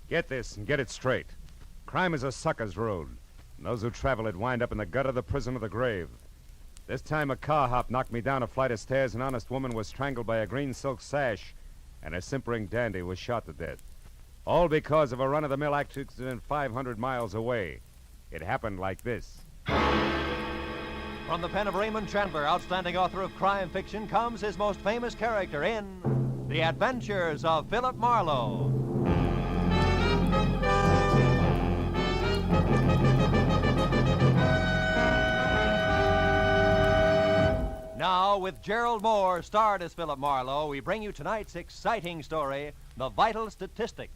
Get this and get it straight. Crime is a sucker's road. And those who travel it wind up in the gutter, the prison, or the grave. This time a car hop knocked me down a flight of stairs. An honest woman was strangled by a green silk sash, and a simpering dandy was shot to death. All because of a run-of-the-mill accident 500 miles away. It happened like this. From the pen of Raymond Chandler, outstanding author of crime fiction, comes his most famous character in The Adventures of Philip Marlowe. Now, with Gerald Mohr starred as Philip Marlowe, we bring you tonight's exciting story, The Vital Statistic.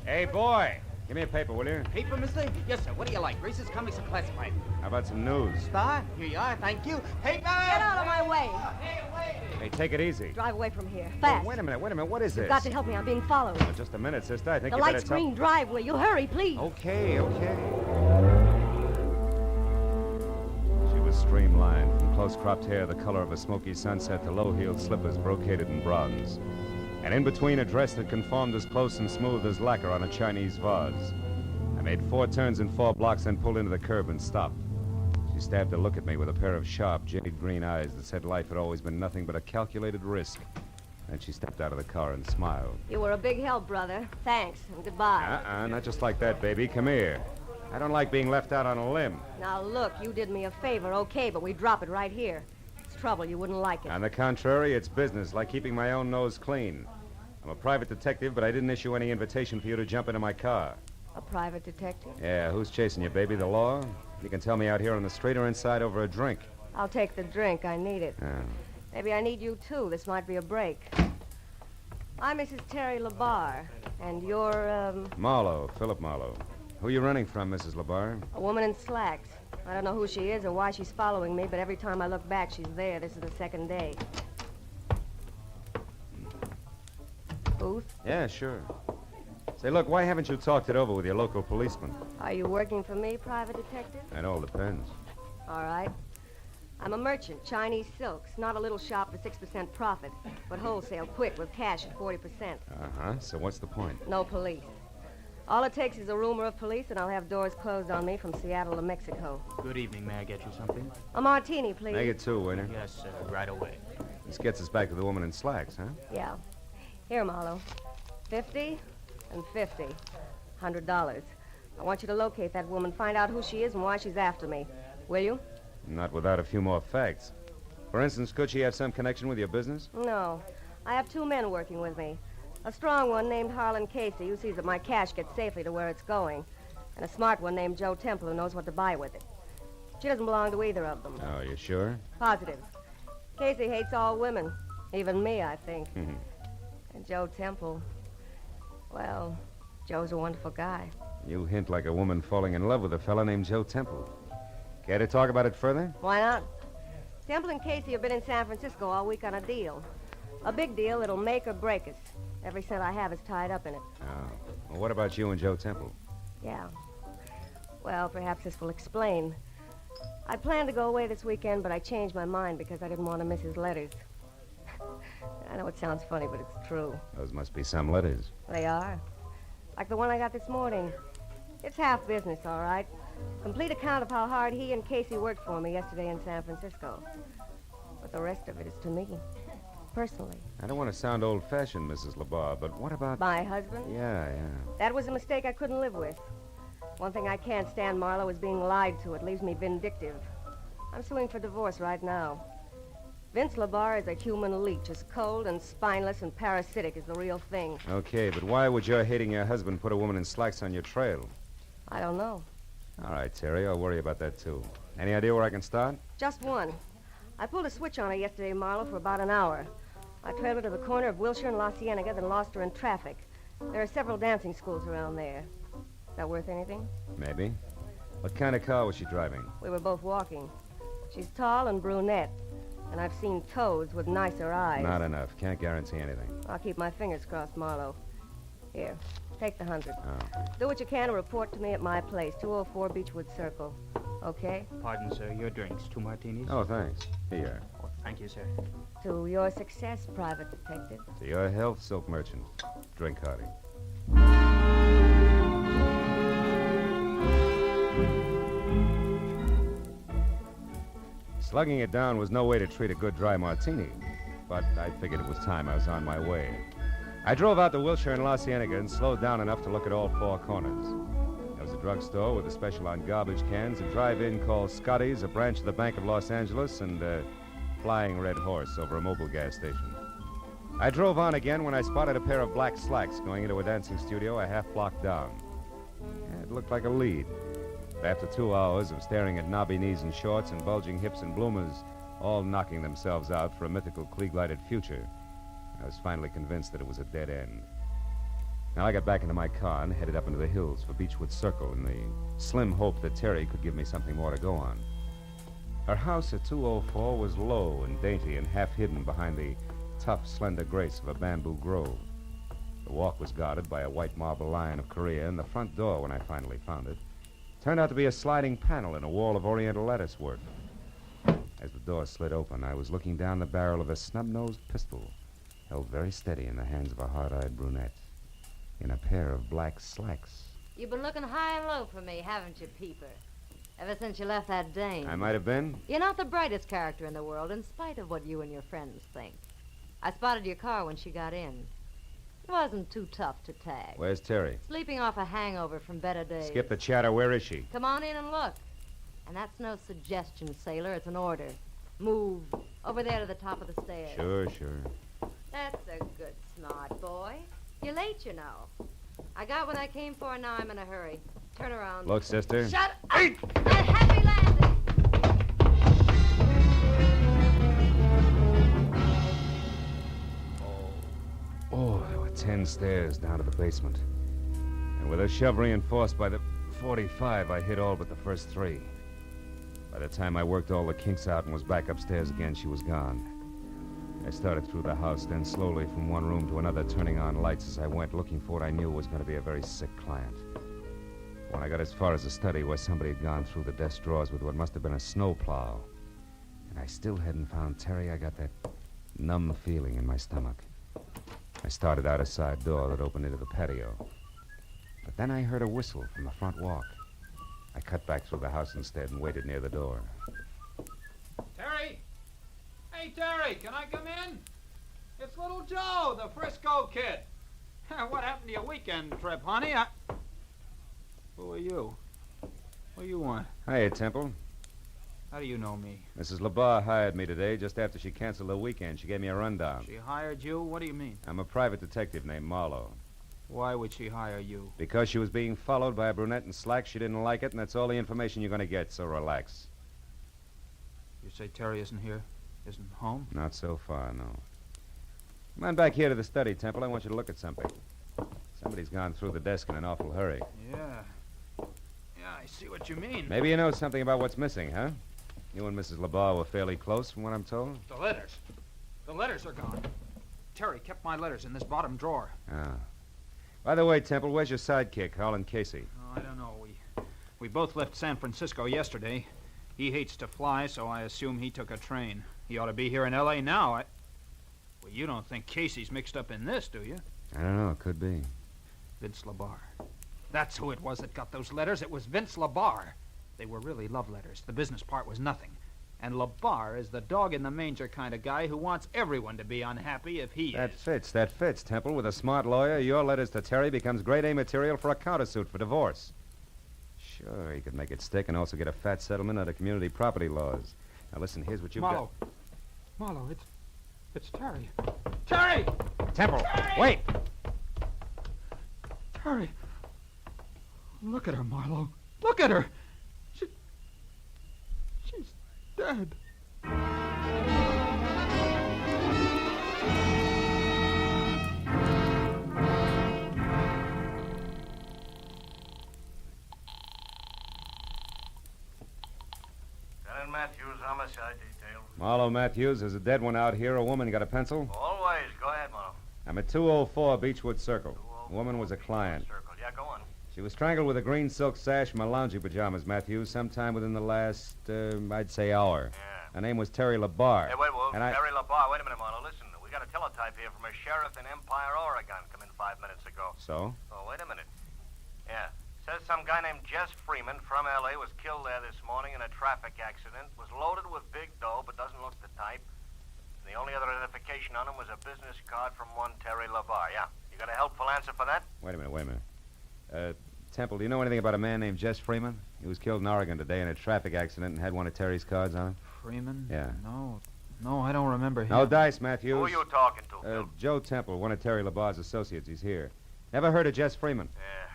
Hey, boy. Give me a paper, will you? Paper, mister? Yes, sir. What do you like? Races, comics, or classified? How about some news? Star? Here you are. Thank you. Paper! Get out of my way. Hey, take it easy. Drive away from here. Fast. Oh, wait a minute. What is this? You've got to help me. I'm being followed. Just a minute, sister. I think The you better lights green. Drive, will you? Hurry, please. Okay. She was streamlined, from close-cropped hair the color of a smoky sunset to low-heeled slippers brocaded in bronze. And in between, a dress that conformed as close and smooth as lacquer on a Chinese vase. I made 4 turns in 4 blocks, then pulled into the curb and stopped. She stabbed a look at me with a pair of sharp, jade green eyes that said life had always been nothing but a calculated risk. Then she stepped out of the car and smiled. You were a big help, brother. Thanks, and goodbye. Not just like that, baby. Come here. I don't like being left out on a limb. Now, look, you did me a favor, okay, but we drop it right here. It's trouble. You wouldn't like it. On the contrary, it's business, like keeping my own nose clean. I'm a private detective, but I didn't issue any invitation for you to jump into my car. A private detective? Yeah, who's chasing you, baby? The law? You can tell me out here on the street or inside over a drink. I'll take the drink. I need it. Oh. Maybe I need you, too. This might be a break. I'm Mrs. Terry LaBarre, and you're, Marlowe, Philip Marlowe. Who are you running from, Mrs. LaBarre? a woman in slacks. I don't know who she is or why she's following me, but every time I look back, she's there. This is the second day. Booth? Yeah, sure. Say, look, why haven't you talked it over with your local policeman? Are you working for me, private detective? It all depends. All right. I'm a merchant, Chinese silks. Not a little shop for 6% profit, but wholesale, quick, with cash at 40%. Uh-huh. So what's the point? No police. All it takes is a rumor of police, and I'll have doors closed on me from Seattle to Mexico. Good evening. May I get you something? A martini, please. Make it 2, waiter. Yes, sir. Right away. This gets us back to the woman in slacks, huh? Yeah. Here, Marlowe. 50 and 50. $100. I want you to locate that woman, find out who she is and why she's after me. Will you? Not without a few more facts. For instance, could she have some connection with your business? No. I have 2 men working with me. A strong one named Harlan Casey, who sees that my cash gets safely to where it's going. And a smart one named Joe Temple, who knows what to buy with it. She doesn't belong to either of them. Oh, you sure? Positive. Casey hates all women. Even me, I think. And Joe Temple, well, Joe's a wonderful guy. You hint like a woman falling in love with a fella named Joe Temple. Care to talk about it further? Why not? Temple and Casey have been in San Francisco all week on a deal. A big deal that'll make or break us. Every cent I have is tied up in it. Oh. Well, what about you and Joe Temple? Yeah. Well, perhaps this will explain. I planned to go away this weekend, but I changed my mind because I didn't want to miss his letters. I know it sounds funny, but it's true. Those must be some letters. They are. Like the one I got this morning. It's half business, all right. Complete account of how hard he and Casey worked for me yesterday in San Francisco. But the rest of it is to me, personally. I don't want to sound old-fashioned, Mrs. LaBarre, but what about... My husband? Yeah. That was a mistake I couldn't live with. One thing I can't stand, Marlowe, is being lied to. It leaves me vindictive. I'm suing for divorce right now. Vince LaBarre is a human leech, as cold and spineless and parasitic as the real thing. Okay, but why would your hating your husband put a woman in slacks on your trail? I don't know. All right, Terry, I'll worry about that, too. Any idea where I can start? Just one. I pulled a switch on her yesterday, Marlowe, for about an hour. I trailed her to the corner of Wilshire and La Cienega, then lost her in traffic. There are several dancing schools around there. Is that worth anything? Maybe. What kind of car was she driving? We were both walking. She's tall and brunette. And I've seen toads with nicer eyes. Not enough. Can't guarantee anything. I'll keep my fingers crossed, Marlowe. Here, take the 100. Oh. Do what you can and report to me at my place, 204 Beechwood Circle. Okay? Pardon, sir. Your drinks. 2 martinis? Oh, thanks. Here. Oh, thank you, sir. To your success, Private Detective. To your health, silk merchant. Drink hearty. Slugging it down was no way to treat a good dry martini, but I figured it was time I was on my way. I drove out to Wilshire and La Cienega and slowed down enough to look at all 4 corners. There was a drugstore with a special on garbage cans, a drive-in called Scotty's, a branch of the Bank of Los Angeles, and a flying red horse over a mobile gas station. I drove on again when I spotted a pair of black slacks going into a dancing studio a half block down. Yeah, it looked like a lead. But after 2 hours of staring at knobby knees and shorts and bulging hips and bloomers, all knocking themselves out for a mythical Klieg-lighted future, I was finally convinced that it was a dead end. Now I got back into my car and headed up into the hills for Beechwood Circle in the slim hope that Terry could give me something more to go on. Her house at 204 was low and dainty and half hidden behind the tough, slender grace of a bamboo grove. The walk was guarded by a white marble lion of Korea, and the front door, when I finally found it, turned out to be a sliding panel in a wall of oriental lattice work. As the door slid open, I was looking down the barrel of a snub-nosed pistol, held very steady in the hands of a hard-eyed brunette, in a pair of black slacks. You've been looking high and low for me, haven't you, Peeper? Ever since you left that dame. I might have been. You're not the brightest character in the world, in spite of what you and your friends think. I spotted your car when she got in. It wasn't too tough to tag. Where's Terry? Sleeping off a hangover from better days. Skip the chatter. Where is she? Come on in and look. And that's no suggestion, sailor. It's an order. Move. Over there to the top of the stairs. Sure. That's a good smart boy. You're late, you know. I got what I came for, and now I'm in a hurry. Turn around. Look, sister. Shut up! A happy landing! Oh, there were 10 stairs down to the basement. And with a shove reinforced by the 45, I hit all but the first 3. By the time I worked all the kinks out and was back upstairs again, she was gone. I started through the house, then slowly from one room to another, turning on lights as I went, looking for what I knew was going to be a very sick client. When I got as far as the study, where somebody had gone through the desk drawers with what must have been a snowplow, and I still hadn't found Terry, I got that numb feeling in my stomach. I started out a side door that opened into the patio. But then I heard a whistle from the front walk. I cut back through the house instead and waited near the door. Terry! Hey, Terry, can I come in? It's little Joe, the Frisco kid. What happened to your weekend trip, honey? Who are you? What do you want? Hiya, Temple. How do you know me? Mrs. LeBar hired me today just after she canceled the weekend. She gave me a rundown. She hired you? What do you mean? I'm a private detective named Marlowe. Why would she hire you? Because she was being followed by a brunette in slacks, she didn't like it, and that's all the information you're going to get, so relax. You say Terry isn't here? Isn't home? Not so far, no. Come on back here to the study, Temple. I want you to look at something. Somebody's gone through the desk in an awful hurry. Yeah, I see what you mean. Maybe you know something about what's missing, huh? You and Mrs. LeBar were fairly close, from what I'm told. The letters. The letters are gone. Terry kept my letters in this bottom drawer. Ah. By the way, Temple, where's your sidekick, Harlan Casey? Oh, I don't know. We both left San Francisco yesterday. He hates to fly, so I assume he took a train. He ought to be here in L.A. now. Well, you don't think Casey's mixed up in this, do you? I don't know. It could be. Vince LeBar. That's who it was that got those letters. It was Vince LeBar. They were really love letters. The business part was nothing. And LeBar is the dog-in-the-manger kind of guy who wants everyone to be unhappy if he is. That fits, Temple. With a smart lawyer, your letters to Terry becomes grade A material for a countersuit for divorce. Sure, he could make it stick and also get a fat settlement under community property laws. Now, listen, here's what you've got. Marlowe, it's Terry. Terry! Temple, Terry! wait! Terry! Look at her, Marlowe. Look at her! She's dead. Lieutenant Matthews, homicide detail. Marlowe Matthews, there's a dead one out here. A woman got a pencil? Always. Go ahead, Marlowe. I'm at 204 Beechwood Circle. The woman was a client. Circle. Yeah, go on. She was strangled with a green silk sash from her loungy pajamas, Matthews, sometime within the last, I'd say, hour. Yeah. Her name was Terry LaBar. Hey, wait, Wolf. And I- Terry LaBar. Wait a minute, Marlowe. Listen, we got a teletype here from a sheriff in Empire, Oregon. Come in 5 minutes ago. So? Oh, wait a minute. Yeah. Says some guy named Jess Freeman from L.A. was killed there this morning in a traffic accident. Was loaded with big dough, but doesn't look the type. And the only other identification on him was a business card from one Terry LaBar. Yeah. You got a helpful answer for that? Wait a minute. Temple, do you know anything about a man named Jess Freeman? He was killed in Oregon today in a traffic accident and had one of Terry's cards on him. Freeman? Yeah. No, I don't remember him. No dice, Matthews. Who are you talking to, Phil? Joe Temple, one of Terry LaBar's associates. He's here. Never heard of Jess Freeman? Yeah.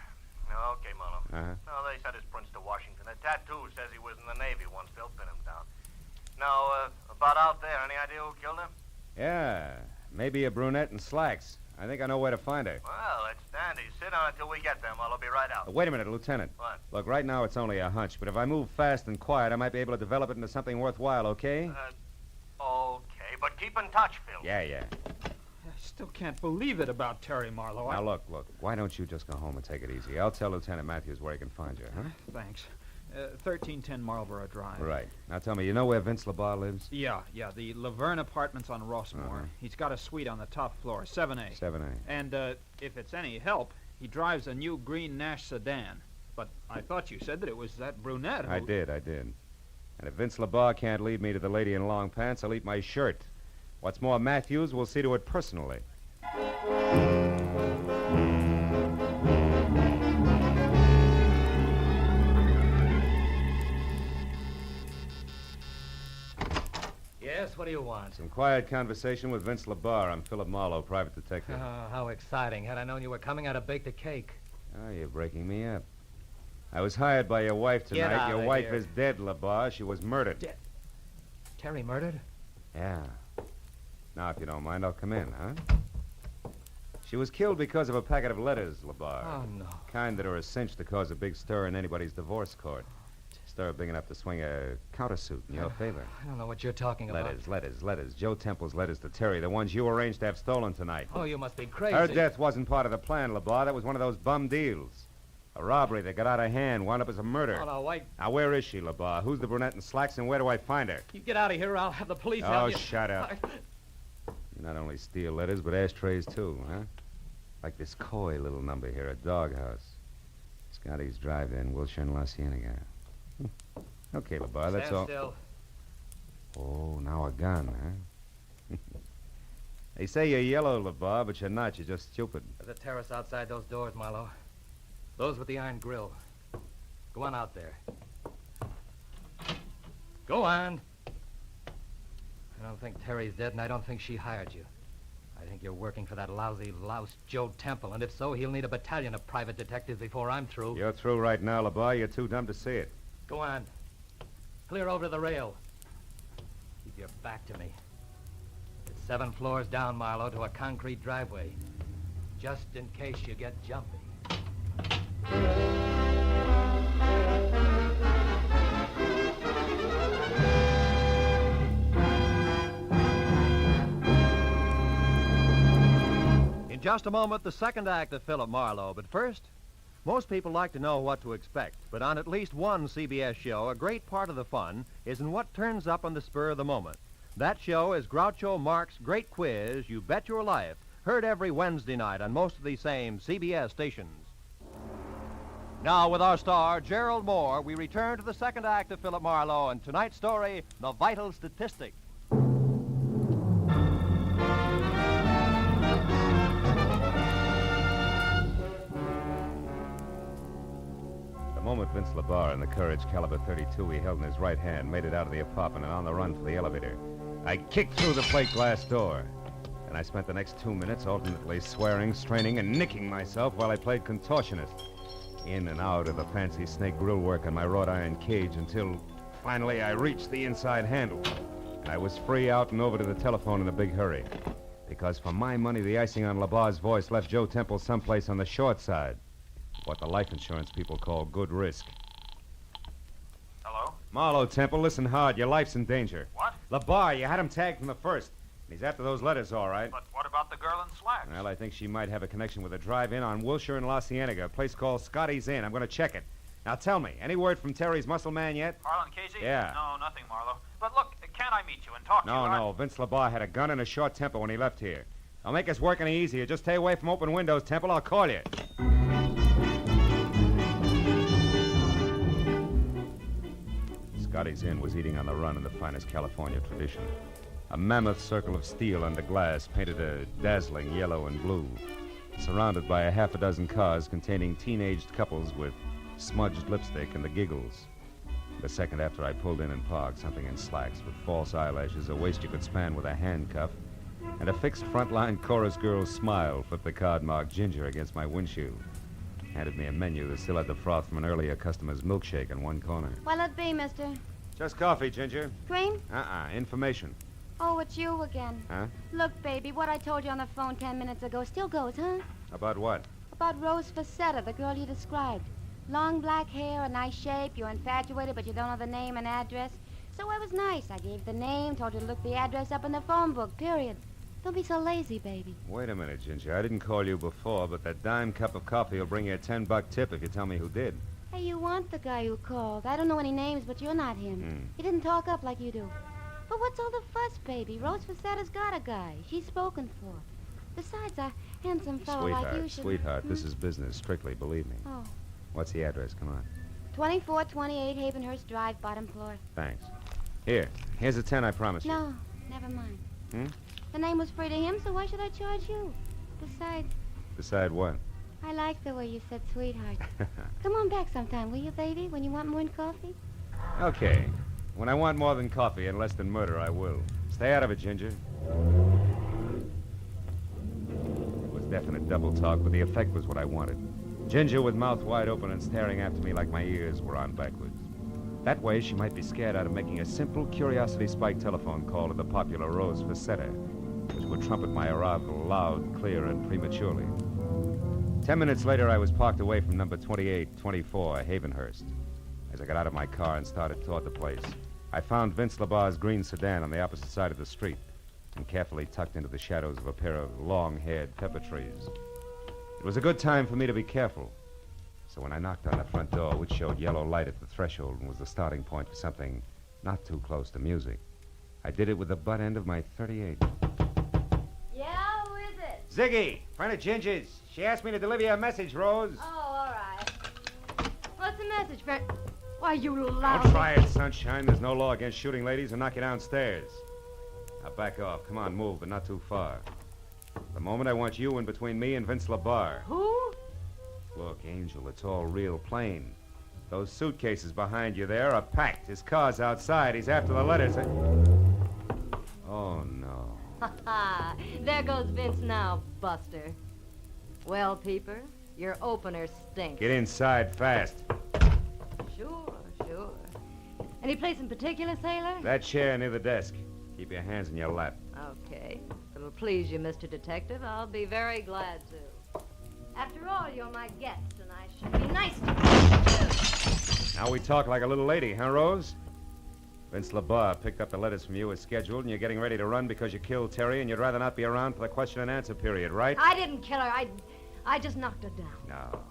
No, okay, Marlowe. Uh-huh. No, they said his prints to Washington. A tattoo says he was in the Navy once. They'll pin him down. Now, about out there, any idea who killed him? Yeah, maybe a brunette in slacks. I think I know where to find her. Well, that's dandy. Sit down until we get there, Marlowe. I'll be right out. Wait a minute, Lieutenant. What? Look, right now it's only a hunch, but if I move fast and quiet, I might be able to develop it into something worthwhile, okay? Okay, but keep in touch, Phil. Yeah. I still can't believe it about Terry Marlowe. Now, look. Why don't you just go home and take it easy? I'll tell Lieutenant Matthews where he can find you, huh? Thanks. 1310 Marlborough Drive. Right. Now, tell me, you know where Vince LaBar lives? Yeah, the Laverne Apartments on Rossmore. Uh-huh. He's got a suite on the top floor, 7A. 7A. And if it's any help, he drives a new green Nash sedan. But I thought you said that it was that brunette who... I did. And if Vince LaBar can't lead me to the lady in long pants, I'll eat my shirt. What's more, Matthews will see to it personally. Yes, what do you want? Some quiet conversation with Vince LaBar. I'm Philip Marlowe, private detective. Oh, how exciting. Had I known you were coming, I'd have baked a cake. Oh, you're breaking me up. I was hired by your wife Get tonight. out Your of wife here. is dead, LaBar. She was murdered. Dead? Terry murdered? Yeah. Now, if you don't mind, I'll come in, huh? She was killed because of a packet of letters, LaBar. Oh, no. Kind that are a cinch to cause a big stir in anybody's divorce court. Stir big enough to swing a countersuit in your favor. I don't know what you're talking about. Letters. Joe Temple's letters to Terry, the ones you arranged to have stolen tonight. Oh, you must be crazy. Her death wasn't part of the plan, LaBar. That was one of those bum deals. A robbery that got out of hand, wound up as a murder. Oh, no, why... Now, where is she, LaBar? Who's the brunette in slacks, and where do I find her? You get out of here or I'll have the police Oh, have you. shut up. You not only steal letters, but ashtrays, too, huh? Like this coy little number here, a doghouse. Scotty's Drive-In, Wilshire and La Cienega. Okay, LaBar, that's Stand all. still. Oh, now a gun, huh? They say you're yellow, LaBar, but you're not. You're just stupid. There's a terrace outside those doors, Marlowe. Those with the iron grill. Go on out there. Go on. I don't think Terry's dead, and I don't think she hired you. I think you're working for that lousy louse Joe Temple, and if so, he'll need a battalion of private detectives before I'm through. You're through right now, LaBar. You're too dumb to see it. Go on. Clear over to the rail. Keep your back to me. It's 7 floors down, Marlowe, to a concrete driveway. Just in case you get jumpy. In just a moment, the second act of Philip Marlowe. But first, most people like to know what to expect. But on at least one CBS show, a great part of the fun is in what turns up on the spur of the moment. That show is Groucho Marx's Great Quiz, You Bet Your Life, heard every Wednesday night on most of these same CBS stations. Now, with our star, Gerald Mohr, we return to the second act of Philip Marlowe and tonight's story, The Vital Statistic. The moment Vince LaBar and the Courage caliber .32 he held in his right hand made it out of the apartment and on the run for the elevator, I kicked through the plate glass door. And I spent the next 2 minutes alternately swearing, straining, and nicking myself while I played contortionist. In and out of the fancy snake grill work on my wrought iron cage until finally I reached the inside handle. And I was free out and over to the telephone in a big hurry. Because for my money, the icing on LaBar's voice left Joe Temple someplace on the short side. What the life insurance people call good risk. Hello? Marlowe. Marlowe, Temple, listen hard. Your life's in danger. What? LeBar, you had him tagged from the first. He's after those letters, all right. But what about the girl in slacks? Well, I think she might have a connection with a drive-in on Wilshire and La Cienega, a place called Scotty's Inn. I'm going to check it. Now, tell me, any word from Terry's muscle man yet? Harlan Casey? Yeah. No, nothing, Marlowe. But look, can't I meet you and talk to you? No. Vince LeBar had a gun and a short temper when he left here. I'll make us work any easier. Just stay away from open windows, Temple. I'll call you. Scotty's Inn was eating on the run in the finest California tradition. A mammoth circle of steel under glass painted a dazzling yellow and blue, surrounded by a half a dozen cars containing teenaged couples with smudged lipstick and the giggles. The second after I pulled in and parked, something in slacks with false eyelashes, a waist you could span with a handcuff, and a fixed frontline chorus girl's smile flipped the card marked Ginger against my windshield. Handed me a menu that still had the froth from an earlier customer's milkshake in one corner. What'll it be, mister? Just coffee, Ginger. Cream? Information. Oh, it's you again. Huh? Look, baby, what I told you on the phone 10 minutes ago still goes, huh? About what? About Rose Facetta, the girl you described. Long black hair, a nice shape, you're infatuated, but you don't know the name and address. So I was nice. I gave the name, told you to look the address up in the phone book, period. Don't be so lazy, baby. Wait a minute, Ginger. I didn't call you before, but that dime cup of coffee will bring you a $10 tip if you tell me who did. Hey, you want the guy who called. I don't know any names, but you're not him. He didn't talk up like you do. But what's all the fuss, baby? Rose Facetta's got a guy. She's spoken for. Besides, a handsome fellow like you should... Sweetheart, this is business, strictly, believe me. Oh. What's the address? Come on. 2428 Havenhurst Drive, bottom floor. Thanks. Here's a 10 I promised you. No, never mind. Hmm? The name was free to him, so why should I charge you? Besides, Decide what? I like the way you said sweetheart. Come on back sometime, will you, baby, when you want more than coffee? Okay. When I want more than coffee and less than murder, I will. Stay out of it, Ginger. It was definite double talk, but the effect was what I wanted. Ginger with mouth wide open and staring after me like my ears were on backwards. That way, she might be scared out of making a simple curiosity-spike telephone call to the popular Rose Facetta, which would trumpet my arrival loud, clear, and prematurely. 10 minutes later, I was parked away from number 2824 Havenhurst. As I got out of my car and started toward the place, I found Vince LeBar's green sedan on the opposite side of the street and carefully tucked into the shadows of a pair of long-haired pepper trees. It was a good time for me to be careful. So when I knocked on the front door, which showed yellow light at the threshold and was the starting point for something not too close to music, I did it with the butt end of my .38. Yeah, who is it? Ziggy, friend of Ginger's. She asked me to deliver you a message, Rose. Oh, all right. What's the message, friend? Why, you loud... Don't try it, sunshine. There's no law against shooting ladies and knock you downstairs. Now back off. Come on, move, but not too far. The moment I want you in between me and Vince LeBar. Who? Look, Angel, it's all real plain. Those suitcases behind you there are packed. His car's outside. He's after the letters. Oh, no. Ha ha! There goes Vince now, Buster. Well, Peeper, your opener stinks. Get inside fast. Sure. Any place in particular, sailor? That chair near the desk. Keep your hands in your lap. Okay. If it'll please you, Mr. Detective, I'll be very glad to. After all, you're my guest, and I should be nice to you. Now we talk like a little lady, huh, Rose? Vince LeBar picked up the letters from you as scheduled, and you're getting ready to run because you killed Terry, and you'd rather not be around for the question and answer period, right? I didn't kill her. I just knocked her down. No.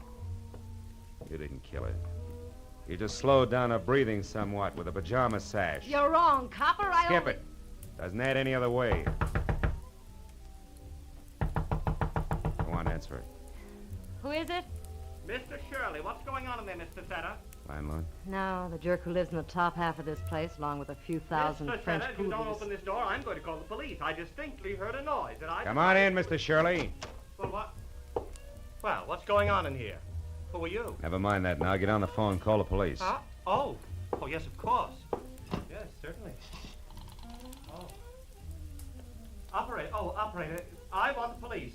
You didn't kill her. You just slowed down her breathing somewhat with a pajama sash. You're wrong, copper. Skip it. Doesn't add any other way. Go on, answer it. Who is it? Mr. Shirley, what's going on in there, Miss Facetta? Landlord? No, the jerk who lives in the top half of this place, along with a few thousand Miss French Facetta, if you don't poodles. open this door, I'm going to call the police. I distinctly heard a noise, and I... Come on in, Mr. Shirley. Well, what? Well, what's going on in here? Who are you? Never mind that now. Get on the phone and call the police. Huh? Oh, yes, of course. Yes, certainly. Oh. Operator, I want the police.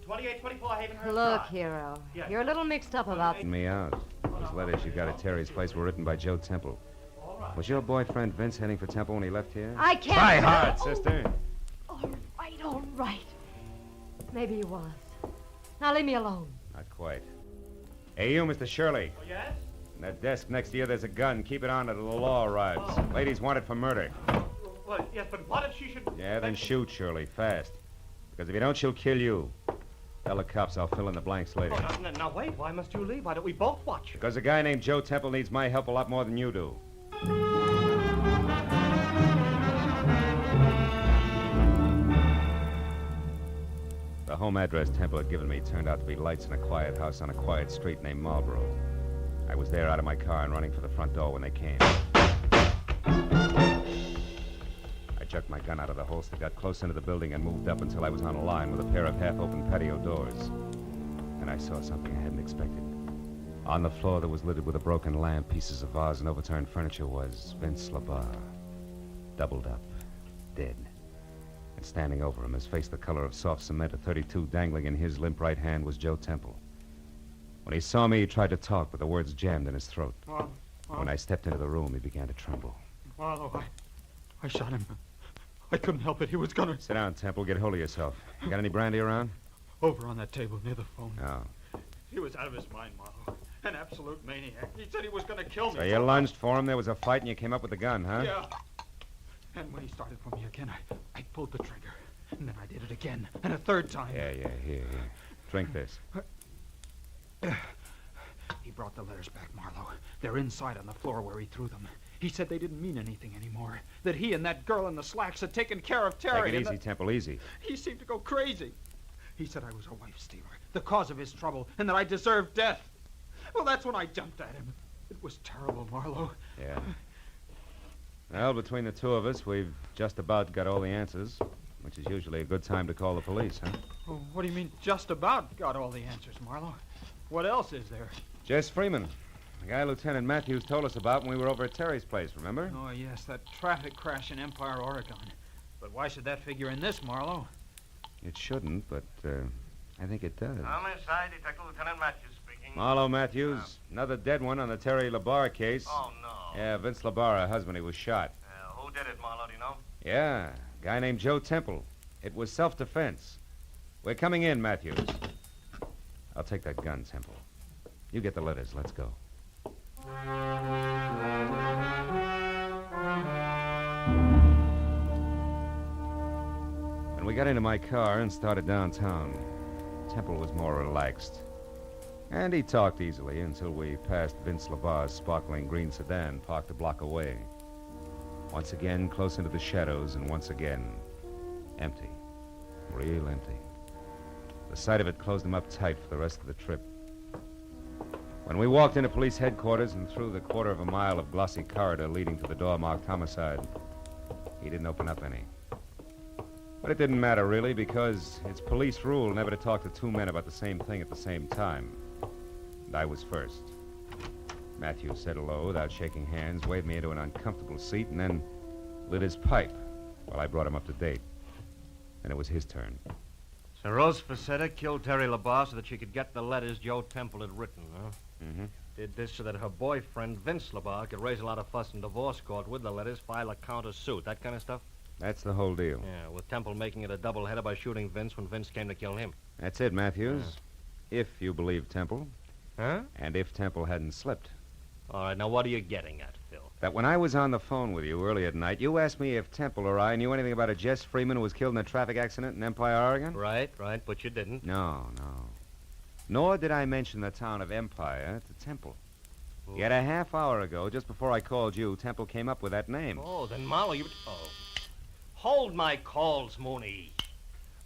2824 Havenhurst Look, Drive. hero, Yes. you're a little mixed up about... Me out. Those letters you got at Terry's place were written by Joe Temple. All right. Was your boyfriend Vince heading for Temple when he left here? I can't... Try hard, sister. All right. Maybe he was. Now leave me alone. Not quite. Hey, you, Mr. Shirley. Oh, yes? that desk next to you, there's a gun. Keep it on until the law arrives. Lady's wanted for murder. Well, yes, but what if she should... Yeah, then shoot, Shirley, fast. Because if you don't, she'll kill you. Tell the cops I'll fill in the blanks later. Oh, now, wait. Why must you leave? Why don't we both watch her? Because a guy named Joe Temple needs my help a lot more than you do. The home address Temple had given me turned out to be lights in a quiet house on a quiet street named Marlboro. I was there out of my car and running for the front door when they came. I jerked my gun out of the holster, got close into the building, and moved up until I was on a line with a pair of half-open patio doors. And I saw something I hadn't expected. On the floor that was littered with a broken lamp, pieces of vase, and overturned furniture was Vince LaBarre, doubled up, dead. And standing over him, his face the color of soft cement, a .32 dangling in his limp right hand, was Joe Temple. When he saw me, he tried to talk, but the words jammed in his throat. When I stepped into the room, he began to tremble. Marlowe, I shot him. I couldn't help it. He was gonna... Sit down, Temple. Get hold of yourself. You got any brandy around? Over on that table near the phone. No. He was out of his mind, Marlowe. An absolute maniac. He said he was gonna kill me. So you lunged for him, there was a fight, and you came up with the gun, huh? Yeah. And when he started for me again, I pulled the trigger. And then I did it again. And a third time. Yeah, here. Drink this. He brought the letters back, Marlowe. They're inside on the floor where he threw them. He said they didn't mean anything anymore. That he and that girl in the slacks had taken care of Terry. Take it easy, Temple, easy. He seemed to go crazy. He said I was a wife stealer, the cause of his trouble, and that I deserved death. Well, that's when I jumped at him. It was terrible, Marlowe. Yeah. Well, between the two of us, we've just about got all the answers, which is usually a good time to call the police, huh? Oh, what do you mean, just about got all the answers, Marlowe? What else is there? Jess Freeman, the guy Lieutenant Matthews told us about when we were over at Terry's place, remember? Oh, yes, that traffic crash in Empire, Oregon. But why should that figure in this, Marlowe? It shouldn't, but I think it does. I'm inside, Detective Lieutenant Matthews speaking. Marlowe Matthews, another dead one on the Terry LaBarre case. Oh, no. Yeah, Vince LaBarre, her husband, he was shot. Who did it, Marlowe, do you know? Yeah, a guy named Joe Temple. It was self-defense. We're coming in, Matthews. I'll take that gun, Temple. You get the letters. Let's go. When we got into my car and started downtown, Temple was more relaxed. And he talked easily until we passed Vince LaBarre's sparkling green sedan parked a block away. Once again, close into the shadows, and once again, empty. Real empty. The sight of it closed him up tight for the rest of the trip. When we walked into police headquarters and through the quarter of a mile of glossy corridor leading to the door marked homicide, he didn't open up any. But it didn't matter, really, because it's police rule never to talk to two men about the same thing at the same time. And I was first. Matthews said hello without shaking hands, waved me into an uncomfortable seat, and then lit his pipe while I brought him up to date. Then it was his turn. So Rose Facetta killed Terry LaBarre so that she could get the letters Joe Temple had written, huh? Mm-hmm. Did this so that her boyfriend, Vince LaBarre, could raise a lot of fuss in divorce court with the letters, file a counter-suit, that kind of stuff? That's the whole deal. Yeah, with Temple making it a double-header by shooting Vince when Vince came to kill him. That's it, Matthews. If you believe Temple. Huh? And if Temple hadn't slipped. All right, now what are you getting at, Phil? That when I was on the phone with you earlier tonight, you asked me if Temple or I knew anything about a Jess Freeman who was killed in a traffic accident in Empire, Oregon? Right, but you didn't. No. Nor did I mention the town of Empire to Temple. Ooh. Yet a half hour ago, just before I called you, Temple came up with that name. Oh, then Marlowe, you... Oh. Hold my calls, Mooney.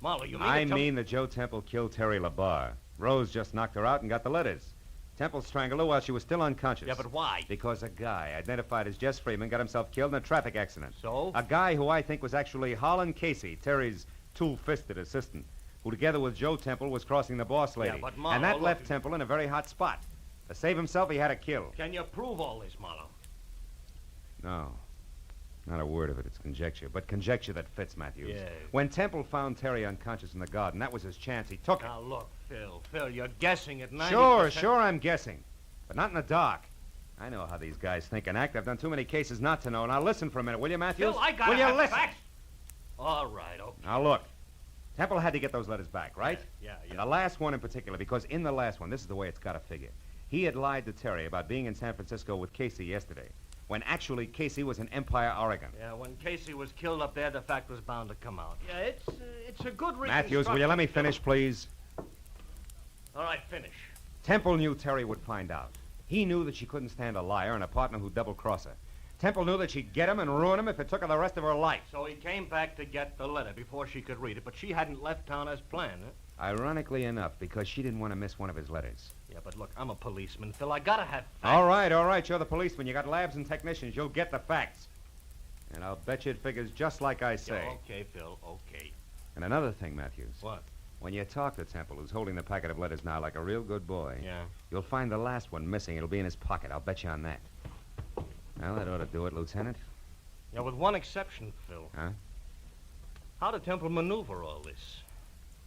Marlowe, you mean... I mean that Joe Temple killed Terry LaBarre. Rose just knocked her out and got the letters. Temple strangled her while she was still unconscious. Yeah, but why? Because a guy identified as Jess Freeman got himself killed in a traffic accident. So? A guy who I think was actually Holland Casey, Terry's two-fisted assistant, who together with Joe Temple was crossing the boss lady. Yeah, but Marlowe, and that look... left Temple in a very hot spot. To save himself, he had to kill. Can you prove all this, Marlowe? No. Not a word of it. It's conjecture. But conjecture that fits, Matthews. Yeah. When Temple found Terry unconscious in the garden, that was his chance. He took it. Now, look, Phil, you're guessing at 90%. Sure, I'm guessing. But not in the dark. I know how these guys think and act. I've done too many cases not to know. Now, listen for a minute, will you, Matthews? Phil, I gotta will you have listen? facts. All right, okay. Now, look. Temple had to get those letters back, right? Yeah. And the last one in particular, because in the last one, this is the way it's got to figure. He had lied to Terry about being in San Francisco with Casey yesterday, when actually Casey was in Empire, Oregon. Yeah, when Casey was killed up there, the fact was bound to come out. Yeah, it's a good reason. Matthews, will you let me finish, please? All right, finish. Temple knew Terry would find out. He knew that she couldn't stand a liar and a partner who'd double-cross her. Temple knew that she'd get him and ruin him if it took her the rest of her life. So he came back to get the letter before she could read it, but she hadn't left town as planned, huh? Ironically enough, because she didn't want to miss one of his letters. Yeah, but look, I'm a policeman, Phil. I gotta have facts. All right. You're the policeman. You got labs and technicians. You'll get the facts. And I'll bet you it figures just like I say. Yeah, okay, Phil, okay. And another thing, Matthews. What? When you talk to Temple, who's holding the packet of letters now like a real good boy, Yeah. you'll find the last one missing. It'll be in his pocket. I'll bet you on that. Well, that ought to do it, Lieutenant. Yeah, with one exception, Phil. Huh? How did Temple maneuver all this?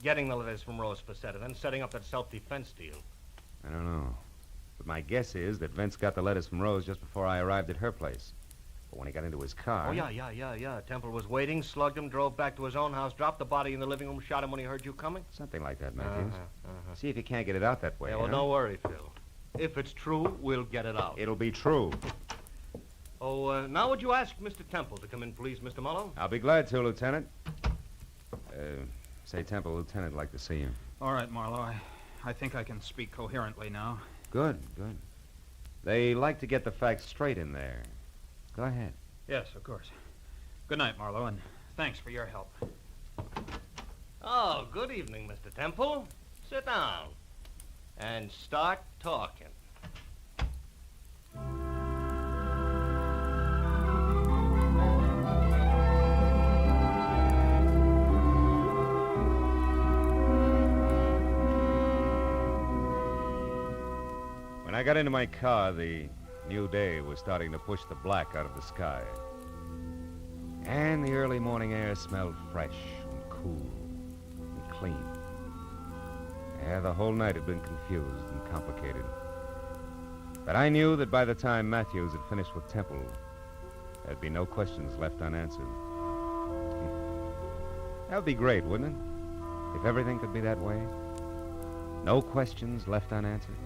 Getting the letters from Rose Facetta, then setting up that self-defense deal. I don't know. But my guess is that Vince got the letters from Rose just before I arrived at her place. But when he got into his car... Oh, yeah. Temple was waiting, slugged him, drove back to his own house, dropped the body in the living room, shot him when he heard you coming? Something like that, Matthews. See if you can't get it out that way. Yeah, well, huh? don't worry, Phil. If it's true, we'll get it out. It'll be true. Oh, now would you ask Mr. Temple to come in, please, Mr. Marlowe? I'll be glad to, Lieutenant. Say, Temple, Lieutenant, would like to see you. All right, Marlowe. I think I can speak coherently now. Good. They like to get the facts straight in there. Go ahead. Yes, of course. Good night, Marlowe, and thanks for your help. Oh, good evening, Mr. Temple. Sit down and start talking. When I got into my car, the new day was starting to push the black out of the sky. And the early morning air smelled fresh and cool and clean. Yeah, the whole night had been confused and complicated. But I knew that by the time Matthews had finished with Temple, there'd be no questions left unanswered. That would be great, wouldn't it? If everything could be that way. No questions left unanswered.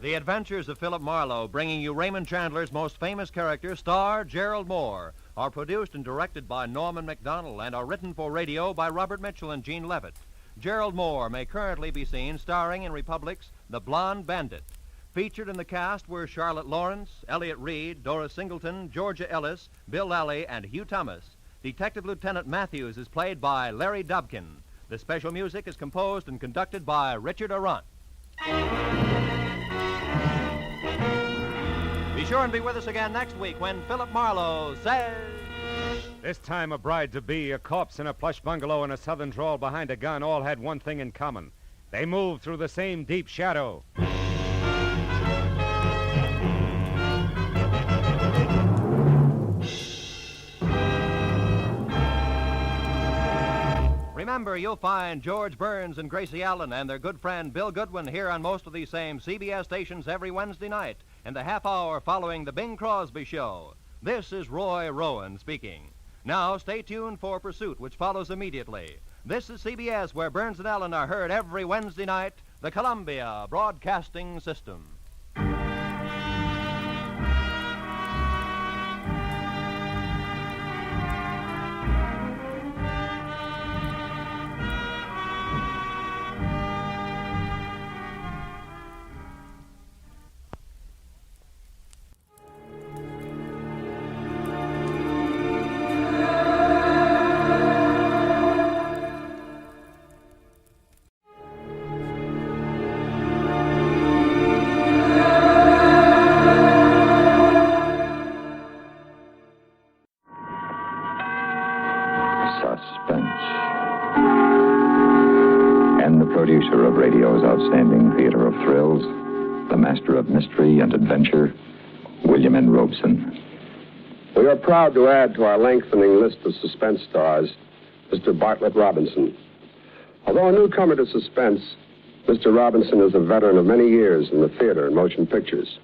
The Adventures of Philip Marlowe, bringing you Raymond Chandler's most famous character, star Gerald Mohr, are produced and directed by Norman MacDonald and are written for radio by Robert Mitchell and Gene Levitt. Gerald Mohr may currently be seen starring in Republic's The Blonde Bandit. Featured in the cast were Charlotte Lawrence, Elliott Reed, Dora Singleton, Georgia Ellis, Bill Lally, and Hugh Thomas. Detective Lieutenant Matthews is played by Larry Dobkin. The special music is composed and conducted by Richard Arant. Be sure and be with us again next week when Philip Marlowe says... This time a bride-to-be, a corpse in a plush bungalow, and a southern drawl behind a gun all had one thing in common. They moved through the same deep shadow. Remember, you'll find George Burns and Gracie Allen and their good friend Bill Goodwin here on most of these same CBS stations every Wednesday night in the half hour following the Bing Crosby Show. This is Roy Rowan speaking. Now, stay tuned for Pursuit, which follows immediately. This is CBS, where Burns and Allen are heard every Wednesday night, the Columbia Broadcasting System. Suspense. And the producer of radio's outstanding theater of thrills, the master of mystery and adventure, William N. Robeson. We are proud to add to our lengthening list of suspense stars Mr. Bartlett Robinson. Although a newcomer to suspense, Mr. Robinson is a veteran of many years in the theater and motion pictures.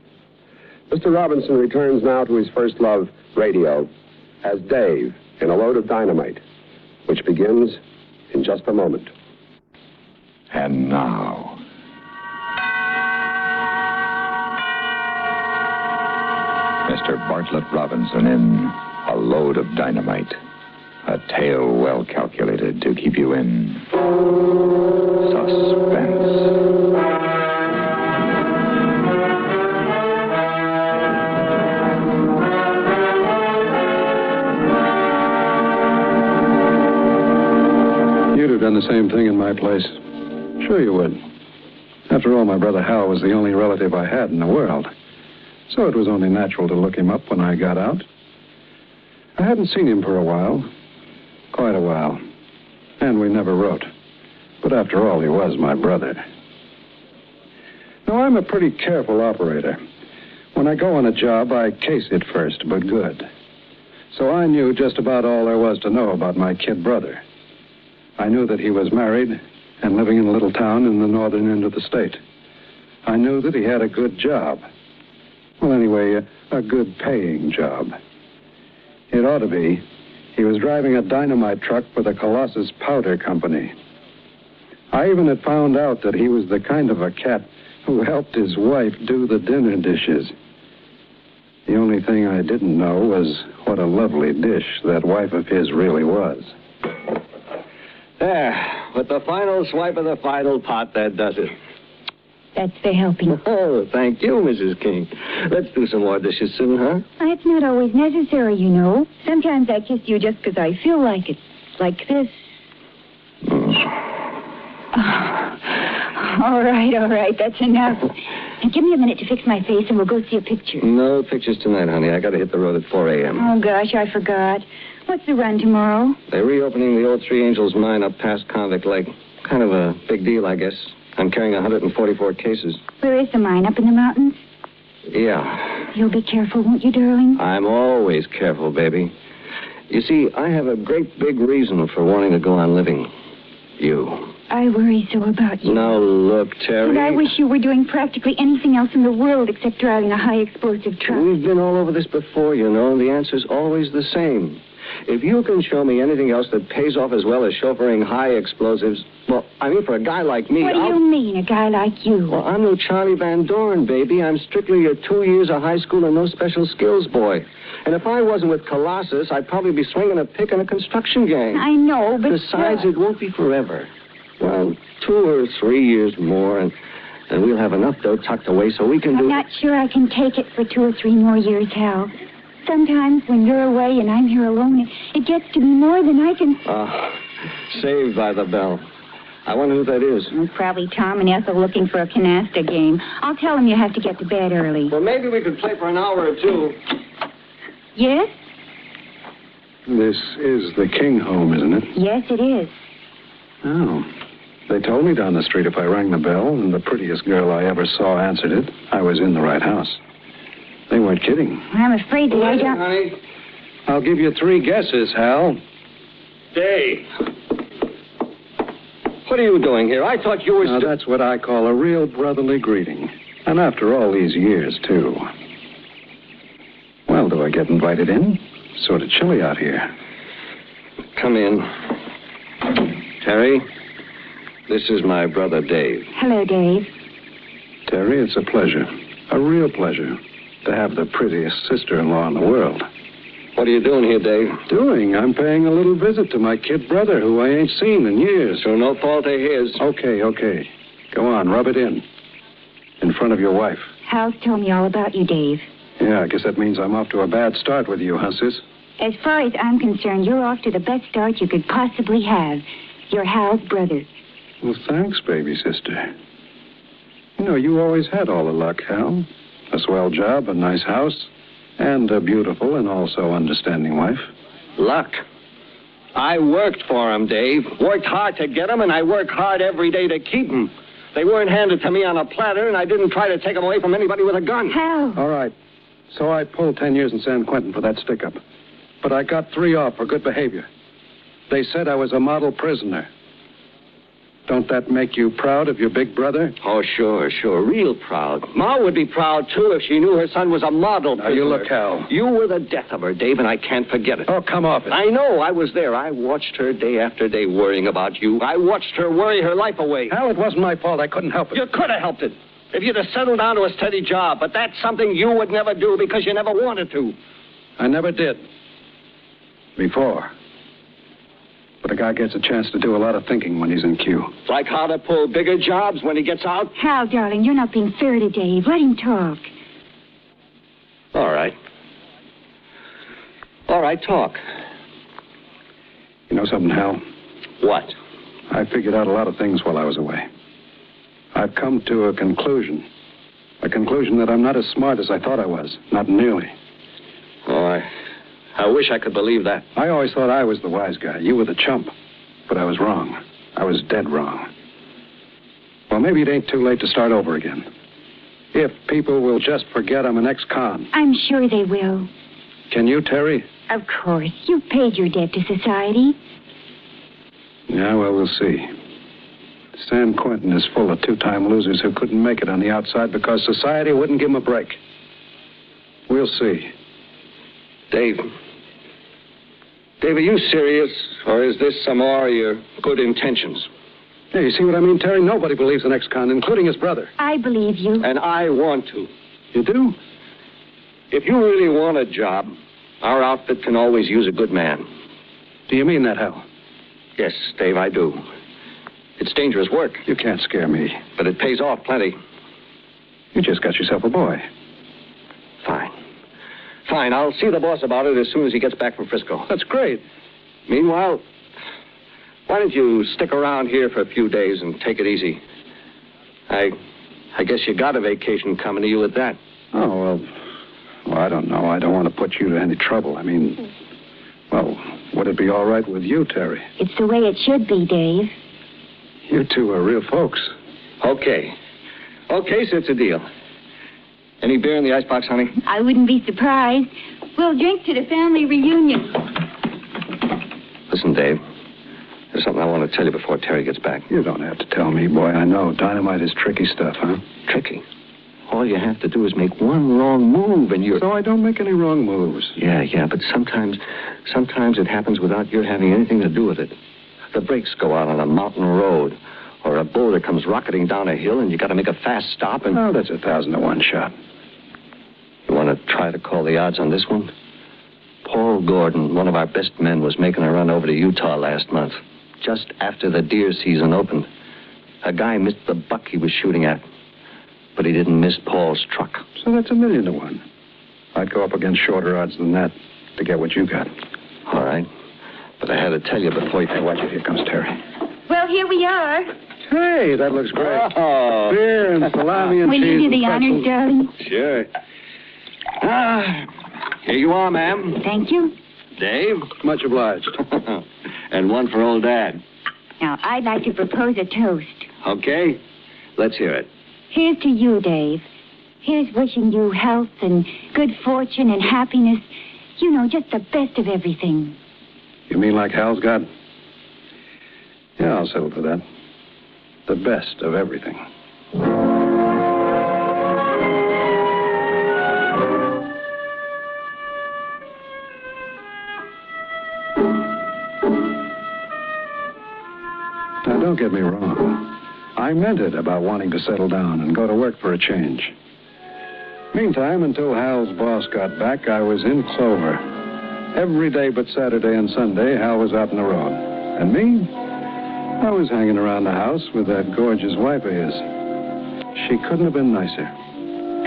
Mr. Robinson returns now to his first love, radio, as Dave in A Load of Dynamite, which begins in just a moment. And now, Mr. Bartlett Robinson in A Load of Dynamite. A tale well calculated to keep you in suspense. You'd have done the same thing in my place. Sure you would. After all, my brother Hal was the only relative I had in the world. So it was only natural to look him up when I got out. I hadn't seen him for a while. Quite a while. And we never wrote. But after all, he was my brother. Now, I'm a pretty careful operator. When I go on a job, I case it first, but good. So I knew just about all there was to know about my kid brother. I knew that he was married and living in a little town in the northern end of the state. I knew that he had a good job. Well, anyway, a good paying job. It ought to be. He was driving a dynamite truck for the Colossus Powder Company. I even had found out that he was the kind of a cat who helped his wife do the dinner dishes. The only thing I didn't know was what a lovely dish that wife of his really was. There, with the final swipe of the final pot, that does it. That's for helping. Oh, thank you, Mrs. King. Let's do some more dishes soon, huh? It's not always necessary, you know. Sometimes I kiss you just because I feel like it. Like this. Oh. All right. That's enough. Now, give me a minute to fix my face and we'll go see a picture. No pictures tonight, honey. I got to hit the road at 4 a.m. Oh, gosh, I forgot. What's the run tomorrow? They're reopening the old Three Angels mine up past Convict Lake. Kind of a big deal, I guess. I'm carrying 144 cases. Where is the mine? Up in the mountains? Yeah. You'll be careful, won't you, darling? I'm always careful, baby. You see, I have a great big reason for wanting to go on living. You. I worry so about you. Now, look, Terry. And I wish you were doing practically anything else in the world except driving a high-explosive truck. We've been all over this before, you know, and the answer's always the same. If you can show me anything else that pays off as well as chauffeuring high explosives, well, I mean, for a guy like me... What do you mean, a guy like you? Well, I'm no Charlie Van Doren, baby. I'm strictly a 2 years of high school and no special skills boy. And if I wasn't with Colossus, I'd probably be swinging a pick in a construction gang. I know, but... Besides, it won't be forever. Well, 2 or 3 years more, and we'll have enough dough tucked away so we can do... I'm not sure I can take it for 2 or 3 more years, Hal. Sometimes when you're away and I'm here alone, it gets to be more than I can... Saved by the Bell. I wonder who that is. Probably Tom and Ethel looking for a canasta game. I'll tell them you have to get to bed early. Well, maybe we could play for an hour or two. Yes? This is the King home, isn't it? Yes, it is. Oh. They told me down the street if I rang the bell and the prettiest girl I ever saw answered it, I was in the right house. They weren't kidding. I'm afraid that I don't... Honey. I'll give you 3 guesses, Hal. Dave. What are you doing here? I thought you were... Now, that's what I call a real brotherly greeting. And after all these years, too. Well, do I get invited in? Sort of chilly out here. Come in. Terry, this is my brother, Dave. Hello, Dave. Terry, it's a pleasure. A real pleasure to have the prettiest sister-in-law in the world. What are you doing here, Dave? Doing? I'm paying a little visit to my kid brother, who I ain't seen in years. So no fault of his. Okay. Go on, rub it in front of your wife. Hal's told me all about you, Dave. Yeah, I guess that means I'm off to a bad start with you, huh, sis? As far as I'm concerned, you're off to the best start you could possibly have. You're Hal's brother. Well, thanks, baby sister. You know, you always had all the luck, Hal. A swell job, a nice house, and a beautiful and also understanding wife. Luck? I worked for him, Dave. Worked hard to get him, and I work hard every day to keep him. They weren't handed to me on a platter, and I didn't try to take them away from anybody with a gun. Hal. All right. So I pulled 10 years in San Quentin for that stick-up. But I got 3 off for good behavior. They said I was a model prisoner. Don't that make you proud of your big brother? Oh, sure. Real proud. Ma would be proud, too, if she knew her son was a model prisoner. Now, you look, Hal. You were the death of her, Dave, and I can't forget it. Oh, come off it. I know. I was there. I watched her day after day worrying about you. I watched her worry her life away. Hal, it wasn't my fault. I couldn't help it. You could have helped it if you'd have settled down to a steady job, but that's something you would never do because you never wanted to. I never did. Before. But a guy gets a chance to do a lot of thinking when he's in queue. It's like how to pull bigger jobs when he gets out. Hal, darling, you're not being fair to Dave. Let him talk. All right. All right, talk. You know something, Hal? What? I figured out a lot of things while I was away. I've come to a conclusion. A conclusion that I'm not as smart as I thought I was. Not nearly. Oh, I wish I could believe that. I always thought I was the wise guy. You were the chump. But I was wrong. I was dead wrong. Well, maybe it ain't too late to start over again. If people will just forget I'm an ex-con. I'm sure they will. Can you, Terry? Of course. You've paid your debt to society. Yeah, well, we'll see. San Quentin is full of 2-time losers who couldn't make it on the outside because society wouldn't give them a break. We'll see. Dave, are you serious? Or is this some more of your good intentions? Yeah, you see what I mean, Terry? Nobody believes an ex-con, including his brother. I believe you. And I want to. You do? If you really want a job, our outfit can always use a good man. Do you mean that, Hal? Yes, Dave, I do. It's dangerous work. You can't scare me. But it pays off plenty. You just got yourself a boy. Fine, I'll see the boss about it as soon as he gets back from Frisco. That's great. Meanwhile, why don't you stick around here for a few days and take it easy? I guess you got a vacation coming to you at that. Oh, well, I don't know. I don't want to put you to any trouble. I mean, well, would it be all right with you, Terry? It's the way it should be, Dave. You two are real folks. Okay, so it's a deal. Any beer in the icebox, honey? I wouldn't be surprised. We'll drink to the family reunion. Listen, Dave. There's something I want to tell you before Terry gets back. You don't have to tell me, boy. I know. Dynamite is tricky stuff, huh? Tricky? All you have to do is make one wrong move and you're... So I don't make any wrong moves. Yeah, but sometimes it happens without your having anything to do with it. The brakes go out on a mountain road, or a boulder comes rocketing down a hill and you got to make a fast stop and... Oh, that's 1,000 to 1 shot. You want to try to call the odds on this one? Paul Gordon, one of our best men, was making a run over to Utah last month, just after the deer season opened. A guy missed the buck he was shooting at, but he didn't miss Paul's truck. So that's 1,000,000 to 1. I'd go up against shorter odds than that to get what you got. All right. But I had to tell you before you... Hey, watch it. Here comes Terry. Well, here we are. Hey, that looks great. Oh. Beer and salami and Will cheese. Will you do the and honors, pretzels. darling? Sure. Here you are, ma'am. Thank you. Dave? Much obliged. And one for old Dad. Now, I'd like to propose a toast. Okay. Let's hear it. Here's to you, Dave. Here's wishing you health and good fortune and happiness. You know, just the best of everything. You mean like Hal's got? Yeah, I'll settle for that. The best of everything. Now, don't get me wrong. I meant it about wanting to settle down and go to work for a change. Meantime, until Hal's boss got back, I was in clover. Every day but Saturday and Sunday, Hal was out on the road. And me? I was hanging around the house with that gorgeous wife of his. She couldn't have been nicer.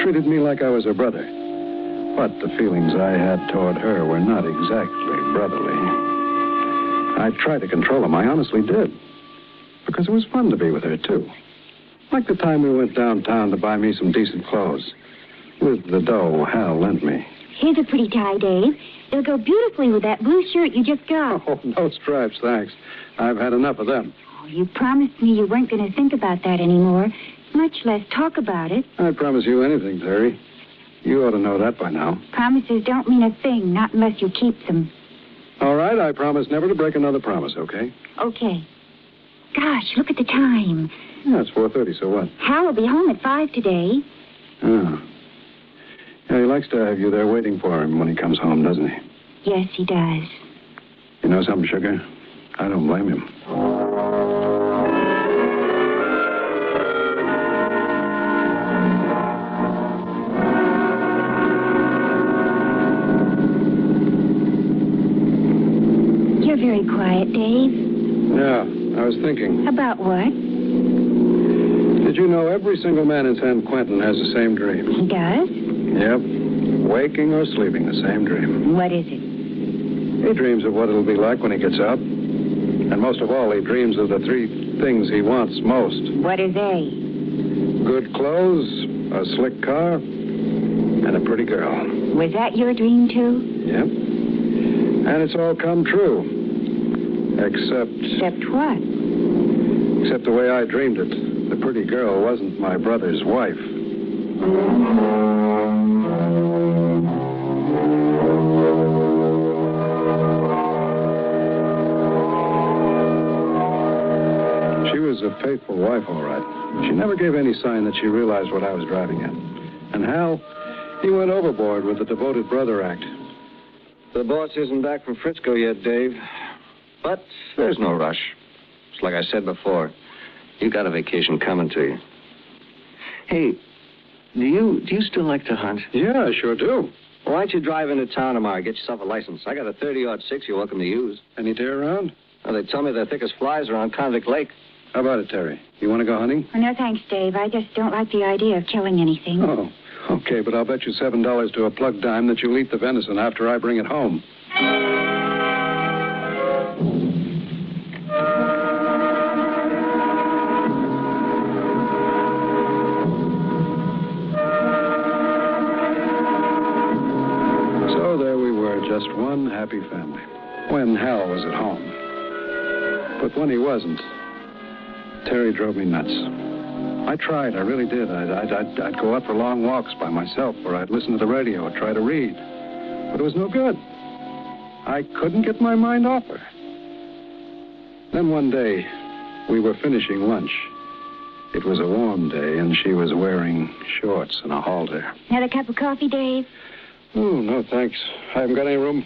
Treated me like I was her brother. But the feelings I had toward her were not exactly brotherly. I tried to control them. I honestly did. Because it was fun to be with her, too. Like the time we went downtown to buy me some decent clothes. With the dough Hal lent me. Here's a pretty tie, Dave. It'll go beautifully with that blue shirt you just got. Oh, no stripes, thanks. I've had enough of them. Oh, you promised me you weren't going to think about that anymore, much less talk about it. I promise you anything, Terry. You ought to know that by now. Promises don't mean a thing, not unless you keep them. All right, I promise never to break another promise, okay? Okay. Gosh, look at the time. Yeah, it's 4:30, so what? Hal will be home at 5 today. Oh. Yeah, he likes to have you there waiting for him when he comes home, doesn't he? Yes, he does. You know something, Sugar? I don't blame him. You're very quiet, Dave. Yeah, I was thinking. About what? Did you know every single man in San Quentin has the same dream? He does? Yep. Waking or sleeping, the same dream. What is it? He dreams of what it'll be like when he gets out. And most of all, he dreams of the 3 things he wants most. What are they? Good clothes, a slick car, and a pretty girl. Was that your dream, too? Yep. And it's all come true. Except... Except what? Except the way I dreamed it. The pretty girl wasn't my brother's wife. She was a faithful wife, all right. She never gave any sign that she realized what I was driving at. And Hal, he went overboard with the devoted brother act. The boss isn't back from Frisco yet, Dave. But there's no rush. It's like I said before. You got a vacation coming to you. Hey, do you still like to hunt? Yeah, I sure do. Well, why don't you drive into town tomorrow, get yourself a license? I got a 30-06 you're welcome to use. Any deer around? Well, they tell me the thickest flies are on Convict Lake. How about it, Terry? You want to go hunting? Oh, no, thanks, Dave. I just don't like the idea of killing anything. Oh, okay, but I'll bet you $7 to a plug dime that you'll eat the venison after I bring it home. So there we were, just one happy family, when Hal was at home. But when he wasn't, Terry drove me nuts. I tried, I really did. I'd go out for long walks by myself, or I'd listen to the radio or try to read. But it was no good. I couldn't get my mind off her. Then one day, we were finishing lunch. It was a warm day, and she was wearing shorts and a halter. Another cup of coffee, Dave? Oh, no, thanks. I haven't got any room.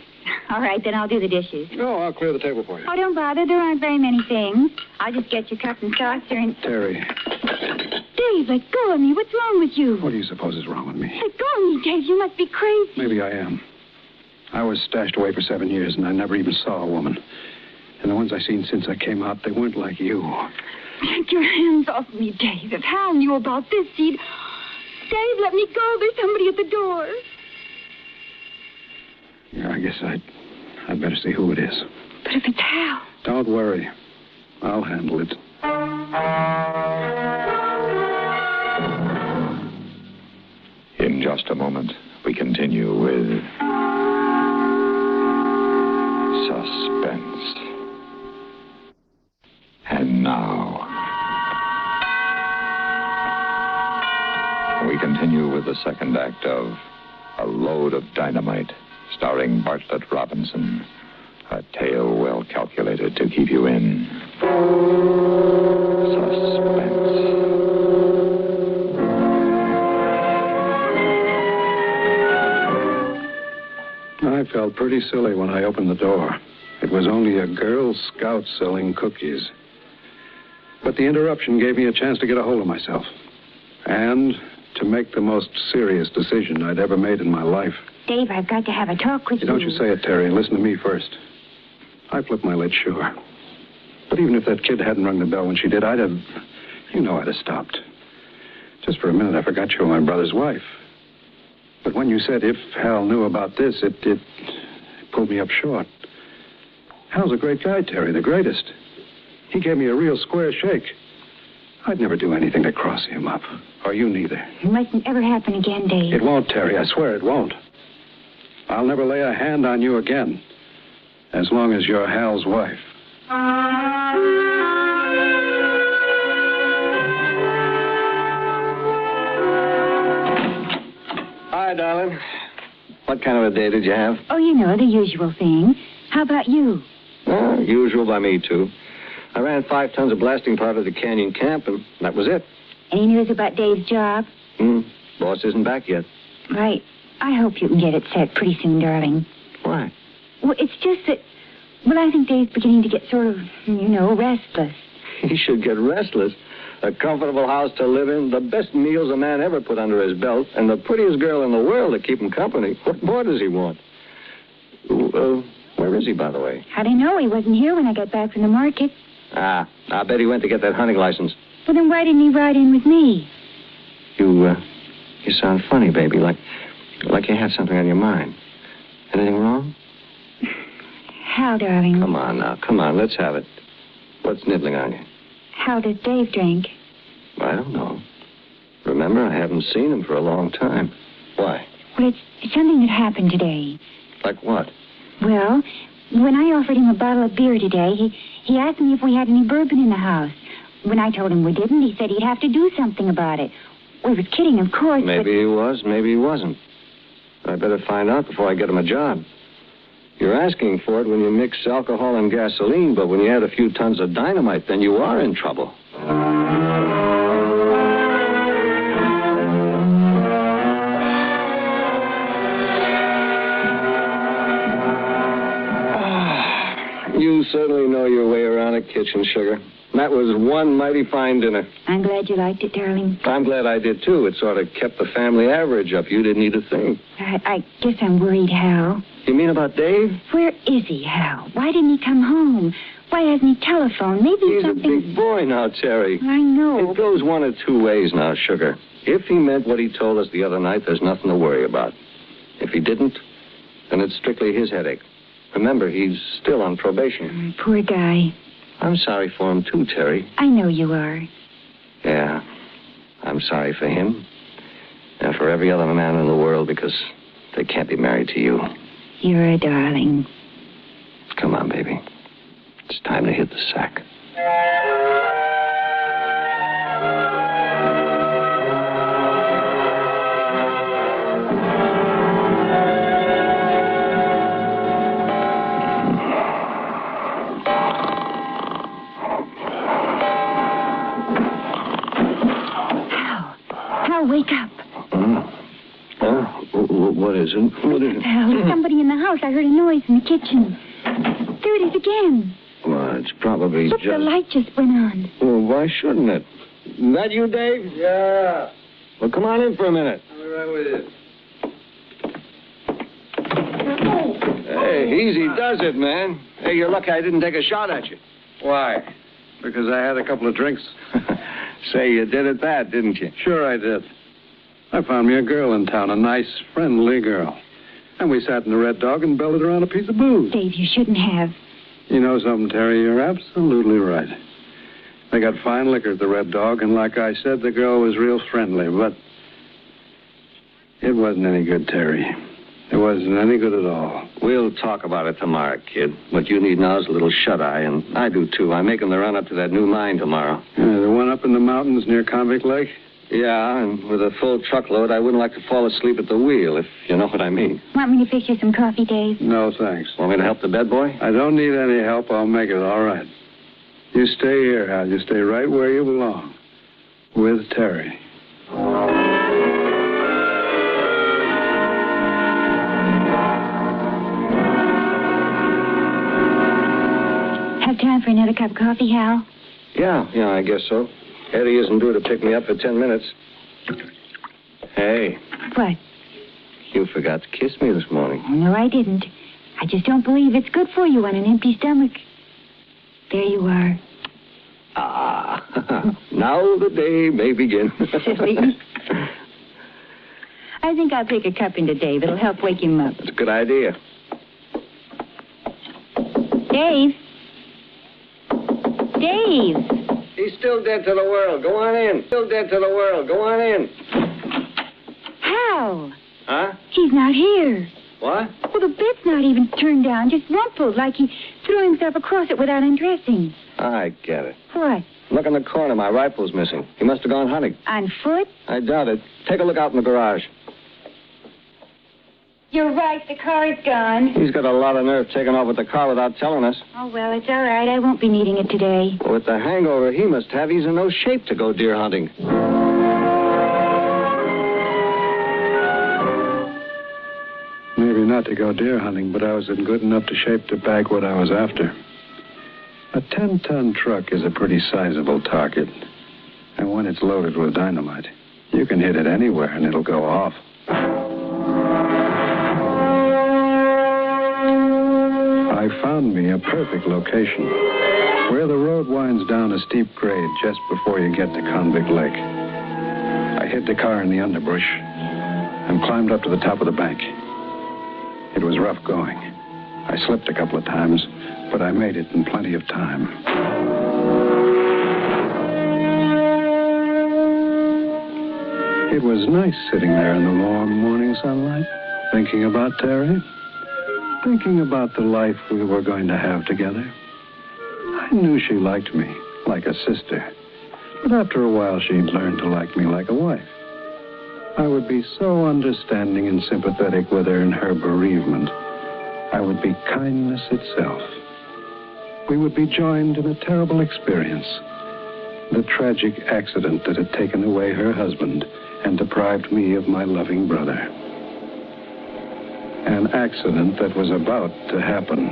All right, then I'll do the dishes. No, I'll clear the table for you. Oh, don't bother. There aren't very many things. I'll just get your cup and saucer and... Terry. Dave, let go of me. What's wrong with you? What do you suppose is wrong with me? Let go of me, Dave. You must be crazy. Maybe I am. I was stashed away for 7 years, and I never even saw a woman. And the ones I've seen since I came out, they weren't like you. Take your hands off me, Dave. If Hal knew about this, he'd... Dave, let me go. There's somebody at the door. Yeah, I guess I'd better see who it is. But if it's Hal... Don't worry. I'll handle it. In just a moment, we continue with Suspense. And now, we continue with the second act of A Load of Dynamite, starring Bartlett Robinson. A tale well calculated to keep you in suspense. I felt pretty silly when I opened the door. It was only a Girl Scout selling cookies. But the interruption gave me a chance to get a hold of myself. And to make the most serious decision I'd ever made in my life. Dave, I've got to have a talk with you. Don't you say it, Terry. Listen to me first. I flipped my lid, sure. But even if that kid hadn't rung the bell when she did, I'd have stopped. Just for a minute, I forgot you were my brother's wife. But when you said if Hal knew about this, it pulled me up short. Hal's a great guy, Terry, the greatest. He gave me a real square shake. I'd never do anything to cross him up. Or you neither. It mustn't ever happen again, Dave. It won't, Terry. I swear it won't. I'll never lay a hand on you again. As long as you're Hal's wife. Hi, darling. What kind of a day did you have? Oh, you know, the usual thing. How about you? Usual by me, too. I ran 5 tons of blasting powder to Canyon Camp, and that was it. Any news about Dave's job? Boss isn't back yet. Right. I hope you can get it set pretty soon, darling. Why? Well, it's just that... Well, I think Dave's beginning to get sort of, restless. He should get restless. A comfortable house to live in, the best meals a man ever put under his belt, and the prettiest girl in the world to keep him company. What more does he want? Where is he, by the way? How do you know? He wasn't here when I got back from the market. I bet he went to get that hunting license. Well, then why didn't he ride in with me? You sound funny, baby, like you had something on your mind. Anything wrong? Hal, darling. Come on now, let's have it. What's nibbling on you? How does Dave drink? I don't know. Remember, I haven't seen him for a long time. Why? Well, it's something that happened today. Like what? Well, when I offered him a bottle of beer today, he asked me if we had any bourbon in the house. When I told him we didn't, he said he'd have to do something about it. We was kidding, of course, Maybe he was, maybe he wasn't. I better find out before I get him a job. You're asking for it when you mix alcohol and gasoline, but when you add a few tons of dynamite, then you are in trouble. You certainly know your way around a kitchen, sugar. That was one mighty fine dinner. I'm glad you liked it, darling. I'm glad I did, too. It sort of kept the family average up. You didn't eat a thing. I guess I'm worried, Hal. You mean about Dave? Where is he, Hal? Why didn't he come home? Why hasn't he telephoned? Maybe He's something... a big boy now, Terry. I know. It goes one of two ways now, sugar. If he meant what he told us the other night, there's nothing to worry about. If he didn't, then it's strictly his headache. Remember, he's still on probation. Poor guy. I'm sorry for him, too, Terry. I know you are. Yeah, I'm sorry for him. And for every other man in the world, because they can't be married to you. You're a darling. Come on, baby. It's time to hit the sack. Wake up. What is it? What is it? There's somebody in the house. I heard a noise in the kitchen. There it is again. Well, it's probably Look, the light just went on. Well, why shouldn't it? Is that you, Dave? Yeah. Well, come on in for a minute. I'll be right with you. Hey, easy does it, man. Hey, you're lucky I didn't take a shot at you. Why? Because I had a couple of drinks. Say, you did at that, didn't you? Sure I did. I found me a girl in town, a nice, friendly girl. And we sat in the Red Dog and belted around a piece of booze. Dave, you shouldn't have. You know something, Terry? You're absolutely right. They got fine liquor at the Red Dog, and like I said, the girl was real friendly, but it wasn't any good, Terry. It wasn't any good at all. We'll talk about it tomorrow, kid. What you need now is a little shut-eye, and I do, too. I'm making the run up to that new mine tomorrow. The one up in the mountains near Convict Lake? Yeah, and with a full truckload, I wouldn't like to fall asleep at the wheel, if you know what I mean. Want me to fix you some coffee, Dave? No, thanks. Want me to help the bed boy? I don't need any help. I'll make it all right. You stay here, Hal. You stay right where you belong. With Terry. Have time for another cup of coffee, Hal? Yeah, I guess so. Eddie isn't due to pick me up for 10 minutes. Hey. What? You forgot to kiss me this morning. No, I didn't. I just don't believe it's good for you on an empty stomach. There you are. Ah, now the day may begin. Silly. I think I'll take a cup into Dave. It'll help wake him up. That's a good idea. Dave? Dave! He's still dead to the world. Go on in. Still dead to the world. Go on in. Hal! Huh? He's not here. What? Well, the bed's not even turned down, just rumpled, like he threw himself across it without undressing. I get it. What? Look in the corner. My rifle's missing. He must have gone hunting. On foot? I doubt it. Take a look out in the garage. You're right, the car's gone. He's got a lot of nerve taking off with the car without telling us. Oh, well, it's all right. I won't be needing it today. With the hangover he must have, he's in no shape to go deer hunting. Maybe not to go deer hunting, but I was in good enough shape to bag what I was after. A 10-ton truck is a pretty sizable target. And when it's loaded with dynamite, you can hit it anywhere and it'll go off. I found me a perfect location, where the road winds down a steep grade just before you get to Convict Lake. I hid the car in the underbrush and climbed up to the top of the bank. It was rough going. I slipped a couple of times, but I made it in plenty of time. It was nice sitting there in the warm morning sunlight, thinking about Terry, thinking about the life we were going to have together. I knew she liked me, like a sister, but after a while she'd learn to like me like a wife. I would be so understanding and sympathetic with her in her bereavement. I would be kindness itself. We would be joined in a terrible experience. The tragic accident that had taken away her husband and deprived me of my loving brother. An accident that was about to happen.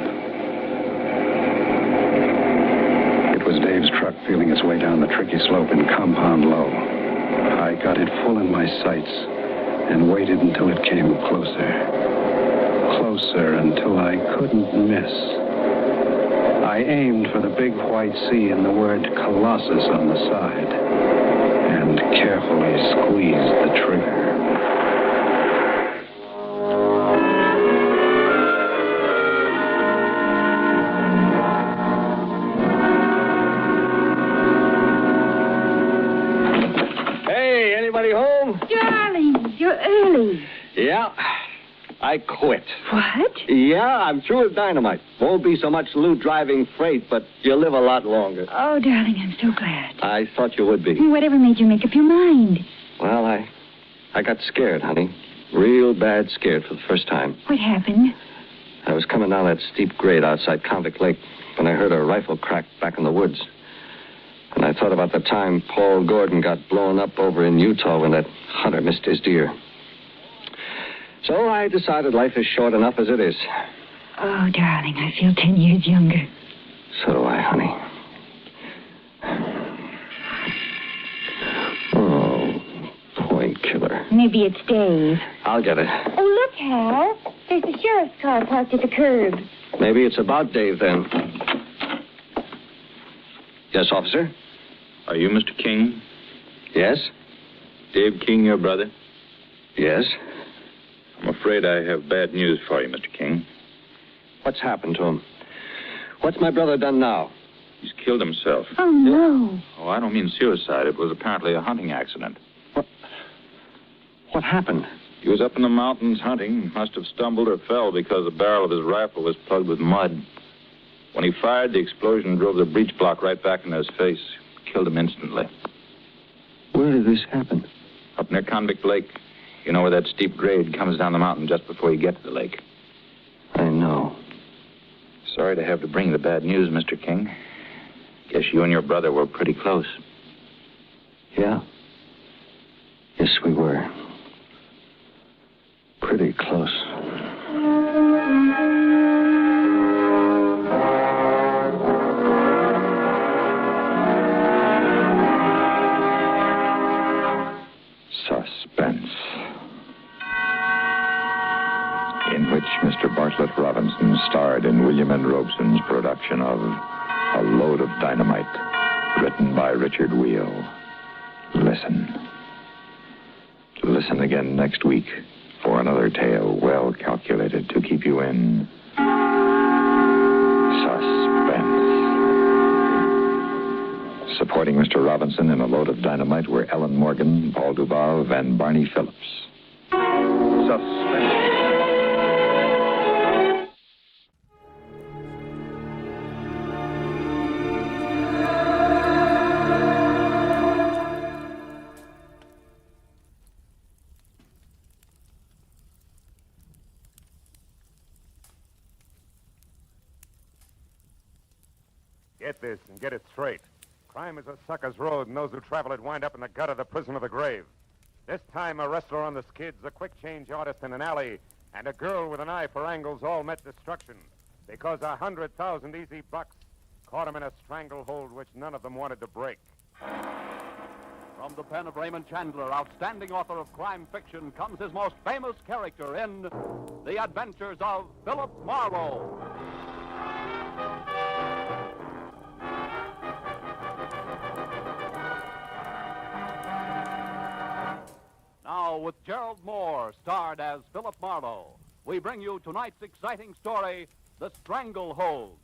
It was Dave's truck feeling its way down the tricky slope in Compound Low. I got it full in my sights and waited until it came closer. Closer until I couldn't miss. I aimed for the big white C and the word Colossus on the side and carefully squeezed the trigger. Hey, anybody home? Darling, you're early. Yeah, I quit. What? Yeah, I'm through with dynamite. Won't be so much loot driving freight, but you'll live a lot longer. Oh, darling, I'm so glad. I thought you would be. Whatever made you make up your mind? Well, I got scared, honey. Real bad scared for the first time. What happened? I was coming down that steep grade outside Convict Lake when I heard a rifle crack back in the woods. And I thought about the time Paul Gordon got blown up over in Utah when that hunter missed his deer. So I decided life is short enough as it is. Oh, darling, I feel 10 years younger. So do I, honey. Oh, point killer. Maybe it's Dave. I'll get it. Oh, look, Hal. There's the sheriff's car parked at the curb. Maybe it's about Dave, then. Yes, officer? Are you Mr. King? Yes? Dave King, your brother? Yes? I'm afraid I have bad news for you, Mr. King. What's happened to him? What's my brother done now? He's killed himself. Oh, no. Oh, I don't mean suicide. It was apparently a hunting accident. What happened? He was up in the mountains hunting. Must have stumbled or fell because the barrel of his rifle was plugged with mud. When he fired, the explosion drove the breech block right back into his face. Killed him instantly. Where did this happen? Up near Convict Lake. You know where that steep grade comes down the mountain just before you get to the lake? I know. Sorry to have to bring the bad news, Mr. King. Guess you and your brother were pretty close. Yeah. Yes, we were. Pretty close. Suspense, in which Mr. Bartlett Robinson starred in William N. Robeson's production of A Load of Dynamite, written by Richard Wheel. Listen. Listen again next week for another tale well calculated to keep you in suspense. Supporting Mr. Robinson in A Load of Dynamite were Ellen Morgan, Paul Dubov, and Barney Phillips. Suspense. Get this and get it straight. Crime is a sucker's road, and those who travel it wind up in the gut of the prison of the grave. This time, a wrestler on the skids, a quick-change artist in an alley, and a girl with an eye for angles all met destruction because 100,000 easy bucks caught them in a stranglehold which none of them wanted to break. From the pen of Raymond Chandler, outstanding author of crime fiction, comes his most famous character in The Adventures of Philip Marlowe. Now, with Gerald Mohr, starred as Philip Marlowe, we bring you tonight's exciting story, The Stranglehold.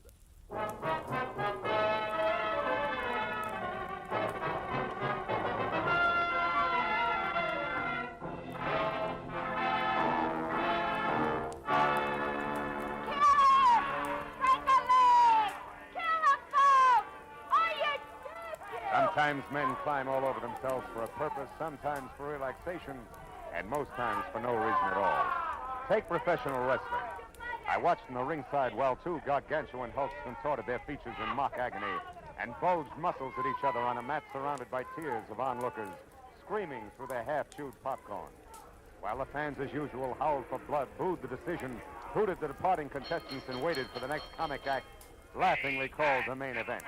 Sometimes men climb all over themselves for a purpose, sometimes for relaxation, and most times for no reason at all. Take professional wrestling. I watched in the ringside while two gargantuan hulks contorted their features in mock agony and bulged muscles at each other on a mat surrounded by tiers of onlookers, screaming through their half-chewed popcorn. While the fans, as usual, howled for blood, booed the decision, hooted the departing contestants, and waited for the next comic act, laughingly called the main event.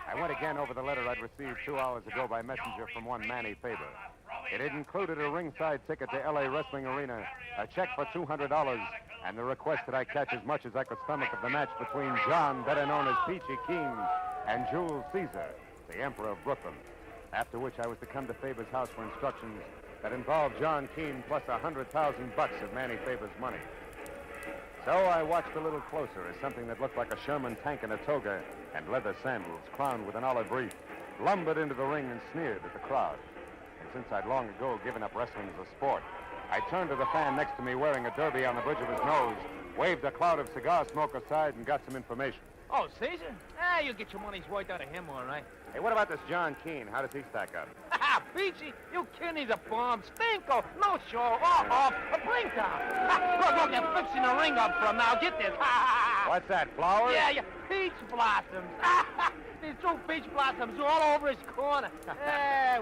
I went again over the letter I'd received 2 hours ago by messenger from one Manny Faber. It had included a ringside ticket to L.A. Wrestling Arena, a check for $200, and the request that I catch as much as I could stomach of the match between John, better known as Peachy Keen, and Jules Caesar, the Emperor of Brooklyn. After which I was to come to Faber's house for instructions that involved John Keene plus 100,000 bucks of Manny Faber's money. So I watched a little closer as something that looked like a Sherman tank in a toga and leather sandals crowned with an olive wreath lumbered into the ring and sneered at the crowd. And since I'd long ago given up wrestling as a sport, I turned to the fan next to me wearing a derby on the bridge of his nose, waved a cloud of cigar smoke aside, and got some information. Oh, Caesar? You get your money's worth out of him, all right. Hey, what about this John Keene? How does he stack up? Ha! Peachy, you kidding? He's a bomb. Stinko. No show. Off. A blink down. Look, they're fixing the ring up for him now. Get this. What's that, flowers? Yeah. Peach blossoms. These two peach blossoms all over his corner.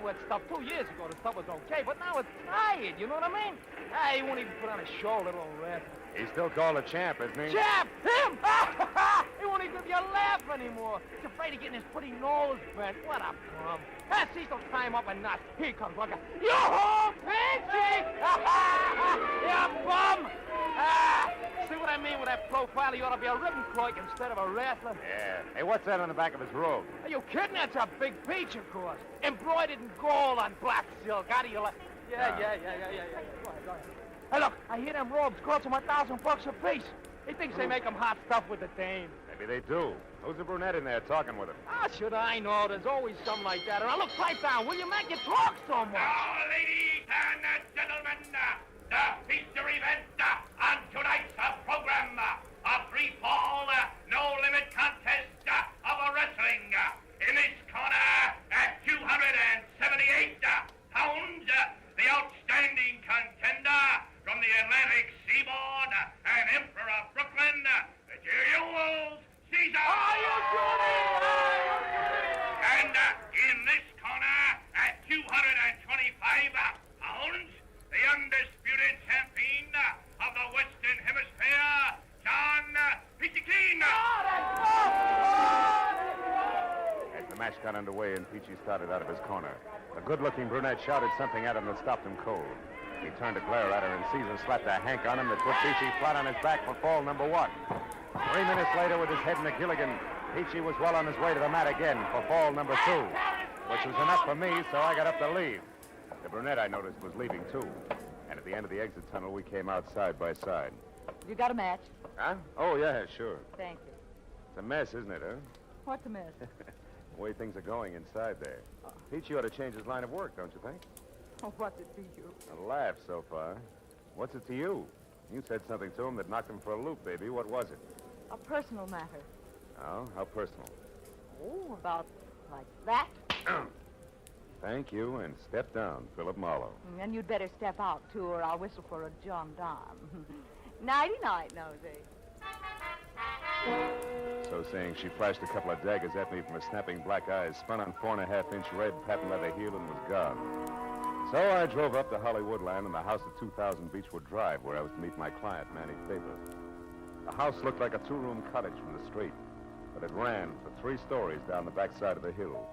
What stuff 2 years ago, the stuff was okay, but now it's tired, you know what I mean? He won't even put on a show, little old rat. He's still called a champ, isn't he? Champ! Him! He won't even give you a laugh anymore. He's afraid of getting his pretty nose bent. What a bum. Cecil, tie him up a knot. Here he comes, look. Yoo-hoo, Peachy! You bum! See what I mean with that profile? He ought to be a ribbon clerk instead of a wrestler. Yeah. Hey, what's that on the back of his robe? Are you kidding? That's a big peach, of course. Embroidered in gold on black silk. How do you like? Yeah. Go ahead. Hey, look, I hear them robes cost him $1,000 a piece. He thinks they make him hot stuff with the dame. Maybe they do. Who's the brunette in there talking with him? Should I know? There's always something like that. Now, look, pipe down, will you, man? You talk so much. Now, ladies and gentlemen, the feature event on tonight's program, a free-fall, no-limit contest of a wrestling. In this corner, at 278 pounds, the outstanding contender from the Atlantic Seaboard and Emperor of Brooklyn, Jules Caesar. And in this corner, at 225 pounds, the undisputed champion of the Western Hemisphere, John Peachy Keen. As the match got underway and Peachy started out of his corner, the good-looking brunette shouted something at him that stopped him cold. He turned to glare at her, and Caesar slapped a hank on him that put Peachy flat on his back for fall number 1. 3 minutes later, with his head in a gilligan, Peachy was well on his way to the mat again for fall number 2, which was enough for me, so I got up to leave. The brunette, I noticed, was leaving, too. And at the end of the exit tunnel, we came out side by side. You got a match? Huh? Oh, yeah, sure. Thank you. It's a mess, isn't it, huh? What's a mess? The way things are going inside there. Peachy ought to change his line of work, don't you think? Oh, what's it to you? A laugh so far. What's it to you? You said something to him that knocked him for a loop, baby. What was it? A personal matter. Oh, how personal? Oh, about like that. Thank you, and step down, Philip Marlowe. And you'd better step out, too, or I'll whistle for a gendarme. Nighty-night, Nosey. So saying, she flashed a couple of daggers at me from her snapping black eyes, spun on 4.5-inch red patent leather heel, and was gone. So I drove up to Hollywoodland and the house at 2000 Beechwood Drive, where I was to meet my client, Manny Faber. The house looked like a two-room cottage from the street, but it ran for 3 stories down the backside of the hill.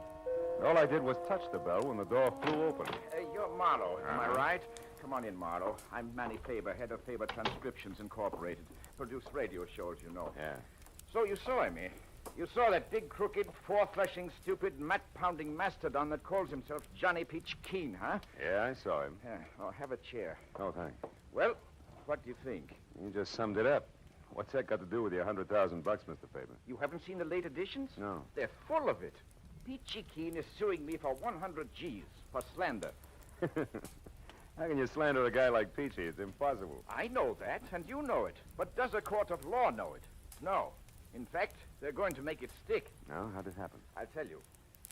And all I did was touch the bell when the door flew open. You're Marlowe, am I right? Come on in, Marlowe. I'm Manny Faber, head of Faber Transcriptions Incorporated. Produce radio shows, you know. Yeah. So you saw him, eh? You saw that big, crooked, four-threshing, stupid, mat-pounding mastodon that calls himself Johnny Peach Keen, huh? Yeah, I saw him. Yeah. Oh, have a chair. Oh, thanks. Well, what do you think? You just summed it up. What's that got to do with your $100,000, Mr. Faber? You haven't seen the late editions? No. They're full of it. Peachy Keen is suing me for 100 G's for slander. How can you slander a guy like Peachy? It's impossible. I know that, and you know it. But does a court of law know it? No. In fact, they're going to make it stick. No? How'd it happen? I'll tell you.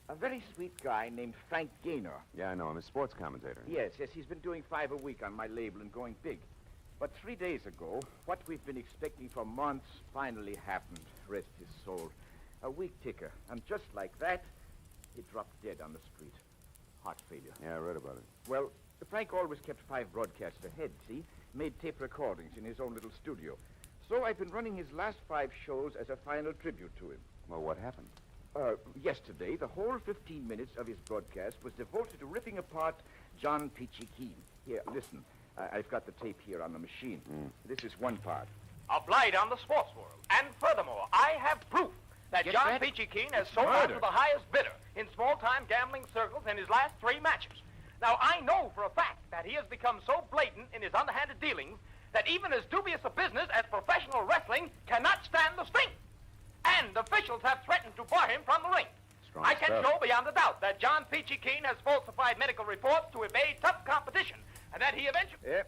A very sweet guy named Frank Gaynor. Yeah, I know him. A sports commentator. Yes, he's been doing 5 a week on my label and going big. But 3 days ago, what we've been expecting for months finally happened. Rest his soul. A weak ticker. And just like that, he dropped dead on the street. Heart failure. Yeah, I read about it. Well, Frank always kept 5 broadcasts ahead, see? Made tape recordings in his own little studio. So I've been running his last 5 shows as a final tribute to him. Well, what happened? Yesterday, the whole 15 minutes of his broadcast was devoted to ripping apart John Peachy Keen. Here, listen. I've got the tape here on the machine. This is one part. A blight on the sports world. And furthermore, I have proof that Get John that? Peachy Keen has sold out to the highest bidder in small-time gambling circles in his last 3 matches. Now, I know for a fact that he has become so blatant in his underhanded dealings that even as dubious a business as professional wrestling cannot stand the sting. And officials have threatened to bar him from the ring. Strong I can stuff. show beyond a doubt that John Peachy Keen has falsified medical reports to evade tough competition, and that he eventually... Yeah,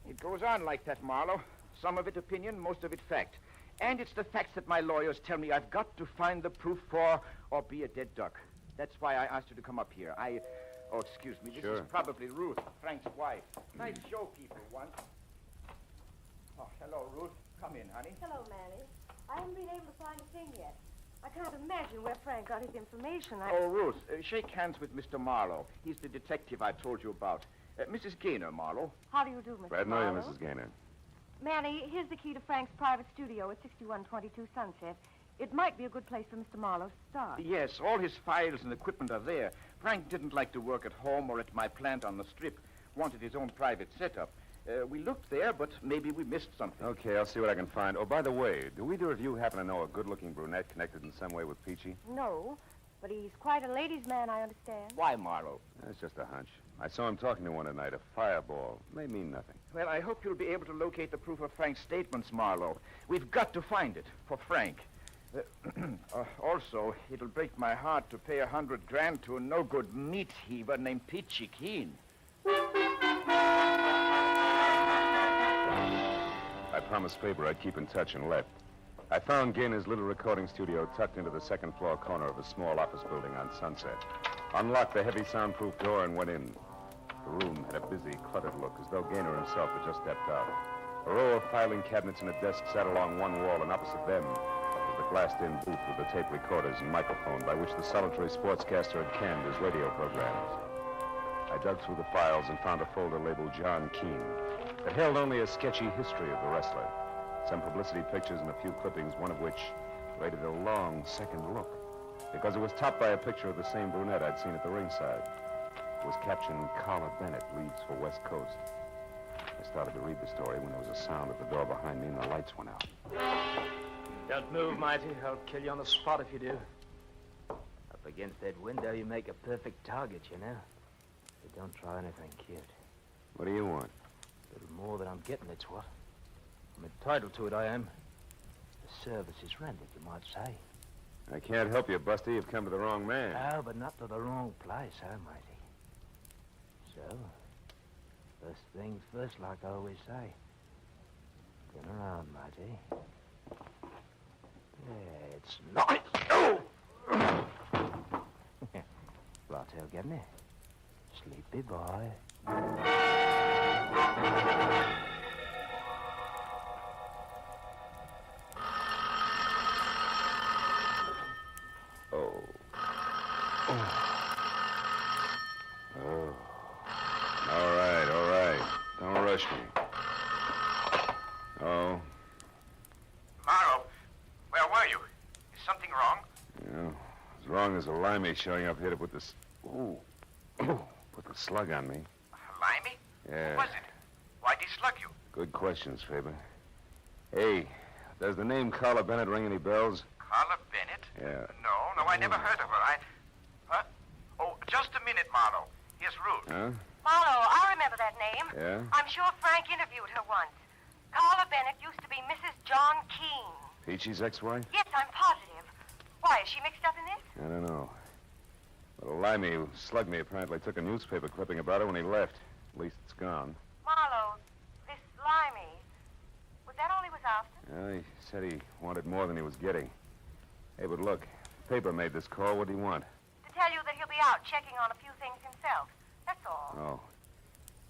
it goes on like that, Marlowe. Some of it opinion, most of it fact. And it's the facts that my lawyers tell me I've got to find the proof for or be a dead duck. That's why I asked you to come up here. Oh, excuse me. This is probably Ruth, Frank's wife. Nice showkeeper once. Oh, hello, Ruth. Come in, honey. Hello, Manny. I haven't been able to find a thing yet. I can't imagine where Frank got his information. Oh, Ruth, shake hands with Mr. Marlowe. He's the detective I told you about. Mrs. Gaynor, Marlowe. How do you do, Mr. Glad to know you, Marlowe? Mrs. Gaynor. Manny, here's the key to Frank's private studio at 6122 Sunset. It might be a good place for Mr. Marlowe to start. Yes, all his files and equipment are there. Frank didn't like to work at home or at my plant on the strip. Wanted his own private setup. We looked there, but maybe we missed something. Okay, I'll see what I can find. Oh, by the way, do either of you happen to know a good-looking brunette connected in some way with Peachy? No, but he's quite a ladies' man, I understand. Why, Marlowe? That's just a hunch. I saw him talking to one tonight, a fireball. May mean nothing. Well, I hope you'll be able to locate the proof of Frank's statements, Marlowe. We've got to find it for Frank. Also, it'll break my heart to pay $100,000 to a no-good meat heaver named Peachy Keen. I promised Faber I'd keep in touch and left. I found Gaynor's little recording studio tucked into the second-floor corner of a small office building on Sunset. Unlocked the heavy soundproof door and went in. The room had a busy, cluttered look, as though Gaynor himself had just stepped out. A row of filing cabinets and a desk sat along one wall, and opposite them was the glassed-in booth with the tape recorders and microphone by which the solitary sportscaster had canned his radio programs. I dug through the files and found a folder labeled John Keen that held only a sketchy history of the wrestler. Some publicity pictures and a few clippings, one of which rated a long second look, because it was topped by a picture of the same brunette I'd seen at the ringside. It was captioned, Carla Bennett leaves for West Coast. I started to read the story when there was a sound at the door behind me and the lights went out. Don't move, Mighty. I'll kill you on the spot if you do. Up against that window, you make a perfect target, you know. But don't try anything cute. What do you want? A little more than I'm getting, it's what. I'm entitled to it, I am. The service is rendered, you might say. I can't help you, Buster. You've come to the wrong man. No, but not to the wrong place, Mighty? So, first things first, like I always say. Turn around, Mighty. Yeah, it's nice. Oh! Righto, getting it? Sleepy boy. questioning. Oh, Marlowe, where were you? Is something wrong? yeah. As wrong as a limey showing up here to put this... Ooh. Put the slug on me. Limey? Yeah. Who was it? Why'd he slug you? Good questions, Faber. Hey, does the name Carla Bennett ring any bells? Carla Bennett? Yeah. No, I never heard of her. Huh? Oh, just a minute, Marlowe. Here's Ruth. Huh? Marlowe, I remember that name. Yeah? I'm sure Frank interviewed her once. Carla Bennett used to be Mrs. John Keene. Peachy's ex-wife? Yes, I'm positive. Why, is she mixed up in this? I don't know. But a limey who slugged me apparently took a newspaper clipping about her when he left. At least it's gone. Marlowe, this limey, was that all he was after? Yeah, he said he wanted more than he was getting. Hey, but look, paper made this call. What do you want? To tell you that he'll be out checking on a few things himself. That's all. Oh.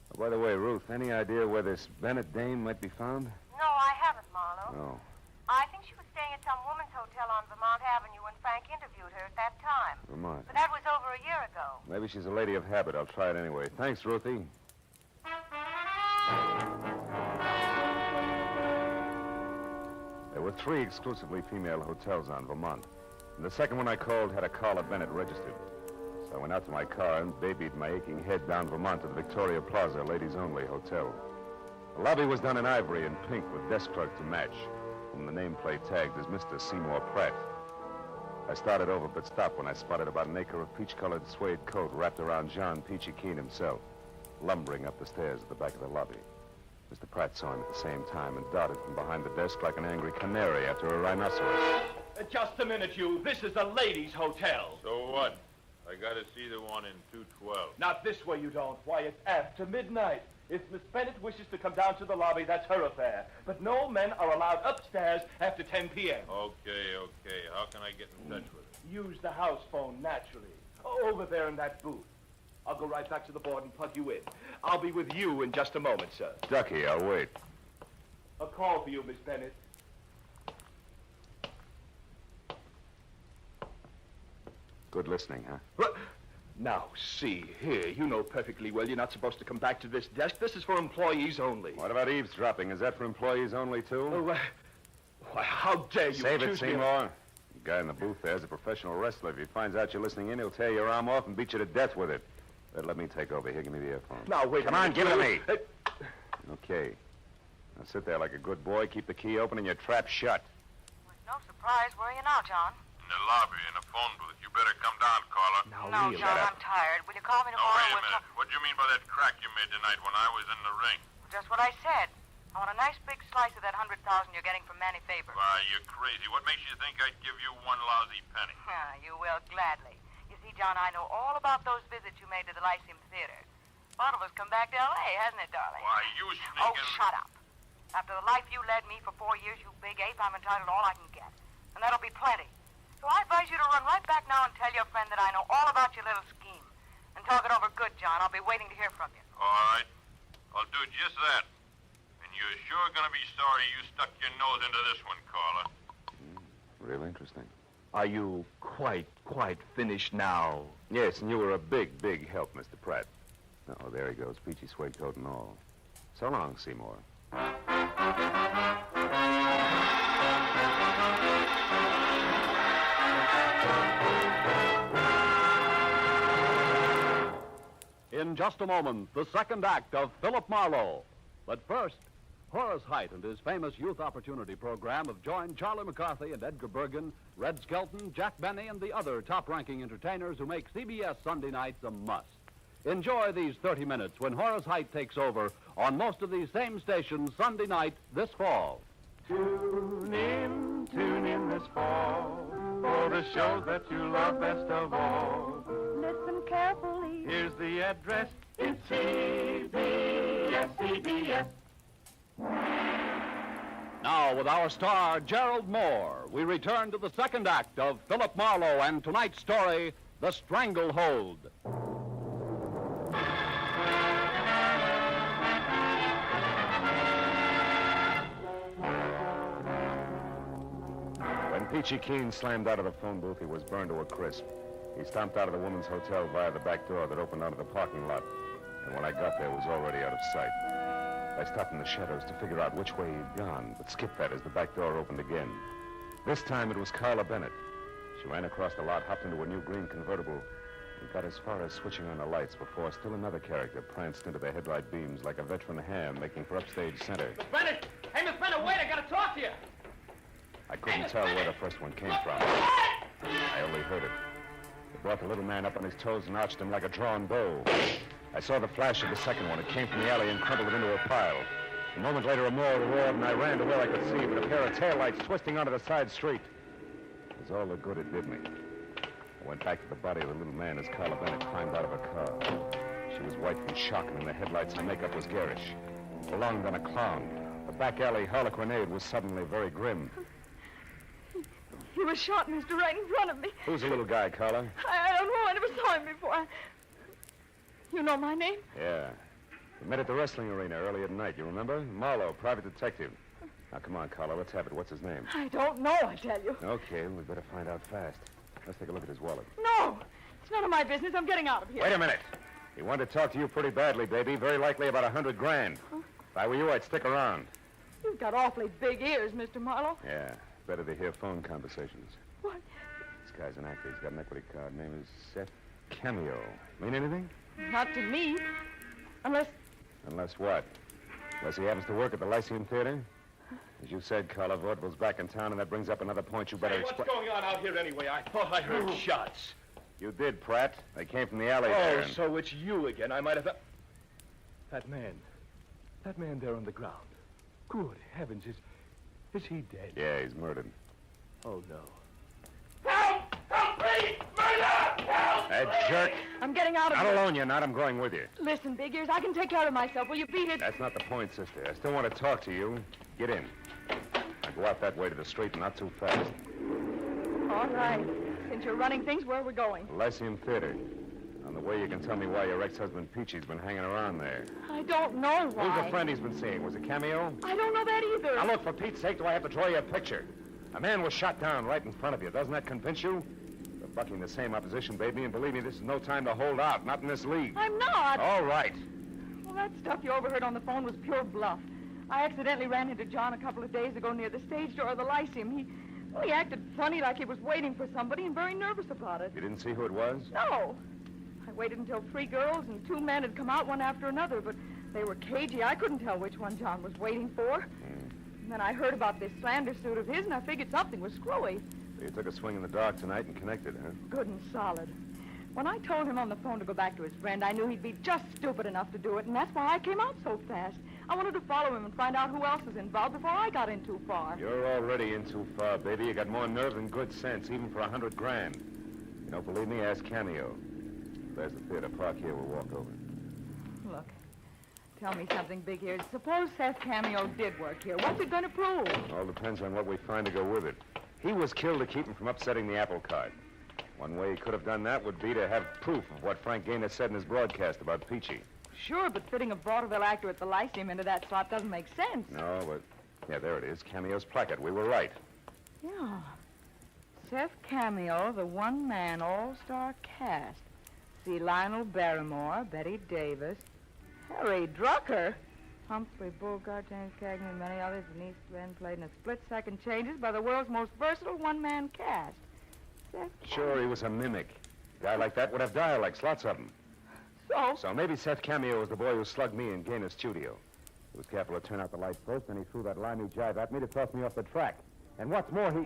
Oh, by the way, Ruth, any idea where this Bennett dame might be found? No, I haven't, Marlowe. No. I think she was staying at some woman's hotel on Vermont Avenue when Frank interviewed her at that time. Vermont. But that was over a year ago. Maybe she's a lady of habit. I'll try it anyway. Thanks, Ruthie. There were 3 exclusively female hotels on Vermont. And the second one I called had a Carla Bennett registered. So I went out to my car and babied my aching head down Vermont to the Victoria Plaza ladies-only hotel. The lobby was done in ivory and pink with desk clerk to match, whom the nameplate tagged as Mr. Seymour Pratt. I started over but stopped when I spotted about an acre of peach-colored suede coat wrapped around John Peachy Keene himself, lumbering up the stairs at the back of the lobby. Mr. Pratt saw him at the same time and darted from behind the desk like an angry canary after a rhinoceros. Just a minute, you. This is a ladies' hotel. So what? I gotta see the one in 212. Not this way, you don't. Why, it's after midnight. If Miss Bennett wishes to come down to the lobby, that's her affair. But no men are allowed upstairs after 10 p.m. Okay. How can I get in touch with her? Use the house phone, naturally. Over there in that booth. I'll go right back to the board and plug you in. I'll be with you in just a moment, sir. Ducky, I'll wait. A call for you, Miss Bennett. Good listening, huh? Now, see here. You know perfectly well you're not supposed to come back to this desk. This is for employees only. What about eavesdropping? Is that for employees only, too? Oh, why, how dare you Save it, accuse me of- Seymour. The guy in the booth there is a professional wrestler. If he finds out you're listening in, he'll tear your arm off and beat you to death with it. Let me take over. Here, give me the earphone. Now, wait Come a on, minute, give it to me. you. Okay. Now sit there like a good boy, keep the key open, and your trap shut. No surprise. Where are you now, John? In the lobby, in a phone booth. You better come down, caller. No, John, I'm tired. Will you call me No, tomorrow? wait a minute. What do you mean by that crack you made tonight when I was in the ring? Just what I said. I want a nice big slice of that 100,000 you're getting from Manny Faber. Why, you're crazy. What makes you think I'd give you one lousy penny? You will, gladly. You see, John, I know all about those visits you made to the Lyceum Theater. One of us come back to L.A., hasn't it, darling? Why, you sneaking... Oh, shut up. After the life you led me for 4 years, you big ape, I'm entitled to all I can get. And that'll be plenty. So I advise you to run right back now and tell your friend that I know all about your little scheme. And talk it over good, John. I'll be waiting to hear from you. All right. I'll do just that. And you're sure gonna be sorry you stuck your nose into this one, caller. Real interesting. Are you quite finished now? Yes, and you were a big, big help, Mr. Pratt. Oh, there he goes, peachy suede coat and all. So long, Seymour. In just a moment, the second act of Philip Marlowe. But first, Horace Heidt and his famous Youth Opportunity Program have joined Charlie McCarthy and Edgar Bergen, Red Skelton, Jack Benny, and the other top-ranking entertainers who make CBS Sunday nights a must. Enjoy these 30 minutes when Horace Heidt takes over on most of these same stations Sunday night this fall. Tune in this fall for the show that you love best of all. Listen carefully. Here's the address. It's CBS, CBS. Now, with our star, Gerald Mohr, we return to the second act of Philip Marlowe and tonight's story, The Stranglehold. When Peachy Keene slammed out of the phone booth, he was burned to a crisp. He stomped out of the woman's hotel via the back door that opened onto the parking lot. And when I got there, it was already out of sight. I stopped in the shadows to figure out which way he'd gone, but skipped that as the back door opened again. This time it was Carla Bennett. She ran across the lot, hopped into a new green convertible, and got as far as switching on the lights before still another character pranced into the headlight beams like a veteran ham making for upstage center. Miss Bennett! Hey, Miss Bennett, wait, I gotta talk to you! I couldn't tell where the first one came from. I only heard it. It brought the little man up on his toes and arched him like a drawn bow. I saw the flash of the second one. It came from the alley and crumpled it into a pile. A moment later, a more roared, and I ran to where I could see, but a pair of taillights twisting onto the side street. It was all the good it did me. I went back to the body of the little man as Carla Bennett climbed out of her car. She was white from shock, and in the headlights, her makeup was garish. Belonged on a clown. The back alley harlequinade was suddenly very grim. He was shot, mister, right in front of me. Who's the little guy, Carla? I don't know. I never saw him before. You know my name? Yeah. We met at the wrestling arena earlier at night, you remember? Marlowe, private detective. Now, come on, Carla, let's have it. What's his name? I don't know, I tell you. Okay, we better find out fast. Let's take a look at his wallet. No! It's none of my business. I'm getting out of here. Wait a minute. He wanted to talk to you pretty badly, baby. Very likely about $100 grand. Huh? If I were you, I'd stick around. You've got awfully big ears, Mr. Marlowe. Yeah, better to hear phone conversations. What? This guy's an actor. He's got an equity card. Name is Seth Cameo. Mean anything? Not to me. Unless... Unless what? Unless he happens to work at the Lyceum Theater? As you said, Carla, vaudeville's back in town, and that brings up another point you better What's explain. going on out here anyway? I thought I heard shots. You did, Pratt. They came from the alley there. Oh, so it's you again. I might have... That man there on the ground. Good heavens, is he dead? Yeah, he's murdered. Oh, no. Help! Help me! Murder! Help! That jerk. I'm getting out of Not here. alone, you're not. I'm going with you. Listen, Big Ears, I can take care of myself. Will you beat it? That's not the point, sister. I still want to talk to you. Get in. Now go out that way to the street and not too fast. All right. Since you're running things, where are we going? The Lyceum Theater. On the way, you can tell me why your ex-husband Peachy's been hanging around there. I don't know why. Who's the friend he's been seeing? Was it Cameo? I don't know that either. Now, look, for Pete's sake, do I have to draw you a picture? A man was shot down right in front of you. Doesn't that convince you? You're bucking the same opposition, baby, and believe me, this is no time to hold out. Not in this league. I'm not. All right. Well, that stuff you overheard on the phone was pure bluff. I accidentally ran into John a couple of days ago near the stage door of the Lyceum. He acted funny, like he was waiting for somebody, and very nervous about it. You didn't see who it was? No. I waited until 3 girls and 2 men had come out one after another, but they were cagey. I couldn't tell which one John was waiting for. And then I heard about this slander suit of his, and I figured something was screwy. So you took a swing in the dark tonight and connected, huh? Good and solid. When I told him on the phone to go back to his friend, I knew he'd be just stupid enough to do it, and that's why I came out so fast. I wanted to follow him and find out who else was involved before I got in too far. You're already in too far, baby. You got more nerve than good sense, even for $100 grand. You don't believe me? Ask Cameo. There's the theater. Park here. We'll walk over. Look, tell me something, Big Ears. Suppose Seth Cameo did work here. What's it going to prove? All depends on what we find to go with it. He was killed to keep him from upsetting the apple cart. One way he could have done that would be to have proof of what Frank Gaynor said in his broadcast about Peachy. Sure, but fitting a vaudeville actor at the Lyceum into that slot doesn't make sense. No, but... Yeah, there it is. Cameo's placard. We were right. Yeah. Seth Cameo, the one-man all-star cast. See Lionel Barrymore, Betty Davis, Harry Drucker, Humphrey Bogart, James Cagney, and many others. Denise Glenn played in a split-second changes by the world's most versatile one-man cast. Seth Sure, he was a mimic. A guy like that would have dialects, lots of them. So maybe Seth Cameo was the boy who slugged me in Gaynor's studio. He was careful to turn out the lights first, then he threw that limey jive at me to toss me off the track. And what's more, he...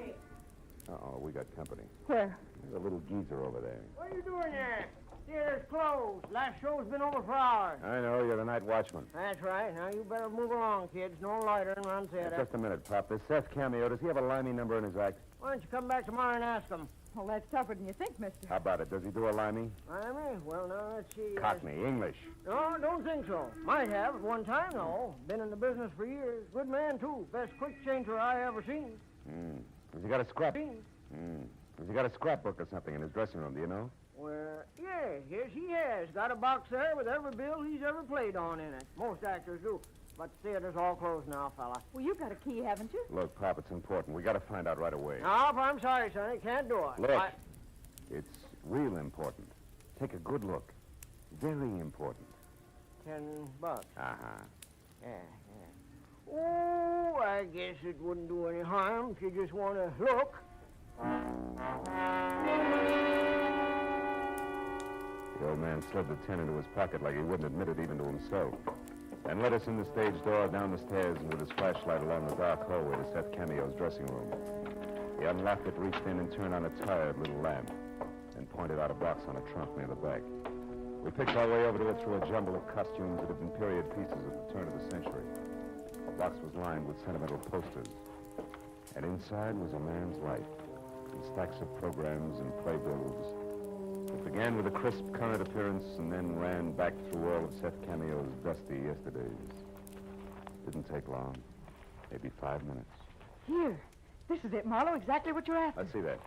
Uh-oh, we got company. Where? There's a little geezer over there. What are you doing there? Theater's closed. Last show's been over for hours. I know, you're the night watchman. That's right. Now, you better move along, kids. No lighter and run theater. Just a minute, Pop. This Seth Cameo, does he have a limey number in his act? Why don't you come back tomorrow and ask him? Well, that's tougher than you think, mister. How about it? Does he do a limey? Limey? Well, now, let's see. Cockney, English. No, don't think so. Might have at one time, though. Been in the business for years. Good man, too. Best quick changer I ever seen. Has he got a scrap? Has he got a scrapbook or something in his dressing room, do you know? Well, yeah, yes, he has. Got a box there with every bill he's ever played on in it. Most actors do. But the theater's all closed now, fella. Well, you've got a key, haven't you? Look, Pop, it's important. We got to find out right away. No, I'm sorry, Sonny. Can't do it. Look, it's real important. Take a good look. Very important. $10. Uh-huh. Oh, I guess it wouldn't do any harm if you just want to look. The old man slid the tin into his pocket like he wouldn't admit it even to himself, and led us in the stage door, down the stairs, and with his flashlight along the dark hallway to Seth Cameo's dressing room. He unlocked it, reached in, and turned on a tired little lamp, and pointed out a box on a trunk near the back. We picked our way over to it through a jumble of costumes that had been period pieces at the turn of the century. The box was lined with sentimental posters, and inside was a man's life, and stacks of programs and playbills. It began with a crisp current appearance and then ran back through all of Seth Cameo's dusty yesterdays. Didn't take long, maybe 5 minutes. Here. This is it, Marlowe. Exactly what you're after. Let's see that.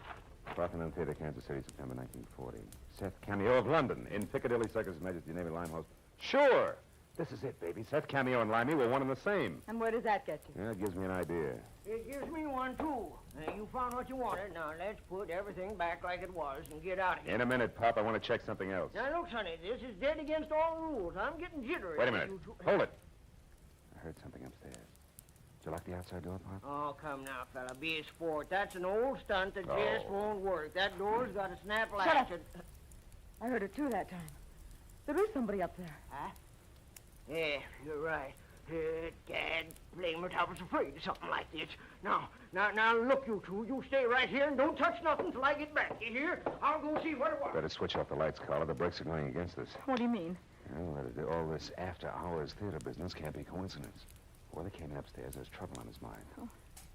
Parthenon Theater, Kansas City, September 1940. Seth Cameo of London, in Piccadilly Circus, Majesty, Navy, Limehouse. Sure! This is it, baby. Seth Cameo and Limey were one and the same. And where does that get you? Yeah, it gives me an idea. It gives me one, too. You found what you wanted. Now, let's put everything back like it was and get out of here. In a minute, Pop. I want to check something else. Now, look, Sonny, this is dead against all rules. I'm getting jittery. Wait a minute. Hold it. I heard something upstairs. Did you lock the outside door, Pop? Oh, come now, fella. Be a sport. That's an old stunt that just won't work. That door's got a snap latch. Shut up. I heard it, too, that time. There is somebody up there. Huh? Yeah, you're right. Dad, blame it, I was afraid of something like this. Now, look, you two. You stay right here and don't touch nothing till I get back. You hear? I'll go see what it was. Better switch off the lights, Carla. The brakes are going against us. What do you mean? Well, all this after-hours theater business can't be coincidence. Well, they came in upstairs. There's trouble on his mind. Oh.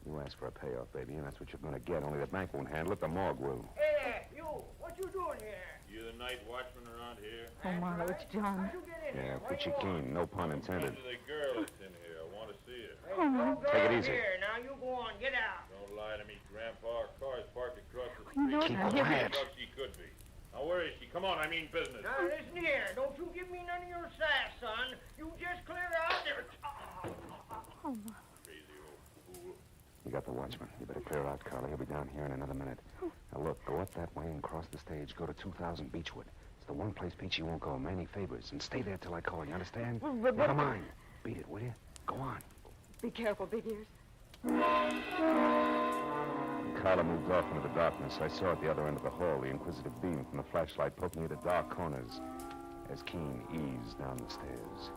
You asked for a payoff, baby, and that's what you're going to get. Only the bank won't handle it. The morgue will. Hey, you. What you doing here? You the night watchman around here? Oh, Marlowe, it's John. Yeah, peachy keen. No pun intended. The girl that's in here. I want to see her. Take it easy. Here, now you go on. Get out. Don't lie to me, Grandpa. Her car is parked across the You street. know Keep quiet. She could be. Now, where is she? Come on, I mean business. Now, listen here. Don't you give me none of your sass, son. You just clear out there. Oh, Crazy old fool. You got the watchman. You better clear out, Carla. He'll be down here in another minute. Now, look, go up that way and cross the stage. Go to 2000 Beechwood. It's the one place Peachy won't go. Manny Favors. And stay there till I call. You understand? Never mind. Beat it, will you? Go on. Be careful, Big Ears. Carla moved off into the darkness. I saw at the other end of the hall the inquisitive beam from the flashlight poking at the dark corners as Keen eased down the stairs.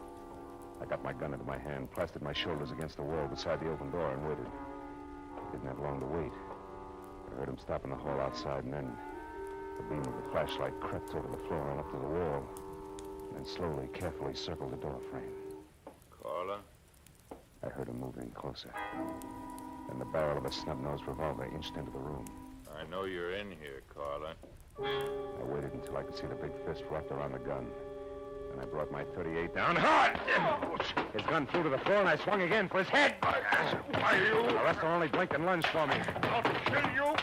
I got my gun into my hand, plastered my shoulders against the wall beside the open door, and waited. I didn't have long to wait. I heard him stop in the hall outside, and then the beam of the flashlight crept over the floor and up to the wall, and then slowly, carefully circled the door frame. Carla? I heard him moving closer. Then the barrel of a snub-nosed revolver inched into the room. I know you're in here, Carla. I waited until I could see the big fist wrapped around the gun. And I brought my .38 down hard. His gun flew to the floor, and I swung again for his head. Why, you? The rest only blinked and lunged for me. I'll kill you.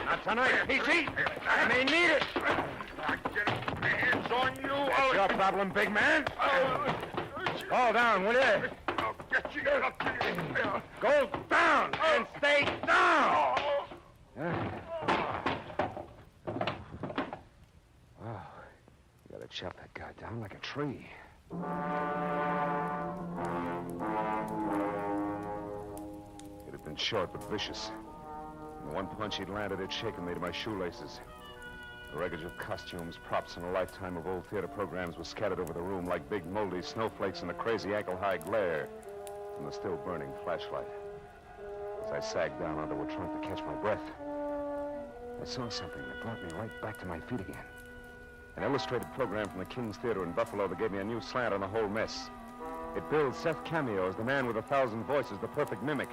Not tonight, Peachy. I may need it. I'm getting my hands on you. That's your problem, big man. Fall down, will you? I'll get you. I'll kill you. Go down and stay down. Wow. You gotta chop that guy down like a tree. It had been short but vicious. And the one punch he'd landed had shaken me to my shoelaces. The wreckage of costumes, props, and a lifetime of old theater programs was scattered over the room like big moldy snowflakes in the crazy ankle-high glare from the still burning flashlight. As I sagged down onto a trunk to catch my breath, I saw something that brought me right back to my feet again. An illustrated program from the King's Theater in Buffalo that gave me a new slant on the whole mess. It billed Seth Cameo as the man with 1,000 voices, the perfect mimic.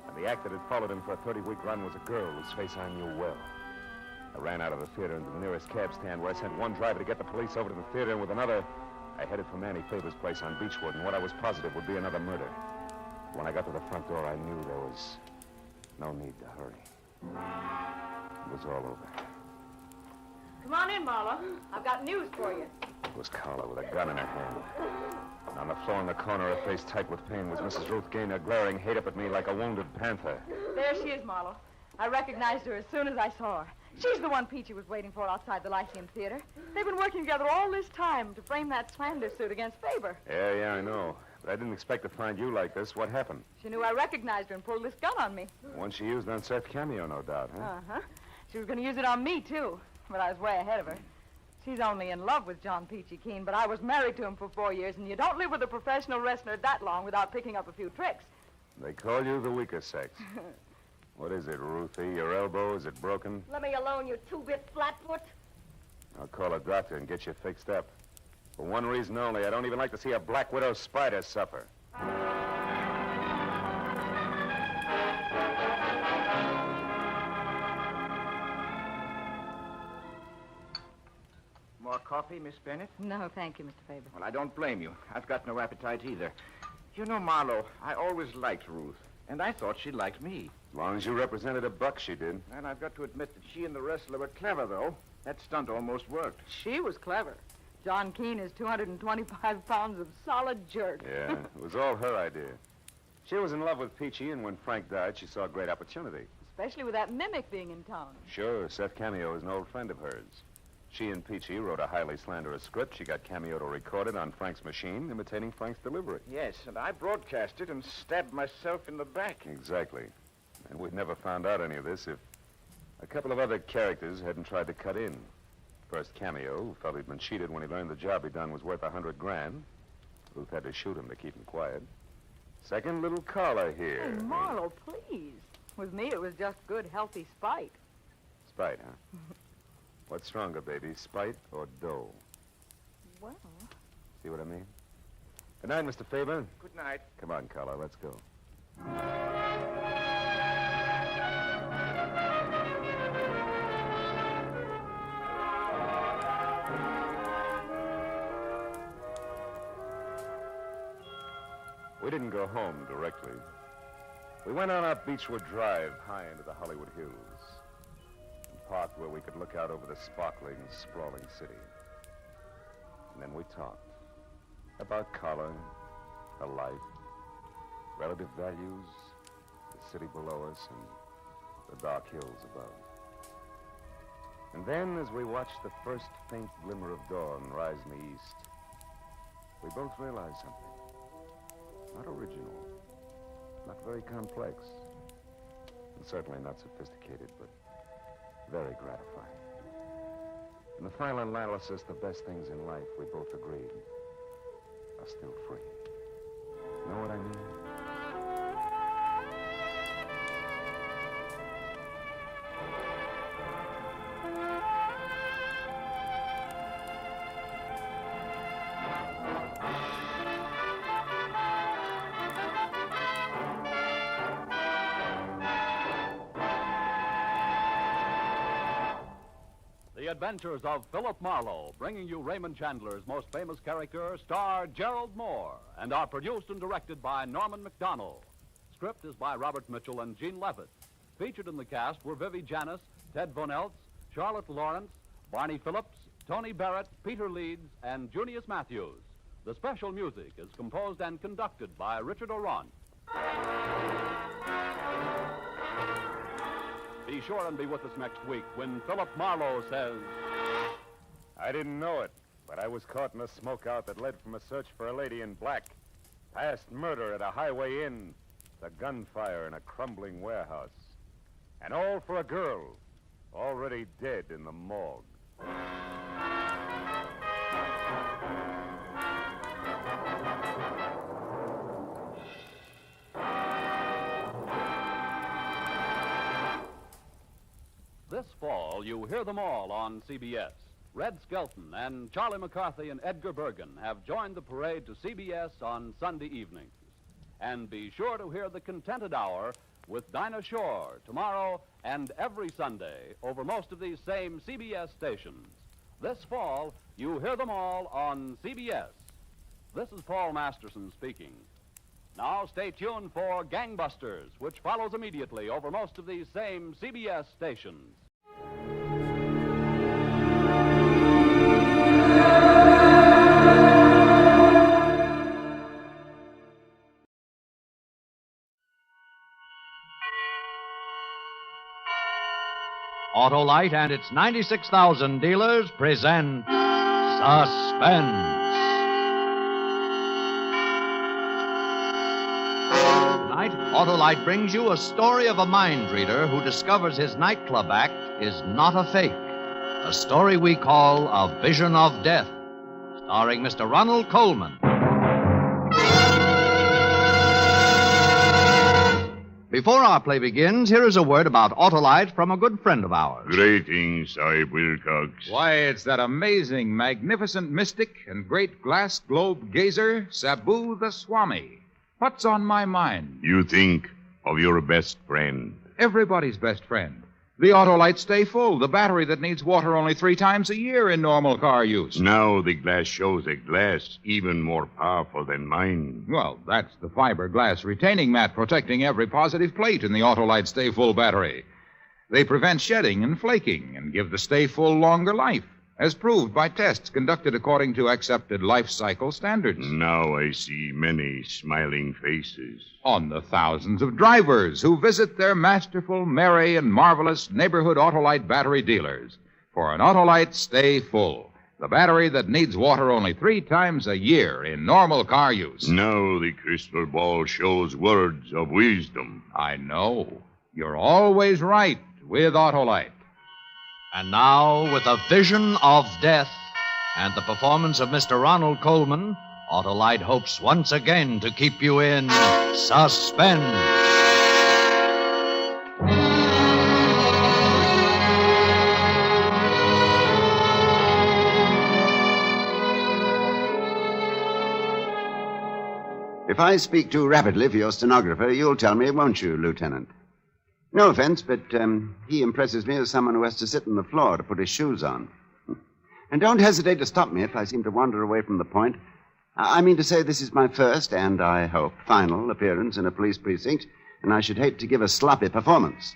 And the act that had followed him for a 30-week run was a girl whose face I knew well. I ran out of the theater into the nearest cab stand where I sent one driver to get the police over to the theater, and with another, I headed for Manny Faber's place on Beechwood, and what I was positive would be another murder. When I got to the front door, I knew there was no need to hurry. It was all over. Come on in, Marlowe. I've got news for you. It was Carla with a gun in her hand. And on the floor in the corner, her face tight with pain, was Mrs. Ruth Gaynor, glaring hate up at me like a wounded panther. There she is, Marlowe. I recognized her as soon as I saw her. She's the one Peachy was waiting for outside the Lyceum Theater. They've been working together all this time to frame that slander suit against Faber. Yeah, I know. But I didn't expect to find you like this. What happened? She knew I recognized her and pulled this gun on me. The one she used on Seth Cameo, no doubt, huh? Uh-huh. She was going to use it on me, too. But I was way ahead of her. She's only in love with John Peachy Keen, but I was married to him for 4 years, and you don't live with a professional wrestler that long without picking up a few tricks. They call you the weaker sex. What is it, Ruthie? Your elbow? Is it broken? Let me alone, you two-bit flatfoot. I'll call a doctor and get you fixed up. For one reason only, I don't even like to see a Black Widow spider suffer. More coffee, Miss Bennett? No, thank you, Mr. Faber. Well, I don't blame you. I've got no appetite either. You know, Marlowe, I always liked Ruth, and I thought she liked me. As long as you represented a buck, she did. And I've got to admit that she and the wrestler were clever, though. That stunt almost worked. She was clever. John Keen is 225 pounds of solid jerk. Yeah, it was all her idea. She was in love with Peachy, and when Frank died, she saw a great opportunity. Especially with that mimic being in town. Sure, Seth Cameo is an old friend of hers. She and Peachy wrote a highly slanderous script. She got Cameo to record it on Frank's machine, imitating Frank's delivery. Yes, and I broadcast it and stabbed myself in the back. Exactly. And we'd never found out any of this if a couple of other characters hadn't tried to cut in. First, Cameo, who felt he'd been cheated when he learned the job he'd done was worth $100 grand. Ruth had to shoot him to keep him quiet. Second, little Carla here. Hey, Marlowe, please. With me, it was just good, healthy spite. Spite, huh? What's stronger, baby, spite or dough? Well... See what I mean? Good night, Mr. Faber. Good night. Come on, Carla, let's go. We didn't go home directly. We went on our Beechwood Drive high into the Hollywood Hills and parked where we could look out over the sparkling, sprawling city. And then we talked about Carla, her life, relative values, the city below us, and the dark hills above. And then, as we watched the first faint glimmer of dawn rise in the east, we both realized something. Not original, not very complex, and certainly not sophisticated, but very gratifying. In the final analysis, the best things in life, we both agreed, are still free. Know what I mean? The Adventures of Philip Marlowe, bringing you Raymond Chandler's most famous character, star Gerald Mohr, and are produced and directed by Norman MacDonald. Script is by Robert Mitchell and Gene Levitt. Featured in the cast were Vivi Janis, Ted Von Eltz, Charlotte Lawrence, Barney Phillips, Tony Barrett, Peter Leeds, and Junius Matthews. The special music is composed and conducted by Richard Orant. Be sure and be with us next week when Philip Marlowe says... I didn't know it, but I was caught in a smokeout that led from a search for a lady in black, past murder at a highway inn, to gunfire in a crumbling warehouse. And all for a girl, already dead in the morgue. This fall, you hear them all on CBS. Red Skelton and Charlie McCarthy and Edgar Bergen have joined the parade to CBS on Sunday evenings. And be sure to hear the Contented Hour with Dinah Shore tomorrow and every Sunday over most of these same CBS stations. This fall, you hear them all on CBS. This is Paul Masterson speaking. Now stay tuned for Gangbusters, which follows immediately over most of these same CBS stations. Autolite and its 96,000 dealers present Suspense. Tonight, Autolite brings you a story of a mind reader who discovers his nightclub act is not a fake. A story we call A Vision of Death, starring Mr. Ronald Colman. Before our play begins, here is a word about Autolite from a good friend of ours. Greetings, Sahib Wilcox. Why, it's that amazing, magnificent mystic and great glass globe gazer, Cebu the Swami. What's on my mind? You think of your best friend. Everybody's best friend. The Autolite Stay Full, the battery that needs water only 3 times a year in normal car use. Now the glass shows a glass even more powerful than mine. Well, that's the fiberglass retaining mat protecting every positive plate in the Autolite Stay Full battery. They prevent shedding and flaking and give the Stay Full longer life, as proved by tests conducted according to accepted life cycle standards. Now I see many smiling faces. On the thousands of drivers who visit their masterful, merry, and marvelous neighborhood Autolite battery dealers for an Autolite Stay Full, the battery that needs water only 3 times a year in normal car use. Now the crystal ball shows words of wisdom. I know. You're always right with Autolite. And now, with A Vision of Death and the performance of Mr. Ronald Colman, Autolite hopes once again to keep you in suspense. If I speak too rapidly for your stenographer, you'll tell me, won't you, Lieutenant? No offense, but he impresses me as someone who has to sit on the floor to put his shoes on. And don't hesitate to stop me if I seem to wander away from the point. I mean to say this is my first, and I hope, final appearance in a police precinct, and I should hate to give a sloppy performance.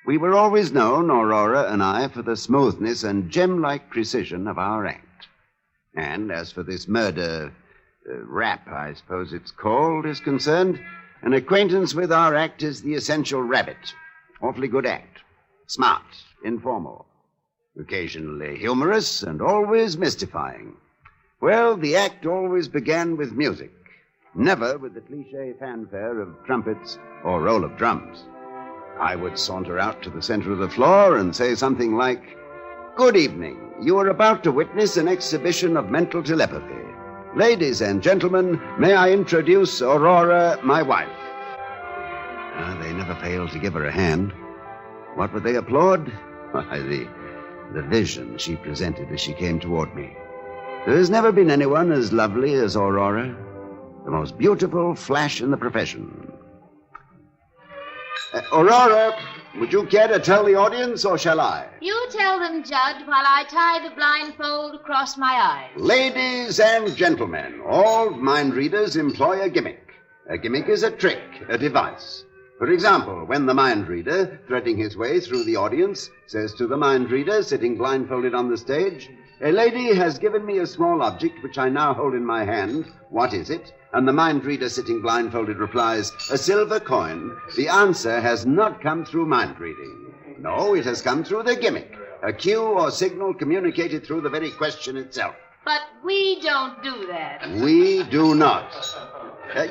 We were always known, Aurora and I, for the smoothness and gem-like precision of our act. And as for this murder rap, I suppose it's called, is concerned, an acquaintance with our act is the essential rabbit. Awfully good act. Smart, informal, occasionally humorous, and always mystifying. Well, the act always began with music, never with the cliché fanfare of trumpets or roll of drums. I would saunter out to the center of the floor and say something like, "Good evening. You are about to witness an exhibition of mental telepathy. Ladies and gentlemen, may I introduce Aurora, my wife." They never failed to give her a hand. What would they applaud? Why, the vision she presented as she came toward me. There has never been anyone as lovely as Aurora, the most beautiful flash in the profession. Aurora, would you care to tell the audience, or shall I? You tell them, Judd, while I tie the blindfold across my eyes. Ladies and gentlemen, all mind readers employ a gimmick. A gimmick is a trick, a device. For example, when the mind reader, threading his way through the audience, says to the mind reader sitting blindfolded on the stage, "A lady has given me a small object which I now hold in my hand. What is it?" And the mind reader sitting blindfolded replies, "A silver coin." The answer has not come through mind reading. No, it has come through the gimmick. A cue or signal communicated through the very question itself. But we don't do that. We do not.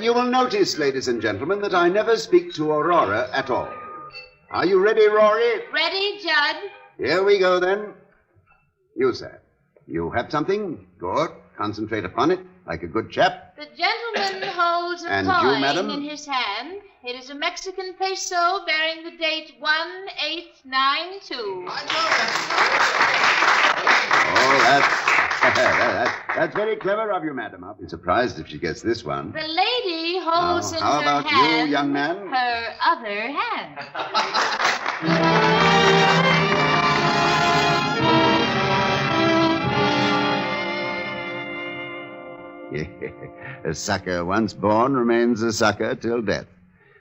You will notice, ladies and gentlemen, that I never speak to Aurora at all. Are you ready, Rory? Ready, Judd? Here we go, then. You, sir. You have something? Good. Concentrate upon it, like a good chap. The gentleman holds a And coin you, madam? in his hand. It is a Mexican peso bearing the date 1892. Oh, that's very clever of you, madam. I'll be surprised if she gets this one. The lady holds in how her about hand you, young man? her other hand. A sucker once born remains a sucker till death.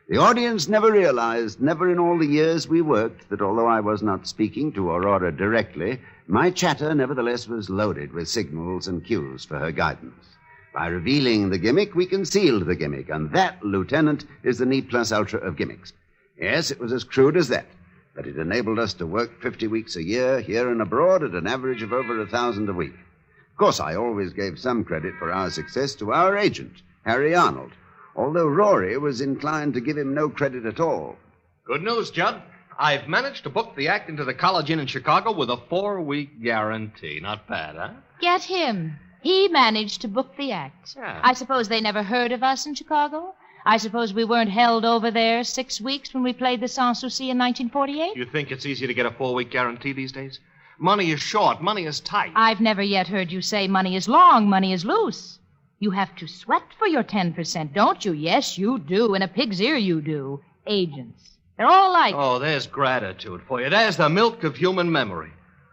The audience never realized, never in all the years we worked, that although I was not speaking to Aurora directly, my chatter nevertheless was loaded with signals and cues for her guidance. By revealing the gimmick, we concealed the gimmick, and that, Lieutenant, is the neat plus ultra of gimmicks. Yes, it was as crude as that. but it enabled us to work 50 weeks a year here and abroad at an average of over 1,000 a week. Of course, I always gave some credit for our success to our agent, Harry Arnold, although Rory was inclined to give him no credit at all. Good news, Judd. I've managed to book the act into the College Inn in Chicago with a 4-week guarantee. Not bad, huh? Get him. He managed to book the act. Yeah. I suppose they never heard of us in Chicago? I suppose we weren't held over there 6 weeks when we played the Sans Souci in 1948? You think it's easy to get a 4-week guarantee these days? Money is short. Money is tight. I've never yet heard you say money is long, money is loose. You have to sweat for your 10%, don't you? Yes, you do. In a pig's ear, you do. Agents. They're all like... Oh, there's gratitude for you. There's the milk of human memory.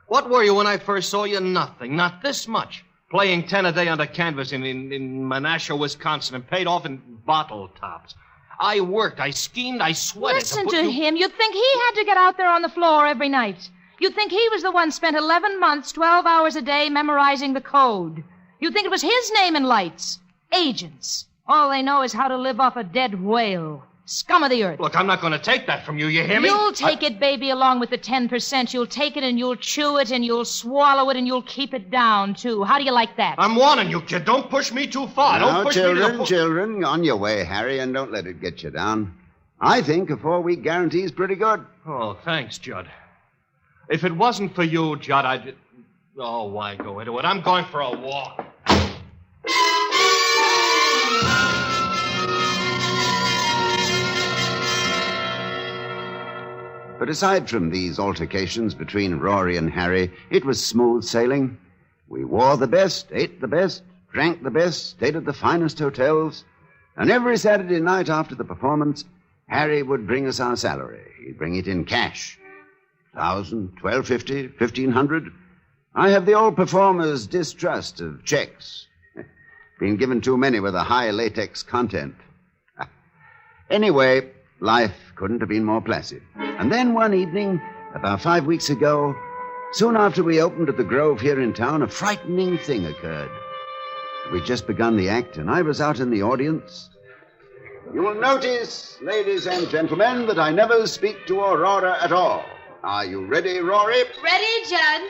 What were you when I first saw you? Nothing. Not this much. Playing 10 a day under canvas in Menasha, Wisconsin, and paid off in bottle tops. I worked, I schemed, I sweated. Listen to him. You'd think he had to get out there on the floor every night. You'd think he was the one spent 11 months, 12 hours a day memorizing the code. You'd think it was his name in lights. Agents. All they know is how to live off a dead whale. Scum of the earth. Look, I'm not going to take that from you, you hear me? You'll take it, baby, along with the 10%. You'll take it and you'll chew it and you'll swallow it and you'll keep it down, too. How do you like that? I'm warning you, kid. Don't push me too far. Now, Don't push children, me to... children, on your way, Harry, and don't let it get you down. I think a 4-week guarantee is pretty good. Oh, thanks, Judd. If it wasn't for you, Judd, I'd... Oh, why go into it? I'm going for a walk. But aside from these altercations between Rory and Harry, it was smooth sailing. We wore the best, ate the best, drank the best, stayed at the finest hotels. And every Saturday night after the performance, Harry would bring us our salary. He'd bring it in cash. $1,000, $1,250, $1,500. I have the old performer's distrust of checks. Been given too many with a high latex content. Anyway, life couldn't have been more placid. And then one evening, about 5 weeks ago, soon after we opened at the Grove here in town, a frightening thing occurred. We'd just begun the act, and I was out in the audience. You will notice, ladies and gentlemen, that I never speak to Aurora at all. Are you ready, Rory? Ready, Judd?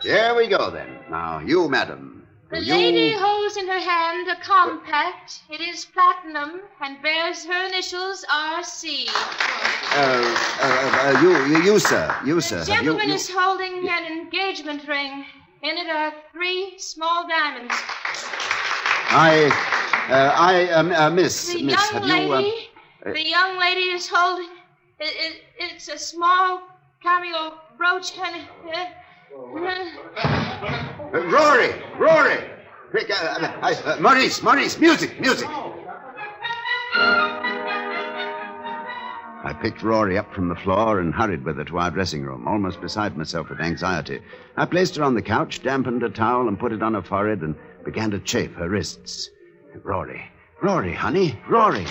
Here we go, then. Now, you, madam. The lady holds in her hand a compact. It is platinum and bears her initials R.C. You, sir. You, sir. The gentleman is holding an engagement ring. In it are 3 small diamonds. Miss, The young lady is holding... It's a small cameo brooch and... Rory! Quick, Maurice, music! I picked Rory up from the floor and hurried with her to our dressing room, almost beside myself with anxiety. I placed her on the couch, dampened a towel, and put it on her forehead and began to chafe her wrists. Rory, honey, Rory.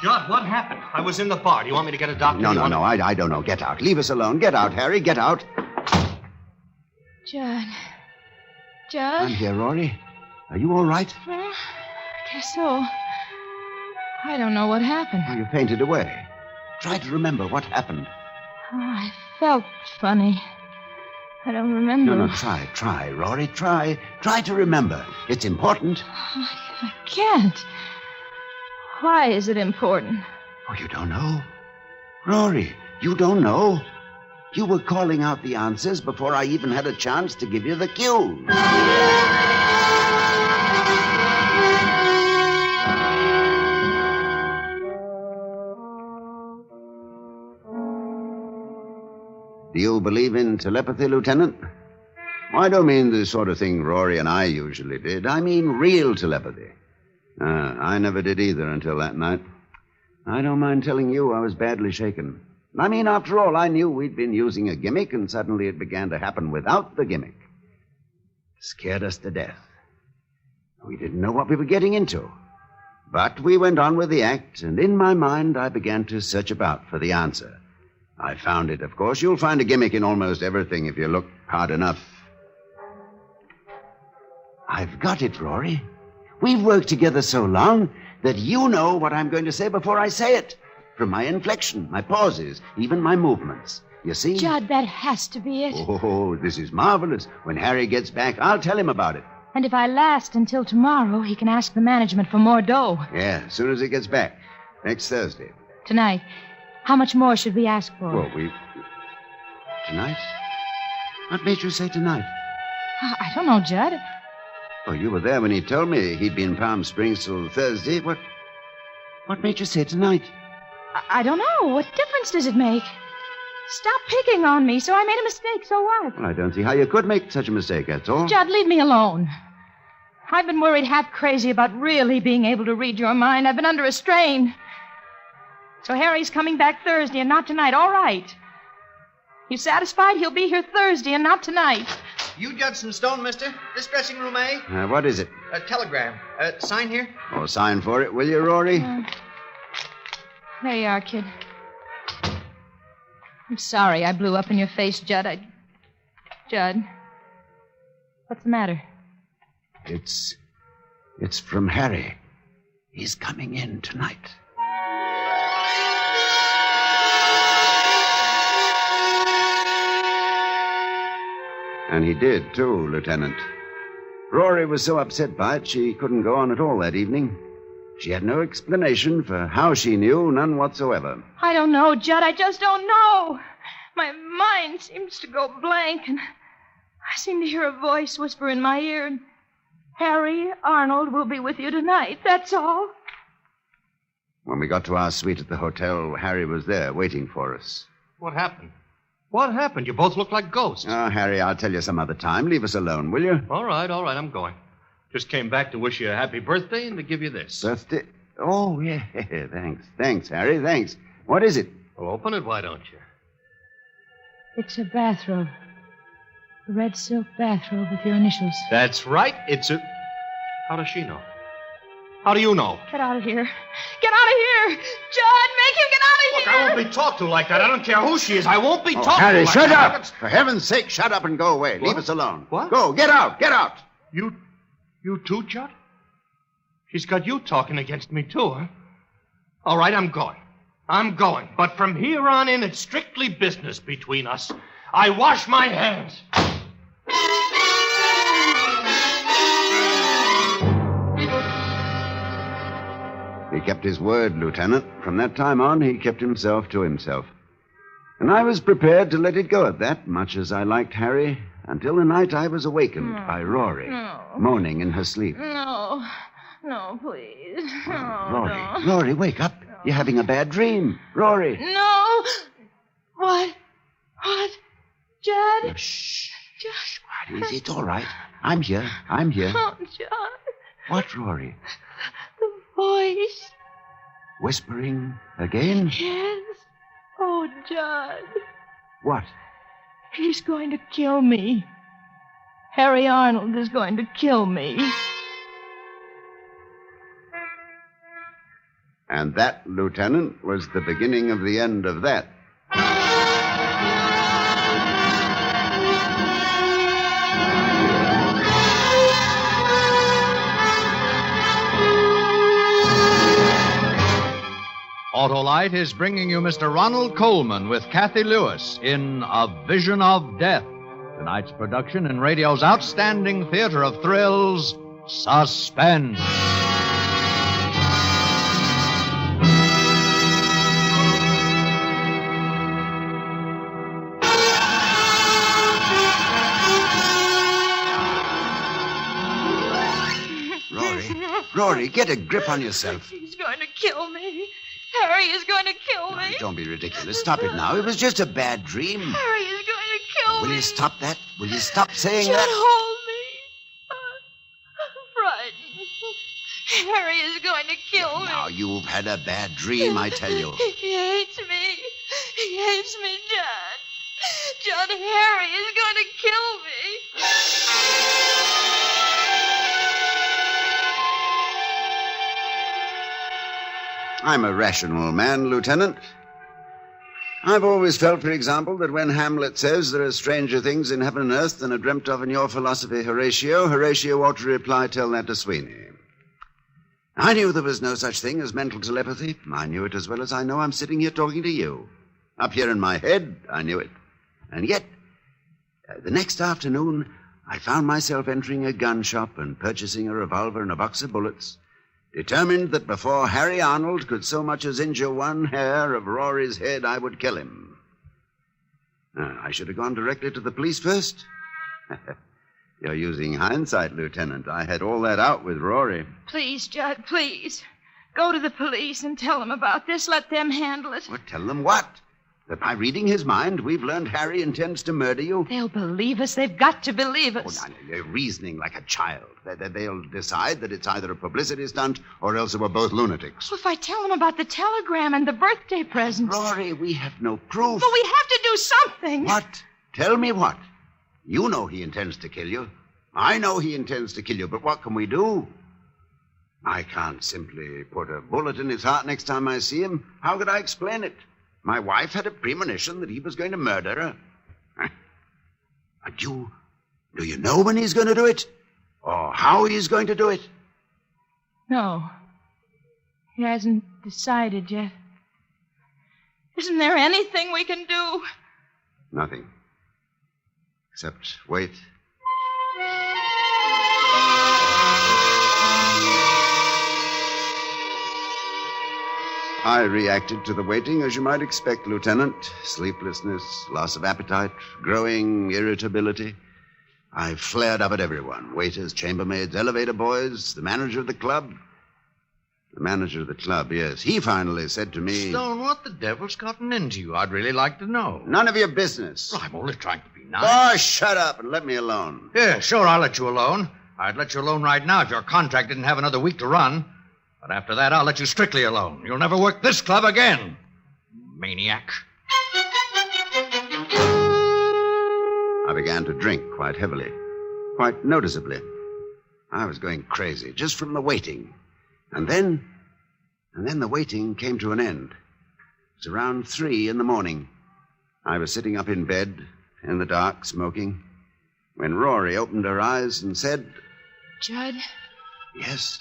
Judd, what happened? I was in the bar. Do you want me to get a doctor? No, I don't know. Get out. Leave us alone. Get out, Harry, get out. Judd. I'm here, Rory. Are you all right? Well, I guess so. I don't know what happened. Oh, you fainted away. Try to remember what happened. Oh, I felt funny. I don't remember. No, try, Rory, try. Try to remember. It's important. I can't. Why is it important? Oh, you don't know? Rory, you don't know? You were calling out the answers before I even had a chance to give you the cue. Do you believe in telepathy, Lieutenant? I don't mean the sort of thing Rory and I usually did. I mean real telepathy. I never did either until that night. I don't mind telling you I was badly shaken. I mean, after all, I knew we'd been using a gimmick, and suddenly it began to happen without the gimmick. It scared us to death. We didn't know what we were getting into. But we went on with the act, and in my mind, I began to search about for the answer. I found it, of course. You'll find a gimmick in almost everything if you look hard enough. I've got it, Rory. We've worked together so long that you know what I'm going to say before I say it. From my inflection, my pauses, even my movements. You see? Judd, that has to be it. Oh, this is marvelous. When Harry gets back, I'll tell him about it. And if I last until tomorrow, he can ask the management for more dough. Yeah, as soon as he gets back. Next Thursday. Tonight. How much more should we ask for? Well, Tonight? What made you say tonight? I don't know, Judd. Oh, you were there when he told me he'd be in Palm Springs till Thursday. What made you say tonight? I don't know. What difference does it make? Stop picking on me. So I made a mistake. So what? Well, I don't see how you could make such a mistake, that's all. Judd, leave me alone. I've been worried half crazy about really being able to read your mind. I've been under a strain. So Harry's coming back Thursday and not tonight. All right. You satisfied? He'll be here Thursday and not tonight. You Judson Stone, mister? This dressing room, eh? What is it? A telegram. Sign here? Oh, sign for it, will you, Rory? There you are, kid. I'm sorry I blew up in your face, Judd. Judd. What's the matter? It's from Harry. He's coming in tonight. And he did, too, Lieutenant. Rory was so upset by it, she couldn't go on at all that evening. She had no explanation for how she knew, none whatsoever. I don't know, Judd. I just don't know. My mind seems to go blank, and I seem to hear a voice whisper in my ear, and Harry Arnold will be with you tonight, that's all. When we got to our suite at the hotel, Harry was there waiting for us. What happened? What happened? You both look like ghosts. Oh, Harry, I'll tell you some other time. Leave us alone, will you? All right, I'm going. Just came back to wish you a happy birthday and to give you this. Birthday? Oh, yeah. Thanks. Thanks, Harry. Thanks. What is it? Well, open it, why don't you? It's a bathrobe. A red silk bathrobe with your initials. That's right. It's a... How does she know? How do you know? Get out of here. Get out of here! John, make him get out of Look, here! I won't be talked to like that. I don't care who she is. I won't be talked to Harry, like shut that. up! For heaven's sake, shut up and go away. What? Leave us alone. What? Go, get out, get out! You too, Judd? She's got you talking against me, too, huh? All right, I'm going. I'm going. But from here on in, it's strictly business between us. I wash my hands. He kept his word, Lieutenant. From that time on, he kept himself to himself. And I was prepared to let it go at that, much as I liked Harry, until the night I was awakened by Rory, moaning in her sleep. No, please. No, Rory, wake up. You're having a bad dream. Rory. No. What? Judd? Shh. Judd. Quiet, it's all right. I'm here. Oh, Judd. What, Rory? The voice. Whispering again? Yes. Oh, Judd. What? He's going to kill me. Harry Arnold is going to kill me. And that, Lieutenant, was the beginning of the end of that. Autolite is bringing you Mr. Ronald Coleman with Kathy Lewis in A Vision of Death. Tonight's production in radio's outstanding theater of thrills, Suspense. Rory, get a grip on yourself. He's going to kill me. Harry is going to kill me. Don't be ridiculous. Stop it now. It was just a bad dream. Harry is going to kill me. Will you stop that? Will you stop saying Judd, that? hold me. I'm frightened. Harry is going to kill me. Now, you've had a bad dream, I tell you. He hates me. He hates me, Judd. Judd, Harry is going to kill me. I'm a rational man, Lieutenant. I've always felt, for example, that when Hamlet says there are stranger things in heaven and earth than are dreamt of in your philosophy, Horatio ought to reply, tell that to Sweeney. I knew there was no such thing as mental telepathy. I knew it as well as I know I'm sitting here talking to you. Up here in my head, I knew it. And yet, the next afternoon, I found myself entering a gun shop and purchasing a revolver and a box of bullets, determined that before Harry Arnold could so much as injure one hair of Rory's head, I would kill him. I should have gone directly to the police first. You're using hindsight, Lieutenant. I had all that out with Rory. Please, Judd, please. Go to the police and tell them about this. Let them handle it. Well, tell them what? That by reading his mind, we've learned Harry intends to murder you? They'll believe us. They've got to believe us. Oh, no, you're reasoning like a child. They'll decide that it's either a publicity stunt or else that we're both lunatics. Well, if I tell them about the telegram and the birthday presents... Rory, we have no proof. But we have to do something. What? Tell me what? You know he intends to kill you. I know he intends to kill you, but what can we do? I can't simply put a bullet in his heart next time I see him. How could I explain it? My wife had a premonition that he was going to murder her. Do you know when he's going to do it? Or how he's going to do it? No. He hasn't decided yet. Isn't there anything we can do? Nothing. Except wait. I reacted to the waiting as you might expect, Lieutenant. Sleeplessness, loss of appetite, growing irritability. I flared up at everyone. Waiters, chambermaids, elevator boys, the manager of the club. The manager of the club, yes. He finally said to me... Stone, what the devil's gotten into you? I'd really like to know. None of your business. Well, I'm only trying to be nice. Oh, shut up and let me alone. Yeah, sure, I'll let you alone. I'd let you alone right now if your contract didn't have another week to run. But after that, I'll let you strictly alone. You'll never work this club again. Maniac. I began to drink quite heavily, quite noticeably. I was going crazy just from the waiting. And then the waiting came to an end. It was around 3 a.m. I was sitting up in bed, in the dark, smoking, when Rory opened her eyes and said... Judd? Yes?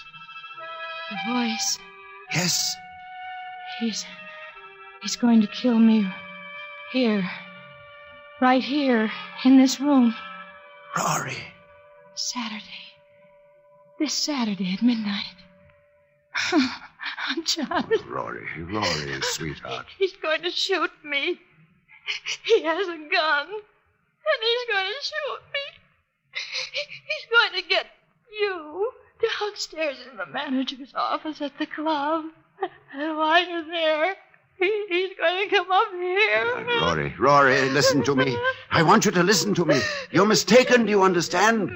The voice. Yes? He's going to kill me. Here. Right here, in this room. Rory. Saturday. This Saturday at midnight. Judd. Rory, sweetheart. He's going to shoot me. He has a gun. And he's going to shoot me. He's going to get you downstairs in the manager's office at the club. And while you're there, he's going to come up here. Rory, listen to me. I want you to listen to me. You're mistaken, do you understand?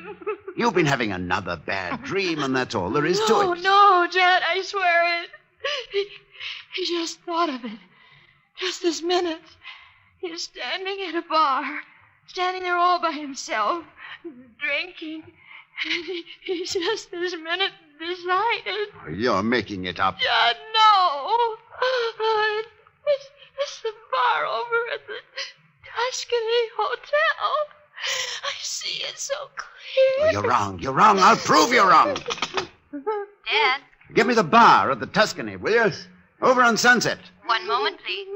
You've been having another bad dream, and that's all there is to it. No, Judd, I swear it. He just thought of it. Just this minute. He's standing at a bar, standing there all by himself, drinking. And he just this minute decided. You're making it up. Judd, no. It's the bar over at the Tuscany Hotel. I see it so clear. You're wrong. I'll prove you're wrong. Dad? Give me the bar at the Tuscany, will you? Over on Sunset. One moment, please.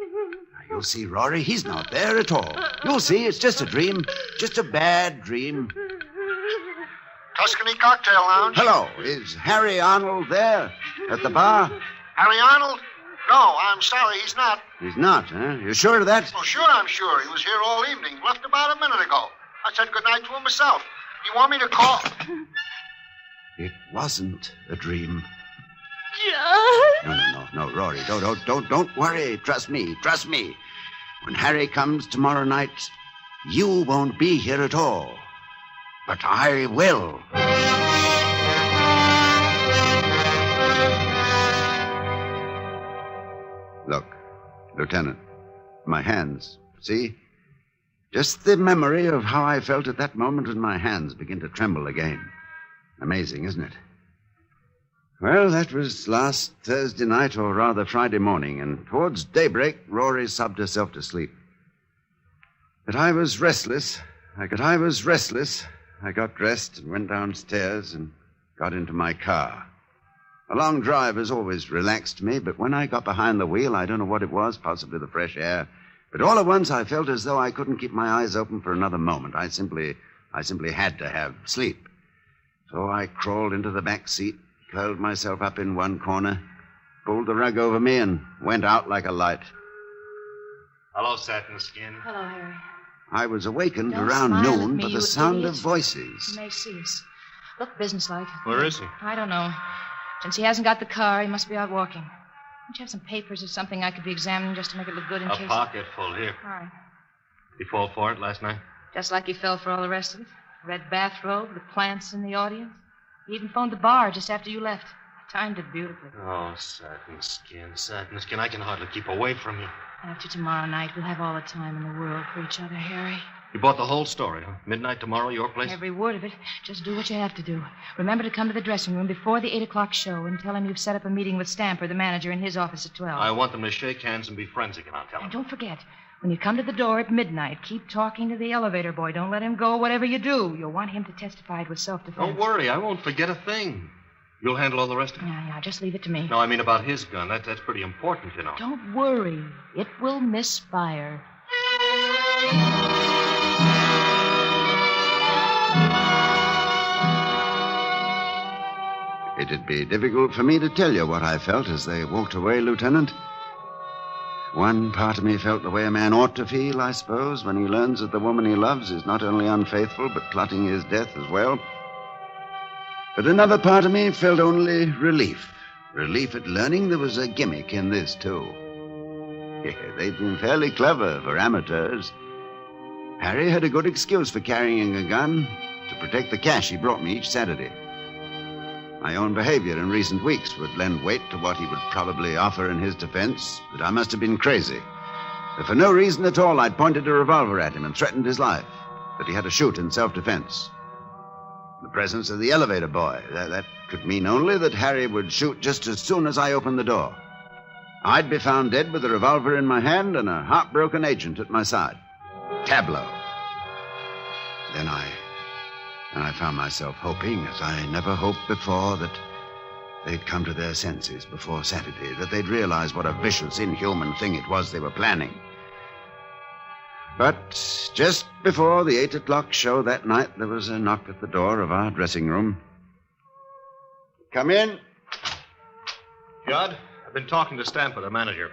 You'll see, Rory, he's not there at all. You'll see, it's just a dream. Just a bad dream. Tuscany Cocktail Lounge. Hello, is Harry Arnold there at the bar? Harry Arnold? No, I'm sorry, he's not. He's not, huh? You sure of that? Oh, sure, I'm sure. He was here all evening. Left about a minute ago. I said goodnight to him myself. You want me to call? It wasn't a dream. Judd? No, Rory, don't worry. Trust me. When Harry comes tomorrow night, you won't be here at all. But I will. Look, Lieutenant, my hands, see? Just the memory of how I felt at that moment and my hands begin to tremble again. Amazing, isn't it? Well, that was last Thursday night, or rather Friday morning, and towards daybreak, Rory sobbed herself to sleep. But I was restless. I got dressed and went downstairs and got into my car. A long drive has always relaxed me, but when I got behind the wheel, I don't know what it was, possibly the fresh air, But all at once I felt as though I couldn't keep my eyes open for another moment. I simply had to have sleep. So I crawled into the back seat, curled myself up in one corner, pulled the rug over me, and went out like a light. Hello, Satin Skin. Hello, Harry. I was awakened Don't around smile at noon me, by you the sound idiot. of voices. You may see us. Look businesslike. Where is he? I don't know. Since he hasn't got the car, he must be out walking. Don't you have some papers or something I could be examining just to make it look good in A case? pocket full here. All right. Did he fall for it last night? Just like he fell for all the rest of it. Red bathrobe, the plants in the audience. He even phoned the bar just after you left. Timed it beautifully. Oh, Satin Skin, I can hardly keep away from you. After tomorrow night, we'll have all the time in the world for each other, Harry. You bought the whole story, huh? Midnight tomorrow, your place? Every word of it. Just do what you have to do. Remember to come to the dressing room before the 8 o'clock show and tell him you've set up a meeting with Stamper, the manager, in his office at 12. I want them to shake hands and be friends again, I'll tell them. And don't forget, when you come to the door at midnight, keep talking to the elevator boy. Don't let him go, whatever you do. You'll want him to testify it was self-defense. Don't worry, I won't forget a thing. You'll handle all the rest of it? Yeah, just leave it to me. No, I mean about his gun. That's pretty important, you know. Don't worry. It will misfire. It'd be difficult for me to tell you what I felt as they walked away, Lieutenant. One part of me felt the way a man ought to feel, I suppose, when he learns that the woman he loves is not only unfaithful, but plotting his death as well. But another part of me felt only relief. Relief at learning there was a gimmick in this, too. Yeah, they'd been fairly clever for amateurs. Harry had a good excuse for carrying a gun to protect the cash he brought me each Saturday. My own behavior in recent weeks would lend weight to what he would probably offer in his defense, that I must have been crazy. That for no reason at all, I'd pointed a revolver at him and threatened his life, that he had to shoot in self-defense. The presence of the elevator boy, that could mean only that Harry would shoot just as soon as I opened the door. I'd be found dead with a revolver in my hand and a heartbroken agent at my side. Tableau. Then I found myself hoping, as I never hoped before, that they'd come to their senses before Saturday, that they'd realize what a vicious, inhuman thing it was they were planning. But just before the 8 o'clock show that night, there was a knock at the door of our dressing room. Come in. Judd, I've been talking to Stamper, the manager.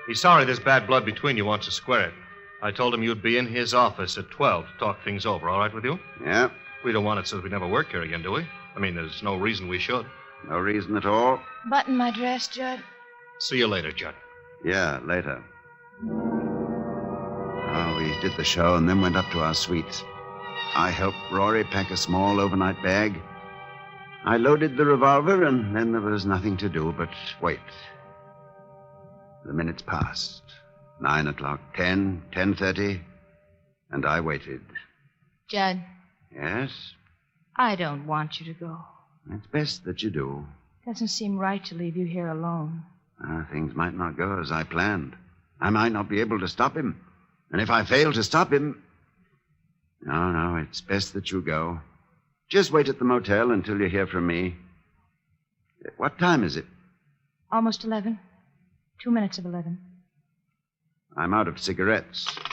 He's sorry there's bad blood between you, wants to square it. I told him you'd be in his office at 12 to talk things over. All right with you? Yeah. We don't want it so that we never work here again, do we? I mean, there's no reason we should. No reason at all. Button my dress, Judd. See you later, Judd. Yeah, later. Oh, we did the show and then went up to our suites. I helped Rory pack a small overnight bag. I loaded the revolver, and then there was nothing to do but wait. The minutes passed. 9 o'clock, 10, 10:30, and I waited. Judd, Yes? I don't want you to go. It's best that you do. Doesn't seem right to leave you here alone. Things might not go as I planned. I might not be able to stop him. And if I fail to stop him... No, it's best that you go. Just wait at the motel until you hear from me. What time is it? Almost 11. 2 minutes of 11. I'm out of cigarettes. Desk.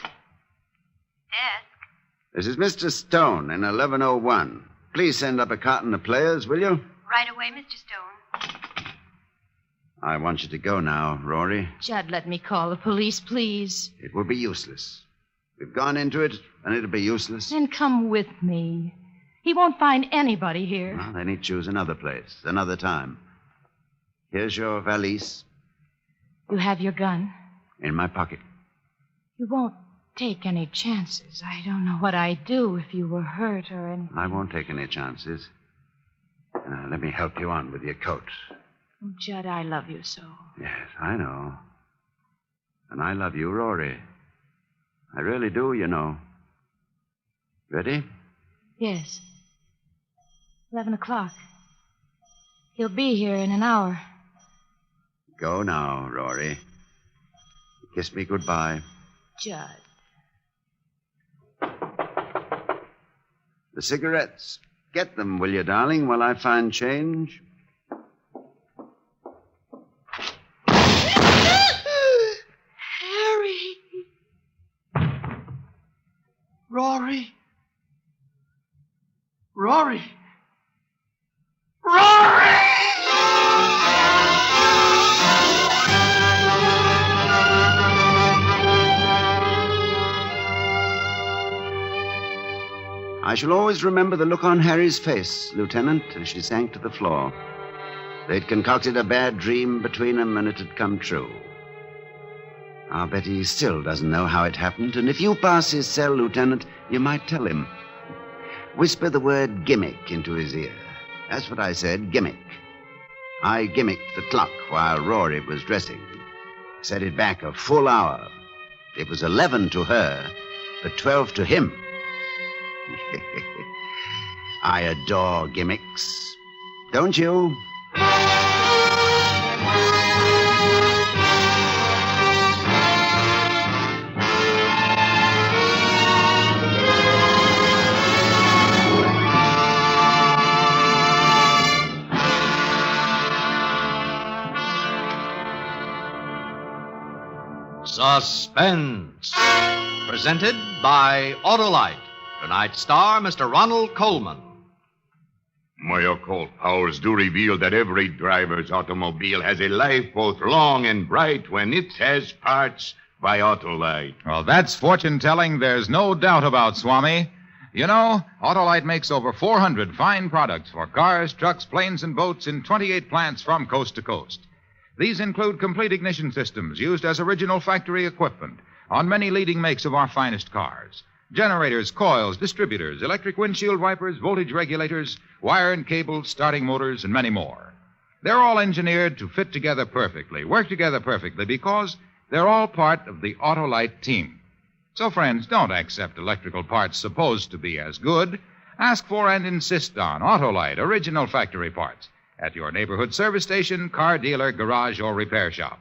This is Mr. Stone in 1101. Please send up a carton of players, will you? Right away, Mr. Stone. I want you to go now, Rory. Judd, let me call the police, please. It will be useless. We've gone into it, and it'll be useless. Then come with me. He won't find anybody here. Well, then he'd choose another place, another time. Here's your valise. You have your gun? In my pocket. You won't take any chances. I don't know what I'd do if you were hurt or anything. I won't take any chances. Let me help you on with your coat. Oh, Judd, I love you so. Yes, I know. And I love you, Rory. I really do, you know. Ready? Yes. 11 o'clock. He'll be here in an hour. Go now, Rory. Kiss me goodbye. Judd. The cigarettes. Get them, will you, darling, while I find change? Harry. I shall always remember the look on Harry's face, Lieutenant, as she sank to the floor. They'd concocted a bad dream between them, and it had come true. I'll bet he still doesn't know how it happened, and if you pass his cell, Lieutenant, you might tell him. Whisper the word gimmick into his ear. That's what I said, gimmick. I gimmicked the clock while Rory was dressing. Set it back a full hour. It was 11 to her, but 12 to him. I adore gimmicks. Don't you? Suspense. Presented by Autolite. Tonight's star, Mr. Ronald Coleman. My occult powers do reveal that every driver's automobile has a life both long and bright when it has parts by Autolite. Well, that's fortune-telling there's no doubt about, Swami. You know, Autolite makes over 400 fine products for cars, trucks, planes, and boats in 28 plants from coast to coast. These include complete ignition systems used as original factory equipment on many leading makes of our finest cars. Generators, coils, distributors, electric windshield wipers, voltage regulators, wire and cable, starting motors, and many more. They're all engineered to fit together perfectly, work together perfectly, because they're all part of the Autolite team. So, friends, don't accept electrical parts supposed to be as good. Ask for and insist on Autolite original factory parts at your neighborhood service station, car dealer, garage, or repair shop.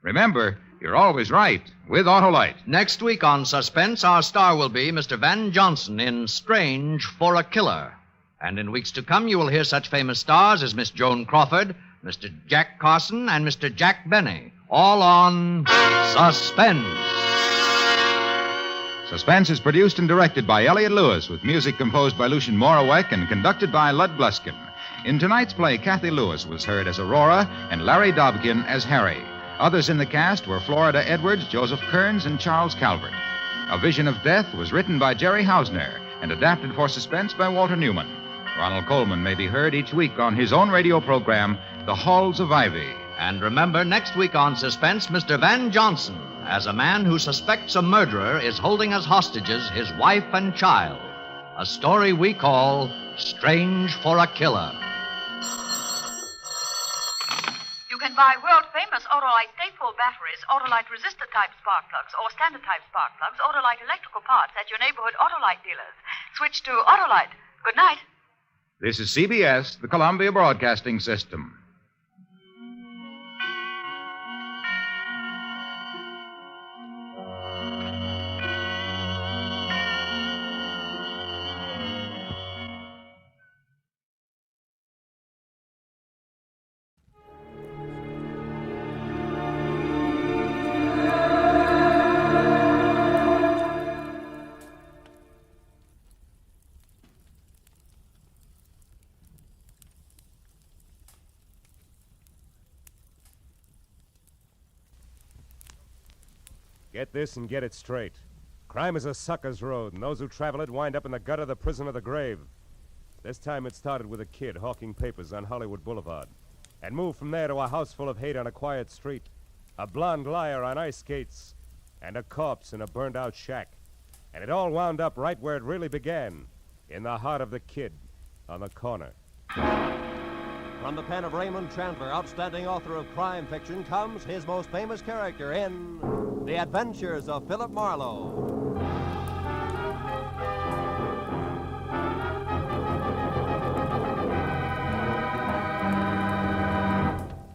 Remember, you're always right with Autolite. Next week on Suspense, our star will be Mr. Van Johnson in Strange for a Killer. And in weeks to come, you will hear such famous stars as Miss Joan Crawford, Mr. Jack Carson, and Mr. Jack Benny, all on Suspense. Suspense is produced and directed by Elliot Lewis, with music composed by Lucien Morawek and conducted by Lud Gluskin. In tonight's play, Kathy Lewis was heard as Aurora and Larry Dobkin as Harry. Others in the cast were Florida Edwards, Joseph Kearns, and Charles Calvert. A Vision of Death was written by Jerry Hausner and adapted for Suspense by Walter Newman. Ronald Coleman may be heard each week on his own radio program, The Halls of Ivy. And remember, next week on Suspense, Mr. Van Johnson, as a man who suspects a murderer, is holding as hostages his wife and child. A story we call Strange for a Killer. You can buy world-famous Autolite stateful batteries, Autolite resistor-type spark plugs, or standard-type spark plugs, Autolite electrical parts at your neighborhood Autolite dealers. Switch to Autolite. Good night. This is CBS, the Columbia Broadcasting System. Get this and get it straight. Crime is a sucker's road, and those who travel it wind up in the gutter, the prison, or the grave. This time it started with a kid hawking papers on Hollywood Boulevard, and moved from there to a house full of hate on a quiet street, a blonde liar on ice skates, and a corpse in a burned-out shack. And it all wound up right where it really began, in the heart of the kid on the corner. From the pen of Raymond Chandler, outstanding author of crime fiction, comes his most famous character in The Adventures of Philip Marlowe.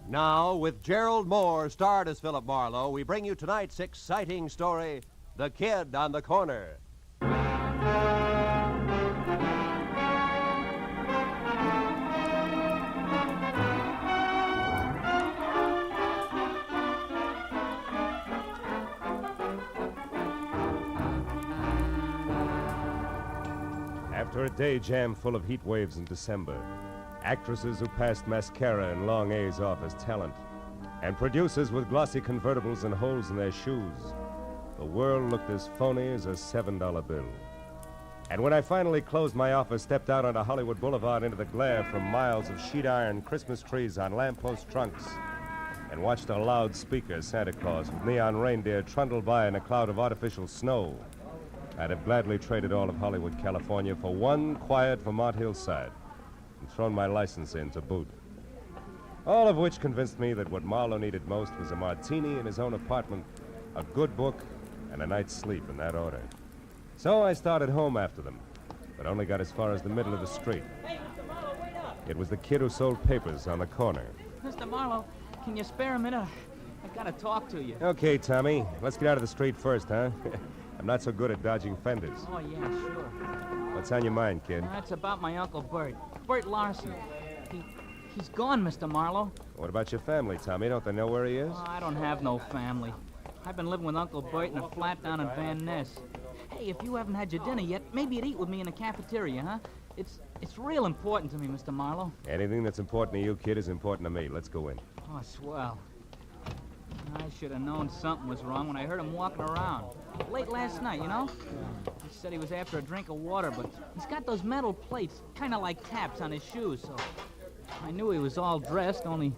Now, with Gerald Mohr starred as Philip Marlowe, we bring you tonight's exciting story, The Kid on the Corner. After a day jam full of heat waves in December, actresses who passed mascara and long A's off as talent, and producers with glossy convertibles and holes in their shoes, the world looked as phony as a $7 bill. And when I finally closed my office, stepped out onto Hollywood Boulevard into the glare from miles of sheet iron Christmas trees on lamppost trunks, and watched a loudspeaker Santa Claus with neon reindeer trundle by in a cloud of artificial snow, I'd have gladly traded all of Hollywood, California for one quiet Vermont hillside and thrown my license in to boot. All of which convinced me that what Marlowe needed most was a martini in his own apartment, a good book, and a night's sleep in that order. So I started home after them, but only got as far as the middle of the street. It was the kid who sold papers on the corner. Mr. Marlowe, can you spare a minute? I gotta talk to you. Okay, Tommy. Let's get out of the street first, huh? I'm not so good at dodging fenders. Oh, yeah, sure. What's on your mind, kid? It's about my Uncle Bert. Bert Larson. He's gone, Mr. Marlowe. What about your family, Tommy? Don't they know where he is? Oh, I don't have no family. I've been living with Uncle Bert in a flat down in Van Ness. Hey, if you haven't had your dinner yet, maybe you'd eat with me in the cafeteria, huh? It's real important to me, Mr. Marlowe. Anything that's important to you, kid, is important to me. Let's go in. Oh, swell. I should have known something was wrong when I heard him walking around. Late last night, you know? He said he was after a drink of water, but he's got those metal plates, kind of like taps on his shoes, so I knew he was all dressed, only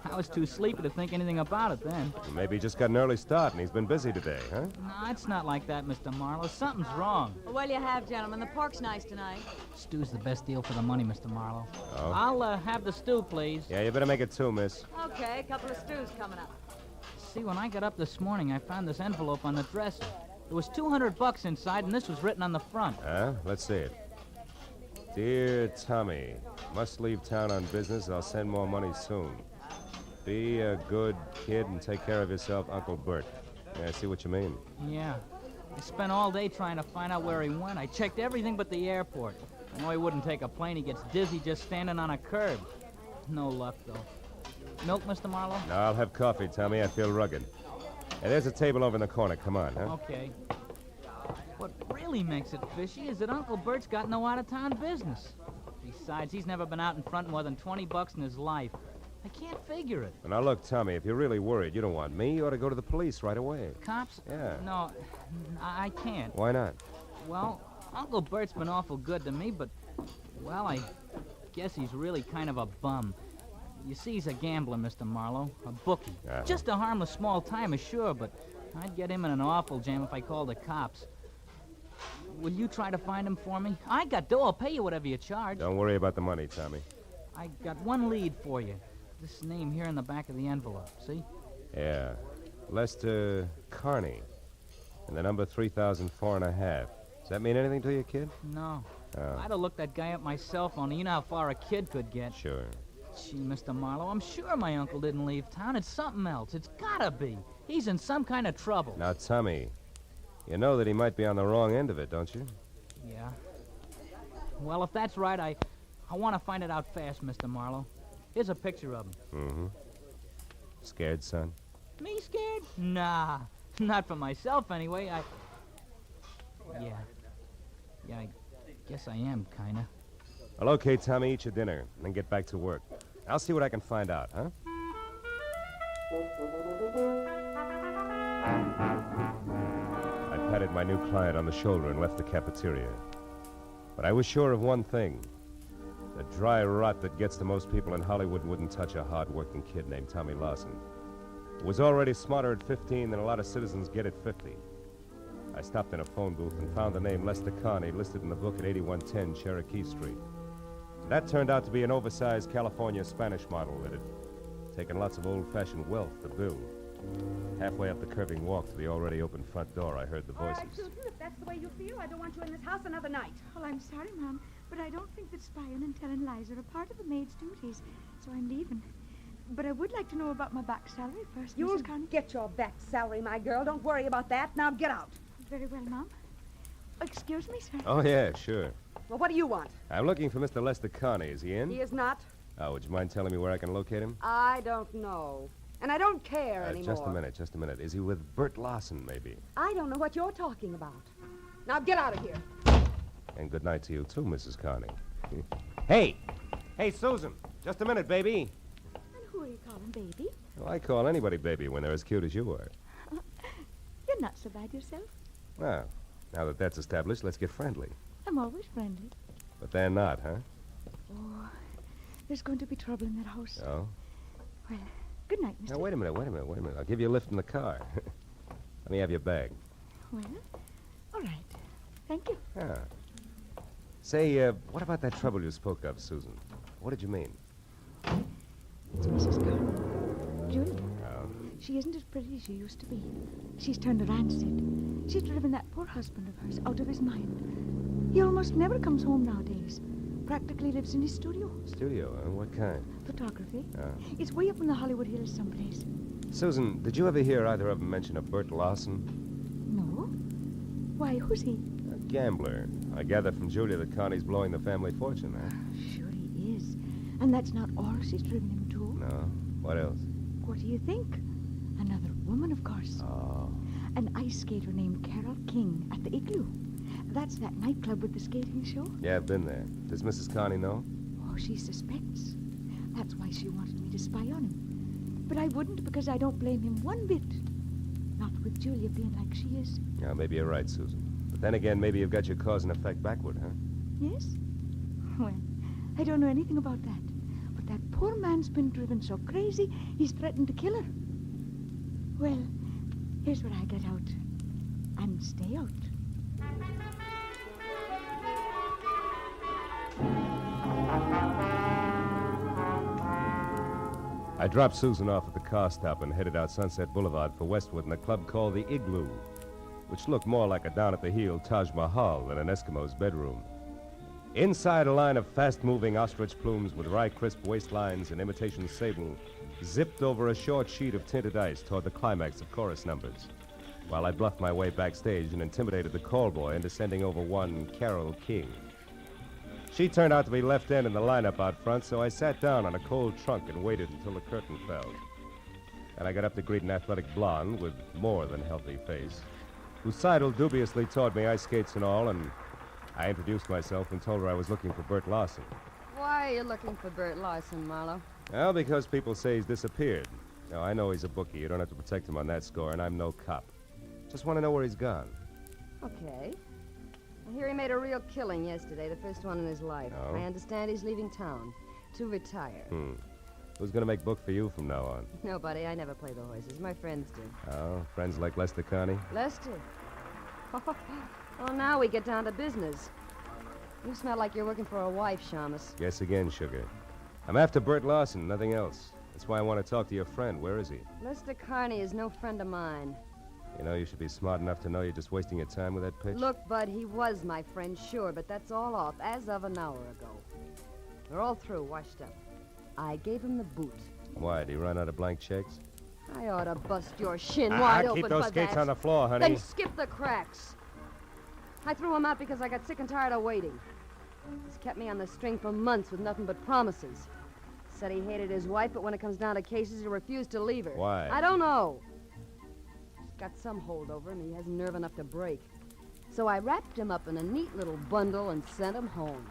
I was too sleepy to think anything about it then. Maybe he just got an early start and he's been busy today, huh? No, it's not like that, Mr. Marlowe. Something's wrong. Well, you have, gentlemen. The pork's nice tonight. Stew's the best deal for the money, Mr. Marlowe. Oh? I'll have the stew, please. Yeah, you better make it two, miss. Okay, a couple of stews coming up. See, when I got up this morning, I found this envelope on the dresser. There was $200 inside, and this was written on the front. Huh? Let's see it. Dear Tommy, must leave town on business. I'll send more money soon. Be a good kid and take care of yourself, Uncle Bert. Yeah, I see what you mean. Yeah. I spent all day trying to find out where he went. I checked everything but the airport. I know he wouldn't take a plane. He gets dizzy just standing on a curb. No luck, though. Milk, Mr. Marlowe? No, I'll have coffee, Tommy. I feel rugged. Hey, there's a table over in the corner. Come on, huh? Okay. What really makes it fishy is that Uncle Bert's got no out-of-town business. Besides, he's never been out in front more than $20 in his life. I can't figure it. Well, now, look, Tommy, if you're really worried, you don't want me. You ought to go to the police right away. Cops? Yeah. No, I can't. Why not? Well, Uncle Bert's been awful good to me, but, well, I guess he's really kind of a bum. You see, he's a gambler, Mr. Marlowe, a bookie. Uh-huh. Just a harmless small-timer, sure, but I'd get him in an awful jam if I called the cops. Will you try to find him for me? I got dough. I'll pay you whatever you charge. Don't worry about the money, Tommy. I got one lead for you. This name here in the back of the envelope, see? Yeah. Lester Carney. And the number 3004.5. Does that mean anything to you, kid? No. Oh. I'd have looked that guy up my cell phone, and you know how far a kid could get. Sure. Gee, Mr. Marlowe, I'm sure my uncle didn't leave town. It's something else. It's gotta be. He's in some kind of trouble. Now, Tommy, you know that he might be on the wrong end of it, don't you? Yeah. Well, if that's right, I want to find it out fast, Mr. Marlowe. Here's a picture of him. Mm-hmm. Scared, son? Me scared? Nah. Not for myself, anyway. Yeah, I guess I am, kinda. Well, okay, Tommy, eat your dinner, and then get back to work. I'll see what I can find out, huh? I patted my new client on the shoulder and left the cafeteria. But I was sure of one thing. The dry rot that gets to most people in Hollywood wouldn't touch a hard-working kid named Tommy Larson, who was already smarter at 15 than a lot of citizens get at 50. I stopped in a phone booth and found the name Lester Carney listed in the book at 8110 Cherokee Street. That turned out to be an oversized California Spanish model that had taken lots of old-fashioned wealth to build. Halfway up the curving walk to the already open front door, I heard the All voices. right, Susan, if that's the way you feel, I don't want you in this house another night. Well, I'm sorry, Mom, but I don't think that spying and telling lies are a part of a maid's duties, so I'm leaving. But I would like to know about my back salary first, You'll Mrs. Carney. get your back salary, my girl. Don't worry about that. Now get out. Very well, Mom. Excuse me, sir. Oh, yeah, sure. Well, what do you want? I'm looking for Mr. Lester Carney. Is he in? He is not. Oh, would you mind telling me where I can locate him? I don't know. And I don't care anymore. Just a minute. Is he with Bert Larson, maybe? I don't know what you're talking about. Now get out of here. And good night to you, too, Mrs. Carney. Hey, Susan. Just a minute, baby. And who are you calling baby? Well, I call anybody baby when they're as cute as you are. You're not so bad yourself. Well, now that that's established, let's get friendly. I'm always friendly. But they're not, huh? Oh, there's going to be trouble in that house. Oh? Well, good night, Mr. Now, wait a minute. I'll give you a lift in the car. Let me have your bag. Well, all right. Thank you. Ah. Say, what about that trouble you spoke of, Susan? What did you mean? It's Mrs. Carter. Julia. Oh. She isn't as pretty as she used to be. She's turned a rancid. She's driven that poor husband of hers out of his mind. He almost never comes home nowadays. Practically lives in his studio. Studio, huh? What kind? Photography. Oh. It's way up in the Hollywood Hills someplace. Susan, did you ever hear either of them mention a Bert Lawson? No? Why, who's he? A gambler. I gather from Julia that Connie's blowing the family fortune, huh? Sure he is. And that's not all she's driven him to. No. What else? What do you think? Another woman, of course. Oh. An ice skater named Carol King at the Igloo. That's that nightclub with the skating show. Yeah, I've been there. Does Mrs. Connie know? Oh, she suspects. That's why she wanted me to spy on him. But I wouldn't because I don't blame him one bit. Not with Julia being like she is. Yeah, maybe you're right, Susan. But then again, maybe you've got your cause and effect backward, huh? Yes? Well, I don't know anything about that. But that poor man's been driven so crazy, he's threatened to kill her. Well, here's where I get out. And stay out. I dropped Susan off at the car stop and headed out Sunset Boulevard for Westwood in a club called the Igloo, which looked more like a down-at-the-heel Taj Mahal than an Eskimo's bedroom. Inside, a line of fast-moving ostrich plumes with wry, crisp waistlines and imitation sable zipped over a short sheet of tinted ice toward the climax of chorus numbers, while I bluffed my way backstage and intimidated the call boy into sending over one Carol King. She turned out to be left end in the lineup out front, so I sat down on a cold trunk and waited until the curtain fell. And I got up to greet an athletic blonde with more than healthy face, who sidled dubiously toward me, ice skates and all, and I introduced myself and told her I was looking for Bert Lawson. Why are you looking for Bert Lawson, Marlowe? Well, because people say he's disappeared. Now, I know he's a bookie. You don't have to protect him on that score, and I'm no cop. Just want to know where he's gone. Okay. I hear he made a real killing yesterday, the first one in his life. Oh? I understand he's leaving town to retire. Who's going to make book for you from now on? Nobody. I never play the horses. My friends do. Oh, friends like Lester Connie? Lester? Well, now we get down to business. You smell like you're working for a wife, Shamus. Guess again, sugar. I'm after Bert Lawson, nothing else. That's why I want to talk to your friend. Where is he? Lester Carney is no friend of mine. You know, you should be smart enough to know you're just wasting your time with that pitch. Look, Bud, he was my friend, sure, but that's all off as of an hour ago. We're all through, washed up. I gave him the boot. Why, did he run out of blank checks? I ought to bust your shin wide open keep those for skates that. on the floor, honey. Then skip the cracks. I threw him out because I got sick and tired of waiting. He's kept me on the string for months with nothing but promises. Said he hated his wife, but when it comes down to cases, he refused to leave her. Why? I don't know. He's got some hold over him he hasn't nerve enough to break. So I wrapped him up in a neat little bundle and sent him home.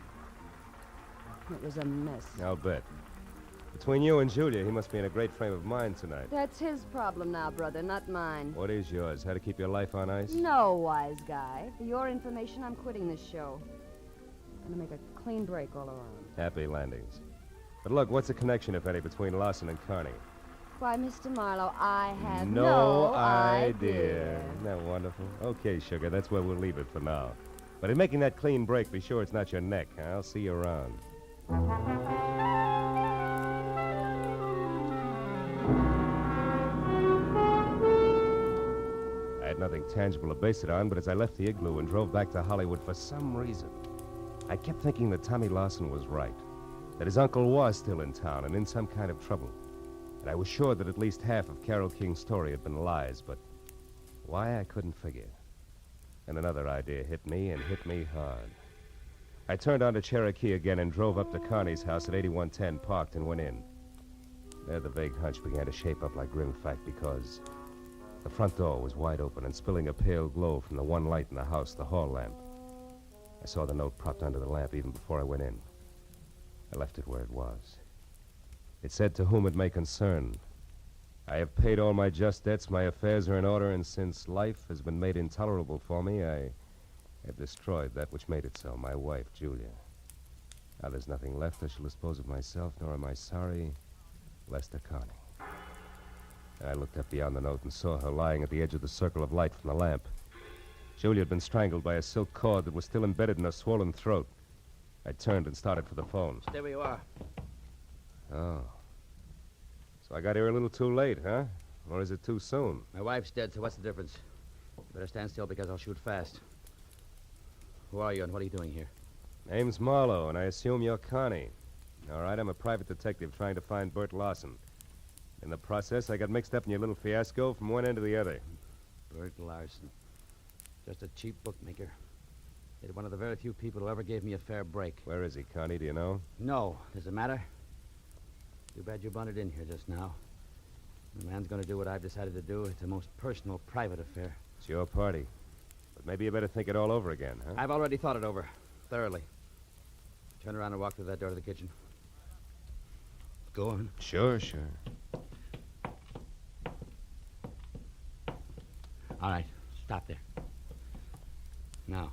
It was a mess. I'll bet. Between you and Julia, he must be in a great frame of mind tonight. That's his problem now, brother, not mine. What is yours? How to keep your life on ice? No, wise guy. For your information, I'm quitting this show. I'm gonna make a clean break all around. Happy landings. But look, what's the connection, if any, between Lawson and Carney? Why, Mr. Marlowe, I have No idea. Isn't that wonderful? Okay, sugar, that's where we'll leave it for now. But in making that clean break, be sure it's not your neck. Huh? I'll see you around. I had nothing tangible to base it on, but as I left the Igloo and drove back to Hollywood, for some reason, I kept thinking that Tommy Lawson was right, that his uncle was still in town and in some kind of trouble. And I was sure that at least half of Carol King's story had been lies, but why I couldn't figure. And another idea hit me, and hit me hard. I turned onto Cherokee again and drove up to Carney's house at 8110, parked, and went in. There the vague hunch began to shape up like grim fact, because the front door was wide open and spilling a pale glow from the one light in the house, the hall lamp. I saw the note propped under the lamp even before I went in. I left it where it was. It said, "To whom it may concern, I have paid all my just debts, my affairs are in order, and since life has been made intolerable for me, I It destroyed that which made it so, my wife, Julia. Now there's nothing left I shall dispose of myself, nor am I sorry, Lester Connie. And I looked up beyond the note and saw her lying at the edge of the circle of light from the lamp. Julia had been strangled by a silk cord that was still embedded in her swollen throat. I turned and started for the phone. There you are. Oh. So I got here a little too late, huh? Or is it too soon? My wife's dead, so what's the difference? You better stand still because I'll shoot fast. Who are you and what are you doing here? Name's Marlowe, and I assume you're Connie. All right, I'm a private detective trying to find Bert Larson. In the process, I got mixed up in your little fiasco from one end to the other. Bert Larson. Just a cheap bookmaker. Yet one of the very few people who ever gave me a fair break. Where is he, Connie? Do you know? No. Does it matter? Too bad you bunted in here just now. The man's going to do what I've decided to do. It's a most personal, private affair. It's your party. But maybe you better think it all over again, huh? I've already thought it over. Thoroughly. Turn around and walk through that door to the kitchen. Go on. Sure. All right. Stop there. Now,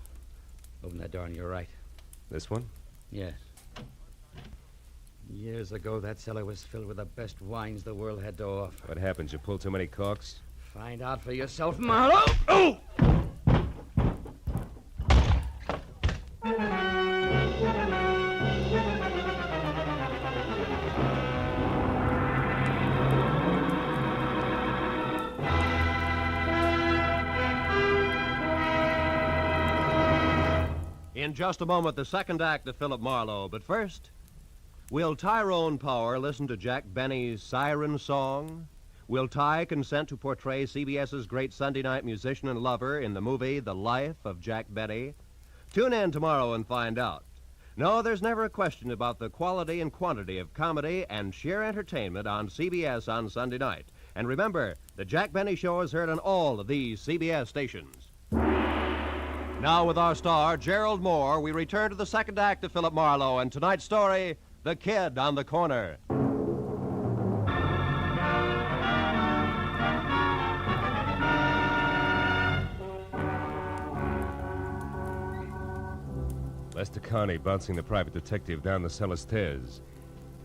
open that door on your right. This one? Yes. Years ago, that cellar was filled with the best wines the world had to offer. What happens? You pull too many corks? Find out for yourself, Marlowe. Oh! In just a moment, the second act of Philip Marlowe. But first, will Tyrone Power listen to Jack Benny's Siren Song? Will Ty consent to portray CBS's great Sunday night musician and lover in the movie The Life of Jack Benny? Tune in tomorrow and find out. No, there's never a question about the quality and quantity of comedy and sheer entertainment on CBS on Sunday night. And remember, the Jack Benny Show is heard on all of these CBS stations. Now, with our star, Gerald Mohr, we return to the second act of Philip Marlowe and tonight's story, The Kid on the Corner. Lester Connie, bouncing the private detective down the cellar stairs,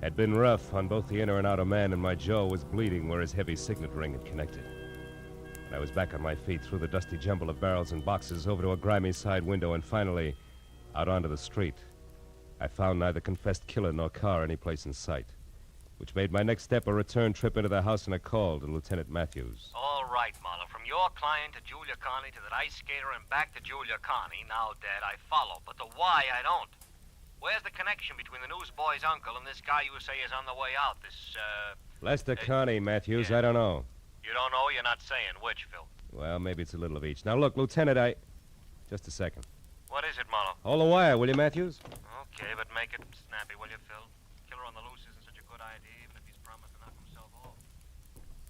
had been rough on both the inner and outer man, and my jaw was bleeding where his heavy signet ring had connected. And I was back on my feet through the dusty jumble of barrels and boxes over to a grimy side window and finally out onto the street. I found neither confessed killer nor car any place in sight, which made my next step a return trip into the house and a call to Lieutenant Matthews. All right, Marlowe. From your client to Julia Connie to that ice skater and back to Julia Connie, now dead, I follow. But the why, I don't. Where's the connection between the newsboy's uncle and this guy you say is on the way out? This, Lester Connie, Matthews, I don't know. You don't know? You're not saying which, Phil. Well, maybe it's a little of each. Now, look, Lieutenant, Just a second. What is it, Marlowe? Hold the wire, will you, Matthews? Okay, but make it snappy, will you, Phil? Killer on the loose isn't such a good idea, even if he's promised to knock himself off.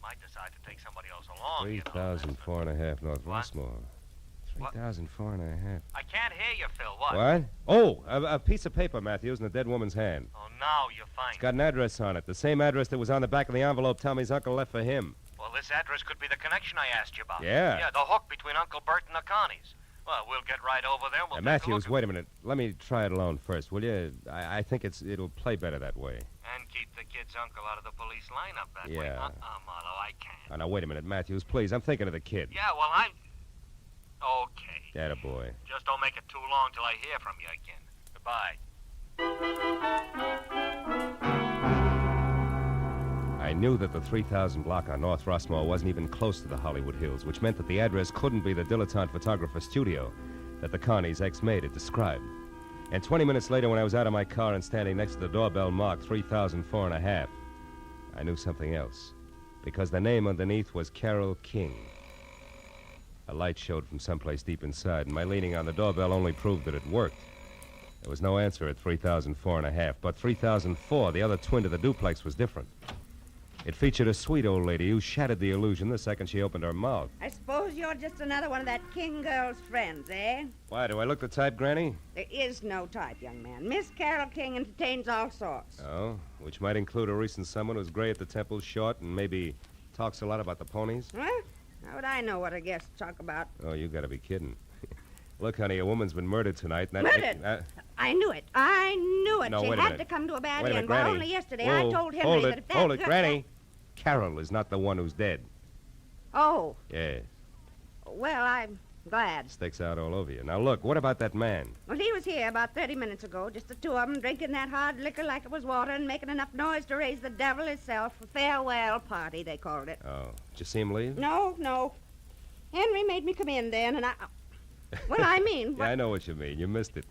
Might decide to take somebody else along, 3,004 and a half North Rossmore. 3,004 and a half. I can't hear you, Phil. What? What? Oh, a piece of paper, Matthews, in a dead woman's hand. Oh, now you're fine. It's got an address on it. The same address that was on the back of the envelope Tommy's uncle left for him. Well, this address could be the connection I asked you about. Yeah. Yeah, the hook between Uncle Bert and the Connies. Well, we'll get right over there. We'll take a Matthews, look wait a minute. Let me try it alone first, will you? I think it'll play better that way. And keep the kid's uncle out of the police lineup that way. Yeah. Marlowe, I can't. Oh, now, wait a minute, Matthews, please. I'm thinking of the kid. Yeah, well, I'm... Okay. Attaboy. Just don't make it too long till I hear from you again. Goodbye. I knew that the 3,000 block on North Rossmore wasn't even close to the Hollywood Hills, which meant that the address couldn't be the dilettante photographer studio that the Connie's ex-maid had described. And 20 minutes later, when I was out of my car and standing next to the doorbell marked 3,004 and a half, I knew something else, because the name underneath was Carol King. A light showed from someplace deep inside, and my leaning on the doorbell only proved that it worked. There was no answer at 3,004 and a half, but 3,004, the other twin to the duplex, was different. It featured a sweet old lady who shattered the illusion the second she opened her mouth. I suppose you're just another one of that King girl's friends, eh? Why, do I look the type, Granny? There is no type, young man. Miss Carol King entertains all sorts. Oh, which might include a recent someone who's gray at the temples, short, and maybe talks a lot about the ponies? Huh? How would I know what a guest talk about? Oh, you gotta be kidding. Look, honey, a woman's been murdered tonight. And Murdered? I knew it. I knew it. No, She wait a had minute. to come to a bad Wait a minute, end. Why, Granny. only yesterday Whoa, I told Henry hold that it, if that... hold it, Granny. Carol is not the one who's dead. Oh, Yes. well, I'm glad. Sticks out all over you. Now, look, what about that man? Well, he was here about 30 minutes ago, just the two of them, drinking that hard liquor like it was water and making enough noise to raise the devil himself. A farewell party, they called it. Oh, did you see him leave? No. Henry made me come in then, and I... Well, I mean... Yeah, I know what you mean. You missed it.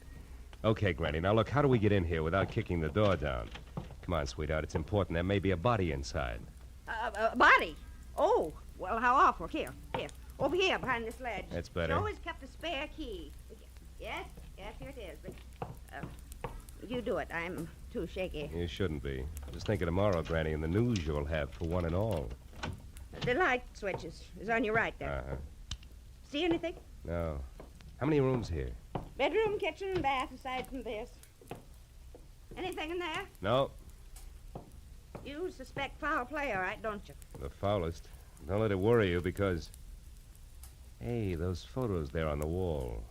Okay, Granny. Now, look, how do we get in here without kicking the door down? Come on, sweetheart. It's important. There may be a body inside. Body? Oh, well, how awful. Here. Over here, behind this ledge. That's better. She always kept a spare key. Yes, here it is. But, you do it. I'm too shaky. You shouldn't be. Just think of tomorrow, Granny, and the news you'll have for one and all. The light switch is on your right there. Uh-huh. See anything? No. How many rooms here? Bedroom, kitchen, and bath aside from this. Anything in there? No. You suspect foul play, all right, don't you? The foulest. Don't let it worry you because... Hey, those photos there on the wall.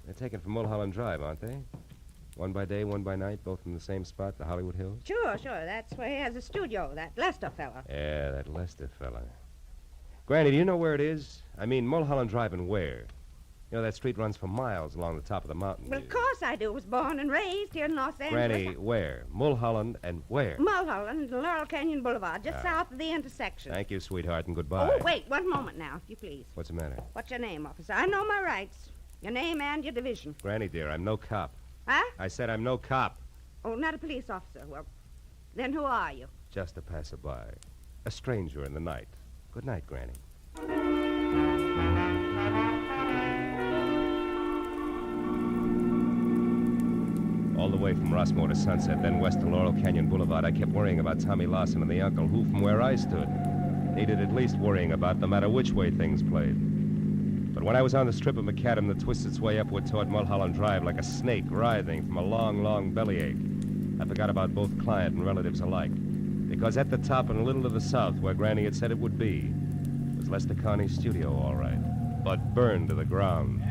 They're taken from Mulholland Drive, aren't they? One by day, one by night, both in the same spot, the Hollywood Hills? Sure. That's where he has a studio, that Lester fella. Yeah, that Lester fella. Granny, do you know where it is? I mean, Mulholland Drive and where? You know, that street runs for miles along the top of the mountain. Well, of course I do. Was born and raised here in Los Angeles. Granny, where? Mulholland and where? Mulholland, Laurel Canyon Boulevard, just Ah. south of the intersection. Thank you, sweetheart, and goodbye. Oh, wait, one moment now, if you please. What's the matter? What's your name, officer? I know my rights. Your name and your division. Granny, dear, I'm no cop. Huh? I said I'm no cop. Oh, not a police officer. Well, then who are you? Just a passerby. A stranger in the night. Good night, Granny. All the way from Rossmore to Sunset, then west to Laurel Canyon Boulevard, I kept worrying about Tommy Lawson and the uncle, who, from where I stood, needed at least worrying about no matter which way things played. But when I was on the strip of macadam that twists its way upward toward Mulholland Drive like a snake writhing from a long, long bellyache, I forgot about both client and relatives alike. Because at the top and a little to the south, where Granny had said it would be, was Lester Carney's studio, all right, but burned to the ground.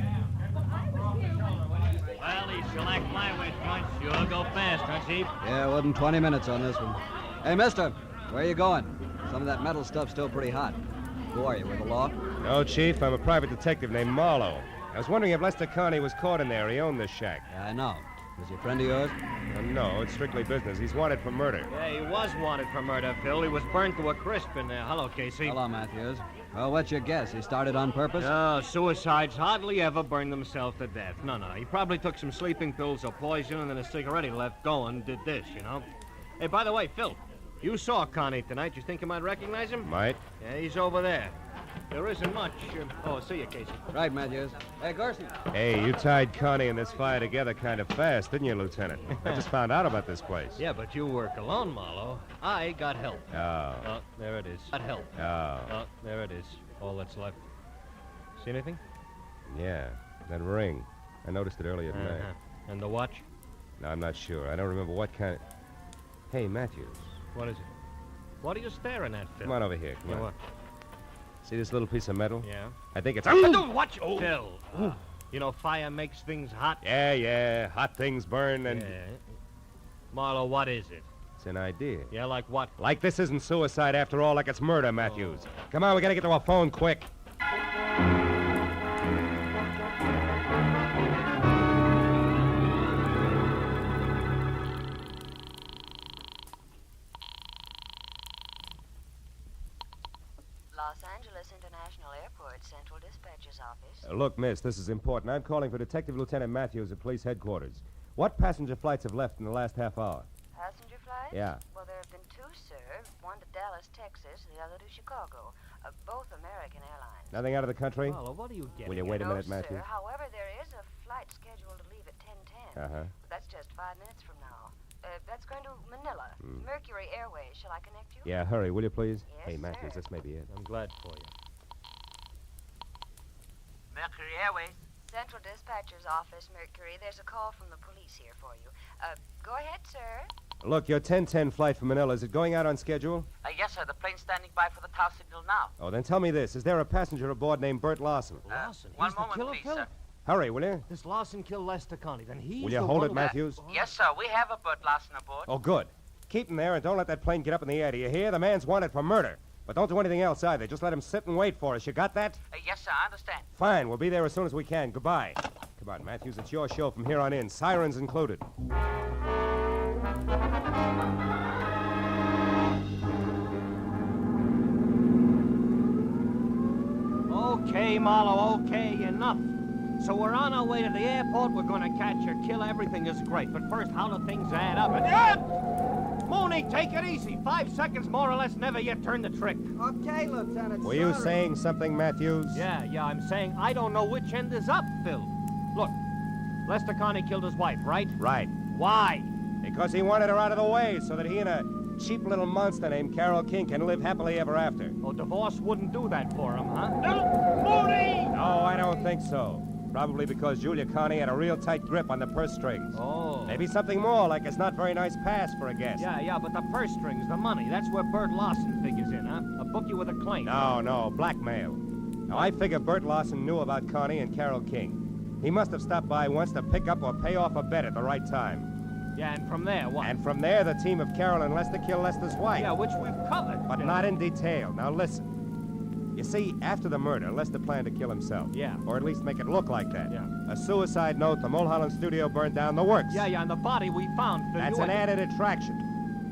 Well, these select flyweight joints sure go fast, huh, Chief? Yeah, it wasn't 20 minutes on this one. Hey, mister, where you going? Some of that metal stuff's still pretty hot. Who are you, with the law? No, Chief, I'm a private detective named Marlowe. I was wondering if Lester Carney was caught in there. He owned this shack. Yeah, I know. Is he a friend of yours? No, it's strictly business. He's wanted for murder. Yeah, he was wanted for murder, Phil. He was burnt to a crisp in there. Hello, Casey. Hello, Matthews. Well, what's your guess? He started on purpose? No, suicides hardly ever burn themselves to death. No. He probably took some sleeping pills or poison and then a cigarette he left going did this, you know. Hey, by the way, Phil, you saw Carney tonight. You think you might recognize him? Might. Yeah, he's over there. There isn't much. See you, Casey. Right, Matthews. Hey, Garson. Hey, you tied Carney and this fire together kind of fast, didn't you, Lieutenant? I just found out about this place. Yeah, but you work alone, Marlowe. I got help. Oh. There it is. Got help. Oh. There it is. All that's left. See anything? Yeah, that ring. I noticed it earlier tonight. And the watch? No, I'm not sure. I don't remember what kind of... Hey, Matthews. What is it? What are you staring at, Phil? Come on over here. Come on. What? See this little piece of metal? Yeah. I think it's... Watch! Oh. Phil, you know fire makes things hot? Yeah. Hot things burn and... Yeah. Marlowe, what is it? It's an idea. Yeah, like what? Like this isn't suicide after all, like it's murder, Matthews. Come on, we gotta get to our phone quick. Los Angeles International Airport, Central Dispatcher's Office. Look, miss, this is important. I'm calling for Detective Lieutenant Matthews at police headquarters. What passenger flights have left in the last half hour? Passenger flights? Yeah. Well, there have been two, sir. One to Dallas, Texas, the other to Chicago. Both American Airlines. Nothing out of the country? Marlowe, what are you getting? Will you wait a minute, No, Matthews? sir. However, there is a flight scheduled to leave at 10:10. Uh-huh. But that's just 5 minutes from now. That's going to Manila. Mercury Airways. Shall I connect you? Yeah, hurry, will you please? Yes, Hey, Matthews, sir. this may be it. I'm glad for you. Mercury Airways. Central Dispatcher's Office, Mercury. There's a call from the police here for you. Go ahead, sir. Look, your 10:10 flight from Manila, is it going out on schedule? Yes, sir. The plane's standing by for the tower signal now. Oh, then tell me this. Is there a passenger aboard named Bert Lawson? One moment, please, sir. Hurry, will you? This Larson killed Lester Connie. Then he's Will you the hold one it, Matthews? Yes, sir. We have a Bert Larson aboard. Oh, good. Keep him there and don't let that plane get up in the air. Do you hear? The man's wanted for murder. But don't do anything else either. Just let him sit and wait for us. You got that? Yes, sir. I understand. Fine. We'll be there as soon as we can. Goodbye. Come on, Matthews. It's your show from here on in. Sirens included. Okay, Marlowe, okay, enough. So we're on our way to the airport. We're going to catch a killer. Everything is great. But first, how do things add up? Mooney, take it easy. 5 seconds more or less, never yet turn the trick. Okay, Lieutenant. Were you saying something, Matthews? Yeah, I'm saying I don't know which end is up, Phil. Look, Lester Connie killed his wife, right? Right. Why? Because he wanted her out of the way so that he and a cheap little monster named Carol King can live happily ever after. Oh, divorce wouldn't do that for him, huh? Mooney! No, I don't think so. Probably because Julia Connie had a real tight grip on the purse strings. Oh. Maybe something more, like his not very nice pass for a guest. Yeah, but the purse strings, the money, that's where Bert Larson figures in, huh? A bookie with a claim. No, blackmail. Now, I figure Bert Larson knew about Connie and Carol King. He must have stopped by once to pick up or pay off a bet at the right time. Yeah, and from there, what? And from there, the team of Carol and Lester killed Lester's wife. Yeah, which we've covered. But not in detail. Now, listen. You see, after the murder, Lester planned to kill himself. Yeah. Or at least make it look like that. Yeah. A suicide note, the Mulholland studio burned down, the works. Yeah, and the body we found, Phil. That's an added attraction.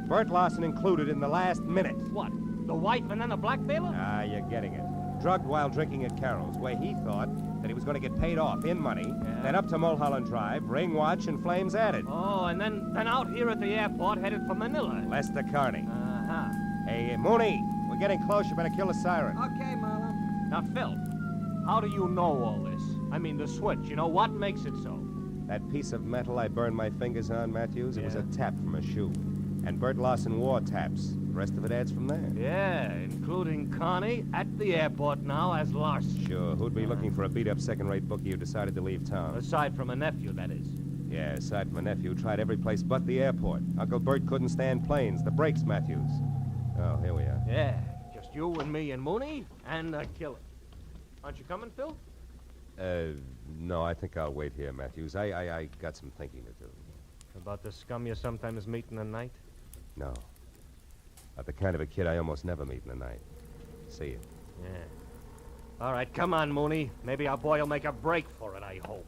Bert Larson included in the last minute. What? The wife and then the blackmailer? Ah, you're getting it. Drugged while drinking at Carol's, where he thought that he was going to get paid off in money, then up to Mulholland Drive, ring watch, and flames added. Oh, and then out here at the airport, headed for Manila. Lester Connie. Uh-huh. Hey, Mooney, we're getting close. You better kill the siren. Okay, Marlowe. Now, Phil, how do you know all this? I mean, the switch, what makes it so? That piece of metal I burned my fingers on, Matthews, it was a tap from a shoe. And Bert Larson wore taps. The rest of it adds from there. Yeah, including Connie at the airport now as Larson. Sure. Who'd be looking for a beat-up second-rate bookie who decided to leave town? Aside from a nephew, that is. Yeah, aside from a nephew, tried every place but the airport. Uncle Bert couldn't stand planes. The brakes, Matthews. Oh, here we are. Yeah, just you and me and Mooney and the killer. Aren't you coming, Phil? No, I think I'll wait here, Matthews. I got some thinking to do. About the scum you sometimes meet in the night? No. Not the kind of a kid I almost never meet in the night. See you. Yeah. All right, come on, Mooney. Maybe our boy will make a break for it, I hope.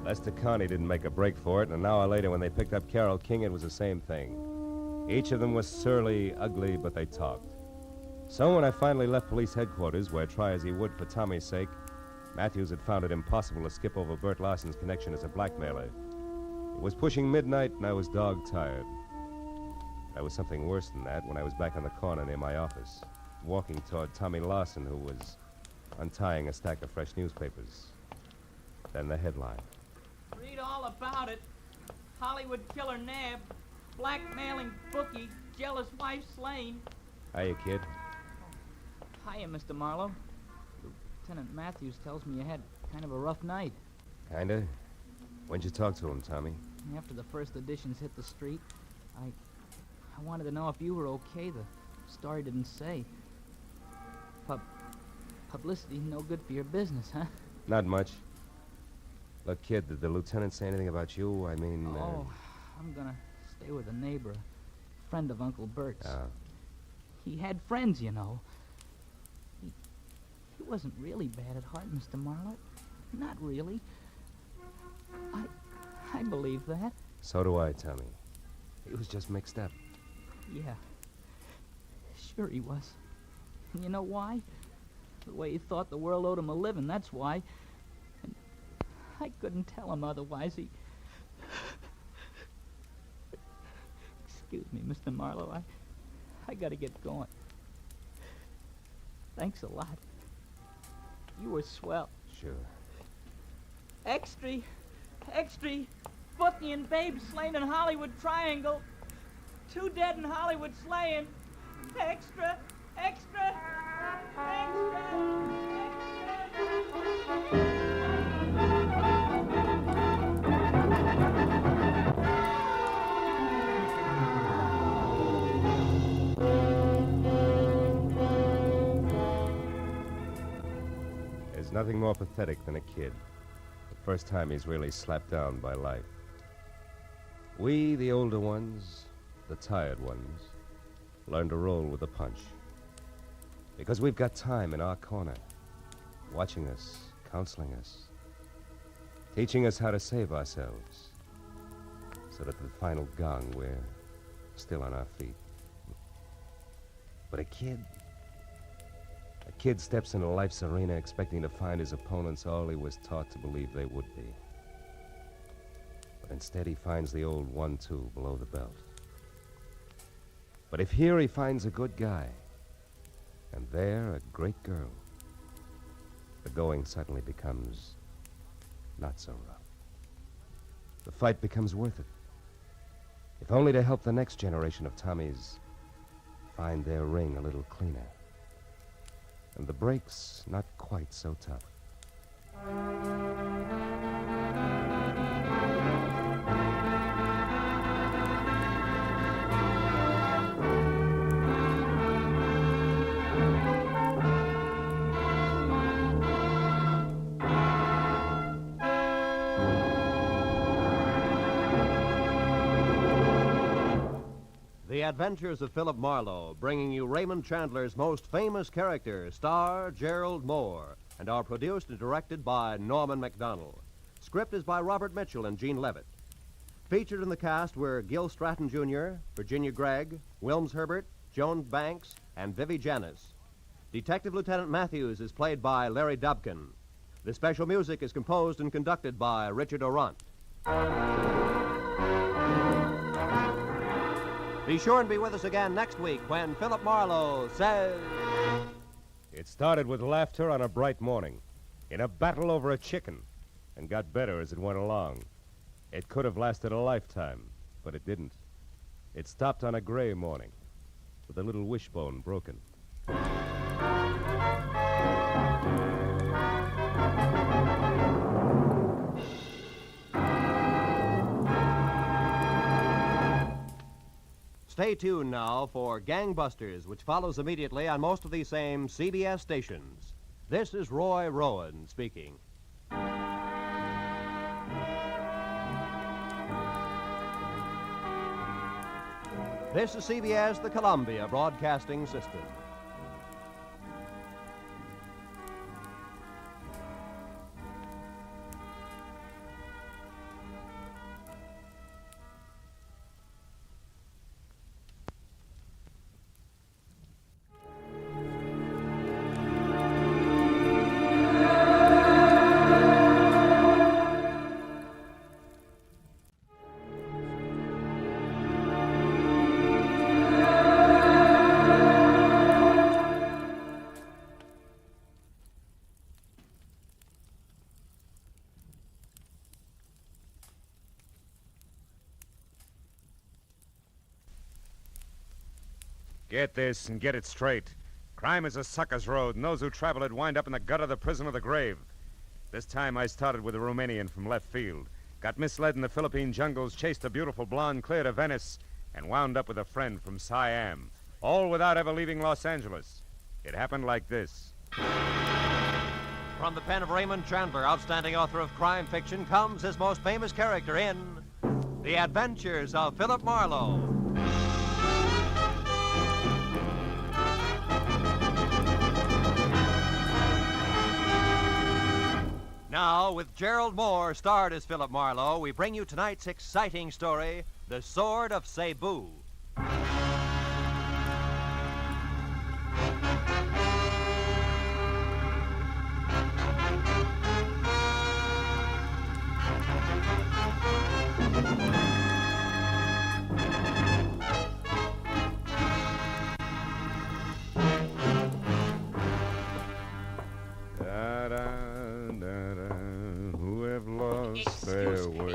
Lester Connie didn't make a break for it, and an hour later when they picked up Carol King, it was the same thing. Each of them was surly, ugly, but they talked. So when I finally left police headquarters, where try as he would for Tommy's sake, Matthews had found it impossible to skip over Bert Larson's connection as a blackmailer. It was pushing midnight, and I was dog-tired. There was something worse than that when I was back on the corner near my office, walking toward Tommy Larson, who was untying a stack of fresh newspapers. Then the headline. Read all about it. Hollywood killer nabbed. Blackmailing bookie. Jealous wife slain. Hiya, kid. Hiya, Mr. Marlowe. Lieutenant Matthews tells me you had kind of a rough night. Kinda. When'd you talk to him, Tommy? After the first editions hit the street, I wanted to know if you were okay. The story didn't say. Publicity no good for your business, huh? Not much. Look, kid, did the lieutenant say anything about you? I mean... I'm gonna stay with a neighbor, a friend of Uncle Bert's. Oh. He had friends, you know. He wasn't really bad at heart, Mr. Marlowe. Not really. I believe that. So do I, Tommy. He was just mixed up. Yeah. Sure he was. And you know why? The way he thought the world owed him a living, that's why. And I couldn't tell him otherwise. Excuse me, Mr. Marlowe. I gotta get going. Thanks a lot. You were swell. Sure. Extra. Bookie and Babe slain in Hollywood Triangle. 2 dead in Hollywood slaying. Extra. nothing more pathetic than a kid. The first time he's really slapped down by life. We, the older ones, the tired ones, learn to roll with the punch. Because we've got time in our corner, watching us, counseling us, teaching us how to save ourselves, so that at the final gong, we're still on our feet. But a kid steps into life's arena expecting to find his opponents all he was taught to believe they would be. But instead he finds the old 1-2 below the belt. But if here he finds a good guy, and there a great girl, the going suddenly becomes not so rough. The fight becomes worth it, if only to help the next generation of Tommies find their ring a little cleaner, and the breaks not quite so tough. The Adventures of Philip Marlowe, bringing you Raymond Chandler's most famous character, star Gerald Mohr, and are produced and directed by Norman MacDonald. Script is by Robert Mitchell and Gene Levitt. Featured in the cast were Gil Stratton Jr., Virginia Gregg, Wilms Herbert, Joan Banks, and Vivi Janis. Detective Lieutenant Matthews is played by Larry Dobkin. The special music is composed and conducted by Richard Orant. Be sure and be with us again next week when Philip Marlowe says... It started with laughter on a bright morning, in a battle over a chicken, and got better as it went along. It could have lasted a lifetime, but it didn't. It stopped on a gray morning, with a little wishbone broken. Stay tuned now for Gangbusters, which follows immediately on most of these same CBS stations. This is Roy Rowan speaking. This is CBS, the Columbia Broadcasting System. Get this and get it straight. Crime is a sucker's road, and those who travel it wind up in the gut of the prison of the grave. This time I started with a Romanian from left field, got misled in the Philippine jungles, chased a beautiful blonde clear to Venice, and wound up with a friend from Siam, all without ever leaving Los Angeles. It happened like this. From the pen of Raymond Chandler, outstanding author of crime fiction, comes his most famous character in The Adventures of Philip Marlowe. Now, with Gerald Mohr starred as Philip Marlowe, we bring you tonight's exciting story, The Sword of Cebu.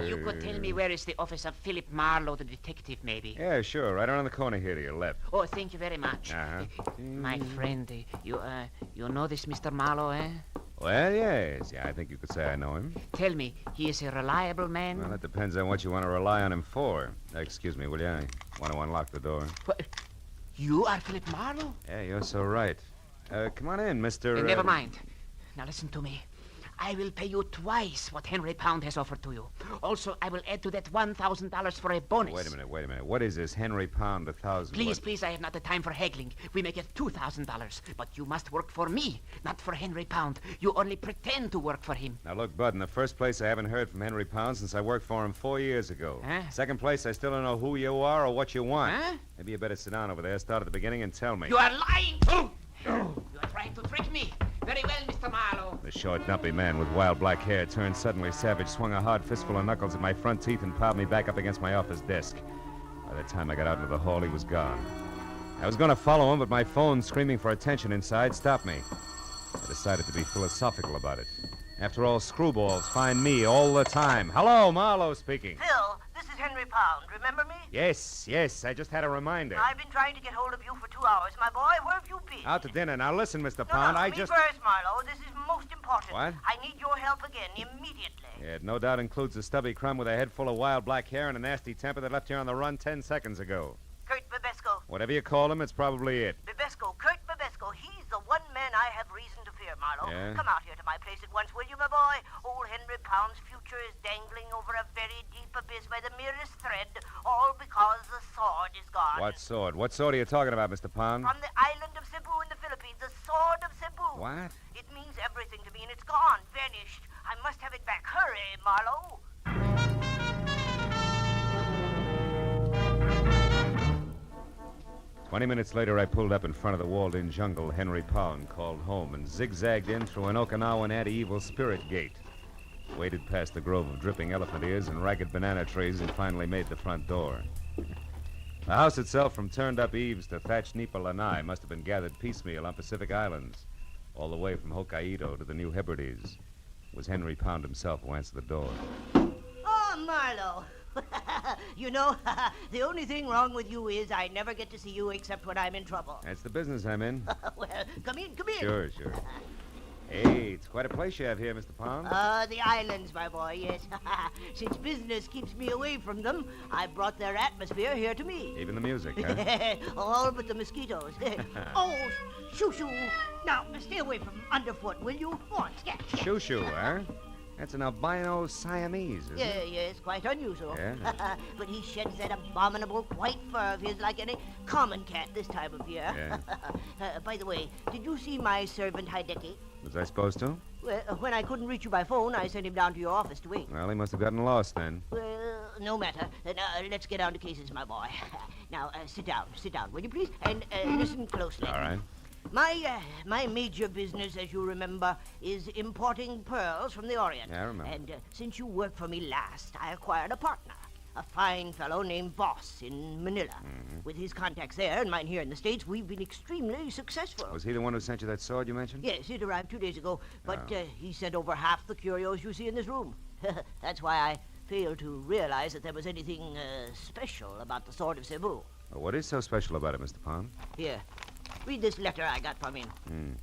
You could tell me where is the office of Philip Marlowe, the detective, maybe? Yeah, sure. Right around the corner here to your left. Oh, thank you very much. My friend, you know this Mr. Marlowe, eh? Well, yes. Yeah, I think you could say I know him. Tell me, he is a reliable man? Well, it depends on what you want to rely on him for. Excuse me, will you? I want to unlock the door. What? You are Philip Marlowe? Yeah, you're so right. Come on in, Mr. Never mind. Now listen to me. I will pay you twice what Henry Pound has offered to you. Also, I will add to that $1,000 for a bonus. Wait a minute. What is this Henry Pound 1,000? Please, I have not the time for haggling. We make it $2,000. But you must work for me, not for Henry Pound. You only pretend to work for him. Now, look, Bud, in the first place, I haven't heard from Henry Pound since I worked for him 4 years ago. Huh? Second place, I still don't know who you are or what you want. Huh? Maybe you better sit down over there, start at the beginning, and tell me. You are lying! You are trying to trick me. Very well, Mr. Marlowe. The short, dumpy man with wild black hair turned suddenly savage, swung a hard fistful of knuckles at my front teeth, and piled me back up against my office desk. By the time I got out into the hall, he was gone. I was going to follow him, but my phone, screaming for attention inside, stopped me. I decided to be philosophical about it. After all, screwballs find me all the time. Hello, Marlowe speaking. Phil, this is Henry Pound. Remember me? Yes, I just had a reminder. I've been trying to get hold of you for 2 hours. My boy, where have you been? Out to dinner. Now listen, Mr. No, Pound, no, I me just... first, Marlowe. This is most important. What? I need your help again, immediately. Yeah, it no doubt includes a stubby crumb with a head full of wild black hair and a nasty temper that left here on the run 10 seconds ago. Kurt Babesco. Whatever you call him, it's probably it. Babesco, Kurt Babesco. He's the one man I have reason to fear, Marlowe. Yeah? Come out here to my place at once, will you, my boy? Old Henry Pound's future is dangling over a very deep abyss by the merest thread, all because the sword is gone. What sword? What sword are you talking about, Mr. Pound? From the island of Cebu in the Philippines, the sword of Cebu. What? It means everything to me, and it's gone, vanished. I must have it back. Hurry, Marlowe. 20 minutes later, I pulled up in front of the walled-in jungle Henry Pound called home and zigzagged in through an Okinawan anti-evil spirit gate. Waded past the grove of dripping elephant ears and ragged banana trees and finally made the front door. The house itself, from turned-up eaves to thatched nipa lanai, must have been gathered piecemeal on Pacific Islands, all the way from Hokkaido to the New Hebrides. It was Henry Pound himself who answered the door. Oh, Marlowe. You know, the only thing wrong with you is I never get to see you except when I'm in trouble. That's the business I'm in. Well, come in. Sure. Hey, it's quite a place you have here, Mr. Pound. The islands, my boy, yes. Since business keeps me away from them, I brought their atmosphere here to me. Even the music, huh? All but the mosquitoes. Oh, shoo-shoo. Now, stay away from underfoot, will you? Go on, scat. Shoo-shoo, huh? That's an albino Siamese, isn't it? Yes, quite unusual. Yeah? But he sheds that abominable white fur of his like any common cat this time of year. Yeah. By the way, did you see my servant Hideki? Was I supposed to? Well, when I couldn't reach you by phone, I sent him down to your office to wait. Well, he must have gotten lost then. Well, no matter. Now, let's get down to cases, my boy. Now, sit down, will you please? And listen closely. All right. My major business, as you remember, is importing pearls from the Orient. Yeah, I remember. And since you worked for me last, I acquired a partner, a fine fellow named Voss in Manila. Mm-hmm. With his contacts there and mine here in the States, we've been extremely successful. Was he the one who sent you that sword you mentioned? Yes, it arrived 2 days ago, but Oh. he sent over half the curios you see in this room. That's why I failed to realize that there was anything special about the Sword of Cebu. Well, what is so special about it, Mr. Pound? Here, read this letter I got from him.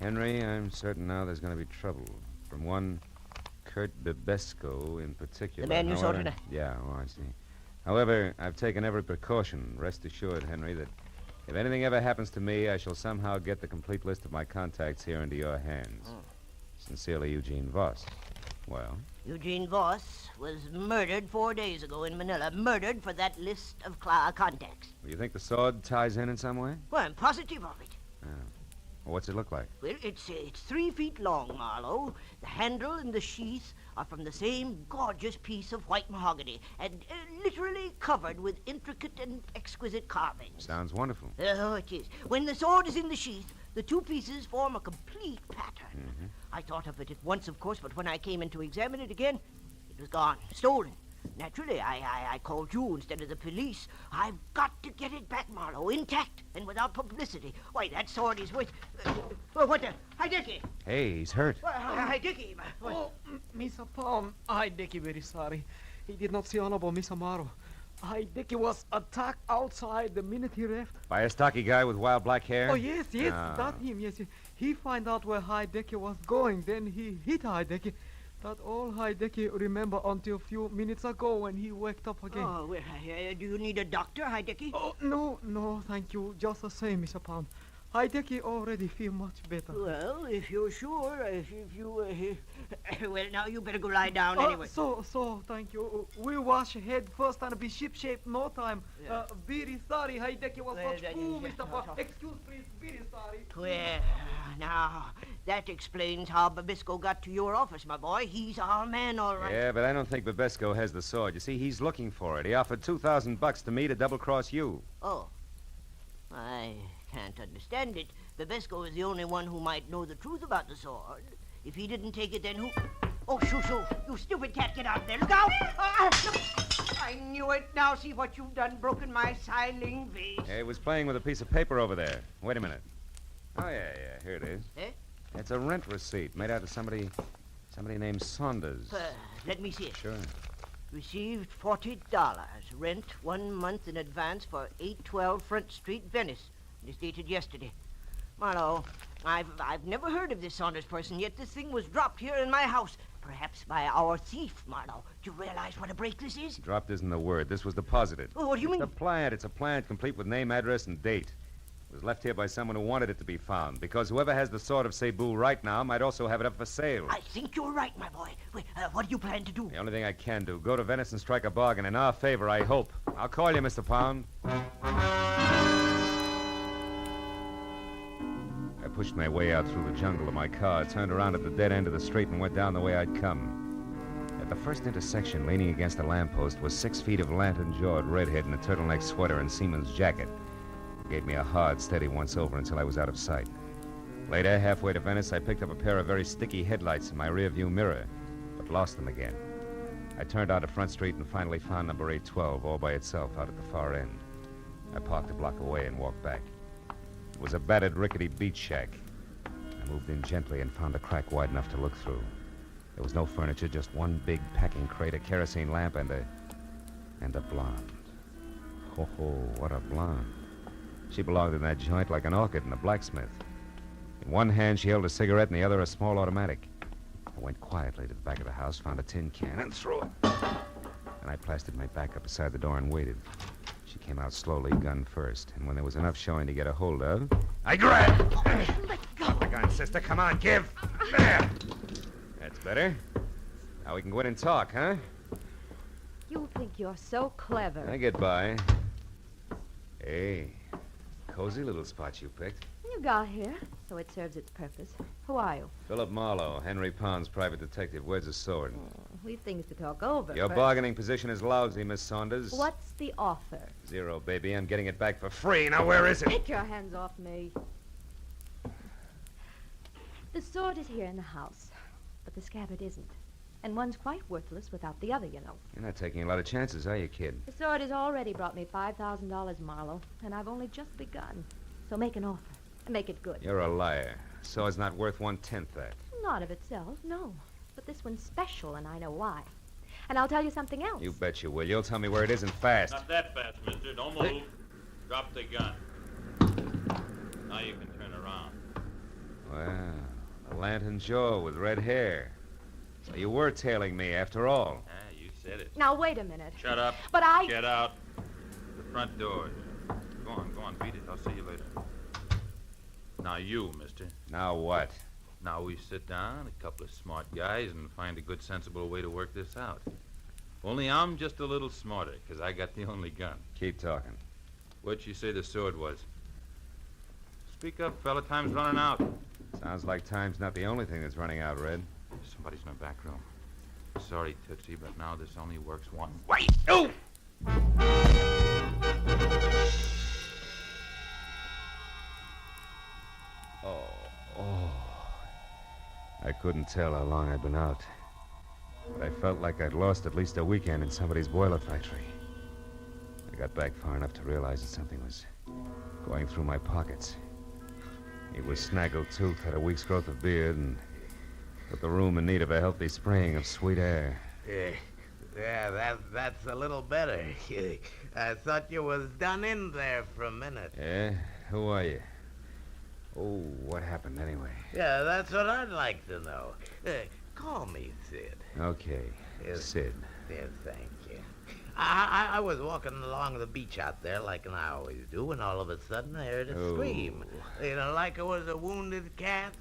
Henry, I'm certain now there's going to be trouble. From one Kurt Babesco in particular. The man you saw However- today? Yeah, I see. However, I've taken every precaution. Rest assured, Henry, that if anything ever happens to me, I shall somehow get the complete list of my contacts here into your hands. Sincerely, Eugene Voss. Well? Eugene Voss was murdered 4 days ago in Manila. Murdered for that list of contacts. You think the sword ties in some way? Well, I'm positive of it. Well, what's it look like? Well, it's 3 feet long, Marlowe. The handle and the sheath are from the same gorgeous piece of white mahogany, and literally covered with intricate and exquisite carvings. Sounds wonderful. Oh, it is. When the sword is in the sheath, the two pieces form a complete pattern. I thought of it at once, of course, but when I came in to examine it again, it was gone, stolen. Naturally, I called you instead of the police. I've got to get it back, Marlowe, intact and without publicity. Why, that sword is worth... what the... Hideki! Hey, he's hurt. Hideki! Oh, Mr. Pound, Hideki very sorry. He did not see Honorable Miss Amaro. Hideki was attacked outside the minute he left. By a stocky guy with wild black hair? Oh, yes, Ah. that him, yes. He find out where Hideki was going, then he hit Hideki. That all Hideki remember until a few minutes ago when he waked up again. Oh, well, do you need a doctor, Hideki? Oh, no, thank you. Just the same, Mr. Pound. Hideki already feel much better. Well, if you're sure, if you, well, now you better go lie down anyway. So, thank you. We'll wash head first and be ship-shape no time. Yeah. Very sorry, Hideki was Well, such that fool, is- Mr. Park. Excuse, please, very sorry. Well, now, that explains how Babisco got to your office, my boy. He's our man, all right. Yeah, but I don't think Babesco has the sword. You see, he's looking for it. He offered $2,000 to me to double-cross you. Oh. I can't understand it. Babesco is the only one who might know the truth about the sword. If he didn't take it, then who... Oh, shoo! You stupid cat, get out of there. Look out! Look. I knew it. Now see what you've done. Broken my siling vase. Yeah, he was playing with a piece of paper over there. Wait a minute. Oh, yeah, here it is. Eh? It's a rent receipt made out to somebody named Saunders. Let me see it. Sure. Received $40. Rent 1 month in advance for 812 Front Street, Venice. It's dated yesterday. Marlowe, I've never heard of this Saunders person, yet this thing was dropped here in my house. Perhaps by our thief, Marlowe. Do you realize what a break this is? Dropped isn't the word. This was deposited. Oh, what do you mean? It's a plant complete with name, address, and date. It was left here by someone who wanted it to be found, because whoever has the sword of Cebu right now might also have it up for sale. I think you're right, my boy. Wait, what do you plan to do? The only thing I can do, go to Venice and strike a bargain in our favor, I hope. I'll call you, Mr. Pound. I pushed my way out through the jungle to my car, turned around at the dead end of the street, and went down the way I'd come. At the first intersection, leaning against a lamppost, was 6 feet of lantern-jawed redhead in a turtleneck sweater and seaman's jacket. Gave me a hard, steady once-over until I was out of sight. Later, halfway to Venice, I picked up a pair of very sticky headlights in my rearview mirror, but lost them again. I turned out to Front Street and finally found number 812 all by itself out at the far end. I parked a block away and walked back. It was a battered, rickety beach shack. I moved in gently and found a crack wide enough to look through. There was no furniture, just one big packing crate, a kerosene lamp, and a blonde. Ho, what a blonde. She belonged in that joint like an orchid in a blacksmith. In one hand, she held a cigarette, in the other, a small automatic. I went quietly to the back of the house, found a tin can, and threw it. And I plastered my back up beside the door and waited. She came out slowly, gun first, and when there was enough showing to get a hold of, I grabbed. Let go. The gun, sister. Come on, give. There. That's better. Now we can go in and talk, huh? You think you're so clever. I get by. Hey. Cozy little spot you picked. You got here, so it serves its purpose. Who are you? Philip Marlowe, Henry Pond's private detective. Where's the sword? We've things to talk over. Your first. bargaining position is lousy, Miss Saunders. What's the offer? 0, baby. I'm getting it back for free. Now, where is it? Take your hands off me. The sword is here in the house, but the scabbard isn't. And one's quite worthless without the other, you know. You're not taking a lot of chances, are you, kid? The sword has already brought me $5,000, Marlowe, and I've only just begun. So make an offer, and make it good. You're a liar. Sword's not worth 1/10 that. Not of itself, no. But this one's special, and I know why. And I'll tell you something else. You bet you will. You'll tell me where it is and fast. Not that fast, mister. Don't move. Drop the gun. Now you can turn around. Well, a lantern jaw with red hair. So you were tailing me after all. Ah, you said it. Now, wait a minute. Shut up. But I... Get out. The front door. Go on, beat it. I'll see you later. Now you, mister. Now what? Now we sit down, a couple of smart guys, and find a good, sensible way to work this out. Only I'm just a little smarter, because I got the only gun. Keep talking. What'd you say the sword was? Speak up, fella. Time's running out. Sounds like time's not the only thing that's running out, Red. Somebody's in the back room. Sorry, Tootsie, but now this only works one. Wait! Oh! Oh. I couldn't tell how long I'd been out. But I felt like I'd lost at least a weekend in somebody's boiler factory. I got back far enough to realize that something was going through my pockets. He was snaggle-toothed, had a week's growth of beard, and put the room in need of a healthy spraying of sweet air. Yeah, that's a little better. I thought you was done in there for a minute. Yeah? Who are you? Oh, what happened anyway? Yeah, that's what I'd like to know. Call me Sid. Okay, Yes. Sid. Yes, thank I was walking along the beach out there like I always do, when all of a sudden I heard a scream. You know, like it was a wounded cat.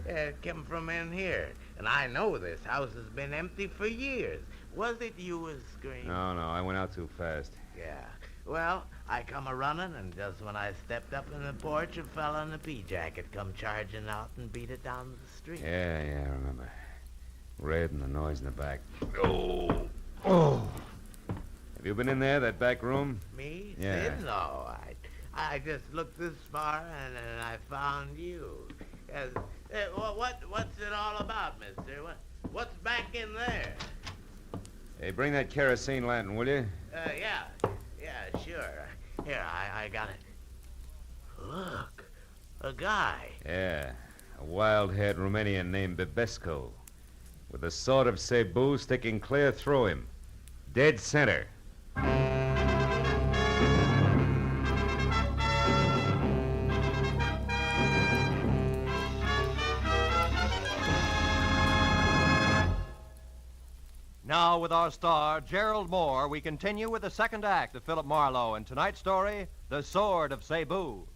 It came from in here. And I know this house has been empty for years. Was it you was screaming? No, I went out too fast. Yeah. Well, I come a-running, and just when I stepped up in the porch, a fella in a pea-jacket come charging out and beat it down the street. Yeah, I remember. Red and the noise in the back. Oh! Have you been in there, that back room? Me? Yeah. Sid? No, I just looked this far, and then I found you. What's it all about, mister? What's back in there? Hey, bring that kerosene lantern, will you? Yeah, sure. Here, I got it. Look, a guy. Yeah, a wild-haired Romanian named Bibesco, with the sword of Cebu sticking clear through him. Dead center. Now, with our star, Gerald Mohr, we continue with the second act of Philip Marlowe and tonight's story, The Sword of Cebu.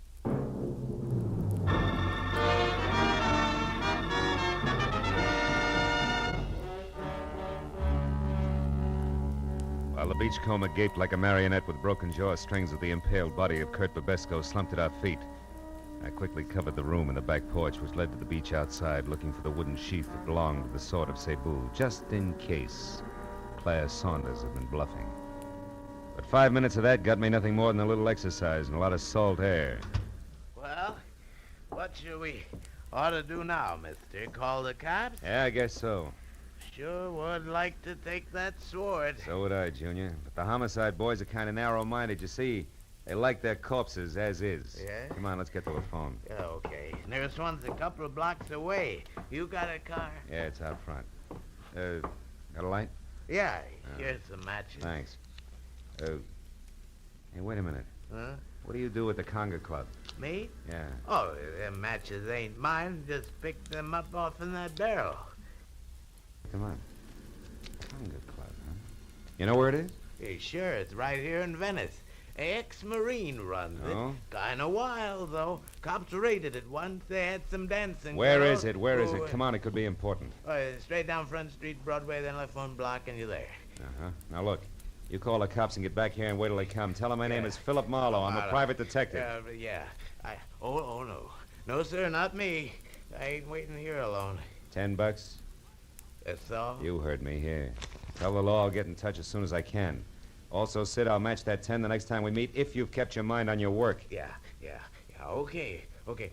While the beachcomber gaped like a marionette with broken jaw strings of the impaled body of Kurt Bibesco slumped at our feet, I quickly covered the room and the back porch which led to the beach outside, looking for the wooden sheath that belonged to the sword of Cebu, just in case Claire Saunders had been bluffing. But 5 minutes of that got me nothing more than a little exercise and a lot of salt air. Well, what should we ought to do now, mister? Call the cops? Yeah, I guess so. Sure would like to take that sword. So would I, Junior. But the homicide boys are kind of narrow-minded, you see. They like their corpses as is. Yeah? Come on, let's get to a phone. Yeah, okay. Nearest one's a couple of blocks away. You got a car? Yeah, it's out front. Got a light? Yeah, here's some matches. Thanks. Hey, wait a minute. Huh? What do you do at the Conga Club? Me? Yeah. Oh, them matches ain't mine. Just picked them up off in that barrel. Come on. Conga Club, huh? You know where it is? Hey, sure, it's right here in Venice. Ex-Marine runs Oh? it. Kinda wild, though. Cops raided it once. They had some dancing. Where girls. is it? Where is it? Come on, it could be important. Straight down Front Street, Broadway, then left one block, and you're there. Uh-huh. Now, look. You call the cops and get back here and wait till they come. Tell them my name is Philip Marlowe. I'm a private detective. Yeah. Oh, no. No, sir, not me. I ain't waiting here alone. $10? That's all? You heard me. Here. Tell the law I'll get in touch as soon as I can. Also, Sid, I'll match that 10 the next time we meet if you've kept your mind on your work. Yeah, okay.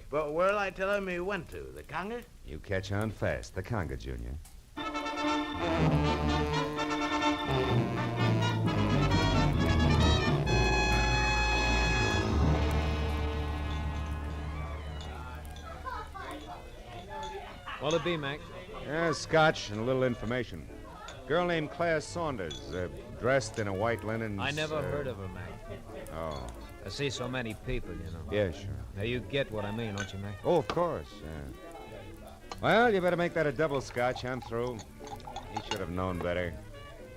But where'll I tell him he went to? The Conga? You catch on fast. The Conga, Junior. What'll it be, Mac? Scotch and a little information. Girl named Claire Saunders, dressed in a white linen. I never heard of her, Mac. Oh. I see so many people, you know. Yeah, sure. Now, you get what I mean, don't you, Mac? Oh, of course, yeah. Well, you better make that a double Scotch. I'm through. He should have known better.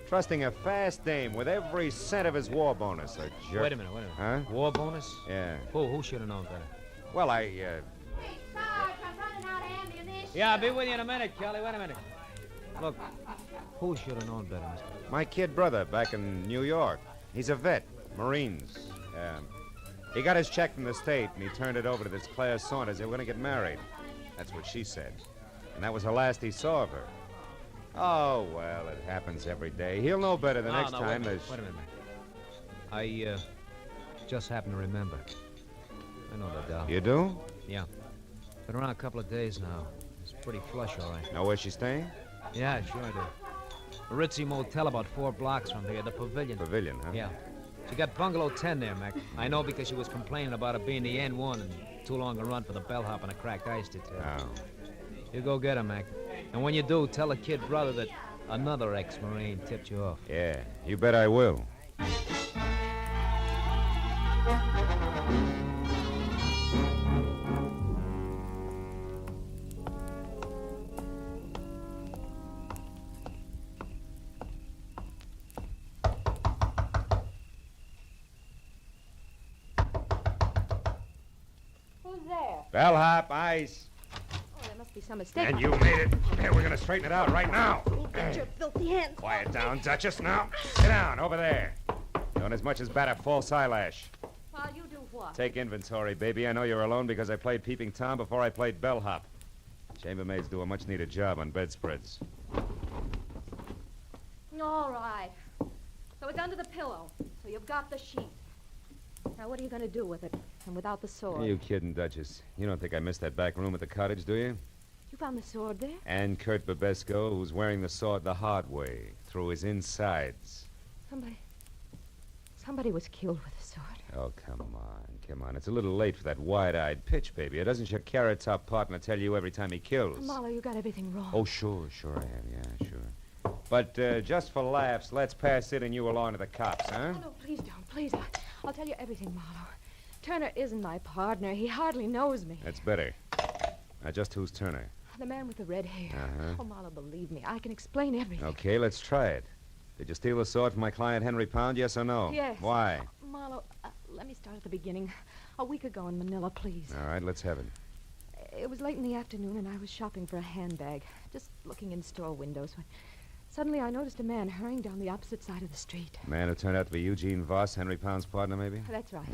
Trusting a fast dame with every cent of his war bonus, a jerk. Wait a minute. Huh? War bonus? Yeah. Who should have known better? Well, Yeah, I'll be with you in a minute, Kelly. Wait a minute. Look, who should have known better, mister? My kid brother back in New York. He's a vet, Marines. He got his check from the state, and he turned it over to this Claire Saunders. They were going to get married. That's what she said. And that was the last he saw of her. Oh, well, it happens every day. He'll know better the next time. Wait a minute, Mac. I just happen to remember. I know that doll. You do? Yeah. Been around a couple of days now. It's pretty flush, all right. Know where she's staying? Yeah, sure I do. A ritzy motel about 4 blocks from here, the Pavilion. Pavilion, huh? Yeah. She got bungalow 10 there, Mac. I know because she was complaining about it being the N1 and too long a run for the bellhop and a cracked ice detail. Oh. You go get her, Mac. And when you do, tell the kid brother that another ex-Marine tipped you off. Yeah, you bet I will. Bellhop, ice. Oh, there must be some mistake. And you made it. Here, we're gonna straighten it out right now. Get your filthy hands. Quiet down, Duchess, now. Sit down, over there. Don't as much as bat a false eyelash. While you do what? Take inventory, baby. I know you're alone because I played Peeping Tom before I played Bellhop. Chambermaids do a much-needed job on bedspreads. All right. So it's under the pillow. So you've got the sheet. Now, what are you going to do with it? And without the sword? Are you kidding, Duchess? You don't think I missed that back room at the cottage, do you? You found the sword there? And Kurt Babesco, who's wearing the sword the hard way, through his insides. Somebody was killed with a sword. Oh, come on. It's a little late for that wide-eyed pitch, baby. Doesn't your carrot-top partner tell you every time he kills? Marlowe, you got everything wrong. Oh, sure I have. Yeah, sure. But just for laughs, let's pass it and you along to the cops, huh? Oh, no, please don't. Please. I'll tell you everything, Marlowe. Turner isn't my partner. He hardly knows me. That's better. Now, just who's Turner? The man with the red hair. Uh-huh. Oh, Marlowe, believe me. I can explain everything. Okay, let's try it. Did you steal the sword from my client, Henry Pound, yes or no? Yes. Why? Marlowe, let me start at the beginning. A week ago in Manila, please. All right, let's have it. It was late in the afternoon, and I was shopping for a handbag, just looking in store windows, when suddenly I noticed a man hurrying down the opposite side of the street. A man who turned out to be Eugene Voss, Henry Pound's partner, maybe? That's right.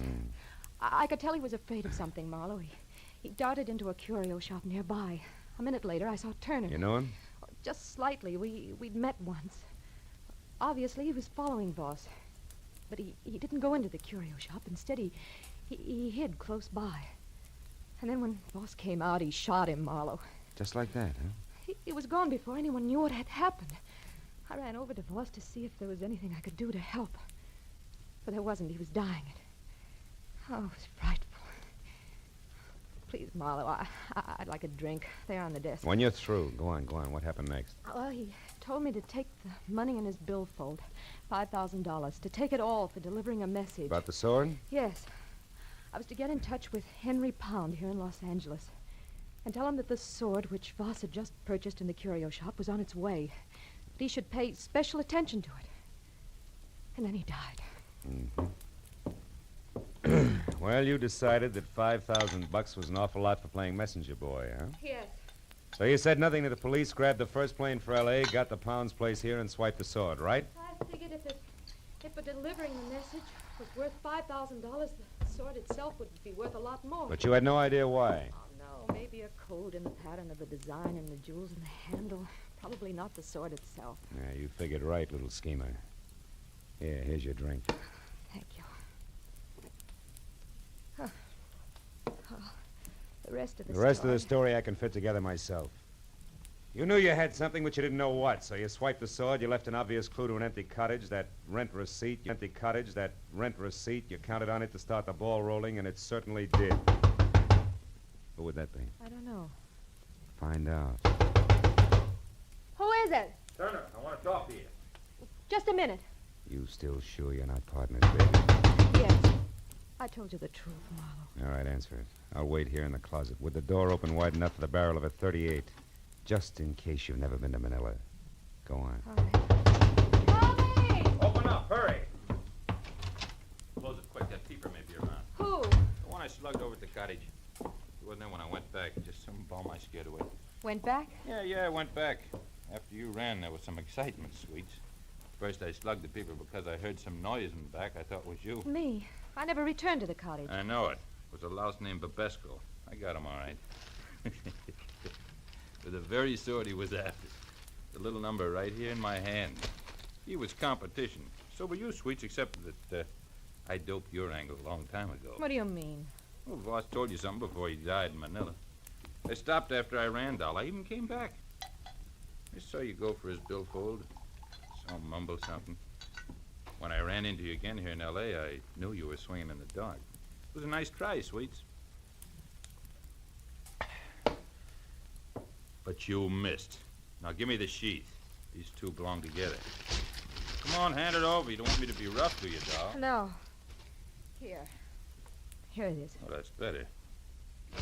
I could tell he was afraid of something, Marlowe. He darted into a curio shop nearby. A minute later, I saw Turner. You know him? Just slightly. We'd met once. Obviously, he was following Voss. But he didn't go into the curio shop. Instead, he hid close by. And then when Voss came out, he shot him, Marlowe. Just like that, huh? He was gone before anyone knew what had happened. I ran over to Voss to see if there was anything I could do to help. But there wasn't. He was dying. Oh, it was frightful. Please, Marlowe, I'd like a drink. They're on the desk. When you're through, go on. What happened next? Well, he told me to take the money in his billfold, $5,000, to take it all for delivering a message. About the sword? Yes. I was to get in touch with Henry Pound here in Los Angeles and tell him that the sword which Voss had just purchased in the curio shop was on its way. That he should pay special attention to it. And then he died. Mm-hmm. Well, you decided that $5,000 was an awful lot for playing messenger boy, huh? Yes. So you said nothing to the police, grabbed the first plane for L.A., got the Pound's place here, and swiped the sword, right? I figured if delivering the message was worth $5,000, the sword itself would be worth a lot more. But you had no idea why. Oh, no. Maybe a code in the pattern of the design and the jewels in the handle. Probably not the sword itself. Yeah, you figured right, little schemer. Here's your drink. Thank you. The rest of the story I can fit together myself. You knew you had something, but you didn't know what, so you swiped the sword, you left an obvious clue to an empty cottage, that rent receipt, you counted on it to start the ball rolling, and it certainly did. Who would that be? I don't know. Find out. Who is it? Turner, I want to talk to you. Just a minute. You still sure you're not partners, baby? Yes. I told you the truth, Marlowe. All right, answer it. I'll wait here in the closet with the door open wide enough for the barrel of a .38, just in case you've never been to Manila. Go on. All right. Open up, hurry. Close it quick, that peeper may be around. Who? The one I slugged over at the cottage. He wasn't there when I went back, just some bum I scared away. Went back? Yeah, I went back. After you ran, there was some excitement, Sweets. First, I slugged the peeper because I heard some noise in the back I thought was you. Me? I never returned to the cottage. I know it. It was a louse named Babesco. I got him all right. With the very sword he was after. The little number right here in my hand. He was competition. So were you, Sweets, except that I doped your angle a long time ago. What do you mean? Well, Voss told you something before he died in Manila. I stopped after I ran, Doll. I even came back. I saw you go for his billfold. Saw him mumble something. When I ran into you again here in L.A., I knew you were swinging in the dark. It was a nice try, Sweets. But you missed. Now give me the sheath. These two belong together. Come on, hand it over. You don't want me to be rough to you, Doll. No. Here it is. Oh, that's better.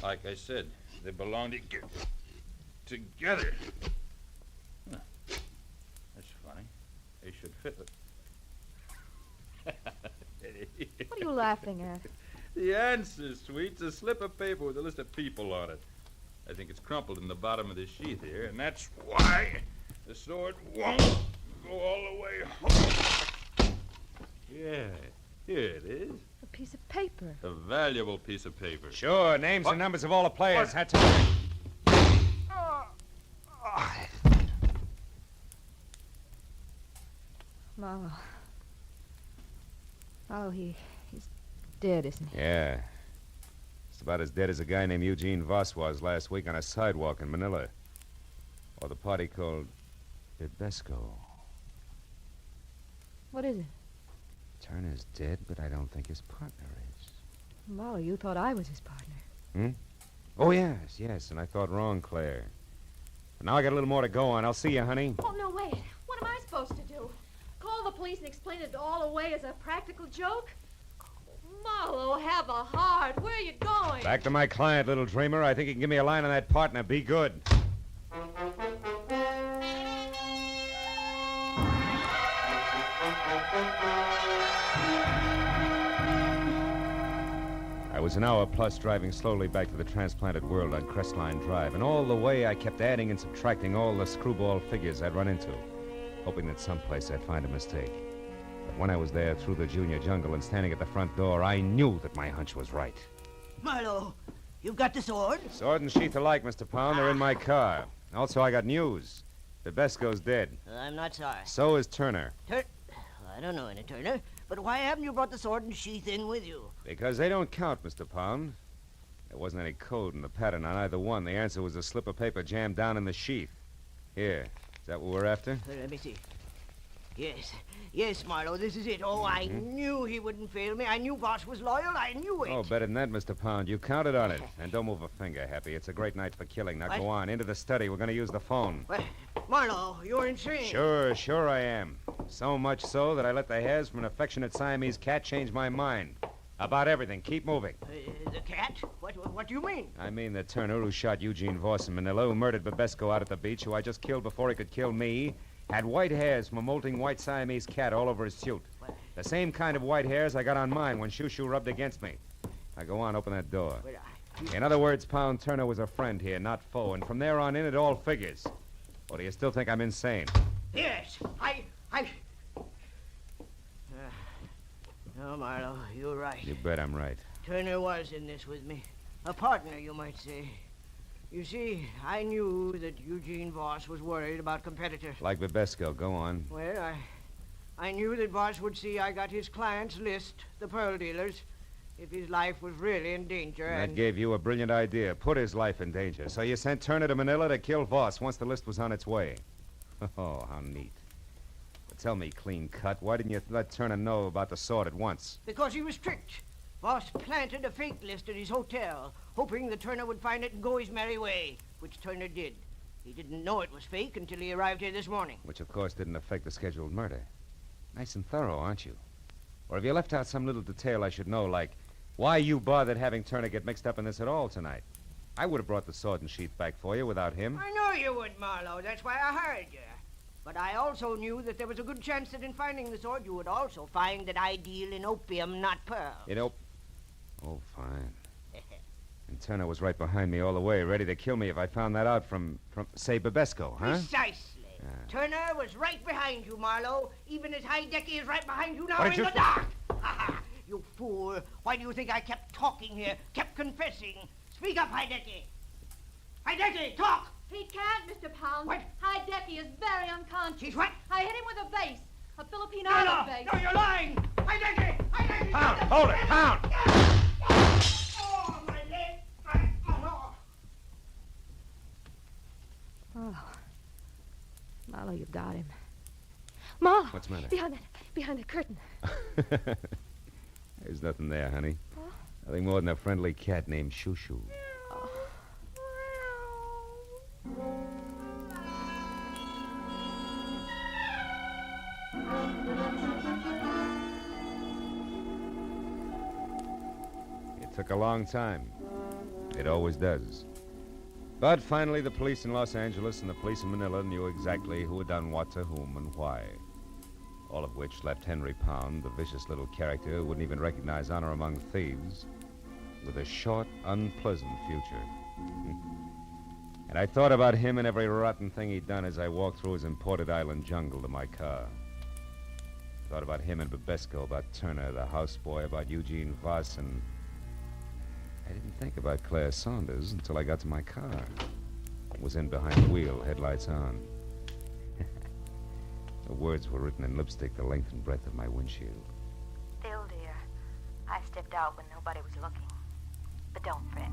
Like I said, they belong together. Huh. That's funny. They should fit. What are you laughing at? The answer, Sweet's a slip of paper with a list of people on it. I think it's crumpled in the bottom of the sheath here, and that's why the sword won't go all the way home. Yeah, here it is. A piece of paper. A valuable piece of paper. Sure, names and numbers of all the players. That's all. Marlowe. Marlowe, he's dead, isn't he? Yeah. Just about as dead as a guy named Eugene Voss was last week on a sidewalk in Manila. Or the party called Ibesco. What is it? Turner's dead, but I don't think his partner is. Marlowe, you thought I was his partner. Hmm? Oh, yes, and I thought wrong, Claire. But now I got a little more to go on. I'll see you, honey. Oh, no, wait. What am I supposed to do? Call the police and explain it all away as a practical joke? Marlowe, have a heart. Where are you going? Back to my client, little dreamer. I think you can give me a line on that partner. Be good. I was an hour plus driving slowly back to the transplanted world on Crestline Drive, and all the way I kept adding and subtracting all the screwball figures I'd run into, hoping that someplace I'd find a mistake. But when I was there through the junior jungle and standing at the front door, I knew that my hunch was right. Marlowe, you've got the sword? Sword and sheath alike, Mr. Pound. They're in my car. Also, I got news. Bebesco's dead. I'm not sorry. So is Turner. I don't know any Turner, but why haven't you brought the sword and sheath in with you? Because they don't count, Mr. Pound. There wasn't any code in the pattern on either one. The answer was a slip of paper jammed down in the sheath. Here. Is that what we're after? Let me see. Yes, Marlowe, this is it. Oh, I knew he wouldn't fail me. I knew Voss was loyal. I knew it. Oh, better than that, Mr. Pound. You counted on it. And don't move a finger, Happy. It's a great night for killing. Now go on. Into the study. We're going to use the phone. Well, Marlowe, you're insane. Sure I am. So much so that I let the hairs from an affectionate Siamese cat change my mind. About everything. Keep moving. The cat? What do you mean? I mean the Turner who shot Eugene Voss in Manila, who murdered Bebesco out at the beach, who I just killed before he could kill me, had white hairs from a molting white Siamese cat all over his suit. The same kind of white hairs I got on mine when Shoo-Shoo rubbed against me. Now go on, open that door. In other words, Pound, Turner was a friend here, not foe, and from there on in, it all figures. Or do you still think I'm insane? Yes, No, Marlowe, you're right. You bet I'm right. Turner was in this with me. A partner, you might say. You see, I knew that Eugene Voss was worried about competitors. Like Bebesco, go on. Well, I knew that Voss would see I got his client's list, the pearl dealers, if his life was really in danger. And that gave you a brilliant idea. Put his life in danger. So you sent Turner to Manila to kill Voss once the list was on its way. Oh, how neat. But tell me, clean cut, why didn't you let Turner know about the sword at once? Because he was tricked. Voss planted a fake list at his hotel, hoping that Turner would find it and go his merry way, which Turner did. He didn't know it was fake until he arrived here this morning. Which, of course, didn't affect the scheduled murder. Nice and thorough, aren't you? Or have you left out some little detail I should know, like why you bothered having Turner get mixed up in this at all tonight? I would have brought the sword and sheath back for you without him. I know you would, Marlowe. That's why I hired you. But I also knew that there was a good chance that in finding the sword, you would also find that I deal in opium, not pearl. Oh, fine. And Turner was right behind me all the way, ready to kill me if I found that out from say, Bebesco, huh? Precisely. Turner was right behind you, Marlowe, even as Heidecky is right behind you now What in did you the dark. You fool. Why do you think I kept talking here, kept confessing? Speak up, Heidecky. Heidecky, talk! He can't, Mr. Pound. What? Heidecky is very unconscious. He's what? I hit him with a vase. A Philippine No, island vase. No, you're lying! Heidecky! Heidecky! Pound, hold it, Pound! Oh, my leg! Oh. Marlowe, you've got him. Marlowe! What's the matter? Behind the curtain. There's nothing there, honey. Nothing more than a friendly cat named Shoo-Shoo. It took a long time. It always does. But finally, the police in Los Angeles and the police in Manila knew exactly who had done what to whom and why. All of which left Henry Pound, the vicious little character who wouldn't even recognize honor among thieves, with a short, unpleasant future. And I thought about him and every rotten thing he'd done as I walked through his imported island jungle to my car. Thought about him and Babesco, about Turner, the houseboy, about Eugene Voss, and I didn't think about Claire Saunders until I got to my car. Was in behind the wheel, headlights on. The words were written in lipstick the length and breadth of my windshield. Phil, dear, I stepped out when nobody was looking. But don't fret.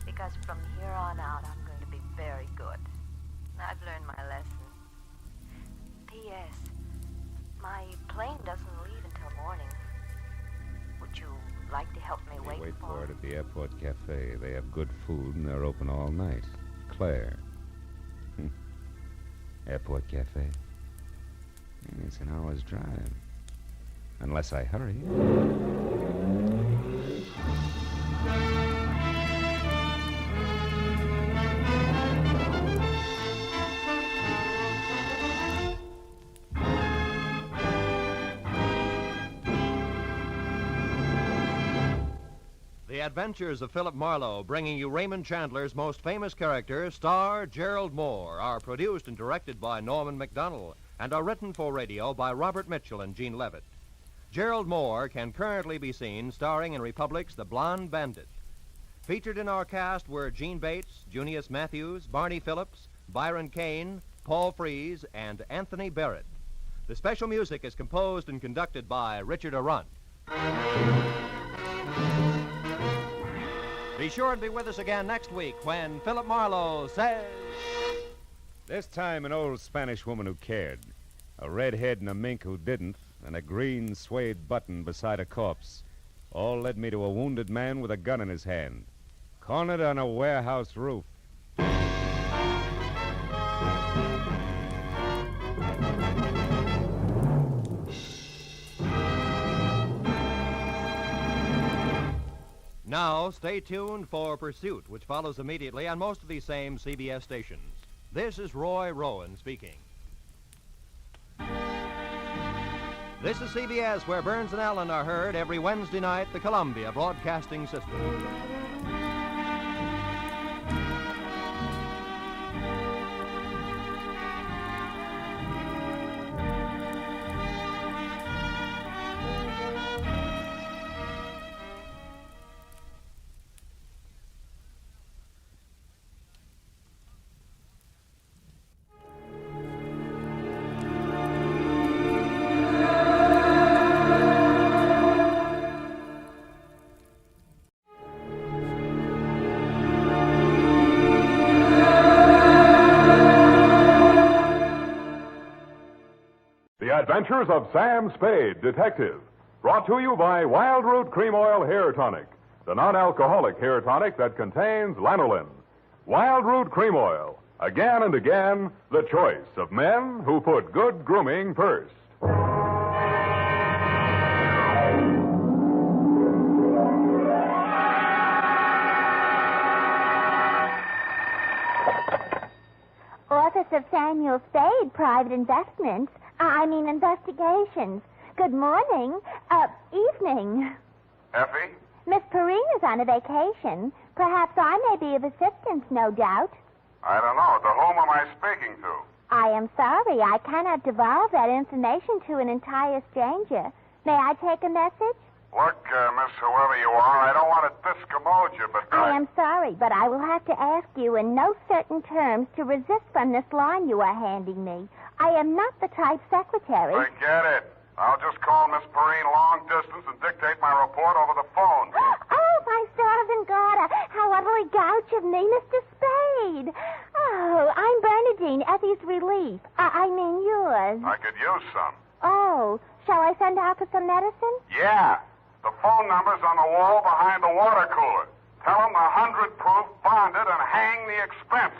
Because from here on out, I'm going to be very good. I've learned my lesson. P.S. My plane doesn't leave until morning. Would you like to help me Wait for it at the airport cafe. They have good food and they're open all night. Claire. Airport cafe. It's an hour's drive. Unless I hurry. The Adventures of Philip Marlowe, bringing you Raymond Chandler's most famous character, star Gerald Mohr, are produced and directed by Norman MacDonald and are written for radio by Robert Mitchell and Gene Levitt. Gerald Mohr can currently be seen starring in Republic's The Blonde Bandit. Featured in our cast were Gene Bates, Junius Matthews, Barney Phillips, Byron Kane, Paul Frees, and Anthony Barrett. The special music is composed and conducted by Richard Arrunt. Be sure and be with us again next week when Philip Marlowe says... This time an old Spanish woman who cared, a redhead and a mink who didn't, and a green suede button beside a corpse, all led me to a wounded man with a gun in his hand, cornered on a warehouse roof. Now, stay tuned for Pursuit, which follows immediately on most of these same CBS stations. This is Roy Rowan speaking. This is CBS, where Burns and Allen are heard every Wednesday night, the Columbia Broadcasting System. Adventures of Sam Spade, Detective. Brought to you by Wild Root Cream Oil Hair Tonic, the non-alcoholic hair tonic that contains lanolin. Wild Root Cream Oil. Again and again, the choice of men who put good grooming first. Office of Samuel Spade, Private Investments. Investigations. Good morning. Evening. Effie? Miss Perrine is on a vacation. Perhaps I may be of assistance, no doubt. I don't know. To whom am I speaking to? I am sorry. I cannot divulge that information to an entire stranger. May I take a message? Look, Miss Whoever you are, I don't want to discommode you, but I am sorry, but I will have to ask you in no certain terms to resist from this line you are handing me. I am not the type secretary. Forget it. I'll just call Miss Perrine long distance and dictate my report over the phone. Oh, my stars and garter. How utterly gouch of me, Mr. Spade. Oh, I'm Bernadine, Effie's relief. I mean yours. I could use some. Oh, shall I send out for some medicine? Yeah. The phone number's on the wall behind the water cooler. Tell them the 100 proof, bonded, and hang the expense.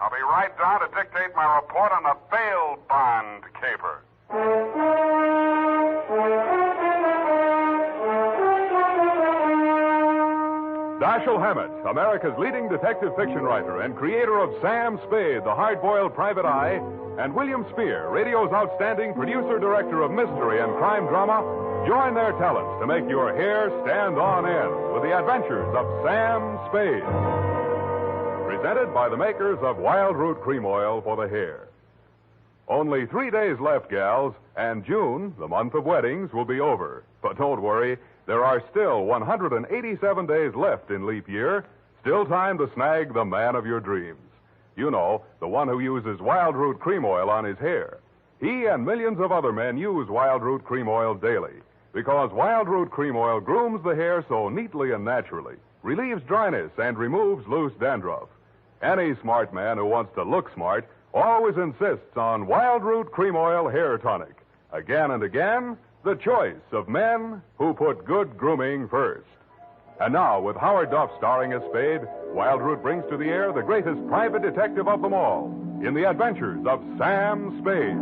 I'll be right down to dictate my report on the bail bond caper. Dashiell Hammett, America's leading detective fiction writer and creator of Sam Spade, the hard-boiled private eye, and William Spear, radio's outstanding producer-director of mystery and crime drama, join their talents to make your hair stand on end with the adventures of Sam Spade. Presented by the makers of Wild Root Cream Oil for the hair. Only 3 days left, gals, and June, the month of weddings, will be over. But don't worry, there are still 187 days left in leap year, still time to snag the man of your dreams. You know, the one who uses Wild Root Cream Oil on his hair. He and millions of other men use Wild Root Cream Oil daily because Wild Root Cream Oil grooms the hair so neatly and naturally, relieves dryness, and removes loose dandruff. Any smart man who wants to look smart always insists on Wild Root Cream Oil Hair Tonic. Again and again, the choice of men who put good grooming first. And now, with Howard Duff starring as Spade, Wild Root brings to the air the greatest private detective of them all in the adventures of Sam Spade.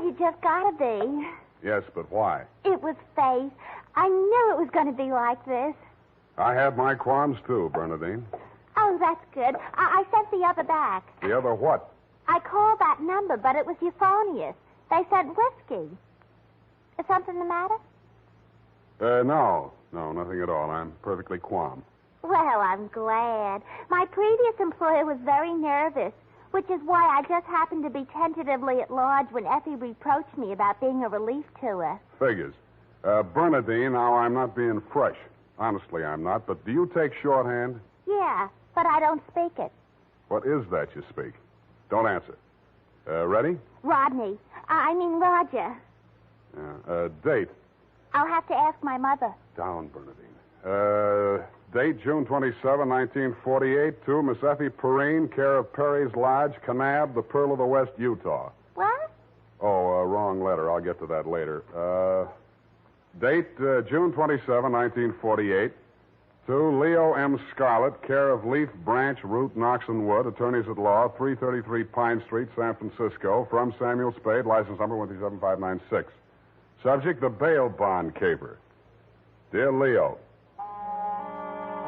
You just gotta be. Yes, but why? It was fate. I knew it was going to be like this. I had my qualms, too, Bernadine. Oh, that's good. I sent the other back. The other what? I called that number, but it was euphonious. They said whiskey. Is something the matter? No, nothing at all. I'm perfectly calm. Well, I'm glad. My previous employer was very nervous, which is why I just happened to be tentatively at large when Effie reproached me about being a relief to her. Figures. Bernadine, now I'm not being fresh. Honestly, I'm not. But do you take shorthand? Yeah, but I don't speak it. What is that you speak? Don't answer. Ready? Rodney. I mean Roger. Date. I'll have to ask my mother. Down, Bernadine. Date, June 27, 1948, to Miss Effie Perrine, care of Perry's Lodge, Kanab, the Pearl of the West, Utah. What? Oh, wrong letter. I'll get to that later. Date, June 27, 1948, to Leo M. Scarlett, care of Leaf Branch, Root, Knox and Wood, attorneys at law, 333 Pine Street, San Francisco, from Samuel Spade, license number 137596. Subject, the bail bond caper. Dear Leo,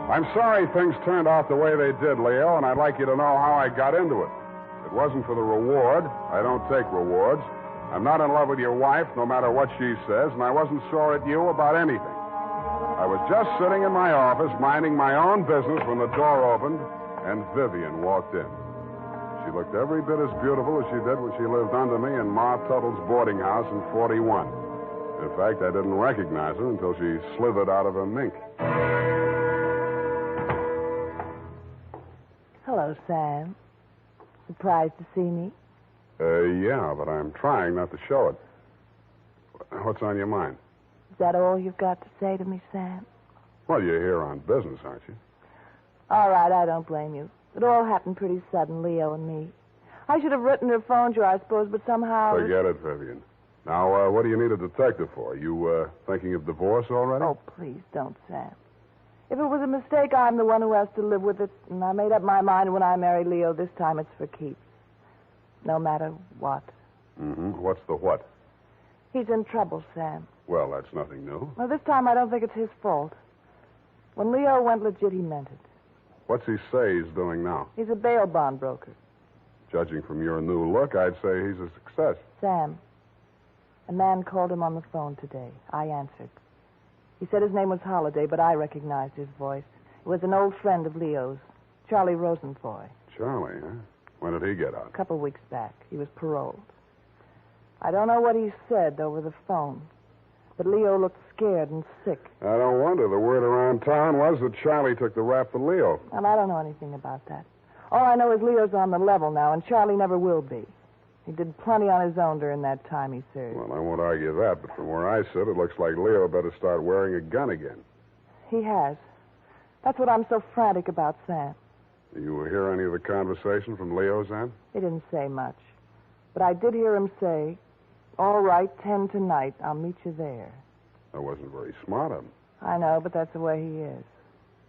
I'm sorry things turned out the way they did, Leo, and I'd like you to know how I got into it. It wasn't for the reward. I don't take rewards. I'm not in love with your wife, no matter what she says, and I wasn't sore at you about anything. I was just sitting in my office, minding my own business, when the door opened, and Vivian walked in. She looked every bit as beautiful as she did when she lived under me in Ma Tuttle's boarding house in 41. In fact, I didn't recognize her until she slithered out of her mink. Hello, Sam. Surprised to see me? Yeah, but I'm trying not to show it. What's on your mind? Is that all you've got to say to me, Sam? Well, you're here on business, aren't you? All right, I don't blame you. It all happened pretty sudden, Leo and me. I should have written or phoned you, I suppose, but somehow... Forget it, Vivian. Now, what do you need a detective for? You, thinking of divorce already? Oh, please don't, Sam. If it was a mistake, I'm the one who has to live with it. And I made up my mind when I married Leo. This time it's for keeps. No matter what. Mm-hmm. What's the what? He's in trouble, Sam. Well, that's nothing new. Well, this time I don't think it's his fault. When Leo went legit, he meant it. What's he say he's doing now? He's a bail bond broker. Judging from your new look, I'd say he's a success. Sam, a man called him on the phone today. I answered. He said his name was Holliday, but I recognized his voice. It was an old friend of Leo's, Charlie Rosenfoy. Charlie, huh? When did he get out? A couple weeks back. He was paroled. I don't know what he said over the phone, but Leo looked scared and sick. I don't wonder. The word around town was that Charlie took the rap for Leo. And I don't know anything about that. All I know is Leo's on the level now, and Charlie never will be. He did plenty on his own during that time he served. Well, I won't argue that, but from where I sit, it looks like Leo better start wearing a gun again. He has. That's what I'm so frantic about, Sam. You hear any of the conversation from Leo's end? He didn't say much. But I did hear him say, all right, 10 tonight. I'll meet you there. That wasn't very smart of him. I know, but that's the way he is.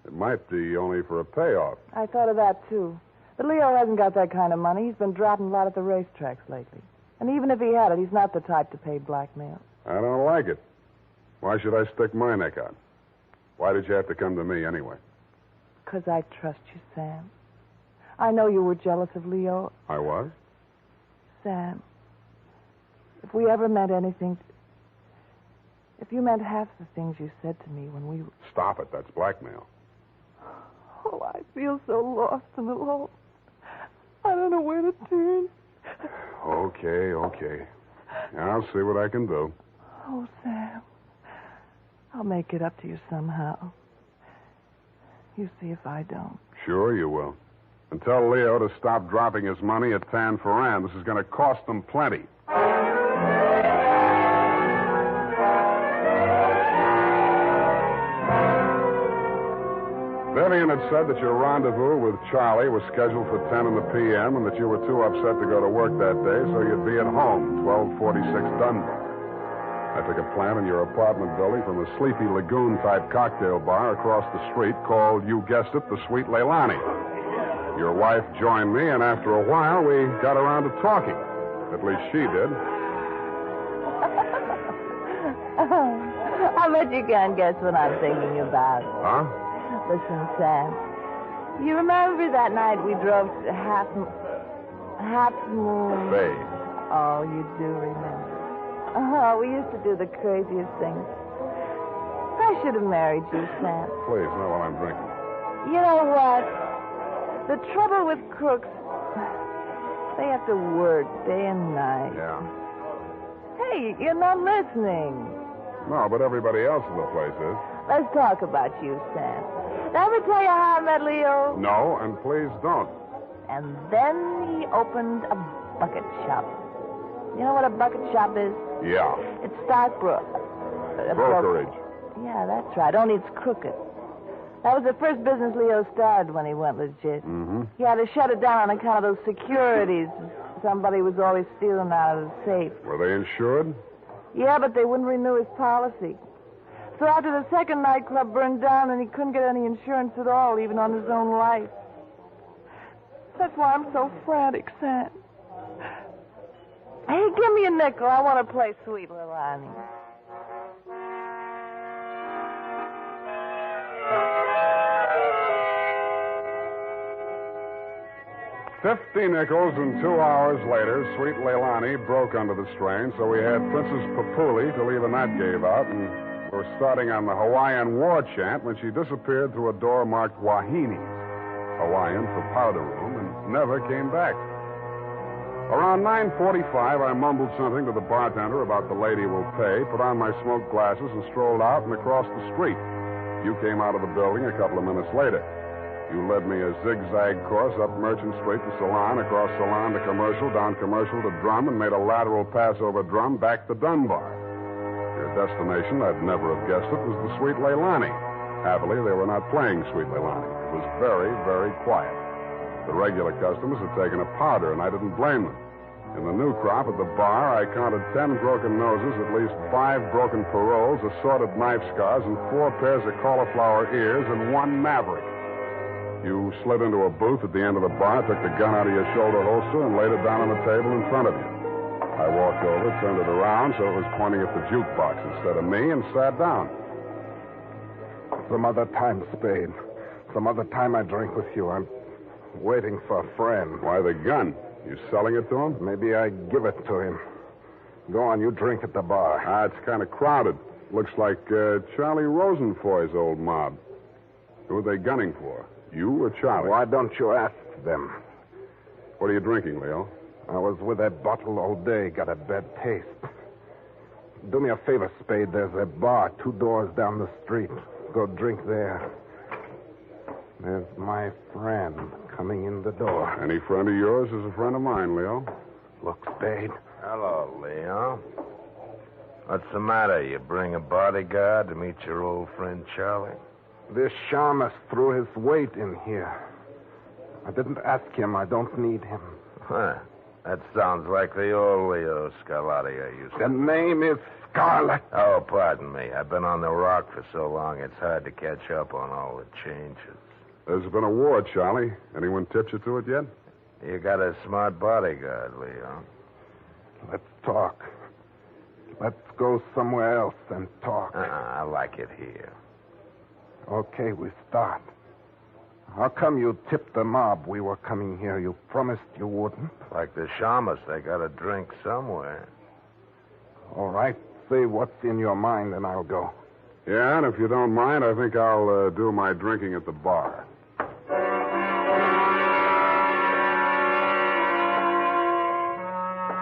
It might be only for a payoff. I thought of that, too. But Leo hasn't got that kind of money. He's been dropping a lot at the racetracks lately. And even if he had it, he's not the type to pay blackmail. I don't like it. Why should I stick my neck out? Why did you have to come to me anyway? 'Cause I trust you, Sam. I know you were jealous of Leo. I was? Sam, if we ever meant anything... If you meant half the things you said to me when we... Stop it. That's blackmail. Oh, I feel so lost and alone. I don't know where to turn. Okay. I'll see what I can do. Oh, Sam. I'll make it up to you somehow. You see if I don't. Sure you will. And tell Leo to stop dropping his money at Tan Ferran. This is going to cost them plenty. Vivian had said that your rendezvous with Charlie was scheduled for 10 in the p.m. and that you were too upset to go to work that day, so you'd be at home, 1246 Dunbar. I took a plant in your apartment building from a sleepy lagoon-type cocktail bar across the street called, you guessed it, the Sweet Leilani. Your wife joined me, and after a while, we got around to talking. At least she did. I bet you can't guess what I'm thinking about. Huh? Listen, Sam. You remember that night we drove to Half Moon? Bay. Oh, you do remember. Oh, we used to do the craziest things. I should have married you, Sam. Please, not while I'm drinking. You know what? The trouble with crooks, they have to work day and night. Yeah. Hey, you're not listening. No, but everybody else in the place is. Let's talk about you, Sam. Did I ever tell you how I met Leo? No, and please don't. And then he opened a bucket shop. You know what a bucket shop is? Yeah. It's stockbrokerage. Yeah, that's right. Only it's crooked. That was the first business Leo started when he went legit. Mm-hmm. He had to shut it down on account of those securities. Somebody was always stealing out of the safe. Were they insured? Yeah, but they wouldn't renew his policy. So after the second nightclub burned down and he couldn't get any insurance at all, even on his own life. That's why I'm so frantic, Sam. Hey, give me a nickel. I want to play Sweet Leilani. $50 nickels, and 2 hours later, Sweet Leilani broke under the strain, so we had Princess Papuli to leave a knot gave out, and we were starting on the Hawaiian war chant when she disappeared through a door marked Wahine, Hawaiian for powder room, and never came back. Around 9:45, I mumbled something to the bartender about the lady will pay, put on my smoke glasses, and strolled out and across the street. You came out of the building a couple of minutes later. You led me a zigzag course up Merchant Street to Salon, across Salon to Commercial, down Commercial to Drum, and made a lateral pass over Drum back to Dunbar. Your destination, I'd never have guessed it, was the Sweet Leilani. Happily, they were not playing Sweet Leilani. It was very, very quiet. The regular customers had taken a powder, and I didn't blame them. In the new crop at the bar, I counted 10 broken noses, at least 5 broken paroles, assorted knife scars, and 4 pairs of cauliflower ears, and 1 maverick. You slid into a booth at the end of the bar, took the gun out of your shoulder holster, and laid it down on the table in front of you. I walked over, turned it around so it was pointing at the jukebox instead of me, and sat down. Some other time, Spade. Some other time I drink with you. I'm waiting for a friend. Why the gun? You selling it to him? Maybe I give it to him. Go on, you drink at the bar. It's kind of crowded. Looks like Charlie Rosenfoy's old mob. Who are they gunning for? You or Charlie? Why don't you ask them? What are you drinking, Leo? I was with that bottle all day. Got a bad taste. Do me a favor, Spade. There's a bar 2 doors down the street. Go drink there. There's my friend coming in the door. Any friend of yours is a friend of mine, Leo. Look, Spade. Hello, Leo. What's the matter? You bring a bodyguard to meet your old friend Charlie? This shamus threw his weight in here. I didn't ask him. I don't need him. Huh. That sounds like the old Leo Scarlatti I used to. The name is Scarlet. Oh, pardon me. I've been on the rock for so long, it's hard to catch up on all the changes. There's been a war, Charlie. Anyone tipped you to it yet? You got a smart bodyguard, Leo. Let's talk. Let's go somewhere else and talk. I like it here. Okay, we start. How come you tipped the mob we were coming here? You promised you wouldn't. Like the shamus, they got a drink somewhere. All right, say what's in your mind and I'll go. Yeah, and if you don't mind, I think I'll do my drinking at the bar.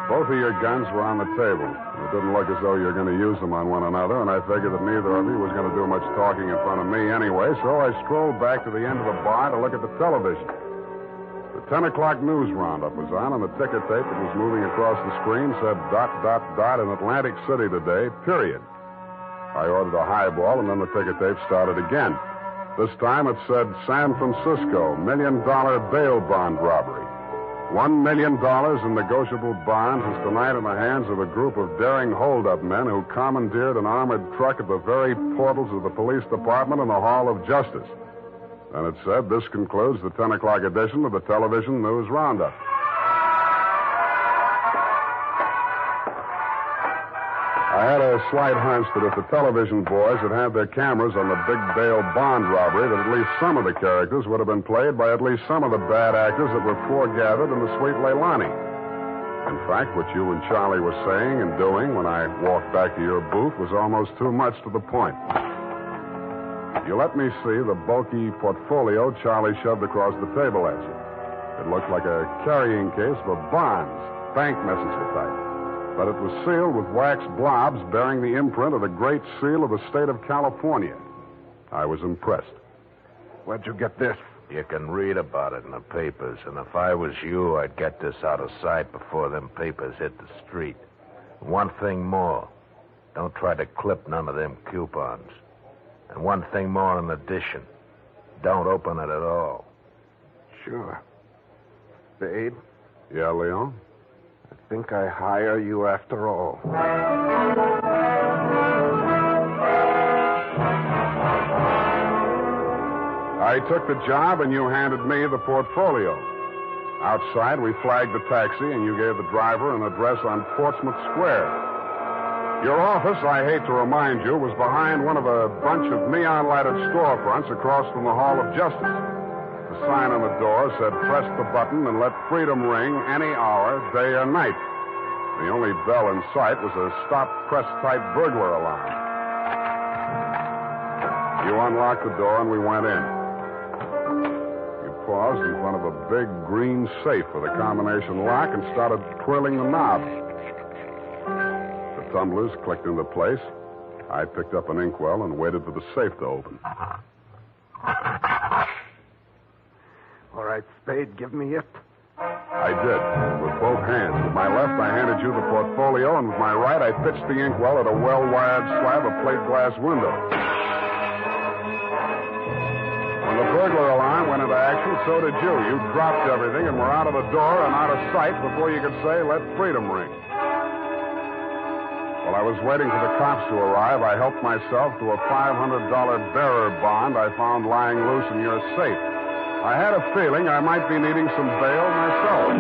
Both of your guns were on the table. It didn't look as though you were going to use them on one another, and I figured that neither of you was going to do much talking in front of me anyway, so I strolled back to the end of the bar to look at the television. The 10 o'clock news roundup was on, and the ticker tape that was moving across the screen said ... in Atlantic City today, period. I ordered a highball, and then the ticker tape started again. This time it said San Francisco, $1 million bail bond robbery. $1 million in negotiable bonds is tonight in the hands of a group of daring hold-up men who commandeered an armored truck at the very portals of the police department in the Hall of Justice. And it said, this concludes the 10 o'clock edition of the television news roundup. I had a slight hunch that if the television boys had had their cameras on the big bail bond robbery, that at least some of the characters would have been played by at least some of the bad actors that were foregathered in the Sweet Leilani. In fact, what you and Charlie were saying and doing when I walked back to your booth was almost too much to the point. You let me see the bulky portfolio Charlie shoved across the table at you. It looked like a carrying case for bonds, bank messenger type. But it was sealed with wax blobs bearing the imprint of the Great Seal of the state of California. I was impressed. Where'd you get this? You can read about it in the papers, and if I was you, I'd get this out of sight before them papers hit the street. One thing more. Don't try to clip none of them coupons. And one thing more in addition. Don't open it at all. Sure. Spade? Yeah, Leon? I think I hire you after all. I took the job, and you handed me the portfolio. Outside, we flagged the taxi, and you gave the driver an address on Portsmouth Square. Your office, I hate to remind you, was behind one of a bunch of neon-lighted storefronts across from the Hall of Justice. The sign on the door said, press the button and let freedom ring any hour, day or night. The only bell in sight was a stop-press-type burglar alarm. You unlocked the door and we went in. You paused in front of a big green safe with a combination lock and started twirling the knob. The tumblers clicked into place. I picked up an inkwell and waited for the safe to open. All right, Spade, give me it. I did, with both hands. With my left, I handed you the portfolio, and with my right, I pitched the inkwell at a well-wired slab of plate glass window. When the burglar alarm went into action, so did you. You dropped everything and were out of the door and out of sight before you could say, let freedom ring. While I was waiting for the cops to arrive, I helped myself to a $500 bearer bond I found lying loose in your safe. I had a feeling I might be needing some bail myself.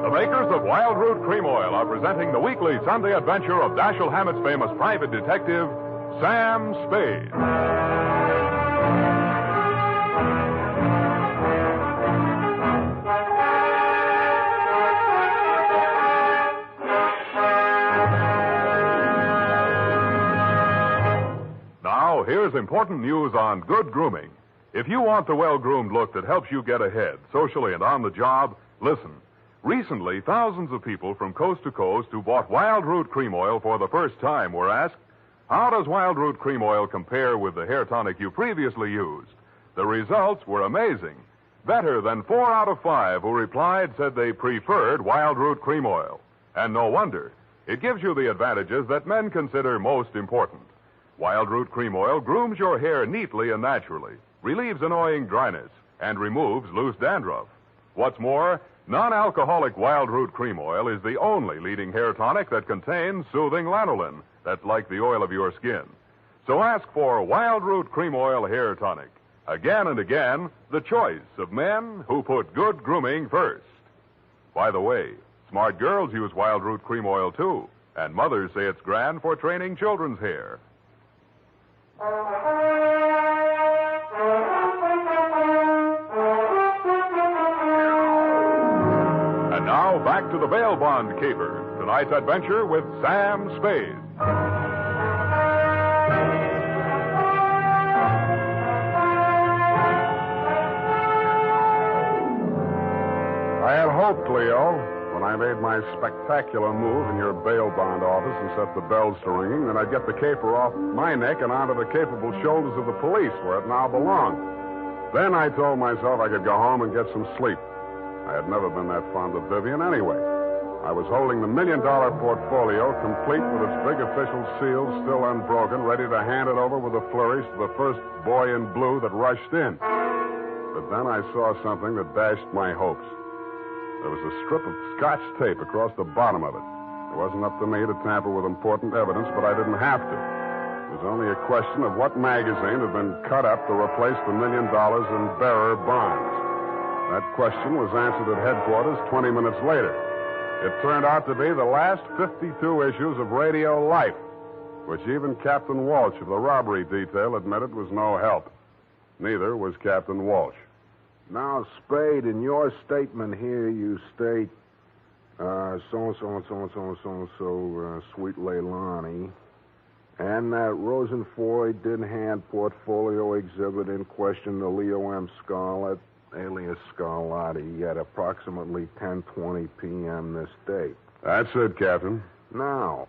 The makers of Wild Root Cream Oil are presenting the weekly Sunday adventure of Dashiell Hammett's famous private detective, Sam Spade. Here's important news on good grooming. If you want the well-groomed look that helps you get ahead, socially and on the job, listen. Recently, thousands of people from coast to coast who bought Wild Root Cream Oil for the first time were asked, how does Wild Root Cream Oil compare with the hair tonic you previously used? The results were amazing. Better than 4 out of 5 who replied said they preferred Wild Root Cream Oil. And no wonder. It gives you the advantages that men consider most important. Wild Root Cream Oil grooms your hair neatly and naturally. relieves annoying dryness, and removes loose dandruff. What's more, non-alcoholic wild root cream oil is the only leading hair tonic that contains soothing lanolin that's like the oil of your skin. So ask for Wild Root Cream Oil Hair Tonic. Again and again, the choice of men who put good grooming first. By the way, smart girls use Wild Root Cream Oil, too, and mothers say it's grand for training children's hair. And now, back to the bail bond caper. Tonight's adventure with Sam Spade. I had hoped, Leo, when I made my spectacular move in your bail bond office and set the bells to ringing, that I'd get the caper off my neck and onto the capable shoulders of the police, where it now belonged. Then I told myself I could go home and get some sleep. I had never been that fond of Vivian anyway. I was holding the $1 million portfolio, complete with its big official seal still unbroken, ready to hand it over with a flourish to the first boy in blue that rushed in. But then I saw something that dashed my hopes. There was a strip of Scotch tape across the bottom of it. It wasn't up to me to tamper with important evidence, but I didn't have to. It was only a question of what magazine had been cut up to replace the $1 million in bearer bonds. That question was answered at headquarters 20 minutes later. It turned out to be the last 52 issues of Radio Life, which even Captain Walsh of the robbery detail admitted was no help. Neither was Captain Walsh. Now, Spade, in your statement here, you state, sweet Leilani, and that Rosenfoy did hand portfolio exhibit in question to Leo M. Scarlett, alias Scarlatti, at approximately 10:20 p.m. this date. That's it, Captain. Now,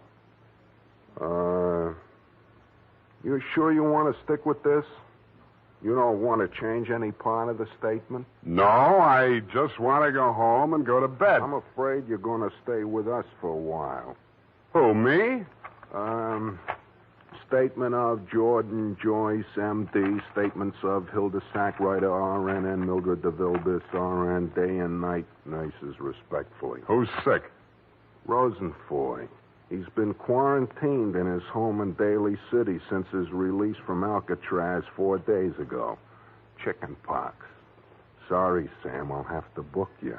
you sure you want to stick with this? You don't want to change any part of the statement? No, I just want to go home and go to bed. I'm afraid you're going to stay with us for a while. Who, me? Statement of Jordan Joyce, M.D. Statements of Hilda Sackwriter, R.N. and Mildred DeVille, R.N. Day and night nurses, respectfully. Who's sick? Rosenfoy. He's been quarantined in his home in Daly City since his release from Alcatraz 4 days ago. Chicken pox. Sorry, Sam, I'll have to book you.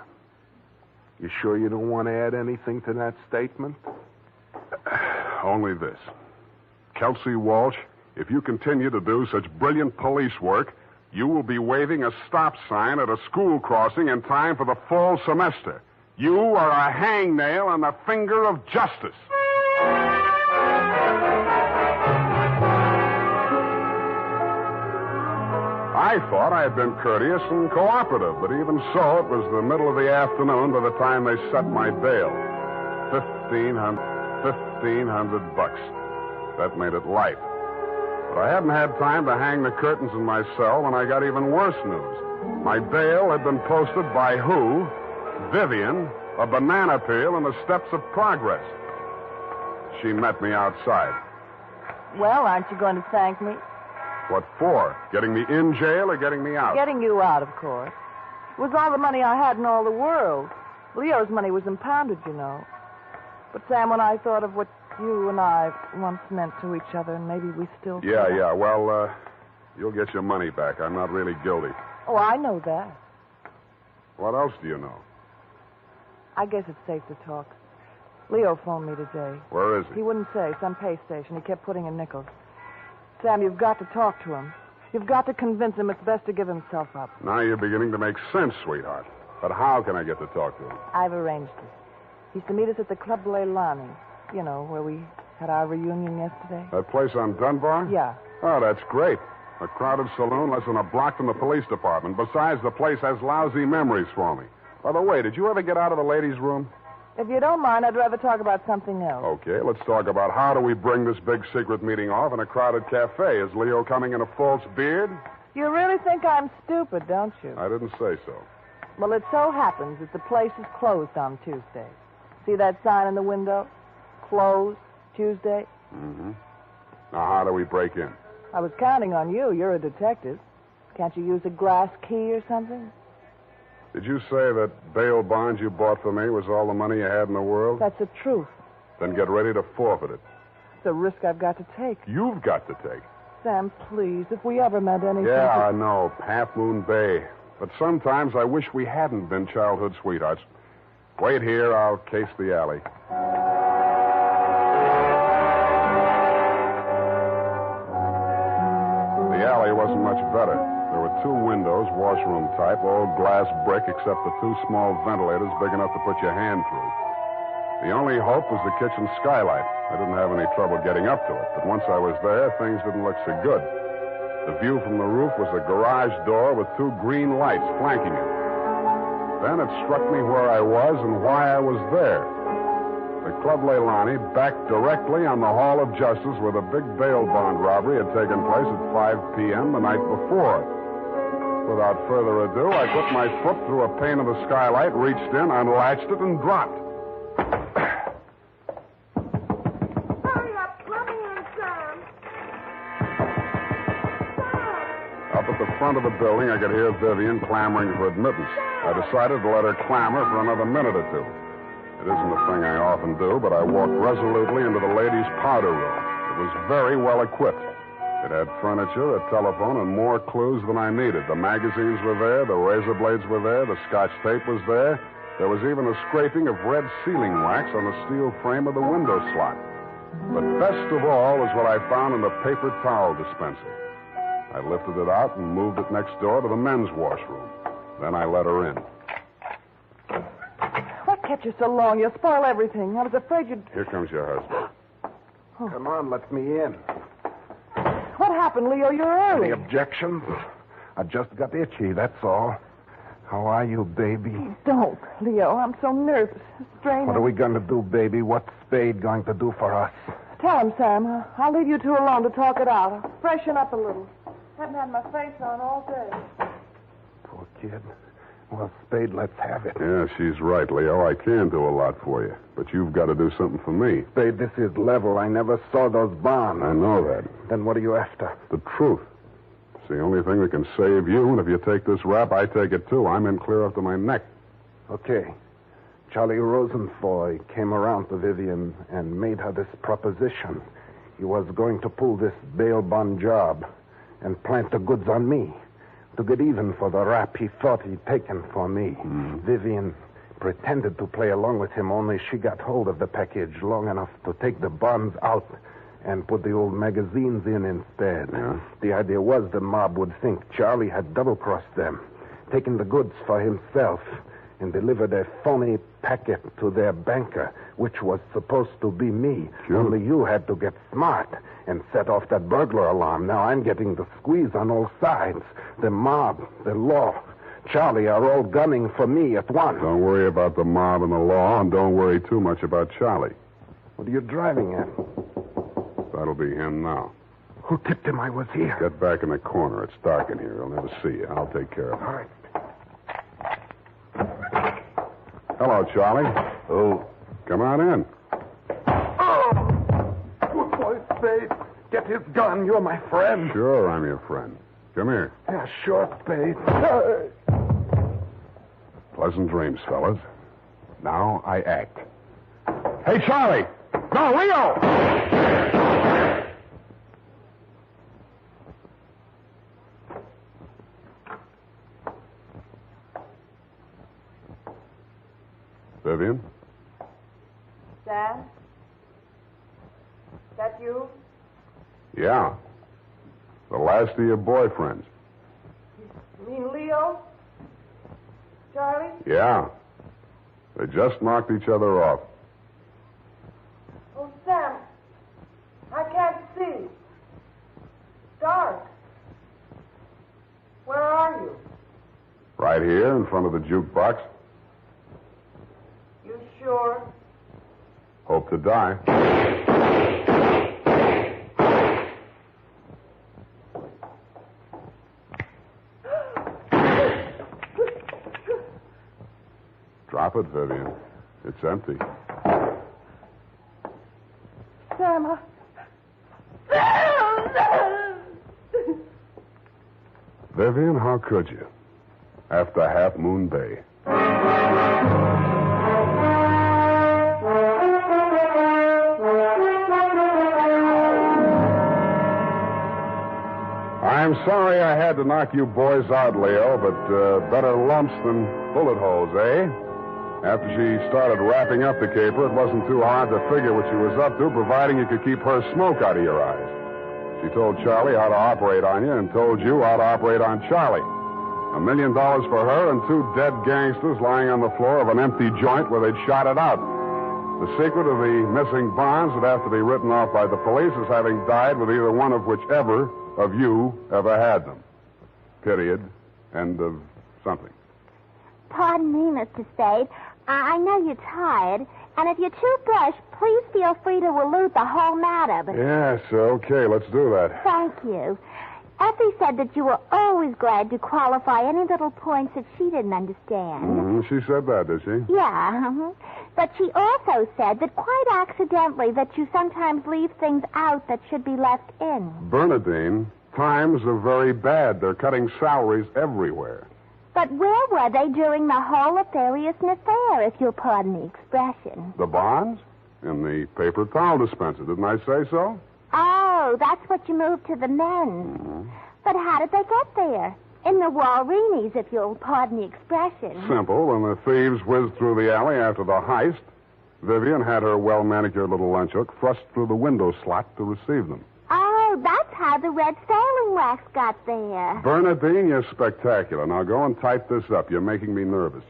You sure you don't want to add anything to that statement? Only this. Kelsey Walsh, if you continue to do such brilliant police work, you will be waving a stop sign at a school crossing in time for the fall semester. You are a hangnail on the finger of justice. I thought I had been courteous and cooperative, but even so, it was the middle of the afternoon by the time they set my bail. $1,500. That made it light. But I hadn't had time to hang the curtains in my cell when I got even worse news. My bail had been posted by who? Vivian, a banana peel, and the steps of progress. She met me outside. Well, aren't you going to thank me? What for? Getting me in jail or getting me out? Getting you out, of course. It was all the money I had in all the world. Leo's money was impounded, you know. But, Sam, when I thought of what you and I once meant to each other, and maybe we still... Yeah. Well, you'll get your money back. I'm not really guilty. Oh, I know that. What else do you know? I guess it's safe to talk. Leo phoned me today. Where is he? He wouldn't say. Some pay station. He kept putting in nickels. Sam, you've got to talk to him. You've got to convince him it's best to give himself up. Now you're beginning to make sense, sweetheart. But how can I get to talk to him? I've arranged it. He's to meet us at the Club Leilani. You know, where we had our reunion yesterday. That place on Dunbar? Yeah. Oh, that's great. A crowded saloon less than a block from the police department. Besides, the place has lousy memories for me. By the way, did you ever get out of the ladies' room? If you don't mind, I'd rather talk about something else. Okay, let's talk about how do we bring this big secret meeting off in a crowded cafe. Is Leo coming in a false beard? You really think I'm stupid, don't you? I didn't say so. Well, it so happens that the place is closed on Tuesday. See that sign in the window? Closed Tuesday. Mm-hmm. Now, how do we break in? I was counting on you. You're a detective. Can't you use a glass key or something? Did you say that bail bond you bought for me was all the money you had in the world? That's the truth. Then get ready to forfeit it. It's a risk I've got to take. You've got to take. Sam, please, if we ever meant anything... Yeah, I know. Half Moon Bay. But sometimes I wish we hadn't been childhood sweethearts. Wait here. I'll case the alley. The alley wasn't much better. There were 2 windows, washroom type, all glass brick except the 2 small ventilators big enough to put your hand through. The only hope was the kitchen skylight. I didn't have any trouble getting up to it, but once I was there, things didn't look so good. The view from the roof was a garage door with 2 green lights flanking it. Then it struck me where I was and why I was there. The Club Leilani backed directly on the Hall of Justice where the big bail bond robbery had taken place at 5 p.m. the night before. Without further ado, I put my foot through a pane of the skylight, reached in, unlatched it, and dropped. Hurry up. Let me in, Sam. Up at the front of the building, I could hear Vivian clamoring for admittance. I decided to let her clamor for another minute or 2. It isn't a thing I often do, but I walked resolutely into the ladies' powder room. It was very well equipped. It had furniture, a telephone, and more clues than I needed. The magazines were there, the razor blades were there, the Scotch tape was there. There was even a scraping of red sealing wax on the steel frame of the window slot. But best of all was what I found in the paper towel dispenser. I lifted it out and moved it next door to the men's washroom. Then I let her in. What kept you so long? You'll spoil everything. I was afraid you'd... Here comes your husband. Come on, let me in. What happened, Leo? You're early. Any objections? I just got itchy, that's all. How are you, baby? Don't, Leo. I'm so nervous. Strain. What are we going to do, baby? What's Spade going to do for us? Tell him, Sam. I'll leave you 2 alone to talk it out. I'll freshen up a little. Haven't had my face on all day. Poor kid. Well, Spade, let's have it. Yeah, she's right, Leo. I can do a lot for you. But you've got to do something for me. Spade, this is level. I never saw those bonds. I know that. Then what are you after? The truth. It's the only thing that can save you, and if you take this rap, I take it too. I'm in clear up to my neck. Okay. Charlie Rosenfoy came around to Vivian and made her this proposition. He was going to pull this bail bond job and plant the goods on me to get even for the rap he thought he'd taken for me. Vivian pretended to play along with him, only she got hold of the package long enough to take the bonds out and put the old magazines in instead. Yeah. The idea was the mob would think Charlie had double-crossed them, taken the goods for himself, and delivered a phony packet to their banker, which was supposed to be me. Sure. Only you had to get smart and set off that burglar alarm. Now I'm getting the squeeze on all sides. The mob, the law, Charlie are all gunning for me at once. Don't worry about the mob and the law, and don't worry too much about Charlie. What are you driving at? That'll be him now. Who tipped him I was here? Get back in the corner. It's dark in here. He'll never see you. I'll take care of him. All right. Hello, Charlie. Oh. Come on in. Oh! Good boy, Spade. Get his gun. You're my friend. Sure, I'm your friend. Come here. Yeah, sure, Spade. Pleasant dreams, fellas. Now I act. Hey, Charlie! No, Leo! Vivian? Sam? That you? Yeah. The last of your boyfriends. You mean Leo? Charlie? Yeah. They just knocked each other off. Oh, Sam. I can't see. Dark. Where are you? Right here in front of the jukebox. You sure? Hope to die. Drop it, Vivian. It's empty. Sam, Vivian, how could you? After Half Moon Bay. I'm sorry I had to knock you boys out, Leo, but better lumps than bullet holes, eh? After she started wrapping up the caper, it wasn't too hard to figure what she was up to, providing you could keep her smoke out of your eyes. She told Charlie how to operate on you and told you how to operate on Charlie. $1 million for her and 2 dead gangsters lying on the floor of an empty joint where they'd shot it out. The secret of the missing bonds would have to be written off by the police as having died with either one of whichever of you ever had them. Period. End of something. Pardon me, Mr. Spade. I know you're tired, and if you're too brushed, please feel free to allude the whole matter, but... Yes, okay, let's do that. Thank you. Effie said that you were always glad to qualify any little points that she didn't understand. She said that, did she? Yeah, But she also said that quite accidentally that you sometimes leave things out that should be left in. Bernadine, times are very bad. They're cutting salaries everywhere. But where were they during the whole nefarious affair, if you'll pardon the expression? The bonds? In the paper towel dispenser, didn't I say so? Oh, that's what you moved to the men's. But how did they get there? In the Walreenies, if you'll pardon the expression. Simple. When the thieves whizzed through the alley after the heist, Vivian had her well-manicured little lunch hook thrust through the window slot to receive them. Oh, that's how the red sailing wax got there. Bernadine, you're spectacular. Now go and type this up. You're making me nervous.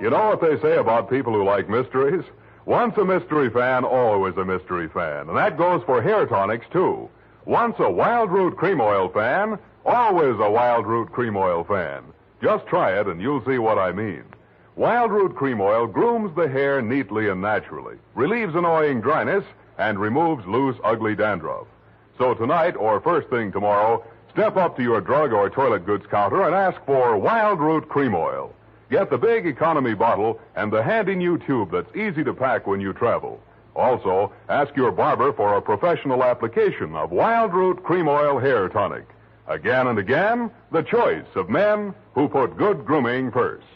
You know what they say about people who like mysteries? Once a mystery fan, always a mystery fan. And that goes for hair tonics, too. Once a Wild Root Cream Oil fan, always a Wild Root Cream Oil fan. Just try it and you'll see what I mean. Wild Root Cream Oil grooms the hair neatly and naturally, relieves annoying dryness, and removes loose, ugly dandruff. So tonight, or first thing tomorrow, step up to your drug or toilet goods counter and ask for Wild Root Cream Oil. Get the big economy bottle and the handy new tube that's easy to pack when you travel. Also, ask your barber for a professional application of Wild Root Cream Oil Hair Tonic. Again and again, the choice of men who put good grooming first.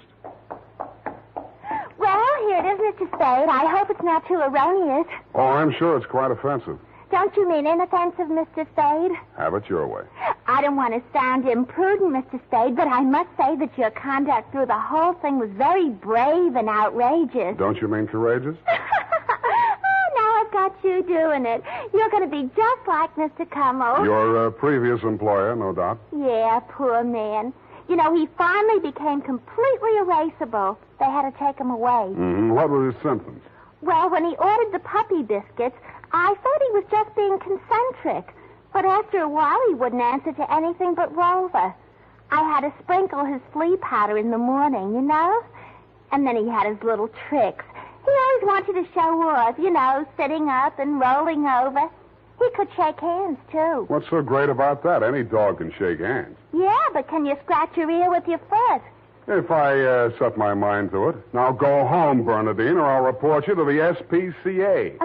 Well, here it is, Mr. Spade. I hope it's not too erroneous. Oh, I'm sure it's quite offensive. Don't you mean inoffensive, Mr. Spade? Have it your way. I don't want to sound imprudent, Mr. Spade, but I must say that your conduct through the whole thing was very brave and outrageous. Don't you mean courageous? Now I've got you doing it. You're going to be just like Mr. Cummo. Your previous employer, no doubt. Yeah, poor man. You know, he finally became completely erasable. They had to take him away. What were his symptoms? Well, when he ordered the puppy biscuits, I thought he was just being concentric. But after a while, he wouldn't answer to anything but Rover. I had to sprinkle his flea powder in the morning, you know? And then he had his little tricks. He always wanted to show off, you know, sitting up and rolling over. He could shake hands, too. What's so great about that? Any dog can shake hands. Yeah, but can you scratch your ear with your foot? If I set my mind to it. Now go home, Bernadine, or I'll report you to the SPCA.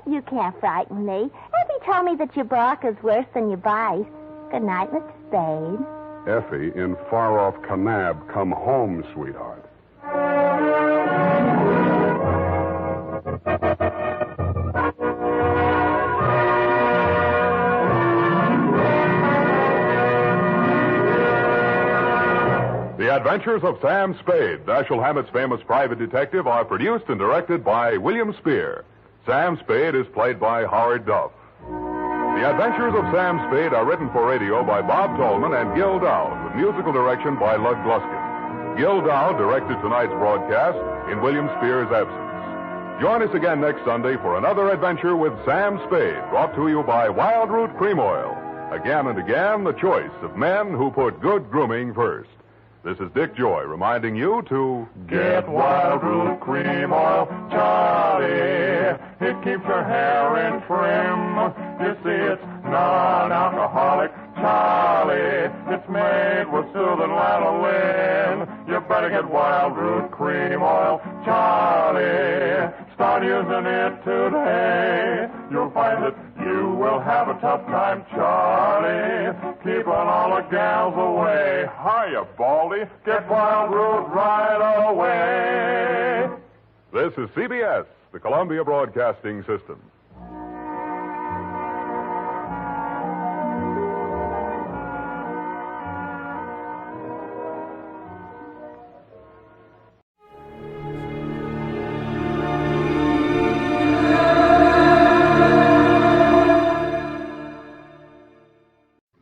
You can't frighten me. Effie told me that your bark is worse than your bite. Good night, Mr. Spade. Effie, in far-off Kanab, come home, sweetheart. The Adventures of Sam Spade, Dashiell Hammett's famous private detective, are produced and directed by William Spear. Sam Spade is played by Howard Duff. The Adventures of Sam Spade are written for radio by Bob Tolman and Gil Dowd, with musical direction by Lud Gluskin. Gil Dowd directed tonight's broadcast in William Spear's absence. Join us again next Sunday for another adventure with Sam Spade, brought to you by Wild Root Cream Oil. Again and again, the choice of men who put good grooming first. This is Dick Joy reminding you to get Wild Root Cream Oil, Charlie. It keeps your hair in trim. You see, it's non-alcoholic, Charlie. It's made with soothing lanolin. You better get Wild Root Cream Oil, Charlie. Start using it today. You'll find that you will have a tough time, Charlie, keeping all the gals away. Hiya, Baldy. Get Wild Root right away. This is CBS, the Columbia Broadcasting System.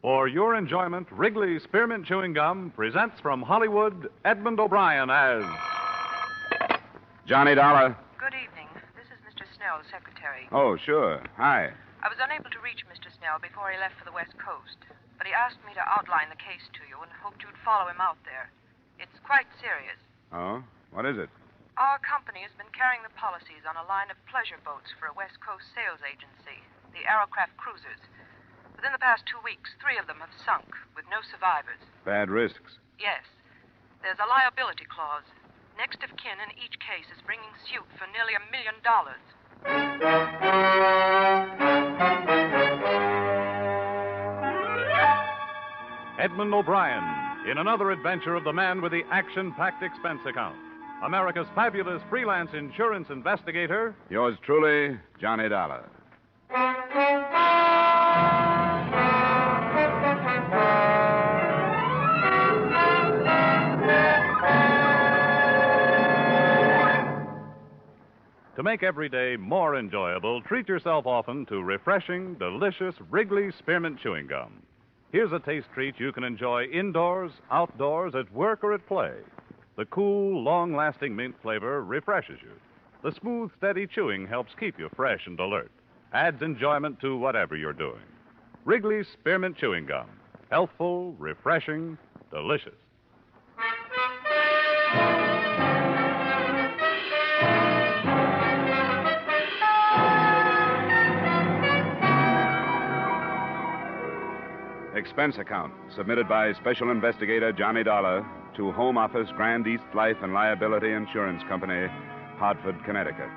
For your enjoyment, Wrigley Spearmint Chewing Gum presents from Hollywood Edmund O'Brien as Johnny Dollar. Good evening. This is Mr. Snell, secretary. Oh, sure. Hi. I was unable to reach Mr. Snell before he left for the West Coast, but he asked me to outline the case to you and hoped you'd follow him out there. It's quite serious. Oh? What is it? Our company has been carrying the policies on a line of pleasure boats for a West Coast sales agency, the Arrowcraft cruisers. Within the past 2 weeks, 3 of them have sunk, with no survivors. Bad risks. Yes. There's a liability clause. Next of kin in each case is bringing suit for nearly $1 million. Edmund O'Brien in another adventure of the man with the action-packed expense account. America's fabulous freelance insurance investigator. Yours truly, Johnny Dollar. To make every day more enjoyable, treat yourself often to refreshing, delicious Wrigley Spearmint Chewing Gum. Here's a taste treat you can enjoy indoors, outdoors, at work, or at play. The cool, long-lasting mint flavor refreshes you. The smooth, steady chewing helps keep you fresh and alert. Adds enjoyment to whatever you're doing. Wrigley Spearmint Chewing Gum. Healthful, refreshing, delicious. Expense account submitted by Special Investigator Johnny Dollar to Home Office, Grand East Life and Liability Insurance Company, Hartford, Connecticut.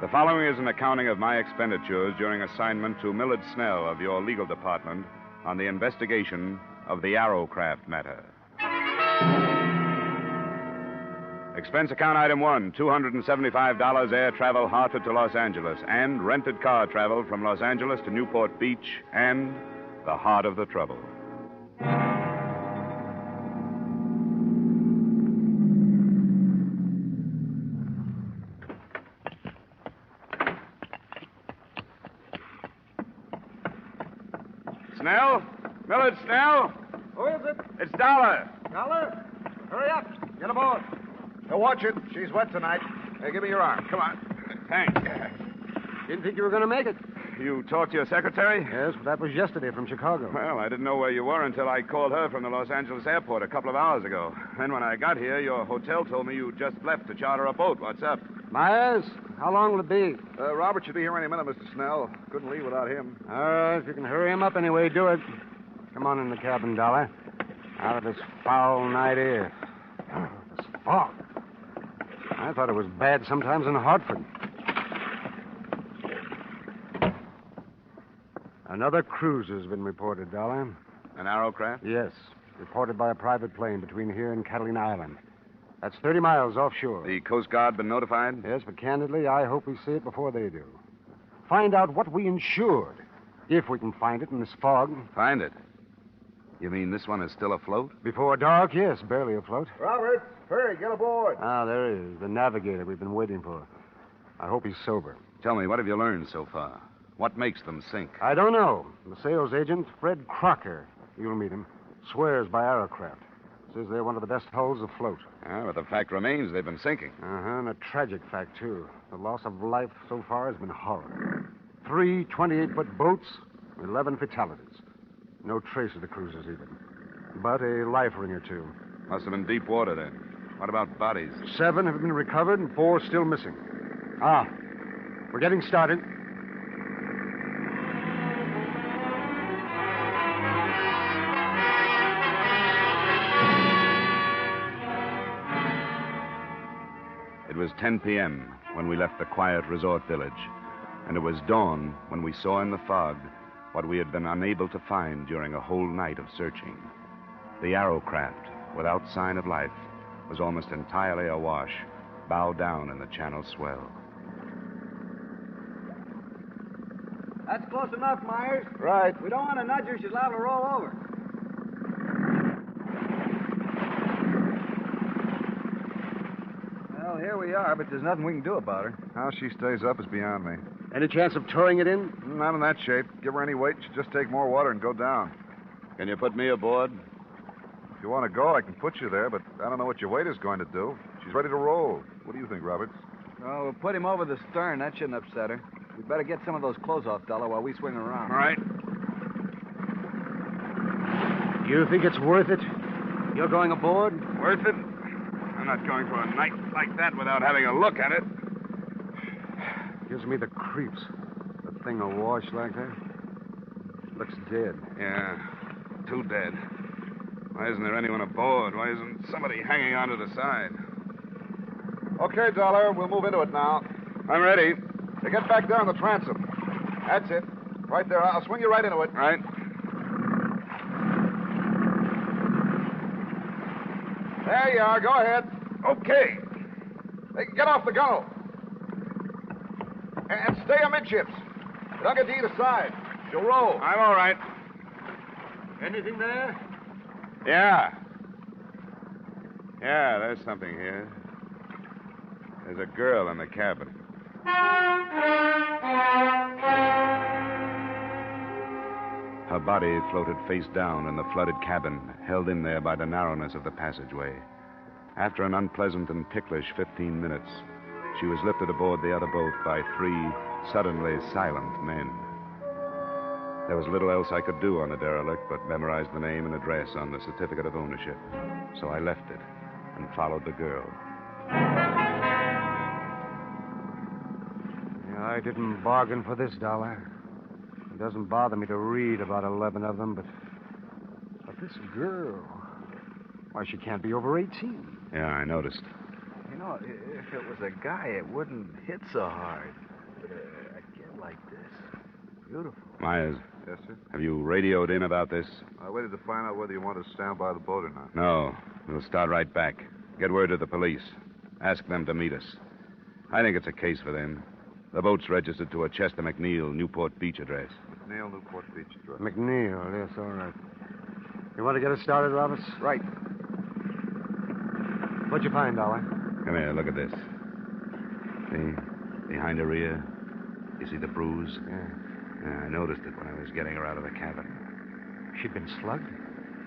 The following is an accounting of my expenditures during assignment to Millard Snell of your legal department on the investigation of the Arrowcraft matter. Expense account item 1, $275 air travel Hartford to Los Angeles and rented car travel from Los Angeles to Newport Beach and the heart of the trouble. Snell? Millard Snell? Who is it? It's Dollar. Dollar? Hurry up. Get aboard. Now watch it. She's wet tonight. Hey, give me your arm. Come on. Thanks. Didn't think you were going to make it. You talked to your secretary? Yes, that was yesterday from Chicago. Well, I didn't know where you were until I called her from the Los Angeles airport a couple of hours ago. Then when I got here, your hotel told me you just left to charter a boat. What's up? Myers, how long will it be? Robert should be here any minute, Mr. Snell. Couldn't leave without him. All right, if you can hurry him up anyway, do it. Come on in the cabin, Dollar. Out of this foul night air. This fog. I thought it was bad sometimes in Hartford. Another cruise has been reported, Dollar. An Arrowcraft? Yes. Reported by a private plane between here and Catalina Island. That's 30 miles offshore. The Coast Guard been notified? Yes, but candidly, I hope we see it before they do. Find out what we insured, if we can find it in this fog. Find it? You mean this one is still afloat? Before dark, yes, barely afloat. Robert, hurry, get aboard. Ah, there he is, the navigator we've been waiting for. I hope he's sober. Tell me, what have you learned so far? What makes them sink? I don't know. The sales agent, Fred Crocker, you'll meet him, swears by Arrowcraft. Says they're one of the best hulls afloat. Ah, but the fact remains they've been sinking. Uh-huh, and a tragic fact, too. The loss of life so far has been horrible. 3 28-foot boats, 11 fatalities. No trace of the cruisers, even. But a life ring or two. Must have been deep water, then. What about bodies? 7 have been recovered and 4 still missing. Ah, we're getting started. It was 10 p.m. when we left the quiet resort village, and it was dawn when we saw in the fog what we had been unable to find during a whole night of searching. The Arrowcraft, without sign of life, was almost entirely awash, bow down in the channel swell. That's close enough, Myers. Right. We don't want to nudge her. She's liable to roll over. Well, here we are, but there's nothing we can do about her. How she stays up is beyond me. Any chance of towing it in? Not in that shape. Give her any weight, she'll just take more water and go down. Can you put me aboard? If you want to go, I can put you there, but I don't know what your weight is going to do. She's ready to roll. What do you think, Roberts? Oh, we'll put him over the stern. That shouldn't upset her. We'd better get some of those clothes off, Dollar, while we swing around. All right. You think it's worth it? You're going aboard? Worth it? I'm not going for a night like that without having a look at it. Gives me the creeps. The thing awash like that. Looks dead. Yeah, too dead. Why isn't there anyone aboard? Why isn't somebody hanging onto the side? Okay, Dollar, we'll move into it now. I'm ready. Now get back there on the transom. That's it. Right there. I'll swing you right into it. Right. There you are. Go ahead. Okay. Hey, get off the gunwale. And stay amidships. Don't get to either side. She'll roll. I'm all right. Anything there? Yeah. Yeah, there's something here. There's a girl in the cabin. Her body floated face down in the flooded cabin, held in there by the narrowness of the passageway. After an unpleasant and ticklish 15 minutes, she was lifted aboard the other boat by 3 suddenly silent men. There was little else I could do on the derelict but memorize the name and address on the certificate of ownership. So I left it and followed the girl. Yeah, I didn't bargain for this, Dollar. It doesn't bother me to read about 11 of them, but this girl, why, she can't be over 18. Yeah, I noticed. You know, if it was a guy, it wouldn't hit so hard. But a kid like this, beautiful. Myers. Yes, sir? Have you radioed in about this? I waited to find out whether you want to stand by the boat or not. No. We'll start right back. Get word to the police. Ask them to meet us. I think it's a case for them. The boat's registered to a Chester McNeil, Newport Beach address. McNeil, Newport Beach address. McNeil, yes, all right. You want to get us started, Roberts? Right. What'd you find, Dollar? Come here, look at this. See? Behind her ear. You see the bruise? Yeah. I noticed it when I was getting her out of the cabin. She'd been slugged?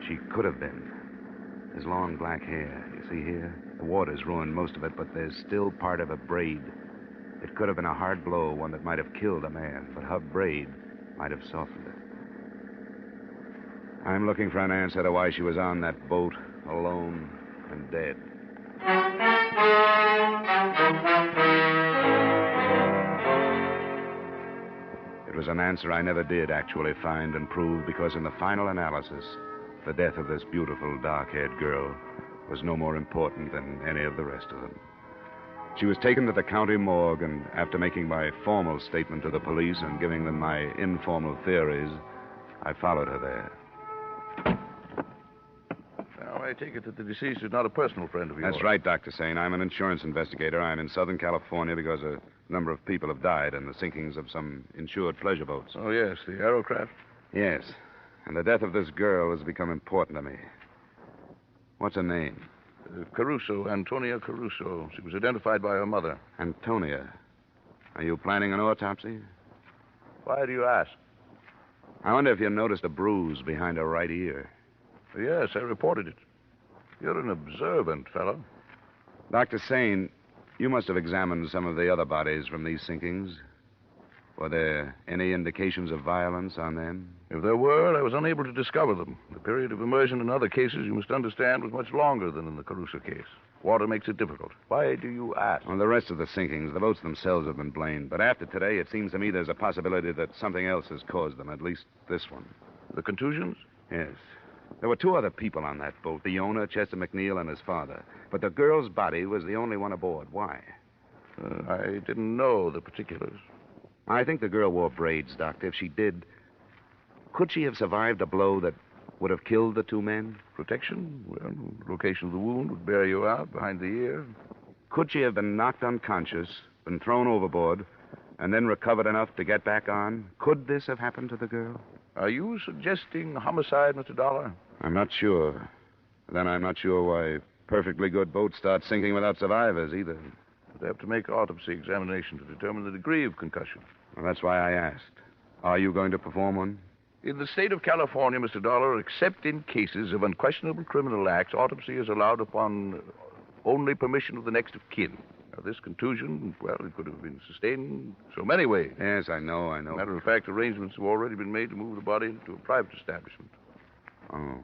She could have been. There's long black hair. You see here? The water's ruined most of it, but there's still part of a braid. It could have been a hard blow, one that might have killed a man, but her braid might have softened it. I'm looking for an answer to why she was on that boat, alone and dead. It was an answer I never did actually find and prove, because in the final analysis, the death of this beautiful, dark-haired girl was no more important than any of the rest of them. She was taken to the county morgue, and after making my formal statement to the police and giving them my informal theories, I followed her there. Now, I take it that the deceased is not a personal friend of yours. That's right, Dr. Sane. I'm an insurance investigator. I'm in Southern California because a number of people have died in the sinkings of some insured pleasure boats. Oh, yes, the Arrowcraft? Yes. And the death of this girl has become important to me. What's her name? Caruso, Antonia Caruso. She was identified by her mother. Antonia. Are you planning an autopsy? Why do you ask? I wonder if you noticed a bruise behind her right ear. Yes, I reported it. You're an observant fellow. Dr. Sane, you must have examined some of the other bodies from these sinkings. Were there any indications of violence on them? If there were, I was unable to discover them. The period of immersion in other cases, you must understand, was much longer than in the Caruso case. Water makes it difficult. Why do you ask? On the rest of the sinkings, the boats themselves have been blamed. But after today, it seems to me there's a possibility that something else has caused them, at least this one. The contusions? Yes. There were 2 other people on that boat, the owner, Chester McNeil, and his father. But the girl's body was the only one aboard. Why? I didn't know the particulars. I think the girl wore braids, Doctor. If she did, could she have survived a blow that would have killed the two men? Protection? Well, location of the wound would bear you out behind the ear. Could she have been knocked unconscious, been thrown overboard, and then recovered enough to get back on? Could this have happened to the girl? Are you suggesting homicide, Mr. Dolar? I'm not sure. Then I'm not sure why perfectly good boats start sinking without survivors, either. They have to make autopsy examination to determine the degree of concussion. Well, that's why I asked. Are you going to perform one? In the state of California, Mr. Dolar, except in cases of unquestionable criminal acts, autopsy is allowed upon only permission of the next of kin. Now, this contusion, well, it could have been sustained so many ways. Yes, I know. Matter of fact, arrangements have already been made to move the body into a private establishment. Oh.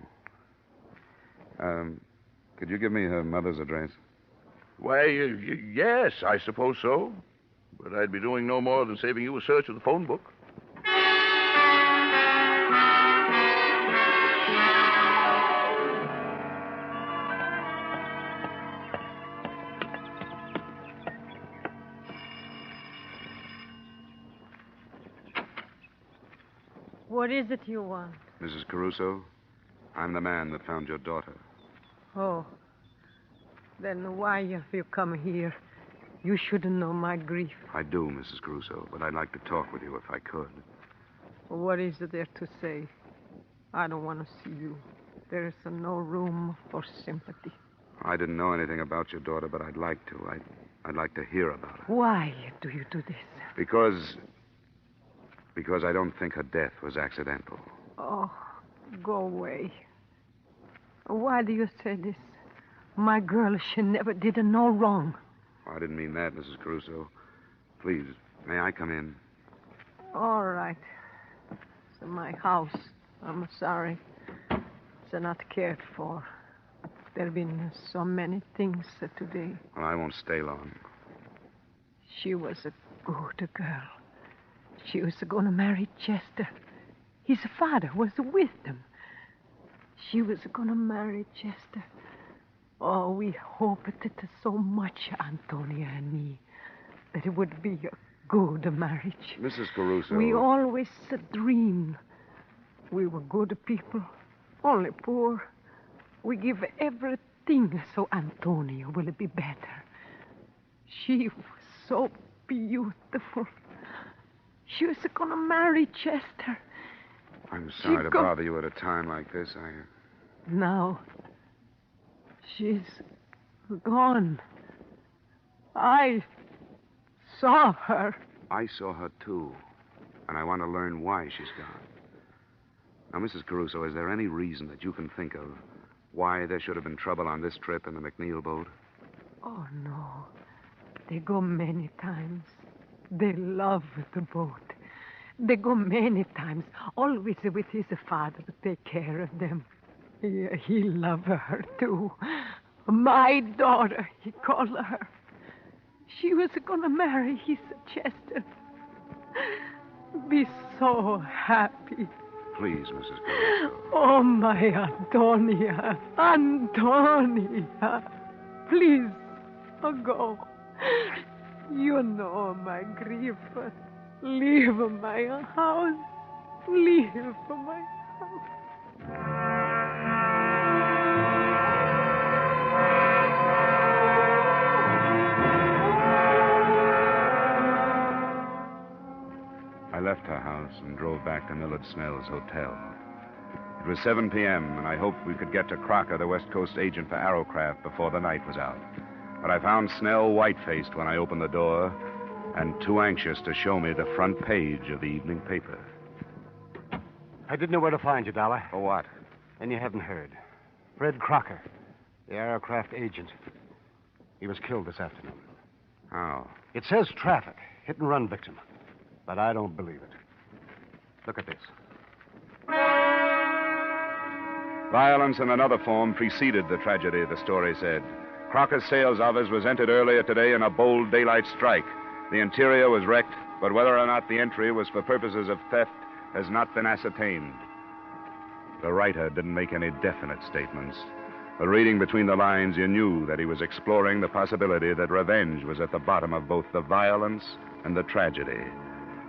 Could you give me her mother's address? Why, yes, I suppose so. But I'd be doing no more than saving you a search of the phone book. What is it you want? Mrs. Caruso, I'm the man that found your daughter. Oh. Then why have you come here? You shouldn't know my grief. I do, Mrs. Caruso, but I'd like to talk with you if I could. What is there to say? I don't want to see you. There is no room for sympathy. I didn't know anything about your daughter, but I'd like to. I'd like to hear about her. Why do you do this? Because I don't think her death was accidental. Oh, go away. Why do you say this? My girl, she never did no wrong. I didn't mean that, Mrs. Caruso. Please, may I come in? All right. It's my house. I'm sorry. It's not cared for. There have been so many things today. Well, I won't stay long. She was a good girl. She was going to marry Chester. His father was with them. She was going to marry Chester. Oh, we hoped it so much, Antonia and me, that it would be a good marriage. Mrs. Caruso. We always dreamed. We were good people, only poor. We give everything so Antonia will be better. She was so beautiful. She was going to marry Chester. I'm sorry to bother you at a time like this. Now, she's gone. I saw her. I saw her, too. And I want to learn why she's gone. Now, Mrs. Caruso, is there any reason that you can think of why there should have been trouble on this trip in the McNeil boat? Oh, no. They go many times. They love the boat. They go many times, always with his father to take care of them. He loved her, too. My daughter, he called her. She was going to marry his Chester. Be so happy. Please, Mrs. Caruso. Oh, my Antonia. Antonia. Please, go. You know my grief. Leave my house. Leave my house. I left her house and drove back to Millard Snell's hotel. It was 7 p.m., and I hoped we could get to Crocker, the West Coast agent for Arrowcraft, before the night was out. But I found Snell white-faced when I opened the door and too anxious to show me the front page of the evening paper. I didn't know where to find you, Dollar. For what? And you haven't heard. Fred Crocker, the Arrowcraft agent. He was killed this afternoon. How? It says traffic, hit-and-run victim. But I don't believe it. Look at this. Violence in another form preceded the tragedy, the story said. Crocker's sales office was entered earlier today in a bold daylight strike. The interior was wrecked, but whether or not the entry was for purposes of theft has not been ascertained. The writer didn't make any definite statements, But reading between the lines, you knew that he was exploring the possibility that revenge was at the bottom of both the violence and the tragedy.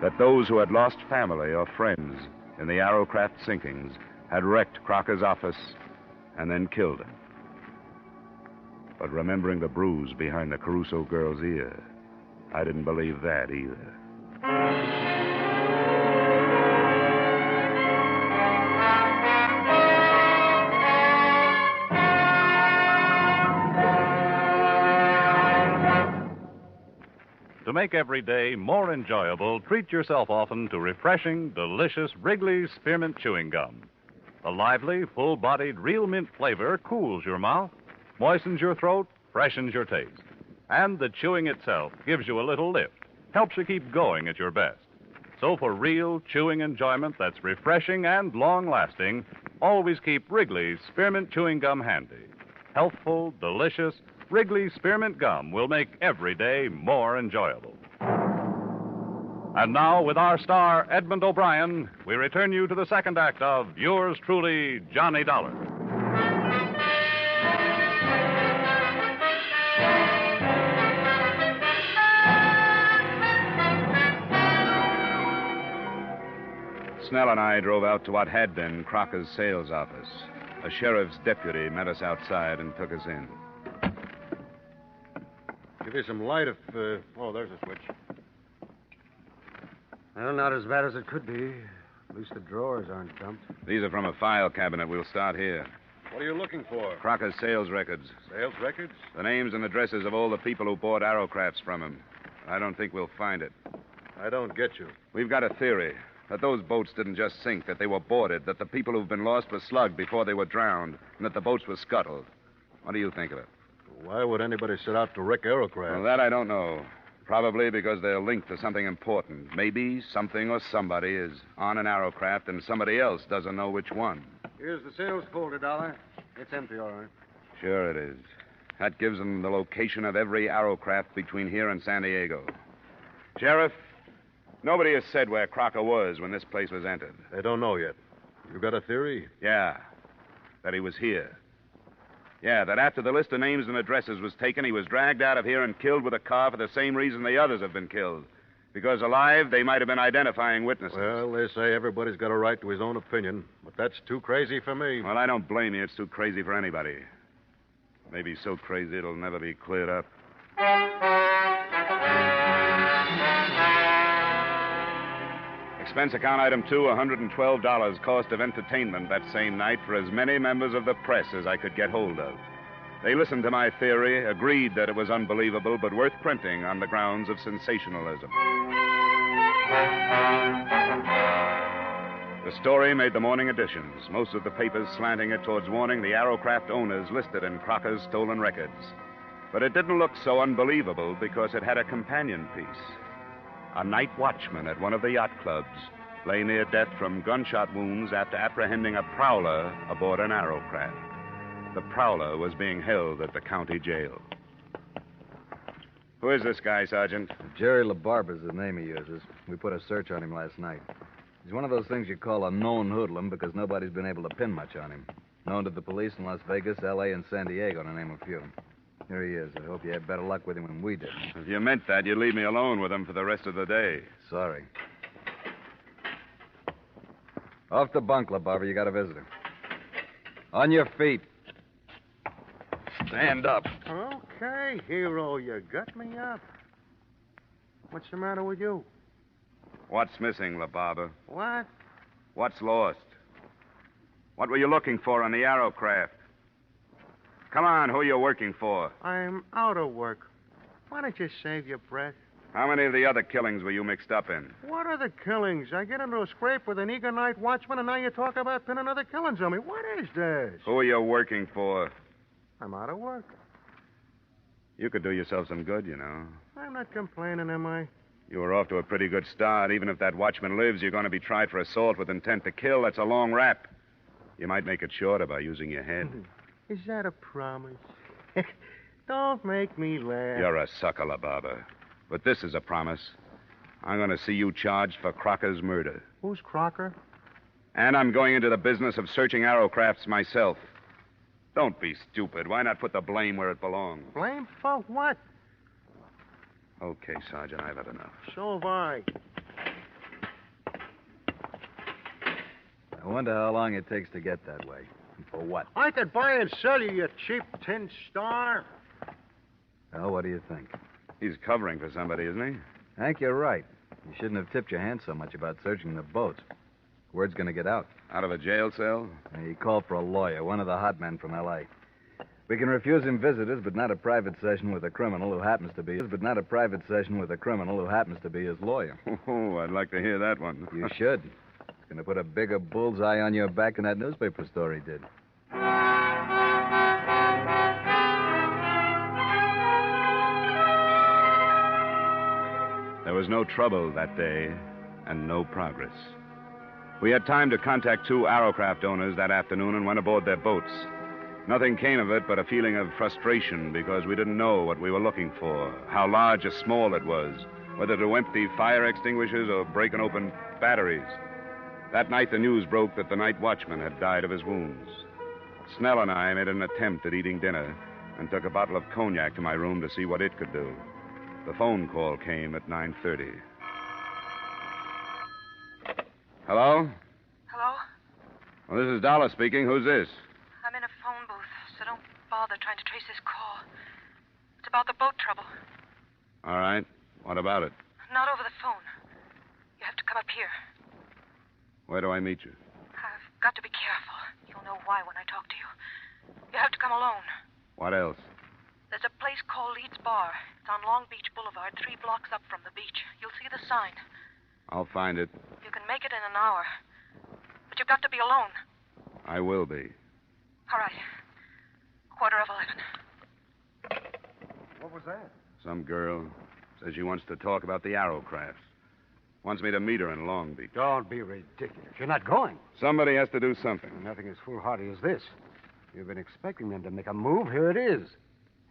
That those who had lost family or friends in the Arrowcraft sinkings had wrecked Crocker's office and then killed him. But remembering the bruise behind the Caruso girl's ear, I didn't believe that either. To make every day more enjoyable, treat yourself often to refreshing, delicious Wrigley's Spearmint Chewing Gum. The lively, full-bodied real mint flavor cools your mouth, moistens your throat, freshens your taste. And the chewing itself gives you a little lift, helps you keep going at your best. So for real chewing enjoyment that's refreshing and long-lasting, always keep Wrigley's Spearmint Chewing Gum handy. Healthful, delicious, Wrigley's Spearmint Gum will make every day more enjoyable. And now, with our star, Edmund O'Brien, we return you to the second act of yours truly, Johnny Dollar. Snell and I drove out to what had been Crocker's sales office. A sheriff's deputy met us outside and took us in. Give you some light if... Oh, there's a switch. Well, not as bad as it could be. At least the drawers aren't dumped. These are from a file cabinet. We'll start here. What are you looking for? Crocker's sales records. Sales records? The names and addresses of all the people who bought Arrowcrafts from him. I don't think we'll find it. I don't get you. We've got a theory that those boats didn't just sink, that they were boarded, that the people who've been lost were slugged before they were drowned, and that the boats were scuttled. What do you think of it? Why would anybody set out to wreck Arrowcraft? Well, that I don't know. Probably because they're linked to something important. Maybe something or somebody is on an Arrowcraft and somebody else doesn't know which one. Here's the sales folder, Dollar. It's empty, all right. Sure it is. That gives them the location of every Arrowcraft between here and San Diego. Sheriff, nobody has said where Crocker was when this place was entered. They don't know yet. You got a theory? Yeah. That he was here. Yeah, that after the list of names and addresses was taken, he was dragged out of here and killed with a car for the same reason the others have been killed. Because alive, they might have been identifying witnesses. Well, they say everybody's got a right to his own opinion, but that's too crazy for me. Well, I don't blame you. It's too crazy for anybody. Maybe so crazy it'll never be cleared up. Expense account item 2, $112 cost of entertainment that same night for as many members of the press as I could get hold of. They listened to my theory, agreed that it was unbelievable, but worth printing on the grounds of sensationalism. The story made the morning editions, most of the papers slanting it towards warning the Arrowcraft owners listed in Crocker's stolen records. But it didn't look so unbelievable because it had a companion piece. A night watchman at one of the yacht clubs lay near death from gunshot wounds after apprehending a prowler aboard an Arrowcraft. The prowler was being held at the county jail. Who is this guy, Sergeant? Jerry LaBarber's the name he uses. We put a search on him last night. He's one of those things you call a known hoodlum because nobody's been able to pin much on him. Known to the police in Las Vegas, L.A., and San Diego, to name a few. Here he is. I hope you had better luck with him than we did. If you meant that, you'd leave me alone with him for the rest of the day. Sorry. Off the bunk, LaBarber. You got a visitor. On your feet. Stand up. Okay, hero, you got me up. What's the matter with you? What's missing, LaBarber? What? What's lost? What were you looking for on the Arrowcraft? Come on, who are you working for? I'm out of work. Why don't you save your breath? How many of the other killings were you mixed up in? What are the killings? I get into a scrape with an eager night watchman, and now you talk about pinning other killings on me. What is this? Who are you working for? I'm out of work. You could do yourself some good, you know. I'm not complaining, am I? You were off to a pretty good start. Even if that watchman lives, you're going to be tried for assault with intent to kill. That's a long rap. You might make it shorter by using your head. Is that a promise? Don't make me laugh. You're a sucker, LaBarber. But this is a promise. I'm going to see you charged for Crocker's murder. Who's Crocker? And I'm going into the business of searching Arrowcrafts myself. Don't be stupid. Why not put the blame where it belongs? Blame for what? Okay, Sergeant, I've had enough. So have I. I wonder how long it takes to get that way. And for what? I could buy and sell you, you cheap tin star. Well, what do you think? He's covering for somebody, isn't he? Hank, you're right. You shouldn't have tipped your hand so much about searching the boats. Word's going to get out. Out of a jail cell? He called for a lawyer, one of the hot men from L.A. We can refuse him visitors, but not a private session with a criminal who happens to be his lawyer. Oh, I'd like to hear that one. You should. It's going to put a bigger bullseye on your back than that newspaper story did. There was no trouble that day and no progress. We had time to contact 2 Arrowcraft owners that afternoon and went aboard their boats. Nothing came of it but a feeling of frustration because we didn't know what we were looking for, how large or small it was, whether to empty fire extinguishers or break open batteries. That night the news broke that the night watchman had died of his wounds. Snell and I made an attempt at eating dinner and took a bottle of cognac to my room to see what it could do. The phone call came at 9:30. Hello? Hello? Well, this is Dollar speaking. Who's this? I'm in a phone booth, so don't bother trying to trace this call. It's about the boat trouble. All right. What about it? Not over the phone. You have to come up here. Where do I meet you? I've got to be careful. You'll know why when I talk to you. You have to come alone. What else? There's a place called Leeds Bar. It's on Long Beach Boulevard, 3 blocks up from the beach. You'll see the sign. I'll find it. You can make it in an hour. But you've got to be alone. I will be. All right. 11:15. What was that? Some girl says she wants to talk about the Arrowcrafts. Wants me to meet her in Long Beach. Don't be ridiculous. You're not going. Somebody has to do something. Nothing as foolhardy as this. You've been expecting them to make a move. Here it is.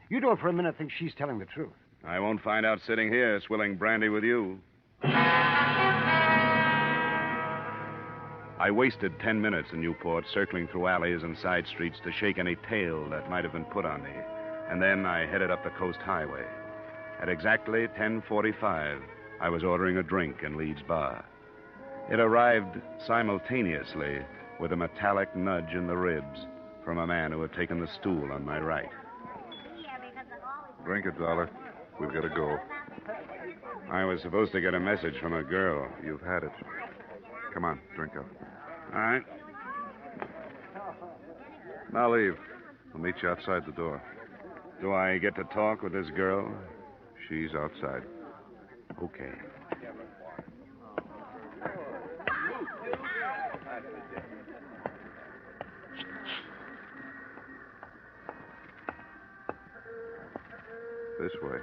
You don't for a minute think she's telling the truth. I won't find out sitting here swilling brandy with you. I wasted 10 minutes in Newport, circling through alleys and side streets to shake any tail that might have been put on me. And then I headed up the coast highway. At exactly 10:45, I was ordering a drink in Leeds Bar. It arrived simultaneously with a metallic nudge in the ribs from a man who had taken the stool on my right. Drink it, Dollar. We've got to go. I was supposed to get a message from a girl. You've had it. Come on, drink up. All right. Now leave. I'll meet you outside the door. Do I get to talk with this girl? She's outside. Okay. This way.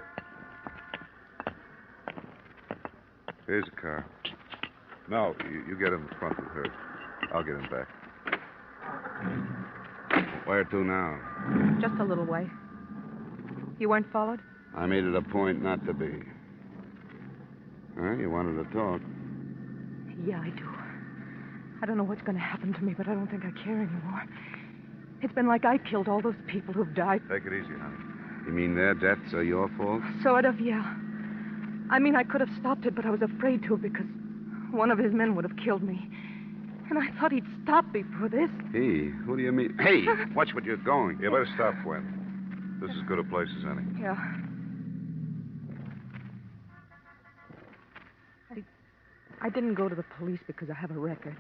Here's a car. No, you get in the front with her. I'll get in back. Where to now? Just a little way. You weren't followed? I made it a point not to be. Huh? You wanted to talk. Yeah, I do. I don't know what's going to happen to me, but I don't think I care anymore. It's been like I killed all those people who've died. Take it easy, honey. You mean their deaths are your fault? Sort of, yeah. I mean, I could have stopped it, but I was afraid to because one of his men would have killed me. And I thought he'd stop before this. He? Who do you mean? Hey, watch what you're going. You better stop, Gwen. This is as good a place as any. Yeah. I didn't go to the police because I have a record.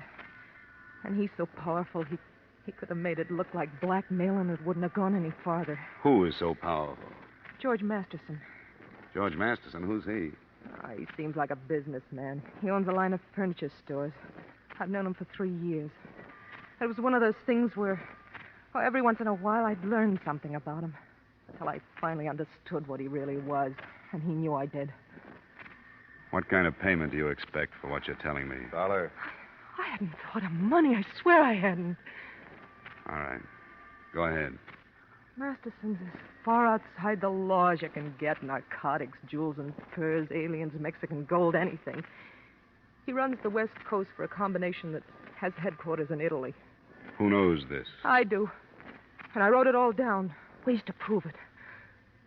And he's so powerful, he could have made it look like blackmail and it wouldn't have gone any farther. Who is so powerful? George Masterson. George Masterson? Who's he? He seems like a businessman. He owns a line of furniture stores. I've known him for 3 years. It was one of those things where, every once in a while I'd learn something about him. Until I finally understood what he really was. And he knew I did. What kind of payment do you expect for what you're telling me? Dollar. I hadn't thought of money. I swear I hadn't. All right. Go ahead. Masterson's as far outside the law as you can get. Narcotics, jewels and furs, aliens, Mexican gold, anything. He runs the West Coast for a combination that has headquarters in Italy. Who knows this? I do. And I wrote it all down. Ways to prove it.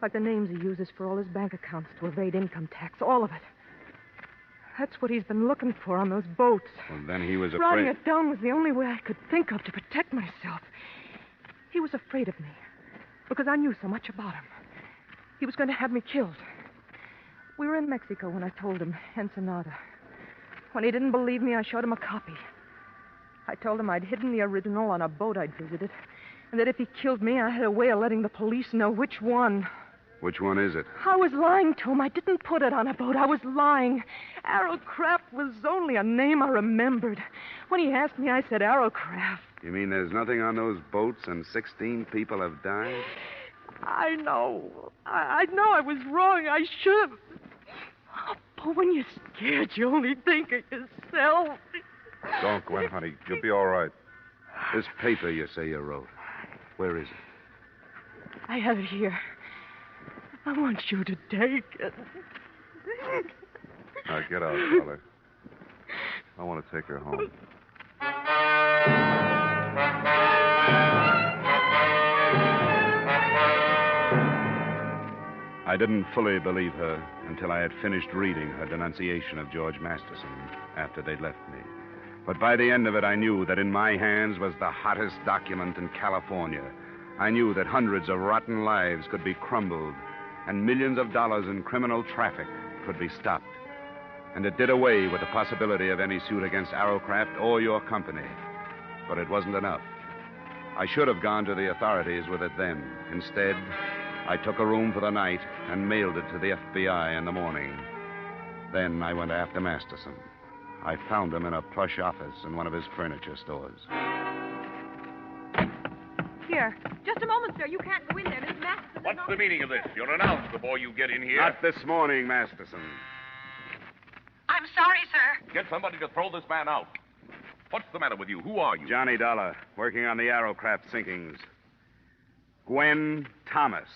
Like the names he uses for all his bank accounts to evade income tax. All of it. That's what he's been looking for on those boats. Well, then he was Writing afraid. it down was the only way I could think of to protect myself. He was afraid of me because I knew so much about him. He was going to have me killed. We were in Mexico when I told him, Ensenada. When he didn't believe me, I showed him a copy. I told him I'd hidden the original on a boat I'd visited, and that if he killed me, I had a way of letting the police know which one. Which one is it? I was lying to him. I didn't put it on a boat. I was lying. Arrowcraft was only a name I remembered. When he asked me, I said Arrowcraft. You mean there's nothing on those boats and 16 people have died? I know. I know I was wrong. I should have. But when you're scared, you only think of yourself. Don't, Gwen, honey. You'll be all right. This paper you say you wrote, where is it? I have it here. I want you to take it. Now, get out, Dollar. I want to take her home. I didn't fully believe her until I had finished reading her denunciation of George Masterson after they'd left me. But by the end of it, I knew that in my hands was the hottest document in California. I knew that hundreds of rotten lives could be crumbled and millions of dollars in criminal traffic could be stopped. And it did away with the possibility of any suit against Arrowcraft or your company. But it wasn't enough. I should have gone to the authorities with it then. Instead, I took a room for the night and mailed it to the FBI in the morning. Then I went after Masterson. I found him in a plush office in one of his furniture stores. Here. Just a moment, sir. You can't go in there. Miss Masterson. What's the meaning of this? You're announced before you get in here. Not this morning, Masterson. I'm sorry, sir. Get somebody to throw this man out. What's the matter with you? Who are you? Johnny Dollar, working on the Arrowcraft sinkings. Gwen Thomas.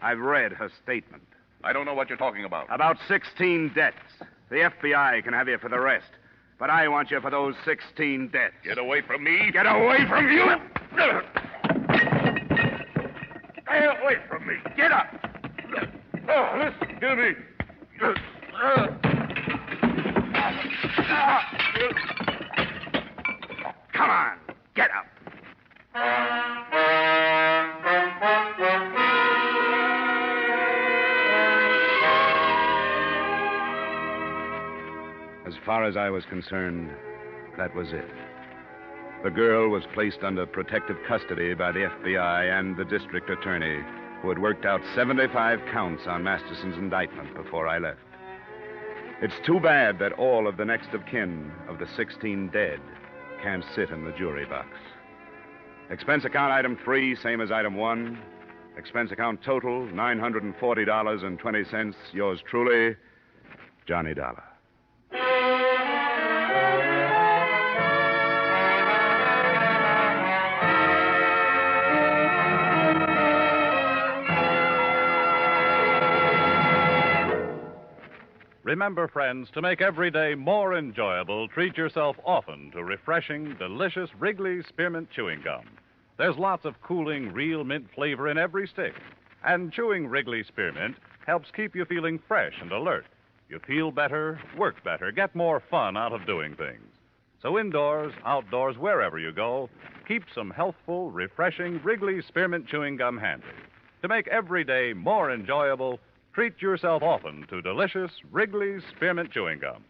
I've read her statement. I don't know what you're talking about. About 16 deaths. The FBI can have you for the rest. But I want you for those 16 deaths. Get away from me. Get away from you! Stay away from me. Get up! Listen to me. Come on, get up. As far as I was concerned, that was it. The girl was placed under protective custody by the FBI and the district attorney, who had worked out 75 counts on Masterson's indictment before I left. It's too bad that all of the next of kin of the 16 dead can't sit in the jury box. Expense account item 3, same as item 1. Expense account total, $940.20. Yours truly, Johnny Dollar. Remember, friends, to make every day more enjoyable, treat yourself often to refreshing, delicious Wrigley's Spearmint Chewing Gum. There's lots of cooling, real mint flavor in every stick. And chewing Wrigley Spearmint helps keep you feeling fresh and alert. You feel better, work better, get more fun out of doing things. So indoors, outdoors, wherever you go, keep some healthful, refreshing Wrigley Spearmint Chewing Gum handy. To make every day more enjoyable, treat yourself often to delicious Wrigley's Spearmint Chewing Gum.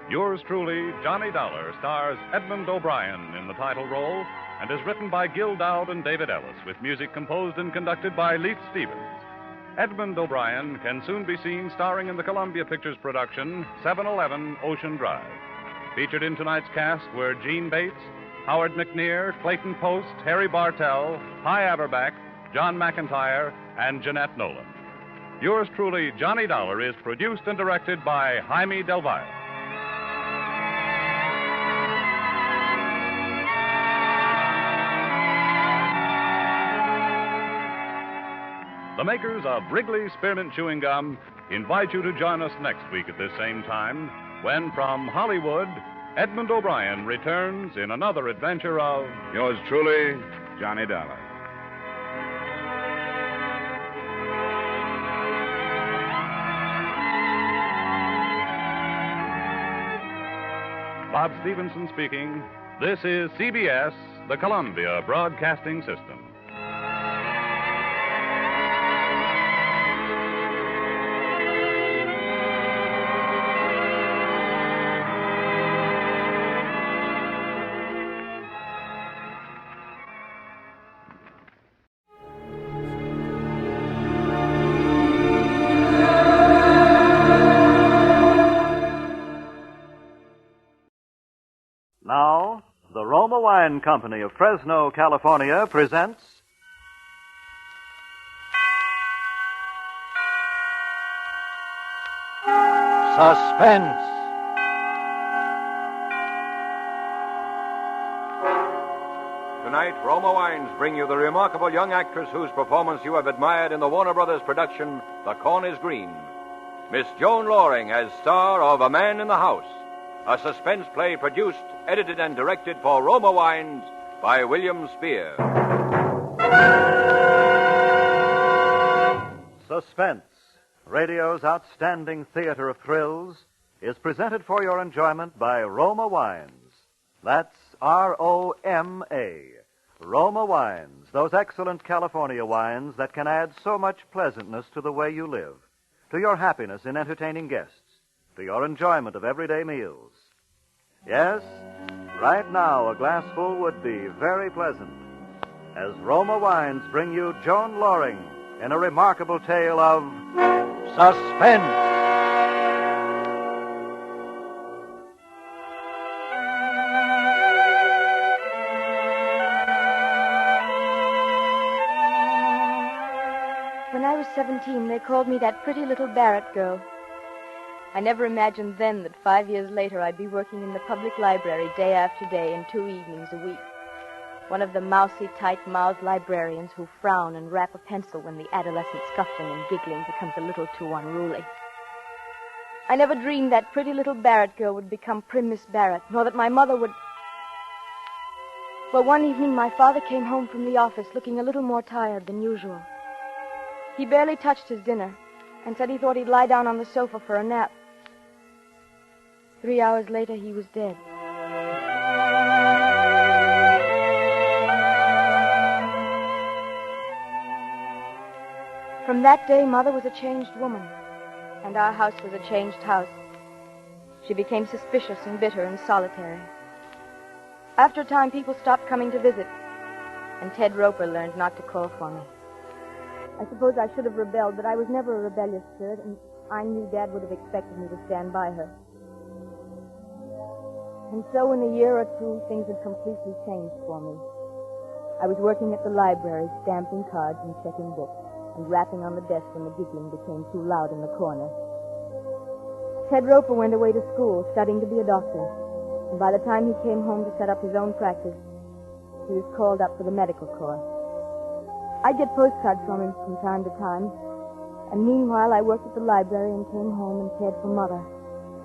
Yours truly, Johnny Dollar, stars Edmund O'Brien in the title role and is written by Gil Dowd and David Ellis, with music composed and conducted by Leith Stevens. Edmund O'Brien can soon be seen starring in the Columbia Pictures production 711 Ocean Drive. Featured in tonight's cast were Gene Bates, Howard McNear, Clayton Post, Harry Bartell, Hy Averback, John McIntyre, and Jeanette Nolan. Yours truly, Johnny Dollar, is produced and directed by Jaime Del Valle. the makers of Wrigley Spearmint Chewing Gum, invite you to join us next week at this same time when, from Hollywood, Edmund O'Brien returns in another adventure of... Yours truly, Johnny Dollar. Bob Stevenson speaking. This is CBS, the Columbia Broadcasting System. Now, the Roma Wine Company of Fresno, California presents Suspense. Tonight, Roma Wines bring you the remarkable young actress whose performance you have admired in the Warner Brothers production, The Corn is Green. Miss Joan Loring as star of A Man in the House, a suspense play produced, edited, and directed for Roma Wines by William Spear. Suspense, radio's outstanding theater of thrills, is presented for your enjoyment by Roma Wines. That's R-O-M-A. Roma Wines, those excellent California wines that can add so much pleasantness to the way you live, to your happiness in entertaining guests, to your enjoyment of everyday meals. Yes, right now a glassful would be very pleasant, as Roma Wines bring you Joan Loring in a remarkable tale of suspense. When I was 17, they called me that pretty little Barrett girl. I never imagined then that 5 years later I'd be working in the public library day after day and 2 evenings a week. One of the mousy, tight-mouthed librarians who frown and rap a pencil when the adolescent scuffling and giggling becomes a little too unruly. I never dreamed that pretty little Barrett girl would become prim Miss Barrett, nor that my mother would... Well, one evening my father came home from the office looking a little more tired than usual. He barely touched his dinner and said he thought he'd lie down on the sofa for a nap. 3 hours later, he was dead. From that day, Mother was a changed woman, and our house was a changed house. She became suspicious and bitter and solitary. After a time, people stopped coming to visit, and Ted Roper learned not to call for me. I suppose I should have rebelled, but I was never a rebellious spirit, and I knew Dad would have expected me to stand by her. And so in a year or two, things had completely changed for me. I was working at the library, stamping cards and checking books, and rapping on the desk when the giggling became too loud in the corner. Ted Roper went away to school, studying to be a doctor, and by the time he came home to set up his own practice, he was called up for the medical corps. I'd get postcards from him from time to time, and meanwhile I worked at the library and came home and cared for Mother,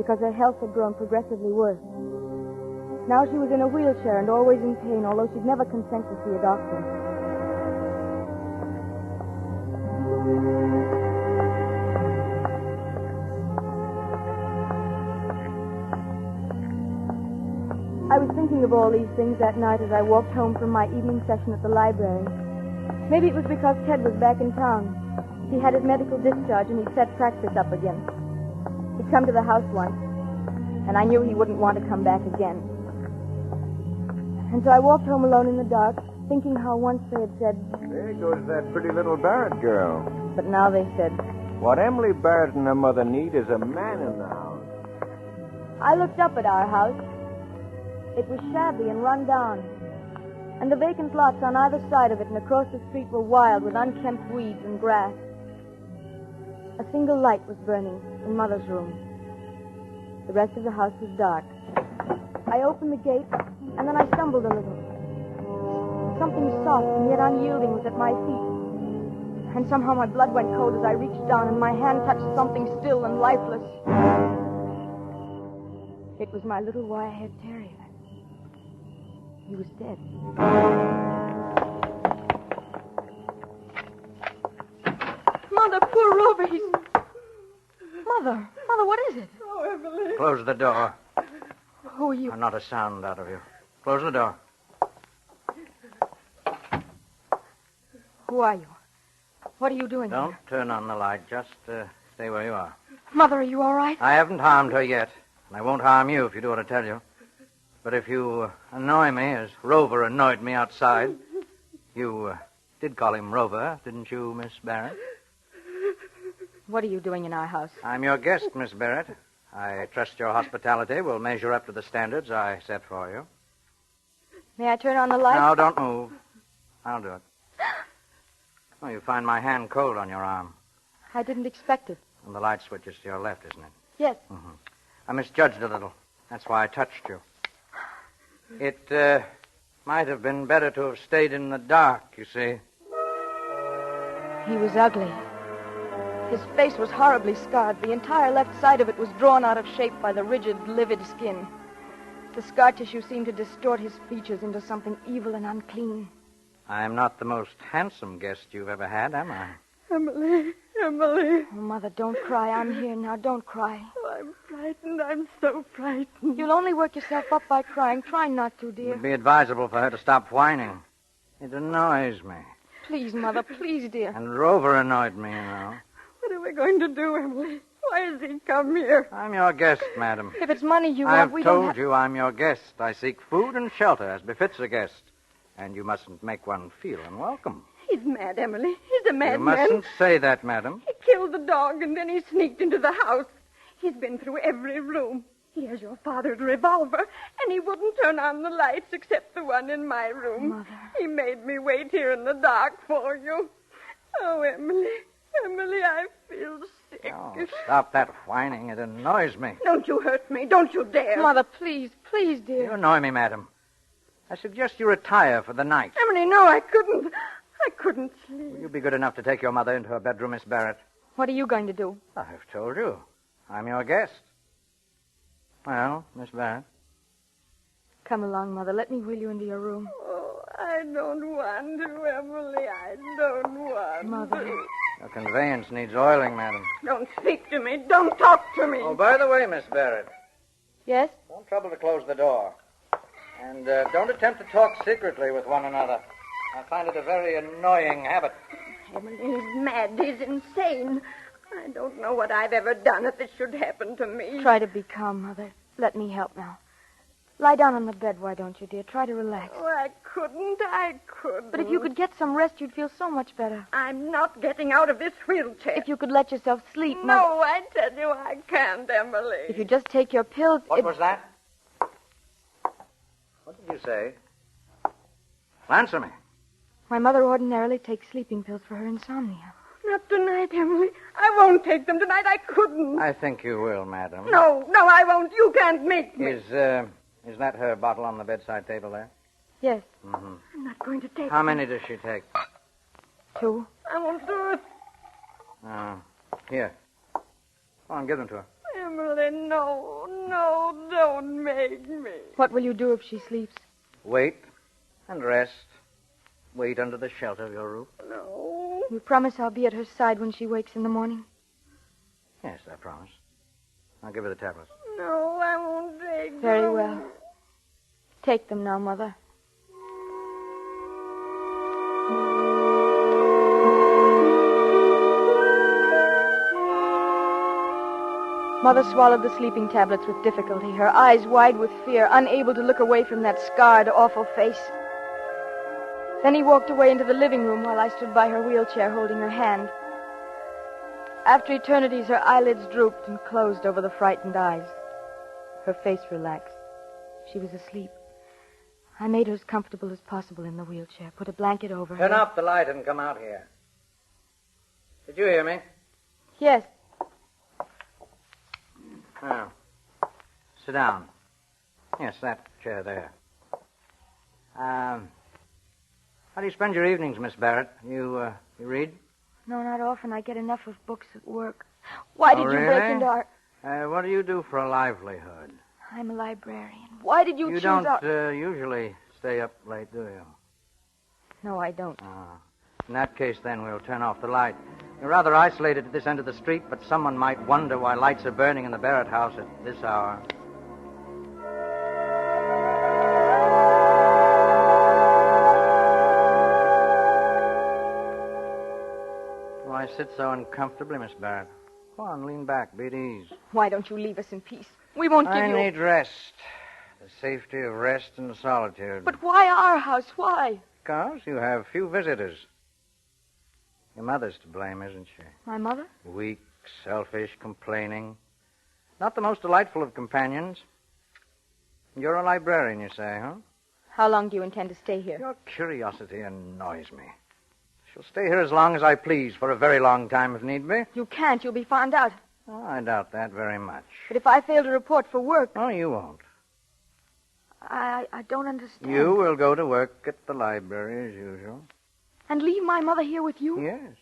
because her health had grown progressively worse. Now she was in a wheelchair and always in pain, although she'd never consent to see a doctor. I was thinking of all these things that night as I walked home from my evening session at the library. Maybe it was because Ted was back in town. He had his medical discharge and he'd set practice up again. He'd come to the house once, and I knew he wouldn't want to come back again. And so I walked home alone in the dark, thinking how once they had said... There goes that pretty little Barrett girl. But now they said... What Emily Barrett and her mother need is a man in the house. I looked up at our house. It was shabby and run down. And the vacant lots on either side of it and across the street were wild with unkempt weeds and grass. A single light was burning in Mother's room. The rest of the house was dark. I opened the gate, and then I stumbled a little. Something soft and yet unyielding was at my feet. And somehow my blood went cold as I reached down and my hand touched something still and lifeless. It was my little wire-haired terrier. He was dead. Mother, poor Rover, he's... Mother, what is it? Oh, Emily. Close the door. Who are you? Not a sound out of you. Close the door. Who are you? What are you doing Don't here? turn on the light. Just stay where you are. Mother, are you all right? I haven't harmed her yet, and I won't harm you if you do what I tell you. But if you annoy me, as Rover annoyed me outside, you did call him Rover, didn't you, Miss Barrett? What are you doing in our house? I'm your guest, Miss Barrett. I trust your hospitality will measure up to the standards I set for you. May I turn on the light? No, don't move. I'll do it. Oh, you find my hand cold on your arm. I didn't expect it. And the light switch is to your left, isn't it? Yes. Mm-hmm. I misjudged a little. That's why I touched you. It might have been better to have stayed in the dark, you see. He was ugly. His face was horribly scarred. The entire left side of it was drawn out of shape by the rigid, livid skin. The scar tissue seemed to distort his features into something evil and unclean. I'm not the most handsome guest you've ever had, am I? Emily. Oh, Mother, don't cry. I'm here now. Don't cry. Oh, I'm frightened. I'm so frightened. You'll only work yourself up by crying. Try not to, It dear. would be advisable for her to stop whining. It annoys me. Please, Mother, please, dear. And Rover annoyed me, you know. What are we going to do, Emily? Why has he come here? I'm your guest, madam. If it's money you want, I've we don't told have... you I'm your guest. I seek food and shelter as befits a guest. And you mustn't make one feel unwelcome. He's mad, Emily. He's a You madman. mustn't say that, madam. He killed the dog, and then he sneaked into the house. He's been through every room. He has your father's revolver, and he wouldn't turn on the lights except the one in my room. Mother. He made me wait here in the dark for you. Oh, Emily. Emily, I feel sick. Oh, stop that whining. It annoys me. Don't you hurt me. Don't you dare. Mother, please, dear. You annoy me, madam. I suggest you retire for the night. Emily, no, I couldn't. I couldn't sleep. Will you be good enough to take your mother into her bedroom, Miss Barrett? What are you going to do? I've told you. I'm your guest. Well, Miss Barrett. Come along, Mother. Let me wheel you into your room. Oh, I don't want to, Emily. I don't want Mother. to. Your conveyance needs oiling, madam. Don't speak to me. Don't talk to me. Oh, by the way, Miss Barrett, Yes? don't trouble to close the door. And don't attempt to talk secretly with one another. I find it a very annoying habit. Emily, he's mad. He's insane. I don't know what I've ever done if this should happen to me. Try to be calm, Mother. Let me help now. Lie down on the bed, why don't you, dear? Try to relax. Oh, I couldn't. But if you could get some rest, you'd feel so much better. I'm not getting out of this wheelchair. If you could let yourself sleep, Mother. No, I tell you I can't, Emily. If you just take your pills... What was that? What did you say? Answer me. My mother ordinarily takes sleeping pills for her insomnia. Not tonight, Emily. I won't take them tonight. I couldn't. I think you will, madam. No, I won't. You can't make me. Is that her bottle on the bedside table there? Yes. Mm-hmm. I'm not going to take How them. many does she take? 2. I won't do it. Here. Go on, give them to her. Emily, no, don't make me. What will you do if she sleeps? Wait and rest. Wait under the shelter of your roof. No. You promise I'll be at her side when she wakes in the morning? Yes, I promise. I'll give her the tablets. No, I won't take them. Very well. Take them now, Mother. Mother swallowed the sleeping tablets with difficulty, her eyes wide with fear, unable to look away from that scarred, awful face. Then he walked away into the living room while I stood by her wheelchair holding her hand. After eternities, her eyelids drooped and closed over the frightened eyes. Her face relaxed. She was asleep. I made her as comfortable as possible in the wheelchair, put a blanket over her. Turn off the light and come out here. Did you hear me? Yes. Now, sit down. Yes, that chair there. How do you spend your evenings, Miss Barrett? You read? No, not often. I get enough of books at work. Why did you break really? into our... What do you do for a livelihood? I'm a librarian. Why did you choose don't our... usually stay up late, do you? No, I don't. In that case, then, we'll turn off the light. You're rather isolated at this end of the street, but someone might wonder why lights are burning in the Barrett house at this hour. Why sit so uncomfortably, Miss Barrett? Go on, lean back. Be at ease. Why don't you leave us in peace? We won't give you... I need rest. The safety of rest and solitude. But why our house? Why? Because you have few visitors. Your mother's to blame, isn't she? My mother? Weak, selfish, complaining. Not the most delightful of companions. You're a librarian, you say, huh? How long do you intend to stay here? Your curiosity annoys me. Shall stay here as long as I please, for a very long time if need be. You can't. You'll be found out. Oh, I doubt that very much. But if I fail to report for work... Oh, you won't. I don't understand. You will go to work at the library as usual. And leave my mother here with you? Yes.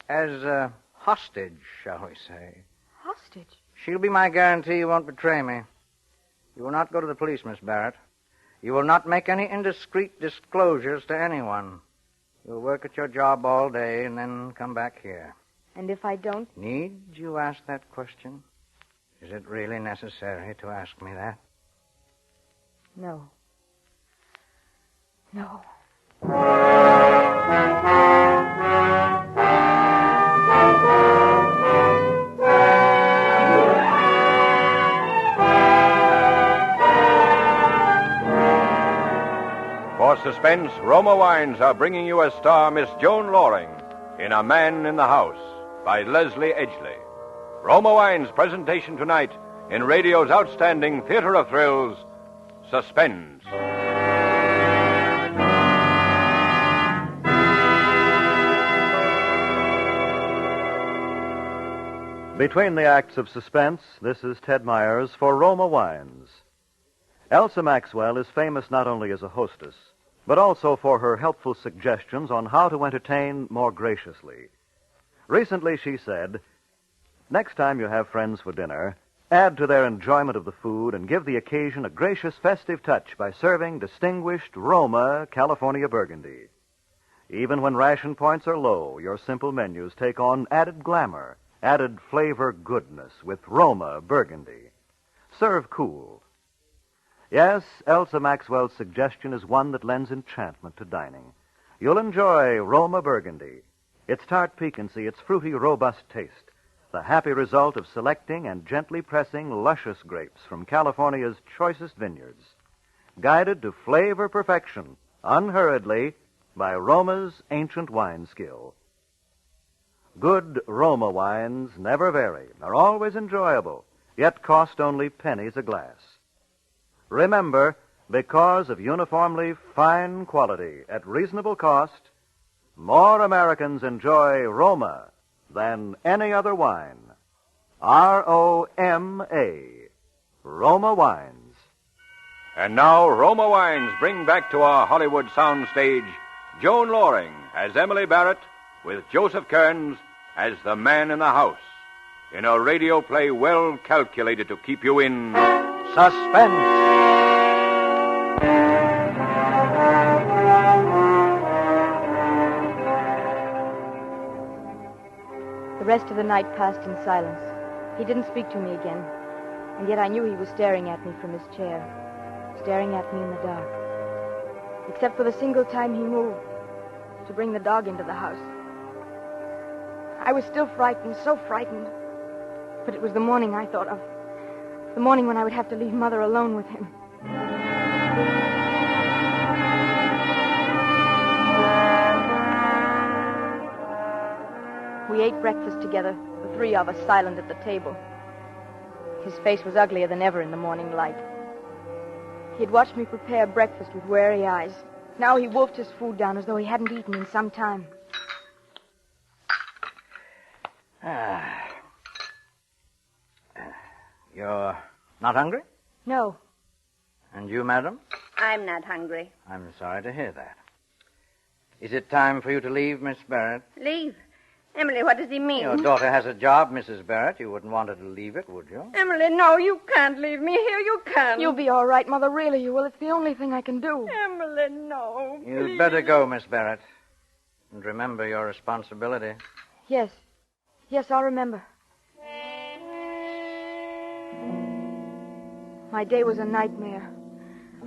As a hostage, shall we say. Hostage? She'll be my guarantee you won't betray me. You will not go to the police, Miss Barrett. You will not make any indiscreet disclosures to anyone. You'll work at your job all day and then come back here. And if I don't? Need you ask that question? Is it really necessary to ask me that? No. No. For Suspense, Roma Wines are bringing you as star Miss Joan Loring in A Man in the House by Leslie Edgley. Roma Wines' presentation tonight in radio's outstanding theater of thrills, Suspense. Between the acts of Suspense, this is Ted Myers for Roma Wines. Elsa Maxwell is famous not only as a hostess, but also for her helpful suggestions on how to entertain more graciously. Recently she said, "Next time you have friends for dinner, add to their enjoyment of the food and give the occasion a gracious festive touch by serving distinguished Roma California Burgundy. Even when ration points are low, your simple menus take on added glamour, added flavor goodness with Roma Burgundy. Serve cool." Yes, Elsa Maxwell's suggestion is one that lends enchantment to dining. You'll enjoy Roma Burgundy. Its tart piquancy, its fruity, robust taste, the happy result of selecting and gently pressing luscious grapes from California's choicest vineyards, guided to flavor perfection, unhurriedly, by Roma's ancient wine skill. Good Roma wines never vary, are always enjoyable, yet cost only pennies a glass. Remember, because of uniformly fine quality at reasonable cost, more Americans enjoy Roma than any other wine. R-O-M-A. Roma Wines. And now, Roma Wines bring back to our Hollywood soundstage Joan Loring as Emily Barrett with Joseph Kearns as the man in the house, in a radio play well calculated to keep you in suspense. The rest of the night passed in silence. He didn't speak to me again, and yet I knew he was staring at me from his chair, staring at me in the dark. Except for the single time he moved to bring the dog into the house. I was still frightened, so frightened. But it was the morning I thought of. The morning when I would have to leave Mother alone with him. We ate breakfast together, the three of us silent at the table. His face was uglier than ever in the morning light. He had watched me prepare breakfast with wary eyes. Now he wolfed his food down as though he hadn't eaten in some time. You're not hungry? No. And you, madam? I'm not hungry. I'm sorry to hear that. Is it time for you to leave, Miss Barrett? Leave? Emily, what does he mean? Your daughter has a job, Mrs. Barrett. You wouldn't want her to leave it, would you? Emily, no, you can't leave me here. You can't. You'll be all right, Mother. Really, you will. It's the only thing I can do. Emily, no. You'd better go, Miss Barrett. And remember your responsibility. Yes. Yes, I'll remember. My day was a nightmare.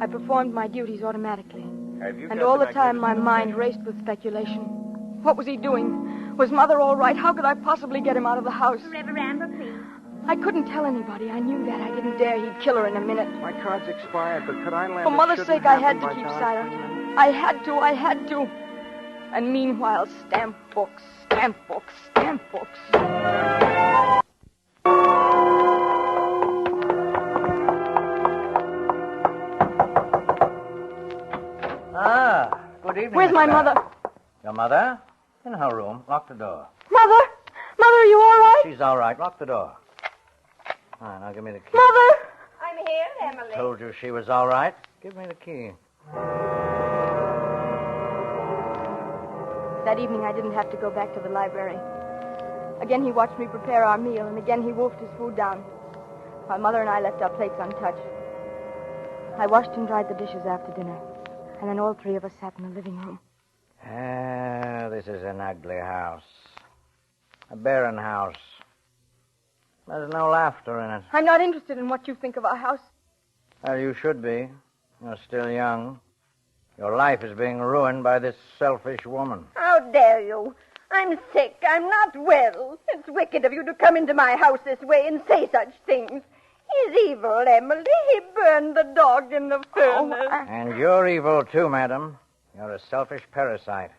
I performed my duties automatically. And all the time my mind raced with speculation. What was he doing? Was Mother all right? How could I possibly get him out of the house? Reverend Amber, please. I couldn't tell anybody. I knew that. I didn't dare. He'd kill her in a minute. My card's expired, but could I land? For Mother's sake, I had to keep silent. I had to. And meanwhile, stamp books. Ah, good evening. Where's my mother? Your mother? In her room. Lock the door. Mother, are you all right? She's all right. Lock the door. All right, now give me the key. Mother! I'm here, Emily. Told you she was all right. Give me the key. That evening, I didn't have to go back to the library. Again, he watched me prepare our meal, and again, he wolfed his food down, while Mother and I left our plates untouched. I washed and dried the dishes after dinner, and then all three of us sat in the living room. This is an ugly house. A barren house. There's no laughter in it. I'm not interested in what you think of our house. Well, you should be. You're still young. Your life is being ruined by this selfish woman. How dare you? I'm sick. I'm not well. It's wicked of you to come into my house this way and say such things. He's evil, Emily. He burned the dog in the furnace. And you're evil, too, madam. You're a selfish parasite.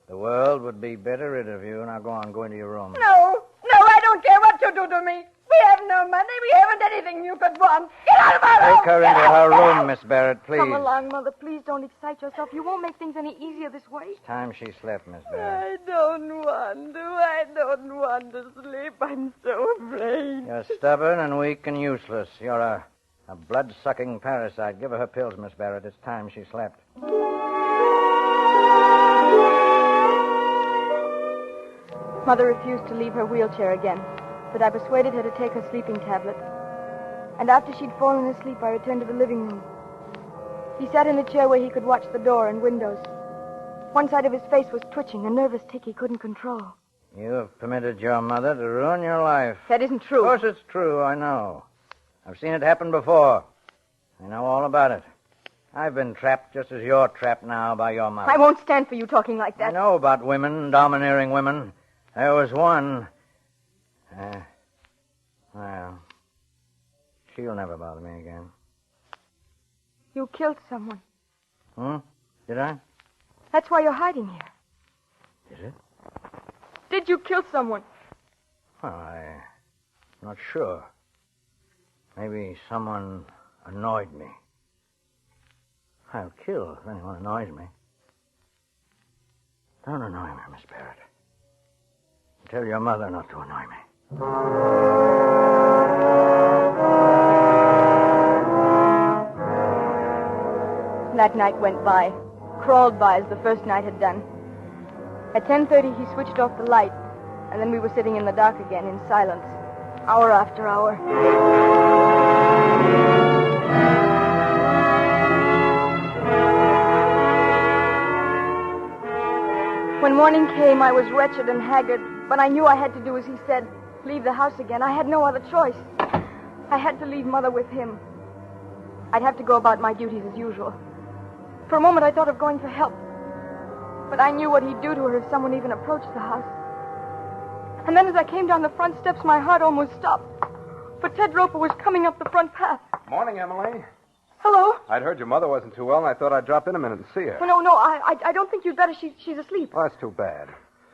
The world would be better rid of you. Now go into your room. No, I don't care what you do to me. We have no money. We haven't anything you could want. Get out of my room! Take her into her room, Miss Barrett, please. Come along, Mother. Please don't excite yourself. You won't make things any easier this way. It's time she slept, Miss Barrett. I don't want to sleep. I'm so afraid. You're stubborn and weak and useless. You're a blood-sucking parasite. Give her her pills, Miss Barrett. It's time she slept. Mother refused to leave her wheelchair again, but I persuaded her to take her sleeping tablet. And after she'd fallen asleep, I returned to the living room. He sat in a chair where he could watch the door and windows. One side of his face was twitching, a nervous tic he couldn't control. You have permitted your mother to ruin your life. That isn't true. Of course it's true, I know. I've seen it happen before. I know all about it. I've been trapped just as you're trapped now by your mother. I won't stand for you talking like that. I know about women, domineering women. There was one. Well, she'll never bother me again. You killed someone. Did I? That's why you're hiding here. Is it? Did you kill someone? Well, I'm not sure. Maybe someone annoyed me. I'll kill if anyone annoys me. Don't annoy me, Miss Barrett. Tell your mother not to annoy me. That night went by, crawled by as the first night had done. At 10:30, he switched off the light, and then we were sitting in the dark again in silence, hour after hour. When morning came, I was wretched and haggard, but I knew I had to do as he said, leave the house again. I had no other choice. I had to leave Mother with him. I'd have to go about my duties as usual. For a moment, I thought of going for help, but I knew what he'd do to her if someone even approached the house. And then as I came down the front steps, my heart almost stopped, for Ted Roper was coming up the front path. Morning, Emily. Hello? I'd heard your mother wasn't too well, and I thought I'd drop in a minute and see her. Oh, no, I don't think you'd better. She's asleep. Well, that's too bad.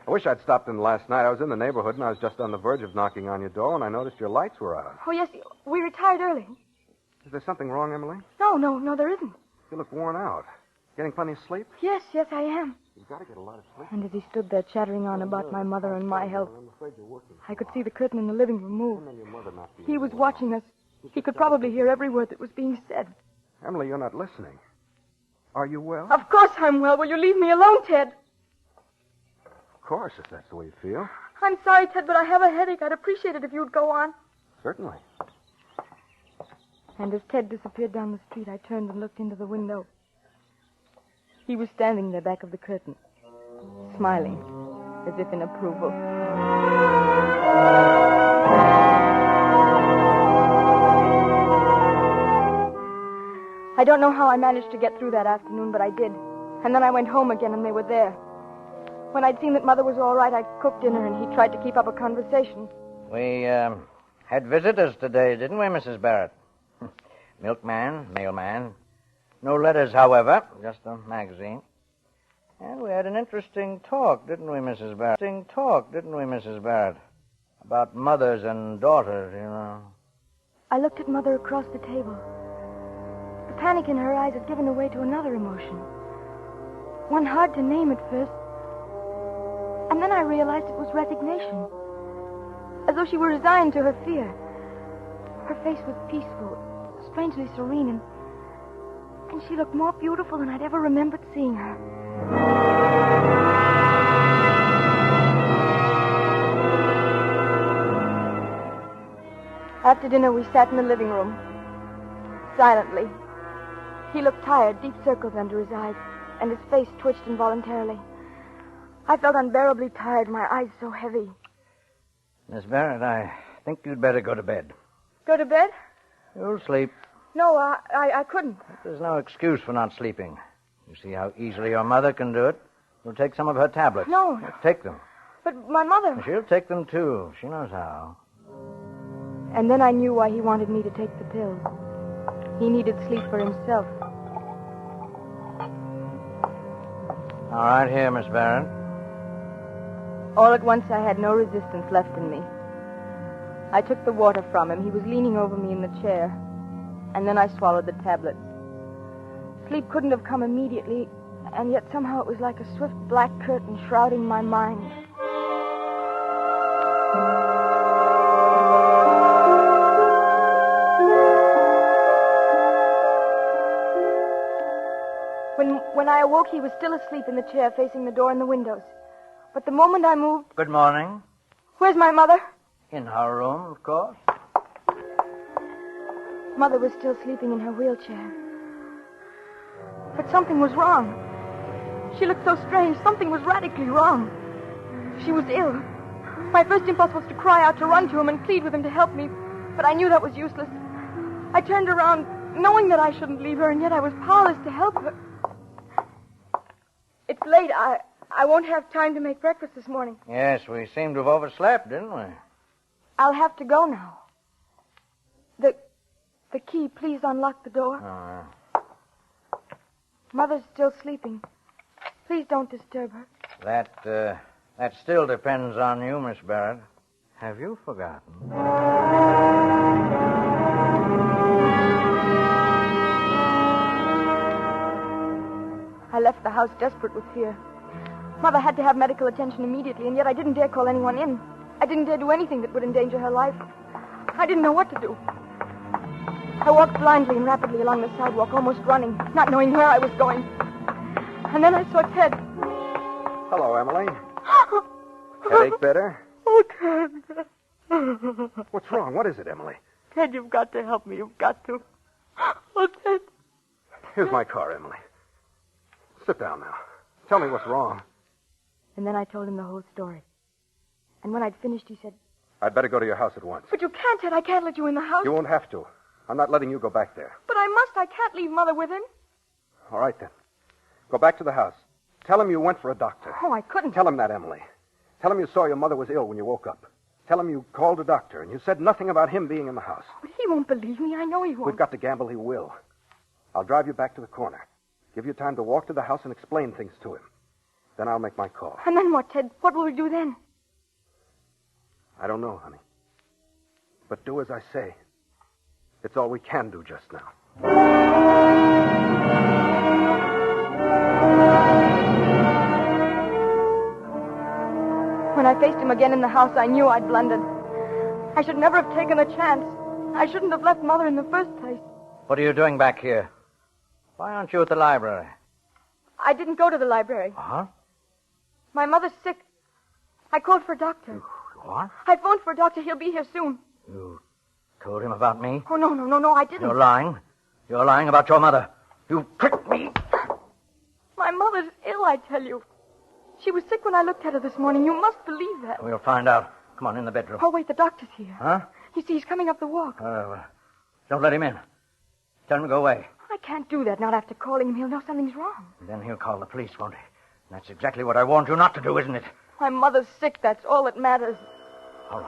I wish I'd stopped in last night. I was in the neighborhood, and I was just on the verge of knocking on your door, and I noticed your lights were out. Oh, yes, we retired early. Is there something wrong, Emily? No, there isn't. You look worn out. Getting plenty of sleep? Yes, I am. You've got to get a lot of sleep. And as he stood there chattering on about my mother and my health, I could see the curtain in the living room move. He was watching us. He could probably hear every word that was being said. Emily, you're not listening. Are you well? Of course I'm well. Will you leave me alone, Ted? course, if that's the way you feel. I'm sorry, Ted, but I have a headache. I'd appreciate it if you'd go on. Certainly. And as Ted disappeared down the street, I turned and looked into the window. He was standing there back of the curtain, smiling, as if in approval. I don't know how I managed to get through that afternoon, but I did. And then I went home again, and they were there. When I'd seen that Mother was all right, I cooked dinner, and he tried to keep up a conversation. We, had visitors today, didn't we, Mrs. Barrett? Milkman, mailman. No letters, however, just a magazine. And we had an interesting talk, didn't we, Mrs. Barrett? About mothers and daughters, you know. I looked at Mother across the table. The panic in her eyes had given way to another emotion. One hard to name at first. And then I realized it was resignation. As though she were resigned to her fear. Her face was peaceful, strangely serene, and she looked more beautiful than I'd ever remembered seeing her. After dinner, we sat in the living room, silently. He looked tired, deep circles under his eyes, and his face twitched involuntarily. I felt unbearably tired, my eyes so heavy. Miss Barrett, I think you'd better go to bed. Go to bed? You'll sleep. No, I couldn't. There's no excuse for not sleeping. You see how easily your mother can do it? You'll take some of her tablets. No. Take them. But my mother... She'll take them, too. She knows how. And then I knew why he wanted me to take the pills. He needed sleep for himself. All right, here, Miss Barrett. All at once, I had no resistance left in me. I took the water from him. He was leaning over me in the chair. And then I swallowed the tablets. Sleep couldn't have come immediately, and yet somehow it was like a swift black curtain shrouding my mind. When I awoke, he was still asleep in the chair facing the door and the windows. But the moment I moved... Good morning. Where's my mother? In her room, of course. Mother was still sleeping in her wheelchair. But something was wrong. She looked so strange. Something was radically wrong. She was ill. My first impulse was to cry out, to run to him and plead with him to help me. But I knew that was useless. I turned around, knowing that I shouldn't leave her, and yet I was powerless to help her. It's late. I won't have time to make breakfast this morning. Yes, we seem to have overslept, didn't we? I'll have to go now. The key, please unlock the door. Oh. Mother's still sleeping. Please don't disturb her. That still depends on you, Miss Barrett. Have you forgotten? I left the house desperate with fear. Mother had to have medical attention immediately, and yet I didn't dare call anyone in. I didn't dare do anything that would endanger her life. I didn't know what to do. I walked blindly and rapidly along the sidewalk, almost running, not knowing where I was going. And then I saw Ted. Hello, Emily. Headache better? Oh, Ted. What's wrong? What is it, Emily? Ted, you've got to help me. You've got to. Oh, Ted. Here's my car, Emily. Sit down now. Tell me what's wrong. And then I told him the whole story. And when I'd finished, he said... I'd better go to your house at once. But you can't, Ted. I can't let you in the house. You won't have to. I'm not letting you go back there. But I must. I can't leave Mother with him. All right, then. Go back to the house. Tell him you went for a doctor. Oh, I couldn't. Tell him that, Emily. Tell him you saw your mother was ill when you woke up. Tell him you called a doctor and you said nothing about him being in the house. But he won't believe me. I know he won't. We've got to gamble he will. I'll drive you back to the corner. Give you time to walk to the house and explain things to him. Then I'll make my call. And then what, Ted? What will we do then? I don't know, honey. But do as I say. It's all we can do just now. When I faced him again in the house, I knew I'd blundered. I should never have taken the chance. I shouldn't have left Mother in the first place. What are you doing back here? Why aren't you at the library? I didn't go to the library. Uh-huh. My mother's sick. I called for a doctor. What? I phoned for a doctor. He'll be here soon. You told him about me? Oh, no, I didn't. You're lying. You're lying about your mother. You tricked me. My mother's ill, I tell you. She was sick when I looked at her this morning. You must believe that. We'll find out. Come on, in the bedroom. Oh, wait, the doctor's here. Huh? You see, he's coming up the walk. Don't let him in. Tell him to go away. I can't do that, not after calling him. He'll know something's wrong. Then he'll call the police, won't he? That's exactly what I warned you not to do, isn't it? My mother's sick. That's all that matters. All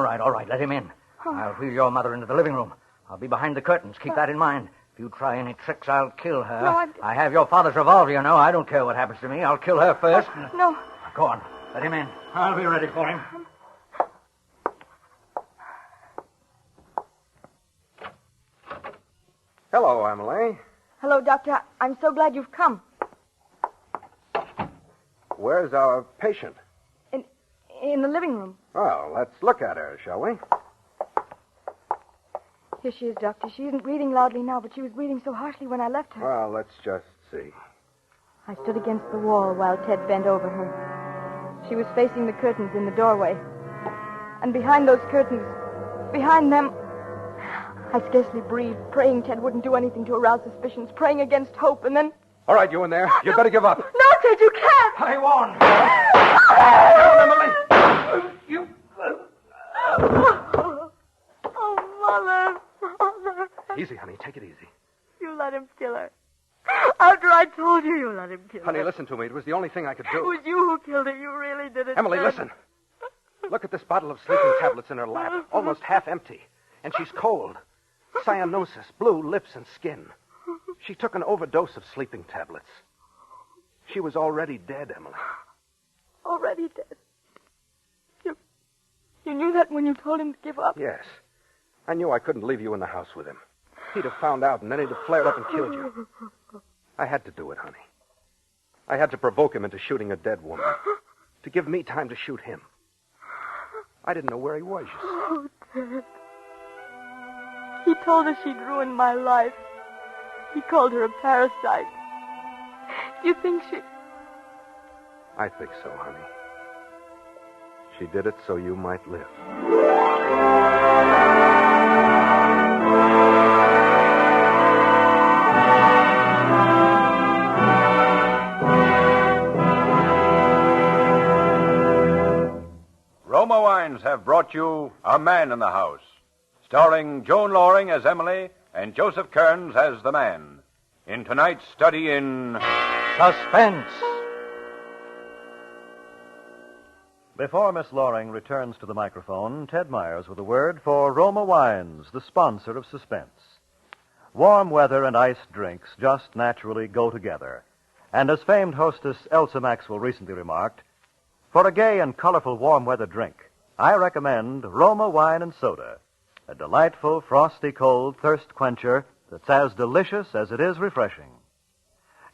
right. Let him in. I'll wheel your mother into the living room. I'll be behind the curtains. Keep that in mind. If you try any tricks, I'll kill her. No, I have your father's revolver, you know. I don't care what happens to me. I'll kill her first. No. Go on. Let him in. I'll be ready for him. Hello, Emily. Hello, Doctor. I'm so glad you've come. Where's our patient? In the living room. Well, let's look at her, shall we? Here she is, Doctor. She isn't breathing loudly now, but she was breathing so harshly when I left her. Well, let's just see. I stood against the wall while Ted bent over her. She was facing the curtains in the doorway. And behind those curtains, behind them, I scarcely breathed, praying Ted wouldn't do anything to arouse suspicions, praying against hope, and then... All right, you in there. You'd better give up. No, Ted, you can't! I won! Emily! You... Oh, Mother. Easy, honey. Take it easy. You let him kill her. After I told you, you let him kill her. Honey, listen to me. It was the only thing I could do. It was you who killed her. You really did it. Emily, Ted. listen. Look at this bottle of sleeping tablets in her lap, almost half empty. And she's cold. Cyanosis, blue lips and skin. She took an overdose of sleeping tablets. She was already dead, Emily. Already dead? You knew that when you told him to give up? Yes. I knew I couldn't leave you in the house with him. He'd have found out, and then he'd have flared up and killed you. I had to do it, honey. I had to provoke him into shooting a dead woman. To give me time to shoot him. I didn't know where he was, you see. Oh, Ted. He told her she'd ruined my life. He called her a parasite. Do you think she... I think so, honey. She did it so you might live. Roma Wines have brought you A Man in the House, starring Joan Loring as Emily and Joseph Kearns as the man, in tonight's study in Suspense. Before Miss Loring returns to the microphone, Ted Myers with a word for Roma Wines, the sponsor of Suspense. Warm weather and iced drinks just naturally go together. And as famed hostess Elsa Maxwell recently remarked, for a gay and colorful warm weather drink, I recommend Roma Wine and Soda, a delightful, frosty, cold thirst quencher that's as delicious as it is refreshing.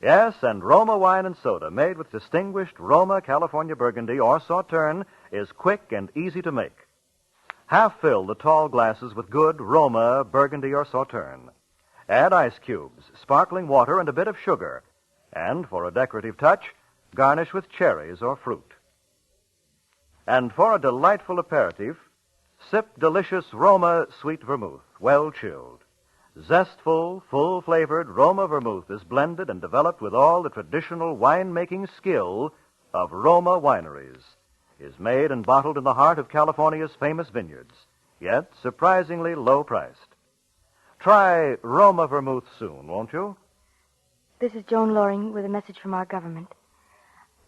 Yes, and Roma Wine and Soda, made with distinguished Roma California Burgundy or Sauterne, is quick and easy to make. Half fill the tall glasses with good Roma Burgundy or Sauterne. Add ice cubes, sparkling water, and a bit of sugar. And for a decorative touch, garnish with cherries or fruit. And for a delightful aperitif, sip delicious Roma sweet vermouth, well chilled. Zestful, full-flavored Roma vermouth is blended and developed with all the traditional wine-making skill of Roma wineries. Is made and bottled in the heart of California's famous vineyards, yet surprisingly low-priced. Try Roma vermouth soon, won't you? This is Joan Loring with a message from our government.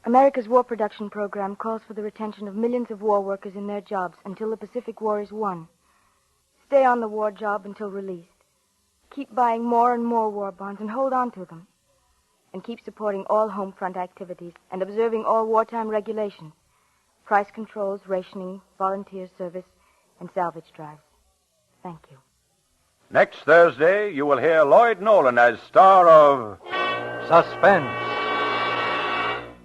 America's war production program calls for the retention of millions of war workers in their jobs until the Pacific War is won. Stay on the war job until released. Keep buying more and more war bonds and hold on to them. And keep supporting all home front activities and observing all wartime regulations. Price controls, rationing, volunteer service, and salvage drives. Thank you. Next Thursday, you will hear Lloyd Nolan as star of Suspense,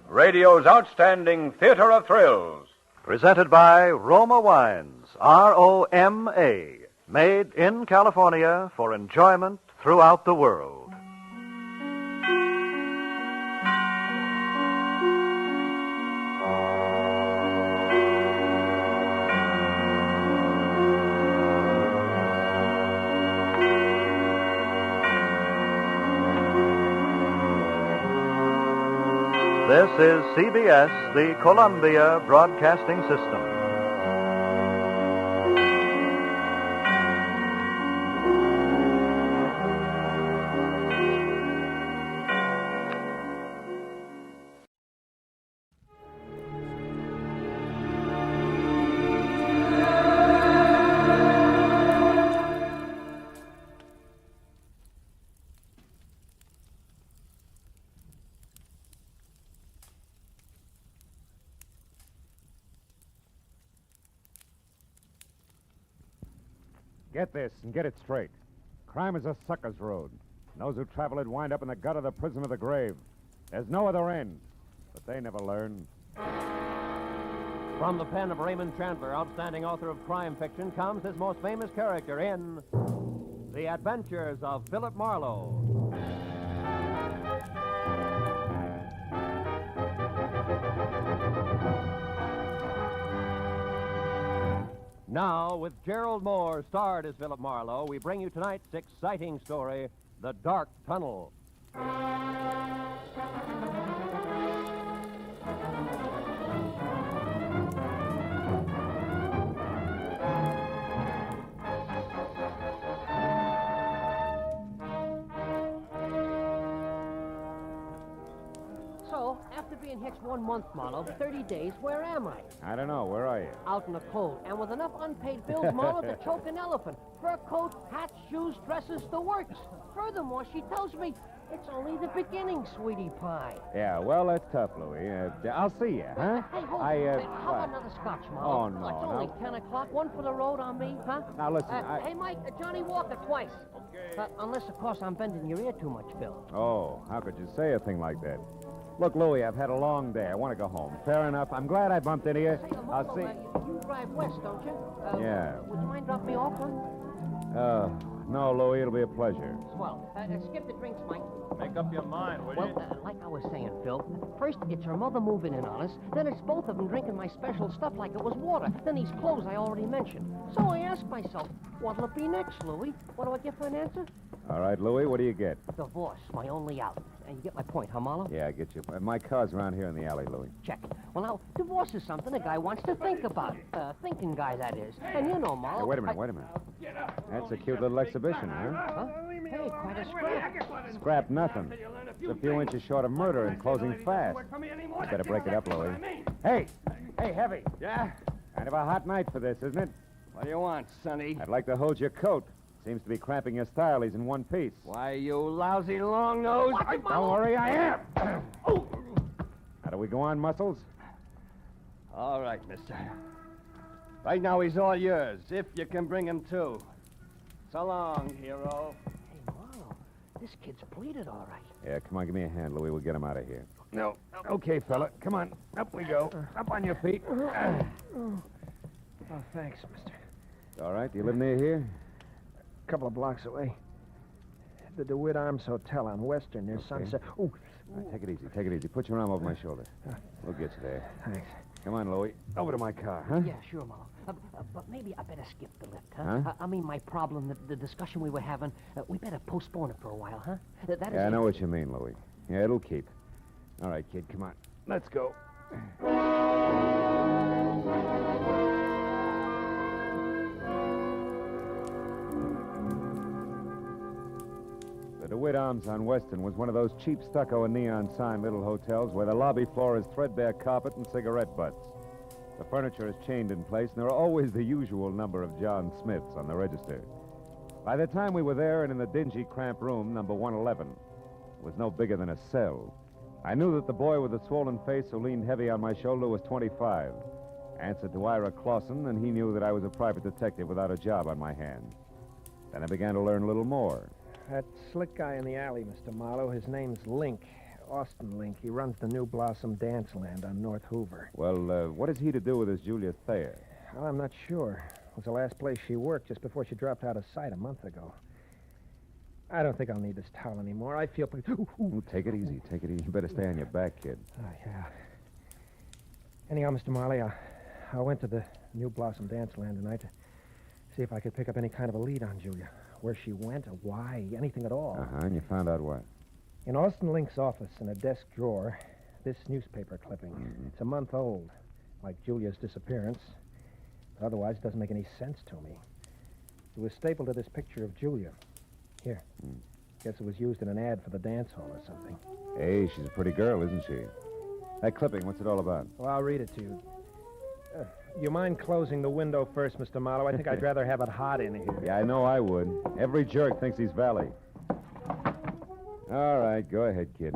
radio's outstanding theater of thrills. Presented by Roma Wines, R-O-M-A, made in California for enjoyment throughout the world. is CBS, the Columbia Broadcasting System. Get this and get it straight. Crime is a sucker's road. And those who travel it wind up in the gut of the prison of the grave. There's no other end. But they never learn. From the pen of Raymond Chandler, outstanding author of crime fiction, comes his most famous character in The Adventures of Philip Marlowe. Now, with Gerald Mohr starred as Philip Marlowe, we bring you tonight's exciting story, The Dark Tunnel. So, after being hitched 1 month, Marlowe, 30 days, where am I? I don't know. Where are you? Out in the cold, and with enough unpaid bills, Marlowe, to choke an elephant. Fur coat, hats, shoes, dresses, the works. Furthermore, she tells me it's only the beginning, sweetie pie. Yeah, well, that's tough, Louie. I'll see you, huh? Hey, hold I, on. How about another scotch, Marlowe? Oh, no, It's only 10 o'clock. One for the road on me, huh? Now, listen, Hey, Mike, Johnny Walker twice. Okay. Unless, of course, I'm bending your ear too much, Bill. Oh, how could you say a thing like that? Look, Louie, I've had a long day. I want to go home. Fair enough. I'm glad I bumped into you. I'll see. You drive west, don't you? Yeah. Would you mind dropping me off, huh? No, Louie, it'll be a pleasure. Swell. Skip the drinks, Mike. Make up your mind, will you? Well, like I was saying, Phil, first it's her mother moving in on us, then it's both of them drinking my special stuff like it was water, then these clothes I already mentioned. So I ask myself, what'll it be next, Louie? What do I get for an answer? All right, Louie, what do you get? Divorce, my only out. And you get my point, huh, Marlowe? Yeah, I get you. My car's around here in the alley, Louie. Check. Well, now, divorce is something a guy wants to think about. Thinking guy, that is. And you know, Marlowe... Hey, wait a minute. That's a cute little exhibition, Huh? Hey, quite a scrap. Scrap nothing. It's a few inches short of murder and closing fast. You better break it up, Louie. Hey, Heavy. Yeah? Kind of a hot night for this, isn't it? What do you want, Sonny? I'd like to hold your coat. Seems to be cramping your style. He's in one piece. Why, you lousy long nose. Don't worry, I am. How do we go on, Muscles? All right, mister. Right now, he's all yours, if you can bring him to. So long, hero. Hey, Marlowe, this kid's pleated all right. Yeah, come on, give me a hand, Louie. We'll get him out of here. No. Okay, fella. Come on. Up we go. Up on your feet. Oh, thanks, mister. All right. Do you live near here? A couple of blocks away. The DeWitt Arms Hotel on Western near Sunset. Ooh. Right, take it easy. Put your arm over my shoulder. We'll get you there. Thanks. Come on, Louie. Over to my car, huh? Yeah, sure, Marlowe. But maybe I better skip the lift, huh? I mean, my problem, the discussion we were having, we better postpone it for a while, huh? That is I know what you mean, Louie. Yeah, it'll keep. All right, kid, come on. Let's go. The DeWitt Arms on Western was one of those cheap stucco and neon sign little hotels where the lobby floor is threadbare carpet and cigarette butts. The furniture is chained in place, and there are always the usual number of John Smiths on the register. By the time we were there and in the dingy, cramped room, number 111, it was no bigger than a cell. I knew that the boy with the swollen face who leaned heavy on my shoulder was 25. Answered to Ira Clausen, and he knew that I was a private detective without a job on my hands. Then I began to learn a little more. That slick guy in the alley, Mr. Marlowe, his name's Link. Austin Link. He runs the New Blossom Dance Land on North Hoover. Well, what has he to do with this Julia Thayer? Well, I'm not sure. It was the last place she worked just before she dropped out of sight a month ago. I don't think I'll need this towel anymore. I feel pretty... Ooh, take it easy. You better stay on your back, kid. Oh, yeah. Anyhow, Mr. Marley, I went to the New Blossom Dance Land tonight to see if I could pick up any kind of a lead on Julia. Where she went, or why, anything at all. And you found out what? In Austin Link's office, in a desk drawer, this newspaper clipping. It's a month old, like Julia's disappearance. But otherwise, it doesn't make any sense to me. It was stapled to this picture of Julia. Here. Guess it was used in an ad for the dance hall or something. Hey, she's a pretty girl, isn't she? That clipping, what's it all about? Well, I'll read it to you. You mind closing the window first, Mr. Marlowe? I think I'd rather have it hot in here. Yeah, I know I would. Every jerk thinks he's Valley. All right, go ahead, kid.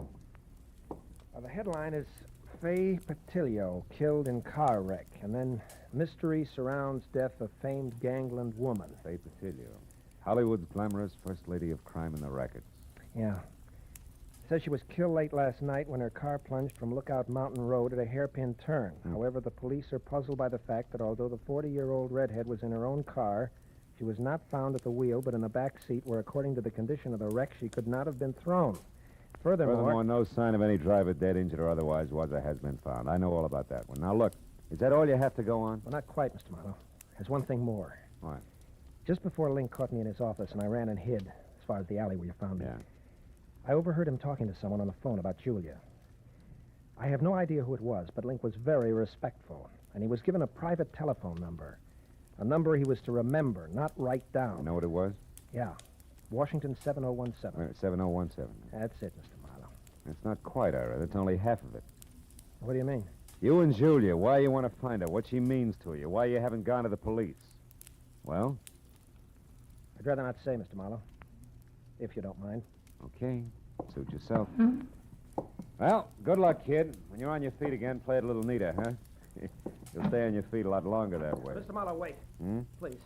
The headline is Faye Patillo killed in car wreck, and then mystery surrounds death of famed gangland woman. Faye Patillo. Hollywood's glamorous first lady of crime in the rackets. Yeah. Says she was killed late last night when her car plunged from Lookout Mountain Road at a hairpin turn. However, the police are puzzled by the fact that although the 40-year-old redhead was in her own car, she was not found at the wheel but in the back seat where, according to the condition of the wreck, she could not have been thrown. Furthermore, no sign of any driver dead, injured, or otherwise was or has been found. I know all about that one. Now, look, is that all you have to go on? Well, not quite, Mr. Marlowe. There's one thing more. What? Just before Link caught me in his office and I ran and hid, as far as the alley where you found me. Yeah. I overheard him talking to someone on the phone about Julia. I have no idea who it was, but Link was very respectful, and he was given a private telephone number. A number he was to remember, not write down. You know what it was? Yeah. Washington 7017. 7017. That's it, Mr. Marlowe. That's not quite, Ira. That's only half of it. What do you mean? You and Julia, why you want to find her, what she means to you, why you haven't gone to the police. Well? I'd rather not say, Mr. Marlowe, if you don't mind. Okay. Suit yourself. Well, good luck, kid. When you're on your feet again, play it a little neater, huh? You'll stay on your feet a lot longer that way. Mr. Marlowe, wait. Please.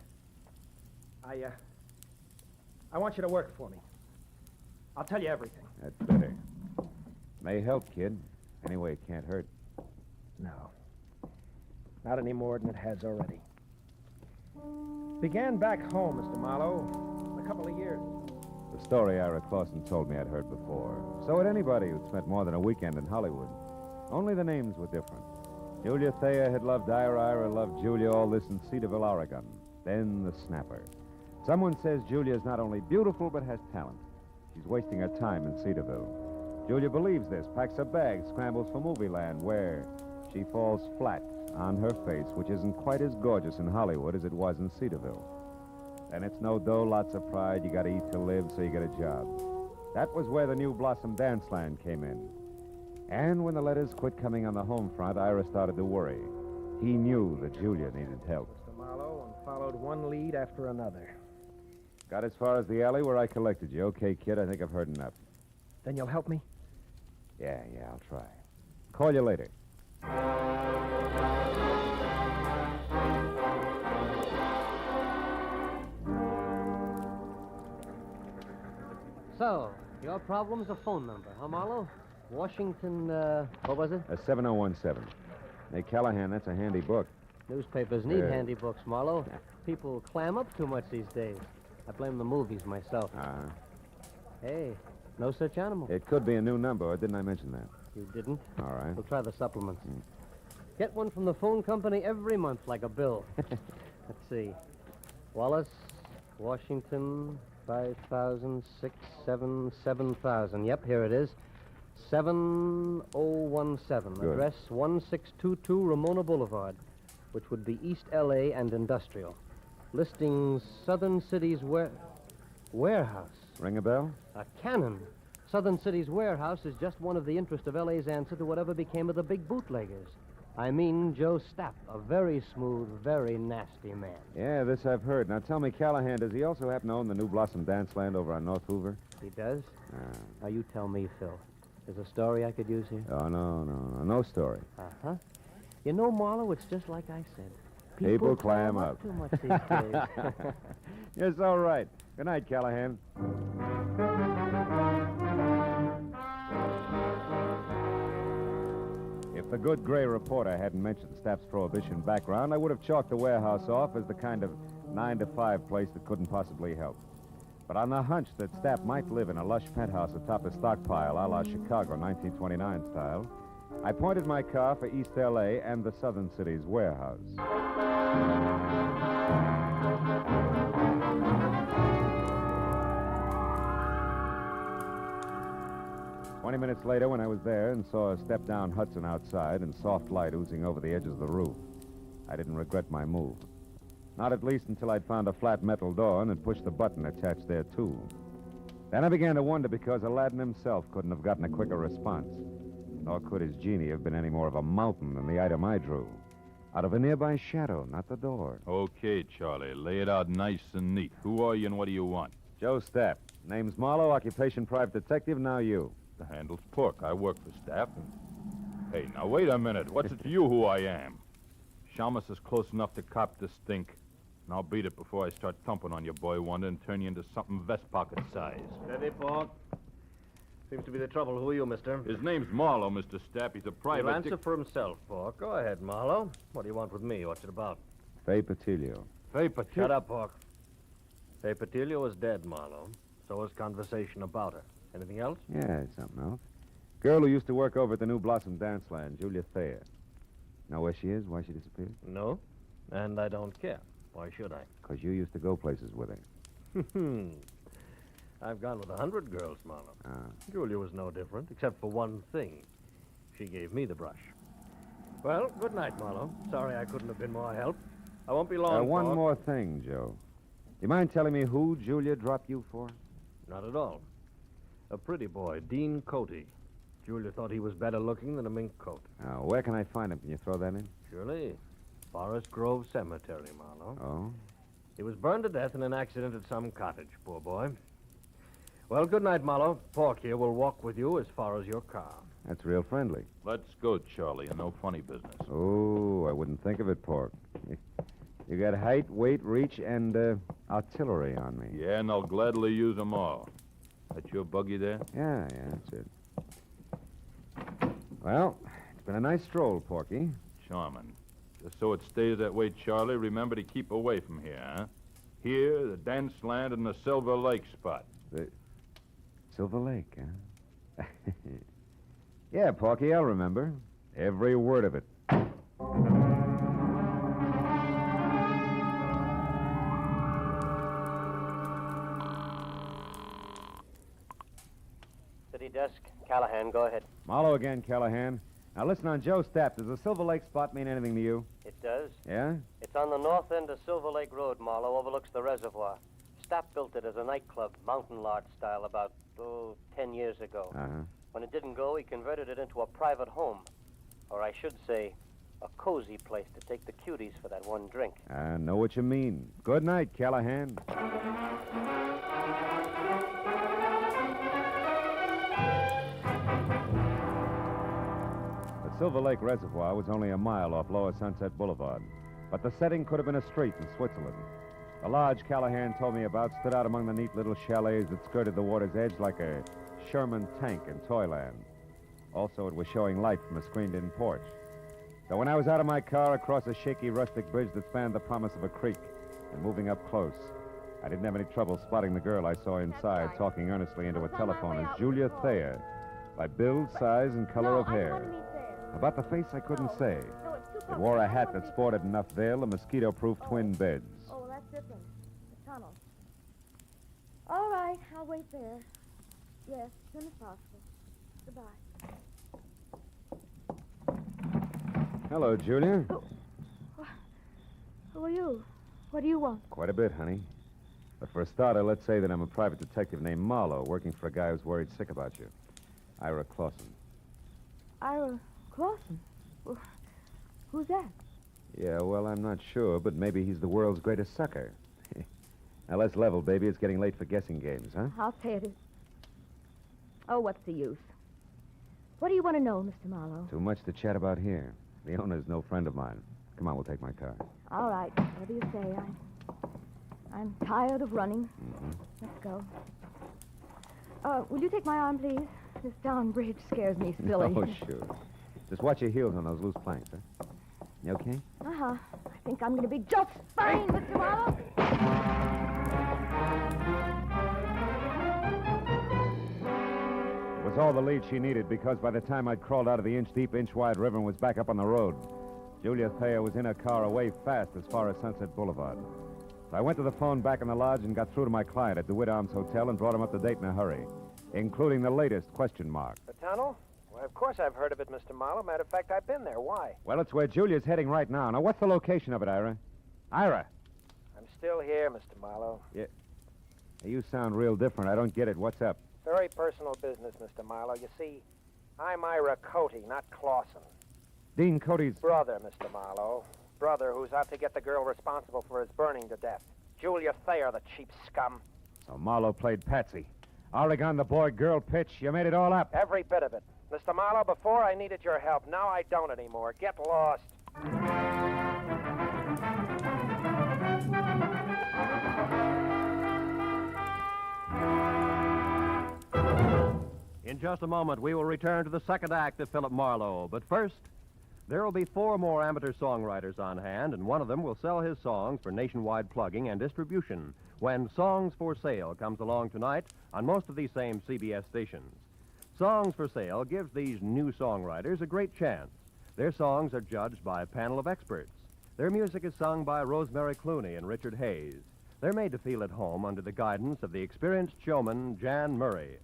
I want you to work for me. I'll tell you everything. That's better. May help, kid. Anyway, it can't hurt. No. Not any more than it has already. Began back home, Mr. Marlowe, a couple of years. The story Ira Clausen told me I'd heard before. So had anybody who'd spent more than a weekend in Hollywood. Only the names were different. Julia Thayer had loved Ira loved Julia, all this in Cedarville, Oregon. Then the snapper. Someone says Julia's not only beautiful, but has talent. She's wasting her time in Cedarville. Julia believes this, packs her bags, scrambles for movie land, where she falls flat on her face, which isn't quite as gorgeous in Hollywood as it was in Cedarville. Then it's no dough, lots of pride. You got to eat to live, so you get a job. That was where the New Blossom Dance Land came in. And when the letters quit coming on the home front, Ira started to worry. He knew that Julia needed help. Mr. Marlowe, and followed one lead after another. Got as far as the alley where I collected you. Okay, kid, I think I've heard enough. Then you'll help me? Yeah, I'll try. Call you later. So, your problem's a phone number, huh, Marlowe? Washington, what was it? 7017. Hey, Callahan, that's a handy book. Newspapers need handy books, Marlowe. People clam up too much these days. I blame the movies myself. Hey, no such animal. It could be a new number, or didn't I mention that? You didn't? All right. We'll try the supplements. Get one from the phone company every month, like a bill. Let's see. Wallace, Washington, 5,000, 6, 7, 7,000. Yep, here it is. 7017. Good. Address 1622 Ramona Boulevard, which would be East L.A. and Industrial. Listings Southern Cities Warehouse. Ring a bell? A cannon. Southern Cities Warehouse is just one of the interest of L.A.'s answer to whatever became of the big bootleggers. I mean Joe Stapp, a very smooth, very nasty man. Yeah, this I've heard. Now tell me, Callahan, does he also happen to own the New Blossom Dance Land over on North Hoover? He does? Now you tell me, Phil. There's a story I could use here? Oh, no story. Uh-huh. You know, Marlowe, it's just like I said. People clam up. Too much these days. You're so right. Good night, Callahan. If the good gray reporter hadn't mentioned Stapp's prohibition background, I would have chalked the warehouse off as the kind of 9-to-5 place that couldn't possibly help. But on the hunch that Stapp might live in a lush penthouse atop a stockpile a la Chicago 1929 style, I pointed my car for East L.A. and the Southern Cities Warehouse. 20 minutes later, when I was there and saw a step-down Hudson outside and soft light oozing over the edges of the roof, I didn't regret my move. Not at least until I'd found a flat metal door and had pushed the button attached there, too. Then I began to wonder because Aladdin himself couldn't have gotten a quicker response. Nor could his genie have been any more of a mountain than the item I drew. Out of a nearby shadow, not the door. Okay, Charlie. Lay it out nice and neat. Who are you and what do you want? Joe Stapp. Name's Marlowe, occupation private detective, now you. The handle's Pork. I work for Stapp. Hey, now wait a minute. What's it to you who I am? Shamus is close enough to cop this stink. And I'll beat it before I start thumping on your boy Wonder and turn you into something vest pocket size. Steady, Pork. Seems to be the trouble. Who are you, mister? His name's Marlowe, Mr. Stapp. He's a private... He'll answer for himself, Pork. Go ahead, Marlowe. What do you want with me? What's it about? Faye Patilio. Faye Patilio? Shut up, Pork. Faye Patilio is dead, Marlowe. So is conversation about her. Anything else? Yeah, something else. Girl who used to work over at the New Blossom Dance Land, Julia Thayer. Know where she is? Why she disappeared? No, and I don't care. Why should I? Because you used to go places with her. I've gone with 100 girls, Marlowe. Julia was no different, except for one thing. She gave me the brush. Well, good night, Marlowe. Sorry I couldn't have been more help. I won't be long, One Pork. more thing, Joe. You mind telling me who Julia dropped you for? Not at all. A pretty boy, Dean Coty. Julia thought he was better looking than a mink coat. Now, where can I find him? Can you throw that in? Surely. Forest Grove Cemetery, Marlowe. Oh? He was burned to death in an accident at some cottage, poor boy. Well, good night, Marlowe. Pork here will walk with you as far as your car. That's real friendly. Let's go, Charlie, and no funny business. Oh, I wouldn't think of it, Pork. You got height, weight, reach, and artillery on me. Yeah, and I'll gladly use them all. That's your buggy there? Yeah, that's it. Well, it's been a nice stroll, Porky. Charming. Just so it stays that way, Charlie, remember to keep away from here, huh? Here, the dance land, and the Silver Lake spot. The Silver Lake, huh? Yeah, Porky, I'll remember. Every word of it. City desk. Callahan, go ahead. Marlowe again, Callahan. Now, listen on Joe Stapp. Does the Silver Lake spot mean anything to you? It does. Yeah? It's on the north end of Silver Lake Road, Marlowe, overlooks the reservoir. Stapp built it as a nightclub, mountain lodge style, about, 10 years ago. Uh-huh. When it didn't go, he converted it into a private home. Or I should say, a cozy place to take the cuties for that one drink. I know what you mean. Good night, Callahan. The Silver Lake Reservoir was only a mile off Lower Sunset Boulevard, but the setting could have been a street in Switzerland. The lodge Callahan told me about stood out among the neat little chalets that skirted the water's edge like a Sherman tank in Toyland. Also, it was showing light from a screened-in porch. So when I was out of my car across a shaky rustic bridge that spanned the promise of a creek and moving up close, I didn't have any trouble spotting the girl I saw inside talking earnestly into a telephone as Julia Thayer, by build, size, and color of hair. About the face, I couldn't say. It wore a hat that sported enough veil and mosquito-proof twin beds. Oh, that's different. The tunnel. All right, I'll wait there. Yes, as soon as possible. Goodbye. Hello, Julia. Who are you? What do you want? Quite a bit, honey. But for a starter, let's say that I'm a private detective named Marlowe, working for a guy who's worried sick about you. Ira Clausen. Ira Clausen? Well, who's that? Yeah, well, I'm not sure, but maybe he's the world's greatest sucker. Now, let's level, baby. It's getting late for guessing games, huh? I'll pay it. Oh, what's the use? What do you want to know, Mr. Marlowe? Too much to chat about here. The owner's no friend of mine. Come on, we'll take my car. All right, whatever you say. I'm tired of running. Mm-hmm. Let's go. Will you take my arm, please? This darn bridge scares me silly. Oh, sure. Just watch your heels on those loose planks, huh? You okay? Uh-huh. I think I'm going to be just fine, Mr. Marlowe. It was all the lead she needed because by the time I'd crawled out of the inch-deep, inch-wide river and was back up on the road, Julia Thayer was in her car away fast as far as Sunset Boulevard. So I went to the phone back in the lodge and got through to my client at DeWitt Arms Hotel and brought him up to date in a hurry. including the latest question mark. The tunnel? Well, of course I've heard of it, Mr. Marlowe. Matter of fact, I've been there. Why? Well, it's where Julia's heading right now. Now, what's the location of it, Ira? Ira! I'm still here, Mr. Marlowe. Yeah. You sound real different. I don't get it. What's up? Very personal business, Mr. Marlowe. You see, I'm Ira Cody, not Clausen. Dean Cody's... Brother, Mr. Marlowe. Brother who's out to get the girl responsible for his burning to death. Julia Thayer, the cheap scum. So Marlowe played Patsy. Oregon, the boy-girl pitch. You made it all up. Every bit of it. Mr. Marlowe, before I needed your help. Now I don't anymore. Get lost. In just a moment, we will return to the second act of Philip Marlowe. But first, there will be 4 more amateur songwriters on hand, and one of them will sell his songs for nationwide plugging and distribution when Songs for Sale comes along tonight on most of these same CBS stations. Songs for Sale gives these new songwriters a great chance. Their songs are judged by a panel of experts. Their music is sung by Rosemary Clooney and Richard Hayes. They're made to feel at home under the guidance of the experienced showman Jan Murray.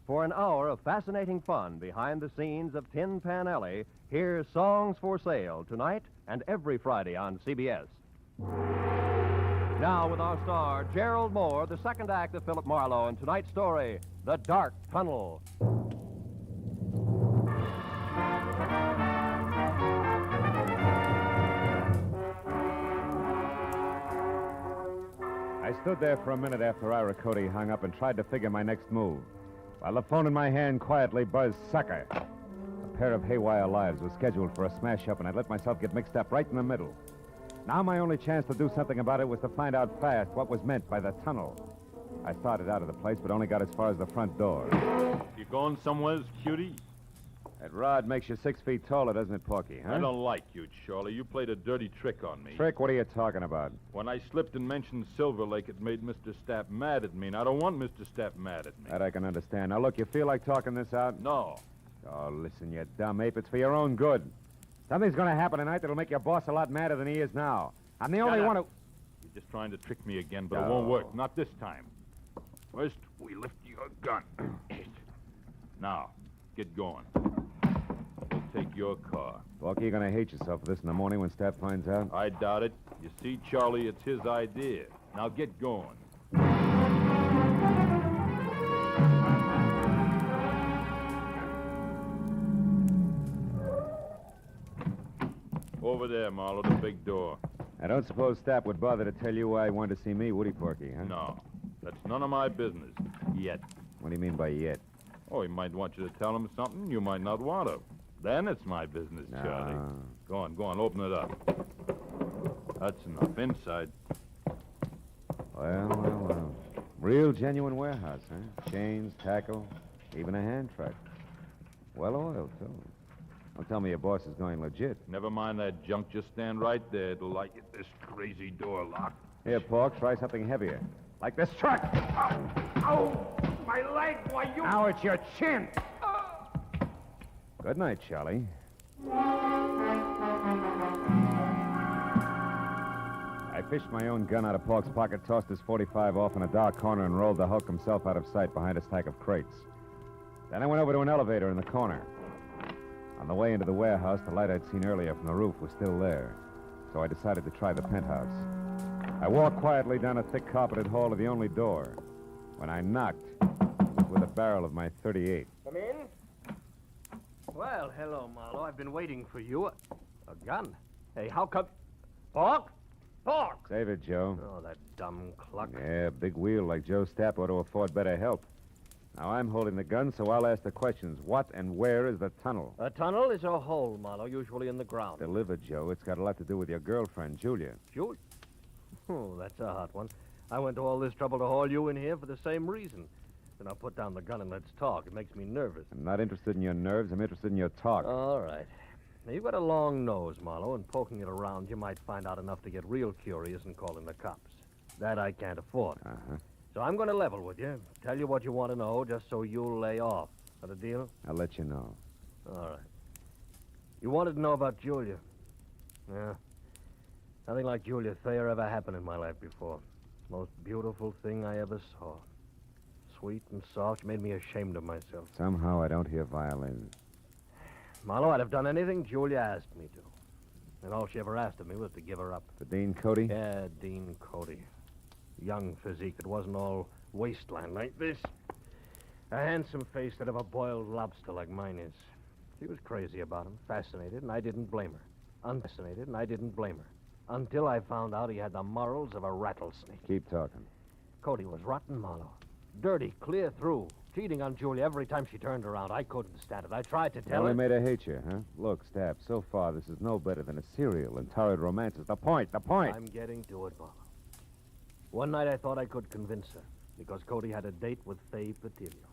For an hour of fascinating fun behind the scenes of Tin Pan Alley, here's Songs for Sale tonight and every Friday on CBS. Now with our star, Gerald Mohr, the second act of Philip Marlowe, and tonight's story, The Dark Tunnel. I stood there for a minute after Ira Cody hung up and tried to figure my next move. While the phone in my hand quietly buzzed sucker. A pair of haywire lives was scheduled for a smash-up, and I'd let myself get mixed up right in the middle. Now my only chance to do something about it was to find out fast what was meant by the tunnel. I started out of the place, but only got as far as the front door. You going somewhere, cutie? That rod makes you 6 feet taller, doesn't it, Porky, huh? I don't like you, Charlie. You played a dirty trick on me. Trick? What are you talking about? When I slipped and mentioned Silver Lake, it made Mr. Stapp mad at me, and I don't want Mr. Stapp mad at me. That I can understand. Now, look, you feel like talking this out? No. Oh, listen, you dumb ape. It's for your own good. Something's going to happen tonight that'll make your boss a lot madder than he is now. I'm the only one who... You're just trying to trick me again, but it won't work. Not this time. First, we lift your gun. Now, get going. We'll take your car. Porky, you're going to hate yourself for this in the morning when Stapp finds out. I doubt it. You see, Charlie, it's his idea. Now get going. Over there, Marlowe, the big door. I don't suppose Stapp would bother to tell you why he wanted to see me, would he, Porky, huh? No. That's none of my business. Yet. What do you mean by yet? Oh, he might want you to tell him something you might not want to. Then it's my business, Charlie. Go on, open it up. That's enough. Inside. Well. Real genuine warehouse, huh? Chains, tackle, even a hand truck. Well oiled, too. Don't tell me your boss is going legit. Never mind that junk. Just stand right there. It'll like it. This crazy door locked. Here, Pork, try something heavier. Like this truck. Ow! My leg, why you... Now it's your chin. Good night, Charlie. I fished my own gun out of Pork's pocket, tossed his .45 off in a dark corner, and rolled the Hulk himself out of sight behind a stack of crates. Then I went over to an elevator in the corner. On the way into the warehouse, the light I'd seen earlier from the roof was still there, so I decided to try the penthouse. I walked quietly down a thick carpeted hall to the only door. When I knocked, it was with a barrel of my .38. Come in. Well, hello, Marlowe. I've been waiting for you. A gun? Hey, how come... Pork? Pork! Save it, Joe. Oh, that dumb cluck. Yeah, big wheel like Joe Stapp ought to afford better help. Now, I'm holding the gun, so I'll ask the questions. What and where is the tunnel? A tunnel is a hole, Marlowe, usually in the ground. Delivered, Joe. It's got a lot to do with your girlfriend, Julia. Julia? Oh, that's a hot one. I went to all this trouble to haul you in here for the same reason. Then I'll put down the gun and let's talk. It makes me nervous. I'm not interested in your nerves. I'm interested in your talk. All right. Now, you've got a long nose, Marlowe, and poking it around, you might find out enough to get real curious and call in the cops. That I can't afford. Uh-huh. So I'm going to level with you, tell you what you want to know, just so you'll lay off. That a deal? I'll let you know. All right. You wanted to know about Julia. Yeah. Nothing like Julia Thayer ever happened in my life before. Most beautiful thing I ever saw. sweet and soft, made me ashamed of myself. Somehow I don't hear violin. Marlowe, I'd have done anything Julia asked me to. And all she ever asked of me was to give her up. For Dean Cody? Yeah, Dean Cody. Young physique that wasn't all wasteland like this. A handsome face that of a boiled lobster like mine is. She was crazy about him, fascinated, and I didn't blame her. Unfascinated, and I didn't blame her. Until I found out he had the morals of a rattlesnake. Keep talking. Cody was rotten, Marlowe. Dirty, clear through. Cheating on Julia every time she turned around. I couldn't stand it. I tried to tell her. Only made her hate you, huh? Look, Stapp, so far this is no better than a serial and torrid romances. The point. I'm getting to it, Marlowe. One night I thought I could convince her because Cody had a date with Faye Patillo.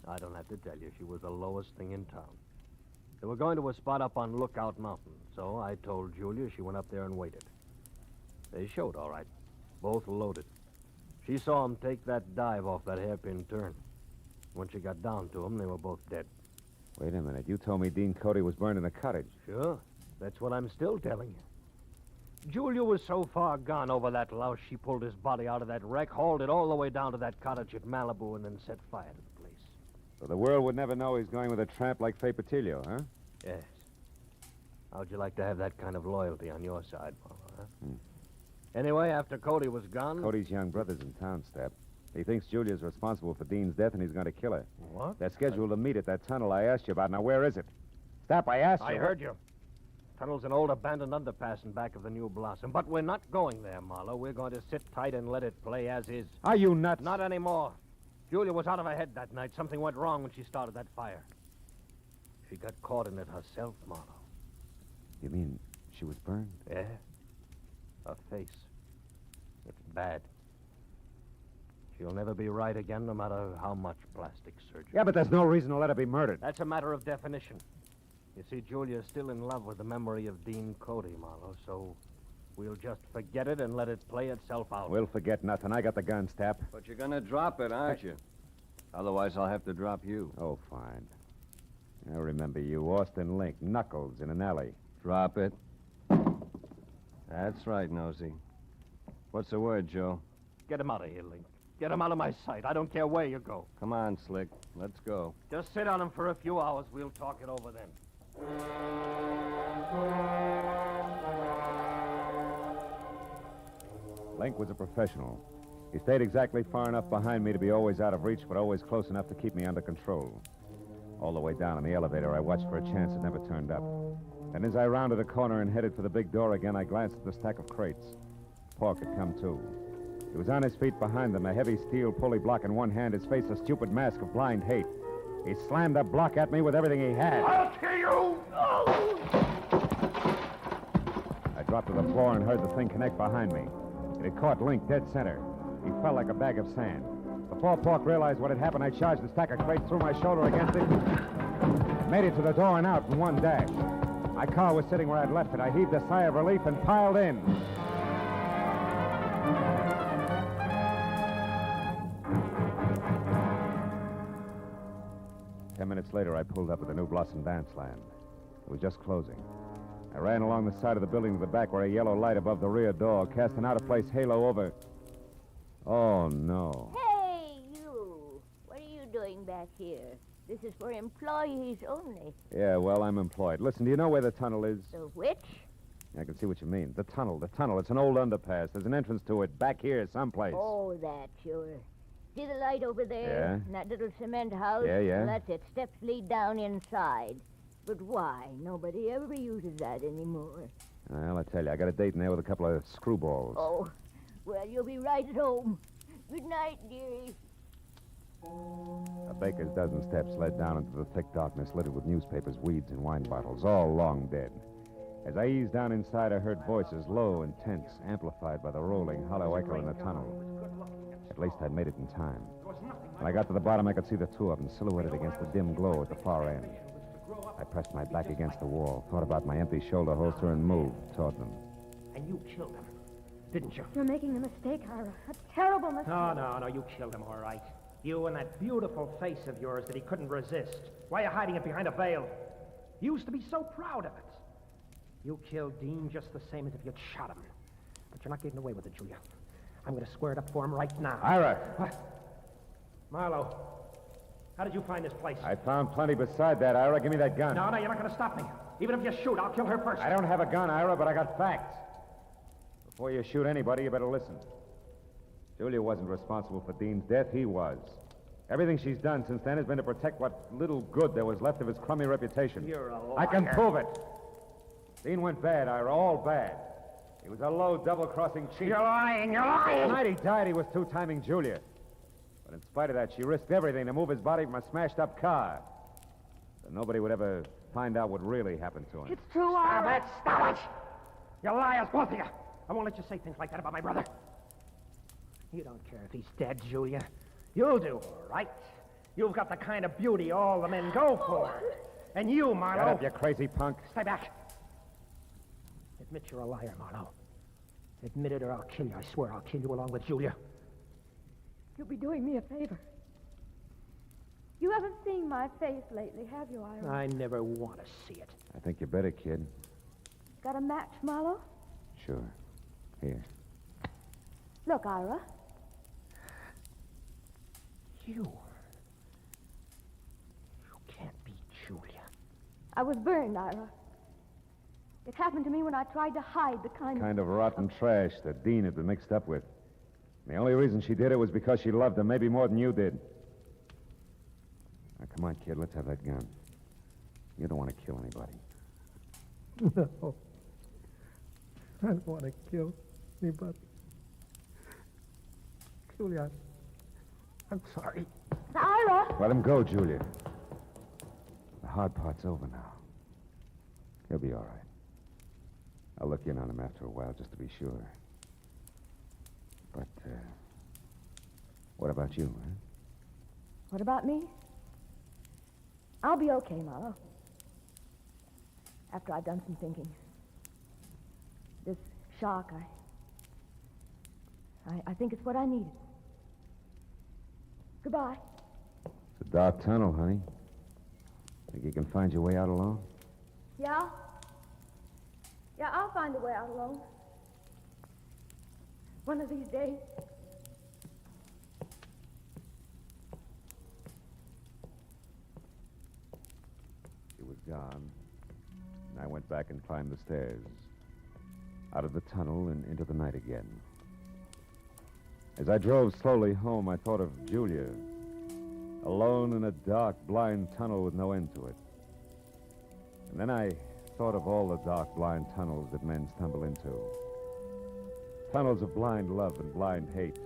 I don't have to tell you, she was the lowest thing in town. They were going to a spot up on Lookout Mountain, so I told Julia. She went up there and waited. They showed, all right. Both loaded. She saw him take that dive off that hairpin turn. When she got down to him, they were both dead. Wait a minute. You told me Dean Cody was burned in a cottage. Sure. That's what I'm still telling you. Julia was so far gone over that louse, she pulled his body out of that wreck, hauled it all the way down to that cottage at Malibu, and then set fire to the place. So the world would never know he's going with a tramp like Faye Patillo, huh? Yes. How'd you like to have that kind of loyalty on your side, Marlowe, huh? Anyway, after Cody was gone... Cody's young brother's in town, Stapp. He thinks Julia's responsible for Dean's death, and he's going to kill her. What? They're scheduled to meet at that tunnel I asked you about. Now, where is it? Stapp, I asked you. I heard you. Tunnel's an old abandoned underpass in back of the New Blossom. But we're not going there, Marlowe. We're going to sit tight and let it play as is. Are you nuts? Not anymore. Julia was out of her head that night. Something went wrong when she started that fire. She got caught in it herself, Marlowe. You mean she was burned? Yeah. Her face. It's bad. She'll never be right again, no matter how much plastic surgery. Yeah, but there's no reason to let her be murdered. That's a matter of definition. You see, Julia's still in love with the memory of Dean Cody, Marlowe, so we'll just forget it and let it play itself out. We'll forget nothing. I got the gun, Stapp. But you're going to drop it, aren't you? Otherwise, I'll have to drop you. Oh, fine. I remember you, Austin Link, Knuckles in an alley. Drop it. That's right, Nosy. What's the word, Joe? Get him out of here, Link. Get him out of my sight. I don't care where you go. Come on, Slick. Let's go. Just sit on him for a few hours. We'll talk it over then. Link was a professional. He stayed exactly far enough behind me to be always out of reach, but always close enough to keep me under control. All the way down in the elevator, I watched for a chance that never turned up. And as I rounded a corner and headed for the big door again, I glanced at the stack of crates. Pork had come too. He was on his feet behind them, a heavy steel pulley block in one hand, his face a stupid mask of blind hate. He slammed the block at me with everything he had. I'll kill you! I dropped to the floor and heard the thing connect behind me. It had caught Link dead center. He fell like a bag of sand. Before Pork realized what had happened, I charged the stack of crates, threw my shoulder against it, made it to the door and out in one dash. My car was sitting where I'd left it. I heaved a sigh of relief and piled in. Ten minutes later, I pulled up at the New Blossom Dance Land. It was just closing. I ran along the side of the building to the back where a yellow light above the rear door cast an out-of-place halo over... Oh, no. Hey, you! What are you doing back here? This is for employees only. Yeah, well, I'm employed. Listen, do you know where the tunnel is? The which? I can see what you mean. The tunnel. It's an old underpass. There's an entrance to it back here someplace. Oh, that, sure. See the light over there? Yeah. And that little cement house? Yeah, yeah. Well, that's it. Steps lead down inside. But why? Nobody ever uses that anymore. Well, I tell you, I got a date in there with a couple of screwballs. Oh, well, you'll be right at home. Good night, dearie. A baker's dozen steps led down into the thick darkness littered with newspapers, weeds, and wine bottles, all long dead. As I eased down inside, I heard voices, low and tense, amplified by the rolling, hollow echo in the tunnel. At least I'd made it in time. When I got to the bottom, I could see the two of them silhouetted against the dim glow at the far end. I pressed my back against the wall, thought about my empty shoulder holster, and moved toward them. And you killed him, didn't you? You're making a mistake, Ira. A terrible mistake. No, you killed him, all right. You and that beautiful face of yours that he couldn't resist. Why are you hiding it behind a veil? You used to be so proud of it. You killed Dean just the same as if you'd shot him. But you're not getting away with it, Julia. I'm going to square it up for him right now. Ira! What? Marlowe, how did you find this place? I found plenty beside that, Ira. Give me that gun. No, you're not going to stop me. Even if you shoot, I'll kill her first. I don't have a gun, Ira, but I got facts. Before you shoot anybody, you better listen. Julia wasn't responsible for Dean's death. He was. Everything she's done since then has been to protect what little good there was left of his crummy reputation. You're a liar. I can prove it. Dean went bad, Ira, all bad. He was a low, double-crossing cheat. You're lying, you're lying! The night he died, he was two-timing Julia. But in spite of that, she risked everything to move his body from a smashed-up car. So nobody would ever find out what really happened to him. It's true, Ira. Stop it! You liars, both of you. I won't let you say things like that about my brother. You don't care if he's dead, Julia. You do, all right? You've got the kind of beauty all the men go for. And you, Marlowe... Shut up, you crazy punk. Stay back. Admit you're a liar, Marlowe. Admit it or I'll kill you. I swear I'll kill you along with Julia. You'll be doing me a favor. You haven't seen my face lately, have you, Ira? I never want to see it. I think you better, kid. Got a match, Marlowe? Sure. Here. Look, Ira. You can't be Julia. I was burned, Ira. It happened to me when I tried to hide the kind of rotten trash that Dean had been mixed up with. The only reason she did it was because she loved him, maybe more than you did. Now, come on, kid, let's have that gun. You don't want to kill anybody. No. I don't want to kill anybody. Julia, I'm sorry. Ira! Let him go, Julia. The hard part's over now. He'll be all right. I'll look in on him after a while just to be sure. But, what about you, huh? What about me? I'll be okay, Marlowe. After I've done some thinking. This shock, I think it's what I needed. Goodbye. It's a dark tunnel, honey. Think you can find your way out alone? Yeah? Yeah, I'll find a way out alone. One of these days. She was gone. And I went back and climbed the stairs. Out of the tunnel and into the night again. As I drove slowly home, I thought of Julia. Alone in a dark, blind tunnel with no end to it. And then I thought of all the dark, blind tunnels that men stumble into. Tunnels of blind love and blind hate.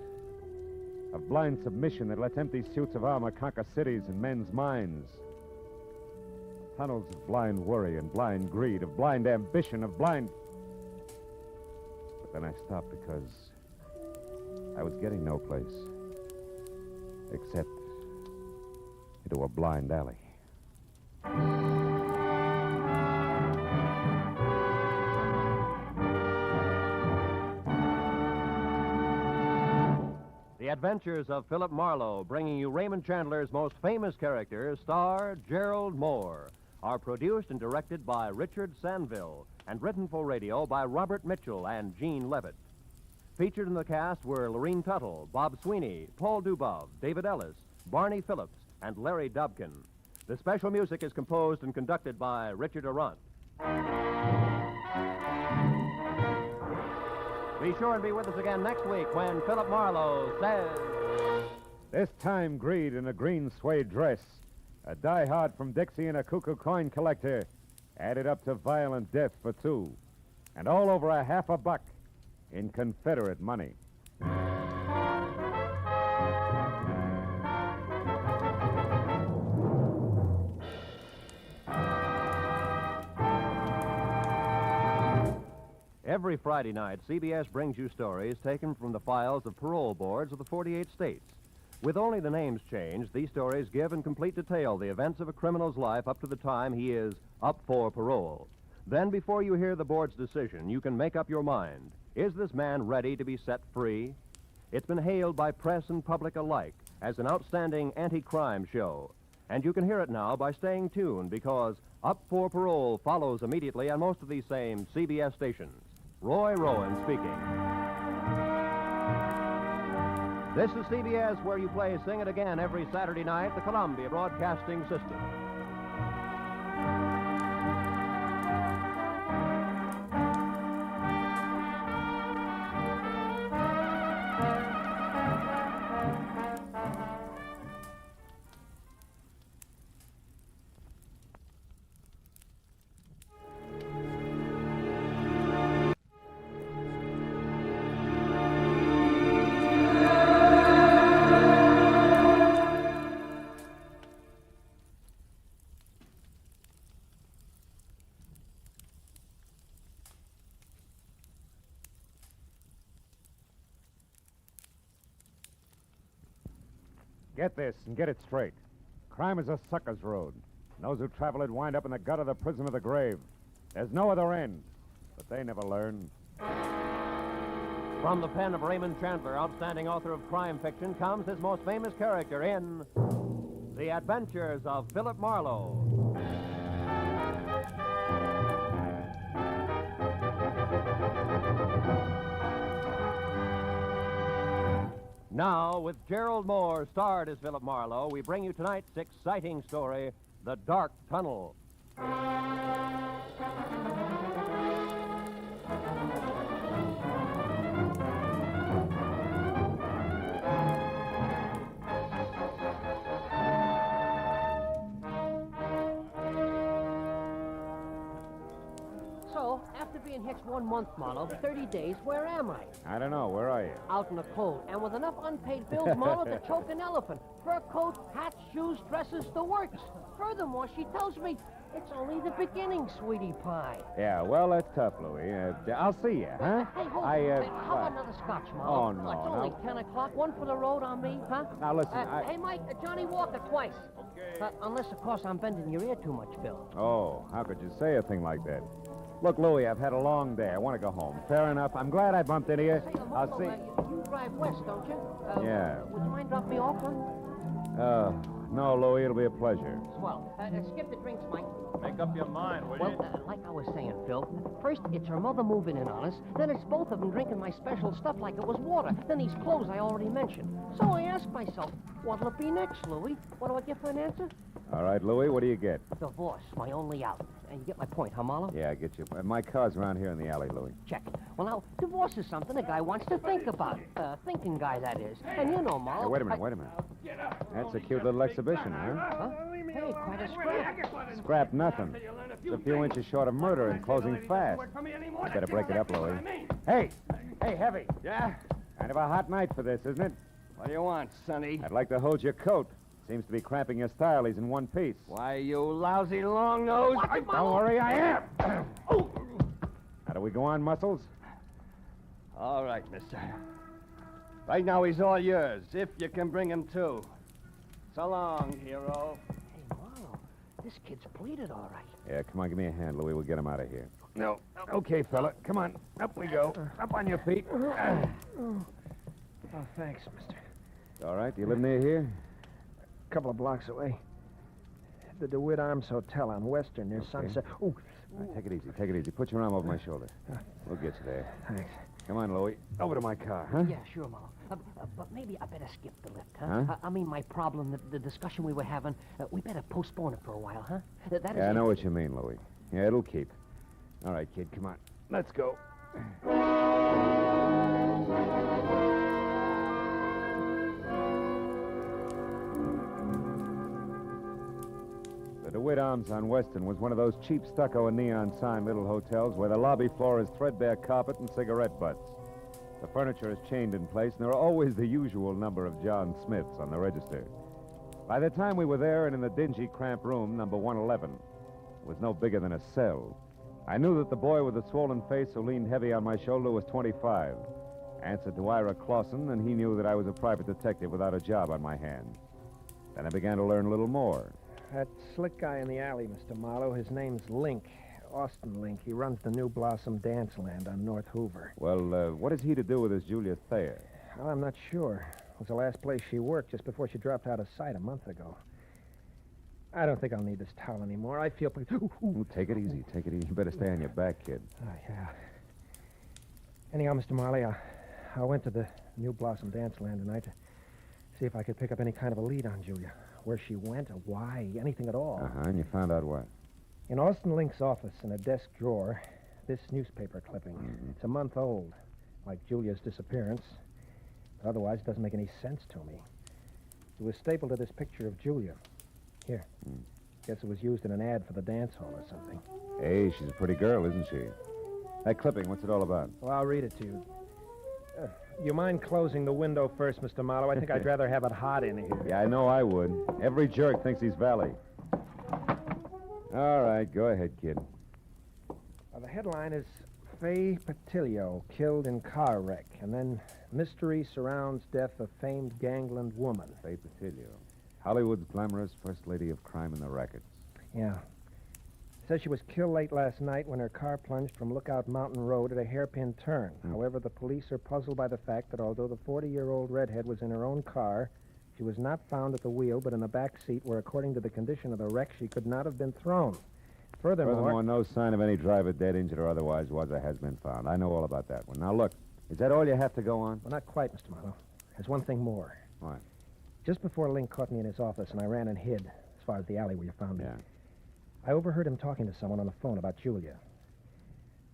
Of blind submission that lets empty suits of armor conquer cities and men's minds. Tunnels of blind worry and blind greed, of blind ambition, of blind... But then I stopped because I was getting no place. Except into a blind alley. The Adventures of Philip Marlowe, bringing you Raymond Chandler's most famous character, star Gerald Mohr, are produced and directed by Richard Sanville and written for radio by Robert Mitchell and Gene Levitt. Featured in the cast were Lorene Tuttle, Bob Sweeney, Paul Dubov, David Ellis, Barney Phillips, and Larry Dobkin. The special music is composed and conducted by Richard Arant. Be sure and be with us again next week when Philip Marlowe says... This time, Greed in a green suede dress, a diehard from Dixie and a cuckoo coin collector, added up to violent death for two, and all over $50 in Confederate money. Every Friday night, CBS brings you stories taken from the files of parole boards of the 48 states. With only the names changed, these stories give in complete detail the events of a criminal's life up to the time he is up for parole. Then, before you hear the board's decision, you can make up your mind. Is this man ready to be set free? It's been hailed by press and public alike as an outstanding anti-crime show. And you can hear it now by staying tuned, because Up for Parole follows immediately on most of these same CBS stations. Roy Rowan speaking. This is CBS, where you play Sing It Again every Saturday night, the Columbia Broadcasting System. Get this and get it straight. Crime is a sucker's road. And those who travel it wind up in the gut of the prison of the grave. There's no other end. But they never learn. From the pen of Raymond Chandler, outstanding author of crime fiction, comes his most famous character in The Adventures of Philip Marlowe. Now, with Gerald Mohr starred as Philip Marlowe, we bring you tonight's exciting story, The Dark Tunnel. So, after being hitched 1 month, Marlowe, 30 days, where am I? I don't know. Where are you? Out in the cold, and with enough unpaid bills, Marlowe, to choke an elephant. Fur coat, hats, shoes, dresses, the works. Furthermore, she tells me it's only the beginning, sweetie pie. Yeah, well, that's tough, Louie. I'll see you, huh? Hey, hold I, on. How about another scotch, Marlowe? Oh, no, It's only 10 o'clock. One for the road on me, huh? Now, listen, Hey, Mike, Johnny Walker twice. Okay. Unless, of course, I'm bending your ear too much, Bill. Oh, how could you say a thing like that? Look, Louie, I've had a long day. I want to go home. Fair enough. I'm glad I bumped into you. I'll see. You drive west, don't you? Yeah. Would you mind dropping me off, huh? No, Louie, it'll be a pleasure. Swell. Skip the drinks, Mike. Make up your mind, will you? Well, like I was saying, Phil, first it's her mother moving in on us, then it's both of them drinking my special stuff like it was water, then these clothes I already mentioned. So I asked myself, what'll it be next, Louie? What do I get for an answer? All right, Louie, what do you get? Divorce, my only out. And you get my point, huh, Marlowe? Yeah, I get you. My car's around here in the alley, Louie. Check. Well, now, divorce is something a guy wants to think about. Thinking guy, that is. And you know, Marlowe... Hey, wait a minute. That's a cute little exhibition, Huh? Hey, quite a scrap. Scrap nothing. It's a few inches short of murder and closing fast. You better break it up, Louie. Hey, Heavy. Yeah? Kind of a hot night for this, isn't it? What do you want, Sonny? I'd like to hold your coat. Seems to be cramping your style. He's in one piece. Why, you lousy long nose. Don't worry, I am. How do we go on, Muscles? All right, mister. Right now, he's all yours, if you can bring him to. So long, hero. Hey, Marlowe, this kid's pleated all right. Yeah, come on, give me a hand, Louie. We'll get him out of here. No. Okay, fella. Come on. Up we go. Up on your feet. Oh, thanks, mister. All right, do you live near here? A couple of blocks away. The DeWitt Arms Hotel on Western near Sunset. Ooh. All right, take it easy. Put your arm over my shoulder. We'll get you there. Thanks. Come on, Louie. Over to my car, huh? Yeah, sure, Marlowe. But maybe I better skip the lift, huh? I mean, my problem, the discussion we were having, we better postpone it for a while, huh? That is I know what you mean, Louie. Yeah, it'll keep. All right, kid, come on. Let's go. The DeWitt Arms on Western was one of those cheap stucco and neon sign little hotels where the lobby floor is threadbare carpet and cigarette butts. The furniture is chained in place, and there are always the usual number of John Smiths on the register. By the time we were there and in the dingy, cramped room, number 111, it was no bigger than a cell. I knew that the boy with the swollen face who leaned heavy on my shoulder was 25. Answered to Ira Clausen, and he knew that I was a private detective without a job on my hands. Then I began to learn a little more. That slick guy in the alley, Mr. Marlowe, his name's Link. Austin Link. He runs the New Blossom Dance Land on North Hoover. Well, what has he to do with this Julia Thayer? Well, I'm not sure. It was the last place she worked just before she dropped out of sight a month ago. I don't think I'll need this towel anymore. I feel... Ooh, take it easy. You better stay on your back, kid. Oh, yeah. Anyhow, Mr. Marley, I went to the New Blossom Dance Land tonight. See if I could pick up any kind of a lead on Julia. Where she went or why, anything at all. And you found out what? In Austin Link's office, in a desk drawer, this newspaper clipping. It's a month old, like Julia's disappearance. But otherwise, it doesn't make any sense to me. It was stapled to this picture of Julia. Here. Guess it was used in an ad for the dance hall or something. Hey, she's a pretty girl, isn't she? That clipping, what's it all about? Well, I'll read it to you. You mind closing the window first, Mr. Marlowe? I think I'd rather have it hot in here. Yeah, I know I would. Every jerk thinks he's Valley. All right, go ahead, kid. The headline is Faye Patillo killed in car wreck, and then mystery surrounds death of famed gangland woman. Faye Patillo. Hollywood's glamorous first lady of crime in the rackets. Yeah. Says she was killed late last night when her car plunged from Lookout Mountain Road at a hairpin turn. However, the police are puzzled by the fact that although the 40-year-old redhead was in her own car, she was not found at the wheel but in the back seat where, according to the condition of the wreck, she could not have been thrown. Furthermore, no sign of any driver dead, injured, or otherwise was or has been found. I know all about that one. Now, look, is that all you have to go on? Well, not quite, Mr. Marlowe. There's one thing more. What? Just before Link caught me in his office and I ran and hid, as far as the alley where you found me. Yeah. I overheard him talking to someone on the phone about Julia.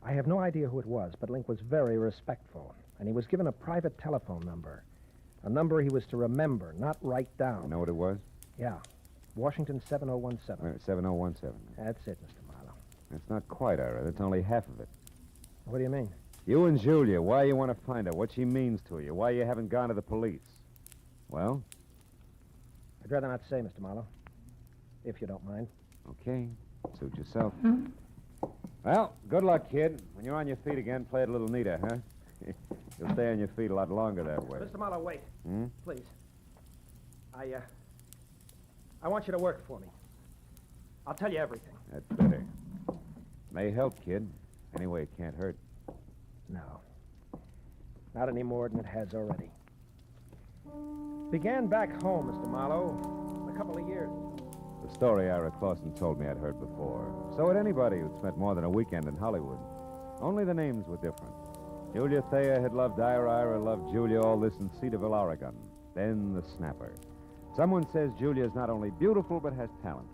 I have no idea who it was, but Link was very respectful, and he was given a private telephone number. A number he was to remember, not write down. You know what it was? Yeah. Washington 7017. 7017. That's it, Mr. Marlowe. That's not quite, Ira. That's only half of it. What do you mean? You and Julia, why you want to find her, what she means to you, why you haven't gone to the police. Well? I'd rather not say, Mr. Marlowe, if you don't mind. Okay. Suit yourself. Well, good luck, kid. When you're on your feet again, play it a little neater, huh? You'll stay on your feet a lot longer that way. Mr. Marlowe, wait. Please. I want you to work for me. I'll tell you everything. That's better. May help, kid. Anyway, it can't hurt. No. Not any more than it has already. Began back home, Mr. Marlowe, a couple of years ago. The story Ira Clausen told me I'd heard before. So had anybody who'd spent more than a weekend in Hollywood. Only the names were different. Julia Thayer had loved Ira loved Julia, all this in Cedarville, Oregon. Then the snapper. Someone says Julia's not only beautiful, but has talent.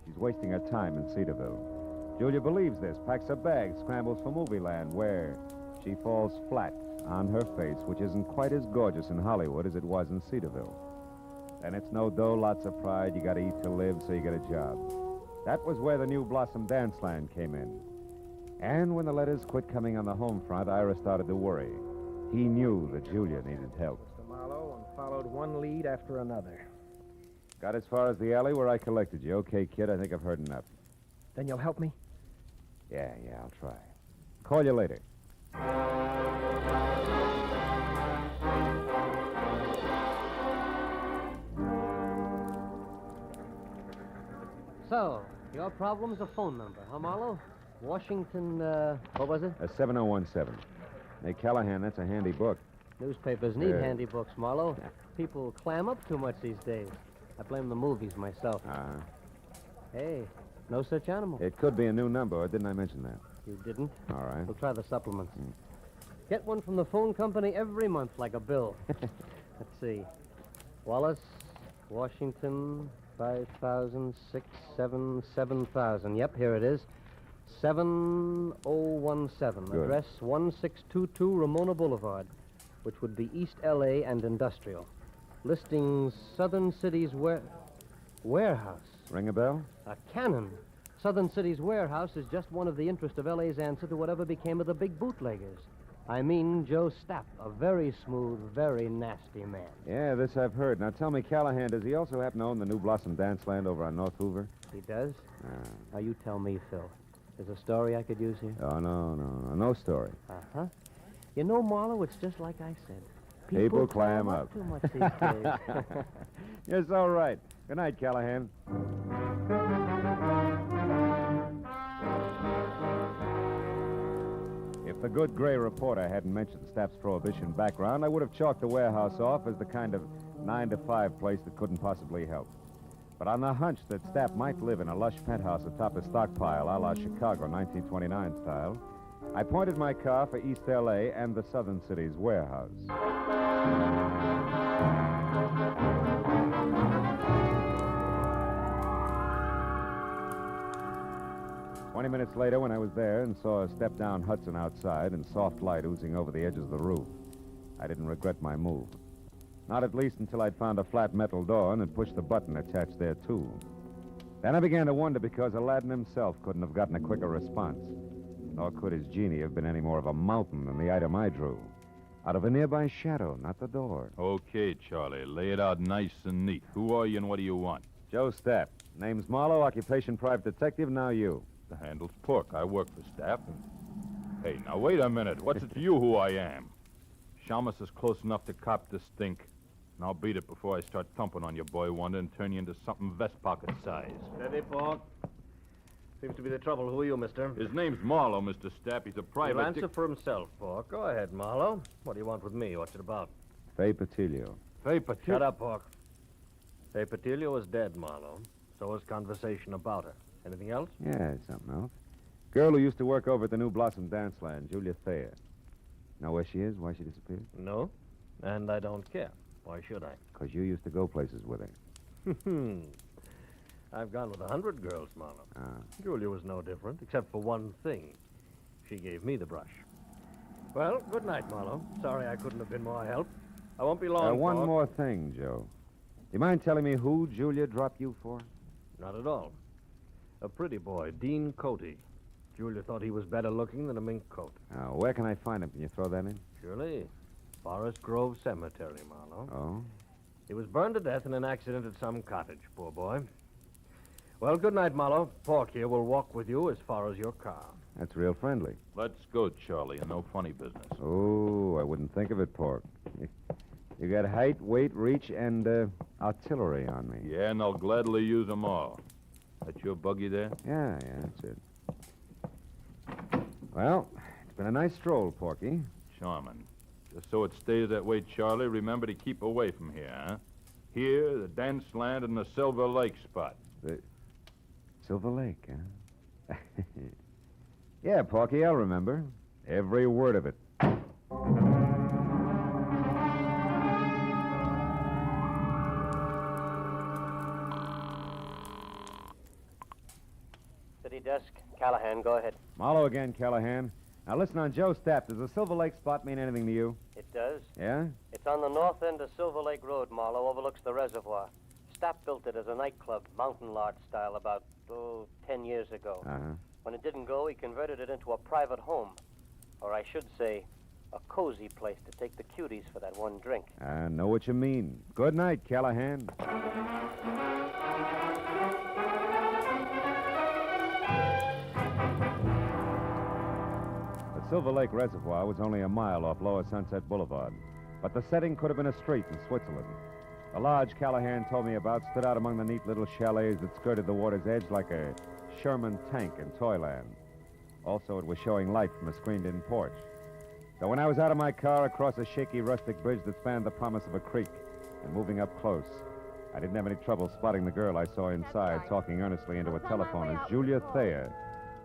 She's wasting her time in Cedarville. Julia believes this, packs her bags, scrambles for movie land, where she falls flat on her face, which isn't quite as gorgeous in Hollywood as it was in Cedarville. Then it's no dough, lots of pride. You got to eat to live, so you get a job. That was where the New Blossom Dance Land came in. And when the letters quit coming on the home front, Ira started to worry. He knew that Julia needed help. Mr. Marlowe, and followed one lead after another. Got as far as the alley where I collected you. Okay, kid, I think I've heard enough. Then you'll help me? Yeah, I'll try. Call you later. So, your problem's a phone number, huh, Marlowe? Washington, what was it? 7017. Hey, Callahan, that's a handy book. Newspapers need handy books, Marlowe. People clam up too much these days. I blame the movies myself. Hey, no such animal. It could be a new number, or didn't I mention that? You didn't? All right. We'll try the supplements. Get one from the phone company every month, like a bill. Let's see. Wallace, Washington, 5,000, 6, 7, 7,000. Yep, here it is. 7017. Good. Address 1622 Ramona Boulevard, which would be East L.A. and Industrial. Listings Southern Cities Warehouse. Ring a bell? A cannon. Southern Cities Warehouse is just one of the interest of L.A.'s answer to whatever became of the big bootleggers. I mean Joe Stapp, a very smooth, very nasty man. Yeah, this I've heard. Now tell me, Callahan, does he also happen to own the New Blossom Dance Land over on North Hoover? He does? Now you tell me, Phil. There's a story I could use here? Oh, no story. Uh-huh. You know, Marlowe, it's just like I said. People clam up. Too much these days. You're so right. Good night, Callahan. If the good gray reporter hadn't mentioned Stapp's prohibition background, I would have chalked the warehouse off as the kind of 9-to-5 place that couldn't possibly help. But on the hunch that Stapp might live in a lush penthouse atop a stockpile a la Chicago 1929 style, I pointed my car for East L.A. and the Southern Cities Warehouse. Minutes later, when I was there and saw a step-down Hudson outside and soft light oozing over the edges of the roof, I didn't regret my move. Not at least until I'd found a flat metal door and had pushed the button attached there, too. Then I began to wonder because Aladdin himself couldn't have gotten a quicker response. Nor could his genie have been any more of a mountain than the item I drew. Out of a nearby shadow, not the door. Okay, Charlie. Lay it out nice and neat. Who are you and what do you want? Joe Stapp. Name's Marlowe, occupation private detective, now you. The handle's Pork. I work for Stapp. Hey, now wait a minute. What's it to you who I am? Shamus is close enough to cop this stink. And I'll beat it before I start thumping on your boy Wonder and turn you into something vest pocket size. Steady, Pork. Seems to be the trouble. Who are you, mister? His name's Marlowe, Mr. Stapp. He's a private... He'll answer for himself, Pork. Go ahead, Marlowe. What do you want with me? What's it about? Faye Patilio. Faye Patilio? Shut up, Pork. Faye Patilio is dead, Marlowe. So is conversation about her. Anything else? Yeah, something else. Girl who used to work over at the New Blossom Dance Land, Julia Thayer. Know where she is? Why she disappeared? No, and I don't care. Why should I? Because you used to go places with her. I've gone with 100 girls, Marlowe. Julia was no different, except for one thing. She gave me the brush. Well, good night, Marlowe. Sorry I couldn't have been more help. I won't be long, One Pork. more thing, Joe. You mind telling me who Julia dropped you for? Not at all. A pretty boy, Dean Coty. Julia thought he was better looking than a mink coat. Where can I find him? Can you throw that in? Surely. Forest Grove Cemetery, Marlowe. Oh? He was burned to death in an accident at some cottage, poor boy. Well, good night, Marlowe. Pork here will walk with you as far as your car. That's real friendly. Let's go, Charlie, and no funny business. Oh, I wouldn't think of it, Pork. You got height, weight, reach, and artillery on me. Yeah, and I'll gladly use them all. That's your buggy there? Yeah, that's it. Well, it's been a nice stroll, Porky. Charming. Just so it stays that way, Charlie, remember to keep away from here, huh? Here, the dance land, and the Silver Lake spot. The Silver Lake, huh? Yeah, Porky, I'll remember. Every word of it. City desk. Callahan, go ahead. Marlowe again, Callahan. Now listen on Joe Stapp. Does the Silver Lake spot mean anything to you? It does. Yeah? It's on the north end of Silver Lake Road, Marlowe, overlooks the reservoir. Stapp built it as a nightclub, mountain lodge style, about, 10 years ago. Uh-huh. When it didn't go, he converted it into a private home. Or I should say, a cozy place to take the cuties for that one drink. I know what you mean. Good night, Callahan. The Silver Lake Reservoir was only a mile off Lower Sunset Boulevard, but the setting could have been a street in Switzerland. The lodge Callahan told me about stood out among the neat little chalets that skirted the water's edge like a Sherman tank in Toyland. Also, it was showing light from a screened-in porch. So when I was out of my car across a shaky rustic bridge that spanned the promise of a creek and moving up close, I didn't have any trouble spotting the girl I saw inside talking earnestly into a telephone as Julia Thayer,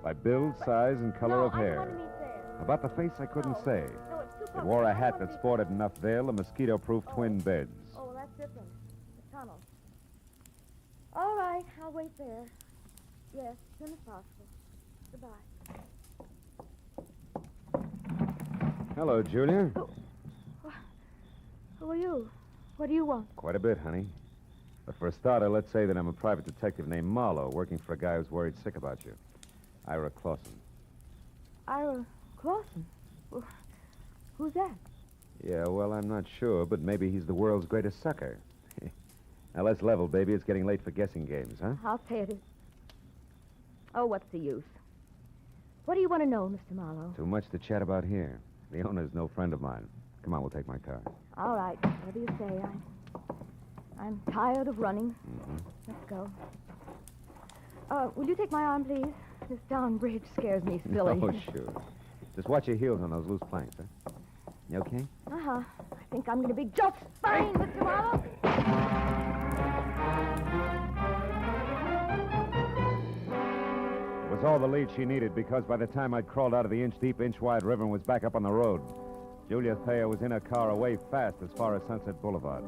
by build, size, and color of hair. About the face, I couldn't say. It wore a hat that sported enough veil and mosquito-proof twin beds. Oh, well, that's different. The tunnel. All right, I'll wait there. Yes, as soon as possible. Goodbye. Hello, Julia. Who are you? What do you want? Quite a bit, honey. But for a starter, let's say that I'm a private detective named Marlowe, working for a guy who's worried sick about you. Ira Clausen. Ira Clausen? Who's that? Yeah, well, I'm not sure, but maybe he's the world's greatest sucker. Now, let's level, baby. It's getting late for guessing games, huh? I'll pay it. Oh, what's the use? What do you want to know, Mr. Marlowe? Too much to chat about here. The owner's no friend of mine. Come on, we'll take my car. All right, whatever you say. I'm tired of running. Mm-hmm. Let's go. Will you take my arm, please? This darn bridge scares me silly. Oh, sure. Just watch your heels on those loose planks, huh? You okay? Uh-huh. I think I'm going to be just fine, Mr. Marlowe. It was all the lead she needed because by the time I'd crawled out of the inch-deep, inch-wide river and was back up on the road, Julia Thayer was in her car away fast as far as Sunset Boulevard.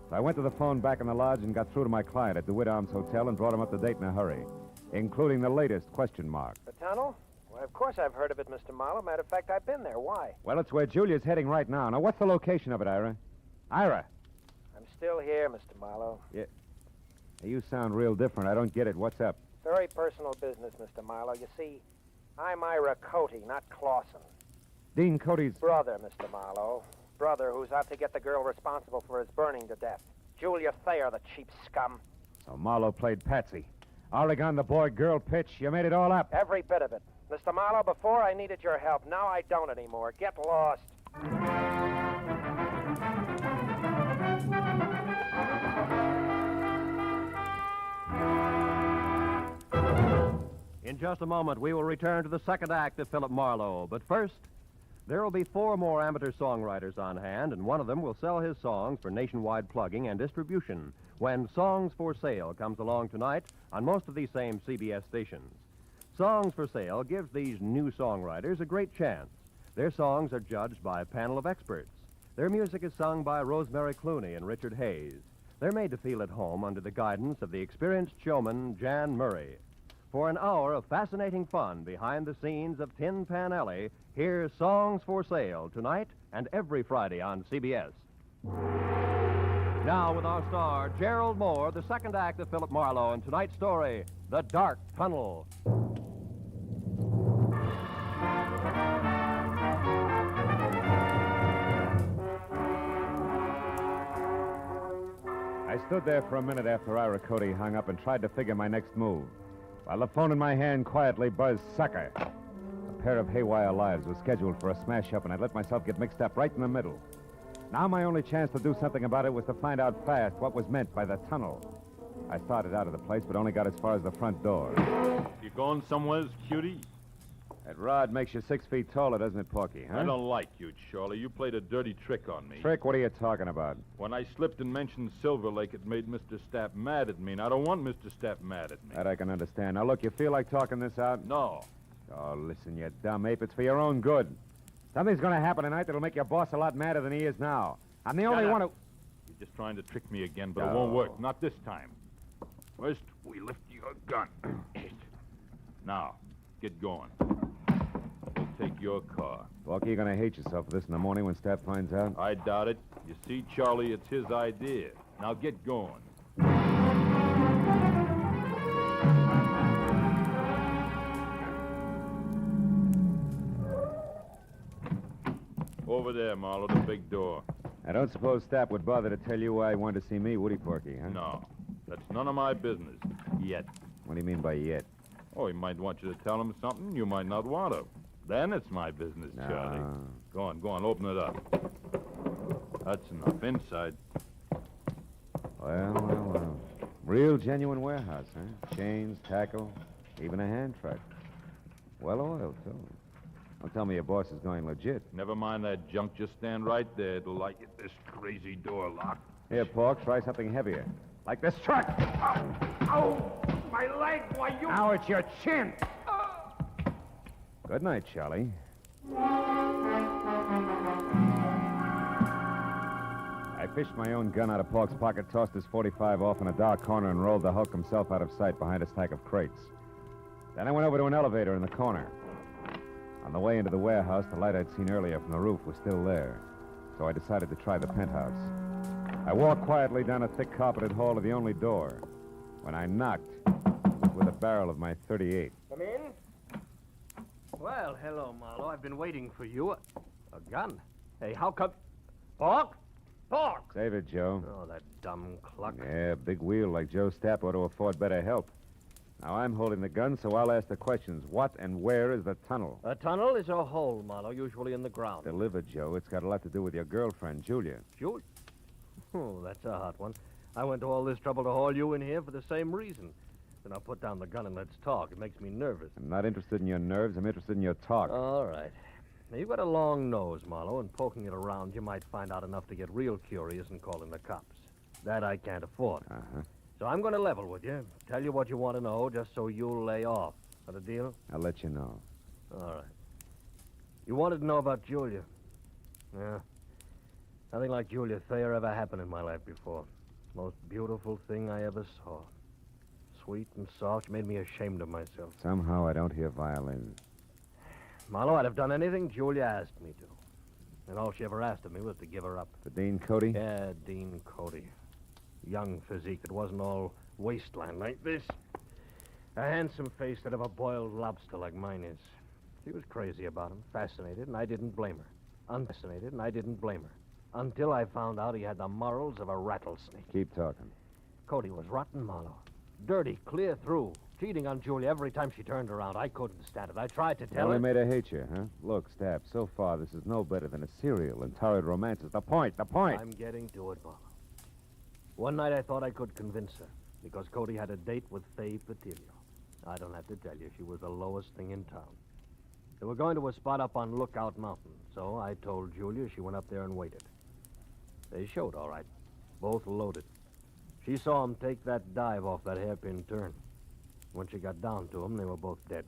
So I went to the phone back in the lodge and got through to my client at DeWitt Arms Hotel and brought him up to date in a hurry, including the latest question mark. The tunnel? Well, of course I've heard of it, Mr. Marlowe. Matter of fact, I've been there. Why? Well, it's where Julia's heading right now. Now, what's the location of it, Ira? Ira! I'm still here, Mr. Marlowe. Yeah. Hey, you sound real different. I don't get it. What's up? Very personal business, Mr. Marlowe. You see, I'm Ira Cody, not Clausen. Dean Cody's... Brother, Mr. Marlowe. Brother who's out to get the girl responsible for his burning to death. Julia Thayer, the cheap scum. So Marlowe played Patsy. Oregon, the boy-girl pitch. You made it all up. Every bit of it. Mr. Marlowe, before I needed your help. Now I don't anymore. Get lost. In just a moment, we will return to the second act of Philip Marlowe. But first, there will be 4 more amateur songwriters on hand, and one of them will sell his songs for nationwide plugging and distribution when Songs for Sale comes along tonight on most of these same CBS stations. Songs for Sale gives these new songwriters a great chance. Their songs are judged by a panel of experts. Their music is sung by Rosemary Clooney and Richard Hayes. They're made to feel at home under the guidance of the experienced showman Jan Murray. For an hour of fascinating fun behind the scenes of Tin Pan Alley, here's Songs for Sale tonight and every Friday on CBS. Now with our star, Gerald Mohr, the second act of Philip Marlowe, and tonight's story, The Dark Tunnel. I stood there for a minute after Ira Cody hung up and tried to figure my next move, while the phone in my hand quietly buzzed sucker. A pair of haywire lives was scheduled for a smash-up, and I'd let myself get mixed up right in the middle. Now my only chance to do something about it was to find out fast what was meant by the tunnel. I started out of the place, but only got as far as the front door. You going somewhere, cutie? That rod makes you 6 feet taller, doesn't it, Porky, huh? I don't like you, Charlie. You played a dirty trick on me. Trick? What are you talking about? When I slipped and mentioned Silver Lake, it made Mr. Stapp mad at me, and I don't want Mr. Stapp mad at me. That I can understand. Now, look, you feel like talking this out? No. Oh, listen, you dumb ape. It's for your own good. Something's going to happen tonight that'll make your boss a lot madder than he is now. I'm the only one who... You're just trying to trick me again, but it won't work. Not this time. First, we lift your gun. Now, get going. We'll take your car. Porky, you're going to hate yourself for this in the morning when Stapp finds out. I doubt it. You see, Charlie, it's his idea. Now get going. Over there, Marlowe, the big door. I don't suppose Stapp would bother to tell you why he wanted to see me, would he, Porky, huh? No. That's none of my business. Yet. What do you mean by yet? Oh, he might want you to tell him something you might not want to. Then it's my business, Charlie. Go on, open it up. That's enough. Inside. Well. Real genuine warehouse, huh? Chains, tackle, even a hand truck. Well oiled, too. Don't tell me your boss is going legit. Never mind that junk. Just stand right there. It'll like it. This crazy door locked. Here, Pork, try something heavier. Like this truck. Ow! My leg, why you... Now it's your chin. Good night, Charlie. I fished my own gun out of Pork's pocket, tossed his .45 off in a dark corner, and rolled the Hulk himself out of sight behind a stack of crates. Then I went over to an elevator in the corner. On the way into the warehouse, the light I'd seen earlier from the roof was still there, so I decided to try the penthouse. I walked quietly down a thick carpeted hall to the only door. When I knocked, it was with a barrel of my .38. Come in. Well, hello, Marlowe. I've been waiting for you. A gun? Hey, how come... Pork? Pork! Save it, Joe. Oh, that dumb cluck. Yeah, big wheel like Joe Stapp ought to afford better help. Now, I'm holding the gun, so I'll ask the questions. What and where is the tunnel? A tunnel is a hole, Marlowe, usually in the ground. Delivered, Joe. It's got a lot to do with your girlfriend, Julia. Julia? Oh, that's a hot one. I went to all this trouble to haul you in here for the same reason. Then I'll put down the gun and let's talk. It makes me nervous. I'm not interested in your nerves. I'm interested in your talk. All right. Now, you've got a long nose, Marlowe, and poking it around, you might find out enough to get real curious and call in the cops. That I can't afford. Uh-huh. So I'm going to level with you, tell you what you want to know, just so you'll lay off. That a deal? I'll let you know. All right. You wanted to know about Julia. Yeah. Nothing like Julia Thayer ever happened in my life before. Most beautiful thing I ever saw. Sweet and soft. She made me ashamed of myself. Somehow I don't hear violin. Marlowe, I'd have done anything Julia asked me to. And all she ever asked of me was to give her up. For Dean Cody? Yeah, Dean Cody. Young physique that wasn't all wasteland like this. A handsome face that of a boiled lobster like mine is. She was crazy about him, fascinated, and I didn't blame her. Unfascinated, and I didn't blame her. Until I found out he had the morals of a rattlesnake. Keep talking. Cody was rotten, Marlowe. Dirty, clear through. Cheating on Julia every time she turned around. I couldn't stand it. I tried to tell her. Only made her hate you, huh? Look, Stapp, so far this is no better than a serial and torrid romances. The point. I'm getting to it, Marlowe. One night I thought I could convince her because Cody had a date with Faye Patillo. I don't have to tell you, she was the lowest thing in town. They were going to a spot up on Lookout Mountain, so I told Julia. She went up there and waited. They showed, all right. Both loaded. She saw him take that dive off that hairpin turn. When she got down to him, they were both dead.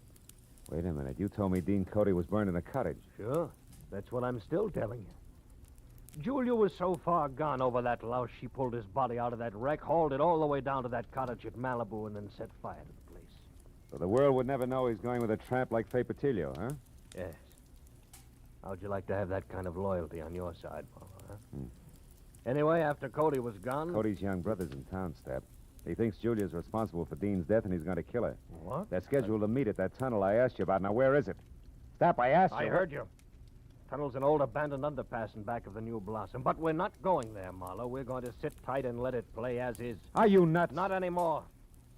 Wait a minute. You told me Dean Cody was burned in a cottage. Sure. That's what I'm still telling you. Julia was so far gone over that louse, she pulled his body out of that wreck, hauled it all the way down to that cottage at Malibu, and then set fire to the place. So the world would never know he's going with a tramp like Faye Patillo, huh? Yes. How'd you like to have that kind of loyalty on your side, Marlowe, huh? Anyway, after Cody was gone... Cody's young brother's in town, Stapp. He thinks Julia's responsible for Dean's death, and he's going to kill her. What? They're scheduled to meet at that tunnel I asked you about. Now, where is it? Stapp, I asked you. I heard you. Tunnel's an old abandoned underpass in back of the New Blossom. But we're not going there, Marlowe. We're going to sit tight and let it play as is. Are you nuts? Not anymore.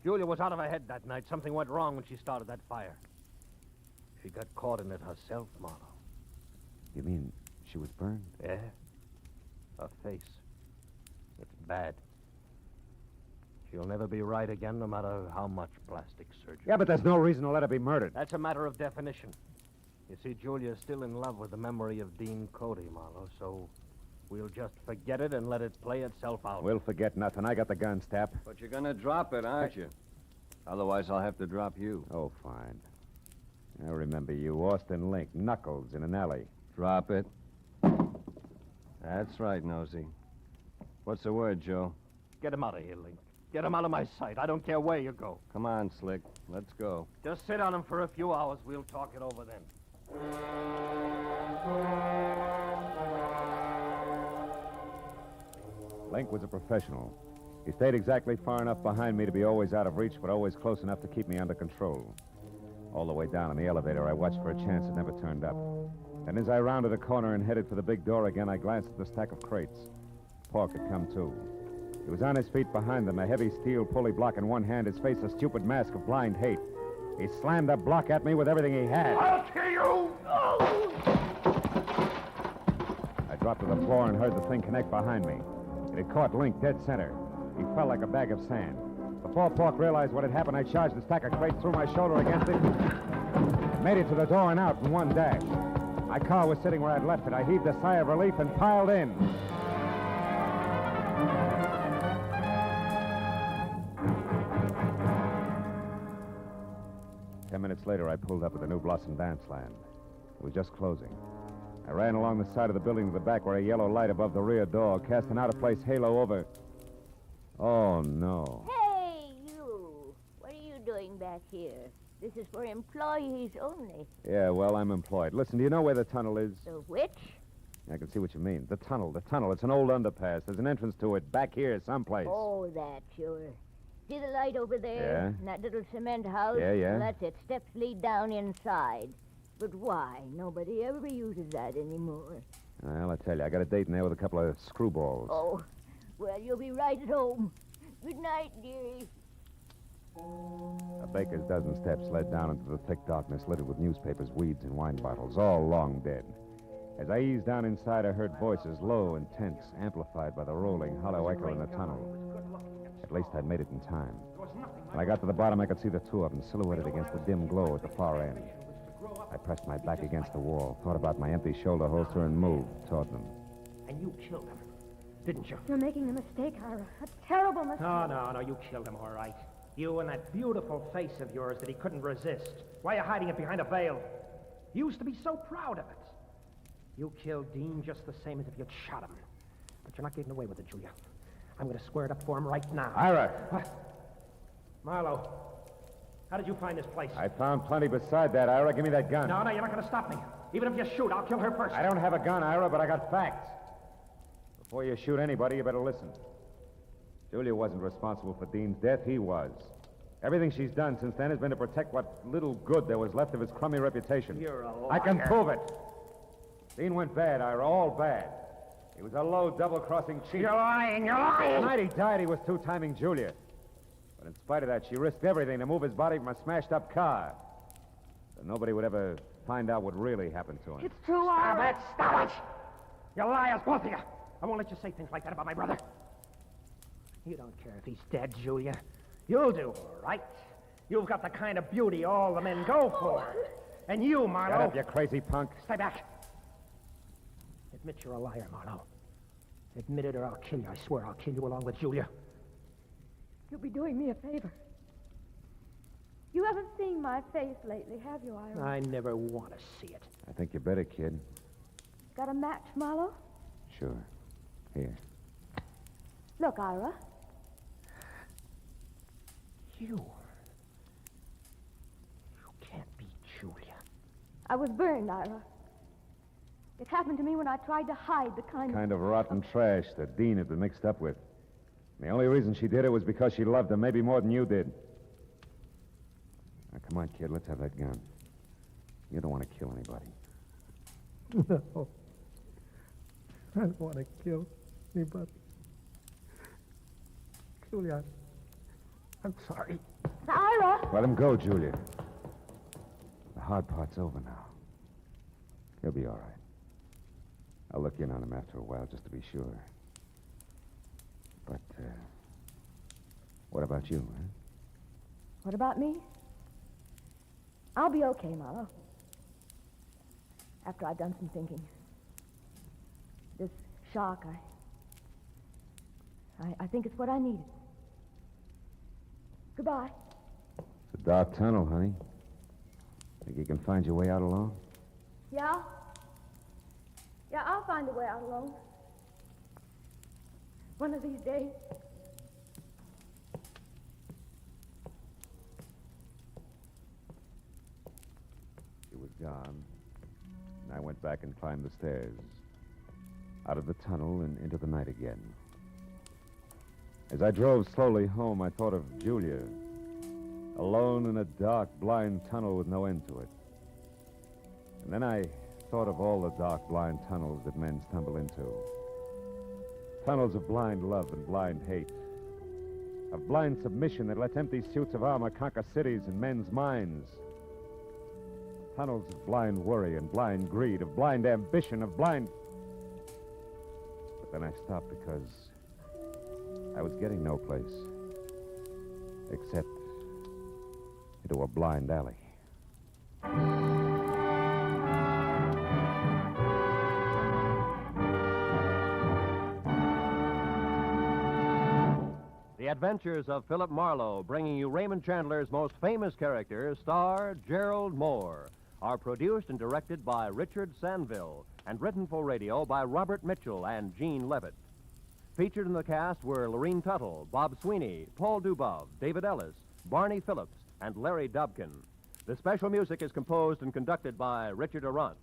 Julia was out of her head that night. Something went wrong when she started that fire. She got caught in it herself, Marlowe. You mean she was burned? Yeah. Her face. It's bad. She'll never be right again, no matter how much plastic surgery. Yeah, but there's no reason to let her be murdered. That's a matter of definition. You see, Julia's still in love with the memory of Dean Cody, Marlowe, so we'll just forget it and let it play itself out. We'll forget nothing. I got the gun, Stapp. But you're going to drop it, aren't you? Otherwise, I'll have to drop you. Oh, fine. I remember you, Austin Link, Knuckles in an alley. Drop it. That's right, Nosy. What's the word, Joe? Get him out of here, Link. Get him out of my sight. I don't care where you go. Come on, Slick. Let's go. Just sit on him for a few hours. We'll talk it over then. Link was a professional. He stayed exactly far enough behind me to be always out of reach, but always close enough to keep me under control. All the way down in the elevator, I watched for a chance that never turned up. And as I rounded a corner and headed for the big door again, I glanced at the stack of crates. Pork had come too. He was on his feet behind them, a heavy steel pulley block in one hand, his face a stupid mask of blind hate. He slammed the block at me with everything he had. I'll kill you! I dropped to the floor and heard the thing connect behind me. It had caught Link dead center. He fell like a bag of sand. Before Pork realized what had happened, I charged the stack of crates, threw my shoulder against it, made it to the door and out in one dash. My car was sitting where I'd left it. I heaved a sigh of relief and piled in. Ten minutes later, I pulled up at the New Blossom Dance Land. It was just closing. I ran along the side of the building to the back where a yellow light above the rear door cast an out-of-place halo over... Oh, no. Hey, you! What are you doing back here? This is for employees only. Yeah, well, I'm employed. Listen, do you know where the tunnel is? The which? I can see what you mean. The tunnel. It's an old underpass. There's an entrance to it back here someplace. Oh, that, sure. See the light over there? Yeah. And that little cement house? Yeah. Well, that's it. Steps lead down inside. But why? Nobody ever uses that anymore. Well, I tell you, I got a date in there with a couple of screwballs. Oh, well, you'll be right at home. Good night, dearie. A baker's dozen steps led down into the thick darkness littered with newspapers, weeds, and wine bottles, all long dead. As I eased down inside, I heard voices, low and tense, amplified by the rolling, hollow echo in the tunnel. At least I'd made it in time. When I got to the bottom, I could see the two of them silhouetted against the dim glow at the far end. I pressed my back against the wall, thought about my empty shoulder holster, and moved toward them. And you killed him, didn't you? You're making a mistake, Ira. A terrible mistake. No, you killed him, all right. You and that beautiful face of yours that he couldn't resist. Why are you hiding it behind a veil? You used to be so proud of it. You killed Dean just the same as if you'd shot him. But you're not getting away with it, Julia. I'm going to square it up for him right now. Ira! What? Marlowe, how did you find this place? I found plenty beside that, Ira. Give me that gun. No, you're not going to stop me. Even if you shoot, I'll kill her first. I don't have a gun, Ira, but I got facts. Before you shoot anybody, you better listen. Julia wasn't responsible for Dean's death. He was. Everything she's done since then has been to protect what little good there was left of his crummy reputation. You're a liar. I can prove it. Dean went bad, Ira, all bad. He was a low, double-crossing cheat. You're lying, you're lying! The night he died, he was two-timing Julia. But in spite of that, she risked everything to move his body from a smashed-up car. So nobody would ever find out what really happened to him. It's true, Stop Ira. it! Stop it! You liars, both of you! I won't let you say things like that about my brother. You don't care if he's dead, Julia. You'll do all right. You've got the kind of beauty all the men go for. And you, Marlowe... Shut up, you crazy punk. Stay back. Admit you're a liar, Marlowe. Admit it or I'll kill you. I swear I'll kill you along with Julia. You'll be doing me a favor. You haven't seen my face lately, have you, Ira? I never want to see it. I think you better, kid. Got a match, Marlowe? Sure. Here. Look, Ira. You can't be Julia. I was burned, Ira. It happened to me when I tried to hide the Kind of rotten trash that Dean had been mixed up with. And the only reason she did it was because she loved him, maybe more than you did. Now, come on, kid, let's have that gun. You don't want to kill anybody. No. I don't want to kill anybody. Julia, I'm sorry. Ira! Let him go, Julia. The hard part's over now. He'll be all right. I'll look in on him after a while just to be sure. But, what about you, huh? What about me? I'll be okay, Marlowe. After I've done some thinking. This shock, I think it's what I needed. Goodbye. It's a dark tunnel, honey. Think you can find your way out alone? Yeah? Yeah, I'll find a way out alone. One of these days. She was gone. And I went back and climbed the stairs. Out of the tunnel and into the night again. As I drove slowly home, I thought of Julia. Alone in a dark, blind tunnel with no end to it. And then I thought of all the dark, blind tunnels that men stumble into. Tunnels of blind love and blind hate. Of blind submission that lets empty suits of armor conquer cities and men's minds. Tunnels of blind worry and blind greed, of blind ambition, of blind... But then I stopped because I was getting no place. Except into a blind alley. The Adventures of Philip Marlowe, bringing you Raymond Chandler's most famous character, star Gerald Mohr, are produced and directed by Richard Sanville and written for radio by Robert Mitchell and Gene Levitt. Featured in the cast were Lorene Tuttle, Bob Sweeney, Paul Dubov, David Ellis, Barney Phillips, and Larry Dobkin. The special music is composed and conducted by Richard Arant.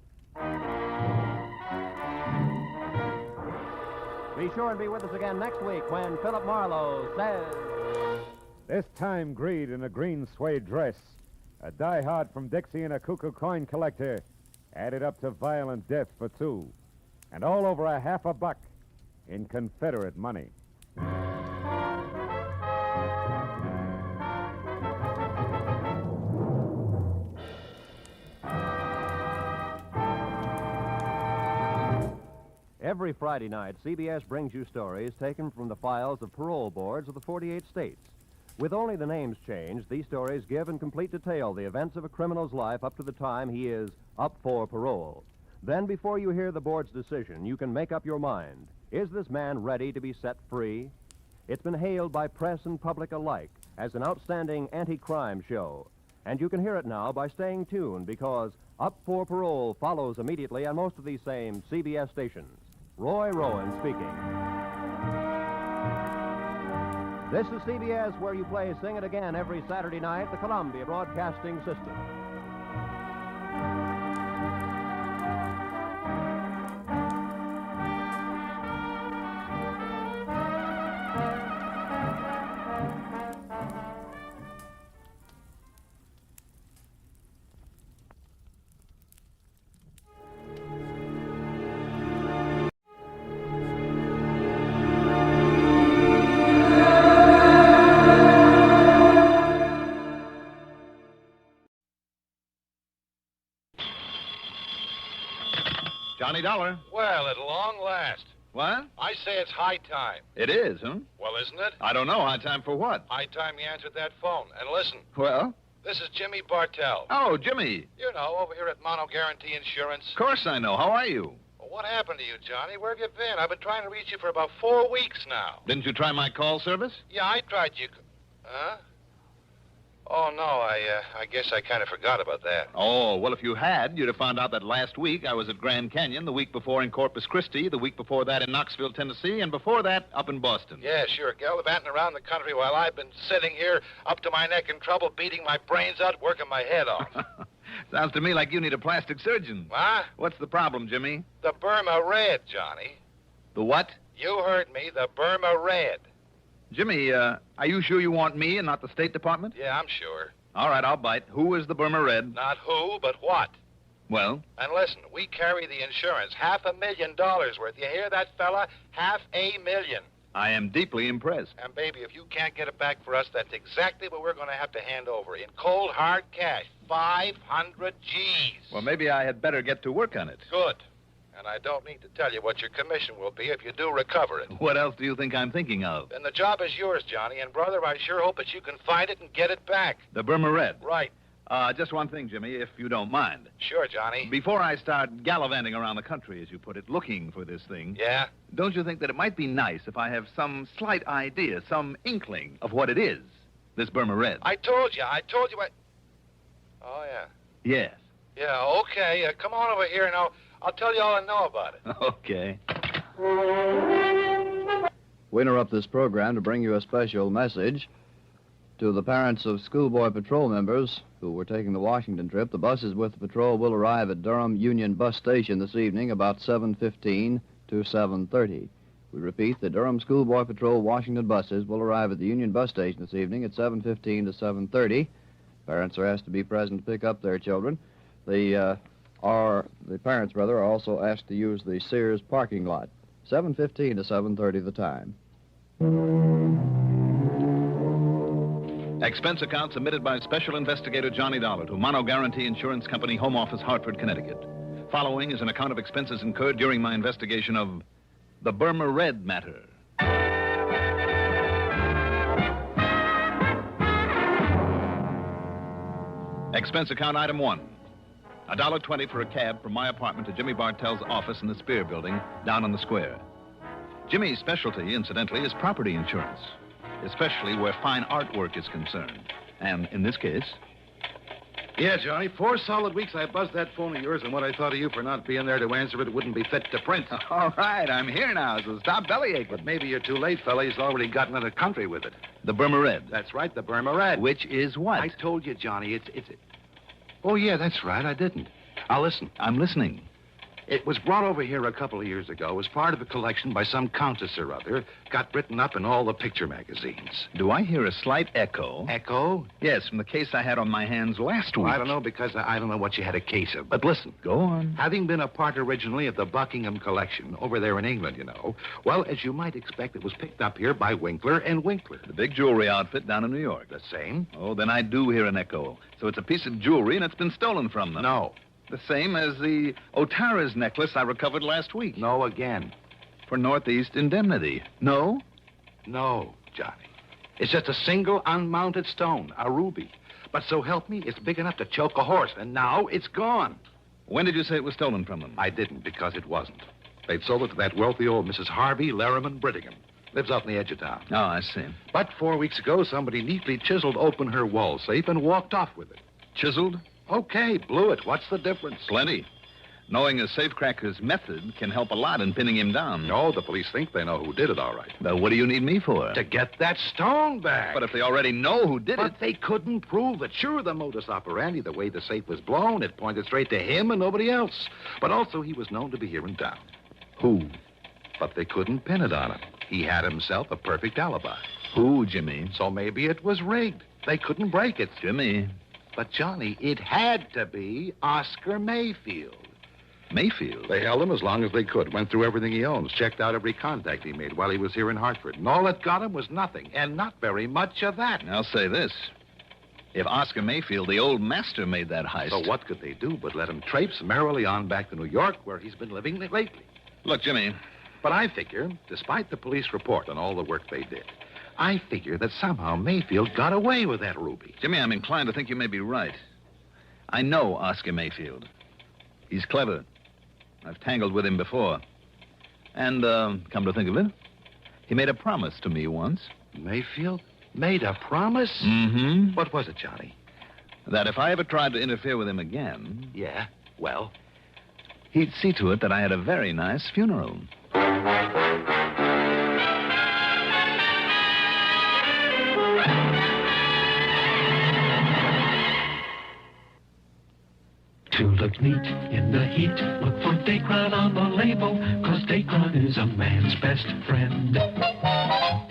Be sure and be with us again next week when Philip Marlowe says... This time, Greed in a green suede dress, a diehard from Dixie and a cuckoo coin collector, added up to violent death for two, and all over $50 in Confederate money. Every Friday night, CBS brings you stories taken from the files of parole boards of the 48 states. With only the names changed, these stories give in complete detail the events of a criminal's life up to the time he is up for parole. Then, before you hear the board's decision, you can make up your mind. Is this man ready to be set free? It's been hailed by press and public alike as an outstanding anti-crime show. And you can hear it now by staying tuned because Up for Parole follows immediately on most of these same CBS stations. Roy Rowan speaking. This is CBS, where you play Sing It Again every Saturday night, the Columbia Broadcasting System. Johnny Dollar. Well, at long last. What? I say it's high time. It is, huh? Well, isn't it? I don't know. High time for what? High time you answered that phone. And listen, Well? this is Jimmy Bartell. Oh, Jimmy. You know, over here at Mono Guarantee Insurance. Of course I know. How are you? Well, what happened to you, Johnny? Where have you been? I've been trying to reach you for about 4 weeks now. Didn't you try my call service? Yeah, I tried you. Huh? Oh, no, I guess I kind of forgot about that. Oh, well, if you had, you'd have found out that last week I was at Grand Canyon, the week before in Corpus Christi, the week before that in Knoxville, Tennessee, and before that up in Boston. Yeah, sure, gallivanting around the country while I've been sitting here up to my neck in trouble, beating my brains out, working my head off. Sounds to me like you need a plastic surgeon. What? What's the problem, Jimmy? The Burma Red, Johnny. The what? You heard me, the Burma Red. Jimmy, are you sure you want me and not the State Department? Yeah, I'm sure. All right, I'll bite. Who is the Burma Red? Not who, but what. Well? And listen, we carry the insurance, $500,000 worth. You hear that, fella? $500,000. I am deeply impressed. And, baby, if you can't get it back for us, that's exactly what we're going to have to hand over in cold, hard cash. 500 G's. Well, maybe I had better get to work on it. Good. And I don't need to tell you what your commission will be if you do recover it. What else do you think I'm thinking of? Then the job is yours, Johnny. And, brother, I sure hope that you can find it and get it back. The Burma Red? Right. Just one thing, Jimmy, if you don't mind. Sure, Johnny. Before I start gallivanting around the country, as you put it, looking for this thing... Yeah? Don't you think that it might be nice if I have some slight idea, some inkling of what it is, this Burma Red? I told you. Oh, yeah. Yes. Yeah, okay. Come on over here, and I'll tell you all I know about it. Okay. We interrupt this program to bring you a special message. To the parents of schoolboy patrol members who were taking the Washington trip, the buses with the patrol will arrive at Durham Union Bus Station this evening about 7:15 to 7:30. We repeat, the Durham Schoolboy Patrol Washington buses will arrive at the Union Bus Station this evening at 7:15 to 7:30. Parents are asked to be present to pick up their children. The parents, are also asked to use the Sears parking lot. 7:15 to 7:30 the time. Expense account submitted by Special Investigator Johnny Dollar to Mono Guarantee Insurance Company, Home Office, Hartford, Connecticut. Following is an account of expenses incurred during my investigation of the Burma Red matter. Expense account item 1. $1.20 for a cab from my apartment to Jimmy Bartell's office in the Spear Building down on the square. Jimmy's specialty, incidentally, is property insurance, especially where fine artwork is concerned. And in this case... Yeah, Johnny, 4 solid weeks I buzzed that phone of yours, and what I thought of you for not being there to answer it wouldn't be fit to print. All right, I'm here now, so stop bellyaching. But maybe you're too late, fella. He's already gotten into the country with it. The Burma Red. That's right, the Burma Red. Which is what? I told you, Johnny, it's... Oh, yeah, that's right, I didn't. Now, listen. I'm listening. It was brought over here a couple of years ago as part of a collection by some countess or other. Got written up in all the picture magazines. Do I hear a slight echo? Echo? Yes, from the case I had on my hands last week. Well, I don't know, because I don't know what you had a case of. But listen. Go on. Having been a part originally of the Buckingham collection, over there in England, you know, well, as you might expect, it was picked up here by Winkler and Winkler. The big jewelry outfit down in New York. The same? Oh, then I do hear an echo. So it's a piece of jewelry, and it's been stolen from them. No. The same as the Otara's necklace I recovered last week. No again. For Northeast indemnity. No? No, Johnny. It's just a single unmounted stone, a ruby. But so help me, it's big enough to choke a horse, and now it's gone. When did you say it was stolen from them? I didn't, because it wasn't. They'd sold it to that wealthy old Mrs. Harvey Larriman Brittingham. Lives out in the edge of town. Oh, I see. But 4 weeks ago, somebody neatly chiseled open her wall safe and walked off with it. Chiseled? Okay, blew it. What's the difference? Plenty. Knowing a safecracker's method can help a lot in pinning him down. No, the police think they know who did it, all right. Well, what do you need me for? To get that stone back. But if they already know who did it... But they couldn't prove it. Sure, the modus operandi, the way the safe was blown, it pointed straight to him and nobody else. But also he was known to be here in town. Who? But they couldn't pin it on him. He had himself a perfect alibi. Who, Jimmy? So maybe it was rigged. They couldn't break it. Jimmy. But, Johnny, it had to be Oscar Mayfield. Mayfield? They held him as long as they could, went through everything he owns, checked out every contact he made while he was here in Hartford. And all that got him was nothing, and not very much of that. I'll say this. If Oscar Mayfield, the old master, made that heist... So what could they do but let him traipse merrily on back to New York, where he's been living lately? Look, Jimmy... But I figure, despite the police report and all the work they did, I figure that somehow Mayfield got away with that ruby. Jimmy, I'm inclined to think you may be right. I know Oscar Mayfield. He's clever. I've tangled with him before. And, come to think of it, he made a promise to me once. Mayfield? Made a promise? Mm-hmm. What was it, Johnny? That if I ever tried to interfere with him again... Yeah? Well? He'd see to it that I had a very nice funeral. To look neat in the heat, look for Dacron on the label, 'cause Dacron is a man's best friend.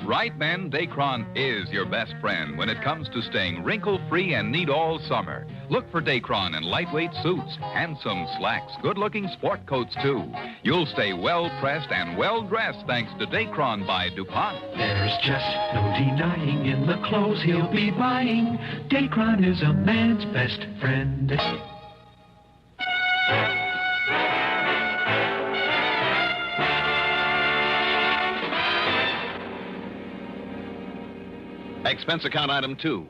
Right, men, Dacron is your best friend when it comes to staying wrinkle-free and neat all summer. Look for Dacron in lightweight suits, handsome slacks, good-looking sport coats, too. You'll stay well-pressed and well-dressed thanks to Dacron by DuPont. There's just no denying in the clothes he'll be buying, Dacron is a man's best friend. Expense account item 2.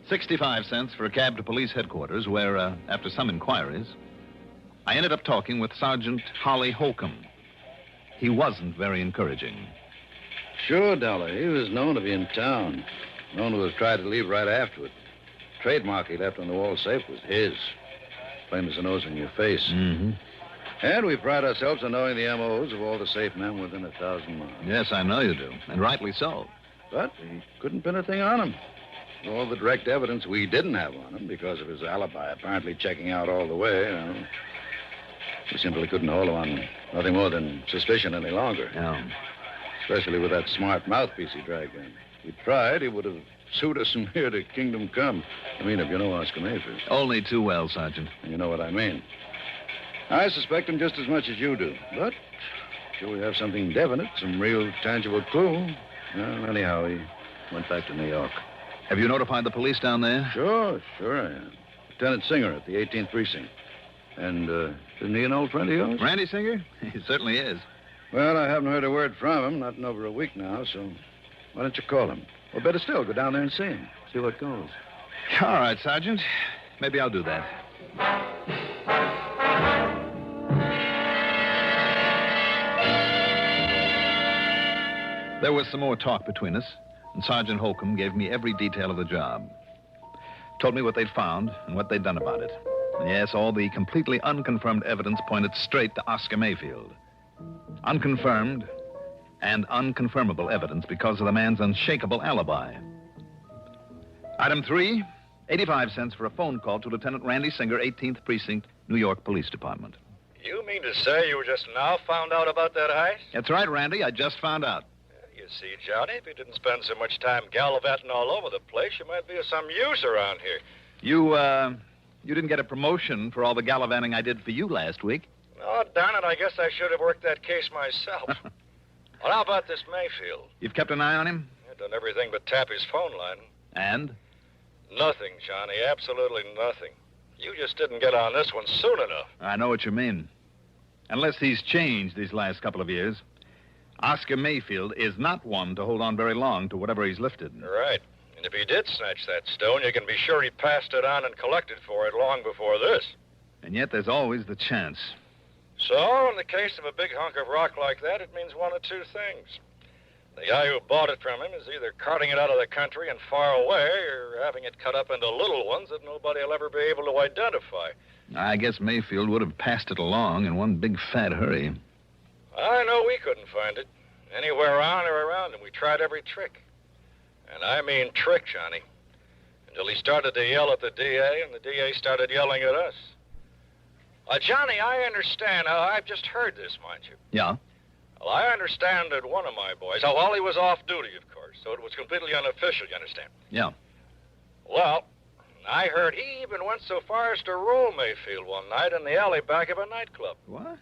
65 cents for a cab to police headquarters where, after some inquiries, I ended up talking with Sergeant Holly Holcomb. He wasn't very encouraging. Sure, Dollar. He was known to be in town. Known to have tried to leave right after it. Trademark he left on the wall safe was his. Plain as the nose in your face. Mm-hmm. And we pride ourselves on knowing the M.O.s of all the safe men within 1,000 miles. Yes, I know you do, and rightly so. But he couldn't pin a thing on him. All the direct evidence we didn't have on him because of his alibi apparently checking out all the way. We simply couldn't hold him on nothing more than suspicion any longer. No. Especially with that smart mouthpiece he dragged in. If we tried, he would have sued us from here to Kingdom Come. I mean, if you know Oscar Mayfield. Only too well, Sergeant. You know what I mean. I suspect him just as much as you do. But sure we have something definite, some real tangible clue. Well, anyhow, he went back to New York. Have you notified the police down there? Sure I am. Lieutenant Singer at the 18th Precinct. And, isn't he an old friend of yours? Randy Singer? He certainly is. Well, I haven't heard a word from him, not in over a week now, so why don't you call him? Or better still, go down there and see him. See what goes. All right, Sergeant. Maybe I'll do that. There was some more talk between us, and Sergeant Holcomb gave me every detail of the job. Told me what they'd found and what they'd done about it. And yes, all the completely unconfirmed evidence pointed straight to Oscar Mayfield. Unconfirmed and unconfirmable evidence because of the man's unshakable alibi. Item 3, 85 cents for a phone call to Lieutenant Randy Singer, 18th Precinct, New York Police Department. You mean to say you just now found out about that heist? That's right, Randy. I just found out. You see, Johnny, if you didn't spend so much time gallivanting all over the place, you might be of some use around here. You didn't get a promotion for all the gallivanting I did for you last week. Oh, darn it, I guess I should have worked that case myself. Well, how about this Mayfield? You've kept an eye on him? I've done everything but tap his phone line. And? Nothing, Johnny, absolutely nothing. You just didn't get on this one soon enough. I know what you mean. Unless he's changed these last couple of years, Oscar Mayfield is not one to hold on very long to whatever he's lifted. Right. And if he did snatch that stone, you can be sure he passed it on and collected for it long before this. And yet there's always the chance. So, in the case of a big hunk of rock like that, it means one of two things. The guy who bought it from him is either carting it out of the country and far away or having it cut up into little ones that nobody will ever be able to identify. I guess Mayfield would have passed it along in one big fat hurry. I know we couldn't find it. Anywhere on or around him. We tried every trick. And I mean trick, Johnny. Until he started to yell at the DA, and the DA started yelling at us. Johnny, I understand. I've just heard this, mind you. Yeah? Well, I understand that one of my boys... Oh, well, he was off duty, of course, so it was completely unofficial, you understand? Yeah. Well, I heard he even went so far as to roll Mayfield one night in the alley back of a nightclub. What?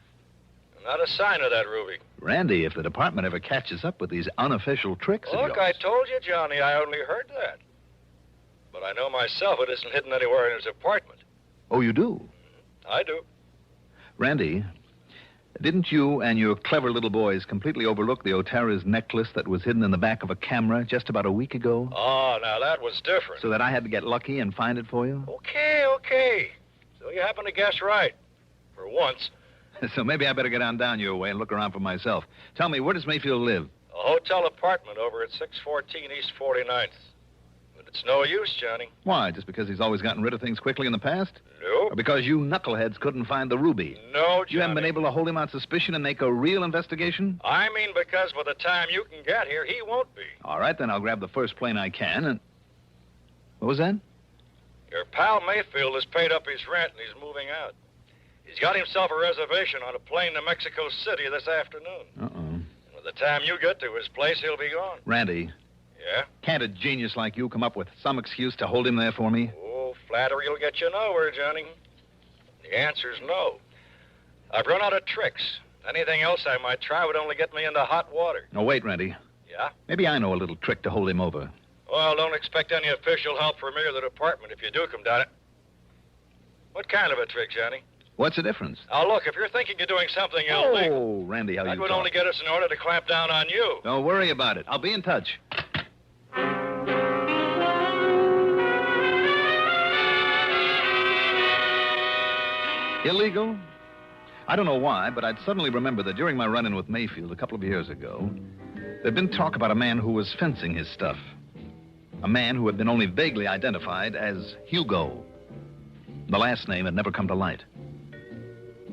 Not a sign of that, Ruby. Randy, if the department ever catches up with these unofficial tricks of Look, yours... I told you, Johnny, I only heard that. But I know myself it isn't hidden anywhere in his apartment. Oh, you do? I do. Randy, didn't you and your clever little boys completely overlook the OTR's necklace that was hidden in the back of a camera just about a week ago? Oh, now that was different. So that I had to get lucky and find it for you? Okay. So you happen to guess right. For once. So maybe I better get on down your way and look around for myself. Tell me, where does Mayfield live? A hotel apartment over at 614 East 49th. But it's no use, Johnny. Why, just because he's always gotten rid of things quickly in the past? No. Or because you knuckleheads couldn't find the ruby? No, Johnny. You haven't been able to hold him on suspicion and make a real investigation? I mean because by the time you can get here, he won't be. All right, then I'll grab the first plane I can and... What was that? Your pal Mayfield has paid up his rent and he's moving out. He's got himself a reservation on a plane to Mexico City this afternoon. Uh-oh. And by the time you get to his place, he'll be gone. Randy. Yeah? Can't a genius like you come up with some excuse to hold him there for me? Oh, flattery will get you nowhere, Johnny. The answer's no. I've run out of tricks. Anything else I might try would only get me into hot water. No, wait, Randy. Yeah? Maybe I know a little trick to hold him over. Well, don't expect any official help from me or the department if you do come down it. What kind of a trick, Johnny? What's the difference? Now, look, if you're thinking you're doing something illegal... Oh, Randy, how that you would talk. only get us in order to clamp down on you. Don't worry about it. I'll be in touch. Illegal? I don't know why, but I'd suddenly remember that during my run-in with Mayfield a couple of years ago, there'd been talk about a man who was fencing his stuff. A man who had been only vaguely identified as Hugo. The last name had never come to light.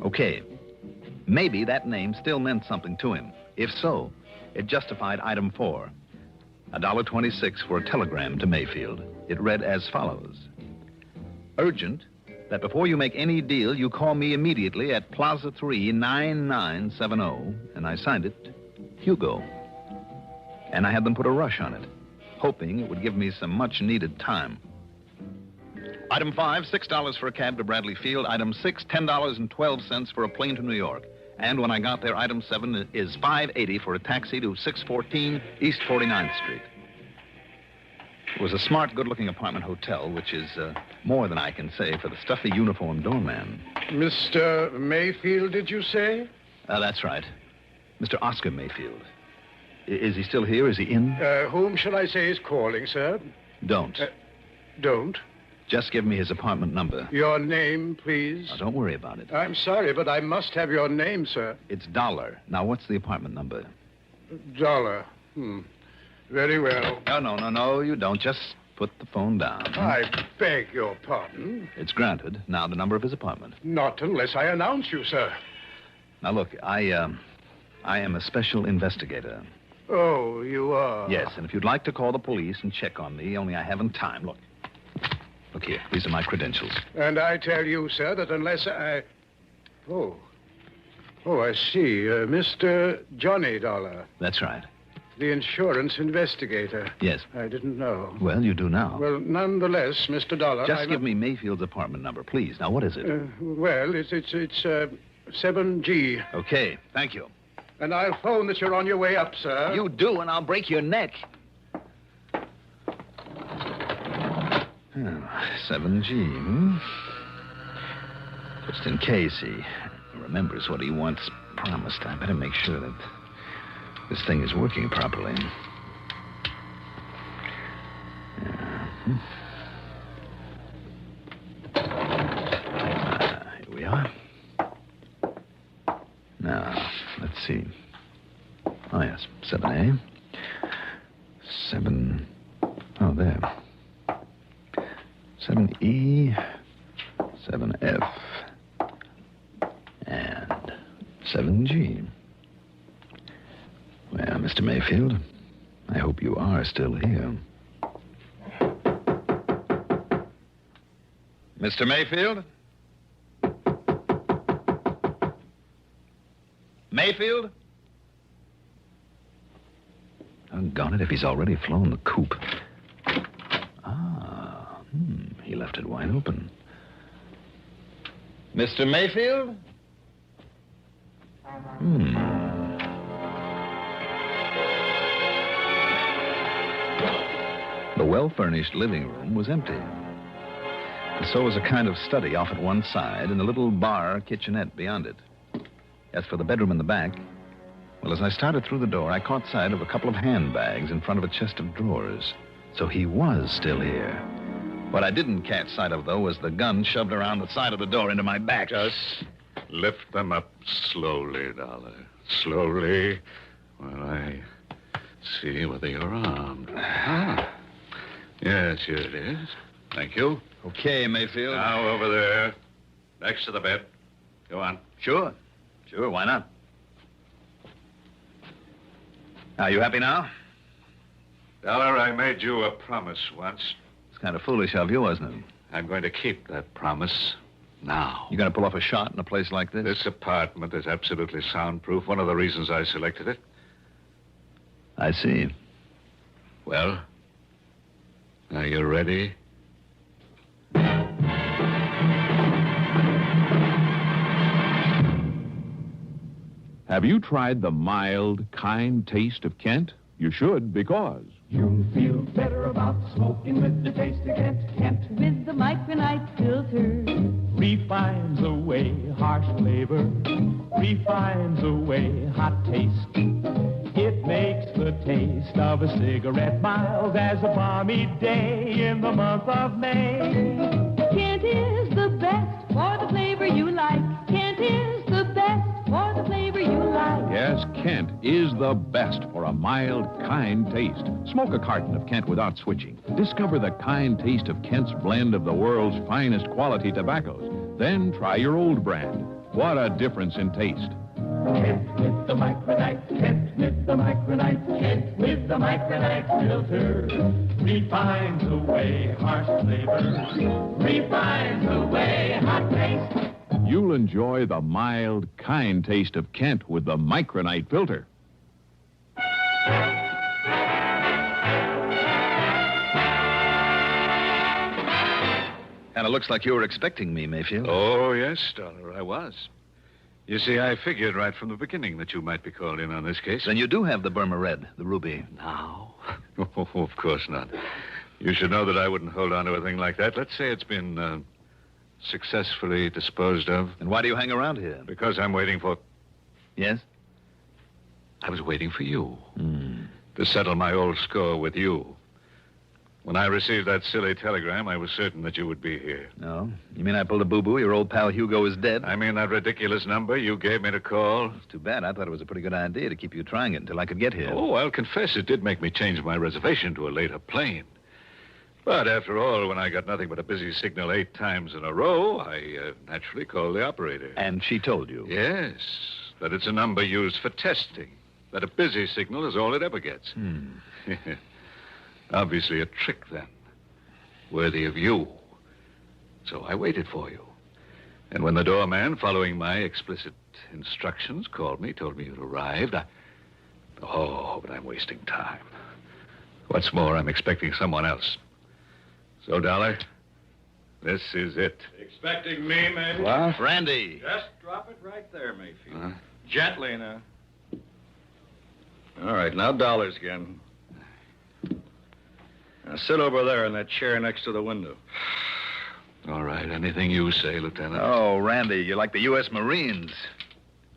Okay, maybe that name still meant something to him. If so, it justified item 4, $1.26 for a telegram to Mayfield. It read as follows. Urgent, that before you make any deal, you call me immediately at Plaza 3, 9970, and I signed it, Hugo. And I had them put a rush on it, hoping it would give me some much-needed time. Item 5, $6 for a cab to Bradley Field. Item 6, $10.12 for a plane to New York. And when I got there, item 7 is $5.80 for a taxi to 614 East 49th Street. It was a smart, good-looking apartment hotel, which is more than I can say for the stuffy uniformed doorman. Mr. Mayfield, did you say? That's right. Mr. Oscar Mayfield. Is he still here? Is he in? Whom shall I say is calling, sir? Don't. Don't? Just give me his apartment number. Your name, please? Now, don't worry about it. I'm sorry, but I must have your name, sir. It's Dolar. Now, what's the apartment number? Dollar. Very well. No, you don't. Just put the phone down. I beg your pardon. It's granted. Now, the number of his apartment. Not unless I announce you, sir. Now, look, I am a special investigator. Oh, you are? Yes, and if you'd like to call the police and check on me, only I haven't time. Look here. These are my credentials. And I tell you, sir, that unless I... Oh, I see. Mr. Johnny Dollar. That's right. The insurance investigator. Yes. I didn't know. Well, you do now. Well, nonetheless, Mr. Dollar... Just give me Mayfield's apartment number, please. Now, what is it? Well, it's 7G. Okay, thank you. And I'll phone that you're on your way up, sir. You do, and I'll break your neck. 7G, Just in case he remembers what he once promised, I better make sure that this thing is working properly. Here we are. Now, let's see. Oh, yes, 7A. 7. Oh, there. 7E, 7F, and 7G. Well, Mr. Mayfield, I hope you are still here. Mr. Mayfield? Mayfield? Doggone it, if he's already flown the coop. He left it wide open. Mr. Mayfield? The well-furnished living room was empty. And so was a kind of study off at one side and a little bar kitchenette beyond it. As for the bedroom in the back, well, as I started through the door, I caught sight of a couple of handbags in front of a chest of drawers. So he was still here. What I didn't catch sight of, though, was the gun shoved around the side of the door into my back. Just lift them up slowly, Dollar. Slowly, while I see whether you're armed. Yes, here it is. Thank you. Okay, Mayfield. Now, over there, next to the bed. Go on. Sure. Sure, why not? Are you happy now? Dollar, I made you a promise once. It's kind of foolish of you, wasn't it? I'm going to keep that promise now. You going to pull off a shot in a place like this? This apartment is absolutely soundproof. One of the reasons I selected it. I see. Well, are you ready? Have you tried the mild, kind taste of Kent? You should, because you'll feel better about smoking with the taste of Kent. Kent with the micronite filter refines away harsh flavor, refines away hot taste. It makes the taste of a cigarette mild as a balmy day in the month of May. Kent is the best for the flavor you like. Kent is the best for the flavor you like. Yes, Kent is the best for a mild, kind taste. Smoke a carton of Kent without switching. Discover the kind taste of Kent's blend of the world's finest quality tobaccos. Then try your old brand. What a difference in taste. Kent with the micronite, Kent with the micronite, Kent with the micronite filter refines away harsh flavor, refines away hot taste. You'll enjoy the mild, kind taste of Kent with the micronite filter. And it looks like you were expecting me, Mayfield. Oh, yes, Dollar, I was. You see, I figured right from the beginning that you might be called in on this case. Then you do have the Burma Red, the ruby. Now? Oh, of course not. You should know that I wouldn't hold on to a thing like that. Let's say it's been successfully disposed of. And why do you hang around here? Because I'm waiting for... Yes? I was waiting for you. To settle my old score with you. When I received that silly telegram, I was certain that you would be here. No? You mean I pulled a boo-boo? Your old pal Hugo is dead? I mean that ridiculous number you gave me to call. It's too bad. I thought it was a pretty good idea to keep you trying it until I could get here. Oh, I'll confess it did make me change my reservation to a later plane. But after all, when I got nothing but a busy signal 8 times in a row, I naturally called the operator. And she told you? Yes, that it's a number used for testing. That a busy signal is all it ever gets. Obviously a trick, then. Worthy of you. So I waited for you. And when the doorman, following my explicit instructions, called me, told me you'd arrived, Oh, but I'm wasting time. What's more, I'm expecting someone else. So, Dollar, this is it. Expecting me, maybe? What? Randy. Just drop it right there, Mayfield. Gently now. All right, now dollars again. Now sit over there in that chair next to the window. All right, anything you say, Lieutenant. Oh, Randy, you're like the U.S. Marines.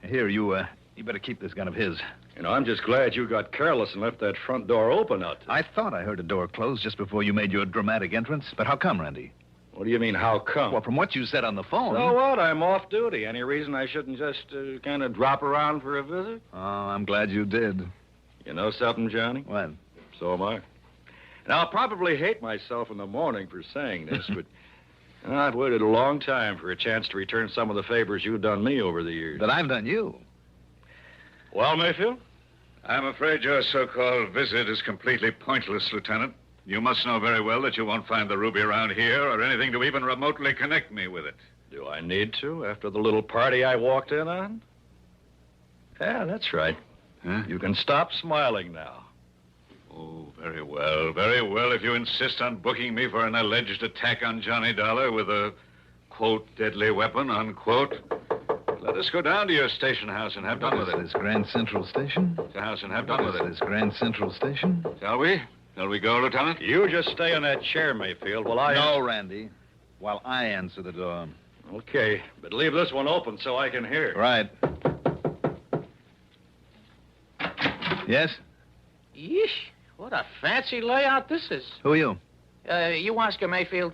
Here, you better keep this gun of his. You know, I'm just glad you got careless and left that front door open out there. I thought I heard a door close just before you made your dramatic entrance. But how come, Randy? What do you mean, how come? Well, from what you said on the phone... So what? I'm off duty. Any reason I shouldn't just kind of drop around for a visit? Oh, I'm glad you did. You know something, Johnny? What? So am I. And I'll probably hate myself in the morning for saying this, but I've waited a long time for a chance to return some of the favors you've done me over the years. That I've done you. Well, Mayfield? I'm afraid your so-called visit is completely pointless, Lieutenant. You must know very well that you won't find the ruby around here or anything to even remotely connect me with it. Do I need to after the little party I walked in on? Yeah, that's right. Huh? You can stop smiling now. Oh, very well, very well. If you insist on booking me for an alleged attack on Johnny Dollar with a, quote, deadly weapon, unquote, let us go down to your station house and have done with it. Is Grand Central Station? The house and have done with it. Is Grand Central Station? Shall we? Shall we go, Lieutenant? You just stay in that chair, Mayfield, while I... No, Randy. While I answer the door. Okay, but leave this one open so I can hear. Right. Yes? Yeesh, what a fancy layout this is. Who are you? You Oscar Mayfield?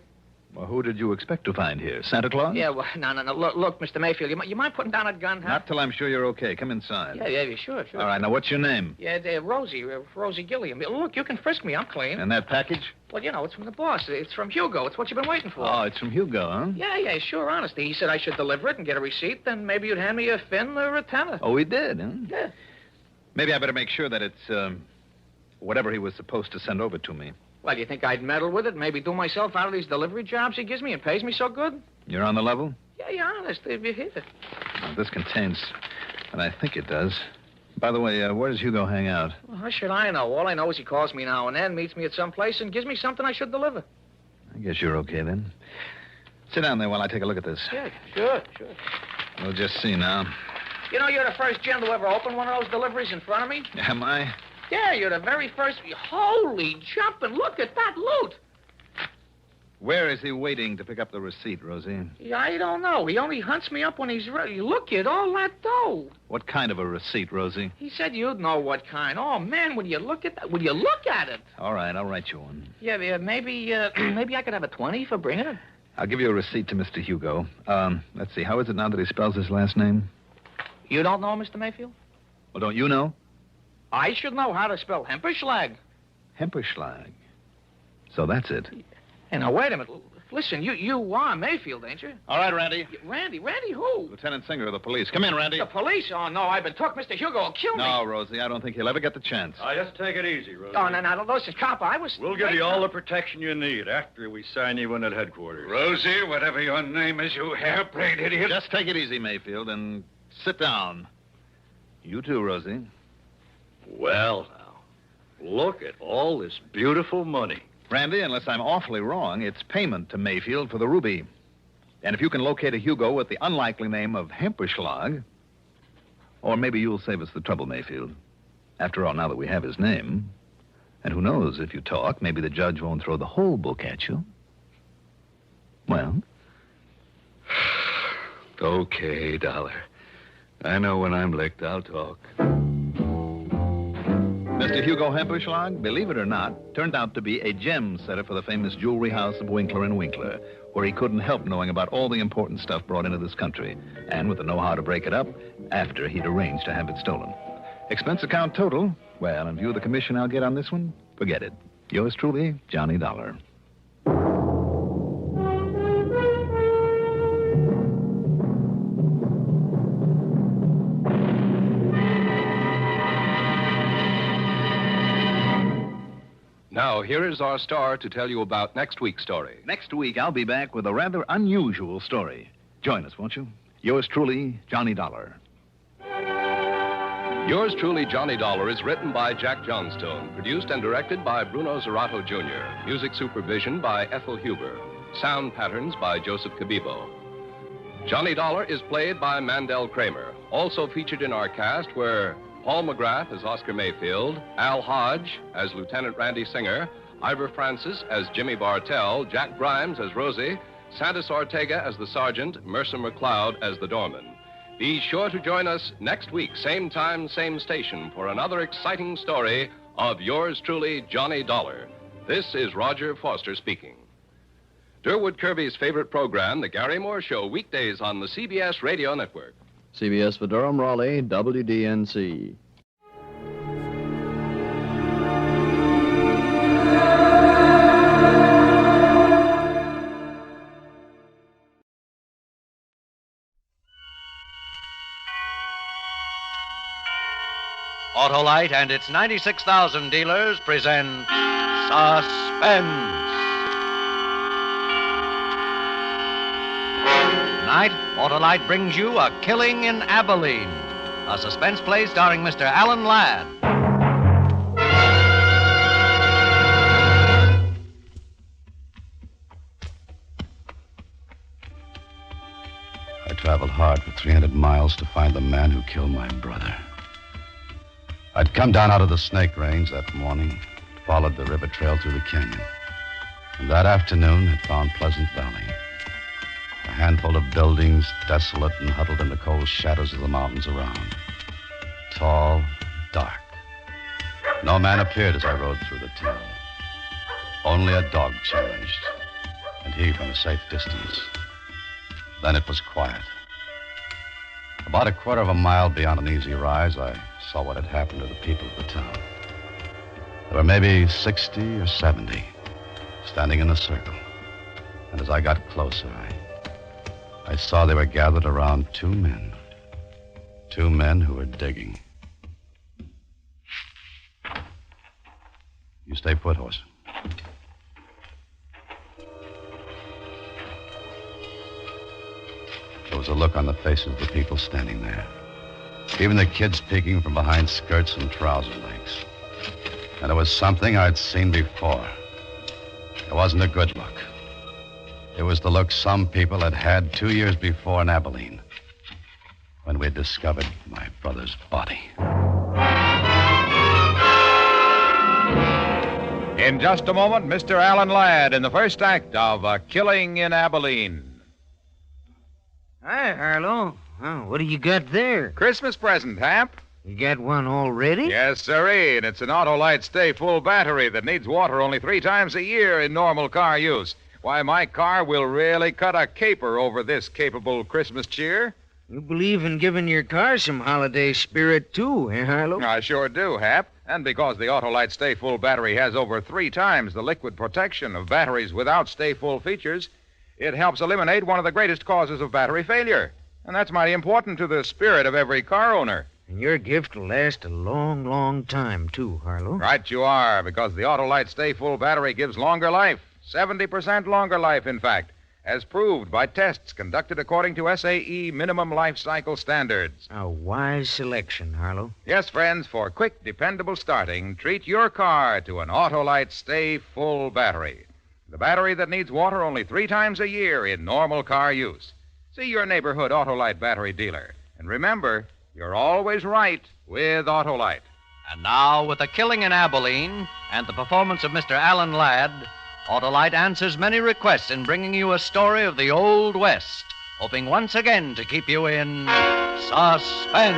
Well, who did you expect to find here? Santa Claus? Yeah, well, no. Look, Mr. Mayfield, you mind putting down a gun, huh? Not till I'm sure you're okay. Come inside. Yeah, sure. All right, now what's your name? Yeah, Rosie Gilliam. Look, you can frisk me. I'm clean. And that package? Well, it's from the boss. It's from Hugo. It's what you've been waiting for. Oh, it's from Hugo, huh? Yeah, sure, honest. He said I should deliver it and get a receipt, then maybe you'd hand me a fin or a tenner. Oh, he did, huh? Yeah. Maybe I better make sure that it's, whatever he was supposed to send over to me. Well, you think I'd meddle with it, maybe do myself out of these delivery jobs he gives me and pays me so good? You're on the level? Yeah, honest. If you hit it. Well, this contains, and I think it does. By the way, where does Hugo hang out? Well, how should I know? All I know is he calls me now and then, meets me at some place, and gives me something I should deliver. I guess you're okay, then. Sit down there while I take a look at this. Yeah, sure. We'll just see now. You're the first gent to ever open one of those deliveries in front of me? Am I? Yeah, you're the very first. Holy jumping, look at that loot. Where is he waiting to pick up the receipt, Rosie? Yeah, I don't know. He only hunts me up when he's ready. Look at all that dough. What kind of a receipt, Rosie? He said you'd know what kind. Oh, man, would you look at that? Would you look at it? All right, I'll write you one. Yeah, maybe I could have a 20 for bringing it. I'll give you a receipt to Mr. Hugo. Let's see, how is it now that he spells his last name? You don't know, Mr. Mayfield? Well, don't you know? I should know how to spell Hemperschlag. Hemperschlag. So that's it. Hey, now, wait a minute. Listen, you are Mayfield, ain't you? All right, Randy. Randy who? Lieutenant Singer of the police. Come in, Randy. The police? Oh, no, I've been took. Mr. Hugo will kill me. No, Rosie, I don't think he'll ever get the chance. Just take it easy, Rosie. Oh, no, listen, cop, We'll give you all the protection you need after we sign you in at headquarters. Rosie, whatever your name is, you hair-brained idiot. Just take it easy, Mayfield, and sit down. You too, Rosie. Well, now, look at all this beautiful money. Randy, unless I'm awfully wrong, it's payment to Mayfield for the ruby. And if you can locate a Hugo with the unlikely name of Hemperschlag, or maybe you'll save us the trouble, Mayfield. After all, now that we have his name, and who knows, if you talk, maybe the judge won't throw the whole book at you. Well? Okay, Dollar. I know when I'm licked, I'll talk. Mr. Hugo Hemperschlag, believe it or not, turned out to be a gem setter for the famous jewelry house of Winkler & Winkler, where he couldn't help knowing about all the important stuff brought into this country, and with the know-how to break it up after he'd arranged to have it stolen. Expense account total, well, in view of the commission I'll get on this one, forget it. Yours truly, Johnny Dollar. Now, here is our star to tell you about next week's story. Next week, I'll be back with a rather unusual story. Join us, won't you? Yours truly, Johnny Dollar. Yours truly, Johnny Dollar, is written by Jack Johnstone, produced and directed by Bruno Zerato Jr., music supervision by Ethel Huber, sound patterns by Joseph Cabibo. Johnny Dollar is played by Mandel Kramer. Also featured in our cast were Paul McGrath as Oscar Mayfield, Al Hodge as Lieutenant Randy Singer, Ivor Francis as Jimmy Bartell, Jack Grimes as Rosie, Santos Ortega as the sergeant, Mercer McLeod as the doorman. Be sure to join us next week, same time, same station, for another exciting story of yours truly, Johnny Dollar. This is Roger Foster speaking. Durwood Kirby's favorite program, The Gary Moore Show, weekdays on the CBS Radio Network. CBS for Durham, Raleigh, WDNC. Autolite and its 96,000 dealers present Suspense. Tonight, Autolite brings you A Killing in Abilene, a suspense play starring Mr. Alan Ladd. I traveled hard for 300 miles to find the man who killed my brother. I'd come down out of the Snake Range that morning, followed the river trail through the canyon, and that afternoon had found Pleasant Valley. A handful of buildings, desolate and huddled in the cold shadows of the mountains around. Tall, dark. No man appeared as I rode through the town. Only a dog challenged, and he from a safe distance. Then it was quiet. About a quarter of a mile beyond an easy rise, I saw what had happened to the people of the town. There were maybe 60 or 70 standing in a circle. And as I got closer, I saw they were gathered around two men. Two men who were digging. You stay put, horse. There was a look on the faces of the people standing there. Even the kids peeking from behind skirts and trouser legs. And it was something I'd seen before. It wasn't a good look. It was the look some people had had 2 years before in Abilene, when we'd discovered my brother's body. In just a moment, Mr. Alan Ladd in the first act of A Killing in Abilene. Hi, Harlow. What do you got there? Christmas present, Hap. You got one already? Yes, sirree, and it's an Autolite Stay Full battery that needs water only 3 times a year in normal car use. Why, my car will really cut a caper over this capable Christmas cheer. You believe in giving your car some holiday spirit, too, eh, Harlow? I sure do, Hap. And because the Autolite Stay Full battery has over 3 times the liquid protection of batteries without Stay Full features, it helps eliminate one of the greatest causes of battery failure. And that's mighty important to the spirit of every car owner. And your gift will last a long, long time, too, Harlow. Right you are, because the Autolite Stay Full battery gives longer life. 70% longer life, in fact, as proved by tests conducted according to SAE minimum life cycle standards. A wise selection, Harlow. Yes, friends, for quick, dependable starting, treat your car to an Autolite Stay Full battery. The battery that needs water only 3 times a year in normal car use. See your neighborhood Autolite battery dealer. And remember, you're always right with Autolite. And now, with A Killing in Abilene and the performance of Mr. Alan Ladd, Autolite answers many requests in bringing you a story of the Old West, hoping once again to keep you in suspense.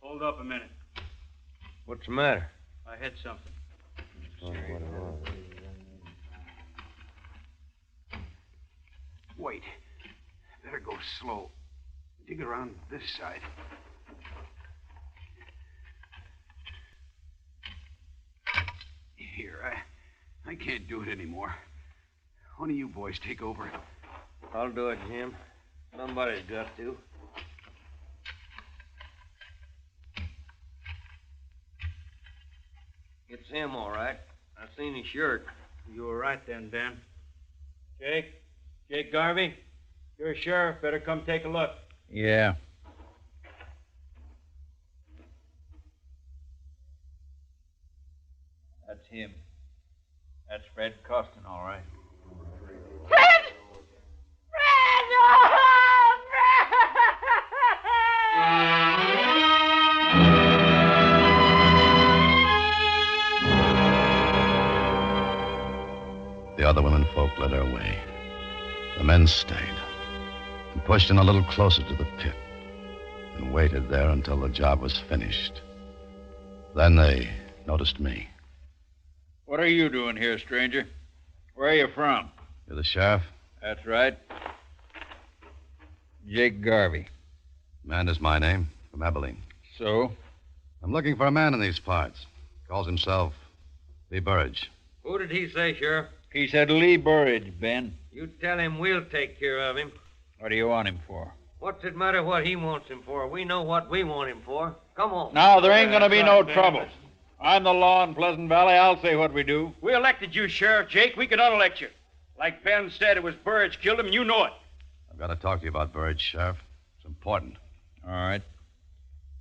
Hold up a minute. What's the matter? I hit something. Wait. Better go slow. Dig around this side. Here, I can't do it anymore. One of you boys take over. I'll do it, Jim. Somebody's got to. It's him, all right. I seen his shirt. You were right then, Ben. Jake Garvey, you're a sheriff. Better come take a look. Yeah. That's him. That's Fred Costin, all right. The other women folk led our way. The men stayed and pushed in a little closer to the pit and waited there until the job was finished. Then they noticed me. What are you doing here, stranger? Where are you from? You're the sheriff? That's right. Jake Garvey. Amanda's my name. from Abilene. So? I'm looking for a man in these parts. Calls himself Lee Burridge. Who did he say, Sheriff? He said Lee Burridge, Ben. You tell him we'll take care of him. What do you want him for? What's it matter what he wants him for? We know what we want him for. Come on. Now, there ain't gonna be no trouble. I'm the law in Pleasant Valley. I'll say what we do. We elected you, Sheriff Jake. We could unelect you. Like Ben said, it was Burridge killed him, and you know it. I've got to talk to you about Burridge, Sheriff. It's important. All right.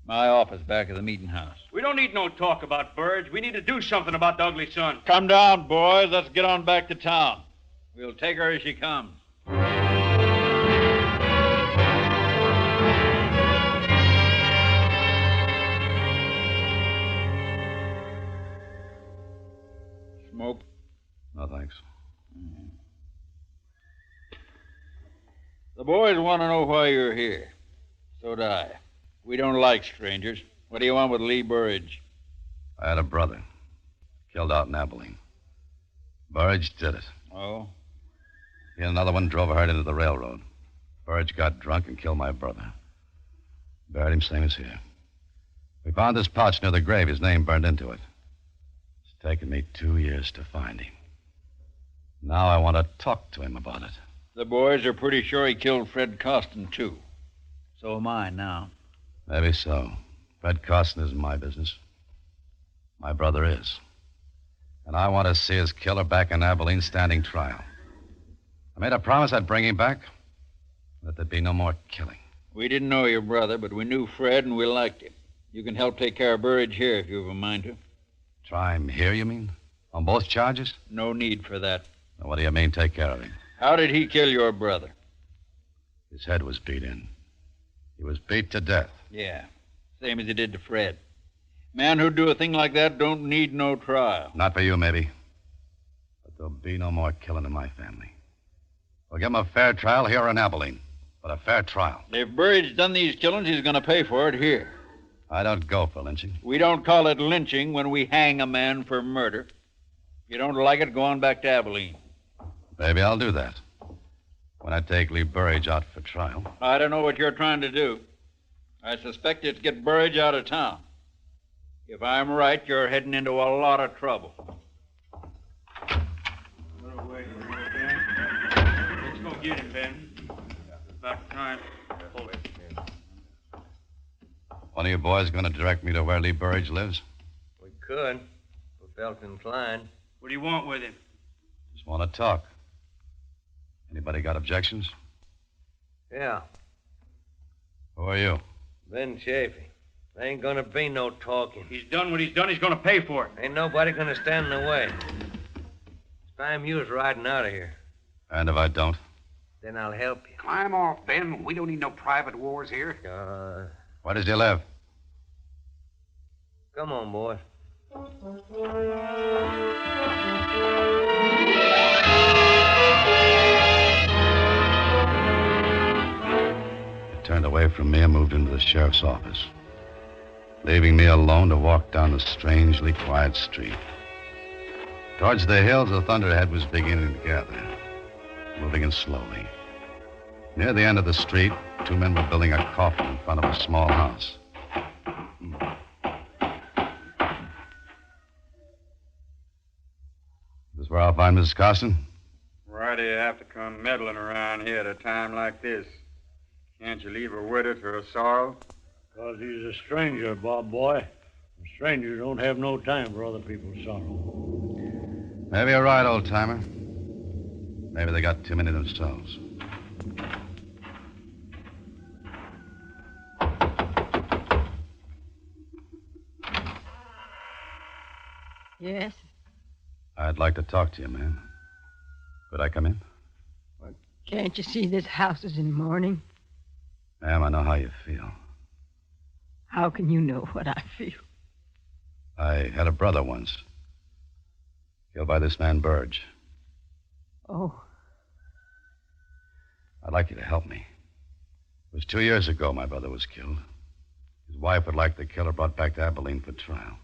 My office back at the meeting house. We don't need no talk about Burridge. We need to do something about the ugly son. Come down, boys. Let's get on back to town. We'll take her as she comes. Smoke? No, thanks. The boys want to know why you're here. So do I. We don't like strangers. What do you want with Lee Burridge? I had a brother. Killed out in Abilene. Burridge did it. Oh? He and another one drove a herd into the railroad. Burridge got drunk and killed my brother. Buried him same as here. We found this pouch near the grave. His name burned into it. It's taken me 2 years to find him. Now I want to talk to him about it. The boys are pretty sure he killed Fred Costin, too. So am I now. Maybe so. Fred Costin isn't my business. My brother is. And I want to see his killer back in Abilene standing trial. I made a promise I'd bring him back, that there'd be no more killing. We didn't know your brother, but we knew Fred and we liked him. You can help take care of Burridge here if you have a mind to. Try him here, you mean? On both charges? No need for that. Now, what do you mean, take care of him? How did he kill your brother? His head was beat in. He was beat to death. Yeah, same as he did to Fred. Man who'd do a thing like that don't need no trial. Not for you, maybe. But there'll be no more killing in my family. We'll give him a fair trial here in Abilene. But a fair trial. If Burridge done these killings, he's going to pay for it here. I don't go for lynching. We don't call it lynching when we hang a man for murder. If you don't like it, go on back to Abilene. Maybe I'll do that. When I take Lee Burridge out for trial. I don't know what you're trying to do. I suspect it's get Burridge out of town. If I'm right, you're heading into a lot of trouble. Let's go get him, Ben. About time. Hold it. One of you boys going to direct me to where Lee Burridge lives? We could, if we felt inclined. What do you want with him? Just want to talk. Anybody got objections? Yeah, Who are you? Ben Chafee. There ain't gonna be no talking. He's done what he's done. He's gonna pay for it. Ain't nobody gonna stand in the way. It's time you was riding out of here. And if I don't? Then I'll help you. Climb off, Ben. We don't need no private wars here. Where does he live? Come on, boys. He turned away from me and moved into the sheriff's office, leaving me alone to walk down the strangely quiet street. Towards the hills, the thunderhead was beginning to gather, moving in slowly. Near the end of the street, two men were building a coffin in front of a small house. This where I'll find Mrs. Costin? Why do you have to come meddling around here at a time like this? Can't you leave her with it for her sorrow? Because he's a stranger, Bob boy. And strangers don't have no time for other people's sorrow. Maybe you're right, old-timer. Maybe they got too many themselves. Yes? I'd like to talk to you, ma'am. Could I come in? Can't you see this house is in mourning? Ma'am, I know how you feel. How can you know what I feel? I had a brother once. Killed by this man, Burridge. Oh, I'd like you to help me. It was 2 years ago my brother was killed. His wife would like the killer brought back to Abilene for trial.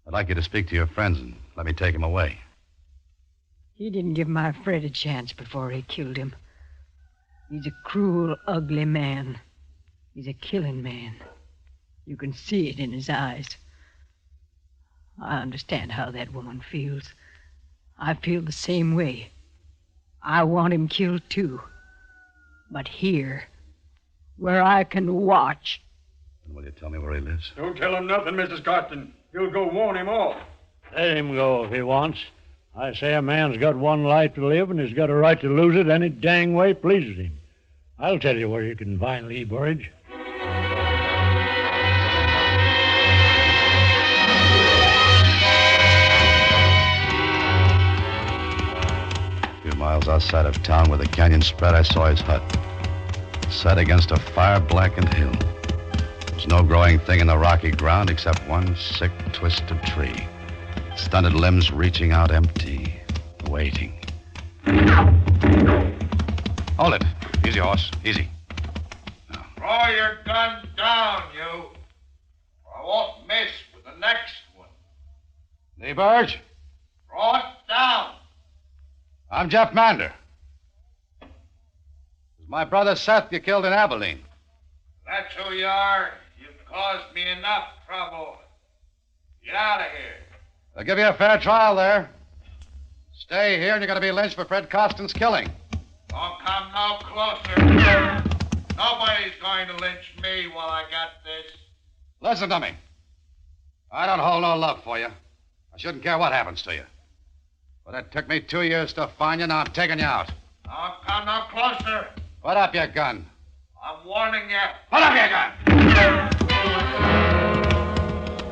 I'd like you to speak to your friends and let me take him away. he didn't give my Fred a chance before he killed him. He's a cruel, ugly man. He's a killing man. You can see it in his eyes. I understand how that woman feels. I feel the same way. I want him killed, too. But here, where I can watch. And will you tell me where he lives? Don't tell him nothing, Mrs. Costin. You'll go warn him off. Let him go if he wants. I say a man's got one life to live, and he's got a right to lose it any dang way pleases him. I'll tell you where you can find Lee Burridge. A few miles outside of town where the canyon spread, I saw his hut. Set against a fire-blackened hill. There was no growing thing in the rocky ground except one sick, twisted tree. Stunted limbs reaching out empty, waiting. Hold it. Easy, horse. Easy. Throw your gun down, you. Or I won't miss with the next one. Lee Burridge? Throw it down. I'm Jeff Mander. It's my brother Seth you killed in Abilene. That's who you are. You've caused me enough trouble. Get out of here. They'll give you a fair trial there. Stay here and you're going to be lynched for Fred Costin's killing. Don't come no closer. Nobody's going to lynch me while I got this. Listen to me. I don't hold no love for you. I shouldn't care what happens to you. But it took me 2 years to find you. Now I'm taking you out. Don't come no closer. Put up your gun. I'm warning you. Put up your gun!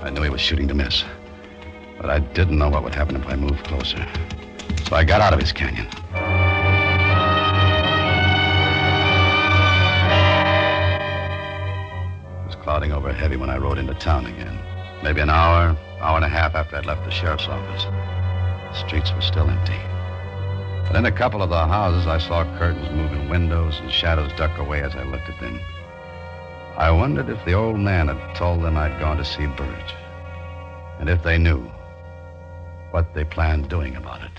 I knew he was shooting to miss. But I didn't know what would happen if I moved closer. So I got out of his canyon. It was clouding over heavy when I rode into town again. Maybe an hour and a half after I'd left the sheriff's office. The streets were still empty. But in a couple of the houses, I saw curtains move in windows and shadows duck away as I looked at them. I wondered if the old man had told them I'd gone to see Burridge. And if they knew what they planned doing about it.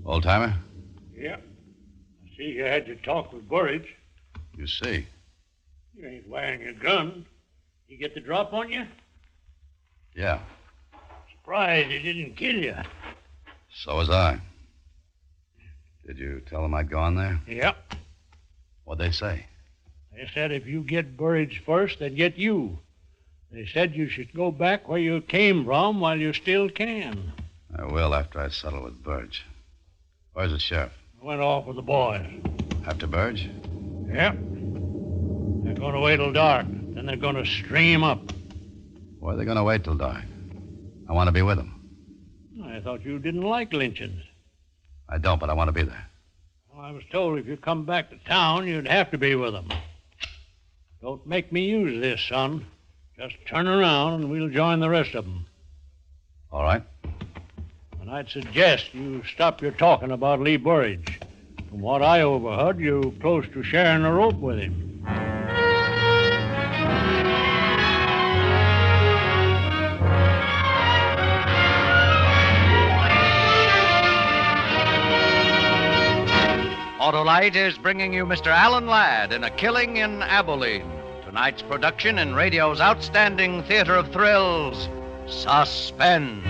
Old-timer? Yeah. I see you had your talk with Burridge. You see. You ain't wearing your gun. He get the drop on you? Yeah. Surprised he didn't kill you. So was I. Did you tell them I'd gone there? Yep. What'd they say? They said if you get Burridge first, they'd get you. They said you should go back where you came from while you still can. I will after I settle with Burridge. Where's the sheriff? I went off with the boys. After Burridge? Yep. They're going to wait till dark. Then they're going to stream up. Why are they going to wait till dark? I want to be with them. I thought you didn't like lynchings. I don't, but I want to be there. Well, I was told if you come back to town, you'd have to be with them. Don't make me use this, son. Just turn around and we'll join the rest of them. All right. And I'd suggest you stop your talking about Lee Burridge. From what I overheard, you close to sharing a rope with him. Autolite is bringing you Mr. Alan Ladd in A Killing in Abilene. Tonight's production in radio's outstanding theater of thrills, Suspense.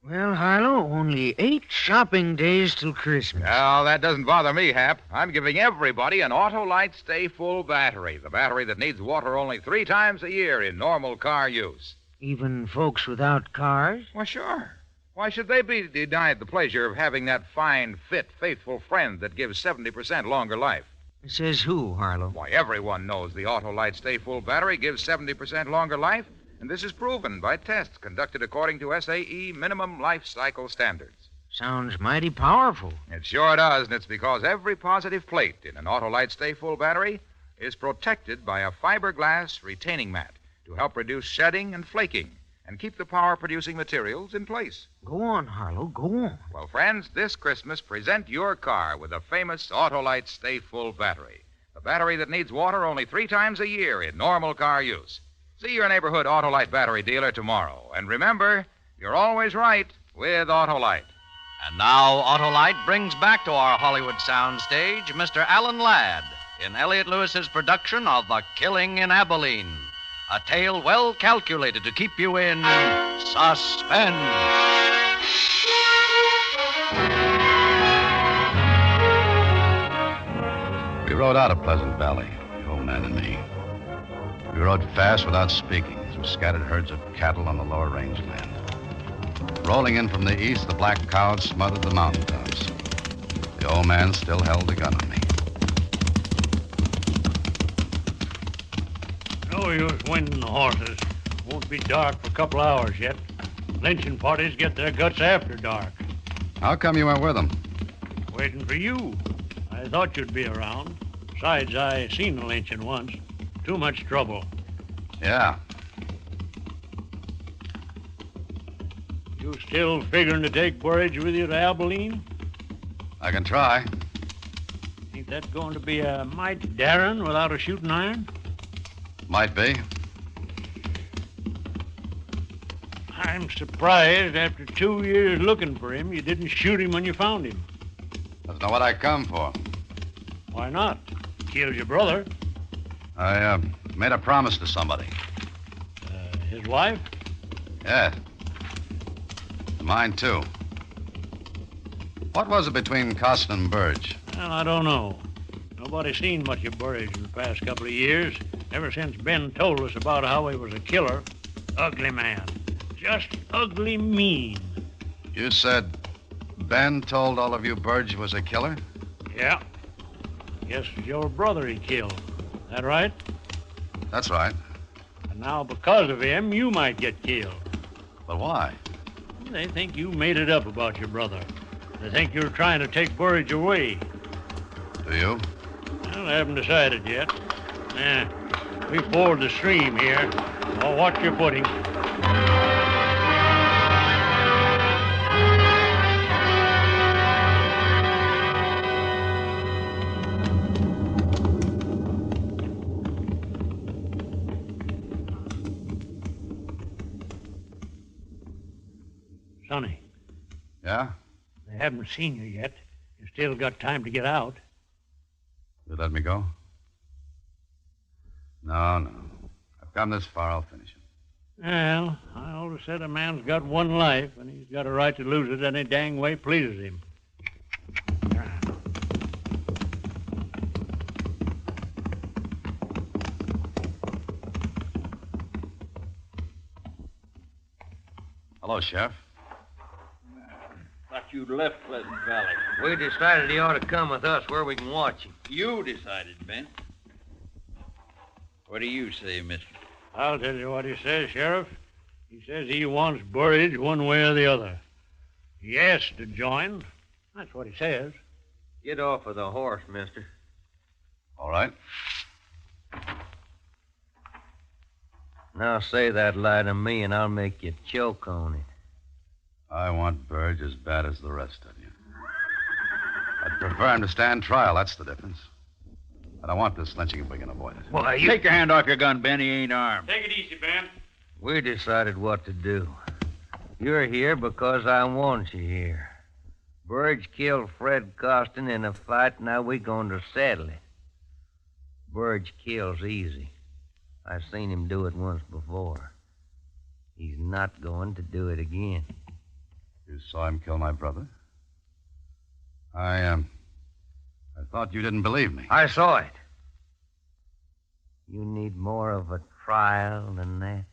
Well, Harlow, only 8 shopping days till Christmas. Well, that doesn't bother me, Hap. I'm giving everybody an Autolite Stay Full battery, the battery that needs water only 3 times a year in normal car use. Even folks without cars? Why, sure. Why should they be denied the pleasure of having that fine, fit, faithful friend that gives 70% longer life? Says who, Harlow? Why, everyone knows the Autolite Stay Full battery gives 70% longer life. And this is proven by tests conducted according to SAE minimum life cycle standards. Sounds mighty powerful. It sure does, and it's because every positive plate in an Autolite Stay Full battery is protected by a fiberglass retaining mat to help reduce shedding and flaking. and keep the power-producing materials in place. Go on, Harlow, go on. Well, friends, this Christmas, present your car with a famous Autolite Stay Full battery. A battery that needs water only 3 times a year in normal car use. See your neighborhood Autolite battery dealer tomorrow. And remember, you're always right with Autolite. And now Autolite brings back to our Hollywood soundstage Mr. Alan Ladd in Elliott Lewis's production of The Killing in Abilene, a tale well calculated to keep you in suspense. We rode out of Pleasant Valley, the old man and me. We rode fast without speaking through scattered herds of cattle on the lower rangeland. Rolling in from the east, the black clouds smothered the mountaintops. The old man still held the gun on me. No use winding the horses. Won't be dark for a couple hours yet. Lynching parties get their guts after dark. How come you went with them? Waiting for you. I thought you'd be around. Besides, I seen the lynching once. Too much trouble. Yeah. You still figuring to take Burridge with you to Abilene? I can try. Ain't that going to be a mite daring without a shooting iron? Might be. I'm surprised after 2 years looking for him, you didn't shoot him when you found him. That's not what I come for. Why not? Killed your brother. I made a promise to somebody. His wife? Yeah. Mine, too. What was it between Costin and Burge? Well, I don't know. Nobody's seen much of Burridge in the past couple of years, ever since Ben told us about how he was a killer. Ugly man. Just ugly mean. You said Ben told all of you Burge was a killer? Yeah. Guess it's your brother he killed. That right? That's right. And now because of him, you might get killed. But why? They think you made it up about your brother. They think you're trying to take Burridge away. Do you? Well, I haven't decided yet. We ford the stream here. I'll watch your footing. Sonny. Yeah? They haven't seen you yet. You still got time to get out. You let me go? No. I've come this far, I'll finish it. Well, I always said a man's got one life, and he's got a right to lose it any dang way pleases him. Hello, Sheriff. Thought you'd left Pleasant Valley. We decided he ought to come with us where we can watch him. You decided, Ben. What do you say, mister? I'll tell you what he says, Sheriff. He says he wants Burridge one way or the other. He asked to join. That's what he says. Get off of the horse, mister. All right. Now say that lie to me, and I'll make you choke on it. I want Burge as bad as the rest of you. I'd prefer him to stand trial, that's the difference. I don't want this lynching if we can avoid it. Why, you... Take your hand off your gun, Ben. He ain't armed. Take it easy, Ben. We decided what to do. You're here because I want you here. Burge killed Fred Costin in a fight, now we're going to settle it. Burge kills easy. I've seen him do it once before. He's not going to do it again. You saw him kill my brother? I thought you didn't believe me. I saw it. You need more of a trial than that.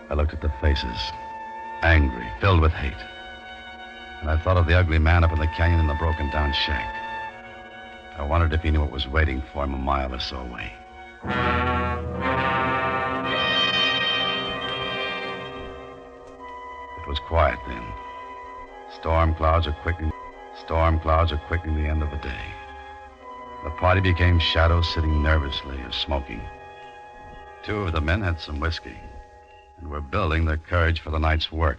I looked at the faces, angry, filled with hate. And I thought of the ugly man up in the canyon in the broken-down shack. I wondered if he knew what was waiting for him a mile or so away. It was quiet then. Storm clouds are quickening the end of the day. The party became shadows sitting nervously or smoking. 2 of the men had some whiskey and were building their courage for the night's work.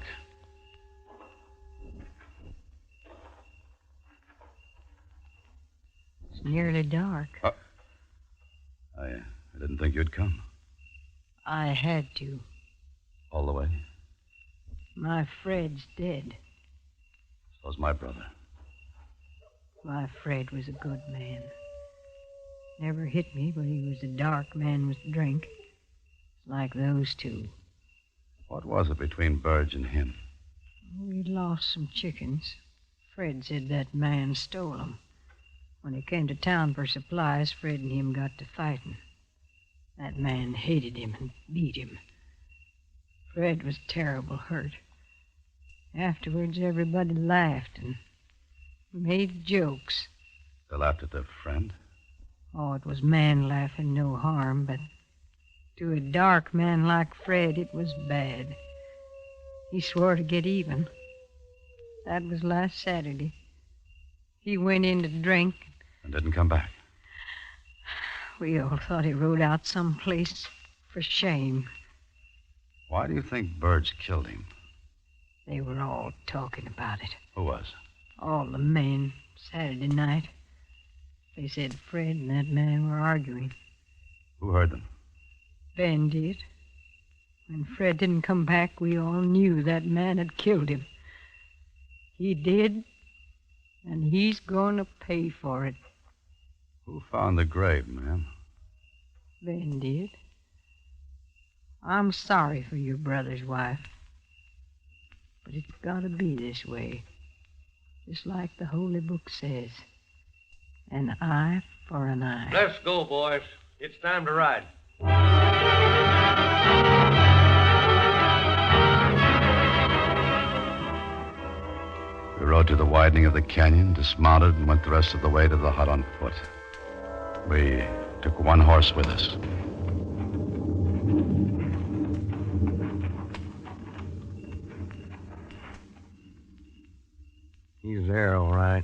It's nearly dark. I didn't think you'd come. I had to. All the way? My Fred's dead. So's my brother. My Fred was a good man. Never hit me, but he was a dark man with drink. Like those two. What was it between Burge and him? We lost some chickens. Fred said that man stole them. When he came to town for supplies, Fred and him got to fighting. That man hated him and beat him. Fred was terrible hurt. Afterwards, everybody laughed and made jokes. They laughed at their friend? Oh, it was man laughing, no harm, but to a dark man like Fred, it was bad. He swore to get even. That was last Saturday. He went in to drink. And didn't come back? We all thought he rode out someplace for shame. Why do you think Burge killed him? They were all talking about it. Who was? All the men, Saturday night. They said Fred and that man were arguing. Who heard them? Ben did. When Fred didn't come back, we all knew that man had killed him. He did, and he's going to pay for it. Who found the grave, ma'am? Ben did. I'm sorry for your brother's wife. But it's got to be this way. Just like the Holy Book says. An eye for an eye. Let's go, boys. It's time to ride. We rode to the widening of the canyon, dismounted, and went the rest of the way to the hut on foot. We took one horse with us. He's there, all right.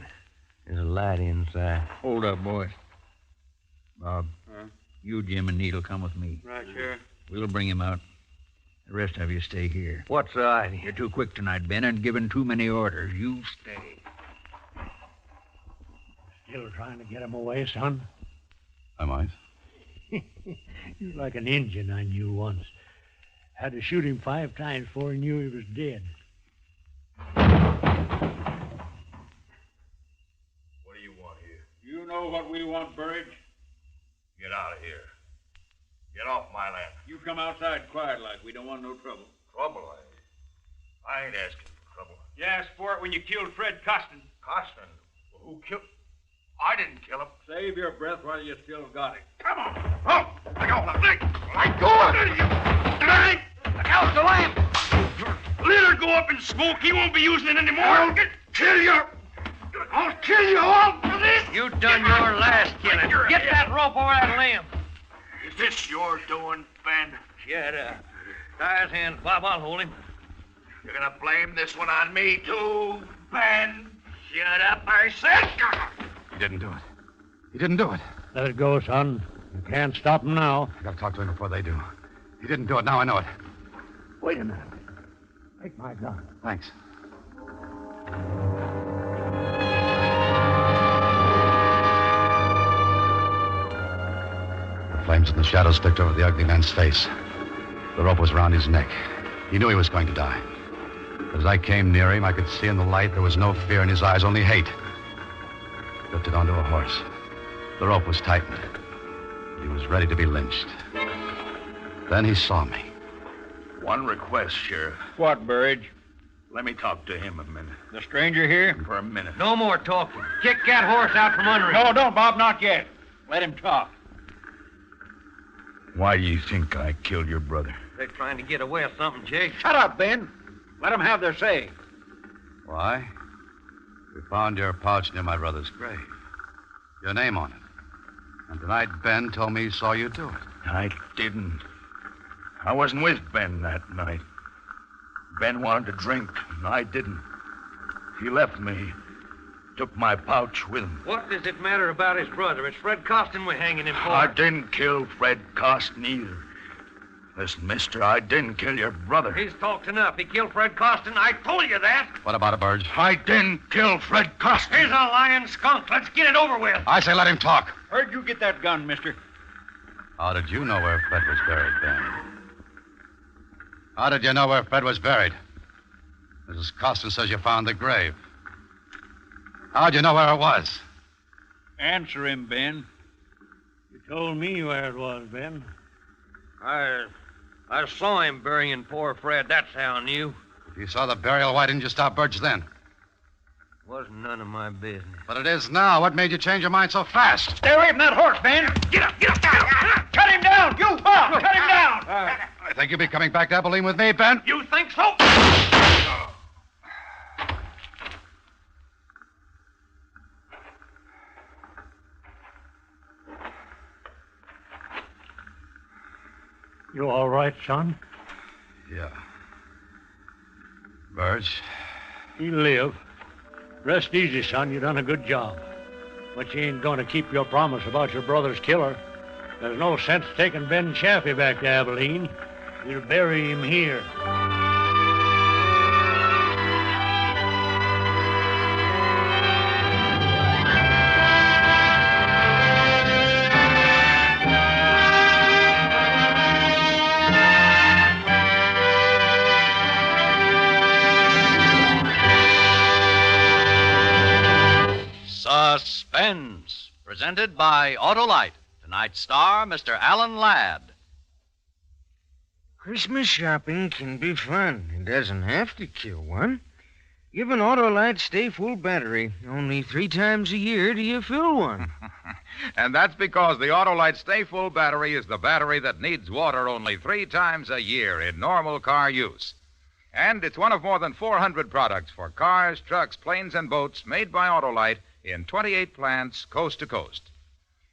There's a light inside. Hold up, boys. Bob, you, Jim, and Need'll come with me. Right, Sheriff. We'll bring him out. The rest of you stay here. What's the idea? You're too quick tonight, Ben, and giving too many orders. You stay. Still trying to get him away, son? I might. You're like an Injun I knew once. Had to shoot him 5 times before he knew he was dead. What do you want here? You know what we want, Burridge? Get out of here. Get off my land. You come outside quiet like. We don't want no trouble. Trouble? I ain't asking for trouble. You asked for it when you killed Fred Costin. Costin? Well, who killed... I didn't kill him. Save your breath while you still got it. Come on. Oh, let go. Let go of it. Look out, the lamp. Let her go up in smoke. He won't be using it anymore. I'll kill you. I'll kill you all for this. You done your last killing. Get that rope over that limb. Is this your doing, Ben? Yeah, tie his hands, Bob. I'll hold him. You're gonna blame this one on me, too, Ben? Shut up, I said. He didn't do it. He didn't do it. Let it go, son. You can't stop him now. I gotta talk to him before they do. He didn't do it. Now I know it. Wait a minute. Take my gun. Thanks. The flames in the shadows flicked over the ugly man's face. The rope was around his neck. He knew he was going to die. As I came near him, I could see in the light there was no fear in his eyes, only hate. He lifted onto a horse. The rope was tightened. He was ready to be lynched. Then he saw me. One request, Sheriff. What, Burridge? Let me talk to him a minute. The stranger here? For a minute. No more talking. Kick that horse out from under him. No, don't, Bob, not yet. Let him talk. Why do you think I killed your brother? They're trying to get away with something, Jake. Shut up, Ben. Let them have their say. Why? We found your pouch near my brother's grave. Your name on it. And tonight Ben told me he saw you do it. I didn't. I wasn't with Ben that night. Ben wanted to drink, and I didn't. He left me. Took my pouch with him. What does it matter about his brother? It's Fred Costin we're hanging him for. I didn't kill Fred Costin either. Listen, mister, I didn't kill your brother. He's talked enough. He killed Fred Costin. I told you that. What about it, Burge? I didn't kill Fred Costin. He's a lying skunk. Let's get it over with. I say let him talk. Where'd you get that gun, mister? How did you know where Fred was buried, Ben? How did you know where Fred was buried? Mrs. Costin says you found the grave. How'd you know where it was? Answer him, Ben. You told me where it was, Ben. I saw him burying poor Fred. That's how I knew. If you saw the burial, why didn't you stop Burge then? Wasn't none of my business. But it is now. What made you change your mind so fast? Stay away from that horse, Ben. Get up, get up, get up. Cut him down. You, Bob, cut him down. I think you'll be coming back to Abilene with me, Ben. You think so? You all right, son? Yeah. Burge? You live. Rest easy, son. You done a good job. But you ain't going to keep your promise about your brother's killer. There's no sense taking Ben Chaffee back to Abilene. We'll bury him here. Suspense, presented by Autolite. Tonight's star, Mr. Alan Ladd. Christmas shopping can be fun. It doesn't have to kill one. Give an Autolite Stay Full battery. Only 3 times a year do you fill one. And that's because the Autolite Stay Full battery is the battery that needs water only 3 times a year in normal car use. And it's one of more than 400 products for cars, trucks, planes, and boats made by Autolite in 28 plants coast to coast.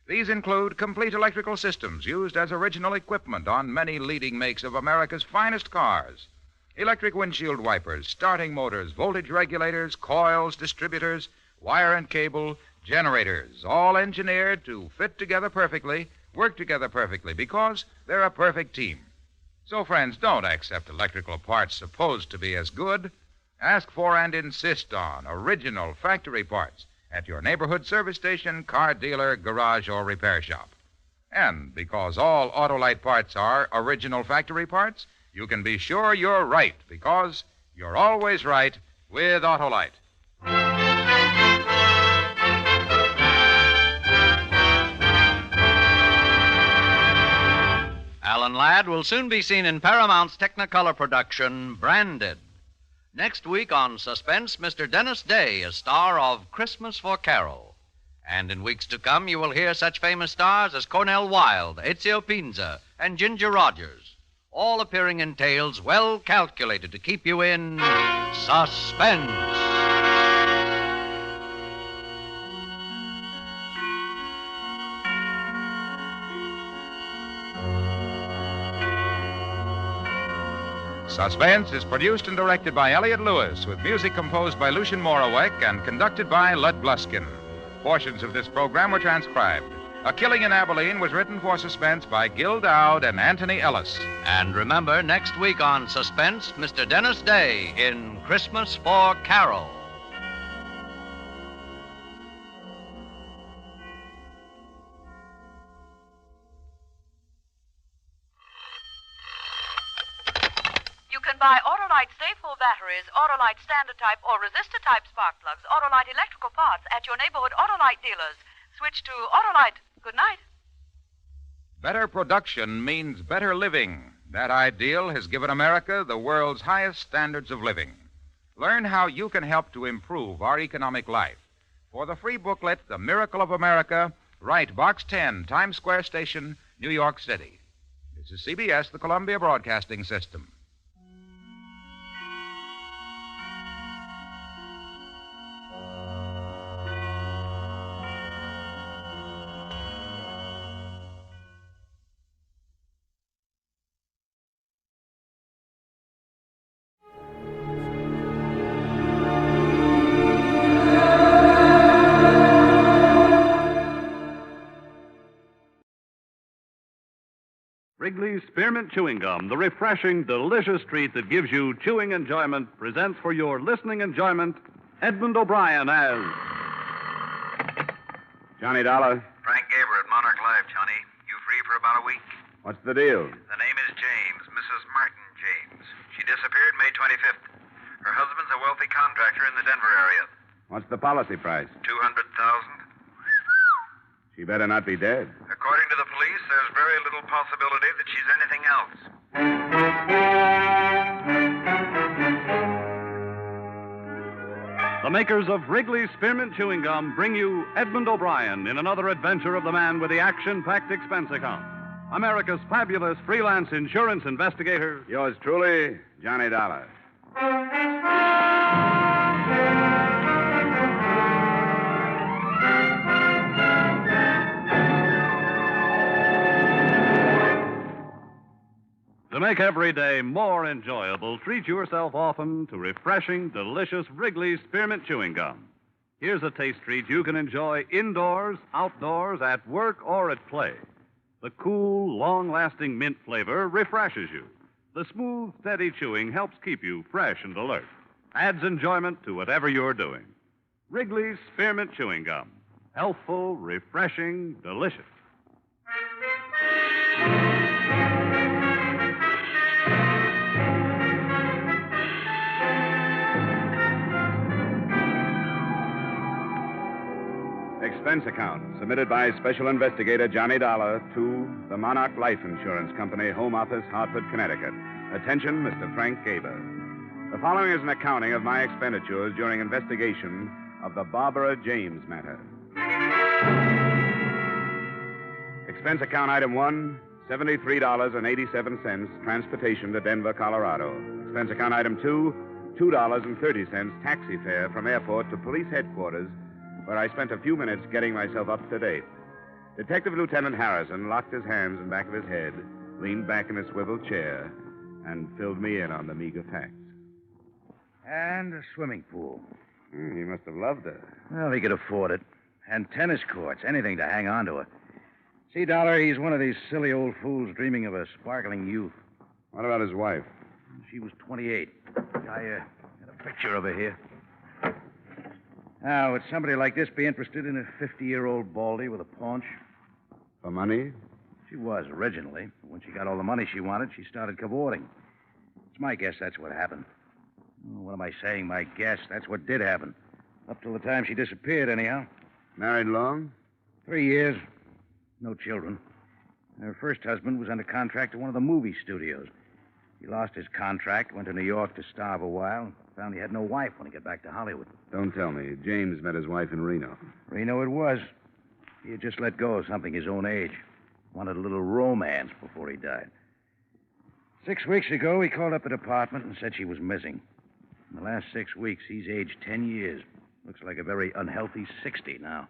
These include complete electrical systems used as original equipment on many leading makes of America's finest cars. Electric windshield wipers, starting motors, voltage regulators, coils, distributors, wire and cable, generators, all engineered to fit together perfectly, work together perfectly, because they're a perfect team. So, friends, don't accept electrical parts supposed to be as good. Ask for and insist on original factory parts at your neighborhood service station, car dealer, garage, or repair shop. And because all Autolite parts are original factory parts, you can be sure you're right, because you're always right with Autolite. Alan Ladd will soon be seen in Paramount's Technicolor production, Branded. Next week on Suspense, Mr. Dennis Day is star of Christmas for Carol. And in weeks to come, you will hear such famous stars as Cornell Wilde, Ezio Pinza, and Ginger Rogers, all appearing in tales well calculated to keep you in suspense. Suspense is produced and directed by Elliott Lewis, with music composed by Lucien Morawek and conducted by Lud Gluskin. Portions of this program were transcribed. A Killing in Abilene was written for Suspense by Gil Dowd and Anthony Ellis. And remember, next week on Suspense, Mr. Dennis Day in Christmas for Carol. You can buy Autolite Stay Full batteries, Autolite Standard Type, or Resistor Type spark plugs, Autolite electrical parts at your neighborhood Autolite dealers. Switch to Autolite. Good night. Better production means better living. That ideal has given America the world's highest standards of living. Learn how you can help to improve our economic life. For the free booklet, The Miracle of America, write Box 10, Times Square Station, New York City. This is CBS, the Columbia Broadcasting System. Wrigley's Spearmint Chewing Gum, the refreshing, delicious treat that gives you chewing enjoyment, presents for your listening enjoyment Edmund O'Brien as Johnny Dollar. Frank Gaber at Monarch Life, Johnny. You free for about a week? What's the deal? The name is James, Mrs. Martin James. She disappeared May 25th. Her husband's a wealthy contractor in the Denver area. What's the policy price? $200,000. She better not be dead. According to the police, there's very little possibility that she's anything else. The makers of Wrigley's Spearmint Chewing Gum bring you Edmund O'Brien in another adventure of the man with the action-packed expense account. America's fabulous freelance insurance investigator. Yours truly, Johnny Dollar. To make every day more enjoyable, treat yourself often to refreshing, delicious Wrigley's Spearmint Chewing Gum. Here's a taste treat you can enjoy indoors, outdoors, at work, or at play. The cool, long-lasting mint flavor refreshes you. The smooth, steady chewing helps keep you fresh and alert. Adds enjoyment to whatever you're doing. Wrigley's Spearmint Chewing Gum. Healthful, refreshing, delicious. Expense account submitted by Special Investigator Johnny Dollar to the Monarch Life Insurance Company, Home Office, Hartford, Connecticut. Attention, Mr. Frank Gaber. The following is an accounting of my expenditures during investigation of the Barbara James matter. Expense account item 1, $73.87, transportation to Denver, Colorado. Expense account item 2, $2.30, taxi fare from airport to police headquarters, where I spent a few minutes getting myself up to date. Detective Lieutenant Harrison locked his hands in back of his head, leaned back in a swivel chair, and filled me in on the meager facts. And a swimming pool. He must have loved her. Well, he could afford it. And tennis courts, anything to hang on to her. See, Dollar, he's one of these silly old fools dreaming of a sparkling youth. What about his wife? She was 28. I got a picture of her here. Now, would somebody like this be interested in a 50-year-old baldy with a paunch? For money? She was originally. But when she got all the money she wanted, she started cavorting. It's my guess that's what happened. Oh, what am I saying? My guess. That's what did happen. Up till the time she disappeared, anyhow. Married long? 3 years. No children. Her first husband was under contract to one of the movie studios. He lost his contract, went to New York to starve a while, found he had no wife when he got back to Hollywood. Don't tell me. James met his wife in Reno. Reno it was. He had just let go of something his own age. Wanted a little romance before he died. 6 weeks ago, he called up the department and said she was missing. In the last 6 weeks, he's aged 10 years. Looks like a very unhealthy 60 now.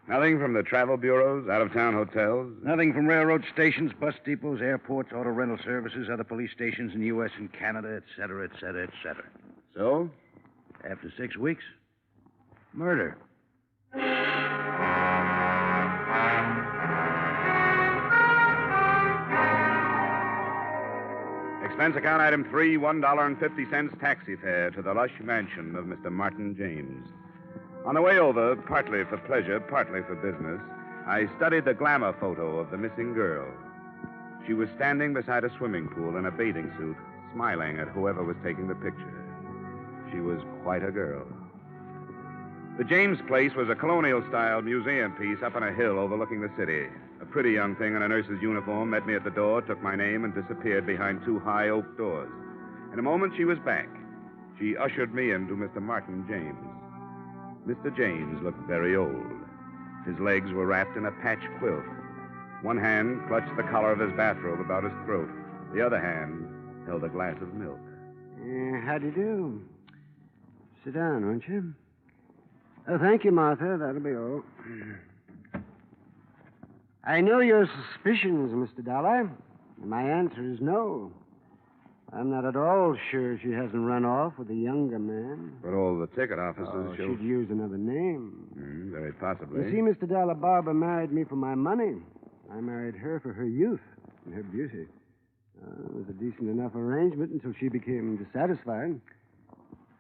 Nothing from the travel bureaus, out-of-town hotels? Nothing from railroad stations, bus depots, airports, auto rental services, other police stations in the U.S. and Canada, et cetera, et cetera, et cetera. So? After 6 weeks, murder. Expense account item 3, $1.50 taxi fare to the lush mansion of Mr. Martin James. On the way over, partly for pleasure, partly for business, I studied the glamour photo of the missing girl. She was standing beside a swimming pool in a bathing suit, smiling at whoever was taking the picture. She was quite a girl. The James place was a colonial-style museum piece up on a hill overlooking the city. A pretty young thing in a nurse's uniform met me at the door, took my name, and disappeared behind 2 high oak doors. In a moment, she was back. She ushered me into Mr. Martin James. Mr. James looked very old. His legs were wrapped in a patch quilt. One hand clutched the collar of his bathrobe about his throat. The other hand held a glass of milk. How do you do? Sit down, won't you? Oh, thank you, Martha. That'll be all. I know your suspicions, Mr. Dollar. My answer is no. I'm not at all sure she hasn't run off with a younger man. But all the ticket officers show... She'd use another name. Very possibly. You see, Mr. Dollar, Barbara married me for my money. I married her for her youth. and her beauty. It was a decent enough arrangement until she became dissatisfied.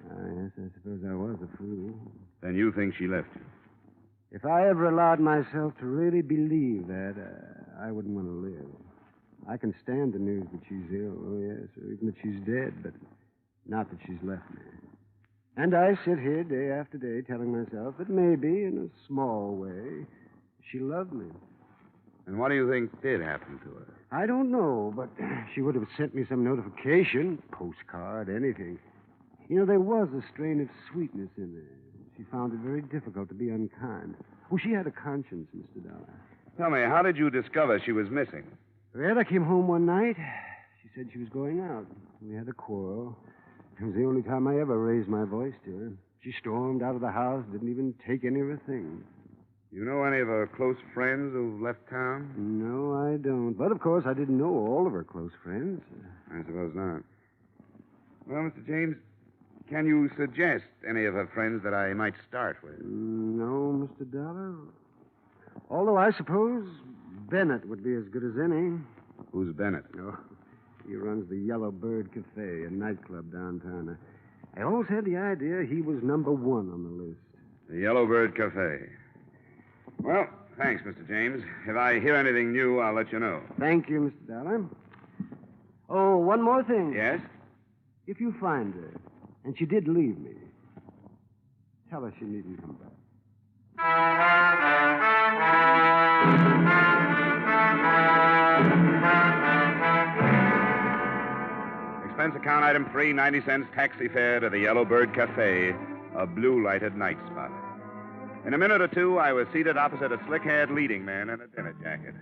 Yes, I suppose I was a fool. Then you think she left you? If I ever allowed myself to really believe that, I wouldn't want to live. I can stand the news that she's ill, oh yes, or even that she's dead, but not that she's left me. And I sit here day after day telling myself that maybe, in a small way, she loved me. And what do you think did happen to her? I don't know, but she would have sent me some notification, postcard, anything. You know, there was a strain of sweetness in there. She found it very difficult to be unkind. Oh, she had a conscience, Mr. Dollar. Tell me, how did you discover she was missing? Well, I came home one night. She said she was going out. We had a quarrel. It was the only time I ever raised my voice to her. She stormed out of the house, didn't even take any of her things. You know any of her close friends who've left town? No, I don't. But, of course, I didn't know all of her close friends. I suppose not. Well, Mr. James, can you suggest any of her friends that I might start with? No, Mr. Dollar. Although I suppose Bennett would be as good as any. Who's Bennett? Oh, he runs the Yellow Bird Cafe, a nightclub downtown. I always had the idea he was number one on the list. The Yellow Bird Cafe. Well, thanks, Mr. James. If I hear anything new, I'll let you know. Thank you, Mr. Dollar. Oh, one more thing. Yes? If you find her, and she did leave me, tell her she needn't come back. Expense account item 3, 90 cents taxi fare to the Yellow Bird Cafe, a blue-lighted night spot. In a minute or two, I was seated opposite a slick-haired leading man in a dinner jacket.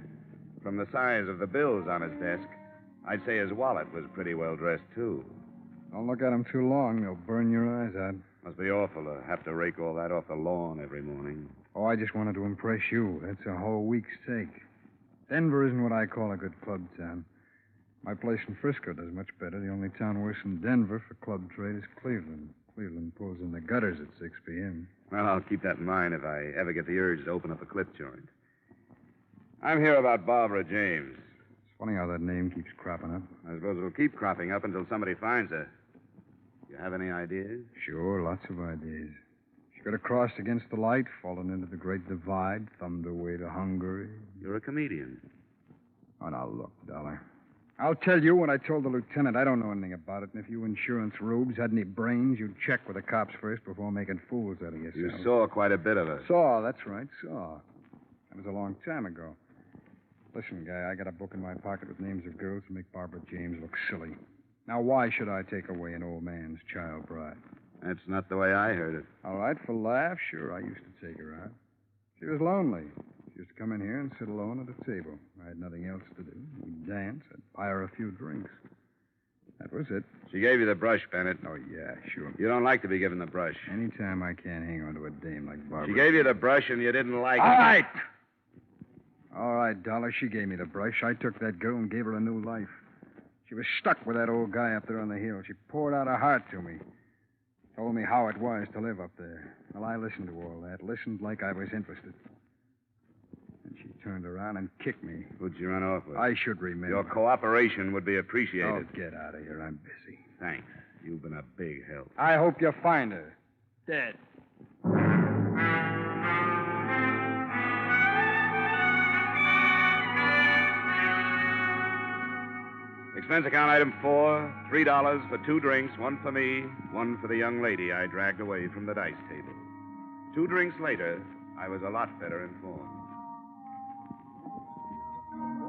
From the size of the bills on his desk, I'd say his wallet was pretty well dressed, too. Don't look at them too long. They'll burn your eyes out. Must be awful to have to rake all that off the lawn every morning. Oh, I just wanted to impress you. That's a whole week's take. Denver isn't what I call a good club town. My place in Frisco does much better. The only town worse than Denver for club trade is Cleveland. Cleveland pulls in the gutters at 6 p.m. Well, I'll keep that in mind if I ever get the urge to open up a clip joint. I'm here about Barbara James. It's funny how that name keeps cropping up. I suppose it'll keep cropping up until somebody finds her. You have any ideas? Sure, lots of ideas. She could have crossed against the light, fallen into the Great Divide, thumbed her way to Hungary. You're a comedian. Oh, now, look, Dollar. I'll tell you what I told the lieutenant. I don't know anything about it, and if you insurance rubes had any brains, you'd check with the cops first before making fools out of yourself. You saw quite a bit of her. Saw, that's right, saw. That was a long time ago. Listen, guy, I got a book in my pocket with names of girls who make Barbara James look silly. Now, why should I take away an old man's child bride? That's not the way I heard it. All right, for laughs, sure, I used to take her out. She was lonely. She used to come in here and sit alone at a table. I had nothing else to do. We'd dance. I'd buy her a few drinks. That was it. She gave you the brush, Bennett. Oh, yeah, sure. You don't like to be given the brush. Anytime I can't hang on to a dame like Barbara. She gave you the brush and you didn't like All it. right! All right, Dollar, she gave me the brush. I took that girl and gave her a new life. She was stuck with that old guy up there on the hill. She poured out her heart to me. Told me how it was to live up there. Well, I listened to all that. Listened like I was interested. And she turned around and kicked me. Who'd you run off with? I should remember. Your cooperation would be appreciated. Oh, get out of here. I'm busy. Thanks. You've been a big help. I hope you find her. Dead. Expense account item 4, $3 for 2 drinks, 1 for me, 1 for the young lady I dragged away from the dice table. 2 drinks later, I was a lot better informed.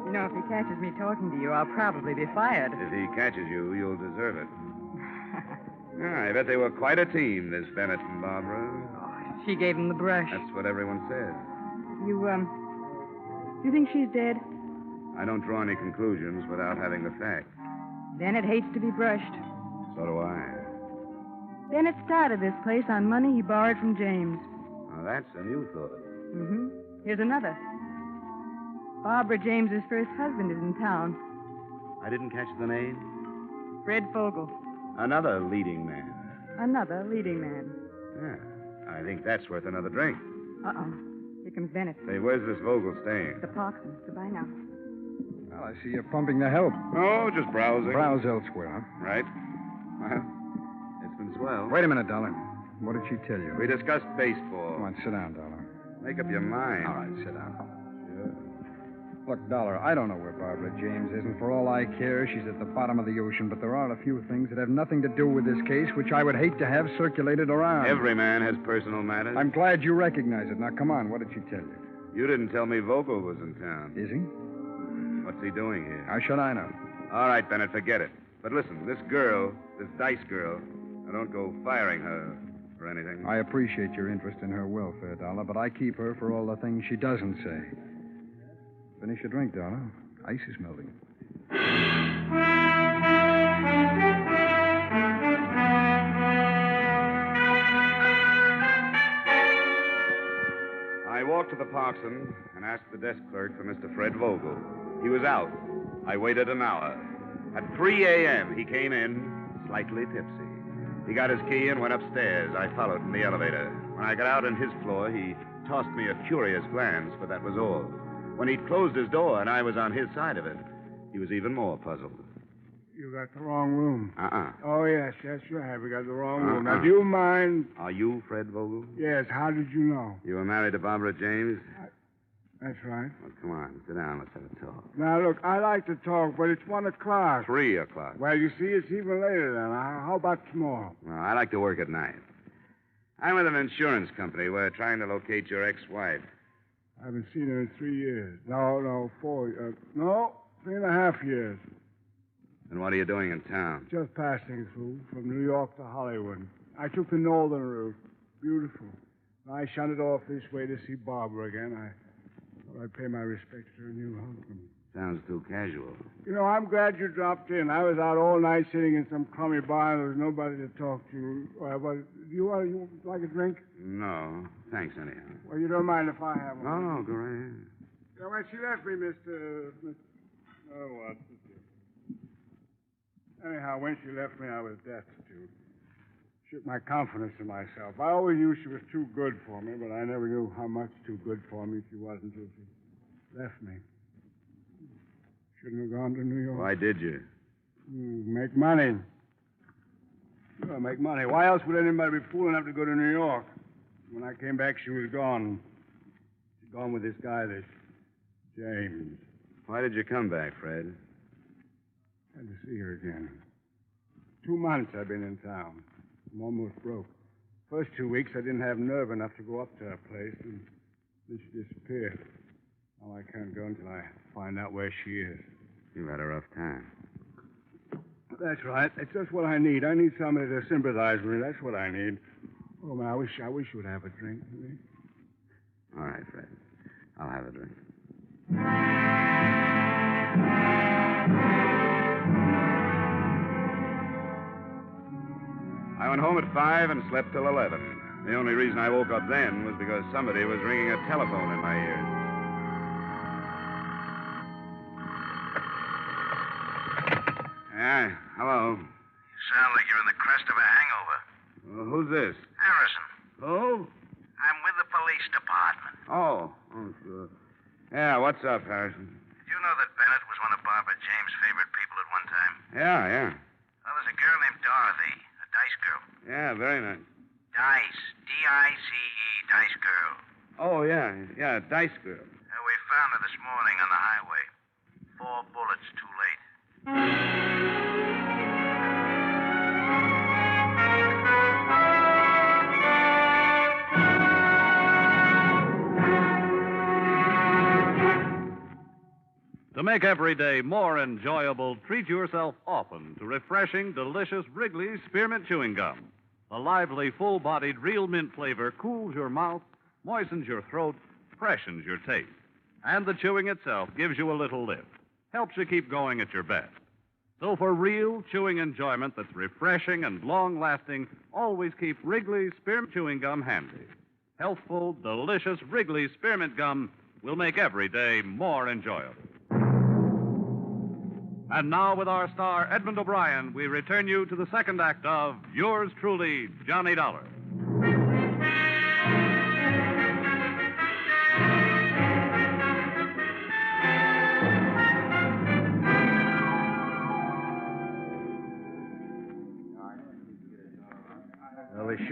You know, if he catches me talking to you, I'll probably be fired. If he catches you, you'll deserve it. I bet they were quite a team, this Bennett and Barbara. She gave him the brush. That's what everyone says. You think she's dead? I don't draw any conclusions without having the facts. Bennett hates to be brushed. So do I. Bennett started this place on money he borrowed from James. Now, that's a new thought. Mm-hmm. Here's another. Barbara James's first husband is in town. I didn't catch the name? Fred Fogel. Another leading man. Another leading man. Yeah, I think that's worth another drink. Uh-oh. Here comes Bennett. Say, where's this Vogel staying? The Parkson. Goodbye now. Well, I see you're pumping the help. Oh, just browsing. Browse elsewhere, huh? Right. Well, it's been swell. Wait a minute, Dollar. What did she tell you? We discussed baseball. Come on, sit down, Dollar. Make up your mind. All right, sit down. Look, Dollar, I don't know where Barbara James is, and for all I care, she's at the bottom of the ocean, but there are a few things that have nothing to do with this case which I would hate to have circulated around. Every man has personal matters. I'm glad you recognize it. Now, come on, what did she tell you? You didn't tell me Vogel was in town. Is he? What's he doing here? How should I know? All right, Bennett, forget it. But listen, this girl, this Dice girl, I don't go firing her or anything. I appreciate your interest in her welfare, Dollar, but I keep her for all the things she doesn't say. Finish your drink, Dollar. Ice is melting. I walked to the Parkson and asked the desk clerk for Mr. Fred Vogel. He was out. I waited an hour. At 3 a.m., he came in, slightly tipsy. He got his key and went upstairs. I followed in the elevator. When I got out on his floor, he tossed me a curious glance, but that was all. When he'd closed his door and I was on his side of it, he was even more puzzled. You got the wrong room. Oh, yes, that's right. We got the wrong room. Now, Uh-uh. do you mind? Are you Fred Vogel? Yes, how did you know? You were married to Barbara James? That's right. Well, come on, sit down. Let's have a talk. Now, look, I like to talk, but it's 1 o'clock. 3 o'clock. Well, you see, it's even later then. How about tomorrow? Well, I like to work at night. I'm with an insurance company. We're trying to locate your ex-wife. I haven't seen her in 3 years. No, 4. No, 3.5 years. And what are you doing in town? Just passing through from New York to Hollywood. I took the northern route. Beautiful. I shunted off this way to see Barbara again. I thought I'd pay my respects to her new husband. Sounds too casual. You know, I'm glad you dropped in. I was out all night sitting in some crummy bar and there was nobody to talk to. But you like a drink? No, thanks anyhow. Well, you don't mind if I have one? Oh, go right. You know, when she left me, Mr. Oh, what? Anyhow, when she left me, I was destitute. Shook my confidence in myself. I always knew she was too good for me, but I never knew how much too good for me she was until she left me. Shouldn't have gone to New York. Why did you? Make money. Sure, make money. Why else would anybody be fool enough to go to New York? When I came back, she was gone. She'd gone with this guy, this James. Why did you come back, Fred? Had to see her again. 2 months I've been in town. I'm almost broke. First 2 weeks, I didn't have nerve enough to go up to her place, and then she disappeared. Now I can't go until I find out where she is. You've had a rough time. That's right. That's just what I need. I need somebody to sympathize with me. That's what I need. Oh, man, I wish you would have a drink with me. All right, Fred. I'll have a drink. I went home at 5 and slept till 11. The only reason I woke up then was because somebody was ringing a telephone in my ears. Yeah, hello. You sound like you're in the crest of a hangover. Who's this? Harrison, Who? I'm with the police department. Oh, sure. Yeah, what's up, Harrison? Did you know that Bennett was one of Barbara James' favorite people at one time? Yeah. Well, there's a girl named Dorothy, a Dice girl. Yeah, very nice. Dice. D-I-C-E, Dice girl. Oh, yeah, Dice girl. We found her this morning on the highway. 4 bullets too late. To make every day more enjoyable, treat yourself often to refreshing, delicious Wrigley's Spearmint Chewing Gum. The lively, full-bodied, real mint flavor cools your mouth, moistens your throat, freshens your taste. And the chewing itself gives you a little lift, helps you keep going at your best. So for real chewing enjoyment that's refreshing and long-lasting, always keep Wrigley's Spearmint Chewing Gum handy. Healthful, delicious Wrigley's Spearmint Gum will make every day more enjoyable. And now, with our star, Edmund O'Brien, we return you to the second act of Yours Truly, Johnny Dollar.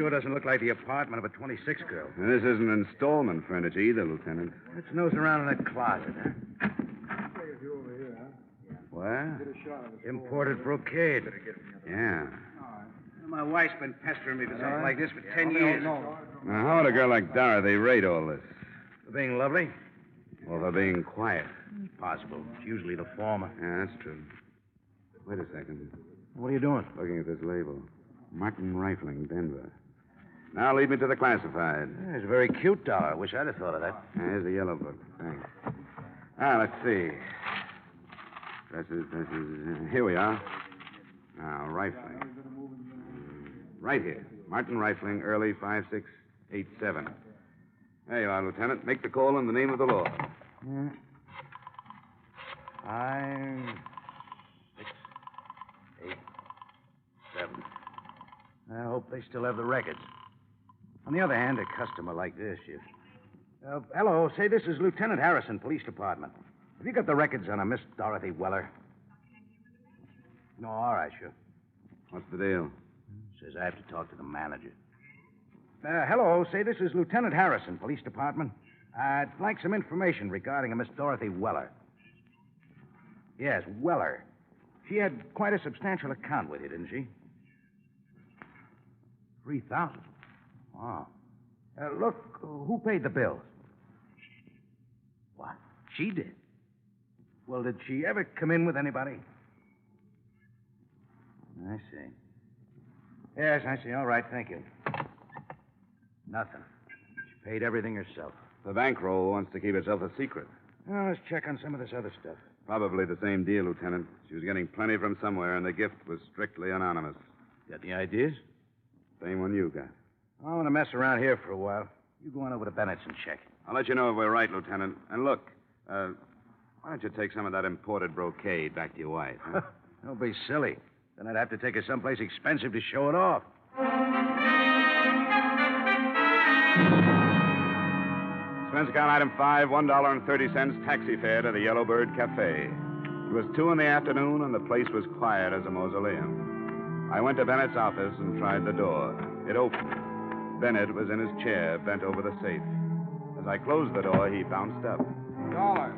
sure doesn't look like the apartment of a 26 girl. And this isn't installment furniture either, Lieutenant. Let's nose around in that closet. What? Imported brocade. Yeah. My wife's been pestering me for something like this for 10 years. Now, how would a girl like Dorothy rate all this? For being lovely? Well, for being quiet. Possible. It's usually the former. Yeah, that's true. Wait a second. What are you doing? Looking at this label. Martin Rifling, Denver. Now lead me to the classified. Yeah, it's very cute, Dolar. Wish I'd have thought of that. Here's the yellow book. Thanks. Let's see. Dresses. Here we are. Now, Rifling. Right here. Martin Rifling, early 5687. There you are, Lieutenant. Make the call in the name of the law. Yeah. 5, 6, 8, 7. I hope they still have the records. On the other hand, a customer like this, hello, say this is Lieutenant Harrison, Police Department. Have you got the records on a Miss Dorothy Weller? No, all right, sure. What's the deal? Says I have to talk to the manager. Hello, say this is Lieutenant Harrison, Police Department. I'd like some information regarding a Miss Dorothy Weller. Yes, Weller. She had quite a substantial account with you, didn't she? 3,000. Wow. Look, who paid the bills? What? She did? Well, did she ever come in with anybody? I see. Yes, I see. All right, thank you. Nothing. She paid everything herself. The bankroll wants to keep itself a secret. Well, let's check on some of this other stuff. Probably the same deal, Lieutenant. She was getting plenty from somewhere, and the gift was strictly anonymous. Got any ideas? Same one you got. I want to mess around here for a while. You go on over to Bennett's and check. I'll let you know if we're right, Lieutenant. And look, why don't you take some of that imported brocade back to your wife? Huh? Don't be silly. Then I'd have to take her someplace expensive to show it off. Expense account item 5, $1.30 taxi fare to the Yellowbird Cafe. It was 2 in the afternoon, and the place was quiet as a mausoleum. I went to Bennett's office and tried the door. It opened. Bennett was in his chair, bent over the safe. As I closed the door, he bounced up. Dollar.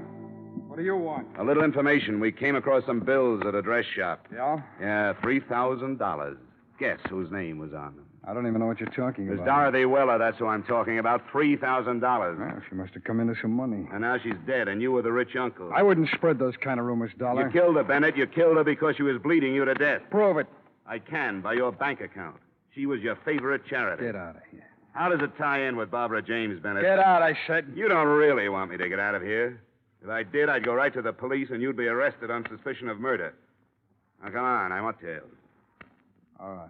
What do you want? A little information. We came across some bills at a dress shop. Yeah? Yeah, $3,000. Guess whose name was on them. I don't even know what you're talking Miss about. Dorothy Weller, that's who I'm talking about. $3,000. Well, she must have come into some money. And now she's dead, and you were the rich uncle. I wouldn't spread those kind of rumors, Dollar. You killed her, Bennett. You killed her because she was bleeding you to death. Prove it. I can, by your bank account. She was your favorite charity. Get out of here. How does it tie in with Barbara James, Bennett? Get out, I said. You don't really want me to get out of here. If I did, I'd go right to the police, and you'd be arrested on suspicion of murder. Now, come on. I want tales. All right.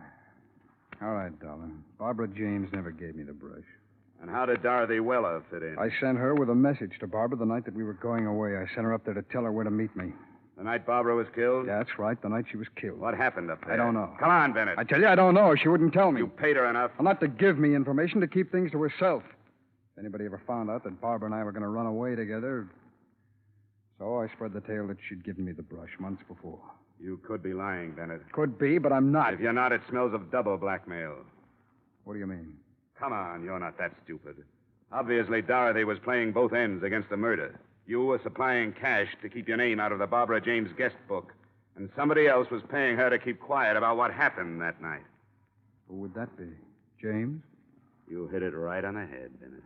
All right, darling. Barbara James never gave me the brush. And how did Dorothy Weller fit in? I sent her with a message to Barbara the night that we were going away. I sent her up there to tell her where to meet me. The night Barbara was killed? Yeah, that's right. The night she was killed. What happened up there? I don't know. Come on, Bennett. I tell you, I don't know. She wouldn't tell me. You paid her enough. Well, not to give me information, to keep things to herself. If anybody ever found out that Barbara and I were going to run away together. So I spread the tale that she'd given me the brush months before. You could be lying, Bennett. Could be, but I'm not. If you're not, it smells of double blackmail. What do you mean? Come on, you're not that stupid. Obviously, Dorothy was playing both ends against the murder. You were supplying cash to keep your name out of the Barbara James guest book, and somebody else was paying her to keep quiet about what happened that night. Who would that be? James? You hit it right on the head, Bennett.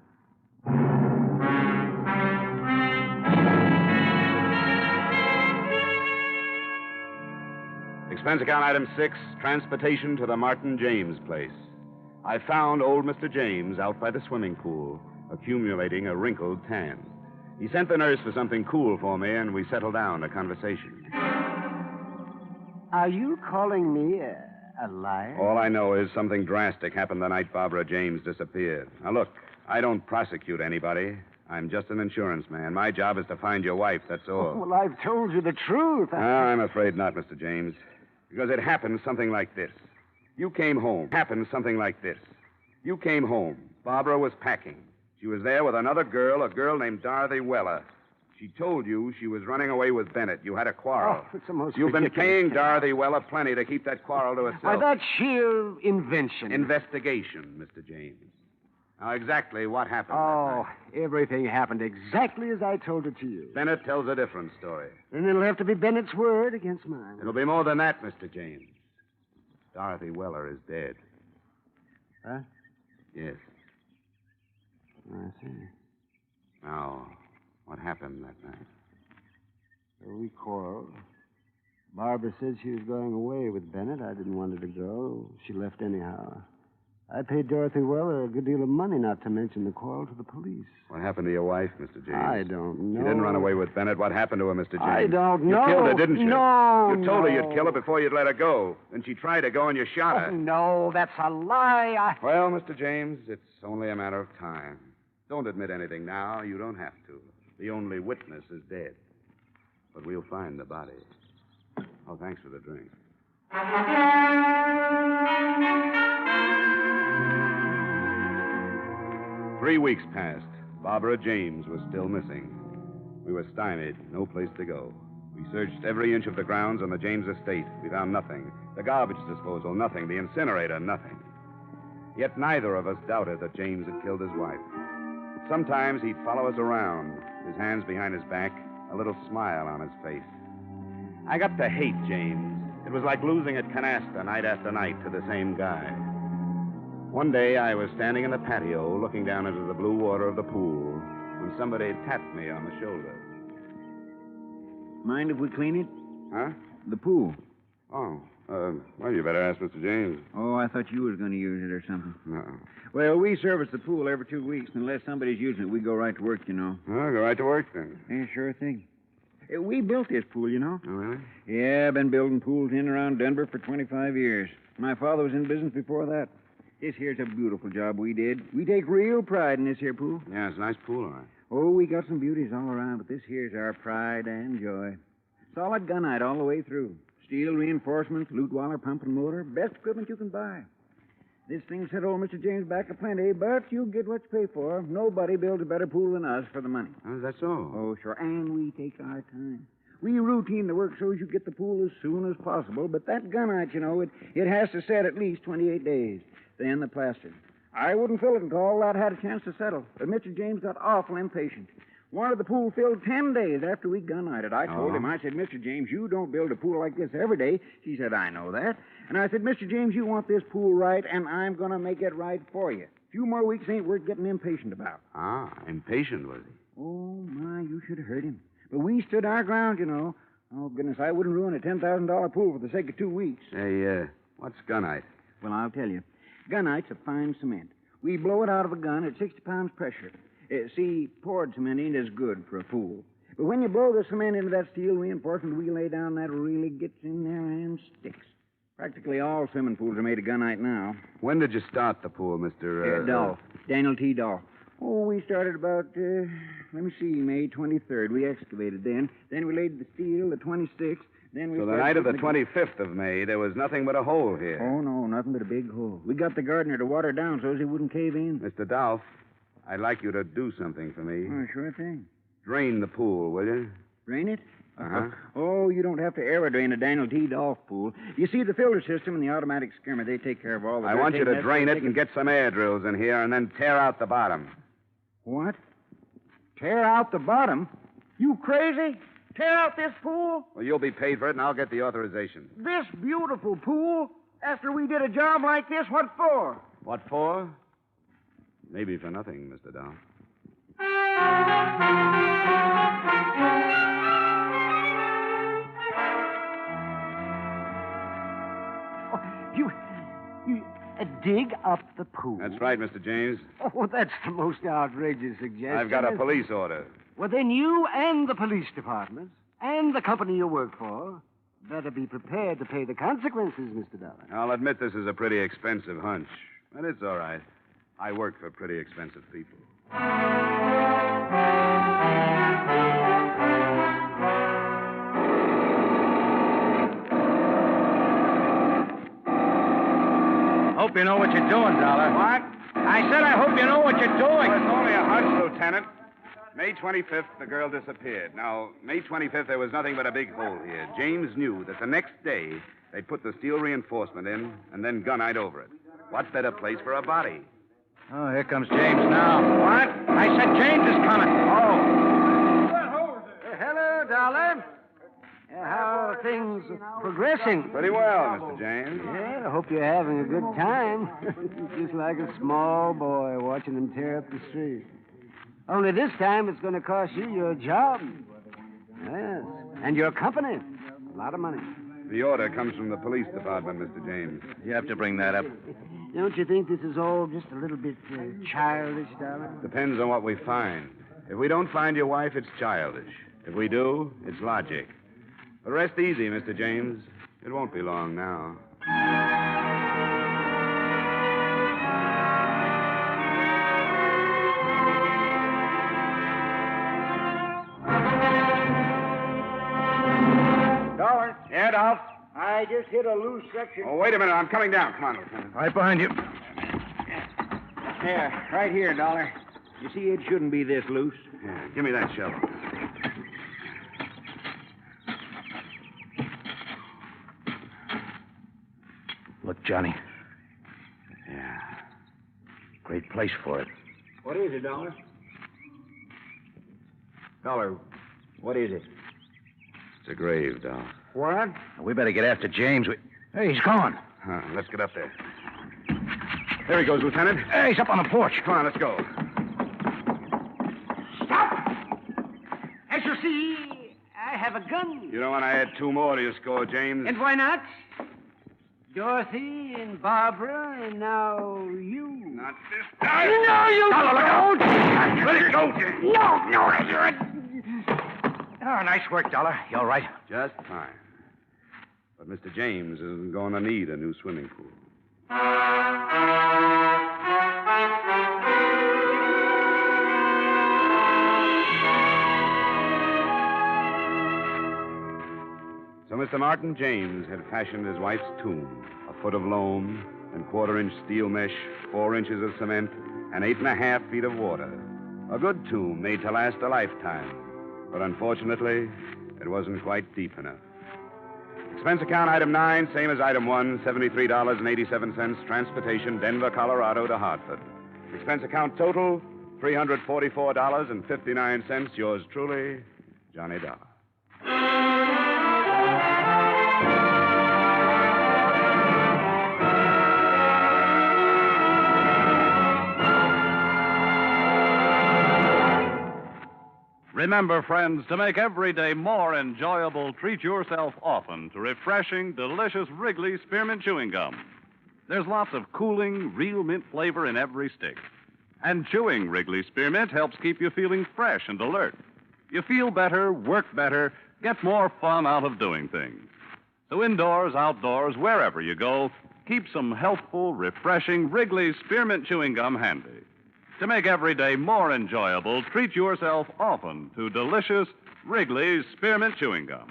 Expense account item 6, transportation to the Martin James place. I found old Mr. James out by the swimming pool, accumulating a wrinkled tan. He sent the nurse for something cool for me, and we settled down to conversation. Are you calling me a liar? All I know is something drastic happened the night Barbara James disappeared. Now, look, I don't prosecute anybody. I'm just an insurance man. My job is to find your wife, that's all. Well, I've told you the truth. I'm afraid not, Mr. James. Because it happened something like this. You came home. Happened something like this. You came home. Barbara was packing. She was there with another girl, a girl named Dorothy Weller. She told you she was running away with Bennett. You had a quarrel. Oh, it's the most You've been ridiculous paying thing. Dorothy Weller plenty to keep that quarrel to herself. Why, that's sheer invention. Investigation, Mr. James. Now, exactly what happened that Oh, night? everything happened exactly as I told it to you. Bennett tells a different story. Then it'll have to be Bennett's word against mine. It'll be more than that, Mr. James. Dorothy Weller is dead. Huh? Yes. I see. Now, what happened that night? So we quarreled. Barbara said she was going away with Bennett. I didn't want her to go. She left anyhow. I paid Dorothy Weller a good deal of money, not to mention the quarrel, to the police. What happened to your wife, Mr. James? I don't know. She didn't run away with Bennett. What happened to her, Mr. James? I don't know. You killed her, didn't you? No, You told her no. you'd kill her before you'd let her go. Then she tried to go and you shot her. Oh, no, that's a lie. Well, Mr. James, it's only a matter of time. Don't admit anything now. You don't have to. The only witness is dead. But we'll find the body. Oh, thanks for the drink. 3 weeks passed. Barbara James was still missing. We were stymied, no place to go. We searched every inch of the grounds on the James estate. We found nothing. The garbage disposal, nothing. The incinerator, nothing. Yet neither of us doubted that James had killed his wife. Sometimes he'd follow us around, his hands behind his back, a little smile on his face. I got to hate James. It was like losing at canasta night after night to the same guy. One day I was standing in the patio looking down into the blue water of the pool when somebody tapped me on the shoulder. Mind if we clean it? Huh? The pool. Oh, well, you better ask Mr. James. Oh, I thought you was going to use it or something. No. Well, we service the pool every 2 weeks. Unless somebody's using it, we go right to work, you know. Well, go right to work then. Yeah, sure thing. We built this pool, you know. Oh, really? Yeah, I've been building pools in and around Denver for 25 years. My father was in business before that. This here's a beautiful job we did. We take real pride in this here pool. Yeah, it's a nice pool, all right. Oh, we got some beauties all around, but this here's our pride and joy. Solid gunite all the way through. Steel reinforcements, loot waller, pump and motor. Best equipment you can buy. This thing set old Mr. James back a plenty, but you get what you pay for. Nobody builds a better pool than us for the money. Oh, is that so? Oh, sure. And we take our time. We routine the work so as you get the pool as soon as possible, but that gunite, you know, it has to set at least 28 days. Then the plaster. I wouldn't fill it until all that had a chance to settle. But Mr. James got awful impatient. Wanted the pool filled 10 days after we gunnited. I told him, I said, Mr. James, you don't build a pool like this every day. He said, I know that. And I said, Mr. James, you want this pool right, and I'm going to make it right for you. A few more weeks ain't worth getting impatient about. Ah, impatient, was he? Oh, my, you should have heard him. But we stood our ground, you know. Oh, goodness, I wouldn't ruin a $10,000 pool for the sake of 2 weeks. Hey, what's gunite? Well, I'll tell you. Gunite's a fine cement. We blow it out of a gun at 60 pounds pressure. See, poured cement ain't as good for a pool. But when you blow the cement into that steel reinforcement we lay down, that really gets in there and sticks. Practically all swimming pools are made of gunite now. When did you start the pool, Mr. Dolph. Daniel T. Dolph. Oh, we started about, May 23rd. We excavated then. Then we laid the steel the 26th. Then we So the night of the 25th of May, there was nothing but a hole here. Oh, no, nothing but a big hole. We got the gardener to water down so as he wouldn't cave in. Mr. Dolph, I'd like you to do something for me. Oh, sure thing. Drain the pool, will you? Drain it? Uh-huh. Oh, you don't have to aerodrain a Daniel T. Dolph pool. You see, the filter system and the automatic skimmer, they take care of all the I dirt. want you to That's drain why it they and can- get some air drills in here and then tear out the bottom. What? Tear out the bottom? You crazy? Tear out this pool? Well, you'll be paid for it, and I'll get the authorization. This beautiful pool? After we did a job like this, what for? What for? Maybe for nothing, Mr. Dolph. You dig up the pool? That's right, Mr. James. Oh, that's the most outrageous suggestion. I've got a police order. Well, then you and the police department and the company you work for better be prepared to pay the consequences, Mr. Dollar. I'll admit this is a pretty expensive hunch, but it's all right. I work for pretty expensive people. Hope you know what you're doing, Dollar. What? I said I hope you know what you're doing. It's only a hunch, Lieutenant. May 25th, the girl disappeared. Now, May 25th, there was nothing but a big hole here. James knew that the next day they'd put the steel reinforcement in and then gunite over it. What better place for a body? Oh, here comes James now. What? I said James is coming. Oh. Hello, Dollar. How are things progressing? Pretty well, Mr. James. Yeah, I hope you're having a good time. Just like a small boy watching them tear up the street. Only this time it's going to cost you your job. Yes, and your company. A lot of money. The order comes from the police department, Mr. James. You have to bring that up. Don't you think this is all just a little bit childish, Dollar? Depends on what we find. If we don't find your wife, it's childish. If we do, it's logic. But rest easy, Mr. James. It won't be long now. Dollar. Yeah, Dolph? I just hit a loose section. Oh, wait a minute. I'm coming down. Come on, Lieutenant. Right behind you. Yeah, right here, Dollar. You see, it shouldn't be this loose. Yeah, give me that shovel. Look, Johnny. Yeah. Great place for it. What is it, Dollar? Dollar, what is it? It's a grave, Dolph. What? We better get after James. Hey, he's gone. Let's get up there. There he goes, Lieutenant. Hey, he's up on the porch. Come on, let's go. As you see, I have a gun. You don't want to add 2 more to your score, James. And why not? Dorothy and Barbara, and now you. Not this time. No, you Dollar, don't. Let it go, James. No. Oh, nice work, Dollar. You all right? Just fine. But Mr. James isn't going to need a new swimming pool. So Mr. Martin James had fashioned his wife's tomb, a foot of loam and 1/4-inch steel mesh, 4 inches of cement, and 8.5 feet of water. A good tomb made to last a lifetime. But unfortunately, it wasn't quite deep enough. Expense account item 9, same as item 1, $73.87, transportation, Denver, Colorado to Hartford. Expense account total, $344.59. Yours truly, Johnny Dollar. Remember, friends, to make every day more enjoyable, treat yourself often to refreshing, delicious Wrigley Spearmint Chewing Gum. There's lots of cooling, real mint flavor in every stick. And chewing Wrigley Spearmint helps keep you feeling fresh and alert. You feel better, work better, get more fun out of doing things. So indoors, outdoors, wherever you go, keep some healthful, refreshing Wrigley Spearmint Chewing Gum handy. To make every day more enjoyable, treat yourself often to delicious Wrigley's Spearmint Chewing Gum.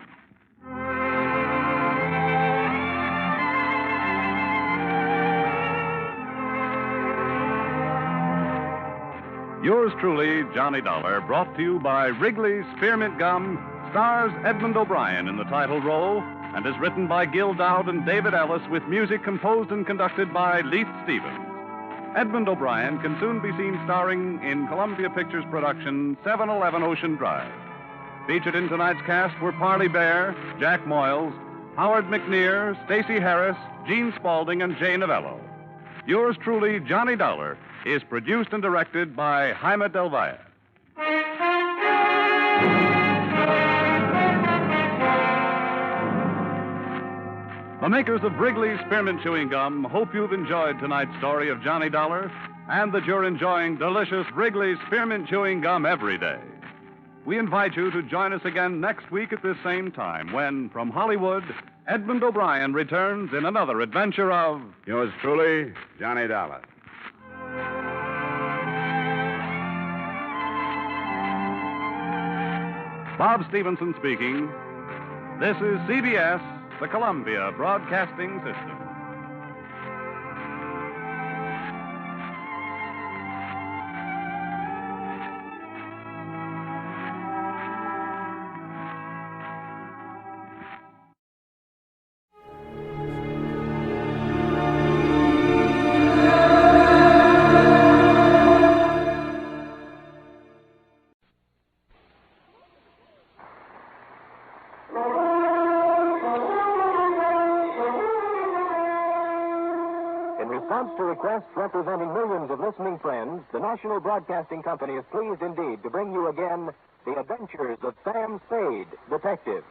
Yours truly, Johnny Dollar, brought to you by Wrigley's Spearmint Gum, stars Edmund O'Brien in the title role, and is written by Gil Dowd and David Ellis with music composed and conducted by Leith Stevens. Edmund O'Brien can soon be seen starring in Columbia Pictures' production 711 Ocean Drive. Featured in tonight's cast were Parley Bear, Jack Moyles, Howard McNear, Stacey Harris, Gene Spaulding, and Jay Novello. Yours truly, Johnny Dollar, is produced and directed by Jaime Del Valle. The makers of Wrigley's Spearmint Chewing Gum hope you've enjoyed tonight's story of Johnny Dollar and that you're enjoying delicious Wrigley's Spearmint Chewing Gum every day. We invite you to join us again next week at this same time when, from Hollywood, Edmund O'Brien returns in another adventure of... Yours truly, Johnny Dollar. Bob Stevenson speaking. This is CBS, the Columbia Broadcasting System. quest representing millions of listening friends, the National Broadcasting Company is pleased indeed to bring you again The Adventures of Sam Spade, Detective.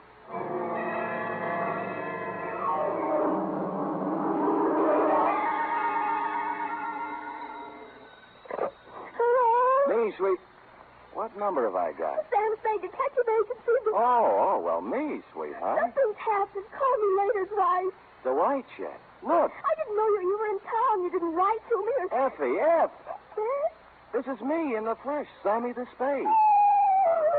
Me, sweet. What number have I got? Sam Spade, Detective Agency. Oh, well, me, sweetheart. Nothing's happened. Call me later, Dwight. The white yet. Look. I didn't know you were in town. You didn't write to me or... Effie, F. Yes? This is me in the flesh, Sammy the Spade.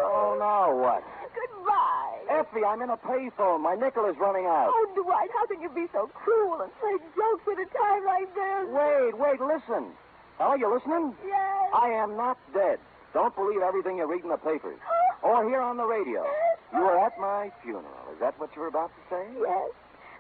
Oh, now what? Goodbye. Effie, I'm in a payphone. My nickel is running out. Oh, Dwight, how can you be so cruel and play jokes at a time like this? Wait, listen. Oh, you listening? Yes. I am not dead. Don't believe everything you read in the papers or hear on the radio. You were at my funeral. Is that what you were about to say? Yes.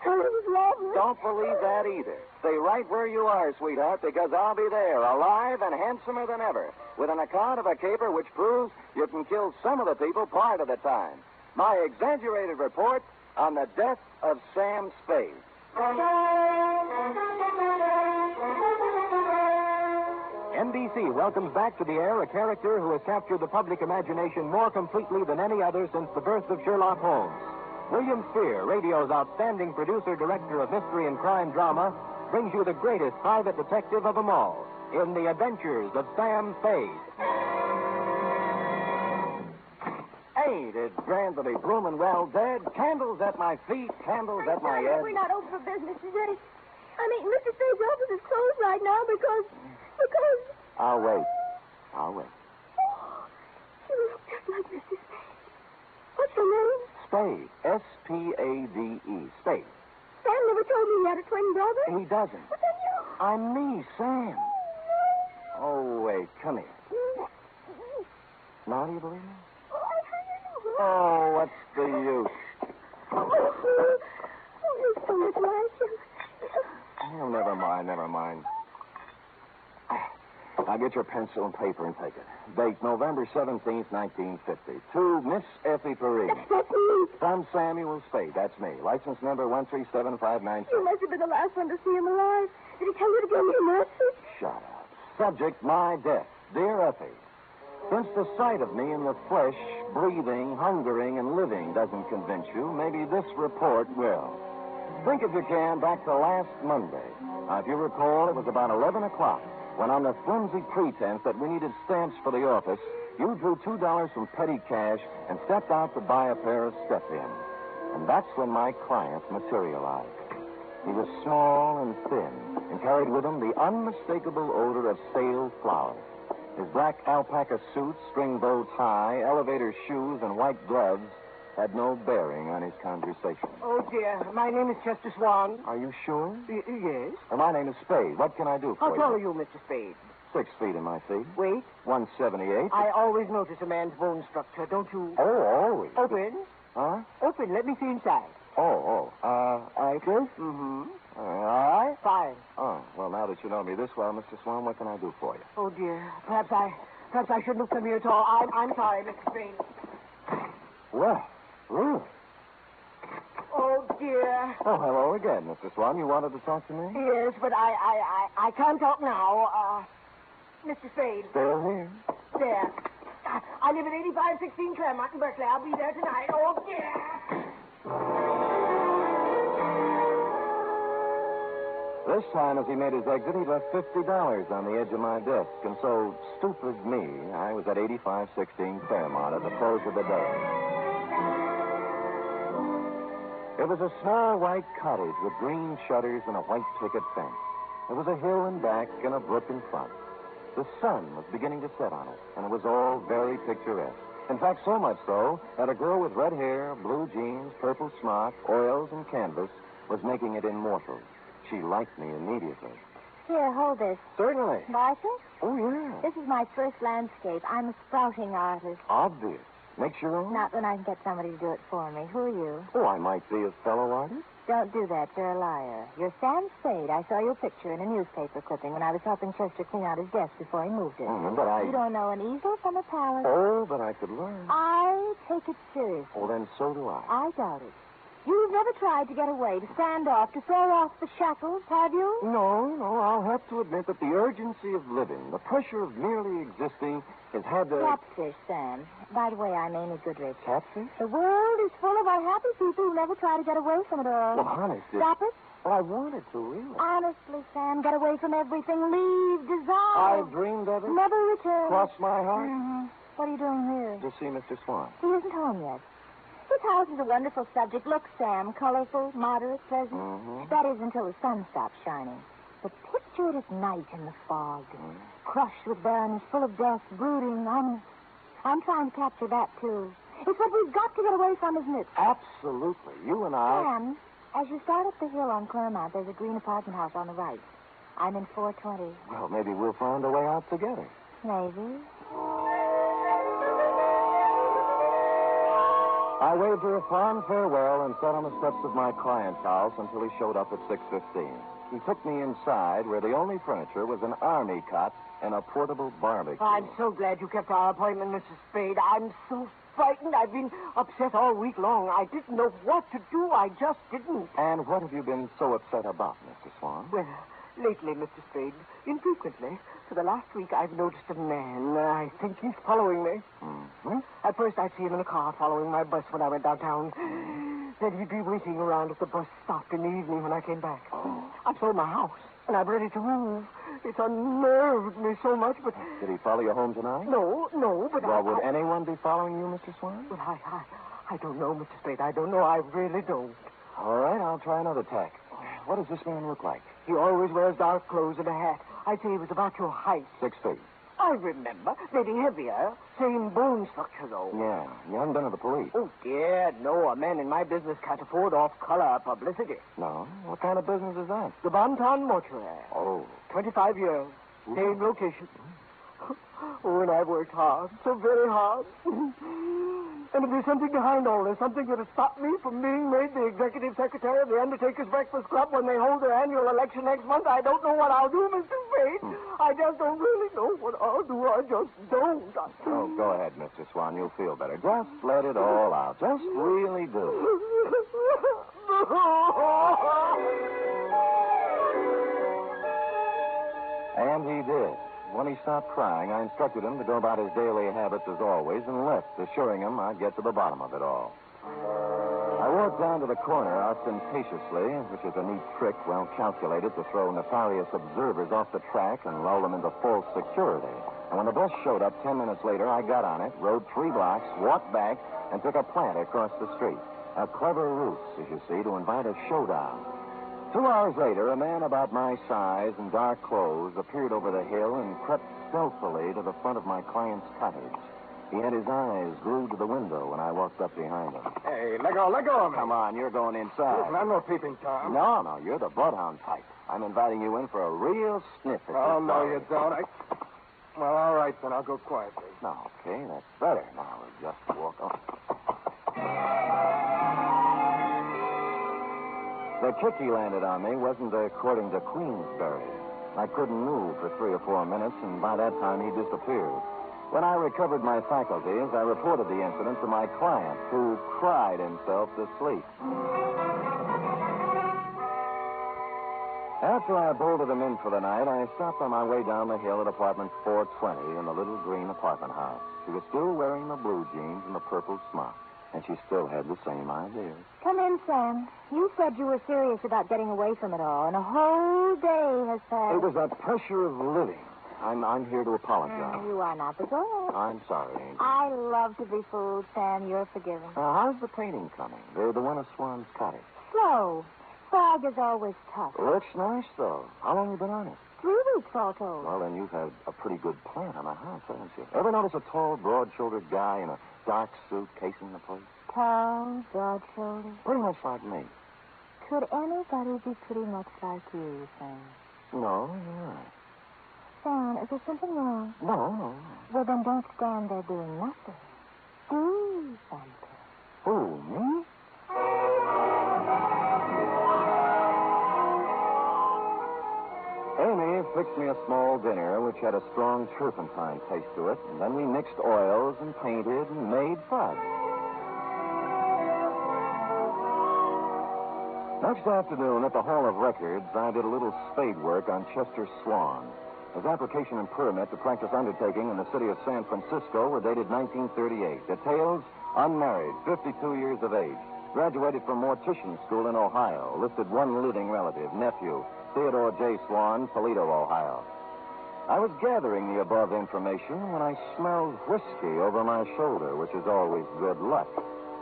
It was lovely. Don't believe that either. Stay right where you are, sweetheart, because I'll be there, alive and handsomer than ever, with an account of a caper which proves you can kill some of the people part of the time. My exaggerated report on the death of Sam Spade. NBC welcomes back to the air a character who has captured the public imagination more completely than any other since the birth of Sherlock Holmes. William Spear, radio's outstanding producer-director of mystery and crime drama, brings you the greatest private detective of them all in The Adventures of Sam Spade. Ain't it grand to be bloomin' well dead? Candles at my feet, candles at my head. We're not open for business today. I mean, Mr. Spade's office is closed right now because... I'll wait. You look just like Mr. Spade. What's your name? Spade. S-P-A-D-E. Spade. Sam never told me he had a twin brother. He doesn't. But then you... I'm me, Sam. Oh, wait, come here. Now do you believe me? Oh, what's the use? Oh, you're so much like him. Oh, never mind. Now get your pencil and paper and take it. Date November 17th, 1950. To Miss Effie Perrine. That's me. From Samuel Spade. That's me. License number 13759. You must have been the last one to see him alive. Did he tell you to give me a message? Shut up. Subject, my death. Dear Effie, since the sight of me in the flesh, breathing, hungering, and living doesn't convince you, maybe this report will. Think, if you can, back to last Monday. Now, if you recall, it was about 11 o'clock when, on the flimsy pretense that we needed stamps for the office, you drew $2 from petty cash and stepped out to buy a pair of step-ins. And that's when my client materialized. He was small and thin and carried with him the unmistakable odor of stale flour. His black alpaca suit, string bow tie, elevator shoes, and white gloves had no bearing on his conversation. Oh, dear. My name is Chester Swan. Are you sure? Yes. Well, my name is Spade. What can I do for How you? tall are you, Mr. Spade? 6 feet in my feet. Weight? 178. I always notice a man's bone structure, don't you? Oh, always. Open. Huh? Open. Let me see inside. I could? Mm-hmm. All right. Fine. Oh, well, now that you know me this well, Mr. Swan, what can I do for you? Oh, dear. Perhaps I shouldn't have come here at all. I'm sorry, Mr. Spade. Well, really? Oh, dear. Oh, hello again, Mr. Swan. You wanted to talk to me? Yes, but I can't talk now. Mr. Spade. Still here? There. I live at 8516 Claremont in Berkeley. I'll be there tonight. Oh, dear. This time, as he made his exit, he left $50 on the edge of my desk. And so, stupid me, I was at 8516 Claremont at the close of the day. It was a small white cottage with green shutters and a white picket fence. There was a hill in back and a brook in front. The sun was beginning to set on it, and it was all very picturesque. In fact, so much so that a girl with red hair, blue jeans, purple smock, oils, and canvas was making it immortal. She liked me immediately. Here, hold this. Certainly. Like it? Oh, yeah. This is my first landscape. I'm a sprouting artist. Obvious. Makes your own? Not when I can get somebody to do it for me. Who are you? Oh, I might be a fellow artist. Don't do that. You're a liar. You're Sam Spade. I saw your picture in a newspaper clipping when I was helping Chester clean out his desk before he moved it. But I... You don't know an easel from a palette. Oh, but I could learn. I take it seriously. Oh, then so do I. I doubt it. You've never tried to get away, to stand off, to throw off the shackles, have you? No, I'll have to admit that the urgency of living, the pressure of merely existing, has had the... Catfish, Sam. By the way, I'm Amy Goodrich. Catfish? The world is full of unhappy people who never try to get away from it all. Well, honest, Stop it? Well, I wanted to, really. Honestly, Sam, get away from everything. Leave, dissolve. I've dreamed of it. Never return. Cross my heart. Mm-hmm. What are you doing here? To see Mr. Swan. He isn't home yet. This house is a wonderful subject. Look, Sam, colorful, moderate, pleasant. Mm-hmm. That is until the sun stops shining. But picture it at night in the fog, crushed with barrenness, full of death, brooding. I'm trying to capture that, too. It's what we've got to get away from, isn't it? Absolutely. You and I... Sam, as you start up the hill on Claremont, there's a green apartment house on the right. I'm in 420. Well, maybe we'll find a way out together. Maybe. I waved her a fond farewell and sat on the steps of my client's house until he showed up at 6:15. He took me inside where the only furniture was an army cot and a portable barbecue. I'm so glad you kept our appointment, Mrs. Spade. I'm so frightened. I've been upset all week long. I didn't know what to do. I just didn't. And what have you been so upset about, Mr. Swan? Well, lately, Mr. Spade, infrequently, for the last week, I've noticed a man. I think he's following me. Mm-hmm. At first, I'd see him in a car following my bus when I went downtown. Then he'd be waiting around at the bus stop in the evening when I came back. I've sold my house, and I'm ready to move. It's unnerved me so much, but... Did he follow you home tonight? No, but Well, would anyone be following you, Mr. Swan? Well, I don't know, Mr. Spade. I don't know. I really don't. All right, I'll try another tack. What does this man look like? He always wears dark clothes and a hat. I'd say he was about your height. 6 feet. I remember. Maybe heavier. Same bone structure, though. Yeah. You haven't been to the police? Oh, dear, no. A man in my business can't afford off-color publicity. No? What kind of business is that? The Bonton Mortuary. Oh. 25 years. Same location. Oh, and I've worked hard. So very hard. And if there's something behind all this, something that has stopped me from being made the executive secretary of the Undertakers Breakfast Club when they hold their annual election next month, I don't know what I'll do, Mr. Spade. I just don't really know what I'll do. I just don't. Oh, go ahead, Mr. Swan. You'll feel better. Just let it all out. Just really do. And he did. When he stopped crying, I instructed him to go about his daily habits as always and left, assuring him I'd get to the bottom of it all. I walked down to the corner ostentatiously, which is a neat trick well calculated to throw nefarious observers off the track and lull them into false security. And when the bus showed up 10 minutes later, I got on it, rode 3 blocks, walked back, and took a plant across the street. A clever ruse, as you see, to invite a showdown. 2 hours later, a man about my size in dark clothes appeared over the hill and crept stealthily to the front of my client's cottage. He had his eyes glued to the window when I walked up behind him. Hey, let go of me. Come on, you're going inside. Listen, I'm no peeping Tom. No, you're the bloodhound type. I'm inviting you in for a real sniff at Oh, this no, dog. you don't. Well, all right, then. I'll go quietly. No, okay, that's better. Now, we'll just walk on. The kick he landed on me wasn't according to Queensberry. I couldn't move for 3 or 4 minutes, and by that time he disappeared. When I recovered my faculties, I reported the incident to my client, who cried himself to sleep. After I bolted him in for the night, I stopped on my way down the hill at apartment 420 in the little green apartment house. She was still wearing the blue jeans and the purple smock, and she still had the same ideas. Come in, Sam. You said you were serious about getting away from it all, and a whole day has passed. It was that pressure of living. I'm here to apologize. You are not, but go ahead. I'm sorry, Angel. I love to be fooled, Sam. You're forgiven. How's the painting coming? The one of Swan's cottage. Slow. Fog is always tough. Looks nice, though. How long you been on it? 3 weeks, all told. Well, then you've had a pretty good plan on the house, haven't you? Ever notice a tall, broad-shouldered guy in a dark suit casing the place? Tall, broad-shouldered. Pretty much like me. Could anybody be pretty much like you, Sam? No, you're right. Sam, is there something wrong? No. Well, then don't stand there doing nothing. Do something. Who, me? Amy fixed me a small dinner which had a strong turpentine taste to it, and then we mixed oils and painted and made fudge. Next afternoon at the Hall of Records, I did a little spade work on Chester Swan. His application and permit to practice undertaking in the city of San Francisco were dated 1938. Details: unmarried, 52 years of age, graduated from mortician school in Ohio, listed one living relative, nephew, Theodore J. Swan, Toledo, Ohio. I was gathering the above information when I smelled whiskey over my shoulder, which is always good luck.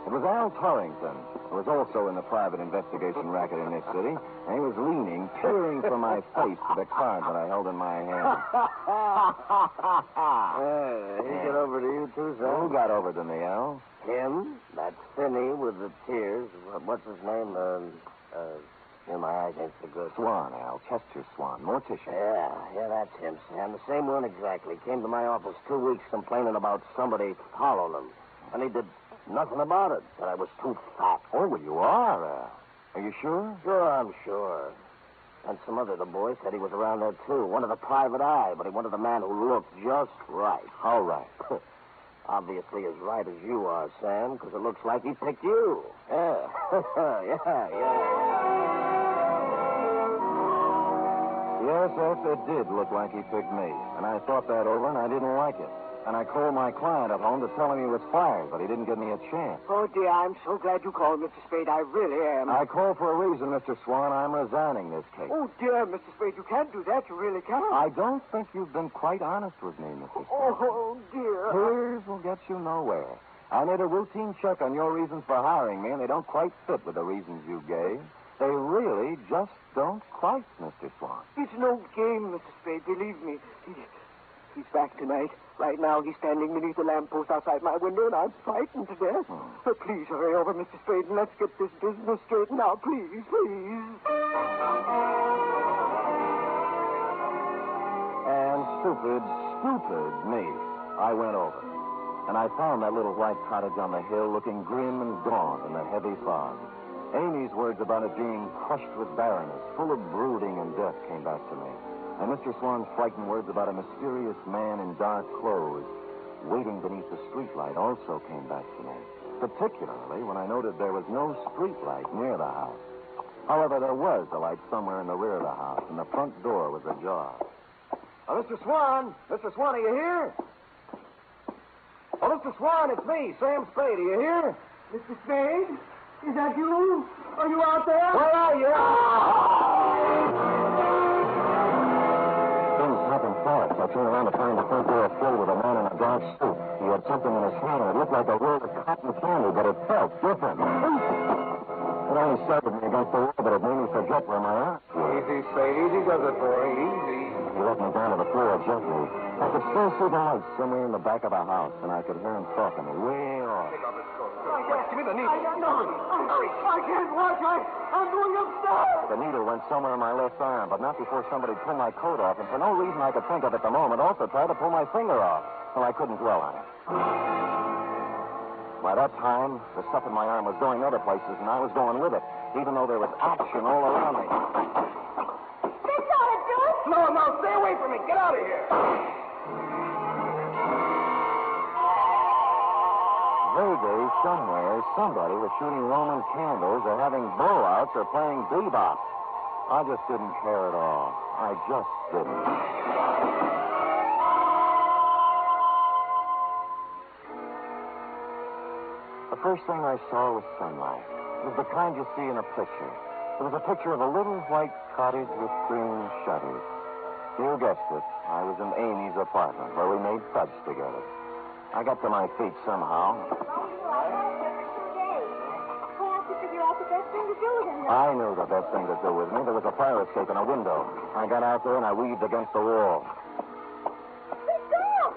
It was Al Torrington, who was also in the private investigation racket in this city, and he was leaning, peering from my face to the card that I held in my hand. He got over to you, too, son? Who got over to me, Al? Him? That Finney with the tears. What's his name? My eyes ain't so good. Swan, Al. Chester Swan. Mortician. Yeah, that's him, Sam. The same one exactly. Came to my office 2 weeks complaining about somebody following him. And he did nothing about it. Said I was too fat. Oh, well, you are, Al. Are you sure? Sure, I'm sure. And some other the boys said he was around there, too. Wanted a private eye, but he wanted a man who looked just right. How right? Obviously as right as you are, Sam, because it looks like he picked you. Yeah. Yes, it did look like he picked me. And I thought that over, and I didn't like it. And I called my client at home to tell him he was fired, but he didn't give me a chance. Oh, dear, I'm so glad you called, Mr. Spade. I really am. I called for a reason, Mr. Swan. I'm resigning this case. Oh, dear, Mr. Spade, you can't do that. You really can't. I don't think you've been quite honest with me, Mr. Spade. Oh, dear. Tears will get you nowhere. I made a routine check on your reasons for hiring me, and they don't quite fit with the reasons you gave. They really just don't quite, Mr. Swan. It's no game, Mr. Spade. Believe me. He's back tonight. Right now, he's standing beneath the lamppost outside my window, and I'm frightened to death. But please hurry over, Mr. Spade, and let's get this business straightened out. Please. And stupid me, I went over. And I found that little white cottage on the hill looking grim and gaunt in the heavy fog. Amy's words about it being crushed with Baroness, full of brooding and death, came back to me. And Mr. Swan's frightened words about a mysterious man in dark clothes waiting beneath the streetlight also came back to me, particularly when I noted there was no streetlight near the house. However, there was a light somewhere in the rear of the house, and the front door was ajar. Mr. Swan! Mr. Swan, are you here? Oh, Mr. Swan, it's me, Sam Spade. Are you here? Mr. Spade? Is that you? Are you out there? Where are you? Things happened fast. I turned around to find the front door filled with a man in a dark suit. He had something in his hand, and it looked like a roll of cotton candy, but it felt different. It only started me against the wall, but it made me forget where my arms were. Easy, Spade. Easy does it, boy. Easy. He let me down to the floor gently. I could still see the lights somewhere in the back of the house, and I could hear him talking way off. Take off his coat. Give me the needle. I can't watch. I'm going upstairs. The needle went somewhere in my left arm, but not before somebody pulled my coat off, and for no reason I could think of at the moment, also tried to pull my finger off. Well, I couldn't dwell on it. By that time, the stuff in my arm was going other places, and I was going with it, even though there was action all around me. That's how it do it. No, stay away from me. Get out of here. Vaguely, somewhere, somebody was shooting Roman candles or having blowouts or playing bebop. I just didn't care at all. I just didn't. The first thing I saw was sunlight. It was the kind you see in a picture. It was a picture of a little white cottage with green shutters. You guessed it. I was in Amy's apartment where we made fudge together. I got to my feet somehow. I knew the best thing to do with me. There was a fire escape in a window. I got out there and I weaved against the wall. He's gone!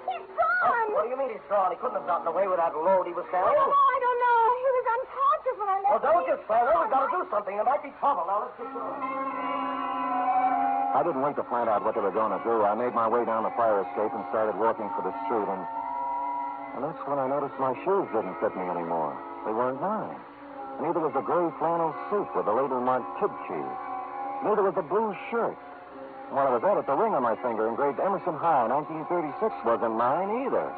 He's gone! What do you mean he's gone? He couldn't have gotten away with that load he was carrying. I don't know. He was unconscious when I left. Well, don't get further. We've got to do something. There might be trouble. Now, let's get to it. I didn't wait to find out what they were going to do. I made my way down the fire escape and started walking for the street, and that's when I noticed my shoes didn't fit me anymore. They weren't mine. Neither was the gray flannel suit with the label marked Kid Cheese. Neither was the blue shirt. And while I was at it, the ring on my finger engraved Emerson High 1936 wasn't mine either.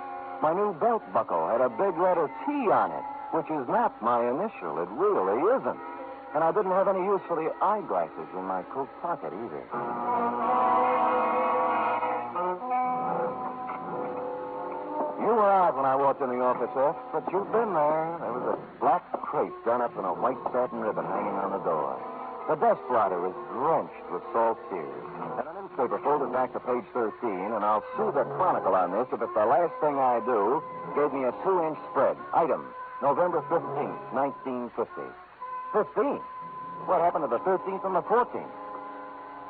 My new belt buckle had a big letter T on it, which is not my initial. It really isn't. And I didn't have any use for the eyeglasses in my coat pocket either. You were out when I walked in the office, F, but you've been there. There was a black crepe done up in a white satin ribbon hanging on the door. The desk blotter was drenched with salt tears. And a newspaper folded back to page 13, and I'll sue the Chronicle on this if it's the last thing I do gave me a 2-inch spread. Item, November 15th, 1950. 15? What happened to the 13th and the 14th?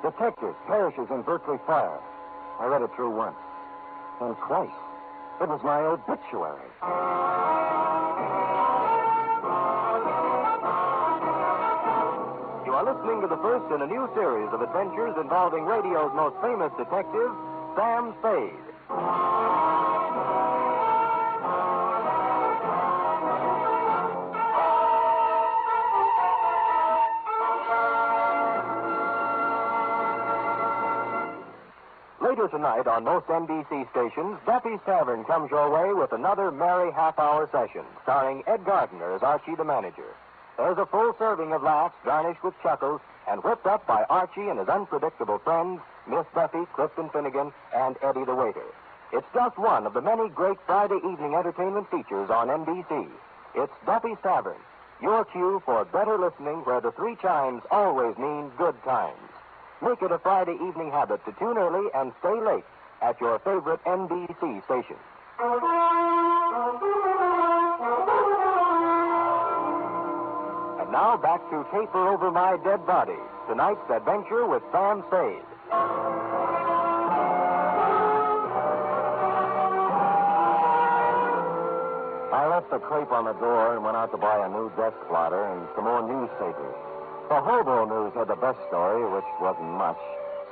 Detective perishes in Berkeley fire. I read it through once. And twice. It was my obituary. You are listening to the first in a new series of adventures involving radio's most famous detective, Sam Spade. Later tonight on most NBC stations, Duffy's Tavern comes your way with another merry half-hour session, starring Ed Gardner as Archie the manager. There's a full serving of laughs garnished with chuckles and whipped up by Archie and his unpredictable friends, Miss Duffy, Clifton Finnegan, and Eddie the waiter. It's just one of the many great Friday evening entertainment features on NBC. It's Duffy's Tavern, your cue for better listening where the 3 chimes always mean good times. Make it a Friday evening habit to tune early and stay late at your favorite NBC station. And now back to Caper Over My Dead Body, tonight's adventure with Sam Spade. I left the crepe on the door and went out to buy a new desk blotter and some more newspapers. The Hobo News had the best story, which wasn't much.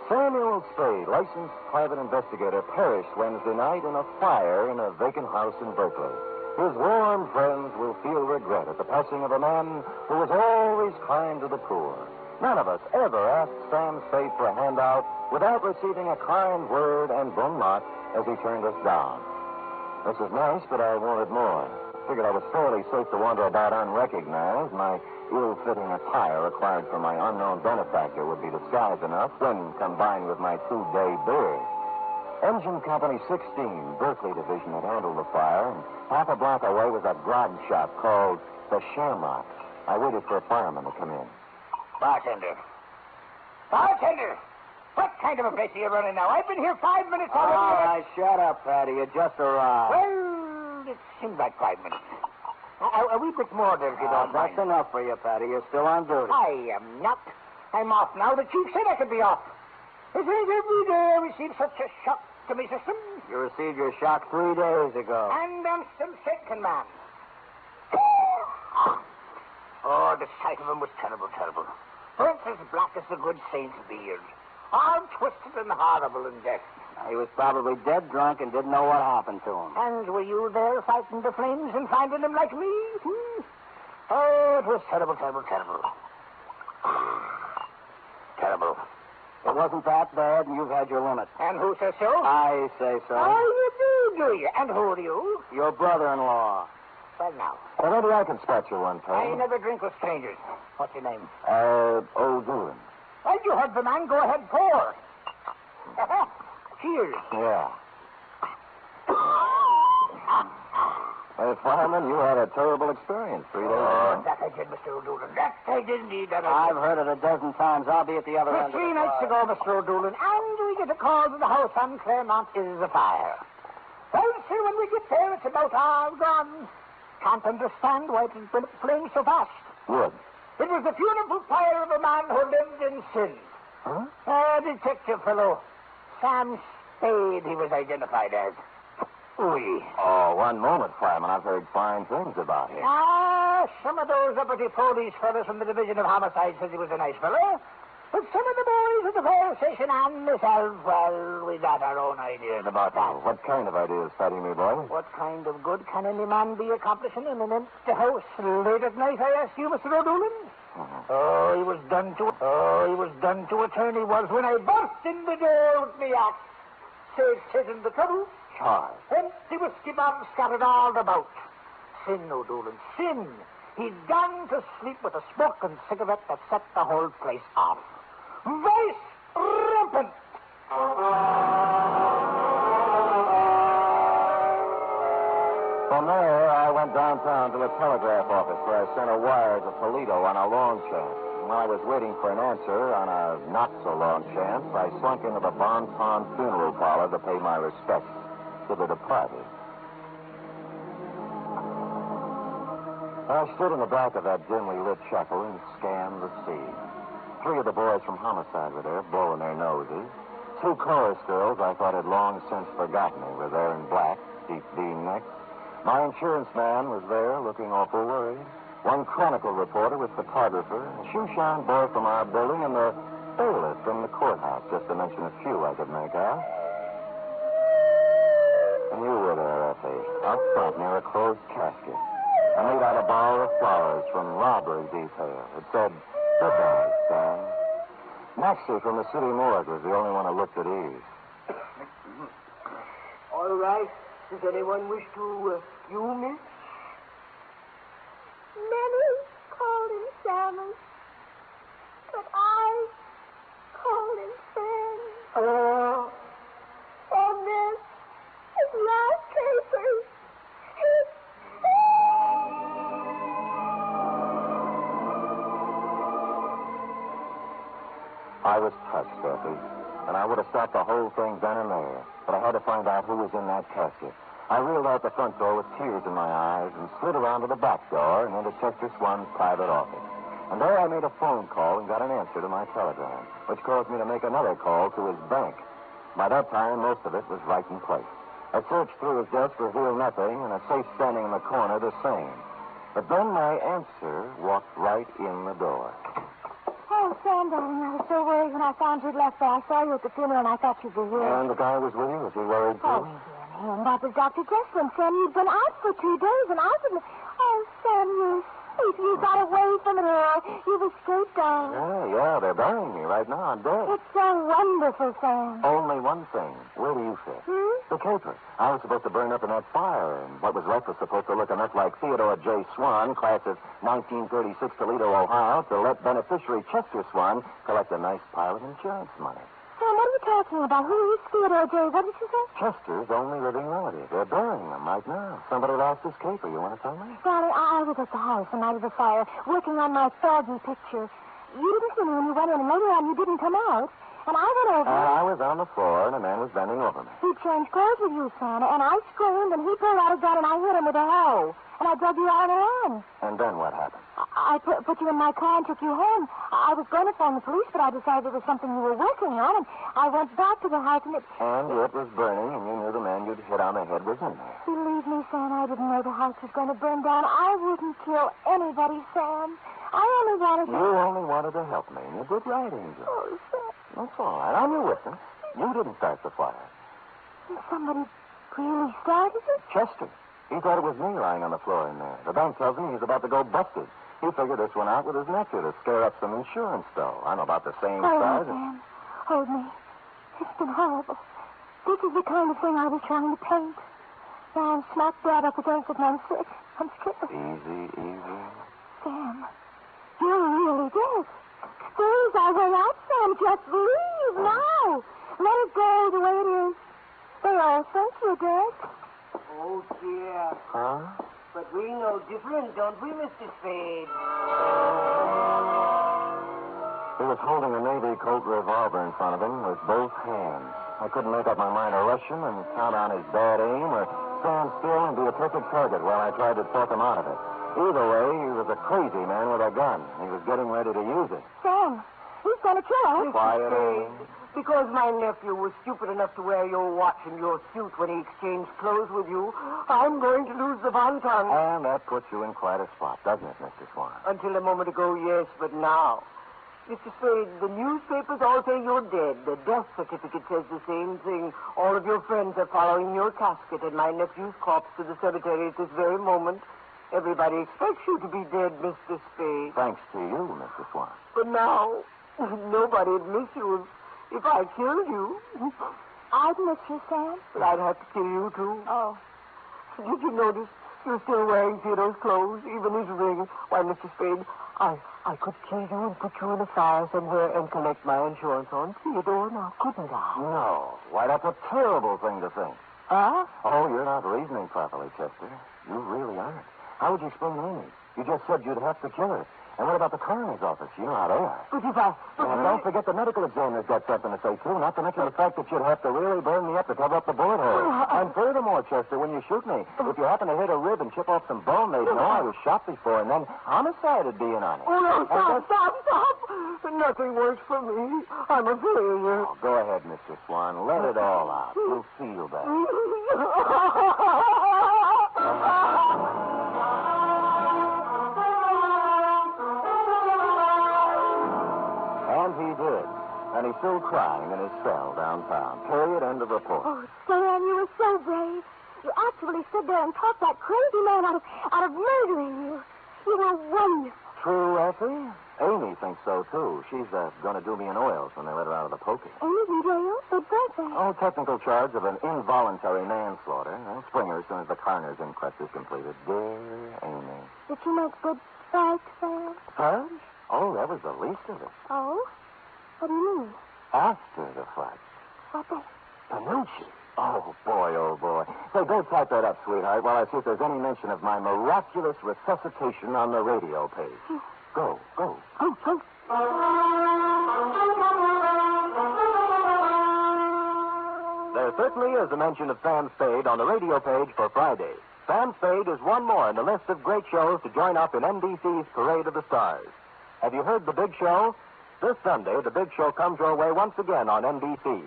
Samuel Spade, licensed private investigator, perished Wednesday night in a fire in a vacant house in Berkeley. His warm friends will feel regret at the passing of a man who was always kind to the poor. None of us ever asked Sam Spade for a handout without receiving a kind word and bon mot as he turned us down. This is nice, but I wanted more. Figured I was fairly safe to wander about unrecognized. My ill-fitting attire acquired from my unknown benefactor would be disguise enough when combined with my 2-day beard. Engine Company 16, Berkeley Division, had handled the fire, and half a block away was a grog shop called the Sherlock. I waited for a fireman to come in. Bartender! Bartender! What kind of a place are you running now? I've been here 5 minutes already. All right, shut up, Patty. You just arrived. Well, it seems like 5 minutes. A wee bit more there, if you don't mind. That's enough for you, Patty. You're still on duty. I am not. I'm off now. The chief said I could be off. It is every day I receive such a shock to my system. You received your shock 3 days ago. And I'm still second man. Oh, the sight of him was terrible, terrible. Burnt as black as the good saint's beard. All twisted and horrible in death. He was probably dead drunk and didn't know what happened to him. And were you there fighting the flames and finding them like me? Oh, it was terrible, terrible, terrible. Terrible. It wasn't that bad, and you've had your limit. And who says so? I say so. Oh, you do you? And who are you? Your brother-in-law. Well, now. Well, maybe I can spot you one time. I never drink with strangers. What's your name? O'Doolin. Well, you heard the man. Go ahead, pour. Cheers. Yeah. Hey, fireman, you had a terrible experience 3 days ago. Oh, that I did, Mr. O'Doolin. That I did indeed. That I I've heard it a dozen times. I'll be at the other end of the 3 nights ago, Mr. O'Doolin, and we get a call to the house on Claremont is afire. Well, sir, when we get there, it's about all gone. Can't understand why it has been flamed so fast. Wood. It was the funeral pyre of a man who lived in sin. Huh? A detective fellow. Sam Spade, he was identified as. Oui. Oh, one moment, fireman. I've heard fine things about him. Ah, some of those uppity police fellows from the Division of Homicide says he was a nice fellow. But some of the boys at the fire station and myself, well, we got our own ideas about that. What kind of ideas, Fatty, me boy? What kind of good can any man be accomplishing in an empty house late at night, I ask you, Mr. O'Doolin? Oh, he was done to a turn, he was, when I burst in the door with me axe. Saved Satan the trouble. Charge. Empty whiskey bombs scattered all about. Sin, O'Doolin, sin. He'd gone to sleep with a smoking cigarette that set the whole place off. Vice rampant. From there, I went downtown to the telegraph office where I sent a wire to Toledo on a long chance. And while I was waiting for an answer on a not-so-long chance, I slunk into the Bon Ton funeral parlor to pay my respects to the departed. I stood in the back of that dimly lit chapel and scanned the scene. 3 of the boys from homicide were there, blowing their noses. 2 chorus girls I thought had long since forgotten me were there in black, deep V-necks. My insurance man was there, looking awful worried. 1 Chronicle reporter with photographer, a shoeshine boy from our building, and the bailiff from the courthouse, just to mention a few I could make out. And you were there, Effie, up front near a closed casket. I made out a bowl of flowers from robbery detail. It said, "Goodbye, Stan." Maxie from the city morgue was the only one who looked at ease. All right. Does anyone wish to, you, miss? Many called him Samus, but I called him Sam. Oh, Miss, his last papers. I was touched, Effie, and I would have stopped the whole thing then and there. But I had to find out who was in that casket. I reeled out the front door with tears in my eyes and slid around to the back door and into Chester Swan's private office. And there I made a phone call and got an answer to my telegram, which caused me to make another call to his bank. By that time, most of it was right in place. I searched through his desk, revealed nothing, and a safe standing in the corner the same. But then my answer walked right in the door. Oh, Sam, darling, I was so worried when I found you'd left there. I saw you at the funeral, and I thought you'd be here. And the guy was with you? Was he worried, too? Oh, dear him. That was Dr. Jesslyn. Sam, you'd been out for 2 days, and I didn't... Oh, Sam, you sweet. You got away from it all. You've escaped, darling. Yeah, they're burying me right now. I'm dead. It's so wonderful, Sam. Only one thing. Where do you fit? The caper. I was supposed to burn up in that fire, and what was left was supposed to look enough like Theodore J. Swan, class of 1936, Toledo, Ohio, to let beneficiary Chester Swan collect a nice pile of insurance money. Sam, what are you talking about? Who is Theodore J.? What did you say? Chester's only living relative. They're burying him right now. Somebody lost his caper. You want to tell me? Darling, I was at the house the night of the fire, working on my foggy picture. You didn't see me when you went in, and later on you didn't come out. And I went over. I was on the floor, and a man was bending over me. He changed clothes with you, Santa, and I screamed, and he pulled out a gun, and I hit him with a hoe. And I drug you out on a run. And then what happened? I put you in my car and took you home. I was going to phone the police, but I decided it was something you were working on, and I went back to the house, and it... And it was burning, and you knew the man you'd hit on the head was in there. Believe me, Sam, I didn't know the house was going to burn down. I wouldn't kill anybody, Sam. I only wanted to... You only wanted to help me, and you did right, Angel. Oh, Sam. That's all right. I'm your witness. You didn't start the fire. Somebody really started it? Chester. He thought it was me lying on the floor in there. The bank tells me he's about to go busted. He figured this one out with his nectar to scare up some insurance, though. I'm about the same size. Sam. Hold me. It's been horrible. This is the kind of thing I was trying to paint. Now I'm smack dab up against it, and I'm sick. I'm scared. Easy. Sam, you're really dead. There's our way out, Sam. Just leave now. Let it go the way it is. They all think you're dead. Oh, dear. Huh? But we know different, don't we, Mr. Spade? He was holding a Navy Colt revolver in front of him with both hands. I couldn't make up my mind to rush him and count on his bad aim or stand still and be a perfect target while I tried to talk him out of it. Either way, he was a crazy man with a gun. He was getting ready to use it. Sam, he's going to kill us. Quiet, Amy. Because my nephew was stupid enough to wear your watch and your suit when he exchanged clothes with you, I'm going to lose the Bon Ton. And that puts you in quite a spot, doesn't it, Mr. Swan? Until a moment ago, yes, but now. Mr. Spade, the newspapers all say you're dead. The death certificate says the same thing. All of your friends are following your casket and my nephew's corpse to the cemetery at this very moment. Everybody expects you to be dead, Mr. Spade. Thanks to you, Mr. Swan. But now, nobody'd miss you if I killed you. I'd miss you, Sam. But I'd have to kill you, too. Oh. Did you notice You're still wearing Theodore's clothes, even his ring. Why, Mr. Spade, I could kill you and put you in a fire somewhere and collect my insurance on Theodore now, couldn't I? No. Why, that's a terrible thing to think. Huh? Oh, you're not reasoning properly, Chester. You really aren't. How would you explain Amy? You just said you'd have to kill her. And what about the coroner's office? You know how they are. But if I... And don't forget the medical examiner's got something to say, too. Not to mention the fact that you'd have to really burn me up to cover up the bullet hole. And furthermore, Chester, when you shoot me, if you happen to hit a rib and chip off some bone, they'd know I was shot before, and then homicide would be in on it. Oh, no, stop. Nothing works for me. I'm a failure. Oh, go ahead, Mr. Swan. Let it all out. We'll see you back. And he did. And he's still crying in his cell downtown. Period. End of report. Oh, Stan, you were so brave. You actually stood there and talked that crazy man out of murdering you. You were wonderful. True, Effie? Amy thinks so, too. She's going to do me in oils when they let her out of the pokey. Amy's in jail? But birthday. Oh, technical charge of an involuntary manslaughter. I'll spring her as soon as the coroner's inquest is completed. Dear Amy. Did she make good fight, Sam? Fudge? Oh, that was the least of it. Oh? What do you mean? After the fight. What then? Panucci. Oh, boy. Say, go type that up, sweetheart, while I see if there's any mention of my miraculous resuscitation on the radio page. Go. Oh. There certainly is a mention of Sam Spade on the radio page for Friday. Sam Spade is one more in the list of great shows to join up in NBC's Parade of the Stars. Have you heard The Big Show? This Sunday, The Big Show comes your way once again on NBC.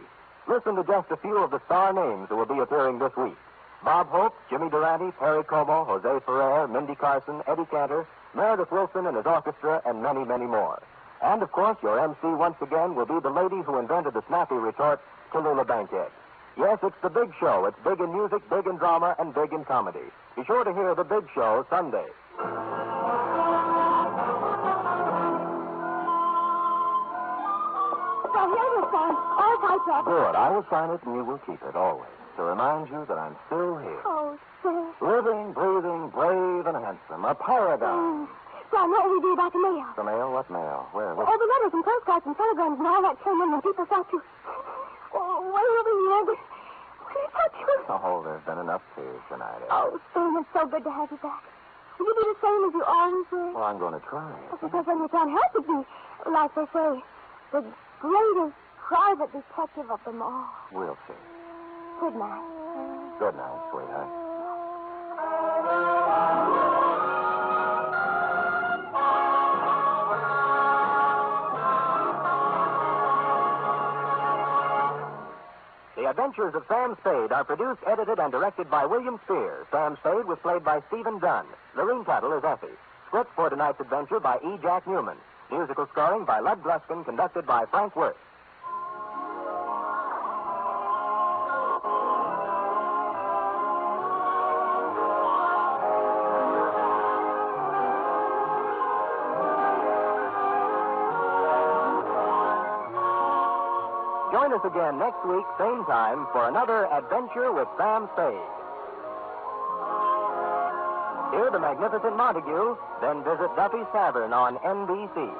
Listen to just a few of the star names who will be appearing this week. Bob Hope, Jimmy Durante, Perry Como, Jose Ferrer, Mindy Carson, Eddie Cantor, Meredith Wilson and his orchestra, and many, many more. And, of course, your MC once again will be the lady who invented the snappy retort, Tallulah Bankhead. Yes, it's The Big Show. It's big in music, big in drama, and big in comedy. Be sure to hear The Big Show Sunday. All types of... Good. I will sign it, and you will keep it, always, to remind you that I'm still here. Oh, Sam. Living, breathing, brave, and handsome. A paragon. Sam, what will we do about the mail? The mail? What mail? Where? Oh, the letters and postcards and telegrams and all that came in when people thought you... Oh, way over here. They thought you... Oh, there's been enough tears tonight. Oh, Sam, it's so good to have you back. Will you be the same as you always were? Well, I'm going to try. Because then you can't help but be, like they say, the greatest private detective of them all. We'll see. Good night. Good night, sweetheart. The Adventures of Sam Spade are produced, edited, and directed by William Spear. Sam Spade was played by Stephen Dunn. Lorene Tuttle is Effie. Script for tonight's adventure by E. Jack Newman. Musical scoring by Lud Gluskin, conducted by Frank Wirth. Join us again next week, same time, for another adventure with Sam Spade. Hear the magnificent Montague, then visit Duffy's Tavern on NBC.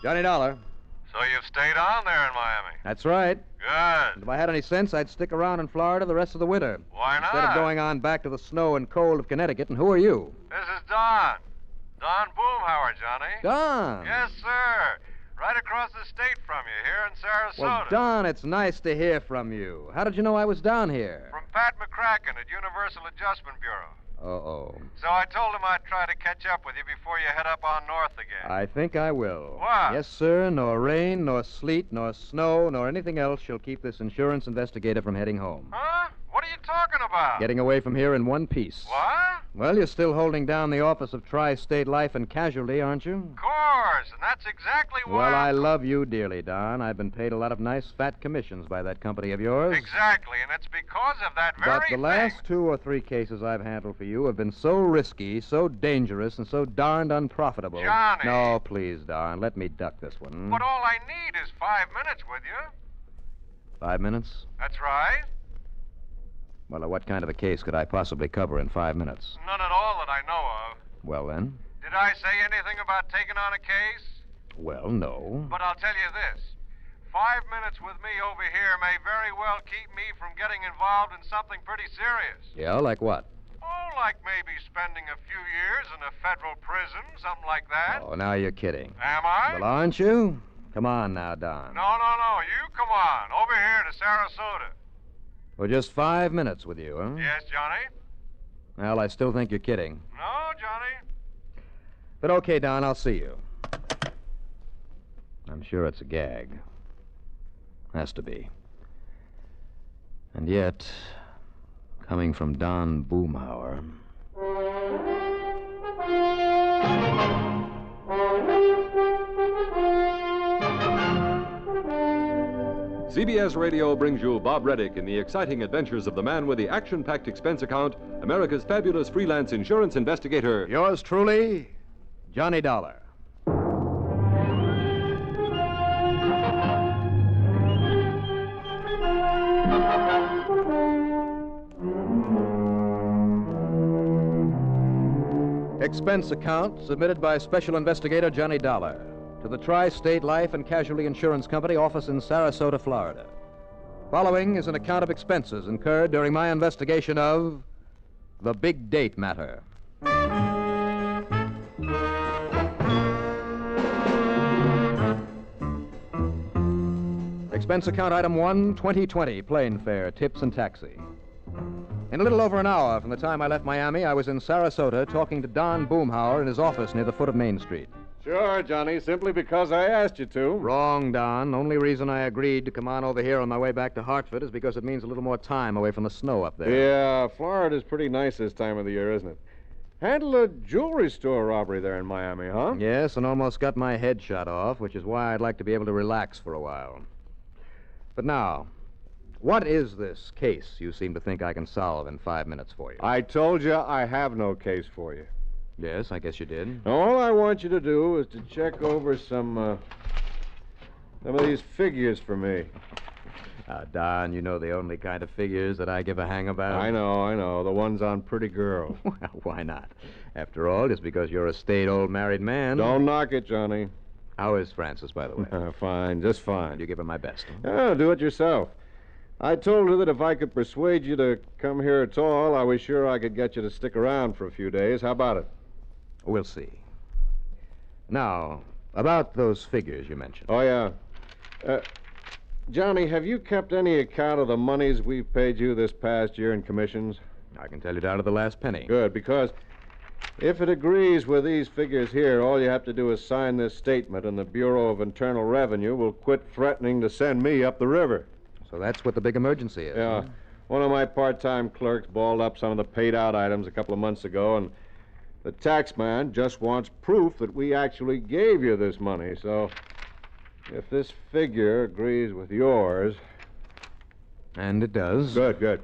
Johnny Dollar. So you've stayed on there in Miami? That's right. Good. If I had any sense, I'd stick around in Florida the rest of the winter. Why not? Instead of going on back to the snow and cold of Connecticut. And who are you? This is Don. Don Boomhauer, Johnny. Don? Yes, sir. Right across the state from you here in Sarasota. Well, Don, it's nice to hear from you. How did you know I was down here? From Pat McCracken at Universal Adjustment Bureau. Uh-oh. So I told him I'd try to catch up with you before you head up on north again. I think I will. What? Yes, sir. Nor rain, nor sleet, nor snow, nor anything else shall keep this insurance investigator from heading home. Huh? What are you talking about? Getting away from here in one piece. What? Well, you're still holding down the office of Tri-State Life and Casualty, aren't you? Of course. yours, and that's exactly why... Well, I love you dearly, Don. I've been paid a lot of nice fat commissions by that company of yours. Exactly, and it's because of that very But the last 2 or 3 cases I've handled for you have been so risky, so dangerous, and so darned unprofitable. Johnny! No, please, Don. Let me duck this one. But all I need is 5 minutes with you. 5 minutes? That's right. Well, what kind of a case could I possibly cover in 5 minutes? None at all that I know of. Well, then. Did I say anything about taking on a case? Well, no. But I'll tell you this. 5 minutes with me over here may very well keep me from getting involved in something pretty serious. Yeah, like what? Oh, like maybe spending a few years in a federal prison, something like that. Oh, now you're kidding. Am I? Well, aren't you? Come on now, Don. No. You come on. Over here to Sarasota. Well, just 5 minutes with you, huh? Yes, Johnny? Well, I still think you're kidding. No, Johnny. But okay, Don, I'll see you. I'm sure it's a gag. Has to be. And yet, coming from Don Boomhauer... CBS Radio brings you Bob Reddick in the exciting adventures of the man with the action-packed expense account, America's fabulous freelance insurance investigator. Yours truly, Johnny Dollar. Expense account submitted by Special Investigator Johnny Dollar to the Tri-State Life and Casualty Insurance Company office in Sarasota, Florida. Following is an account of expenses incurred during my investigation of the big date matter. Expense account item 1, 2020, plane fare, tips and taxi. In a little over an hour from the time I left Miami, I was in Sarasota talking to Don Boomhauer in his office near the foot of Main Street. Sure, Johnny, simply because I asked you to. Wrong, Don. Only reason I agreed to come on over here on my way back to Hartford is because it means a little more time away from the snow up there. Yeah, Florida's pretty nice this time of the year, isn't it? Handled a jewelry store robbery there in Miami, huh? Yes, and almost got my head shot off, which is why I'd like to be able to relax for a while. But now, what is this case you seem to think I can solve in 5 minutes for you? I told you I have no case for you. Yes, I guess you did. All I want you to do is to check over some of these figures for me. Don, you know the only kind of figures that I give a hang about. I know. The ones on pretty girls. Well, why not? After all, just because you're a staid old married man. Don't knock it, Johnny. How is Frances, by the way? Fine, just fine. You give her my best. Oh, do it yourself. I told her that if I could persuade you to come here at all, I was sure I could get you to stick around for a few days. How about it? We'll see. Now, about those figures you mentioned. Oh, yeah. Johnny, have you kept any account of the monies we've paid you this past year in commissions? I can tell you down to the last penny. Good, because if it agrees with these figures here, all you have to do is sign this statement, and the Bureau of Internal Revenue will quit threatening to send me up the river. So that's what the big emergency is. Yeah. Huh? One of my part-time clerks balled up some of the paid-out items a couple of months ago, and the tax man just wants proof that we actually gave you this money. So if this figure agrees with yours... And it does. Good.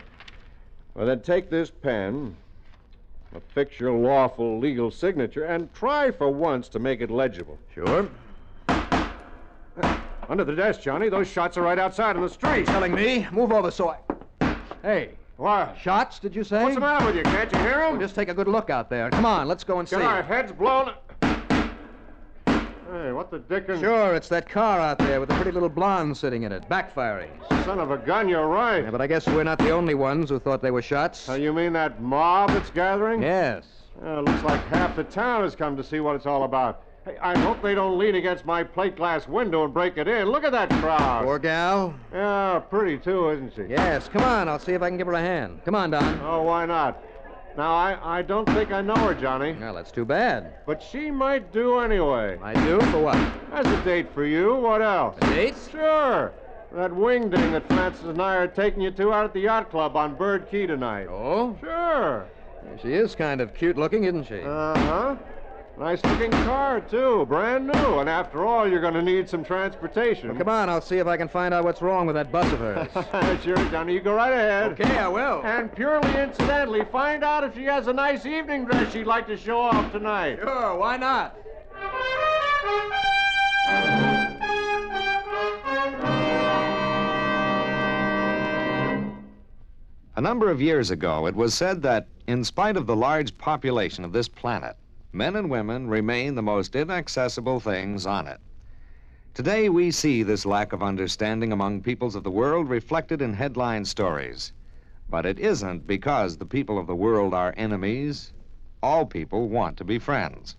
Well, then take this pen, affix your lawful legal signature, and try for once to make it legible. Sure. Under the desk, Johnny. Those shots are right outside on the street. Telling me? Move over so I... Hey. What? Shots, did you say? What's the matter with you? Can't you hear them? Well, just take a good look out there. Come on, let's go and see. Get our heads blown... Hey, what the dickens... Sure, it's that car out there with the pretty little blonde sitting in it, backfiring. Son of a gun, you're right. Yeah, but I guess we're not the only ones who thought they were shots. You mean that mob that's gathering? Yes. Looks like half the town has come to see what it's all about. Hey, I hope they don't lean against my plate glass window and break it in. Look at that crowd. Poor gal. Yeah, pretty too, isn't she? Yes, come on. I'll see if I can give her a hand. Come on, Don. Oh, why not? Now, I don't think I know her, Johnny. Well, that's too bad. But she might do anyway. Might do? For what? As a date for you. What else? A date? Sure. That wing-ding that Francis and I are taking you to out at the yacht club on Bird Key tonight. Oh? Sure. She is kind of cute looking, isn't she? Uh-huh. Nice-looking car, too. Brand new. And after all, you're going to need some transportation. Well, come on, I'll see if I can find out what's wrong with that bus of hers. Sure, Johnny. You go right ahead. Okay, I will. And purely incidentally, find out if she has a nice evening dress she'd like to show off tonight. Sure, why not? A number of years ago, it was said that, in spite of the large population of this planet, men and women remain the most inaccessible things on it. Today, we see this lack of understanding among peoples of the world reflected in headline stories. But it isn't because the people of the world are enemies. All people want to be friends.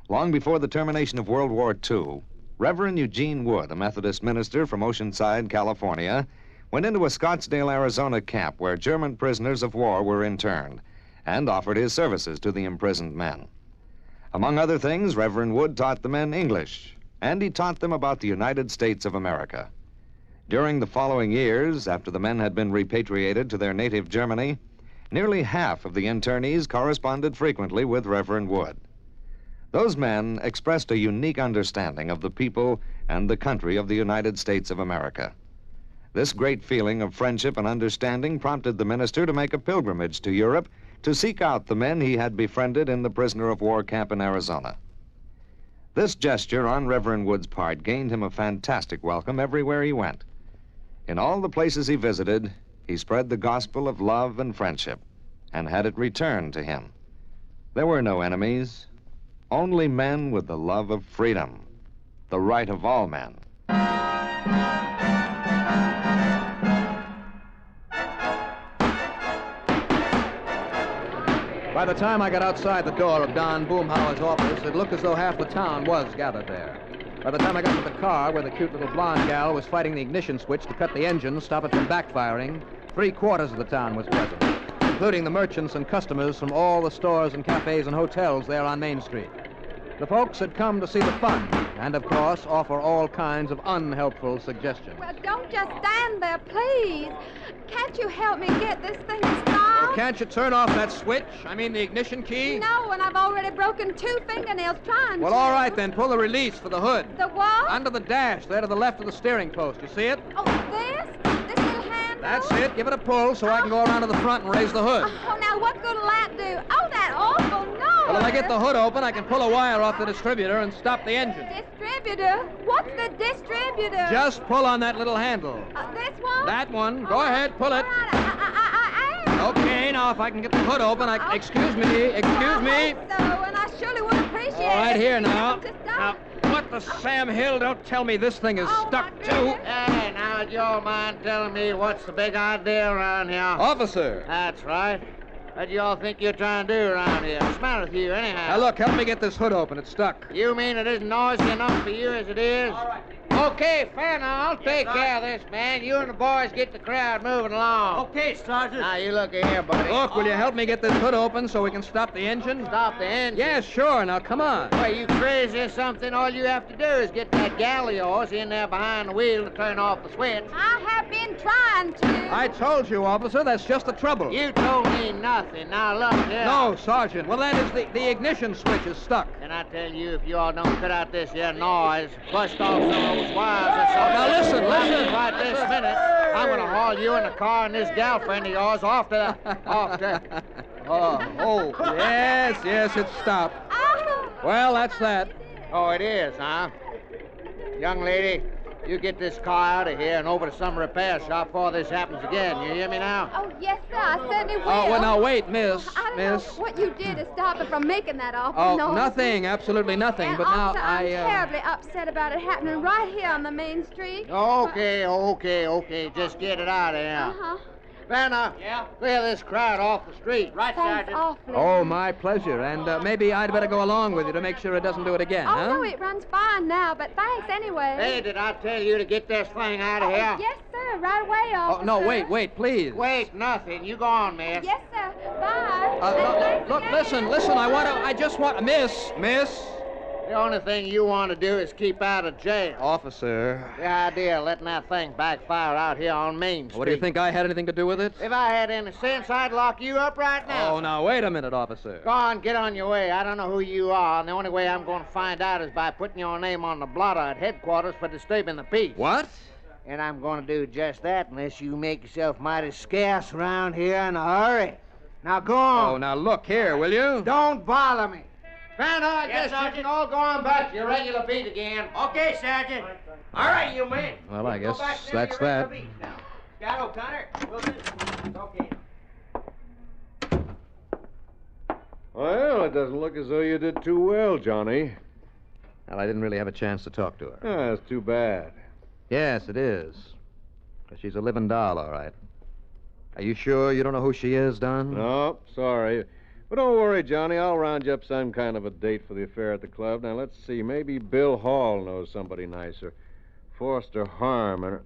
Long before the termination of World War II, Reverend Eugene Wood, a Methodist minister from Oceanside, California, went into a Scottsdale, Arizona camp where German prisoners of war were interned and offered his services to the imprisoned men. Among other things, Reverend Wood taught the men English, and he taught them about the United States of America. During the following years, after the men had been repatriated to their native Germany, nearly half of the internees corresponded frequently with Reverend Wood. Those men expressed a unique understanding of the people and the country of the United States of America. This great feeling of friendship and understanding prompted the minister to make a pilgrimage to Europe to seek out the men he had befriended in the prisoner of war camp in Arizona. This gesture on Reverend Wood's part gained him a fantastic welcome everywhere he went. In all the places he visited, he spread the gospel of love and friendship and had it returned to him. There were no enemies, only men with the love of freedom, the right of all men. By the time I got outside the door of Don Boomhauer's office, it looked as though half the town was gathered there. By the time I got to the car where the cute little blonde gal was fighting the ignition switch to cut the engine, stop it from backfiring, 3/4 of the town was present, including the merchants and customers from all the stores and cafes and hotels there on Main Street. The folks had come to see the fun and, of course, offer all kinds of unhelpful suggestions. Well, don't just stand there, please. Can't you help me get this thing started? Well, can't you turn off that switch? I mean, the ignition key? No, and I've already broken 2 fingernails trying Well, to. all right, then. Pull the release for the hood. The what? Under the dash, there to the left of the steering post. You see it? Oh, this little handle? That's it. Give it a pull so I can go around to the front and raise the hood. Oh, now what good'll that do? Oh, that awful noise. Well, if I get the hood open, I can pull a wire off the distributor and stop the engine. Distributor? What's the distributor? Just pull on that little handle. This one? That one. Go ahead, pull it. Okay, now if I can get the hood open, excuse me. So, and I surely would appreciate All right, it. here now. Now, what the Sam Hill? Don't tell me this thing is stuck too. Hey, now, do you mind telling me what's the big idea around here? Officer. That's right. What do y'all think you're trying to do around here? What's the matter with you, anyhow? Now, look, help me get this hood open. It's stuck. You mean it isn't noisy enough for you as it is? All right. Okay, fair now. I'll take care of this, man. You and the boys get the crowd moving along. Okay, Sergeant. Now, you look here, buddy. Look, will you help me get this hood open so we can stop the engine? Stop the engine? Yes, sure. Now, come on. Well, you crazy or something? All you have to do is get that gal of yours in there behind the wheel to turn off the switch. I have been trying to. I told you, officer, that's just the trouble. You told me nothing. Now, look here. No, Sergeant. Well, that is the ignition switch is stuck. And I tell you, if you all don't cut out this here noise, bust off some of those wires or something. Now, listen. Right this minute, I'm going to haul you and the car and this gal friend of yours off to the... Oh, yes, it's stopped. Well, that's that. Oh, it is, huh? Young lady, you get this car out of here and over to some repair shop before this happens again. You hear me now? Oh, yes, sir. I certainly will. Oh, well, now, wait, miss. I don't know what you did to stop it from making that awful Oh, noise. nothing, absolutely nothing. And But now also, I'm terribly upset about it happening right here on the main street. Okay. Just get it out of here. Uh-huh. Vanna, clear this crowd off the street. Right, Sergeant. Awfully. Oh, my pleasure. And maybe I'd better go along with you to make sure it doesn't do it again, huh? No, it runs fine now, but thanks anyway. Hey, did I tell you to get this thing out of here? Yes, sir. Right away, officer. Oh, no, wait, please. Wait, nothing. You go on, miss. Yes, sir. Bye. Look, listen, I just want, miss. The only thing you want to do is keep out of jail. Officer. The idea of letting that thing backfire out here on Main Street. What, do you think I had anything to do with it? If I had any sense, I'd lock you up right now. Oh, now, wait a minute, officer. Go on, get on your way. I don't know who you are, and the only way I'm going to find out is by putting your name on the blotter at headquarters for disturbing the peace. What? And I'm going to do just that unless you make yourself mighty scarce around here in a hurry. Now, go on. Oh, now, look here, will you? Don't bother me. Vanna, I Yes, guess you can all go on back to your regular beat again. Okay, Sergeant. All right, you men. Well, I guess Go back to that's your regular that. beat now. Scout O'Connor, we'll do it. Okay. Well, it doesn't look as though you did too well, Johnny. Well, I didn't really have a chance to talk to her. Ah, that's too bad. Yes, it is. But she's a living doll, all right. Are you sure you don't know who she is, Don? No, sorry. But don't worry, Johnny. I'll round you up some kind of a date for the affair at the club. Now, let's see. Maybe Bill Hall knows somebody nicer. Forster Harm.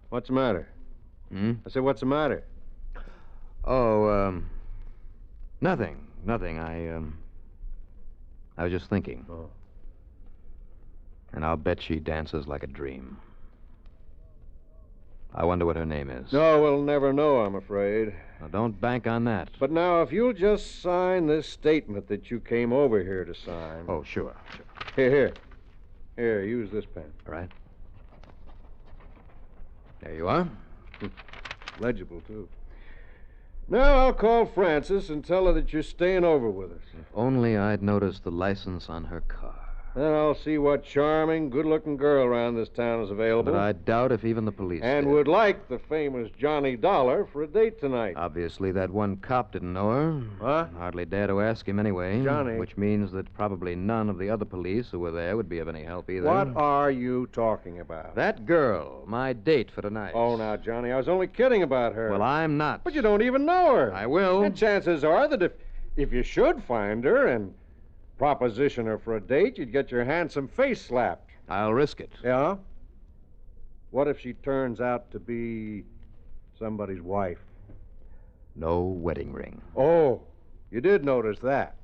What's the matter? I said, what's the matter? Oh, nothing. Nothing. I was just thinking. Oh. And I'll bet she dances like a dream. I wonder what her name is. No, we'll never know, I'm afraid. Now, don't bank on that. But now, if you'll just sign this statement that you came over here to sign. Oh, sure. Here. Here, use this pen. All right. There you are. Legible, too. Now I'll call Frances and tell her that you're staying over with us. If only I'd noticed the license on her car. Then I'll see what charming, good-looking girl around this town is available. But I doubt if even the police And did. would like the famous Johnny Dollar for a date tonight. Obviously, that one cop didn't know her. What? Hardly dare to ask him anyway. Johnny. Which means that probably none of the other police who were there would be of any help either. What are you talking about? That girl, my date for tonight. Oh, now, Johnny, I was only kidding about her. Well, I'm not. But you don't even know her. I will. And chances are that if you should find her and proposition her for a date, you'd get your handsome face slapped. I'll risk it. Yeah? What if she turns out to be somebody's wife? No wedding ring. Oh, you did notice that.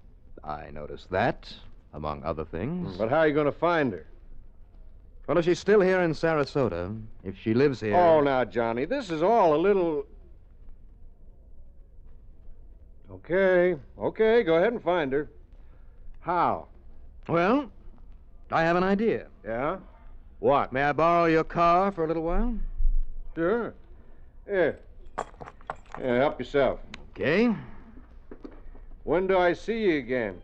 I noticed that, among other things. But how are you going to find her? Well, if she's still here in Sarasota, if she lives here... Oh, now, Johnny, this is all a little... Okay, go ahead and find her. How? Well, I have an idea. Yeah? What? May I borrow your car for a little while? Sure. Here. Yeah, help yourself. Okay. When do I see you again?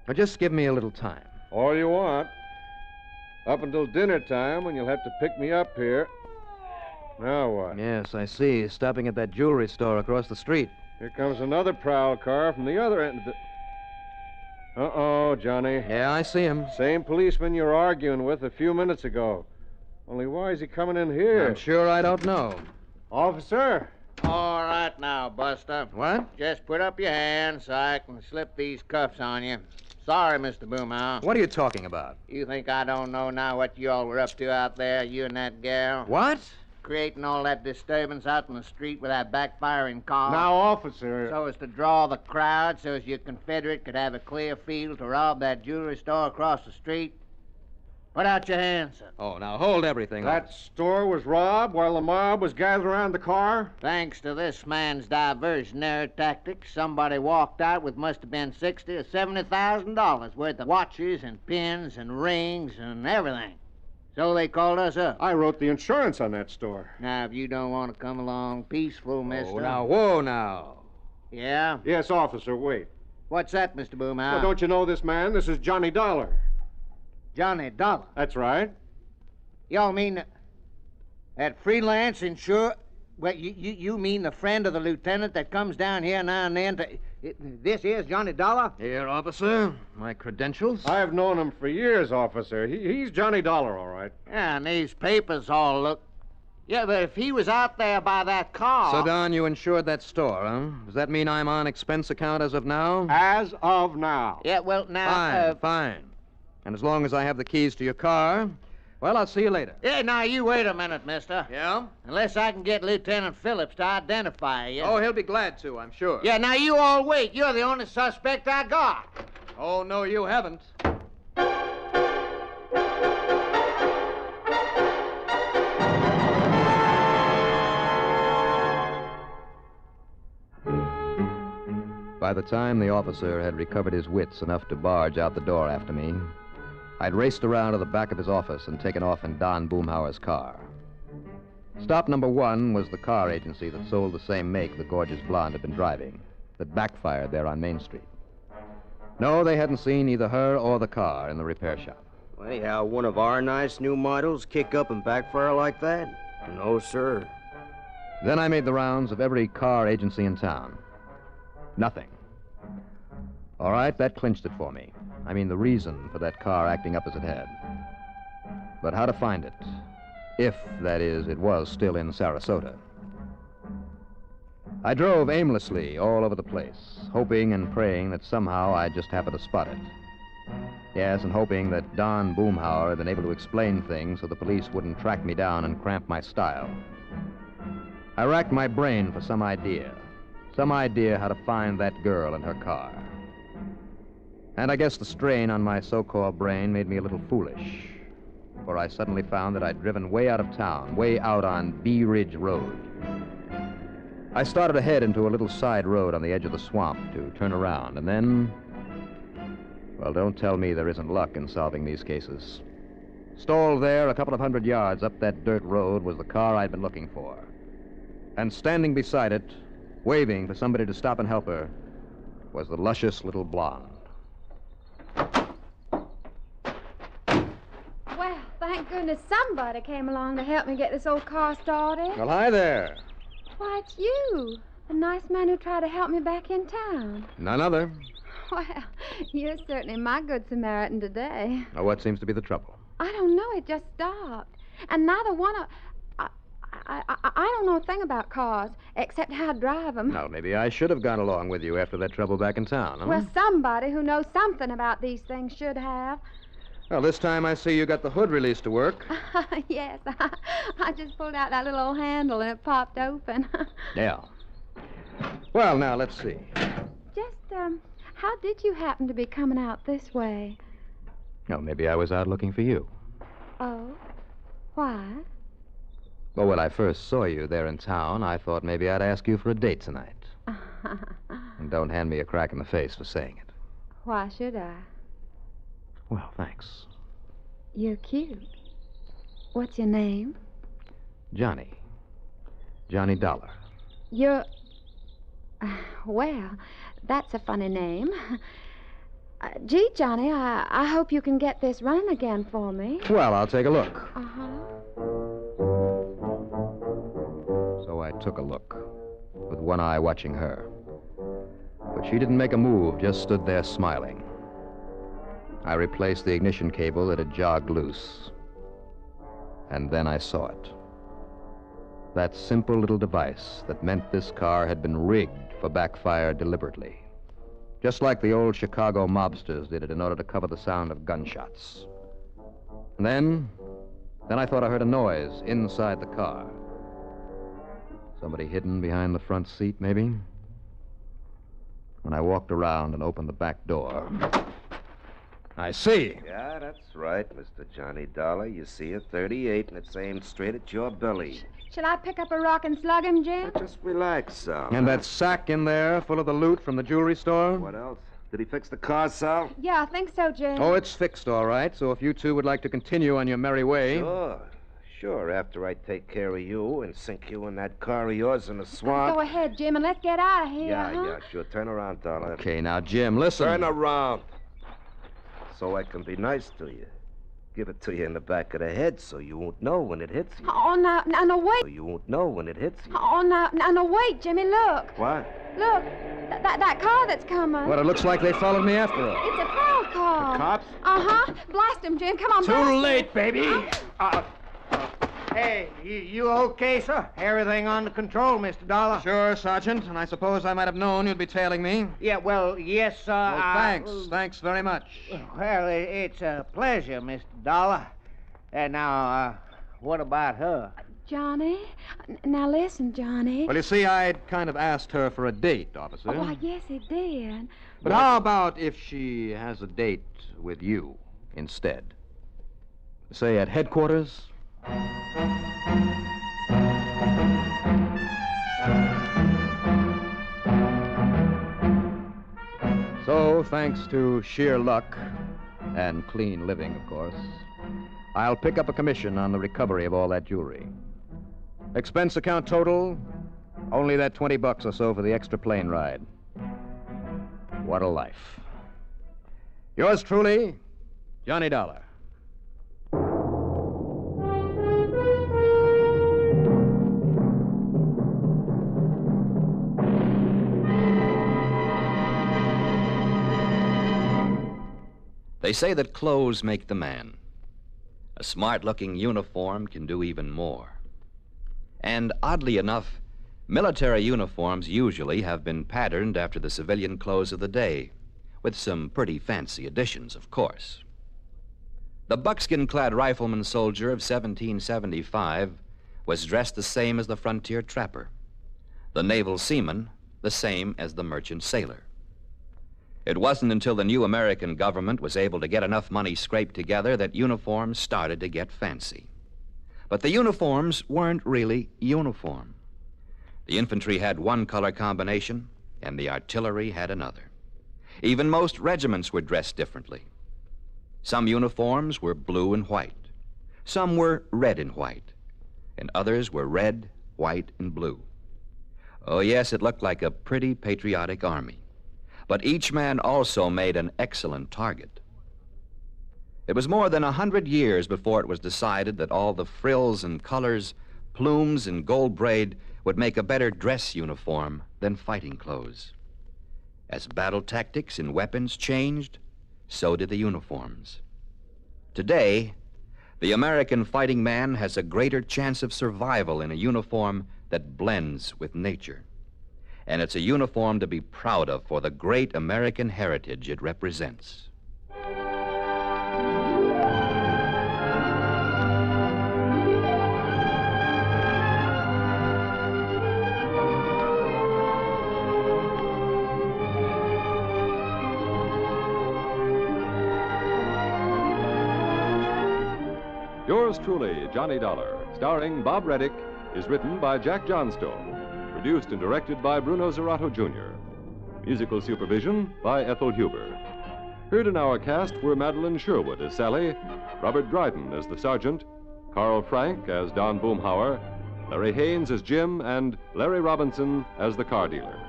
Well, just give me a little time. All you want. Up until dinner time, when you'll have to pick me up here. Now what? Yes, I see. Stopping at that jewelry store across the street. Here comes another prowl car from the other end of the... Uh-oh, Johnny. Yeah, I see him. Same policeman you were arguing with a few minutes ago. Only why is he coming in here? I'm sure I don't know. Officer. All right now, Buster. What? Just put up your hand so I can slip these cuffs on you. Sorry, Mr. Boomhouse. What are you talking about? You think I don't know now what you all were up to out there, you and that gal? What? Creating all that disturbance out in the street with that backfiring car. Now, officer. So as to draw the crowd, so as your Confederate could have a clear field to rob that jewelry store across the street. Put out your hands, sir. Oh, now hold everything. That store was robbed while the mob was gathered around the car? Thanks to this man's diversionary tactics, somebody walked out with must have been $60,000 or $70,000 worth of watches and pins and rings and everything. So they called us up. I wrote the insurance on that store. Now, if you don't want to come along peaceful, mister... Oh, now, whoa, now. Yeah? Yes, officer, wait. What's that, Mr. Boomhouse? Well, don't you know this man? This is Johnny Dollar. Johnny Dollar? That's right. Y'all mean that freelance insurer... Well, you mean the friend of the lieutenant that comes down here now and then to... This is Johnny Dollar? Here, officer. My credentials. I've known him for years, officer. He's Johnny Dollar, all right. Yeah, and these papers all look... Yeah, but if he was out there by that car... So, Don, you insured that store, huh? Does that mean I'm on expense account as of now? As of now. Yeah, well, now... Fine. And as long as I have the keys to your car... Well, I'll see you later. Yeah, now, you wait a minute, mister. Yeah? Unless I can get Lieutenant Phillips to identify you. Oh, he'll be glad to, I'm sure. Yeah, now, you all wait. You're the only suspect I got. Oh, no, you haven't. By the time the officer had recovered his wits enough to barge out the door after me, I'd raced around to the back of his office and taken off in Don Boomhauer's car. Stop number 1 was the car agency that sold the same make the gorgeous blonde had been driving, that backfired there on Main Street. No, they hadn't seen either her or the car in the repair shop. Anyhow, one of our nice new models kick up and backfire like that? No, sir. Then I made the rounds of every car agency in town. Nothing. All right, that clinched it for me. I mean, the reason for that car acting up as it had. But how to find it? If, that is, it was still in Sarasota. I drove aimlessly all over the place, hoping and praying that somehow I'd just happen to spot it. Yes, and hoping that Don Boomhauer had been able to explain things so the police wouldn't track me down and cramp my style. I racked my brain for some idea how to find that girl and her car. And I guess the strain on my so-called brain made me a little foolish, for I suddenly found that I'd driven way out of town, way out on Bee Ridge Road. I started ahead into a little side road on the edge of the swamp to turn around, and then... Well, don't tell me there isn't luck in solving these cases. Stalled there a couple of 100 yards up that dirt road was the car I'd been looking for. And standing beside it, waving for somebody to stop and help her, was the luscious little blonde. Well, thank goodness somebody came along to help me get this old car started. Well, hi there. Why, it's you. The nice man who tried to help me back in town. None other. Well, you're certainly my good Samaritan today. Now, what seems to be the trouble? I don't know. It just stopped. And neither one of... I don't know a thing about cars, except how to drive them. Well, maybe I should have gone along with you after that trouble back in town, huh? Well, somebody who knows something about these things should have. Well, this time I see you got the hood release to work. Yes, I just pulled out that little old handle and it popped open. Yeah. Well, now, let's see. Just, how did you happen to be coming out this way? Well, maybe I was out looking for you. Oh? Why? Well, when I first saw you there in town, I thought maybe I'd ask you for a date tonight. And don't hand me a crack in the face for saying it. Why should I? Well, thanks. You're cute. What's your name? Johnny. Johnny Dollar. You're... Well, that's a funny name. Gee, Johnny, I hope you can get this running again for me. Well, I'll take a look. Uh-huh. So I took a look, with one eye watching her. But she didn't make a move, just stood there smiling. I replaced the ignition cable that had jogged loose. And then I saw it. That simple little device that meant this car had been rigged for backfire deliberately. Just like the old Chicago mobsters did it in order to cover the sound of gunshots. And then I thought I heard a noise inside the car. Somebody hidden behind the front seat, maybe? When I walked around and opened the back door, I see. Yeah, that's right, Mr. Johnny Dollar. You see a 38, and it's aimed straight at your belly. Shall I pick up a rock and slug him, Jim? Now, just relax, Sal. And that sack in there full of the loot from the jewelry store? What else? Did he fix the car, Sal? Yeah, I think so, Jim. Oh, it's fixed, all right. So if you two would like to continue on your merry way... Sure, after I take care of you and sink you in that car of yours in the swamp. Go ahead, Jim, and let's get out of here, Yeah, sure. Turn around, Dollar. Okay, now, Jim, listen. Turn around. So I can be nice to you. Give it to you in the back of the head so you won't know when it hits you. Oh, no, wait. So you won't know when it hits you. Oh, no, wait, Jimmy, look. What? Look, that car that's coming. Well, it looks like they followed me after all. It's a prowl car. The cops? Uh-huh. Blast him, Jim. Come on, blast Too him. late, baby. Hey, you okay, sir? Everything under control, Mr. Dollar? Sure, Sergeant, and I suppose I might have known you'd be tailing me. Yeah, well, yes, sir. Well, thanks. Thanks very much. Well, it's a pleasure, Mr. Dollar. And now, what about her? Johnny? Now listen, Johnny. Well, you see, I'd kind of asked her for a date, officer. Oh, why, yes, he did. But how about if she has a date with you instead? Say at headquarters? so, thanks to sheer luck and clean living, of course, I'll pick up a commission on the recovery of all that jewelry. Expense account total, only that $20 or so for the extra plane ride. What a life. Yours truly, Johnny Dollar. They say that clothes make the man. A smart-looking uniform can do even more. And oddly enough, military uniforms usually have been patterned after the civilian clothes of the day, with some pretty fancy additions, of course. The buckskin-clad rifleman soldier of 1775 was dressed the same as the frontier trapper. The naval seaman, the same as the merchant sailor. It wasn't until the new American government was able to get enough money scraped together that uniforms started to get fancy. But the uniforms weren't really uniform. The infantry had one color combination, and the artillery had another. Even most regiments were dressed differently. Some uniforms were blue and white. Some were red and white. And others were red, white, and blue. Oh, yes, it looked like a pretty patriotic army. But each man also made an excellent target. It was more than 100 years before it was decided that all the frills and colors, plumes and gold braid would make a better dress uniform than fighting clothes. As battle tactics and weapons changed, so did the uniforms. Today, the American fighting man has a greater chance of survival in a uniform that blends with nature. And it's a uniform to be proud of for the great American heritage it represents. Yours truly, Johnny Dollar, starring Bob Reddick, is written by Jack Johnstone. Produced and directed by Bruno Zerato, Jr. Musical supervision by Ethel Huber. Heard in our cast were Madeline Sherwood as Sally, Robert Dryden as the Sergeant, Carl Frank as Don Boomhauer, Larry Haynes as Jim, and Larry Robinson as the car dealer.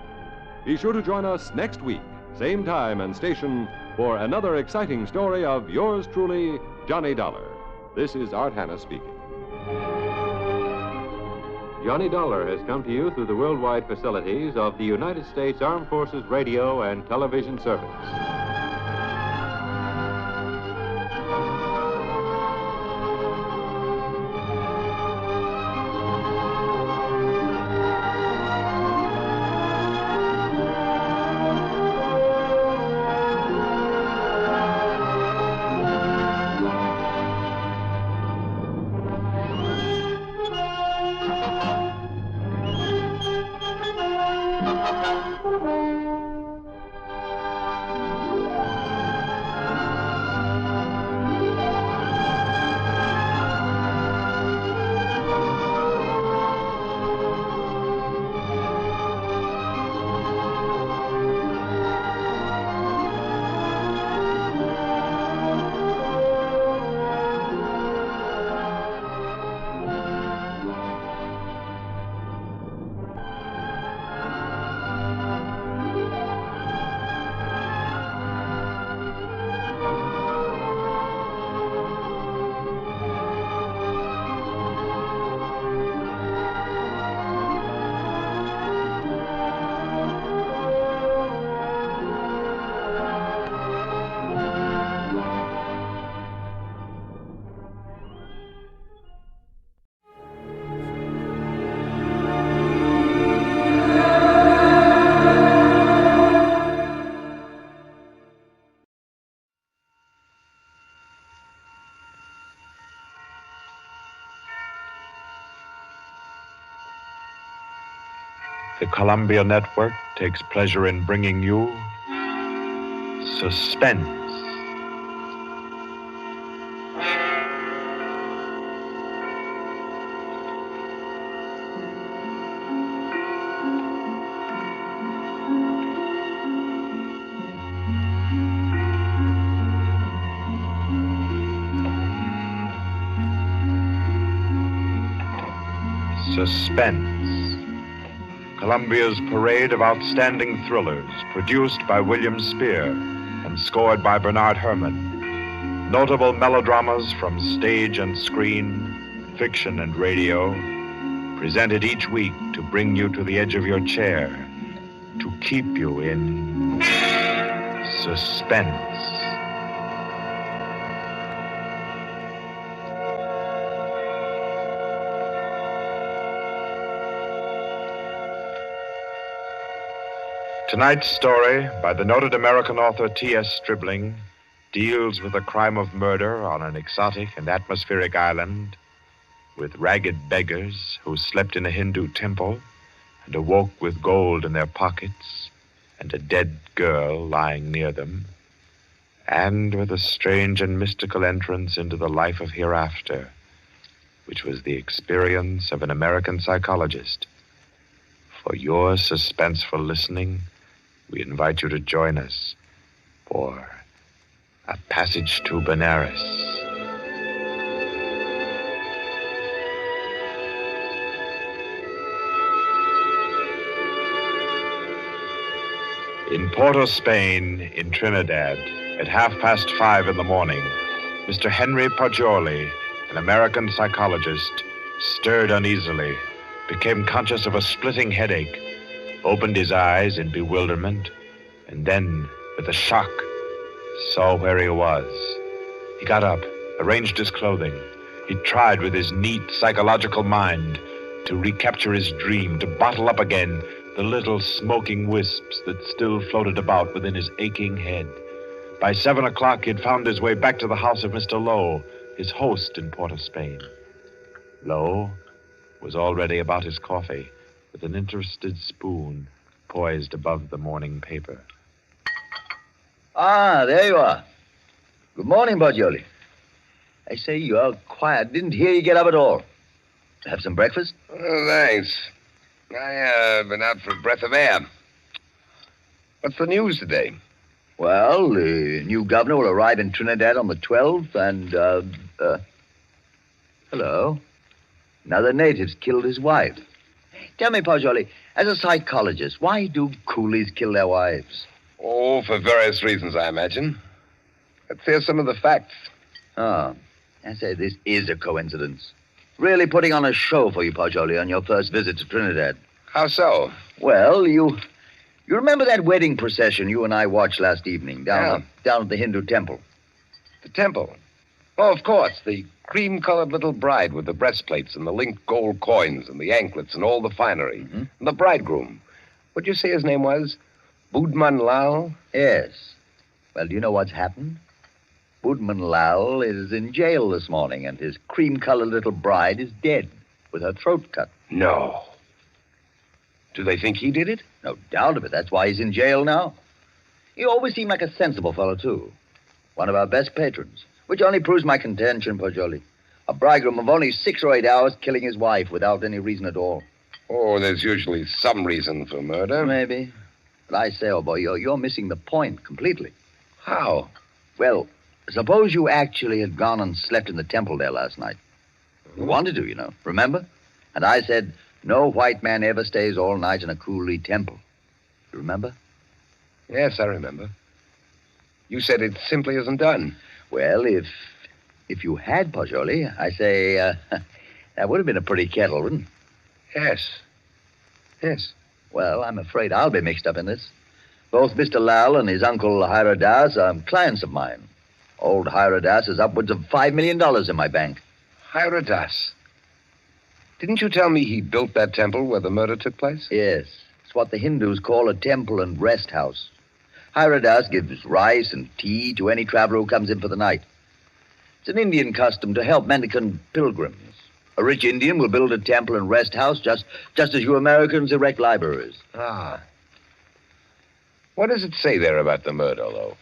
Be sure to join us next week, same time and station, for another exciting story of yours truly, Johnny Dollar. This is Art Hanna speaking. Johnny Dollar has come to you through the worldwide facilities of the United States Armed Forces Radio and Television Service. The Columbia Network takes pleasure in bringing you Suspense. Suspense. Columbia's parade of outstanding thrillers, produced by William Spear and scored by Bernard Herrmann. Notable melodramas from stage and screen, fiction and radio, presented each week to bring you to the edge of your chair, to keep you in suspense. Tonight's story, by the noted American author T.S. Stribling, deals with the crime of murder on an exotic and atmospheric island, with ragged beggars who slept in a Hindu temple and awoke with gold in their pockets and a dead girl lying near them, and with a strange and mystical entrance into the life of hereafter, which was the experience of an American psychologist. For your suspenseful listening, we invite you to join us for A Passage to Benares. In Porto, Spain, in Trinidad, at 5:30 in the morning, Mr. Henry Poggioli, an American psychologist, stirred uneasily, became conscious of a splitting headache, opened his eyes in bewilderment, and then, with a shock, saw where he was. He got up, arranged his clothing. He tried with his neat psychological mind to recapture his dream, to bottle up again the little smoking wisps that still floated about within his aching head. By 7 o'clock, he had found his way back to the house of Mr. Lowe, his host in Port of Spain. Lowe was already about his coffee, with an interested spoon poised above the morning paper. Ah, there you are. Good morning, Poggioli. I say, you are quiet. Didn't hear you get up at all. Have some breakfast? Oh, thanks. Been out for a breath of air. What's the news today? Well, the new governor will arrive in Trinidad on the 12th, and, hello. Another native's killed his wife. Tell me, Poggioli, as a psychologist, why do coolies kill their wives? Oh, for various reasons, I imagine. Let's hear some of the facts. Oh, I say, this is a coincidence. Really putting on a show for you, Poggioli, on your first visit to Trinidad. How so? Well, you remember that wedding procession you and I watched last evening down at the Hindu temple? The temple? Oh, of course. The cream-colored little bride with the breastplates and the linked gold coins and the anklets and all the finery. Mm-hmm. And the bridegroom. What'd you say his name was? Budman Lal? Yes. Well, do you know what's happened? Budman Lal is in jail this morning, and his cream-colored little bride is dead, with her throat cut. No. Do they think he did it? No doubt of it. That's why he's in jail now. He always seemed like a sensible fellow, too. One of our best patrons. Which only proves my contention, Poggioli. A bridegroom of only 6 or 8 hours killing his wife without any reason at all. Oh, there's usually some reason for murder. Maybe. But I say, old boy, you're missing the point completely. How? Well, suppose you actually had gone and slept in the temple there last night. You wanted to, you know. Remember? And I said, no white man ever stays all night in a coolie temple. You remember? Yes, I remember. You said it simply isn't done. Well, if you had, Poggioli, I say, that would have been a pretty kettle, wouldn't it? Yes. Well, I'm afraid I'll be mixed up in this. Both Mr. Lal and his uncle Hiradas are clients of mine. Old Hiradas has upwards of $5 million in my bank. Hiradas? Didn't you tell me he built that temple where the murder took place? Yes. It's what the Hindus call a temple and rest house. Hiradas gives rice and tea to any traveler who comes in for the night. It's an Indian custom to help mendicant pilgrims. A rich Indian will build a temple and rest house just as you Americans erect libraries. Ah. What does it say there about the murder, though?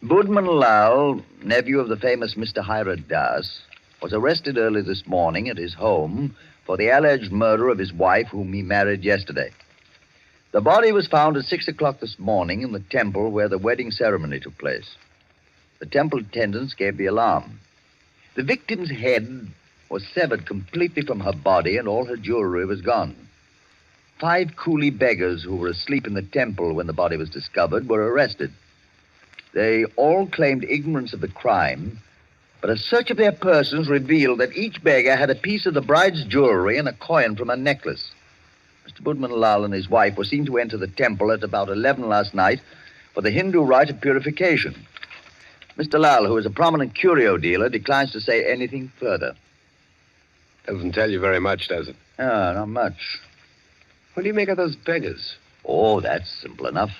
Budman Lal, nephew of the famous Mr. Hiradas, was arrested early this morning at his home for the alleged murder of his wife, whom he married yesterday. The body was found at 6 o'clock this morning in the temple where the wedding ceremony took place. The temple attendants gave the alarm. The victim's head was severed completely from her body, and all her jewelry was gone. 5 coolie beggars who were asleep in the temple when the body was discovered were arrested. They all claimed ignorance of the crime, but a search of their persons revealed that each beggar had a piece of the bride's jewelry and a coin from her necklace. Mr. Budman Lal and his wife were seen to enter the temple at about 11 last night for the Hindu rite of purification. Mr. Lal, who is a prominent curio dealer, declines to say anything further. Doesn't tell you very much, does it? Not much. What do you make of those beggars? Oh, that's simple enough.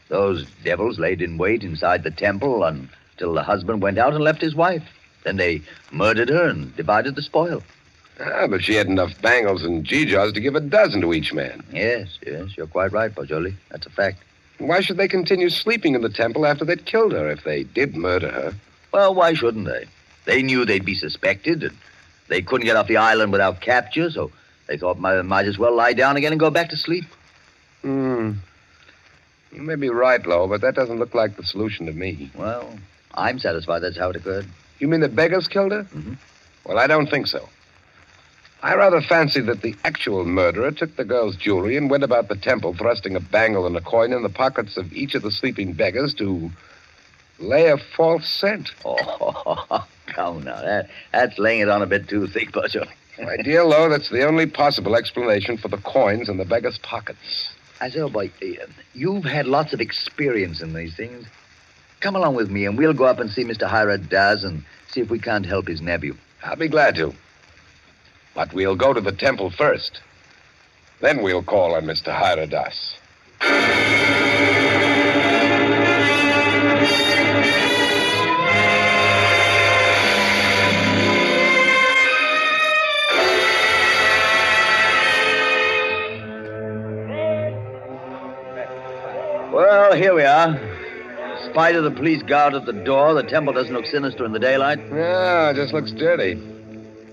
Those devils laid in wait inside the temple until the husband went out and left his wife. Then they murdered her and divided the spoil. But she had enough bangles and geegaws to give a dozen to each man. Yes, you're quite right, Pajoli. That's a fact. Why should they continue sleeping in the temple after they'd killed her if they did murder her? Well, why shouldn't they? They knew they'd be suspected, and they couldn't get off the island without capture, so they thought might as well lie down again and go back to sleep. You may be right, Lowe, but that doesn't look like the solution to me. Well, I'm satisfied that's how it occurred. You mean the beggars killed her? Mm-hmm. Well, I don't think so. I rather fancy that the actual murderer took the girl's jewelry and went about the temple thrusting a bangle and a coin in the pockets of each of the sleeping beggars to lay a false scent. Oh, come now. That's laying it on a bit too thick, Pajoli. My dear Lowe, that's the only possible explanation for the coins in the beggars' pockets. I say, oh, boy, you've had lots of experience in these things. Come along with me, and we'll go up and see Mr. Hiradas and see if we can't help his nephew. I'll be glad to. But we'll go to the temple first. Then we'll call on Mr. Hiradas. Well, here we are. In spite of the police guard at the door, the temple doesn't look sinister in the daylight. No, it just looks dirty.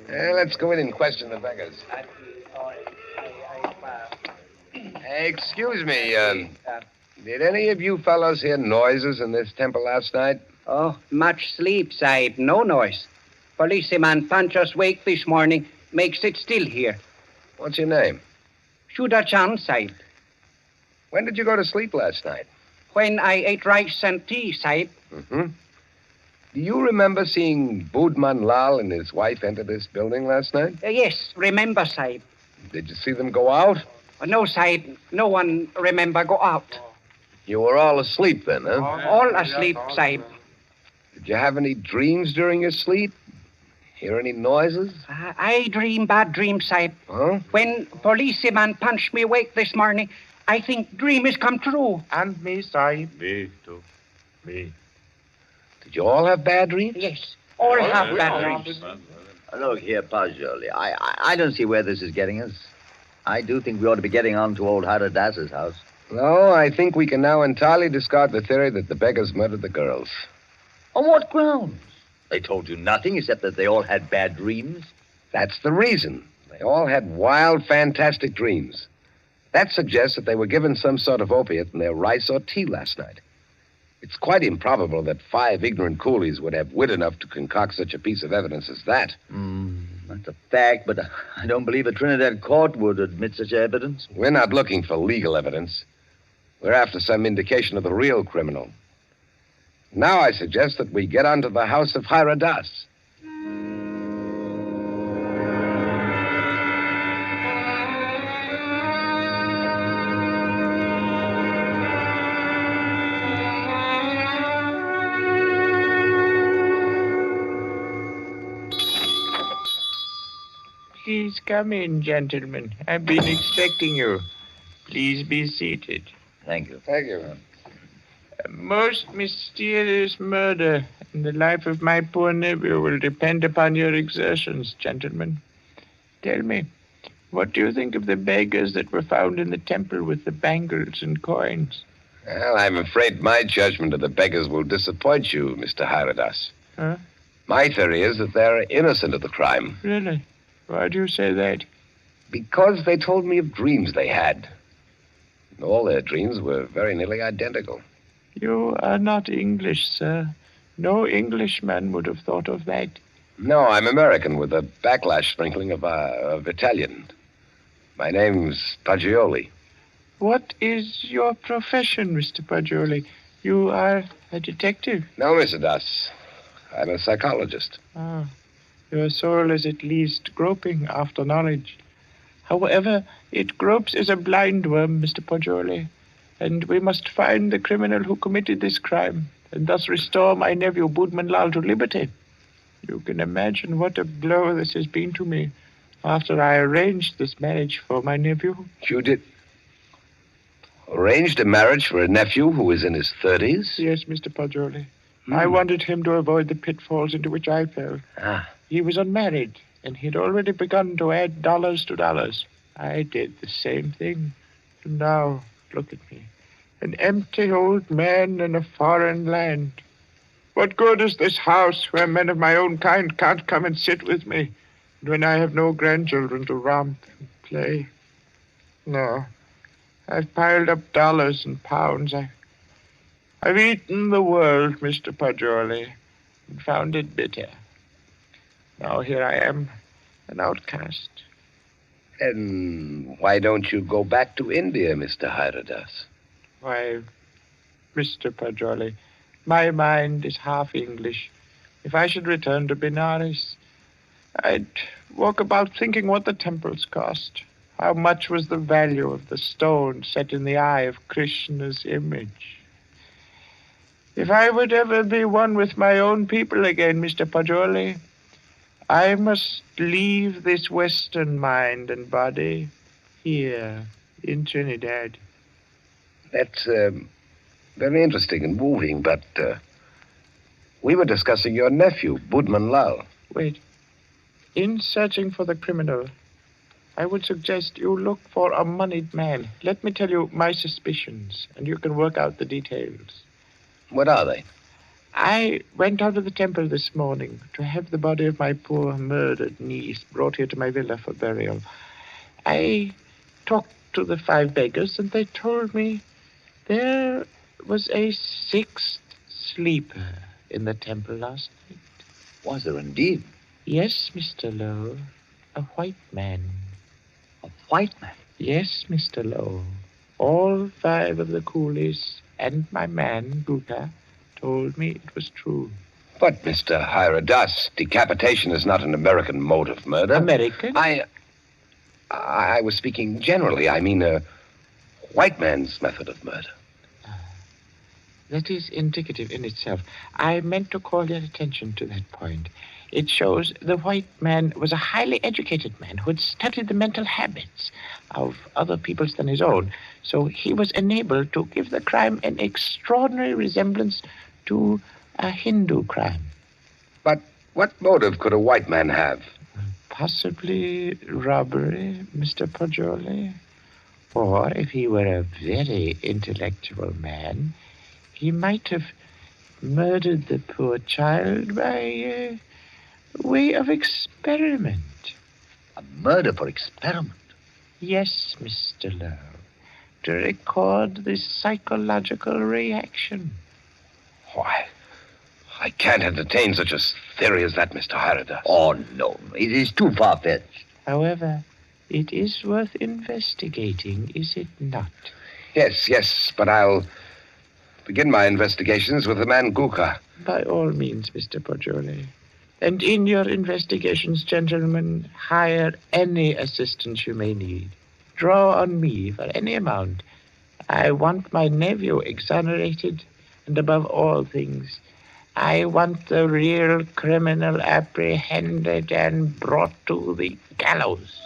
Let's go in and question the beggars. Excuse me, did any of you fellows hear noises in this temple last night? Oh, much sleep, Sahib. No noise. Policeman punch us wake this morning. Makes it still here. What's your name? Shuda Chand, Sahib. When did you go to sleep last night? When I ate rice and tea, Sahib. Mm-hmm. Do you remember seeing Budman Lal and his wife enter this building last night? Yes, remember, Sahib. Did you see them go out? No, Sahib. No one remember go out. You were all asleep then, huh? All asleep, Sahib. Did you have any dreams during your sleep? Hear any noises? I dream bad dreams, Sahib. Huh? When policeman punched me awake this morning, I think dream is come true. And me, Sahib. Me too. Me. Did you all have bad dreams? Yes, all have bad dreams. Look here, Pajoli. I don't see where this is getting us. I do think we ought to be getting on to old Haradas's house. No, I think we can now entirely discard the theory that the beggars murdered the girls. On what grounds? They told you nothing except that they all had bad dreams. That's the reason. They all had wild, fantastic dreams. That suggests that they were given some sort of opiate in their rice or tea last night. It's quite improbable that 5 ignorant coolies would have wit enough to concoct such a piece of evidence as that. That's a fact, but I don't believe a Trinidad court would admit such evidence. We're not looking for legal evidence. We're after some indication of the real criminal. Now I suggest that we get onto the house of Hiradas. Please come in, gentlemen. I've been expecting you. Please be seated. Thank you. Thank you. A most mysterious murder in the life of my poor nephew will depend upon your exertions, gentlemen. Tell me, what do you think of the beggars that were found in the temple with the bangles and coins? Well, I'm afraid my judgment of the beggars will disappoint you, Mr. Hiradas. Huh? My theory is that they're innocent of the crime. Really? Why do you say that? Because they told me of dreams they had. All their dreams were very nearly identical. You are not English, sir. No Englishman would have thought of that. No, I'm American with a backlash sprinkling of Italian. My name's Paggioli. What is your profession, Mr. Paggioli? You are a detective? No, Mr. Das. I'm a psychologist. Ah, your soul is at least groping after knowledge. However, it gropes as a blind worm, Mr. Paggioli, and we must find the criminal who committed this crime, and thus restore my nephew Boodman Lal to liberty. You can imagine what a blow this has been to me after I arranged this marriage for my nephew. You did? Arranged a marriage for a nephew who is in his 30s? Yes, Mr. Paggioli. I wanted him to avoid the pitfalls into which I fell. Ah. He was unmarried, and he'd already begun to add dollars to dollars. I did the same thing. And now, look at me. An empty old man in a foreign land. What good is this house where men of my own kind can't come and sit with me, and when I have no grandchildren to romp and play? No. I've piled up dollars and pounds. I've eaten the world, Mr. Paggioli, and found it bitter. Now here I am, an outcast. Then why don't you go back to India, Mr. Hiradas? Why, Mr. Paggioli, my mind is half English. If I should return to Benares, I'd walk about thinking what the temples cost. How much was the value of the stone set in the eye of Krishna's image? If I would ever be one with my own people again, Mr. Paggioli, I must leave this Western mind and body here in Trinidad. That's very interesting and moving, but we were discussing your nephew, Boodman Lal. Wait. In searching for the criminal, I would suggest you look for a moneyed man. Let me tell you my suspicions, and you can work out the details. What are they? I went out to the temple this morning to have the body of my poor murdered niece brought here to my villa for burial. I talked to the 5 beggars, and they told me there was a 6th sleeper in the temple last night. Was there indeed? Yes, Mr. Lowe. A white man. A white man? Yes, Mr. Lowe. All 5 of the coolies and my man, Gupta, told me it was true. But, Mr. Hiradas, decapitation is not an American mode of murder. American? I was speaking generally. I mean, a white man's method of murder. That is indicative in itself. I meant to call your attention to that point. It shows the white man was a highly educated man who had studied the mental habits of other peoples than his own. So he was enabled to give the crime an extraordinary resemblance to a Hindu crime. But what motive could a white man have? Possibly robbery, Mr. Paggioli. Or if he were a very intellectual man, he might have murdered the poor child by way of experiment. A murder for experiment? Yes, Mr. Lowe. To record the psychological reaction. Why, I can't entertain such a theory as that, Mr. Hiradas. Oh, no. It is too far-fetched. However, it is worth investigating, is it not? Yes, but I'll begin my investigations with the man Guka. By all means, Mr. Paggioli. And in your investigations, gentlemen, hire any assistance you may need. Draw on me for any amount. I want my nephew exonerated, and above all things, I want the real criminal apprehended and brought to the gallows.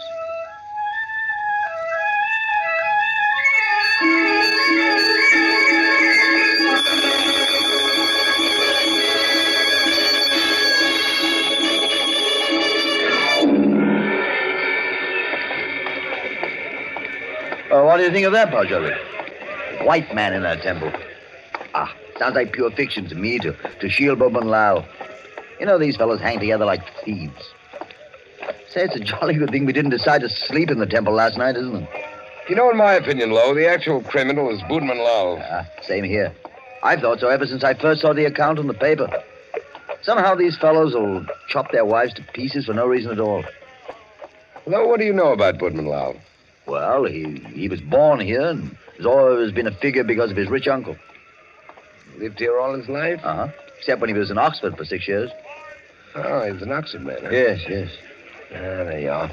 What do you think of that, Paggioli? White man in that temple. Sounds like pure fiction to me, to shield Boodman Lal. You know, these fellows hang together like thieves. Say, it's a jolly good thing we didn't decide to sleep in the temple last night, isn't it? You know, in my opinion, Lowe, the actual criminal is Boodman Lal. Same here. I've thought so ever since I first saw the account in the paper. Somehow these fellows will chop their wives to pieces for no reason at all. Well, what do you know about Budman Lal? Well, he was born here and has always been a figure because of his rich uncle. Lived here all his life? Uh-huh. Except when he was in Oxford for 6 years. Oh, he's an Oxford man, huh? Yes. There you are.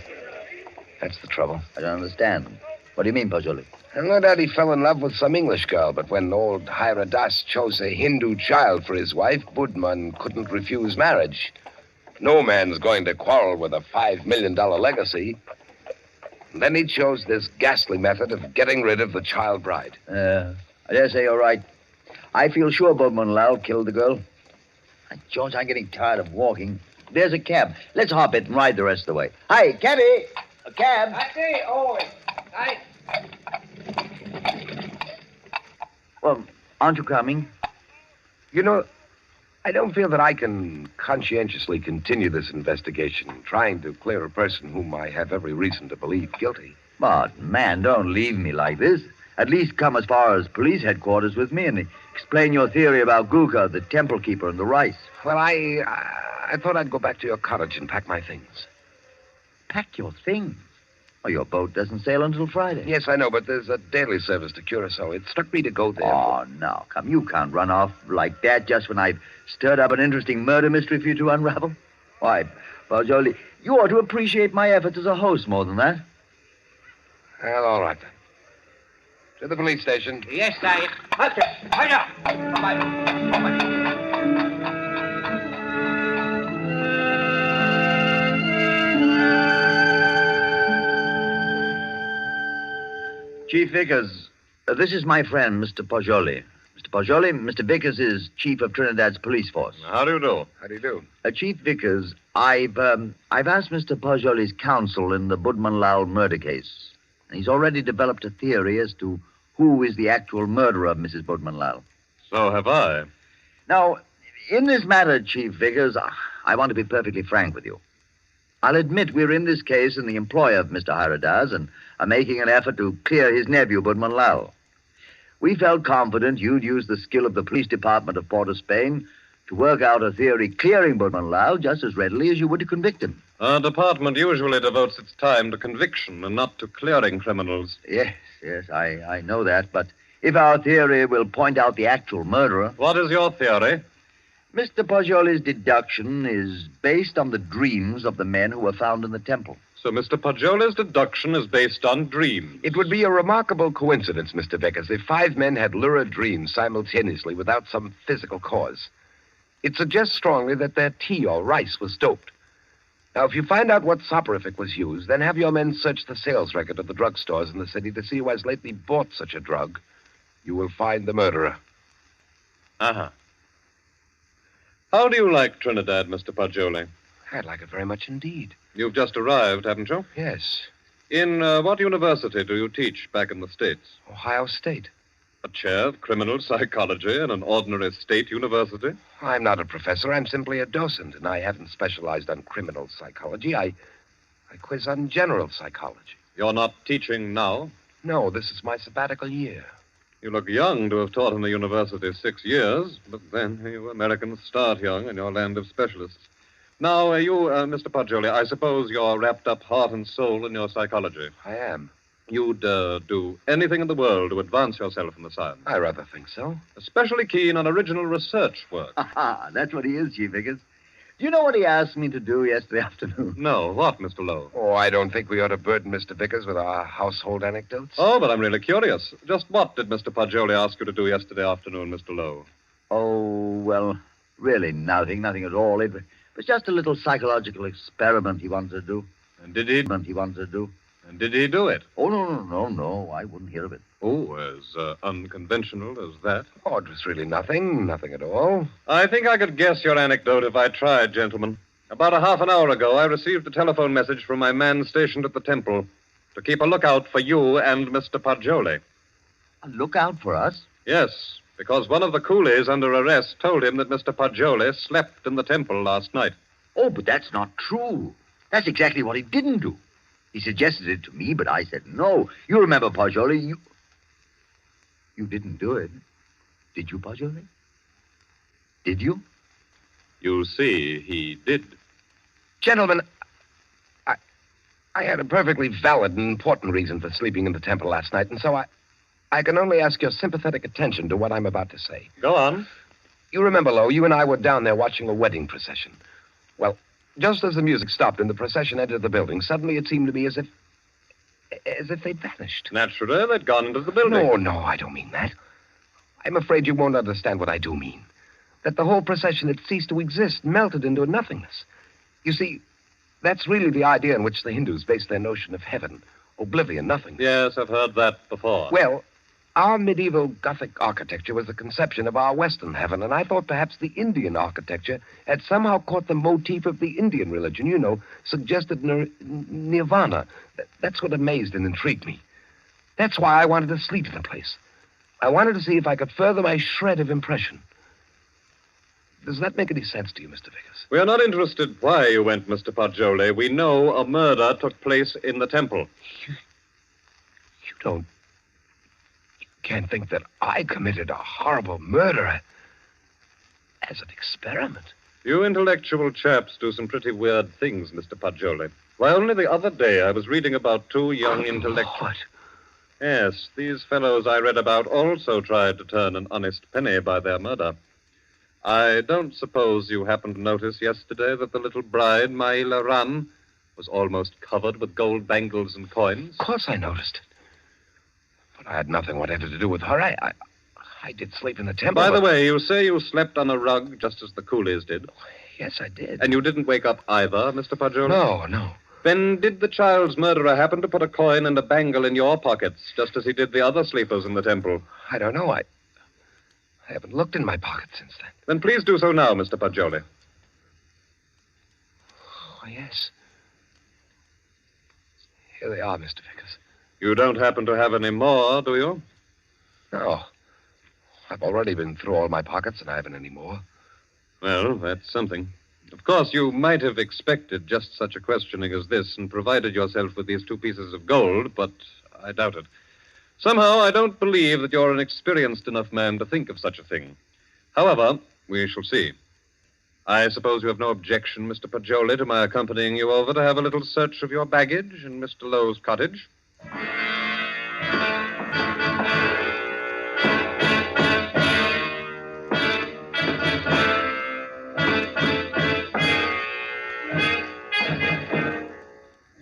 That's the trouble. I don't understand. What do you mean, Pajoli? And no doubt he fell in love with some English girl, but when old Hiradas chose a Hindu child for his wife, Budman couldn't refuse marriage. No man's going to quarrel with a $5 million legacy. And then he chose this ghastly method of getting rid of the child bride. I dare say you're right. I feel sure Budman Lal killed the girl. George, I'm getting tired of walking. There's a cab. Let's hop it and ride the rest of the way. Hi, cabby! A cab! I see. Oh, I... Well, aren't you coming? You know, I don't feel that I can conscientiously continue this investigation, trying to clear a person whom I have every reason to believe guilty. But, man, don't leave me like this. At least come as far as police headquarters with me and explain your theory about Guka, the temple keeper, and the rice. Well, I thought I'd go back to your cottage and pack my things. Pack your things? Oh, your boat doesn't sail until Friday. Yes, I know, but there's a daily service to Curacao. It struck me to go there. Oh, now, come. You can't run off like that just when I've stirred up an interesting murder mystery for you to unravel. Why, Pajoli, you ought to appreciate my efforts as a host more than that. Well, all right, then. To the police station. Yes, sir. Chief Vickers, this is my friend, Mr. Pajoli. Mr. Pajoli, Mr. Vickers is chief of Trinidad's police force. How do you do? How do you do? Chief Vickers, I've asked Mr. Pajoli's counsel in the Budman Lal murder case. He's already developed a theory as to who is the actual murderer of Mrs. Budman Lal. So have I. Now, in this matter, Chief Vickers, I want to be perfectly frank with you. I'll admit we're in this case in the employ of Mr. Hiradas and are making an effort to clear his nephew, Budman Lal. We felt confident you'd use the skill of the police department of Port of Spain to work out a theory clearing Budman Lal just as readily as you would to convict him. Our department usually devotes its time to conviction and not to clearing criminals. Yes, I know that, but if our theory will point out the actual murderer... What is your theory? Mr. Pajoli's deduction is based on the dreams of the men who were found in the temple. So Mr. Pajoli's deduction is based on dreams. It would be a remarkable coincidence, Mr. Vickers, if 5 men had lurid dreams simultaneously without some physical cause. It suggests strongly that their tea or rice was doped. Now, if you find out what soporific was used, then have your men search the sales record of the drugstores in the city to see who has lately bought such a drug. You will find the murderer. Uh-huh. How do you like Trinidad, Mr. Pajoli? I'd like it very much indeed. You've just arrived, haven't you? Yes. In what university do you teach back in the States? Ohio State. A chair of criminal psychology in an ordinary state university? I'm not a professor. I'm simply a docent, and I haven't specialized on criminal psychology. I quiz on general psychology. You're not teaching now? No, this is my sabbatical year. You look young to have taught in the university 6 years, but then you Americans start young in your land of specialists. Now, Mr. Pajoli, I suppose you're wrapped up heart and soul in your psychology. I am. You'd do anything in the world to advance yourself in the science. I rather think so. Especially keen on original research work. Aha, that's what he is, Chief Vickers. Do you know what he asked me to do yesterday afternoon? No, what, Mr. Lowe? Oh, I don't think we ought to burden Mr. Vickers with our household anecdotes. Oh, but I'm really curious. Just what did Mr. Pajoli ask you to do yesterday afternoon, Mr. Lowe? Oh, well, really nothing at all. It was just a little psychological experiment he wanted to do. And did he? And did he do it? Oh, no. I wouldn't hear of it. Oh, as unconventional as that? Oh, it was really nothing at all. I think I could guess your anecdote if I tried, gentlemen. About a half an hour ago, I received a telephone message from my man stationed at the temple to keep a lookout for you and Mr. Pajoli. A lookout for us? Yes, because one of the coolies under arrest told him that Mr. Pajoli slept in the temple last night. Oh, but that's not true. That's exactly what he didn't do. He suggested it to me, but I said no. You remember, Pajoli, you didn't do it. Did you, Pajoli? Did you? You see, he did. Gentlemen, I had a perfectly valid and important reason for sleeping in the temple last night, and so I can only ask your sympathetic attention to what I'm about to say. Go on. You remember, Lowe, you and I were down there watching a wedding procession. Well, just as the music stopped and the procession entered the building, suddenly it seemed to me as if they'd vanished. Naturally, they'd gone into the building. No, I don't mean that. I'm afraid you won't understand what I do mean. That the whole procession had ceased to exist, melted into nothingness. You see, that's really the idea in which the Hindus base their notion of heaven. Oblivion, nothing. Yes, I've heard that before. Well, our medieval Gothic architecture was the conception of our Western heaven, and I thought perhaps the Indian architecture had somehow caught the motif of the Indian religion, suggested nirvana. That's what amazed and intrigued me. That's why I wanted to sleep in the place. I wanted to see if I could further my shred of impression. Does that make any sense to you, Mr. Vickers? We are not interested why you went, Mr. Poggioli. We know a murder took place in the temple. You can't think that I committed a horrible murder as an experiment. You intellectual chaps do some pretty weird things, Mr. Poggioli. Why, only the other day I was reading about two young intellectuals. What? Yes, these fellows I read about also tried to turn an honest penny by their murder. I don't suppose you happened to notice yesterday that the little bride, Maila Ran, was almost covered with gold bangles and coins? Of course I noticed it. But I had nothing whatever to do with her. I did sleep in the temple. By the way, you say you slept on a rug just as the coolies did. Yes, I did. And you didn't wake up either, Mr. Poggioli? No. Then did the child's murderer happen to put a coin and a bangle in your pockets, just as he did the other sleepers in the temple? I don't know. I haven't looked in my pocket since then. Then please do so now, Mr. Poggioli. Oh, yes. Here they are, Mr. Vickers. You don't happen to have any more, do you? No. I've already been through all my pockets, and I haven't any more. Well, that's something. Of course, you might have expected just such a questioning as this and provided yourself with these 2 pieces of gold, but I doubt it. Somehow, I don't believe that you're an experienced enough man to think of such a thing. However, we shall see. I suppose you have no objection, Mr. Poggioli, to my accompanying you over to have a little search of your baggage in Mr. Lowe's cottage?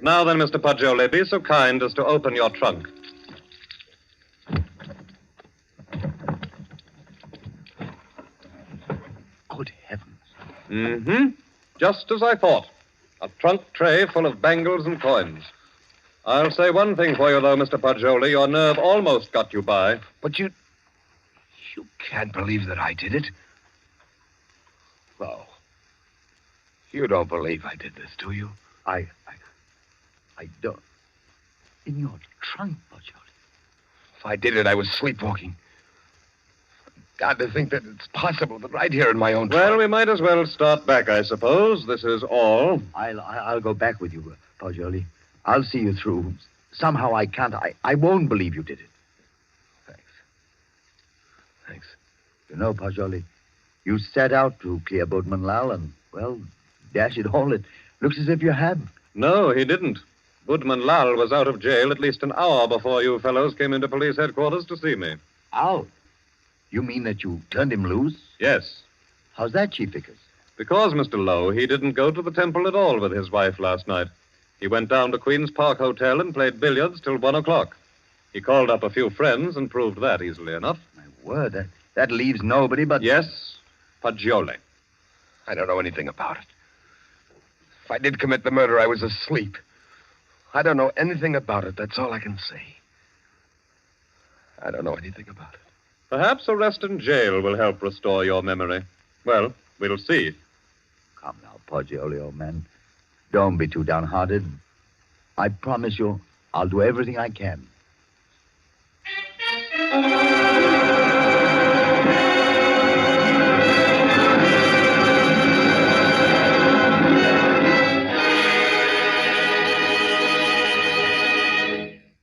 Now then, Mr. Poggioli, be so kind as to open your trunk. Good heavens. Mm-hmm. Just as I thought. A trunk tray full of bangles and coins. I'll say one thing for you, though, Mr. Poggioli. Your nerve almost got you by. But you can't believe that I did it. Oh. You don't believe I did this, do you? I don't. In your trunk, Poggioli. If I did it, I was sleepwalking. God, to think that it's possible that right here in my own trunk. Well, we might as well start back, I suppose. This is all. I'll go back with you, Poggioli. I'll see you through. Somehow I can't. I won't believe you did it. Thanks. You know, Poggioli, you set out to clear Boatman Lal, and, well, dash it all, it looks as if you had. No, he didn't. Budman Lal was out of jail at least an hour before you fellows came into police headquarters to see me. Out? You mean that you turned him loose? Yes. How's that, Chief Vickers? Because, Mr. Lowe, he didn't go to the temple at all with his wife last night. He went down to Queen's Park Hotel and played billiards till 1 o'clock. He called up a few friends and proved that easily enough. My word, that leaves nobody but... Yes, Poggioli. I don't know anything about it. If I did commit the murder, I was asleep. I don't know anything about it. That's all I can say. I don't know anything about it. Perhaps arrest in jail will help restore your memory. Well, we'll see. Come now, Poggioli, old man. Don't be too downhearted. I promise you, I'll do everything I can.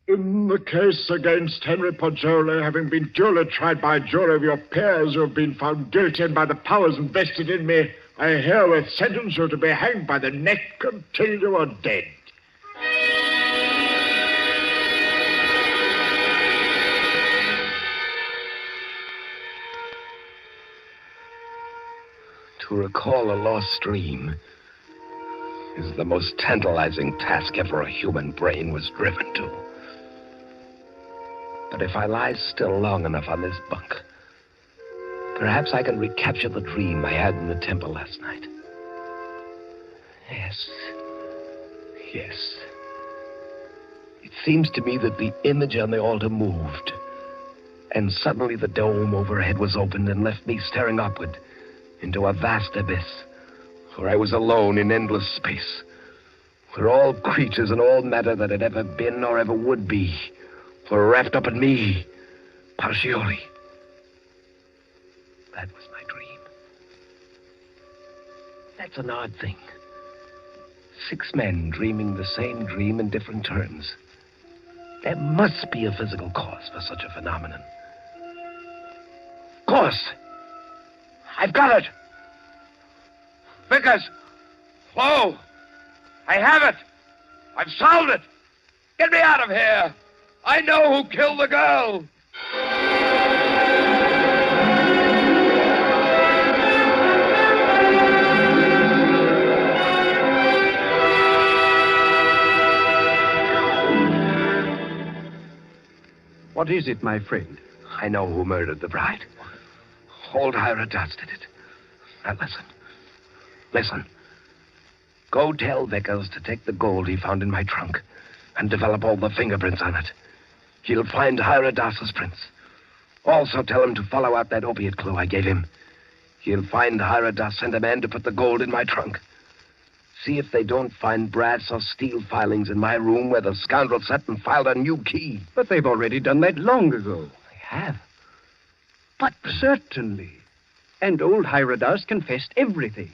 In the case against Henry Poggioli, having been duly tried by a jury of your peers who have been found guilty and by the powers invested in me, I herewith sentence you to be hanged by the neck until you are dead. To recall a lost dream is the most tantalizing task ever a human brain was driven to. But if I lie still long enough on this bunk, perhaps I can recapture the dream I had in the temple last night. Yes. It seems to me that the image on the altar moved, and suddenly the dome overhead was opened and left me staring upward into a vast abyss, where I was alone in endless space, where all creatures and all matter that had ever been or ever would be were wrapped up in me, Pacioli. That was my dream. That's an odd thing. 6 men dreaming the same dream in different terms. There must be a physical cause for such a phenomenon. Of course! I've got it! Vickers! Flo! I have it! I've solved it! Get me out of here! I know who killed the girl! What is it, my friend? I know who murdered the bride. Old AFRTS did it. Now listen. Go tell Vickers to take the gold he found in my trunk and develop all the fingerprints on it. He'll find AFRTS's prints. Also tell him to follow out that opiate clue I gave him. He'll find AFRTS sent a man to put the gold in my trunk. See if they don't find brass or steel filings in my room where the scoundrel sat and filed a new key. But they've already done that long ago. They have? But certainly. And old AFRTS confessed everything.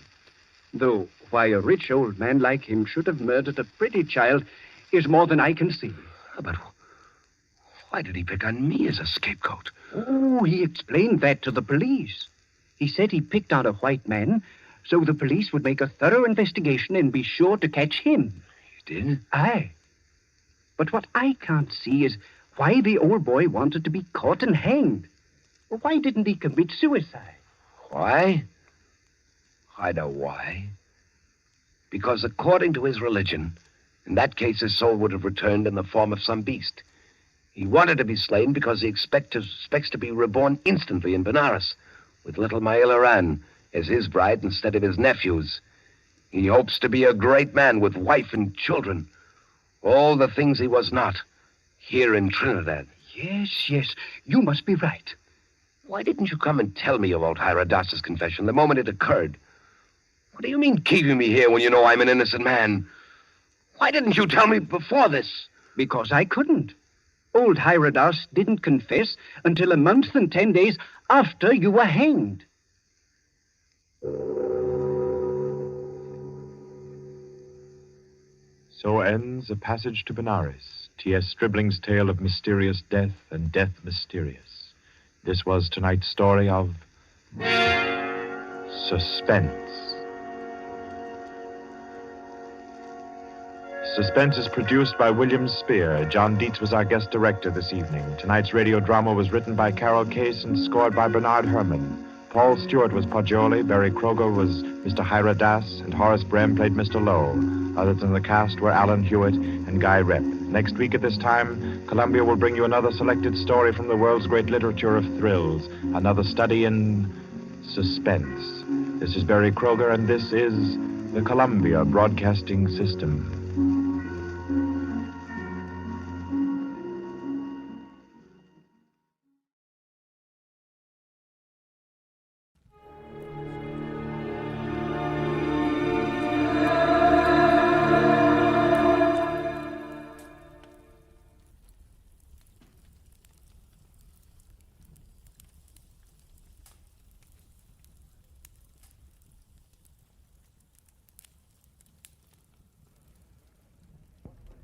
Though why a rich old man like him should have murdered a pretty child is more than I can see. But why did he pick on me as a scapegoat? Oh, he explained that to the police. He said he picked on a white man so the police would make a thorough investigation and be sure to catch him. He did? Aye. But what I can't see is why the old boy wanted to be caught and hanged. Why didn't he commit suicide? Why? I know why. Because according to his religion, in that case his soul would have returned in the form of some beast. He wanted to be slain because he expects to be reborn instantly in Benares, with little Maila Ran as his bride instead of his nephew's. He hopes to be a great man with wife and children. All the things he was not, here in Trinidad. Yes, you must be right. Why didn't you come and tell me about AFRTS's confession the moment it occurred? What do you mean keeping me here when you know I'm an innocent man? Why didn't you tell me before this? Because I couldn't. Old AFRTS didn't confess until a month and 10 days after you were hanged. So ends A Passage to Benares, T.S. Stribling's tale of mysterious death and death mysterious. This was tonight's story of Suspense. Suspense is produced by William Spear. John Dietz was our guest director this evening. Tonight's radio drama was written by Carol Case and scored by Bernard Herrmann. Paul Stewart was Poggioli, Barry Kroger was Mr. AFRTS, and Horace Brem played Mr. Lowe. Others in the cast were Alan Hewitt and Guy Rep. Next week at this time, Columbia will bring you another selected story from the world's great literature of thrills, another study in suspense. This is Barry Kroger, and this is the Columbia Broadcasting System.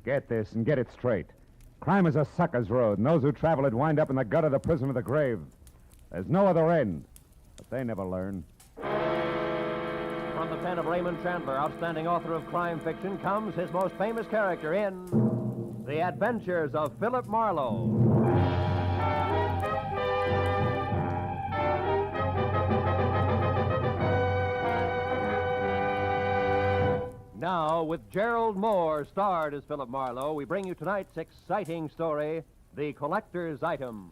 Get this and get it straight. Crime is a sucker's road, and those who travel it wind up in the gut of the prison of the grave. There's no other end, but they never learn. From the pen of Raymond Chandler, outstanding author of crime fiction, comes his most famous character in The Adventures of Philip Marlowe. Now, with Gerald Mohr starred as Philip Marlowe, we bring you tonight's exciting story, The Collector's Item.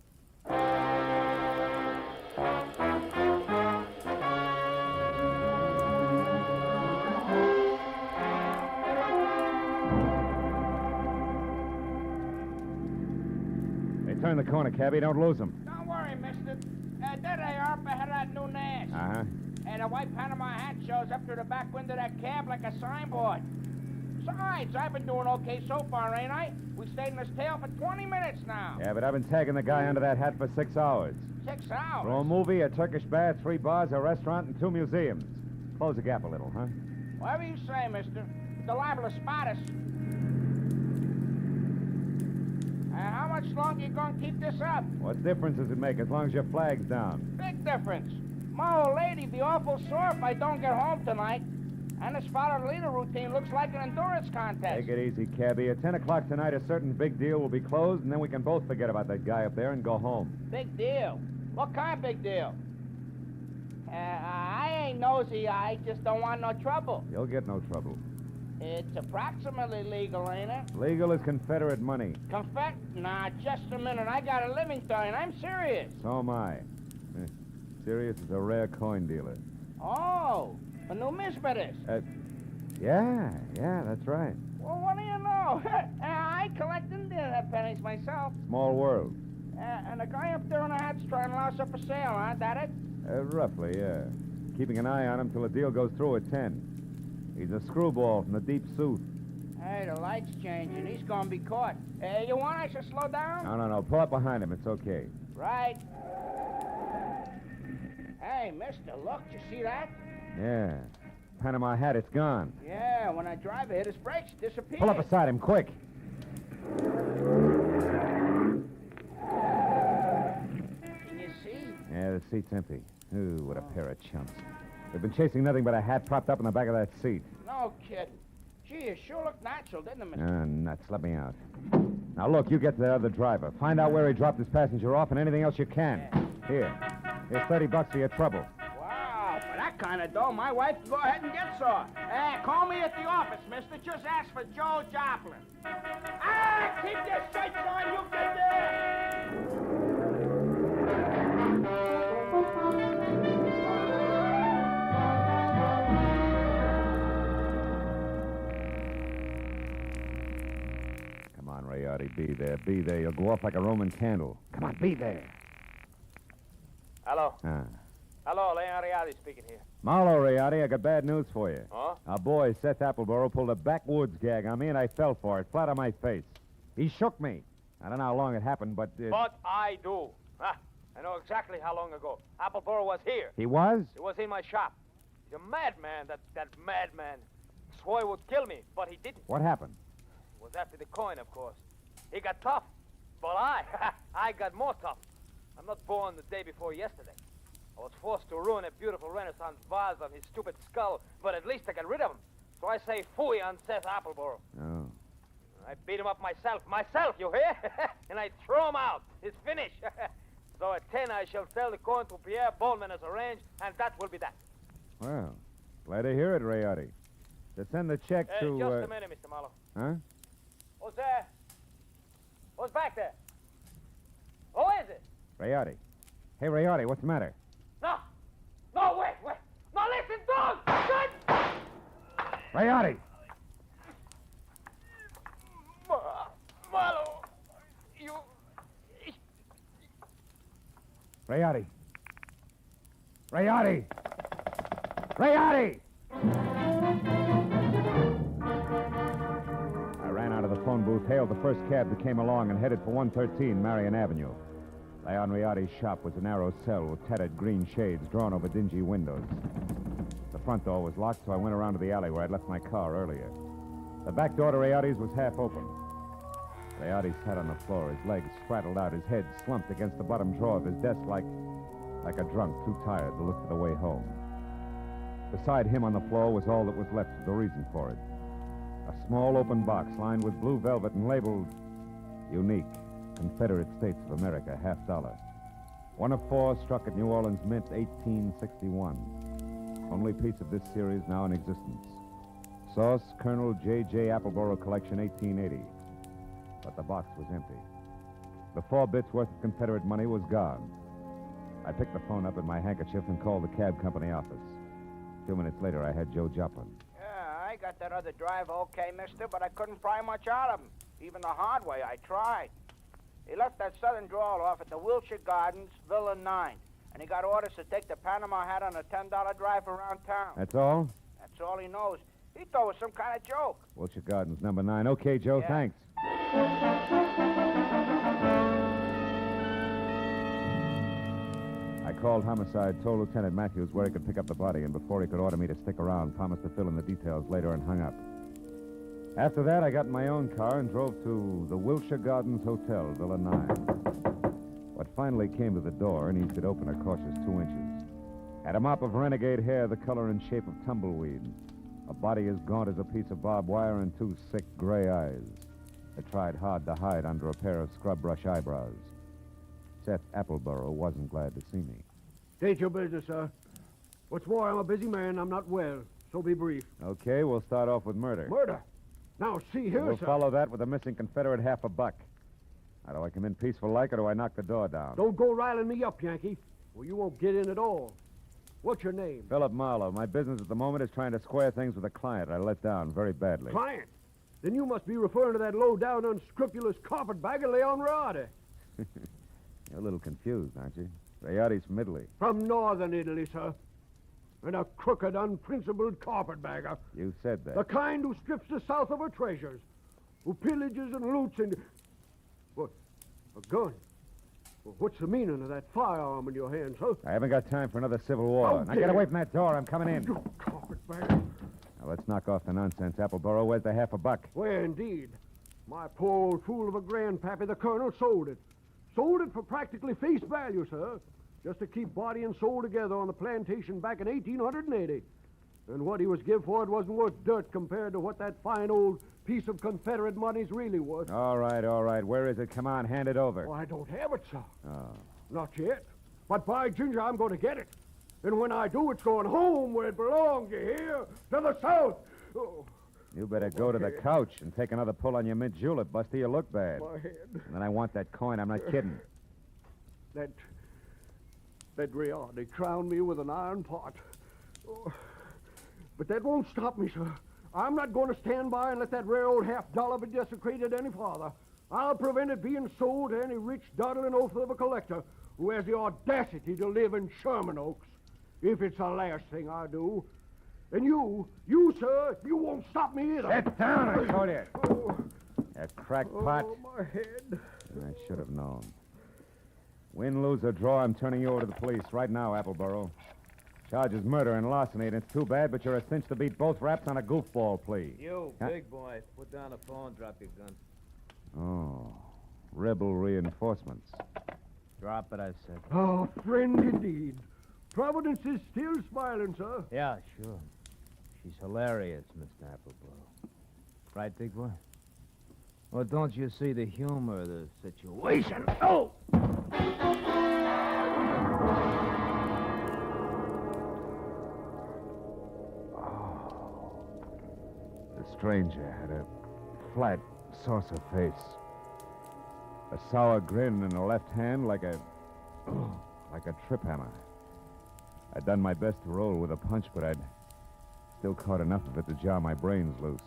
Hey, turn the corner, cabbie. Don't lose them. Don't worry, mister. There they are up ahead of that new Nash. Uh-huh. And a white Panama hat shows up through the back window of that cab like a signboard. Besides, I've been doing okay so far, ain't I? We stayed in this tail for 20 minutes now. Yeah, but I've been tagging the guy under that hat for 6 hours. 6 hours? For a movie, a Turkish bath, 3 bars, a restaurant, and 2 museums. Close the gap a little, huh? Whatever you say, mister. They're liable to spot us. How much longer you gonna keep this up? What difference does it make as long as your flag's down? Big difference. My old lady'd be awful sore if I don't get home tonight. And this follow-the-leader routine looks like an endurance contest. Take it easy, cabbie. At 10 o'clock tonight, a certain big deal will be closed, and then we can both forget about that guy up there and go home. Big deal? What kind of big deal? I ain't nosy. I just don't want no trouble. You'll get no trouble. It's approximately legal, ain't it? Legal is Confederate money. Nah, just a minute. I got a living to earn. I'm serious. So am I. Sirius is a rare coin dealer. Oh, a numismatist. Yeah, that's right. Well, what do you know? I collect Indian pennies myself. Small world. And the guy up there in the hat's trying to louse up for sale, huh? That it? Roughly, yeah. Keeping an eye on him till the deal goes through at 10. He's a screwball from the deep south. Hey, the light's changing. He's gonna be caught. You want I should slow down? No. Pull up behind him. It's okay. Right. Hey, mister, look. You see that? Yeah. Panama hat, it's gone. Yeah, when a driver hit his brakes, it disappeared. Pull up beside him, quick. Can you see? Yeah, the seat's empty. Ooh, what a pair of chumps. They've been chasing nothing but a hat propped up in the back of that seat. No kidding. Gee, it sure looked natural, didn't it, mister? Nuts. Let me out. Now, look, you get the other driver. Find out where he dropped his passenger off and anything else you can. Yeah. Here's $30 for your trouble. Wow, for that kind of dough, my wife can go ahead and get some. Call me at the office, mister. Just ask for Joe Joplin. Keep your sights on, you get there! Come on, Rayardi, be there. Be there. You'll go off like a Roman candle. Come on, be there. Hello. Ah. Hello, Leon Rayardi speaking here. Marlowe, Rayardi, I got bad news for you. Huh? Our boy, Seth Appleboro, pulled a backwoods gag on me, and I fell for it, flat on my face. He shook me. I don't know how long it happened, but... But I do. I know exactly how long ago. Appleboro was here. He was? He was in my shop. He's a madman, that madman. Swore he would kill me, but he didn't. What happened? It was after the coin, of course. He got tough. But I got more tough. I'm not born the day before yesterday. I was forced to ruin a beautiful Renaissance vase on his stupid skull, but at least I got rid of him. So I say phooey on Seth Appleboro. Oh. I beat him up myself, you hear? And I throw him out. It's finished. So at 10 I shall sell the coin to Pierre Bowman as arranged, and that will be that. Well, glad to hear it, Rayardi. To send the check to... Just a minute, Mr. Marlowe. Huh? Who's there? Who's back there? Who is it? Rayardi. Hey, Rayardi, what's the matter? No, wait. No, listen, dog! Good! Rayardi! Marlowe, you... Rayardi! Rayardi! Rayardi! I ran out of the phone booth, hailed the first cab that came along, and headed for 113 Marion Avenue. Leon Rayardi's shop was a narrow cell with tattered green shades drawn over dingy windows. The front door was locked, so I went around to the alley where I'd left my car earlier. The back door to Rayardi's was half open. Rayardi sat on the floor, his legs spraddled out, his head slumped against the bottom drawer of his desk like a drunk too tired to look for the way home. Beside him on the floor was all that was left of the reason for it. A small open box lined with blue velvet and labeled Unique, Confederate States of America, $50. One of 4 struck at New Orleans Mint, 1861. Only piece of this series now in existence. Source, Colonel J.J. Appleboro Collection, 1880. But the box was empty. The 4 bits worth of Confederate money was gone. I picked the phone up in my handkerchief and called the cab company office. 2 minutes later, I had Joe Joplin. Yeah, I got that other driver okay, mister, but I couldn't pry much out of him. Even the hard way, I tried. He left that southern drawl off at the Wilshire Gardens, Villa 9. And he got orders to take the Panama hat on a $10 drive around town. That's all? That's all he knows. He thought it was some kind of joke. Wilshire Gardens, number 9. Okay, Joe, Yeah. thanks. I called homicide, told Lieutenant Matthews where he could pick up the body, and before he could order me to stick around, promised to fill in the details later and hung up. After that, I got in my own car and drove to the Wilshire Gardens Hotel, Villa 9. What finally came to the door and eased it open a cautious 2 inches. Had a mop of renegade hair the color and shape of tumbleweed, a body as gaunt as a piece of barbed wire, and 2 sick gray eyes that tried hard to hide under a pair of scrub brush eyebrows. Seth Appleboro wasn't glad to see me. State your business, sir. What's more, I'm a busy man. I'm not well, so be brief. Okay, we'll start off with murder. Murder? Now, see here, We'll sir. follow that with a missing Confederate $50. Now, do I come in peaceful like, or do I knock the door down? Don't go riling me up, Yankee, or you won't get in at all. What's your name? Philip Marlowe. My business at the moment is trying to square things with a client I let down very badly. Client? Then you must be referring to that low-down, unscrupulous carpetbagger Leon Riotti. You're a little confused, aren't you? Riotti's from Italy. From northern Italy, sir. And a crooked, unprincipled carpetbagger. You said that. The kind who strips the South of her treasures, who pillages and loots and... What? A gun? Well, what's the meaning of that firearm in your hand, sir? I haven't got time for another civil war. How Now dare get away from that door. I'm coming in. You carpetbagger. Now, let's knock off the nonsense, Appleboro. Where's the $50? Where, indeed. My poor old fool of a grandpappy, the colonel, sold it. Sold it for practically face value, sir. Just to keep body and soul together on the plantation back in 1880. And what he was give for it wasn't worth dirt compared to what that fine old piece of Confederate money's really worth. All right, all right. Where is it? Come on, hand it over. Oh, I don't have it, sir. Oh. Not yet. But by ginger, I'm going to get it. And when I do, it's going home where it belongs, you hear? To the South. Oh. You better go to the couch and take another pull on your mint julep, Buster. You look bad. My head. And then I want that coin. I'm not kidding. That Riotti crowned me with an iron pot. Oh. But that won't stop me, sir. I'm not going to stand by and let that rare old $50 be desecrated any farther. I'll prevent it being sold to any rich, dawdling oaf of a collector who has the audacity to live in Sherman Oaks, if it's the last thing I do. And you, sir, you won't stop me either. Sit down, I told you. Oh. That crackpot. Oh, my head. I should have known. Win, lose, or draw, I'm turning you over to the police right now, Appleboro. Charges murder and larceny, and it's too bad, but you're a cinch to beat both raps on a goofball plea. You, big boy, put down the phone, drop your gun. Oh, rebel reinforcements. Drop it, I said. Oh, friend indeed. Providence is still smiling, sir. Yeah, sure. She's hilarious, Mr. Appleboro. Right, big boy? Well, don't you see the humor of the situation? Oh! The stranger had a flat, saucer face. A sour grin in the left hand like a trip hammer. I'd done my best to roll with a punch, but I'd still caught enough of it to jar my brains loose.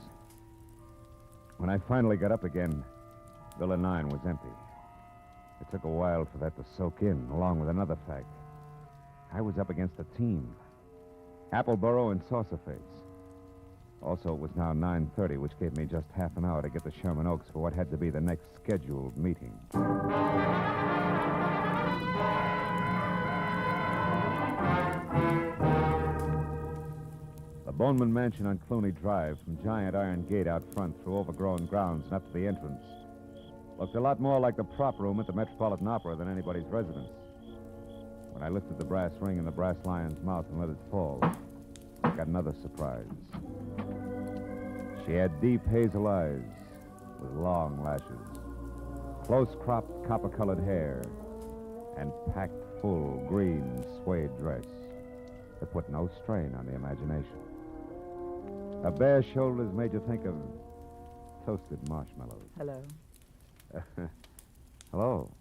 When I finally got up again, Villa 9 was empty. It took a while for that to soak in, along with another fact. I was up against a team. Appleboro and Saucerface. Also, it was now 9:30, which gave me just half an hour to get to Sherman Oaks for what had to be the next scheduled meeting. The Boneman Mansion on Clooney Drive, from giant iron gate out front through overgrown grounds and up to the entrance, looked a lot more like the prop room at the Metropolitan Opera than anybody's residence. When I lifted the brass ring in the brass lion's mouth and let it fall, got another surprise. She had deep hazel eyes with long lashes, close-cropped copper-colored hair, and packed full green suede dress that put no strain on the imagination. Her bare shoulders made you think of toasted marshmallows. Hello. Hello.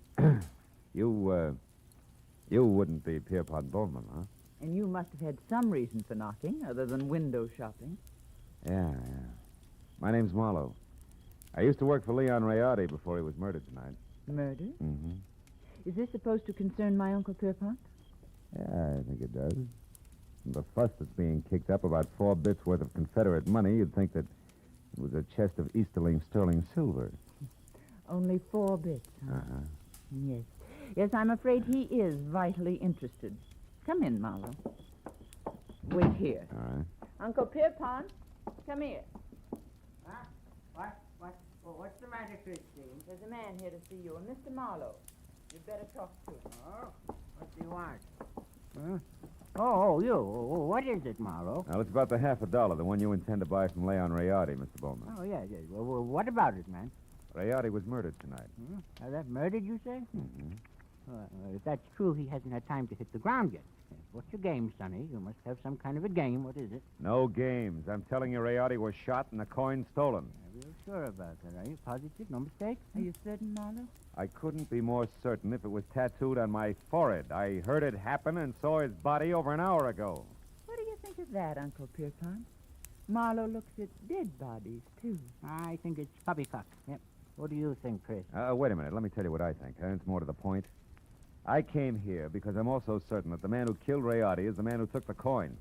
You wouldn't be Pierpont Bowman, huh? And you must have had some reason for knocking, other than window shopping. Yeah. My name's Marlowe. I used to work for Leon Rayardi before he was murdered tonight. Murdered? Mm-hmm. Is this supposed to concern my Uncle Pierpont? Yeah, I think it does. From the fuss that's being kicked up about 4 bits worth of Confederate money, you'd think that it was a chest of Easterling sterling silver. Only 4 bits, huh? Uh-huh. Yes. Yes, I'm afraid he is vitally interested. Come in, Marlowe. Wait here. All right. Uncle Pierpont, come here. Huh? What's the matter, Christine? There's a man here to see you, a Mr. Marlowe. You'd better talk to him. Oh, what do you want? Huh? Oh, you. What is it, Marlowe? Now, it's about the $50, the one you intend to buy from Leon Rayardi, Mr. Bowman. Oh, yeah. Well, what about it, man? Rayardi was murdered tonight. Now, that murdered, you say? Mm-hmm. If that's true, he hasn't had time to hit the ground yet. What's your game, Sonny? You must have some kind of a game. What is it? No games. I'm telling you, Rayardi was shot and the coin stolen. Are you sure about that? Are you positive? No mistake? Are you certain, Marlowe? I couldn't be more certain if it was tattooed on my forehead. I heard it happen and saw his body over an hour ago. What do you think of that, Uncle Pierpont? Marlowe looks at dead bodies, too. I think it's poppycock. Yep. What do you think, Chris? Wait a minute. Let me tell you what I think. It's more to the point. I came here because I'm also certain that the man who killed Rayardi is the man who took the coin.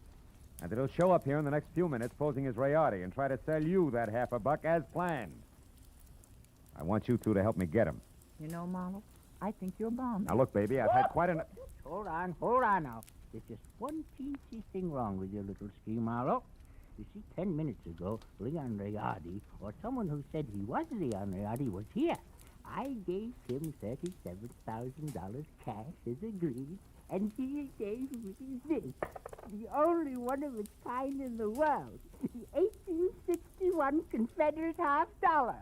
And that he'll show up here in the next few minutes posing as Rayardi and try to sell you that $50 as planned. I want you two to help me get him. You know, Marlowe, I think you're bombed. Now, look, baby, I've had quite enough... Hold on now. There's just one teensy thing wrong with your little scheme, Marlowe. You see, 10 minutes ago, Leon Rayardi, or someone who said he was Leon Rayardi, was here. I gave him $37,000 cash as agreed, and he gave me this, the only one of its kind in the world, the 1861 Confederate $50.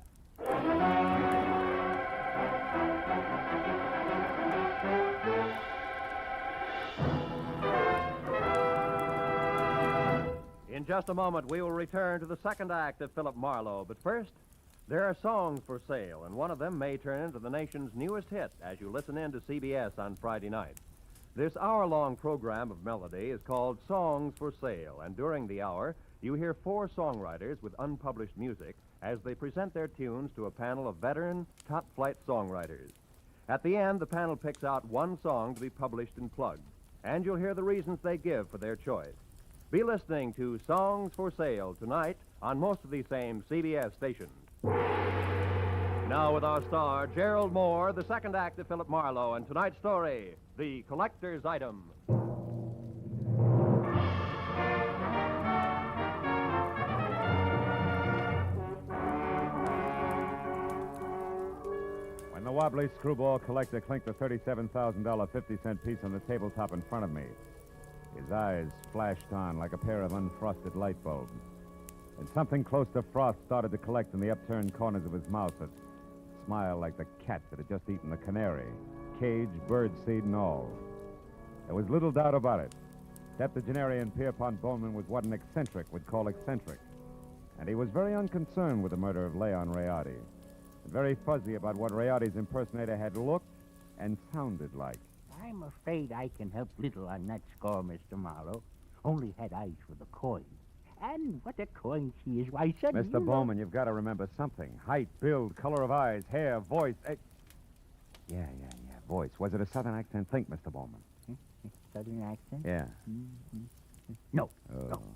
In just a moment, we will return to the second act of Philip Marlowe. But first, there are songs for sale, and one of them may turn into the nation's newest hit as you listen in to CBS on Friday night. This hour-long program of melody is called Songs for Sale, and during the hour, you hear 4 songwriters with unpublished music as they present their tunes to a panel of veteran, top-flight songwriters. At the end, the panel picks out one song to be published and plugged, and you'll hear the reasons they give for their choice. Be listening to Songs for Sale tonight on most of these same CBS stations. Now with our star, Gerald Mohr, the second act of Philip Marlowe, and tonight's story, The Collector's Item. When the wobbly screwball collector clinked the $37,000 50-cent piece on the tabletop in front of me, his eyes flashed on like a pair of unfrosted light bulbs. And something close to frost started to collect in the upturned corners of his mouth that smiled like the cat that had just eaten the canary, cage, birdseed, and all. There was little doubt about it. Septuagenarian Pierpont Bowman was what an eccentric would call eccentric. And he was very unconcerned with the murder of Leon Rayardi, and very fuzzy about what Rayardi's impersonator had looked and sounded like. I'm afraid I can help little on that score, Mr. Marlowe. Only had eyes for the coin. And what a coin she is. Why, suddenly... Mr. Bowman, you've got to remember something. Height, build, color of eyes, hair, voice. Yeah, voice. Was it a southern accent? Think, Mr. Bowman. Southern accent? Yeah. Mm-hmm. No,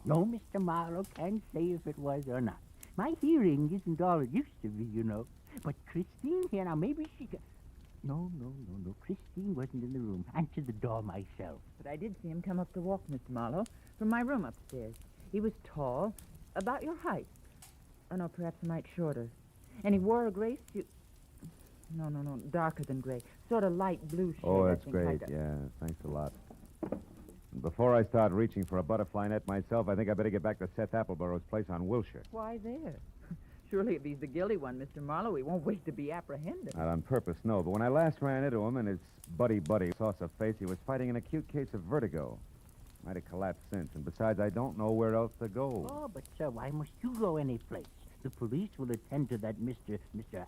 Mr. Marlowe can't say if it was or not. My hearing isn't all it used to be, you know. But Christine here, now maybe she could... No. Christine wasn't in the room. Answered the door myself. But I did see him come up the walk, Mr. Marlowe, from my room upstairs. He was tall, about your height. Oh, no, perhaps a mite shorter. And he wore a gray suit. No, darker than gray. Sort of light blue shade. Oh, that's I think, great. like Yeah, thanks a lot. And before I start reaching for a butterfly net myself, I think I better get back to Seth Appleborough's place on Wilshire. Why there? Surely if he's the guilty one, Mr. Marlowe, he won't wait to be apprehended. Not on purpose, no, but when I last ran into him and his buddy saucer face, he was fighting an acute case of vertigo. Might have collapsed since, and besides, I don't know where else to go. Oh, but, sir, why must you go any place? The police will attend to that Mr.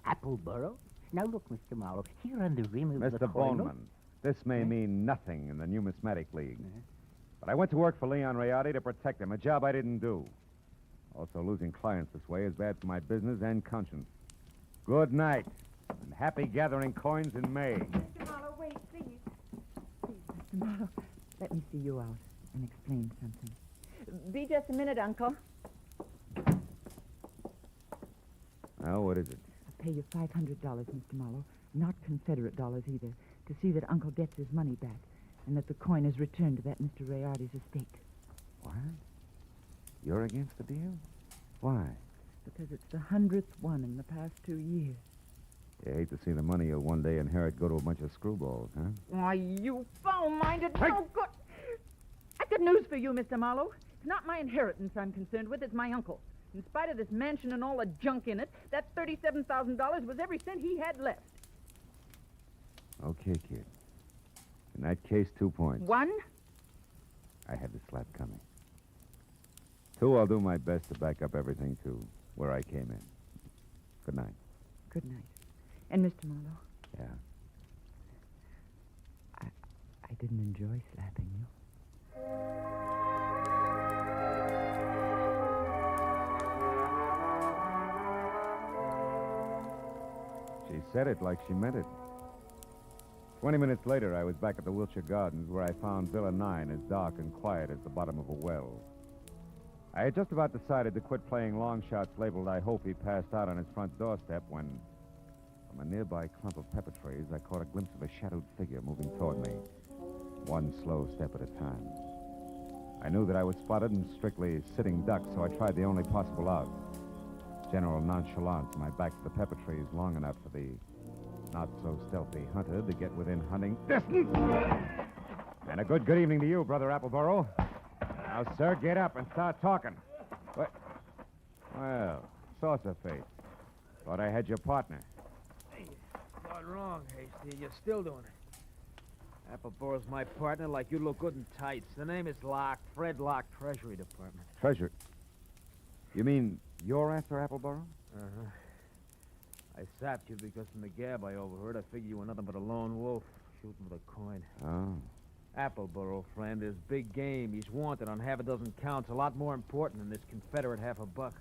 Appleborough. Now, look, Mr. Marlowe, here on the rim of the Mr. Boneman, this may mean nothing in the Numismatic League. But I went to work for Leon Rayardi to protect him, a job I didn't do. Also, losing clients this way is bad for my business and conscience. Good night, and happy gathering coins in May. Mr. Marlowe, wait, please. Please, Mr. Marlowe, let me see you out and explain something. Be just a minute, Uncle. Now, what is it? I'll pay you $500, Mr. Marlowe, not Confederate dollars either, to see that Uncle gets his money back and that the coin is returned to that Mr. Rayardi's estate. What? You're against the deal? Why? Because it's the 100th one in the past 2 years. You hate to see the money you'll one day inherit go to a bunch of screwballs, huh? Why, you foul-minded, no good... I've got news for you, Mr. Marlowe. It's not my inheritance I'm concerned with, it's my uncle's. In spite of this mansion and all the junk in it, that $37,000 was every cent he had left. Okay, kid. In that case, 2 points. 1? I had the slap coming. 2, I'll do my best to back up everything to where I came in. Good night. Good night. And Mr. Marlowe? Yeah? I didn't enjoy slapping you. She said it like she meant it. 20 minutes later, I was back at the Wilshire Gardens, where I found Villa 9 as dark and quiet as the bottom of a well. I had just about decided to quit playing long shots labeled I Hope He Passed Out on his front doorstep when, from a nearby clump of pepper trees, I caught a glimpse of a shadowed figure moving toward me, one slow step at a time. I knew that I was spotted and strictly sitting duck, so I tried the only possible out. General nonchalance, my back to the pepper trees long enough for the not-so-stealthy hunter to get within hunting distance. And a good evening to you, Brother Appleborough. Now, sir, get up and start talking. What? Well, saucer face. Thought I had your partner. Hey, not wrong, Hasty. You're still doing it. Appleborough's my partner like you look good in tights. The name is Locke, Fred Locke, Treasury Department. Treasure. You mean you're after Appleborough? Uh-huh. I sapped you because from the gab I overheard, I figured you were nothing but a lone wolf shooting with a coin. Oh. Appleborough, friend, is big game. He's wanted on half a dozen counts, a lot more important than this Confederate $50.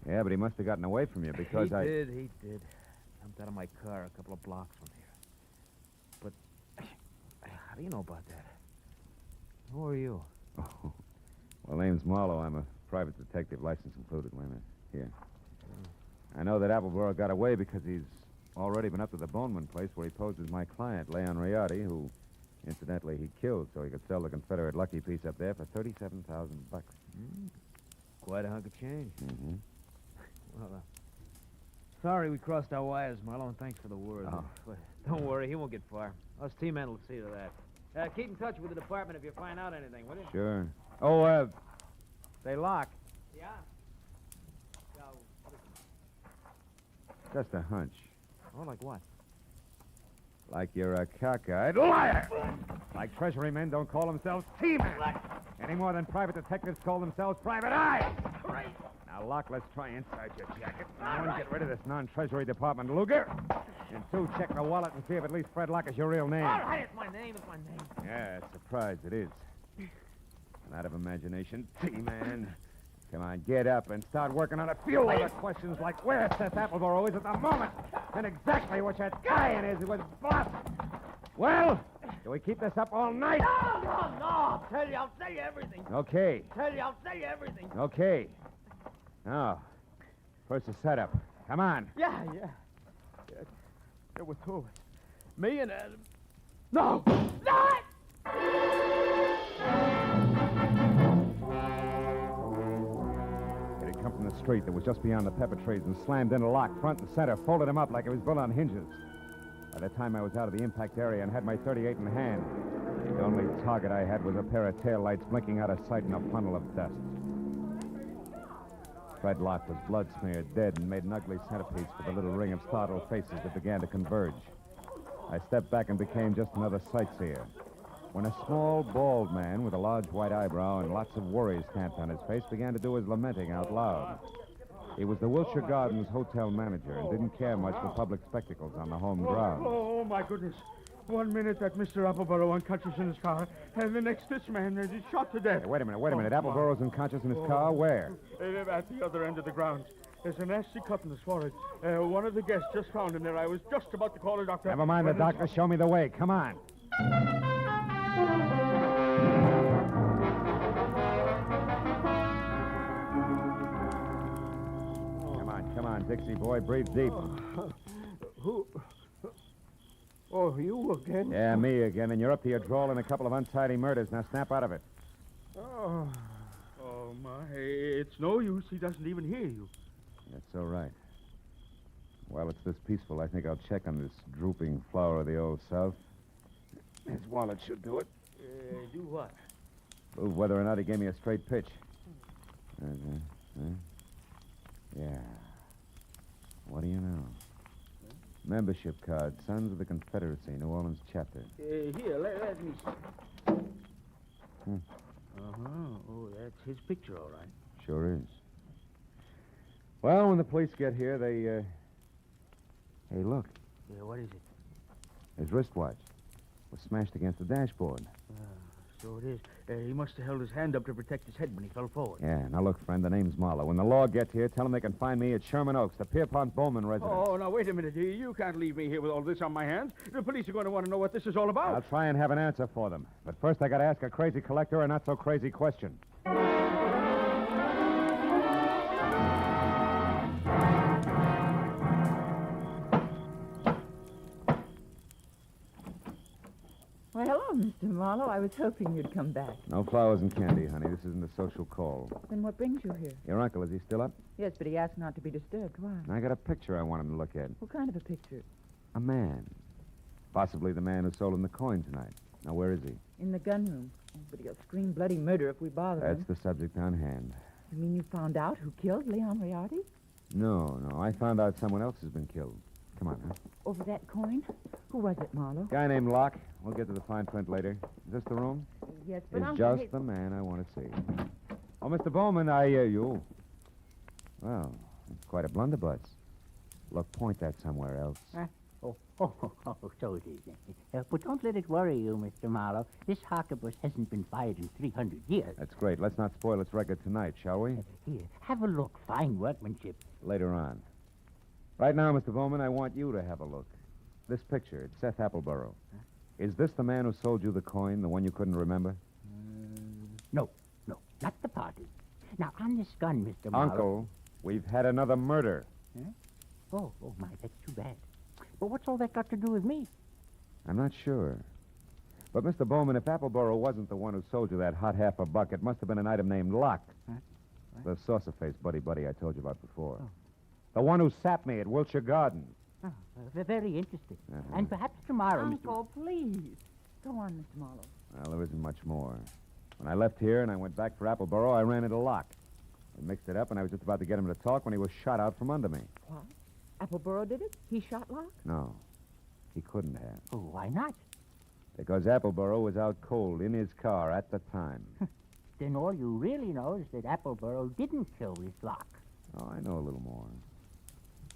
Yeah, but he must have gotten away from you because He did. Jumped out of my car a couple of blocks from here. But how do you know about that? Who are you? Oh. Well, name's Marlowe. I'm a private detective, license included. Wait a minute. Here. I know that Appleborough got away because he's already been up to the Boneman place where he posed as my client, Leon Rayardi, who, incidentally, he killed so he could sell the Confederate lucky piece up there for $37,000. Quite a hunk of change. Mm-hmm. Well, sorry we crossed our wires, Marlowe, and thanks for the word. Oh. But don't worry, he won't get far. Us T-men will see to that. Keep in touch with the department if you find out anything, will you? Sure. Oh, say, Locke. Yeah. Just a hunch. Oh, like what? Like you're a cockeyed liar. Like Treasury men don't call themselves T-men. Any more than private detectives call themselves private eyes. Right. Now, Locke, let's try inside your jacket. One, get rid of this non-Treasury Department Luger. And 2, check the wallet and see if at least Fred Locke is your real name. All right, it's my name. Yeah, surprise it is. And out of imagination, T-man. Come on, get up and start working on a few other questions like where Seth Appleborough is at the moment and exactly which that guy in is who was boss. Well, do we keep this up all night? No. I'll tell you everything. Okay. I'll tell you everything. Okay. Now, first the setup. Come on. Yeah. There were 2 of us. Me and Adam. No! Come from the street that was just beyond the pepper trees and slammed into Locke front and center, folded him up like it was built on hinges. By the time I was out of the impact area and had my .38 in hand, there only target I had was a pair of taillights blinking out of sight in a funnel of dust. Fred Locke was blood-smeared, dead, and made an ugly centerpiece for the little ring of startled faces that began to converge. I stepped back and became just another sightseer. When a small, bald man with a large white eyebrow and lots of worry stamped on his face began to do his lamenting out loud. He was the Wilshire Gardens hotel manager and didn't care much for public spectacles on the home ground. Oh, my goodness. 1 minute that Mr. Appleboro unconscious in his car, and the next this man is shot to death. Hey, wait a minute. Appleboro's unconscious in his car? Where? At the other end of the grounds. There's a nasty cut in his forehead. One of the guests just found him there. I was just about to call a doctor. Never mind the doctor. Show me the way. Come on. Come on, Dixie boy. Breathe deep. Who? Oh, you again? Yeah, me again. And you're up to your drawl in a couple of untidy murders. Now snap out of it. Oh, my. It's no use. He doesn't even hear you. That's all right. While it's this peaceful, I think I'll check on this drooping flower of the Old South. His wallet should do it. Do what? Prove whether or not he gave me a straight pitch. Yeah. What do you know? Membership card, Sons of the Confederacy, New Orleans chapter. Here, let me see. Uh-huh. Oh, that's his picture, all right. Sure is. Well, when the police get here, they, Hey, look. Yeah, what is it? His wristwatch was smashed against the dashboard. So it is. He must have held his hand up to protect his head when he fell forward. Yeah, now look, friend, the name's Marlowe. When the law gets here, tell them they can find me at Sherman Oaks, the Pierpont Bowman residence. Oh, now, wait a minute. You can't leave me here with all this on my hands. The police are going to want to know what this is all about. I'll try and have an answer for them. But first, I got to ask a crazy collector a not-so-crazy question. Well, hello, Mr. Marlowe. I was hoping you'd come back. No flowers and candy, honey. This isn't a social call. Then what brings you here? Your uncle, is he still up? Yes, but he asked not to be disturbed. Why? I got a picture I want him to look at. What kind of a picture? A man. Possibly the man who sold him the coin tonight. Now, where is he? In the gun room. Oh, but he'll scream bloody murder if we bother him. That's the subject on hand. You mean you found out who killed Leon Riardi? No. I found out someone else has been killed. Come on, huh? Over that coin? Who was it, Marlowe? Guy named Locke. We'll get to the fine print later. Is this the room? Yes, but He's Uncle... just the man I want to see. Oh, Mr. Bowman, I hear you. Well, it's quite a blunderbuss. Look, point that somewhere else. So it is. But don't let it worry you, Mr. Marlowe. This harquebus hasn't been fired in 300 years. That's great. Let's not spoil its record tonight, shall we? Here, have a look. Fine workmanship. Later on. Right now, Mr. Bowman, I want you to have a look. This picture, it's Seth Appleboro. Huh? Is this the man who sold you the coin, the one you couldn't remember? No, not the party. Now, on this gun, Mr. Marlowe... Uncle, we've had another murder. Huh? Oh, my, that's too bad. But what's all that got to do with me? I'm not sure. But, Mr. Bowman, if Appleboro wasn't the one who sold you that hot half a buck, it must have been an item named Locke. Huh? The saucer-faced buddy I told you about before. Oh. The one who sapped me at Wilshire Gardens. Oh, very interesting. And perhaps tomorrow, Uncle, please. Go on, Mr. Marlowe. Well, there isn't much more. When I left here and I went back for Appleboro, I ran into Locke. We mixed it up, and I was just about to get him to talk when he was shot out from under me. What? Appleboro did it? He shot Locke? No. He couldn't have. Oh, why not? Because Appleboro was out cold in his car at the time. Then all you really know is that Appleboro didn't kill this Locke. Oh, I know a little more.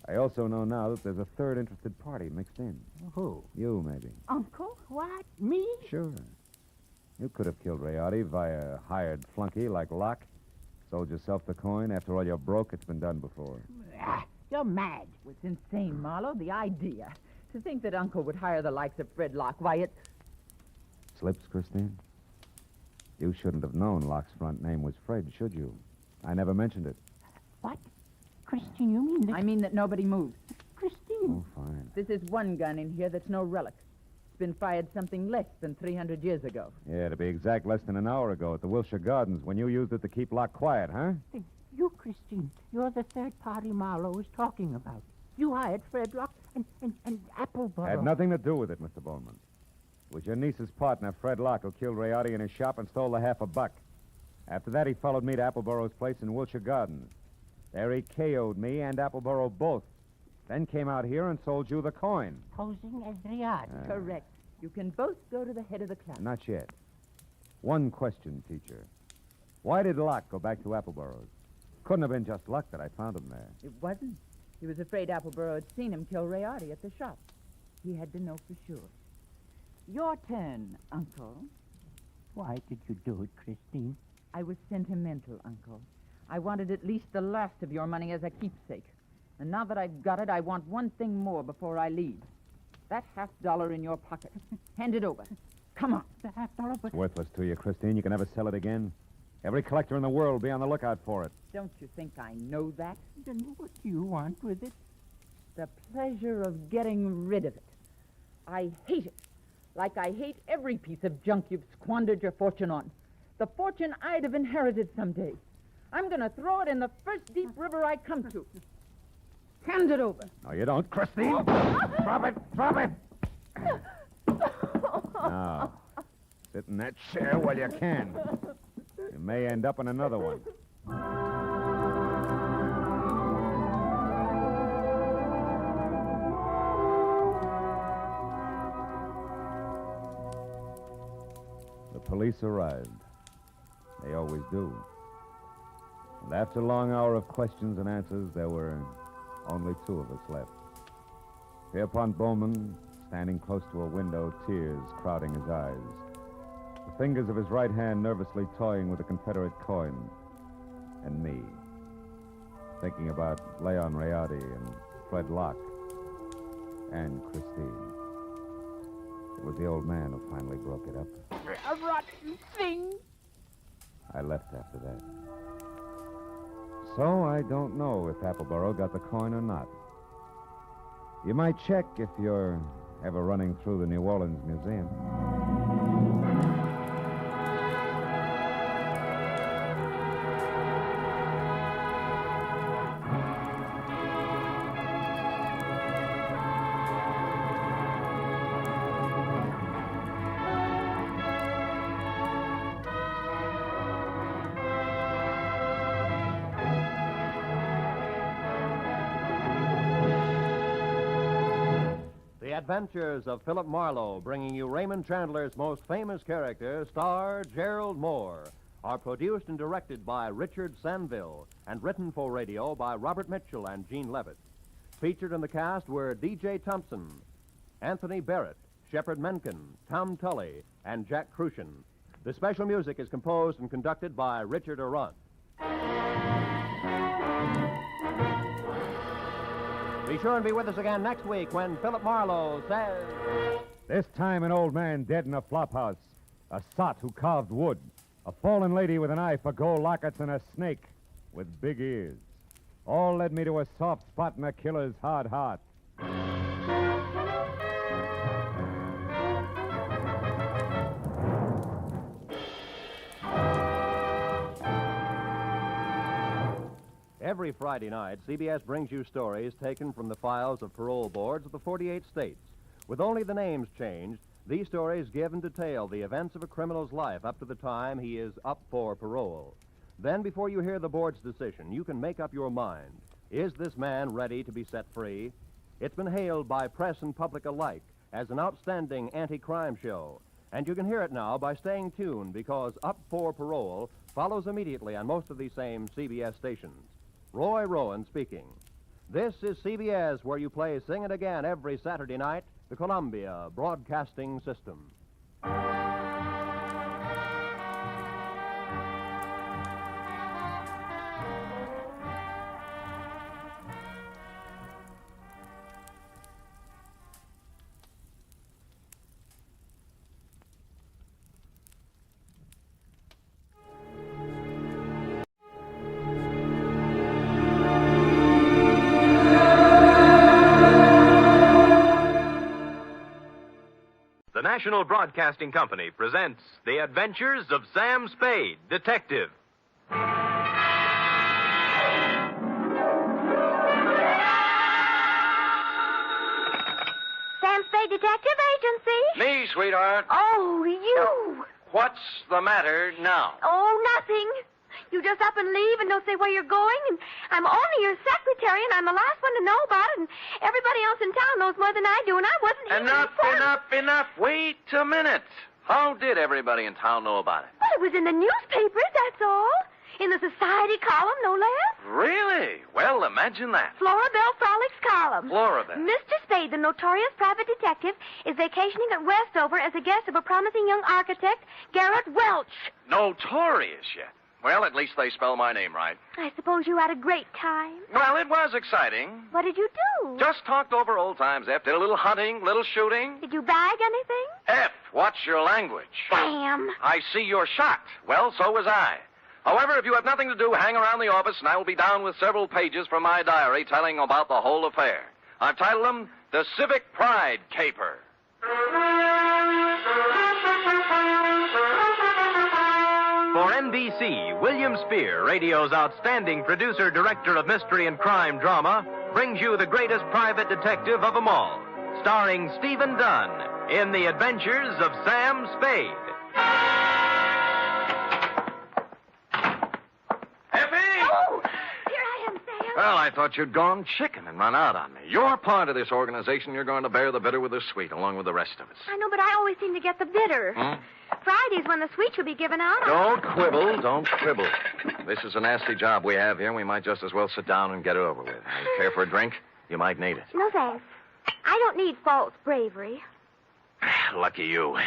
I also know now that there's a third interested party mixed in. Who? You, maybe. Uncle? What? Me? Sure. You could have killed Riardi via a hired flunky like Locke. Sold yourself the coin. After all, you're broke. It's been done before. You're mad. It's insane, Marlowe. The idea. To think that Uncle would hire the likes of Fred Locke. Why, it... Slips, Christine? You shouldn't have known Locke's front name was Fred, should you? I never mentioned it. What? Christine, you mean that... I mean that nobody moves. Christine. Oh, fine. This is one gun in here that's no relic. It's been fired something less than 300 years ago. Yeah, to be exact, less than an hour ago at the Wilshire Gardens when you used it to keep Locke quiet, huh? You, Christine, you're the third party Marlowe was talking about. You hired Fred Locke and Appleboro. Had nothing to do with it, Mr. Bowman. It was your niece's partner, Fred Locke, who killed Rayardi in his shop and stole the $50. After that, he followed me to Appleboro's place in Wilshire Gardens. There he KO'd me and Appleboro both. Then came out here and sold you the coin. Posing as Rayardi. Correct. You can both go to the head of the class. Not yet. One question, teacher. Why did Locke go back to Appleboro's? Couldn't have been just luck that I found him there. It wasn't. He was afraid Appleboro had seen him kill Rayardi at the shop. He had to know for sure. Your turn, Uncle. Why did you do it, Christine? I was sentimental, Uncle. I wanted at least the last of your money as a keepsake. And now that I've got it, I want one thing more before I leave. That $50 in your pocket. Hand it over. Come on. The $50, but... It's worthless to you, Christine. You can never sell it again. Every collector in the world will be on the lookout for it. Don't you think I know that? Then what do you want with it? The pleasure of getting rid of it. I hate it. Like I hate every piece of junk you've squandered your fortune on. The fortune I'd have inherited someday. I'm going to throw it in the first deep river I come to. Hand it over. No, you don't, Christine. Drop it. Drop it. Now, sit in that chair while you can. You may end up in another one. The police arrived. They always do. And after a long hour of questions and answers, there were only two of us left. Pierpont Bowman, standing close to a window, tears crowding his eyes. The fingers of his right hand nervously toying with a Confederate coin. And me, thinking about Leon Rayardi and Fred Locke and Christine. It was the old man who finally broke it up. A rotten thing. I left after that. So I don't know if Appleboro got the coin or not. You might check if you're ever running through the New Orleans Museum. Adventures of Philip Marlowe, bringing you Raymond Chandler's most famous character, star Gerald Mohr, are produced and directed by Richard Sanville and written for radio by Robert Mitchell and Gene Levitt. Featured in the cast were D.J. Thompson, Anthony Barrett, Shepard Mencken, Tom Tully, and Jack Crucian. The special music is composed and conducted by Richard Arant. Be sure and be with us again next week when Philip Marlowe says... This time an old man dead in a flophouse, a sot who carved wood, a fallen lady with an eye for gold lockets, and a snake with big ears. All led me to a soft spot in a killer's hard heart. Every Friday night, CBS brings you stories taken from the files of parole boards of the 48 states. With only the names changed, these stories give and detail the events of a criminal's life up to the time he is up for parole. Then, before you hear the board's decision, you can make up your mind. Is this man ready to be set free? It's been hailed by press and public alike as an outstanding anti-crime show. And you can hear it now by staying tuned, because Up for Parole follows immediately on most of these same CBS stations. Roy Rowan speaking. This is CBS, where you play Sing It Again every Saturday night, the Columbia Broadcasting System. The National Broadcasting Company presents The Adventures of Sam Spade, Detective. Sam Spade Spade Detective Agency. Me, sweetheart. Oh, you. What's the matter now? Oh, nothing. You just up and leave and don't say where you're going, and I'm only your secretary, and I'm the last one to know about it, and everybody else in town knows more than I do, and I wasn't even Enough. Wait a minute. How did everybody in town know about it? Well, it was in the newspapers, that's all. In the society column, no less. Really? Well, imagine that. Florabelle Frolics column. Florabelle. Mr. Spade, the notorious private detective, is vacationing at Westover as a guest of a promising young architect, Gerald Welch. Notorious yet. Well, at least they spell my name right. I suppose you had a great time. Well, it was exciting. What did you do? Just talked over old times, F. Did a little hunting, little shooting. Did you bag anything? F, watch your language. Damn. I see you're shocked. Well, so was I. However, if you have nothing to do, hang around the office, and I will be down with several pages from my diary telling about the whole affair. I've titled them The Civic Pride Caper. For NBC, William Spear, radio's outstanding producer-director of mystery and crime drama, brings you the greatest private detective of them all, starring Stephen Dunn in The Adventures of Sam Spade. Well, I thought you'd gone chicken and run out on me. You're part of this organization. You're going to bear the bitter with the sweet, along with the rest of us. I know, but I always seem to get the bitter. Friday's when the sweets will be given out. Don't quibble. This is a nasty job we have here, and we might just as well sit down and get it over with. You care for a drink? You might need it. No, thanks. I don't need false bravery. Lucky you.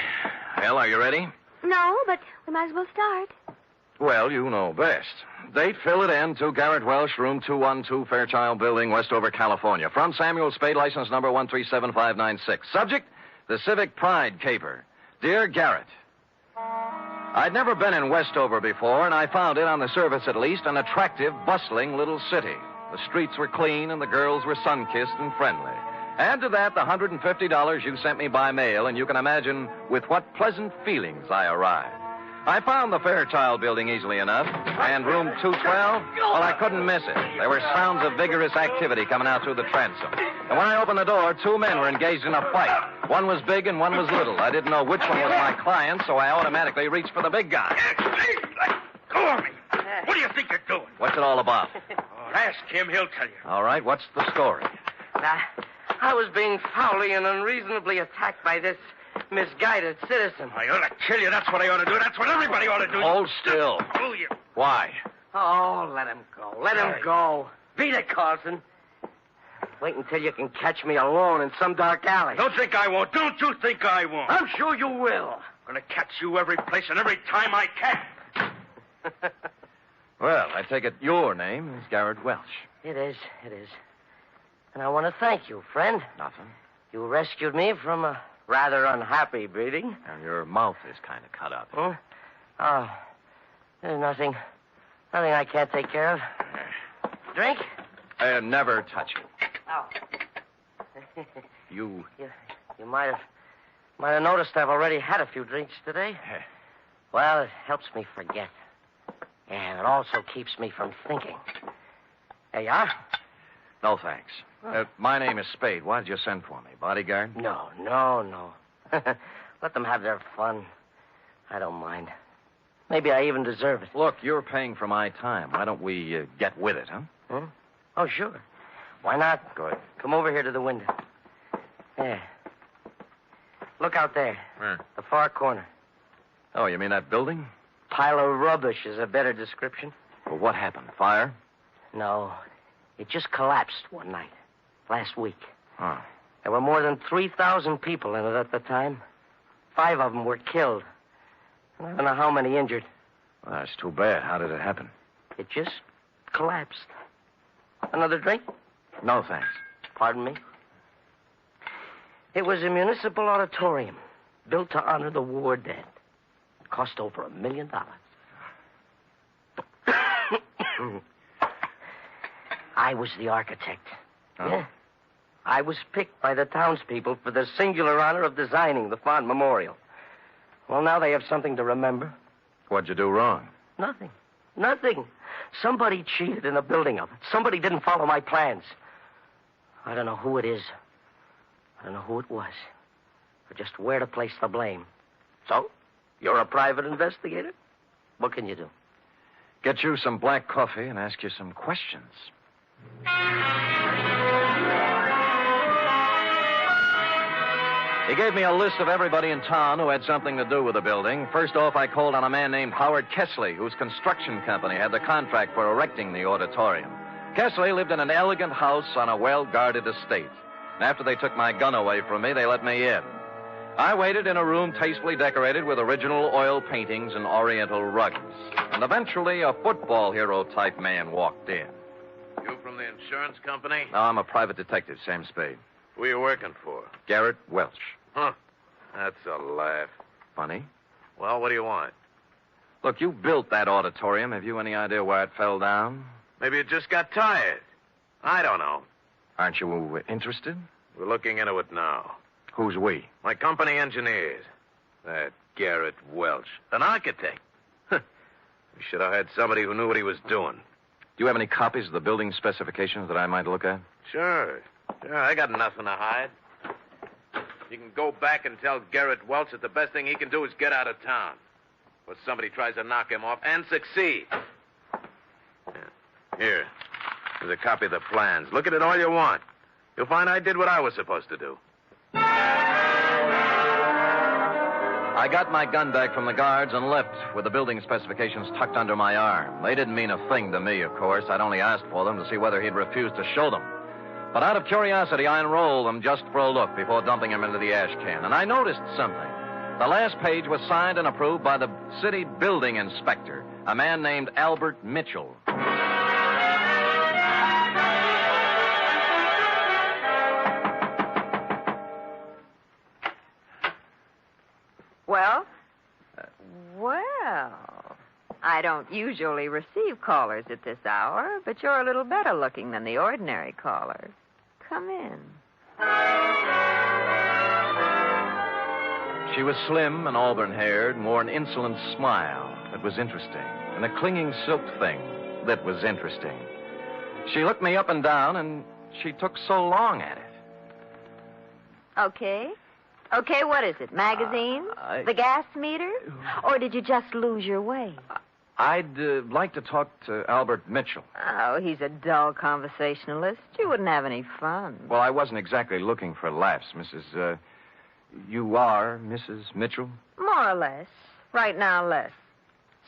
Well, are you ready? No, but we might as well start. Well, you know best. Date, fill it in, to Garrett Welsh, room 212, Fairchild Building, Westover, California. From Samuel Spade, license number 1375596. Subject, the Civic Pride Caper. Dear Garrett, I'd never been in Westover before, and I found it, on the surface at least, an attractive, bustling little city. The streets were clean, and the girls were sun-kissed and friendly. Add to that the $150 you sent me by mail, and you can imagine with what pleasant feelings I arrived. I found the Fairchild Building easily enough, and room 212, well, I couldn't miss it. There were sounds of vigorous activity coming out through the transom. And when I opened the door, two men were engaged in a fight. One was big and one was little. I didn't know which one was my client, so I automatically reached for the big guy. Go on me. What do you think you're doing? What's it all about? Ask him, he'll tell you. All right, what's the story? I was being foully and unreasonably attacked by this misguided citizen. I ought to kill you. That's what I ought to do. That's what everybody ought to do. Hold still. Oh, you. Why? Oh, let him go. Let him go. Beat it, Carlson. Wait until you can catch me alone in some dark alley. Don't think I won't. Don't you think I won't. I'm sure you will. I'm going to catch you every place and every time I can. Well, I take it your name is Garrett Welch. It is. And I want to thank you, friend. Nothing. You rescued me from a rather unhappy breeding. And your mouth is kind of cut up. Huh? Oh, there's nothing I can't take care of. Drink? Never touch it. Oh. You might have noticed I've already had a few drinks today. Well, it helps me forget. And it also keeps me from thinking. There you are. No, thanks. My name is Spade. Why did you send for me? Bodyguard? No. Let them have their fun. I don't mind. Maybe I even deserve it. Look, you're paying for my time. Why don't we get with it, huh? Oh, sure. Why not? Good. Come over here to the window. There. Look out there. Where? The far corner. Oh, you mean that building? Pile of rubbish is a better description. Well, what happened? Fire? No. It just collapsed one night. Last week. Oh. There were more than 3,000 people in it at the time. 5 of them were killed. And I don't know how many injured. Well, that's too bad. How did it happen? It just collapsed. Another drink? No, thanks. Pardon me? It was a municipal auditorium built to honor the war dead. It cost over $1 million. I was the architect. Oh. Yeah. I was picked by the townspeople for the singular honor of designing the fond memorial. Well, now they have something to remember. What'd you do wrong? Nothing. Somebody cheated in the building of it. Somebody didn't follow my plans. I don't know who it is. I don't know who it was. or just where to place the blame. So, you're a private investigator? What can you do? Get you some black coffee and ask you some questions. He gave me a list of everybody in town who had something to do with the building. First off, I called on a man named Howard Kessley, whose construction company had the contract for erecting the auditorium. Kessley lived in an elegant house on a well-guarded estate. And after they took my gun away from me, they let me in. I waited in a room tastefully decorated with original oil paintings and oriental rugs. And eventually, a football hero-type man walked in. You from the insurance company? No, I'm a private detective, Sam Spade. Who are you working for? Garrett Welch. Huh. That's a laugh. Funny? Well, what do you want? Look, you built that auditorium. Have you any idea why it fell down? Maybe you just got tired. I don't know. Aren't you interested? We're looking into it now. Who's we? My company engineers. That Garrett Welch. An architect. We should have had somebody who knew what he was doing. Do you have any copies of the building specifications that I might look at? Sure, I got nothing to hide. You can go back and tell Garrett Welch that the best thing he can do is get out of town. Or somebody tries to knock him off and succeed. Here. There's a copy of the plans. Look at it all you want. You'll find I did what I was supposed to do. I got my gun back from the guards and left with the building specifications tucked under my arm. They didn't mean a thing to me, of course. I'd only asked for them to see whether he'd refuse to show them. But out of curiosity, I unrolled them just for a look before dumping them into the ash can. And I noticed something. The last page was signed and approved by the city building inspector, a man named Albert Mitchell. Well? Well, I don't usually receive callers at this hour, but you're a little better looking than the ordinary caller. Come in. She was slim and auburn-haired and wore an insolent smile that was interesting, and a clinging silk thing that was interesting. She looked me up and down, and she took so long at it. Okay, what is it? Magazine? The gas meter? Or did you just lose your way? I'd like to talk to Albert Mitchell. Oh, he's a dull conversationalist. You wouldn't have any fun. Well, I wasn't exactly looking for laughs, Mrs. You are Mrs. Mitchell? More or less. Right now, less.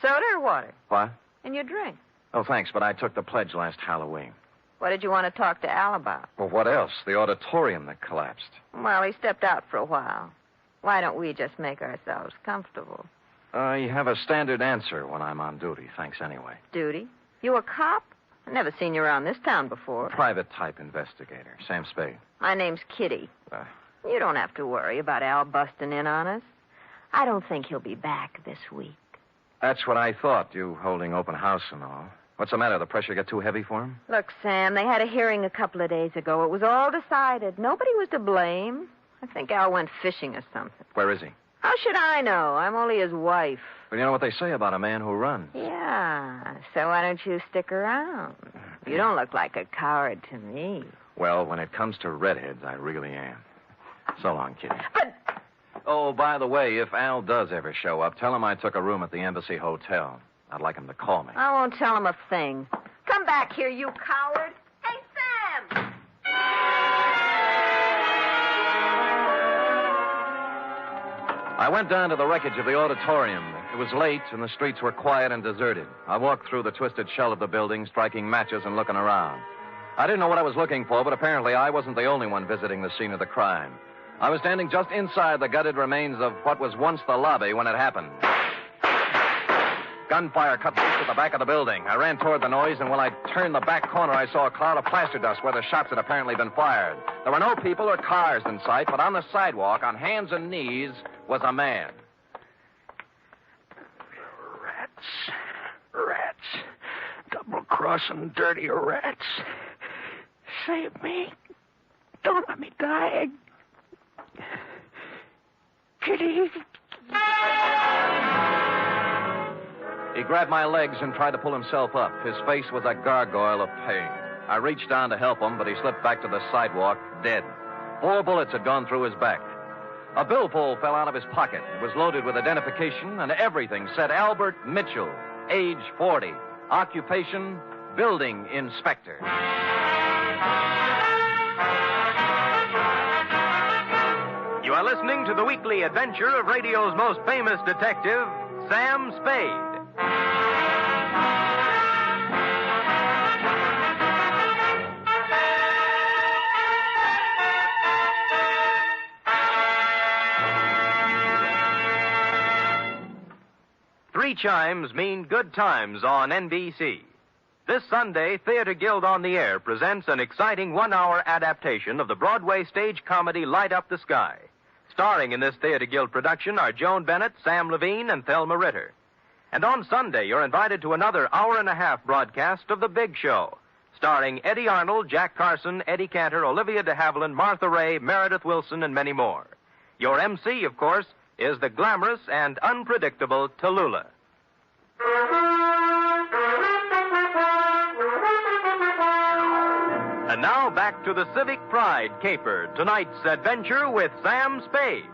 Soda or water? What? And your drink. Oh, thanks, but I took the pledge last Halloween. What did you want to talk to Al about? Well, what else? The auditorium that collapsed. Well, he stepped out for a while. Why don't we just make ourselves comfortable? You have a standard answer when I'm on duty. Thanks anyway. Duty? You a cop? I've never seen you around this town before. Private type investigator. Sam Spade. My name's Kitty. You don't have to worry about Al busting in on us. I don't think he'll be back this week. That's what I thought, you holding open house and all. What's the matter? The pressure get too heavy for him? Look, Sam, they had a hearing a couple of days ago. It was all decided. Nobody was to blame. I think Al went fishing or something. Where is he? How should I know? I'm only his wife. Well, you know what they say about a man who runs. Yeah, so why don't you stick around? You don't look like a coward to me. Well, when it comes to redheads, I really am. So long, Kitty. But... Oh, by the way, if Al does ever show up, tell him I took a room at the Embassy Hotel. I'd like him to call me. I won't tell him a thing. Come back here, you coward. Hey, Sam! I went down to the wreckage of the auditorium. It was late, and the streets were quiet and deserted. I walked through the twisted shell of the building, striking matches and looking around. I didn't know what I was looking for, but apparently I wasn't the only one visiting the scene of the crime. I was standing just inside the gutted remains of what was once the lobby when it happened. Gunfire cut loose at the back of the building. I ran toward the noise, and when I turned the back corner, I saw a cloud of plaster dust where the shots had apparently been fired. There were no people or cars in sight, but on the sidewalk, on hands and knees, was a man. Rats. Double-crossing dirty rats. Save me. Don't let me die. Kitty. He grabbed my legs and tried to pull himself up. His face was a gargoyle of pain. I reached down to help him, but he slipped back to the sidewalk, dead. 4 bullets had gone through his back. A billfold fell out of his pocket. It was loaded with identification, and everything said Albert Mitchell, age 40, occupation, building inspector. You are listening to the weekly adventure of radio's most famous detective, Sam Spade. Three chimes mean good times on NBC. This Sunday, Theater Guild on the Air presents an exciting one-hour adaptation of the Broadway stage comedy Light Up the Sky. Starring in this Theater Guild production are Joan Bennett, Sam Levine, and Thelma Ritter. And on Sunday, you're invited to another hour-and-a-half broadcast of The Big Show, starring Eddie Arnold, Jack Carson, Eddie Cantor, Olivia de Havilland, Martha Ray, Meredith Wilson, and many more. Your MC, of course, is the glamorous and unpredictable Tallulah. And now back to the Civic Pride caper, tonight's adventure with Sam Spade.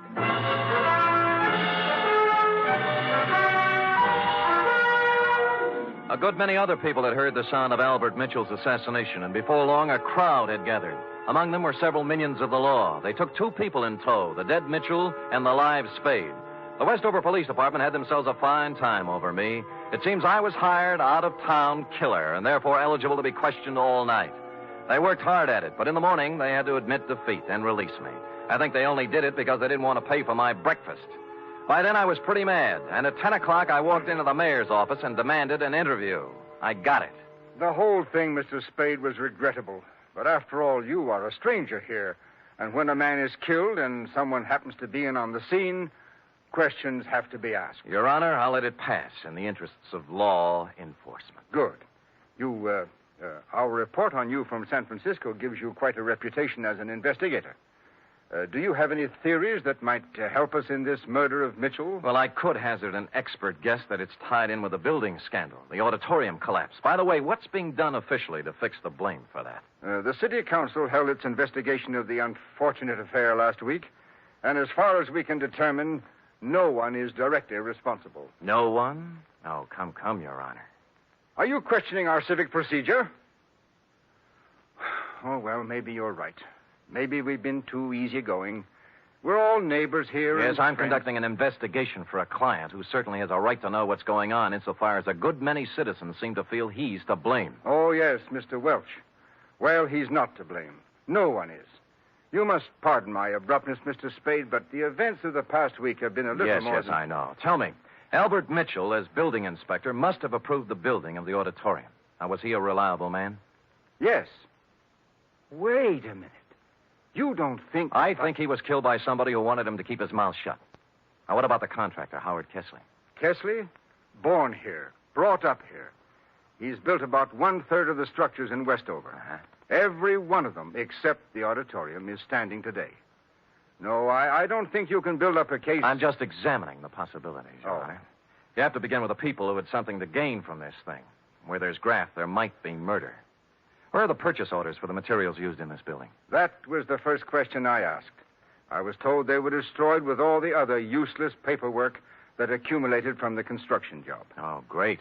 A good many other people had heard the sound of Albert Mitchell's assassination, and before long a crowd had gathered. Among them were several minions of the law. They took two people in tow, the dead Mitchell and the live Spade. The Westover Police Department had themselves a fine time over me. It seems I was hired out-of-town killer and therefore eligible to be questioned all night. They worked hard at it, but in the morning they had to admit defeat and release me. I think they only did it because they didn't want to pay for my breakfast. By then I was pretty mad, and at 10 o'clock I walked into the mayor's office and demanded an interview. I got it. The whole thing, Mr. Spade, was regrettable. But after all, you are a stranger here. And when a man is killed and someone happens to be in on the scene, questions have to be asked. Your Honor, I'll let it pass in the interests of law enforcement. Good. Our report on you from San Francisco gives you quite a reputation as an investigator. Do you have any theories that might help us in this murder of Mitchell? Well, I could hazard an expert guess that it's tied in with the building scandal, the auditorium collapse. By the way, what's being done officially to fix the blame for that? The city council held its investigation of the unfortunate affair last week, and as far as we can determine, no one is directly responsible. No one? Oh, come, Your Honor. Are you questioning our civic procedure? Oh, well, maybe you're right. Maybe we've been too easygoing. We're all neighbors here. Yes, I'm friends. conducting an investigation for a client who certainly has a right to know what's going on insofar as a good many citizens seem to feel he's to blame. Oh, yes, Mr. Welch. Well, he's not to blame. No one is. You must pardon my abruptness, Mr. Spade, but the events of the past week have been a little more... Yes, I know. Tell me, Albert Mitchell, as building inspector, must have approved the building of the auditorium. Now, was he a reliable man? Yes. Wait a minute. You don't think... I think he was killed by somebody who wanted him to keep his mouth shut. Now, what about the contractor, Howard Kesley? Kesley? Born here. Brought up here. He's built about one-third of the structures in Westover. Uh-huh. Every one of them, except the auditorium, is standing today. No, I don't think you can build up a case... I'm just examining the possibilities, Your Honor. You have to begin with the people who had something to gain from this thing. Where there's graft, there might be murder. Where are the purchase orders for the materials used in this building? That was the first question I asked. I was told they were destroyed with all the other useless paperwork that accumulated from the construction job. Oh, great.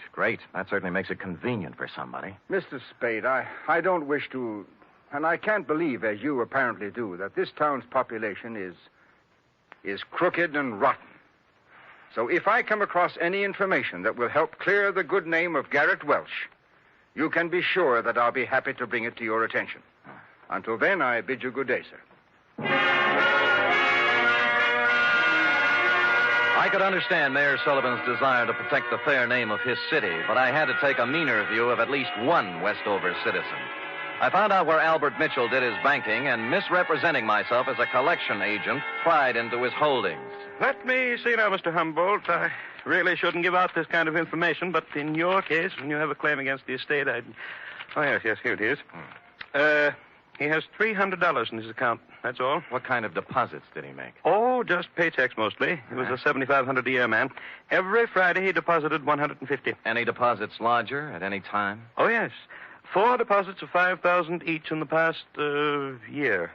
That certainly makes it convenient for somebody. Mr. Spade, I don't wish to... And I can't believe, as you apparently do, that this town's population is crooked and rotten. So if I come across any information that will help clear the good name of Garrett Welch, you can be sure that I'll be happy to bring it to your attention. Until then, I bid you good day, sir. I could understand Mayor Sullivan's desire to protect the fair name of his city, but I had to take a meaner view of at least one Westover citizen. I found out where Albert Mitchell did his banking, and misrepresenting myself as a collection agent, pried into his holdings. Let me see now, Mr. Humboldt. I really shouldn't give out this kind of information, but in your case, when you have a claim against the estate, I'd... Oh, yes, here it is. He has $300 in his account, that's all. What kind of deposits did he make? Oh, just paychecks mostly. He was a $7,500 a year man. Every Friday he deposited $150. Any deposits larger at any time? Oh, yes. 4 deposits of $5,000 each in the past year.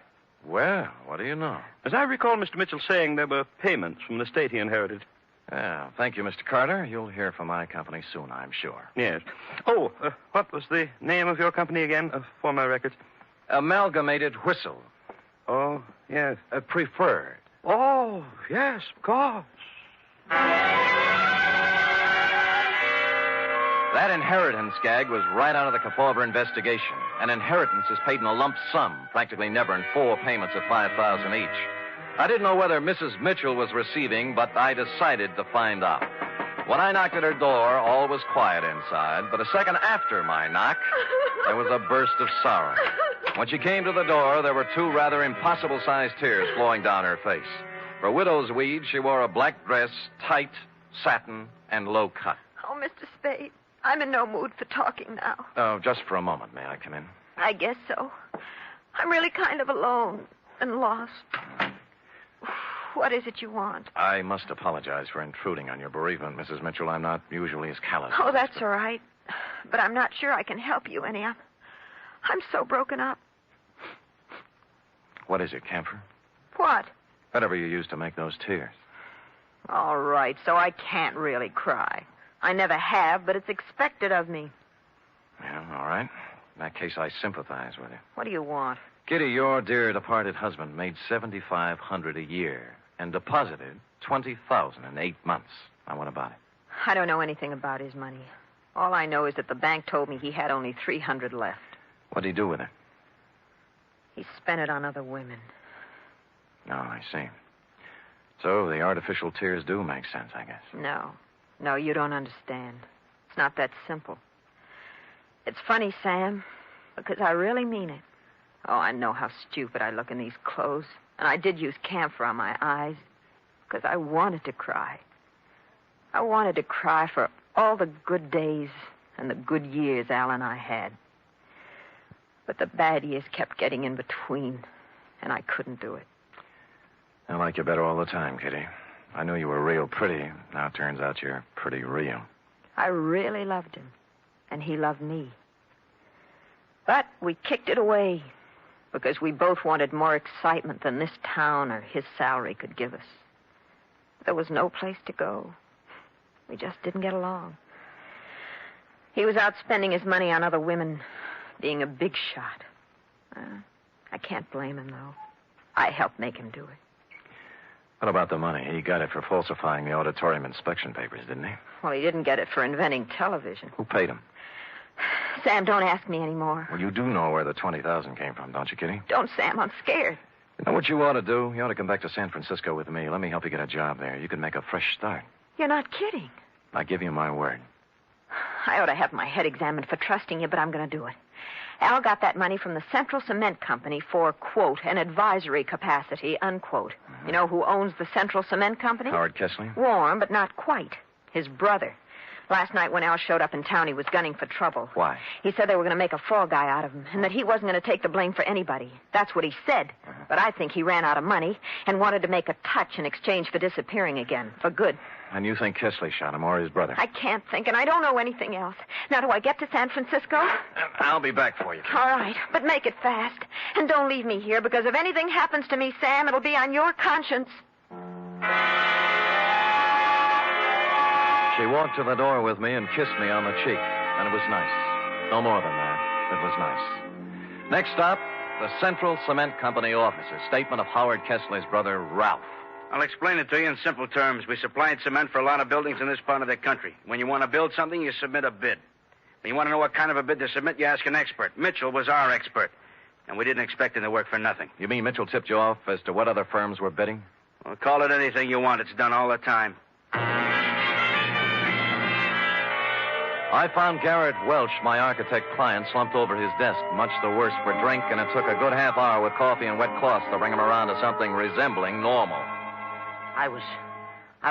Well, what do you know? As I recall Mr. Mitchell saying there were payments from the estate he inherited. Yeah, thank you, Mr. Carter. You'll hear from my company soon, I'm sure. Yes. Oh, what was the name of your company again, for my records? Amalgamated Whistle. Oh, yes. Preferred. Oh, yes, of course. That inheritance gag was right out of the Kefauver investigation. An inheritance is paid in a lump sum, practically never in 4 payments of $5,000 each. I didn't know whether Mrs. Mitchell was receiving, but I decided to find out. When I knocked at her door, all was quiet inside, but a second after my knock, there was a burst of sorrow. When she came to the door, there were 2 rather impossible-sized tears flowing down her face. For widow's weed, she wore a black dress, tight, satin, and low cut. Oh, Mr. Spade, I'm in no mood for talking now. Oh, just for a moment. May I come in? I guess so. I'm really kind of alone and lost. What is it you want? I must apologize for intruding on your bereavement, Mrs. Mitchell. I'm not usually as callous. Oh, that's all right. But I'm not sure I can help you any. I'm so broken up. What is it, camphor? What? Whatever you use to make those tears. All right, so I can't really cry. I never have, but it's expected of me. Yeah, all right. In that case, I sympathize with you. What do you want? Kitty, your dear departed husband made $7,500 a year and deposited $20,000 in 8 months. Now, what about it? I don't know anything about his money. All I know is that the bank told me he had only $300 left. What'd he do with it? He spent it on other women. Oh, I see. So the artificial tears do make sense, I guess. No, you don't understand. It's not that simple. It's funny, Sam, because I really mean it. Oh, I know how stupid I look in these clothes. And I did use camphor on my eyes because I wanted to cry. I wanted to cry for all the good days and the good years Al and I had. But the bad years kept getting in between, and I couldn't do it. I like you better all the time, Kitty. I knew you were real pretty. Now it turns out you're pretty real. I really loved him, and he loved me. But we kicked it away because we both wanted more excitement than this town or his salary could give us. There was no place to go. We just didn't get along. He was out spending his money on other women, being a big shot. I can't blame him, though. I helped make him do it. What about the money? He got it for falsifying the auditorium inspection papers, didn't he? Well, he didn't get it for inventing television. Who paid him? Sam, don't ask me anymore. Well, you do know where the $20,000 came from, don't you, Kitty? Don't, Sam. I'm scared. You know what you ought to do? You ought to come back to San Francisco with me. Let me help you get a job there. You can make a fresh start. You're not kidding. I give you my word. I ought to have my head examined for trusting you, but I'm going to do it. Al got that money from the Central Cement Company for, quote, an advisory capacity, unquote. You know who owns the Central Cement Company? Howard Kessler? Warm, but not quite. His brother. Last night when Al showed up in town, he was gunning for trouble. Why? He said they were going to make a fall guy out of him, and that he wasn't going to take the blame for anybody. That's what he said. But I think he ran out of money and wanted to make a touch in exchange for disappearing again, for good. And you think Kessler shot him or his brother? I can't think, and I don't know anything else. Now, do I get to San Francisco? I'll be back for you, Kitty. All right, but make it fast. And don't leave me here, because if anything happens to me, Sam, it'll be on your conscience. She walked to the door with me and kissed me on the cheek, and it was nice. No more than that. It was nice. Next stop, the Central Cement Company offices. Statement of Howard Kessler's brother, Ralph. I'll explain it to you in simple terms. We supplied cement for a lot of buildings in this part of the country. When you want to build something, you submit a bid. When you want to know what kind of a bid to submit, you ask an expert. Mitchell was our expert, and we didn't expect him to work for nothing. You mean Mitchell tipped you off as to what other firms were bidding? Well, call it anything you want. It's done all the time. I found Garrett Welch, my architect client, slumped over his desk, much the worse for drink, and it took a good half hour with coffee and wet cloths to bring him around to something resembling normal. I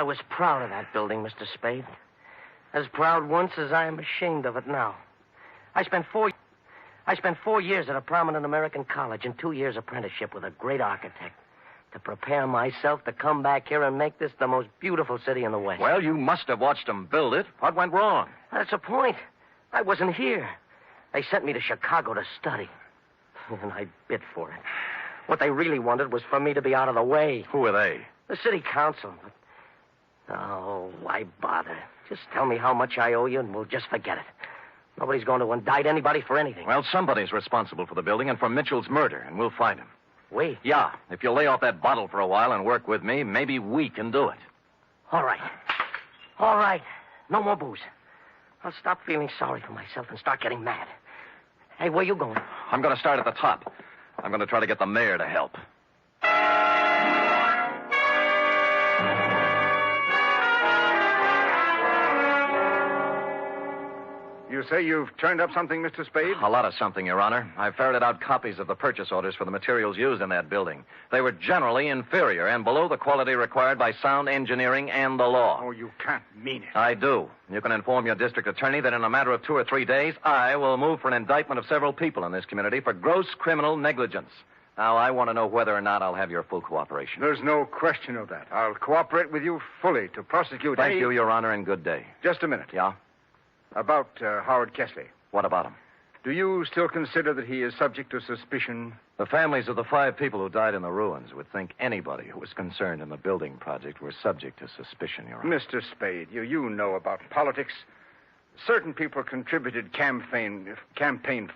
was proud of that building, Mr. Spade. As proud once as I am ashamed of it now. I spent 4 years at a prominent American college and 2 years apprenticeship with a great architect to prepare myself to come back here and make this the most beautiful city in the West. Well, you must have watched them build it. What went wrong? That's the point. I wasn't here. They sent me to Chicago to study. And I bid for it. What they really wanted was for me to be out of the way. Who are they? The city council. Oh, why bother? Just tell me how much I owe you, and we'll just forget it. Nobody's going to indict anybody for anything. Well, somebody's responsible for the building and for Mitchell's murder, and we'll find him. We? Yeah. If you'll lay off that bottle for a while and work with me, maybe we can do it. All right. All right. No more booze. I'll stop feeling sorry for myself and start getting mad. Hey, where you going? I'm going to start at the top. I'm going to try to get the mayor to help. You say you've turned up something, Mr. Spade? A lot of something, Your Honor. I ferreted out copies of the purchase orders for the materials used in that building. They were generally inferior and below the quality required by sound engineering and the law. Oh, you can't mean it. I do. You can inform your district attorney that in a matter of 2 or 3 days, I will move for an indictment of several people in this community for gross criminal negligence. Now, I want to know whether or not I'll have your full cooperation. There's no question of that. I'll cooperate with you fully to prosecute Thank you, Your Honor, and good day. Just a minute. Yeah? About Howard Kesley. What about him? Do you still consider that he is subject to suspicion? The families of the 5 people who died in the ruins would think anybody who was concerned in the building project were subject to suspicion, Your Honor. Mr. Spade, you know about politics. Certain people contributed campaign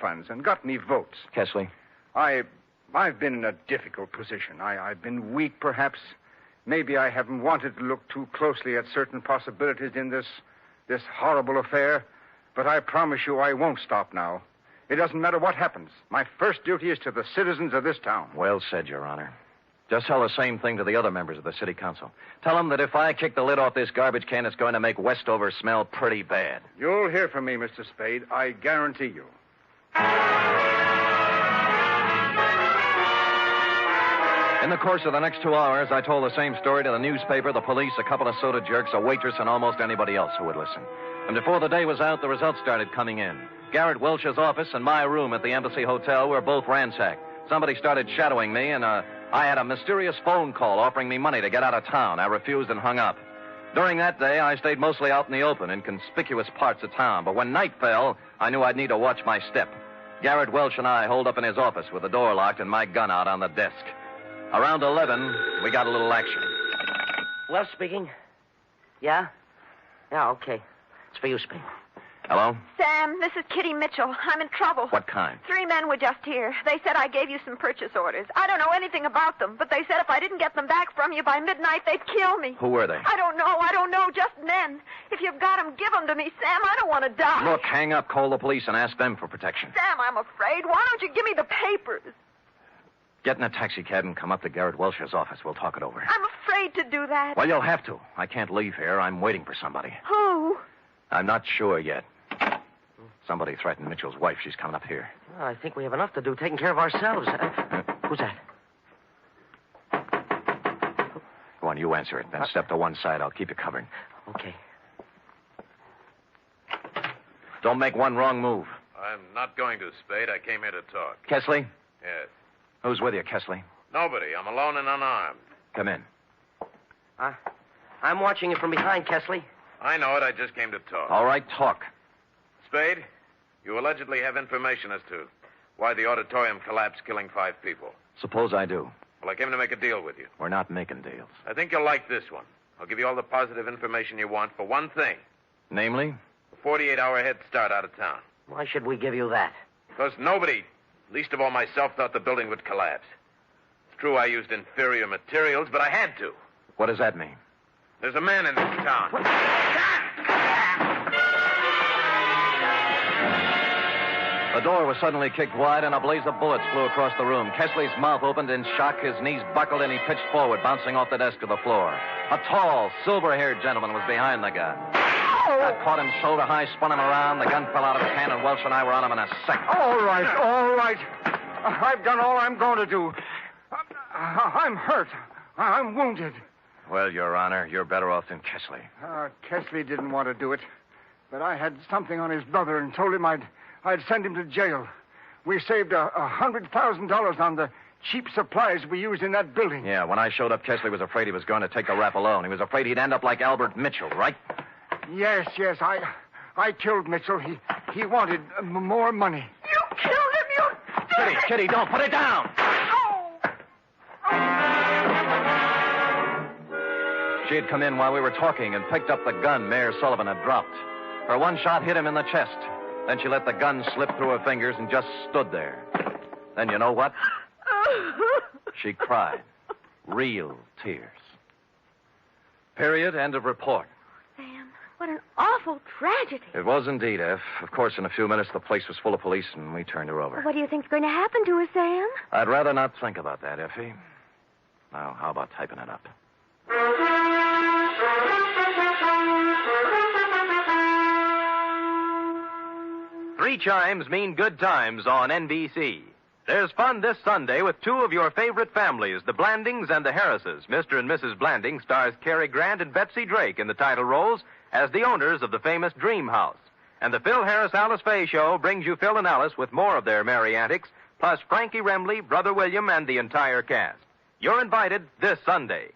funds and got me votes. Kesley? I've been in a difficult position. I've been weak, perhaps. Maybe I haven't wanted to look too closely at certain possibilities in this horrible affair, but I promise you I won't stop now. It doesn't matter what happens. My first duty is to the citizens of this town. Well said, Your Honor. Just tell the same thing to the other members of the city council. Tell them that if I kick the lid off this garbage can, it's going to make Westover smell pretty bad. You'll hear from me, Mr. Spade. I guarantee you. In the course of the next 2 hours, I told the same story to the newspaper, the police, a couple of soda jerks, a waitress, and almost anybody else who would listen. And before the day was out, the results started coming in. Garrett Welch's office and my room at the Embassy Hotel were both ransacked. Somebody started shadowing me, and I had a mysterious phone call offering me money to get out of town. I refused and hung up. During that day, I stayed mostly out in the open, in conspicuous parts of town. But when night fell, I knew I'd need to watch my step. Garrett Welch and I holed up in his office with the door locked and my gun out on the desk. Around 11, we got a little action. Well, speaking. Yeah? Yeah, okay. It's for you, Spade. Hello? Sam, this is Kitty Mitchell. I'm in trouble. What kind? 3 men were just here. They said I gave you some purchase orders. I don't know anything about them, but they said if I didn't get them back from you by midnight, they'd kill me. Who were they? I don't know. Just men. If you've got them, give them to me, Sam. I don't want to die. Look, hang up, call the police, and ask them for protection. Sam, I'm afraid. Why don't you give me the papers? Get in a taxi cab and come up to Garrett Welch's office. We'll talk it over. I'm afraid to do that. Well, you'll have to. I can't leave here. I'm waiting for somebody. Who? I'm not sure yet. Somebody threatened Mitchell's wife. She's coming up here. Well, I think we have enough to do taking care of ourselves. Who's that? Go on, you answer it. Then step to one side. I'll keep you covered. Okay. Don't make one wrong move. I'm not going to, Spade. I came here to talk. Kesley? Yes. Who's with you, Kesley? Nobody. I'm alone and unarmed. Come in. I'm watching you from behind, Kesley. I know it. I just came to talk. All right, talk. Spade, you allegedly have information as to why the auditorium collapsed, killing 5 people. Suppose I do. Well, I came to make a deal with you. We're not making deals. I think you'll like this one. I'll give you all the positive information you want for one thing. Namely? A 48-hour head start out of town. Why should we give you that? Because nobody, least of all myself, thought the building would collapse. It's true I used inferior materials, but I had to. What does that mean? There's a man in this town. The door was suddenly kicked wide, and a blaze of bullets flew across the room. Kesley's mouth opened in shock, his knees buckled, and he pitched forward, bouncing off the desk to the floor. A tall, silver-haired gentleman was behind the gun. That caught him shoulder high, spun him around. The gun fell out of his hand, and Welch and I were on him in a second. All right. I've done all I'm going to do. I'm hurt. I'm wounded. Well, Your Honor, you're better off than Kesley. Kesley didn't want to do it, but I had something on his brother and told him I'd send him to jail. We saved $100,000 on the cheap supplies we used in that building. Yeah, when I showed up, Kesley was afraid he was going to take the rap alone. He was afraid he'd end up like Albert Mitchell, right? Yes. I killed Mitchell. He wanted more money. You killed him, you... Kitty, don't put it down. Oh! She had come in while we were talking and picked up the gun Mayor Sullivan had dropped. Her one shot hit him in the chest. Then she let the gun slip through her fingers and just stood there. Then you know what? She cried. Real tears. Period. End of report. Sam, what an awful tragedy. It was indeed, F. Of course, in a few minutes, the place was full of police, and we turned her over. Well, what do you think's going to happen to her, Sam? I'd rather not think about that, Effie. Now, how about typing it up? Three chimes mean good times on NBC. There's fun this Sunday with two of your favorite families, the Blandings and the Harrises. Mr. and Mrs. Blanding stars Cary Grant and Betsy Drake in the title roles as the owners of the famous Dream House. And the Phil Harris-Alice Faye Show brings you Phil and Alice with more of their merry antics, plus Frankie Remley, Brother William, and the entire cast. You're invited this Sunday.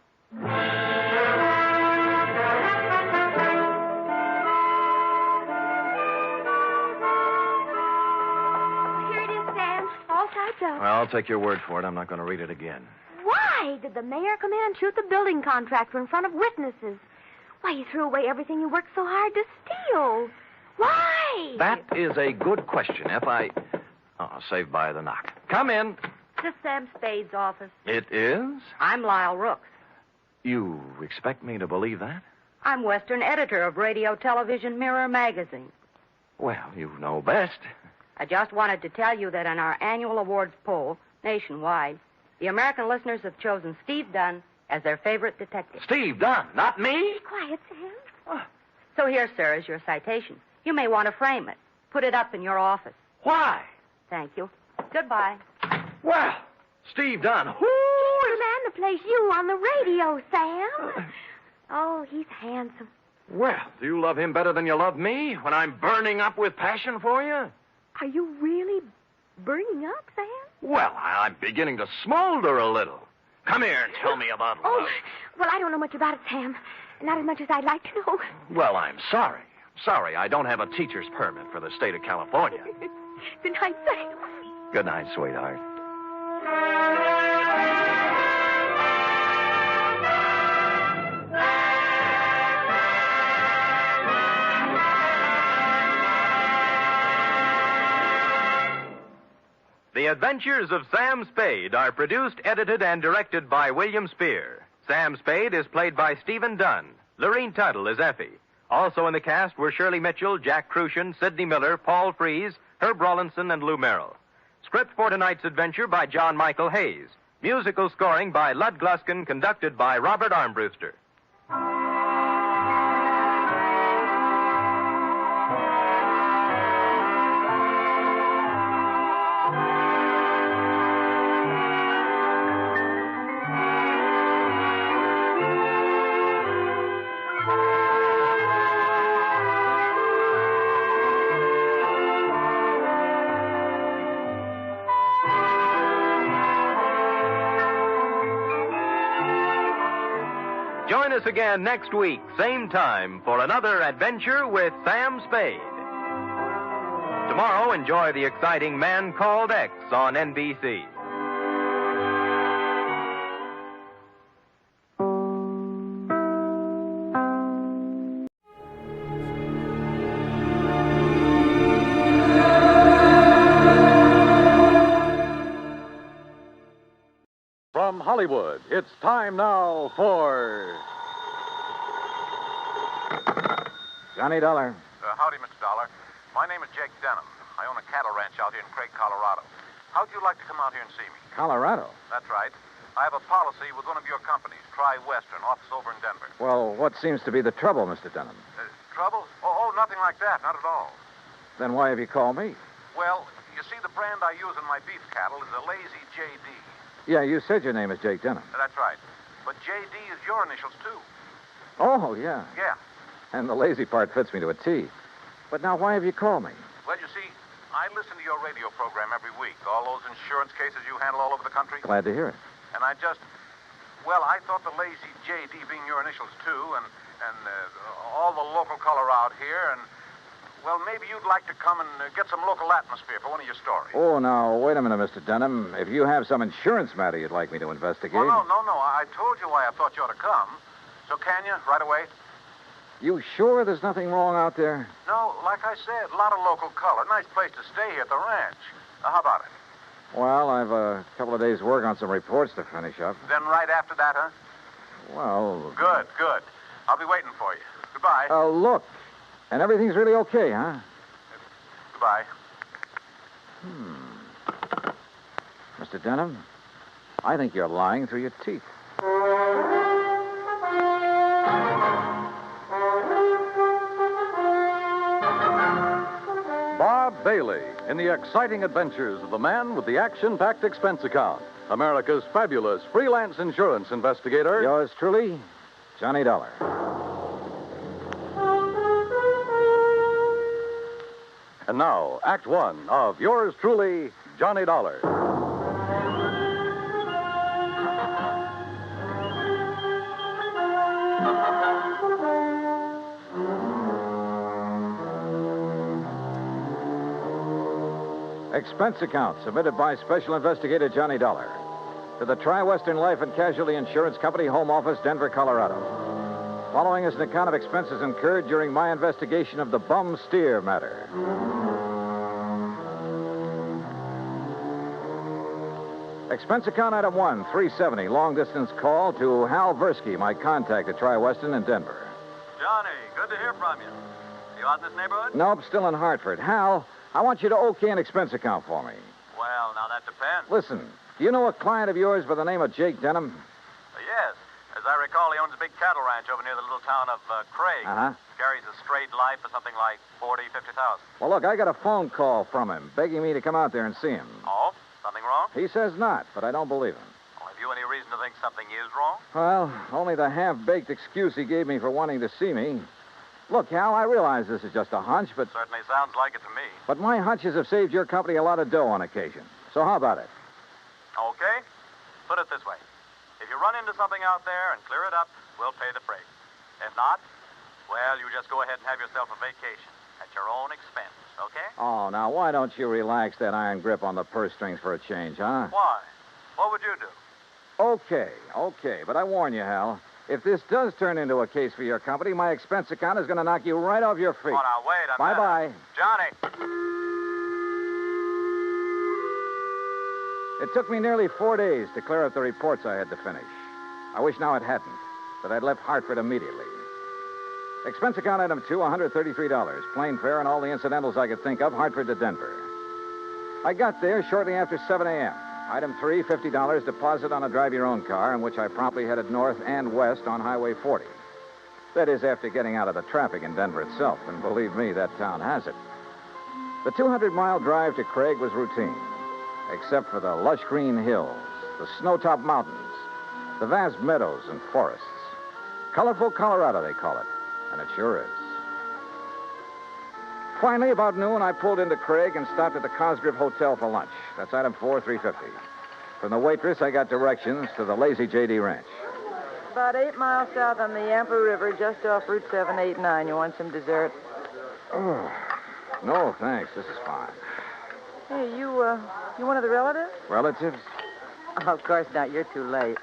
Well, I'll take your word for it. I'm not going to read it again. why did the mayor come in and shoot the building contractor in front of witnesses? Why, he threw away everything you worked so hard to steal. Why? That is a good question, F. Saved by the knock. Come in. This is Sam Spade's office. It is? I'm Lyle Rooks. You expect me to believe that? I'm Western editor of Radio Television Mirror magazine. Well, you know best. I just wanted to tell you that in our annual awards poll, nationwide, the American listeners have chosen Steve Dunn as their favorite detective. Steve Dunn, not me? Be quiet, Sam. So here, sir, is your citation. You may want to frame it. Put it up in your office. Why? Thank you. Goodbye. Well, Steve Dunn. He's the man that plays you on the radio, Sam. Oh, he's handsome. Well, do you love him better than you love me when I'm burning up with passion for you? Are you really burning up, Sam? Well, I'm beginning to smolder a little. Come here and tell me about love. Oh, well, I don't know much about it, Sam. Not as much as I'd like to know. Well, I'm sorry. Sorry, I don't have a teacher's permit for the state of California. Good night, Sam. Good night, sweetheart. The Adventures of Sam Spade are produced, edited, and directed by William Spear. Sam Spade is played by Stephen Dunn. Lorene Tuttle is Effie. Also in the cast were Shirley Mitchell, Jack Crucian, Sidney Miller, Paul Frees, Herb Rawlinson, and Lou Merrill. Script for tonight's adventure by John Michael Hayes. Musical scoring by Lud Gluskin, conducted by Robert Armbruster. Join us again next week, same time, for another adventure with Sam Spade. Tomorrow, enjoy the exciting Man Called X on NBC. From Hollywood, it's time now for... Johnny Dollar. Howdy, Mr. Dollar. My name is Jake Denham. I own a cattle ranch out here in Craig, Colorado. How'd you like to come out here and see me? Colorado? That's right. I have a policy with one of your companies, Tri-Western, office over in Denver. Well, what seems to be the trouble, Mr. Dunham? Trouble? Oh, nothing like that. Not at all. Then why have you called me? Well, you see, the brand I use in my beef cattle is a Lazy JD. Yeah, you said your name is Jake Dunham. That's right. But JD is your initials, too. Oh, yeah. Yeah. And the lazy part fits me to a T. But now why have you called me? Well, you see, I listen to your radio program every week. All those insurance cases you handle all over the country. Glad to hear it. And I thought the Lazy JD being your initials, too, and all the local color out here, and, well, maybe you'd like to come and get some local atmosphere for one of your stories. Oh, now, wait a minute, Mr. Dunham. If you have some insurance matter you'd like me to investigate... Well, no. I told you why I thought you ought to come. So can you, right away? You sure there's nothing wrong out there? No, like I said, a lot of local color. Nice place to stay here at the ranch. How about it? Well, I've a couple of days' work on some reports to finish up. Then right after that, huh? Well... Good, good. I'll be waiting for you. Goodbye. Look. And everything's really okay, huh? Goodbye. Mr. Denham, I think you're lying through your teeth. Bob Bailey in the exciting adventures of the man with the action-packed expense account, America's fabulous freelance insurance investigator. Yours truly, Johnny Dollar. And now, Act One of yours truly, Johnny Dollar. Expense account submitted by Special Investigator Johnny Dollar to the Tri-Western Life and Casualty Insurance Company, Home Office, Denver, Colorado. Following is an account of expenses incurred during my investigation of the bum steer matter. Expense account item 1, 370, long-distance call to Hal Versky, my contact at Tri-Western in Denver. Johnny, good to hear from you. You out in this neighborhood? Nope, still in Hartford. Hal, I want you to okay an expense account for me. Well, now that depends. Listen, do you know a client of yours by the name of Jake Denham? Yes. As I recall, he owns a big cattle ranch over near the little town of Craig. Uh-huh. Carries a straight life for something like 40, 50,000. Well, look, I got a phone call from him begging me to come out there and see him. Oh? Something wrong? He says not, but I don't believe him. Well, have you any reason to think something is wrong? Well, only the half-baked excuse he gave me for wanting to see me. Look, Hal, I realize this is just a hunch, but... Certainly sounds like it to me. But my hunches have saved your company a lot of dough on occasion. So how about it? Okay. Put it this way. If you run into something out there and clear it up, we'll pay the freight. If not, well, you just go ahead and have yourself a vacation at your own expense, okay? Oh, now, why don't you relax that iron grip on the purse strings for a change, huh? Why? What would you do? Okay. But I warn you, Hal, if this does turn into a case for your company, my expense account is going to knock you right off your feet. Oh, now, wait a minute. Bye-bye. Johnny. It took me nearly 4 days to clear up the reports I had to finish. I wish now it hadn't, that I'd left Hartford immediately. Expense account item 2, $133. Plane fare and all the incidentals I could think of, Hartford to Denver. I got there shortly after 7 a.m. Item 3, $50 deposit on a drive-your-own car, in which I promptly headed north and west on Highway 40. That is, after getting out of the traffic in Denver itself, and believe me, that town has it. The 200-mile drive to Craig was routine, except for the lush green hills, the snow-topped mountains, the vast meadows and forests. Colorful Colorado, they call it, and it sure is. Finally, about noon, I pulled into Craig and stopped at the Cosgrove Hotel for lunch. That's item 4, $350. From the waitress, I got directions to the Lazy J.D. Ranch. About 8 miles south on the Yampa River, just off Route 789. You want some dessert? Oh, no, thanks. This is fine. Hey, you one of the relatives? Relatives? Oh, of course not. You're too late.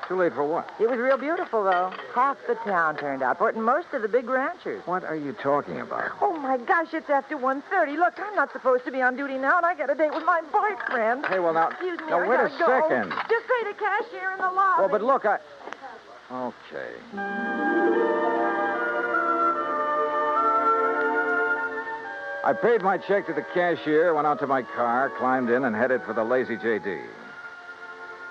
Too late for what? It was real beautiful, though. Half the town turned out for it, and most of the big ranchers. What are you talking about? Oh, my gosh, it's after 1:30. Look, I'm not supposed to be on duty now, and I got a date with my boyfriend. Hey, well, now... Excuse me, now, I wait a gotta go. second. Just say the cashier in the lobby. Well, but look, Okay. I paid my check to the cashier, went out to my car, climbed in, and headed for the Lazy J.D.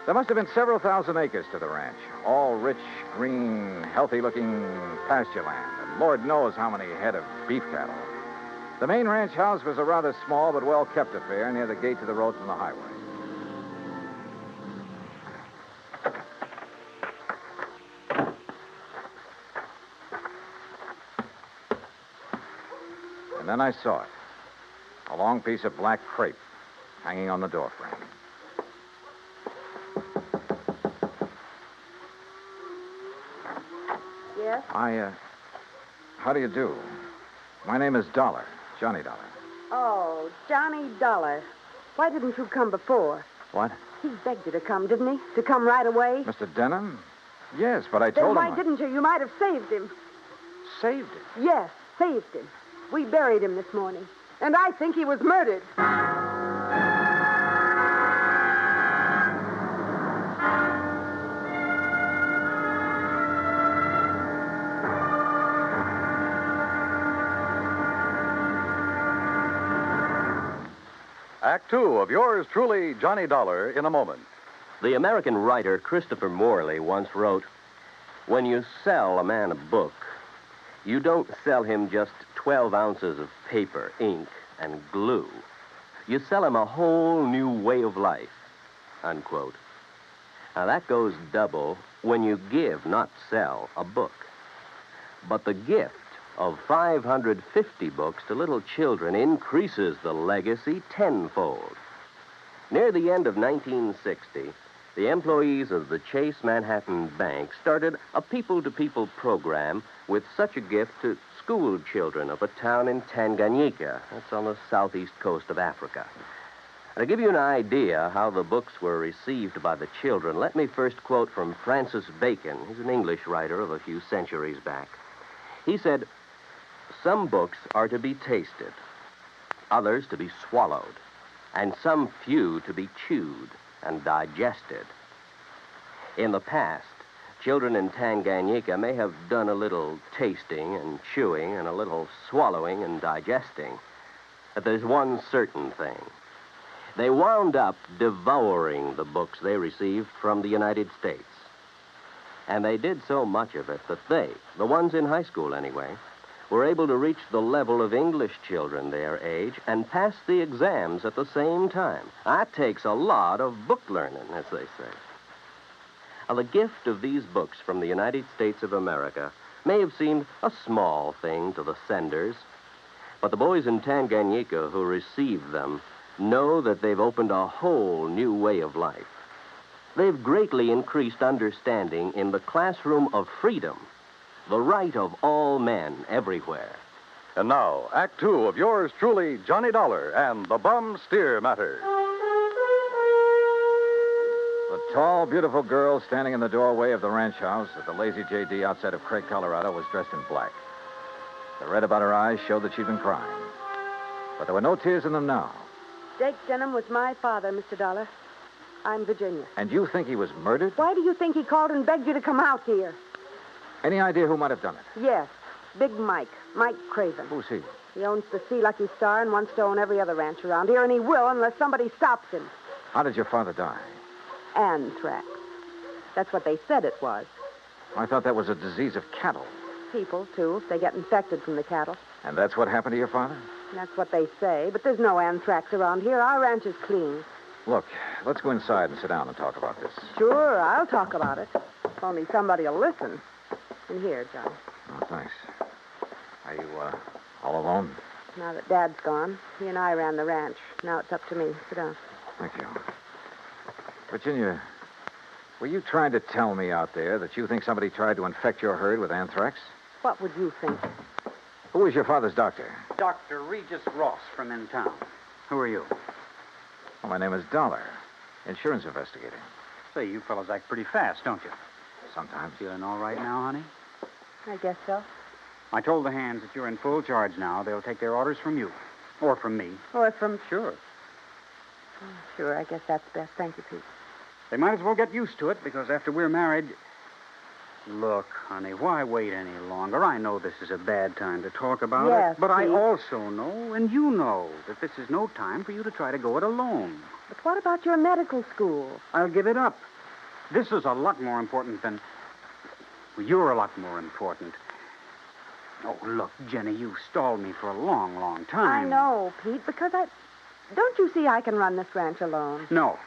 There must have been several thousand acres to the ranch, all rich, green, healthy-looking pasture land, and Lord knows how many head of beef cattle. The main ranch house was a rather small but well-kept affair near the gate to the road from the highway. And then I saw it, a long piece of black crepe hanging on the doorframe. Yes? How do you do? My name is Dollar, Johnny Dollar. Oh, Johnny Dollar. Why didn't you come before? What? He begged you to come, didn't he? To come right away? Mr. Denham? Yes, but I Then told him. why didn't you? You might have saved him. Saved him? Yes, saved him. We buried him this morning. And I think he was murdered. Act two of yours truly, Johnny Dollar, in a moment. The American writer Christopher Morley once wrote, "When you sell a man a book, you don't sell him just 12 ounces of paper, ink, and glue. You sell him a whole new way of life," unquote. Now, that goes double when you give, not sell, a book. But the gift of 550 books to little children increases the legacy tenfold. Near the end of 1960, the employees of the Chase Manhattan Bank started a people-to-people program with such a gift to school children of a town in Tanganyika. That's on the southeast coast of Africa. To give you an idea how the books were received by the children, let me first quote from Francis Bacon. He's an English writer of a few centuries back. He said, "Some books are to be tasted, others to be swallowed, and some few to be chewed and digested." In the past, children in Tanganyika may have done a little tasting and chewing and a little swallowing and digesting. But there's one certain thing. They wound up devouring the books they received from the United States. And they did so much of it that they, the ones in high school anyway, were able to reach the level of English children their age and pass the exams at the same time. That takes a lot of book learning, as they say. Now, the gift of these books from the United States of America may have seemed a small thing to the senders, but the boys in Tanganyika who received them know that they've opened a whole new way of life. They've greatly increased understanding in the classroom of freedom, the right of all men everywhere. And now, Act two of yours truly, Johnny Dollar and the Bum Steer Matter. The tall, beautiful girl standing in the doorway of the ranch house at the Lazy J.D. outside of Craig, Colorado, was dressed in black. The red about her eyes showed that she'd been crying. But there were no tears in them now. Jake Denham was my father, Mr. Dollar. I'm Virginia. And you think he was murdered? Why do you think he called and begged you to come out here? Any idea who might have done it? Yes, Big Mike Craven. Who's he? He owns the Sea Lucky Star and wants to own every other ranch around here, and he will unless somebody stops him. How did your father die? Anthrax. That's what they said it was. I thought that was a disease of cattle. People, too, if they get infected from the cattle. And that's what happened to your father? That's what they say, but there's no anthrax around here. Our ranch is clean. Look, let's go inside and sit down and talk about this. Sure, I'll talk about it. If only somebody will listen. In here, John. Oh, thanks. Are you, all alone? Now that Dad's gone, he and I ran the ranch. Now it's up to me. Sit down. Thank you. Virginia, were you trying to tell me out there that you think somebody tried to infect your herd with anthrax? What would you think? Who was your father's doctor? Dr. Regis Ross from in town. Who are you? Well, my name is Dollar, insurance investigator. Say, you fellows act pretty fast, don't you? Sometimes. Feeling all right now, honey? I guess so. I told the hands that you're in full charge now. They'll take their orders from you. Or from me. Or from... Sure. Sure, I guess that's best. Thank you, Pete. They might as well get used to it, because after we're married... Look, honey, why wait any longer? I know this is a bad time to talk about Yes, it, but I Pete. also know, and you know, that this is no time for you to try to go it alone. But what about your medical school? I'll give it up. This is a lot more important than... Well, you're a lot more important. Oh, look, Jenny, you stalled me for a long, long time. I know, Pete, because I... Don't you see I can run this ranch alone? No.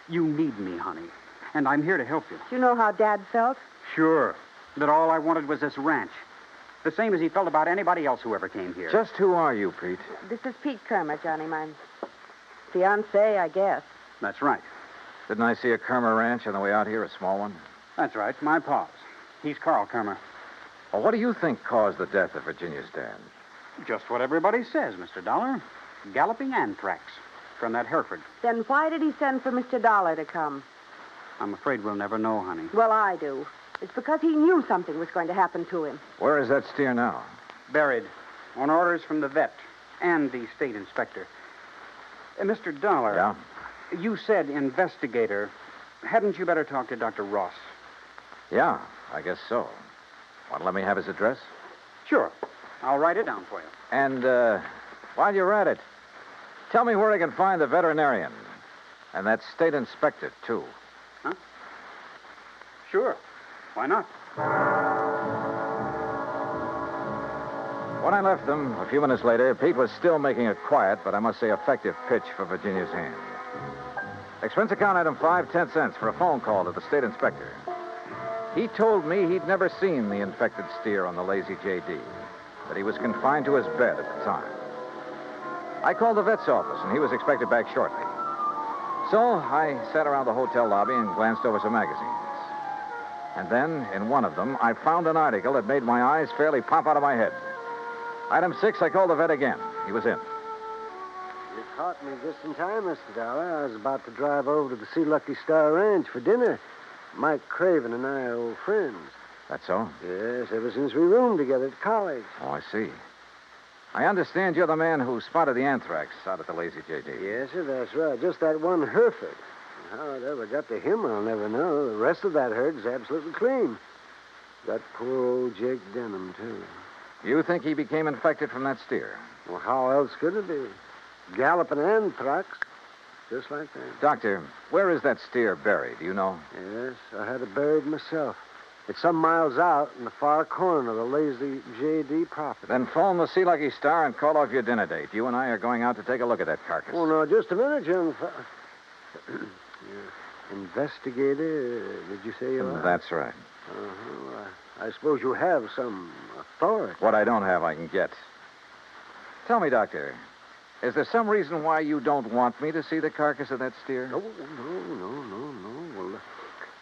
You need me, honey. And I'm here to help you. Do you know how Dad felt? Sure. That all I wanted was this ranch. The same as he felt about anybody else who ever came here. Just who are you, Pete? This is Pete Kermer, Johnny, my fiancé, I guess. That's right. Didn't I see a Kermer ranch on the way out here, a small one? That's right. My pa's. He's Carl Kermer. Well, what do you think caused the death of Virginia's dad? Just what everybody says, Mr. Dollar. Galloping anthrax from that Hereford. Then why did he send for Mr. Dollar to come? I'm afraid we'll never know, honey. Well, I do. It's because he knew something was going to happen to him. Where is that steer now? Buried. On orders from the vet and the state inspector. Mr. Dolar. Yeah? You said investigator. Hadn't you better talk to Dr. Ross? Yeah, I guess so. Want to let me have his address? Sure. I'll write it down for you. And, while you're at it, tell me where I can find the veterinarian. And that state inspector, too. Huh? Sure. Why not? When I left them, a few minutes later, Pete was still making a quiet, but I must say effective pitch for Virginia's hand. Expense account item 5, 10 cents for a phone call to the state inspector. He told me he'd never seen the infected steer on the Lazy JD, that he was confined to his bed at the time. I called the vet's office, and he was expected back shortly. So I sat around the hotel lobby and glanced over some magazines. And then, in one of them, I found an article that made my eyes fairly pop out of my head. Item 6, I called the vet again. He was in. You caught me just in time, Mr. Dollar. I was about to drive over to the Sea Lucky Star Ranch for dinner. Mike Craven and I are old friends. That's so? Yes, ever since we roomed together at college. Oh, I see. I understand you're the man who spotted the anthrax out at the Lazy JD. Yes, sir, that's right. Just that one Hereford. How it ever got to him, I'll never know. The rest of that herd's absolutely clean. Got poor old Jake Denham, too. You think he became infected from that steer? Well, how else could it be? Galloping anthrax. Just like that. Doctor, where is that steer buried? Do you know? Yes, I had it buried myself. It's some miles out in the far corner of the Lazy JD property. Then phone the Sea Lucky Star and call off your dinner date. You and I are going out to take a look at that carcass. Oh, no, just a minute, young Investigator, did you say you are? That's right. Uh-huh. I suppose you have some authority. What I don't have, I can get. Tell me, Doctor, is there some reason why you don't want me to see the carcass of that steer? No. Well,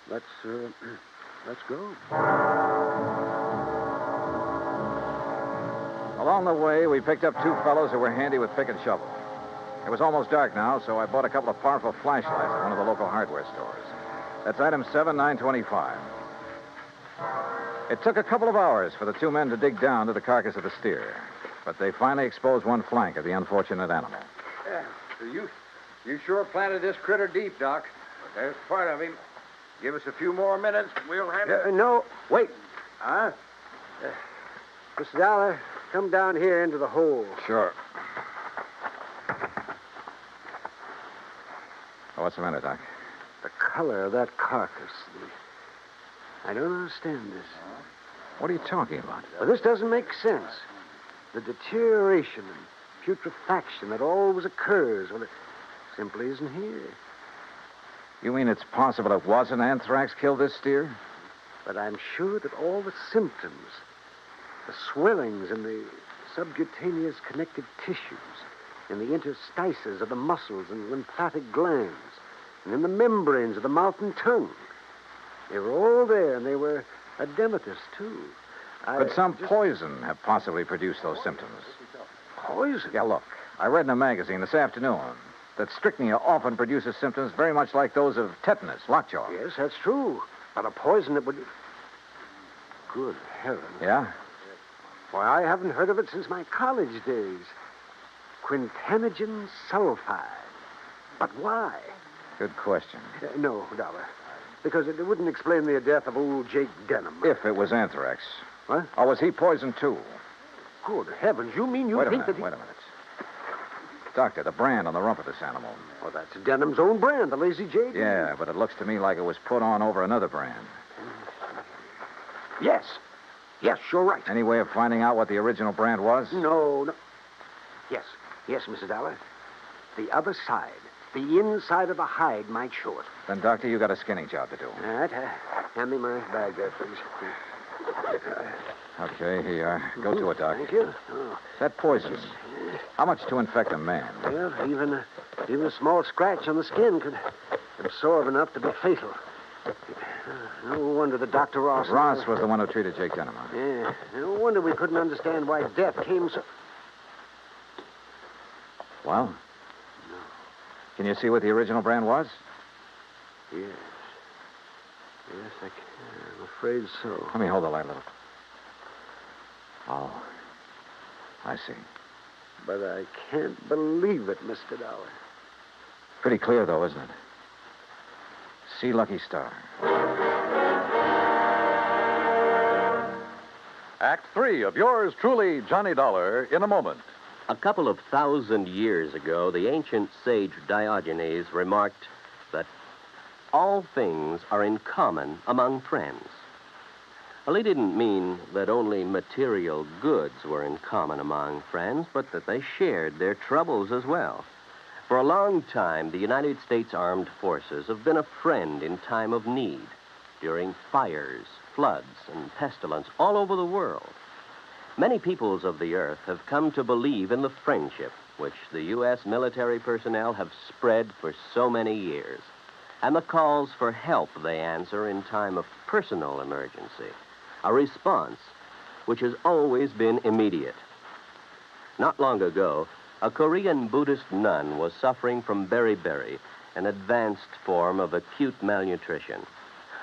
let's go. Along the way, we picked up two fellows who were handy with pick and shovel. It was almost dark now, so I bought a couple of powerful flashlights at one of the local hardware stores. That's item 7, 925. It took a couple of hours for the two men to dig down to the carcass of the steer, but they finally exposed one flank of the unfortunate animal. Yeah, so you sure planted this critter deep, Doc. But there's part of him. Give us a few more minutes, we'll handle it. No, wait. Huh? Mr. Dollar, come down here into the hole. Sure. Oh, what's the matter, Doc? The color of that carcass. I don't understand this. What are you talking about? Well, this doesn't make sense. The deterioration and putrefaction that always occurs, well, it simply isn't here. You mean it's possible it wasn't anthrax killed this steer? But I'm sure that all the symptoms, the swellings in the subcutaneous connective tissues, in the interstices of the muscles and lymphatic glands, and in the membranes of the mouth and tongue, they were all there, and they were edematous, too. Could some poison have possibly produced those symptoms? Poison? Yeah, look. I read in a magazine this afternoon that strychnia often produces symptoms very much like those of tetanus, lockjaw. Yes, that's true. But a poison that would... Good heavens. Yeah? Why, I haven't heard of it since my college days. Quintanogen sulfide. But why? Good question. No, Dollar. Because it wouldn't explain the death of old Jake Denham. If it was anthrax. What? Or was he poisoned, too? Good heavens, you mean you Wait a think minute, that he... Wait a minute. Doctor, the brand on the rump of this animal. Well, that's Denham's own brand, the Lazy JD. Yeah, but it looks to me like it was put on over another brand. Yes. Yes, you're right. Any way of finding out what the original brand was? No. Yes, Mr. Dollar. The other side, the inside of the hide might show it. Then, Doctor, you got a skinning job to do. All right. Hand me my bag there, please. Okay, here you are. Go to it, Doc. Thank you. Oh. That poison, how much to infect a man? Well, even a small scratch on the skin could absorb enough to be fatal. No wonder the Dr. Ross... Ross was the one who treated Jake Denham. Yeah. No wonder we couldn't understand why death came so... Well? No. Can you see what the original brand was? Yes. Yes, I can. I'm afraid so. Let me hold the light a little. Oh. I see. But I can't believe it, Mr. Dollar. Pretty clear, though, isn't it? See Lucky Star. Act 3 of yours truly, Johnny Dollar, in a moment. A couple of 1,000 years ago, the ancient sage Diogenes remarked that all things are in common among friends. Well, he didn't mean that only material goods were in common among friends, but that they shared their troubles as well. For a long time, the United States Armed Forces have been a friend in time of need, during fires, floods, and pestilence all over the world. Many peoples of the earth have come to believe in the friendship which the U.S. military personnel have spread for so many years, and the calls for help they answer in time of personal emergency, a response which has always been immediate. Not long ago, a Korean Buddhist nun was suffering from beriberi, an advanced form of acute malnutrition.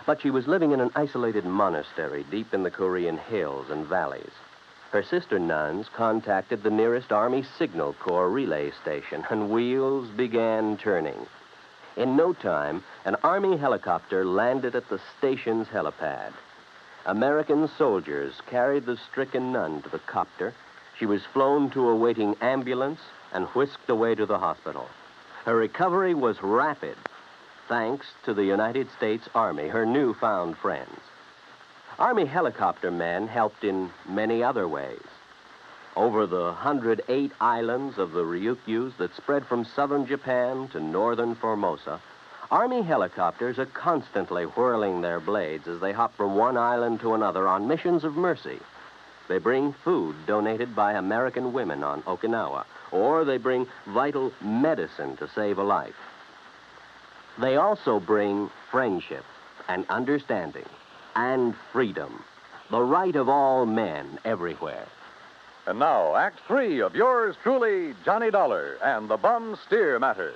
But she was living in an isolated monastery deep in the Korean hills and valleys. Her sister nuns contacted the nearest Army Signal Corps relay station, and wheels began turning. In no time, an Army helicopter landed at the station's helipad. American soldiers carried the stricken nun to the copter. She was flown to a waiting ambulance and whisked away to the hospital. Her recovery was rapid, thanks to the United States Army, her newfound friends. Army helicopter men helped in many other ways. Over the 108 islands of the Ryukyus that spread from southern Japan to northern Formosa, Army helicopters are constantly whirling their blades as they hop from one island to another on missions of mercy. They bring food donated by American women on Okinawa, or they bring vital medicine to save a life. They also bring friendship and understanding and freedom, the right of all men everywhere. And now, Act 3 of yours truly, Johnny Dollar, and the Bum Steer Matter.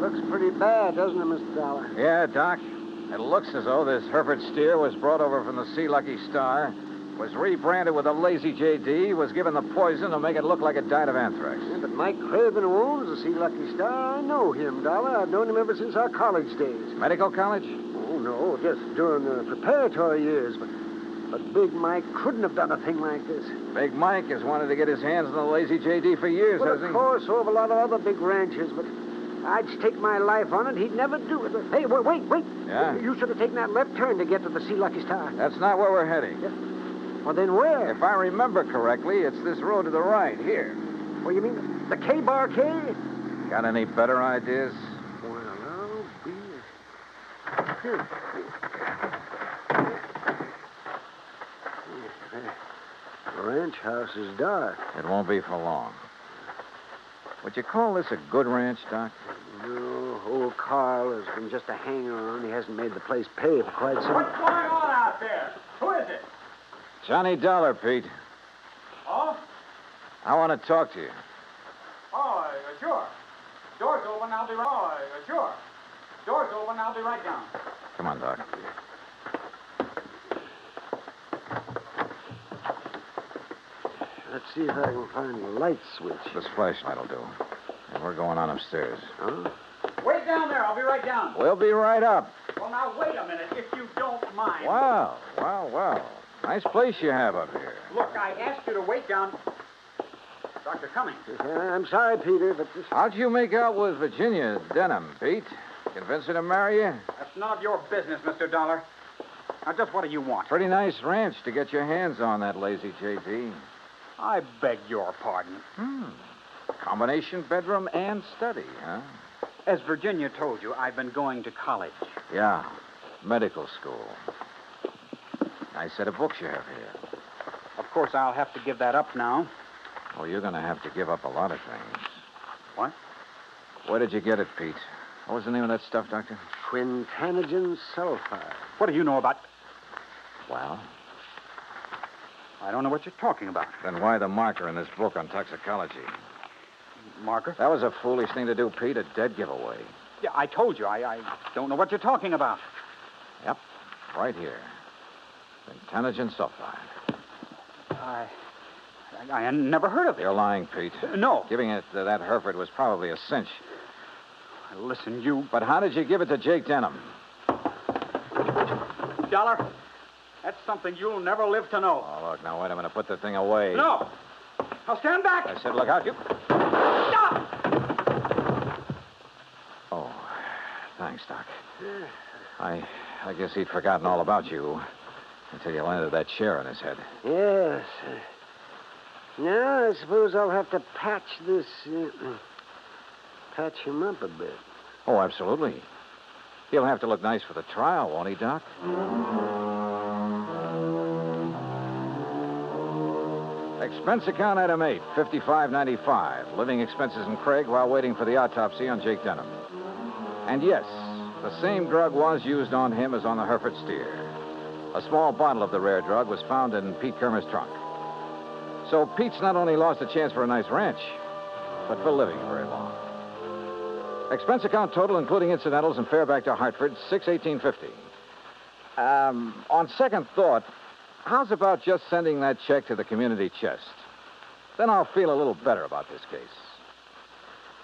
Looks pretty bad, doesn't it, Mr. Dollar? Yeah, Doc. It looks as though this Hereford steer was brought over from the Sea Lucky Star, was rebranded with a lazy J.D., was given the poison to make it look like it died of anthrax. Yeah, but Mike Craven, who owns the Sea Lucky Star, I know him, Dollar. I've known him ever since our college days. Medical college? Oh, no, just during the preparatory years. But Big Mike couldn't have done a thing like this. Big Mike has wanted to get his hands on the lazy J.D. for years, Well, hasn't he? of course, so have a lot of other big ranchers, but I'd stake my life on it. He'd never do it. Hey, wait. Yeah? You should have taken that left turn to get to the Sea Lucky Star. That's not where we're heading. Yeah. Well, then where? If I remember correctly, it's this road to the right, here. Well, you mean the K-Bar K? Got any better ideas? Well, I'll be... The ranch house is dark. It won't be for long. Would you call this a good ranch, Doc? No, old Carl has been just a hanger-on. He hasn't made the place pay for quite some... What's going on out there? Who is it? Johnny Dollar, Pete. Oh? I want to talk to you. Oh, sure. Door's open, I'll be right... Oh, sure. Door's open, I'll be right down. Come on, Doc. Let's see if I can find the light switch. This flashlight will do. And we're going on upstairs. Huh? Wait down there, I'll be right down. We'll be right up. Well, now, wait a minute, if you don't mind. Wow. Nice place you have up here. Look, I asked you to wait down... Dr. Cummings. I'm sorry, Peter, but this... How'd you make out with Virginia Denham, Pete? Convince her to marry you? That's none of your business, Mr. Dollar. Now, just what do you want? Pretty nice ranch to get your hands on, that lazy J.D. I beg your pardon. Combination bedroom and study, huh? As Virginia told you, I've been going to college. Yeah, medical school. Nice set of books you have here. Of course, I'll have to give that up now. Well, you're going to have to give up a lot of things. What? Where did you get it, Pete? What was the name of that stuff, Doctor? Quintanogen sulfide. What do you know about... Well, I don't know what you're talking about. Then why the marker in this book on toxicology? Marker? That was a foolish thing to do, Pete. A dead giveaway. Yeah, I told you. I don't know what you're talking about. Yep. Right here. Pentanogen sulfide. I never heard of it. You're lying, Pete. No. Giving it to that Hereford was probably a cinch. Listen, you... But how did you give it to Jake Denham? Dollar, that's something you'll never live to know. Oh, look, now wait a minute. Put the thing away. No. Now stand back. I said look out. You... Stop! Oh, thanks, Doc. I guess he'd forgotten all about you until you landed that chair on his head. Yes. Now, I suppose I'll have to patch this... patch him up a bit. Oh, absolutely. He'll have to look nice for the trial, won't he, Doc? Expense account item 8, $55.95. Living expenses in Craig while waiting for the autopsy on Jake Denham. And yes, the same drug was used on him as on the Hereford steer. A small bottle of the rare drug was found in Pete Kermer's trunk. So Pete's not only lost a chance for a nice ranch, but for living very long. Expense account total, including incidentals and fare back to Hartford, $618.50. On second thought, how's about just sending that check to the community chest? Then I'll feel a little better about this case.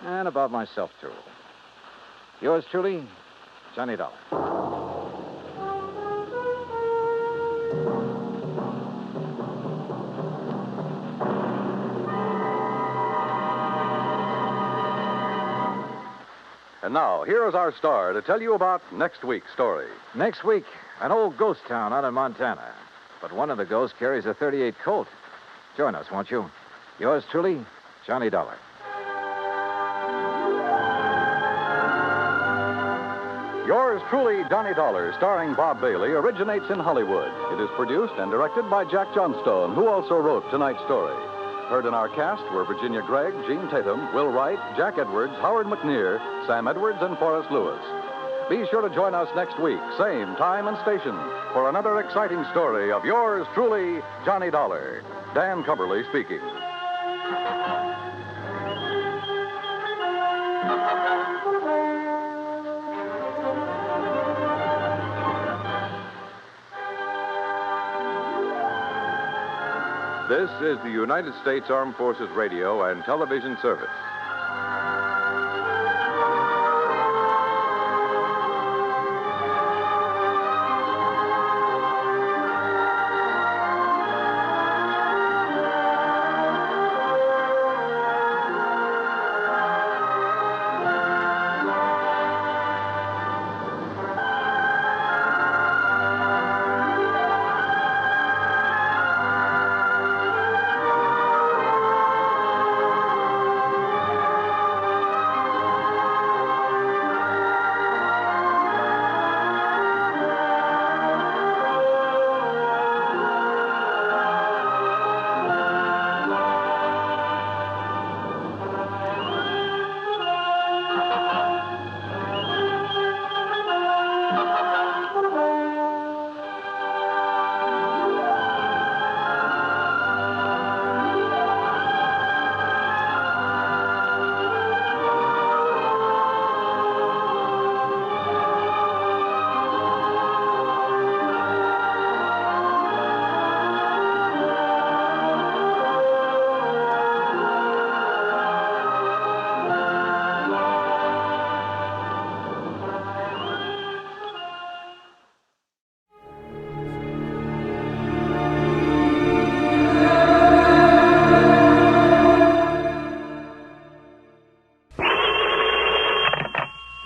And about myself, too. Yours truly, Johnny Dollar. And now, here is our star to tell you about next week's story. Next week, an old ghost town out in Montana. But one of the ghosts carries a .38 Colt. Join us, won't you? Yours truly, Johnny Dollar. Yours truly, Johnny Dollar, starring Bob Bailey, originates in Hollywood. It is produced and directed by Jack Johnstone, who also wrote tonight's story. Heard in our cast were Virginia Gregg, Gene Tatum, Will Wright, Jack Edwards, Howard McNear, Sam Edwards, and Forrest Lewis. Be sure to join us next week, same time and station, for another exciting story of yours truly, Johnny Dollar. Dan Cumberly speaking. This is the United States Armed Forces Radio and Television Service.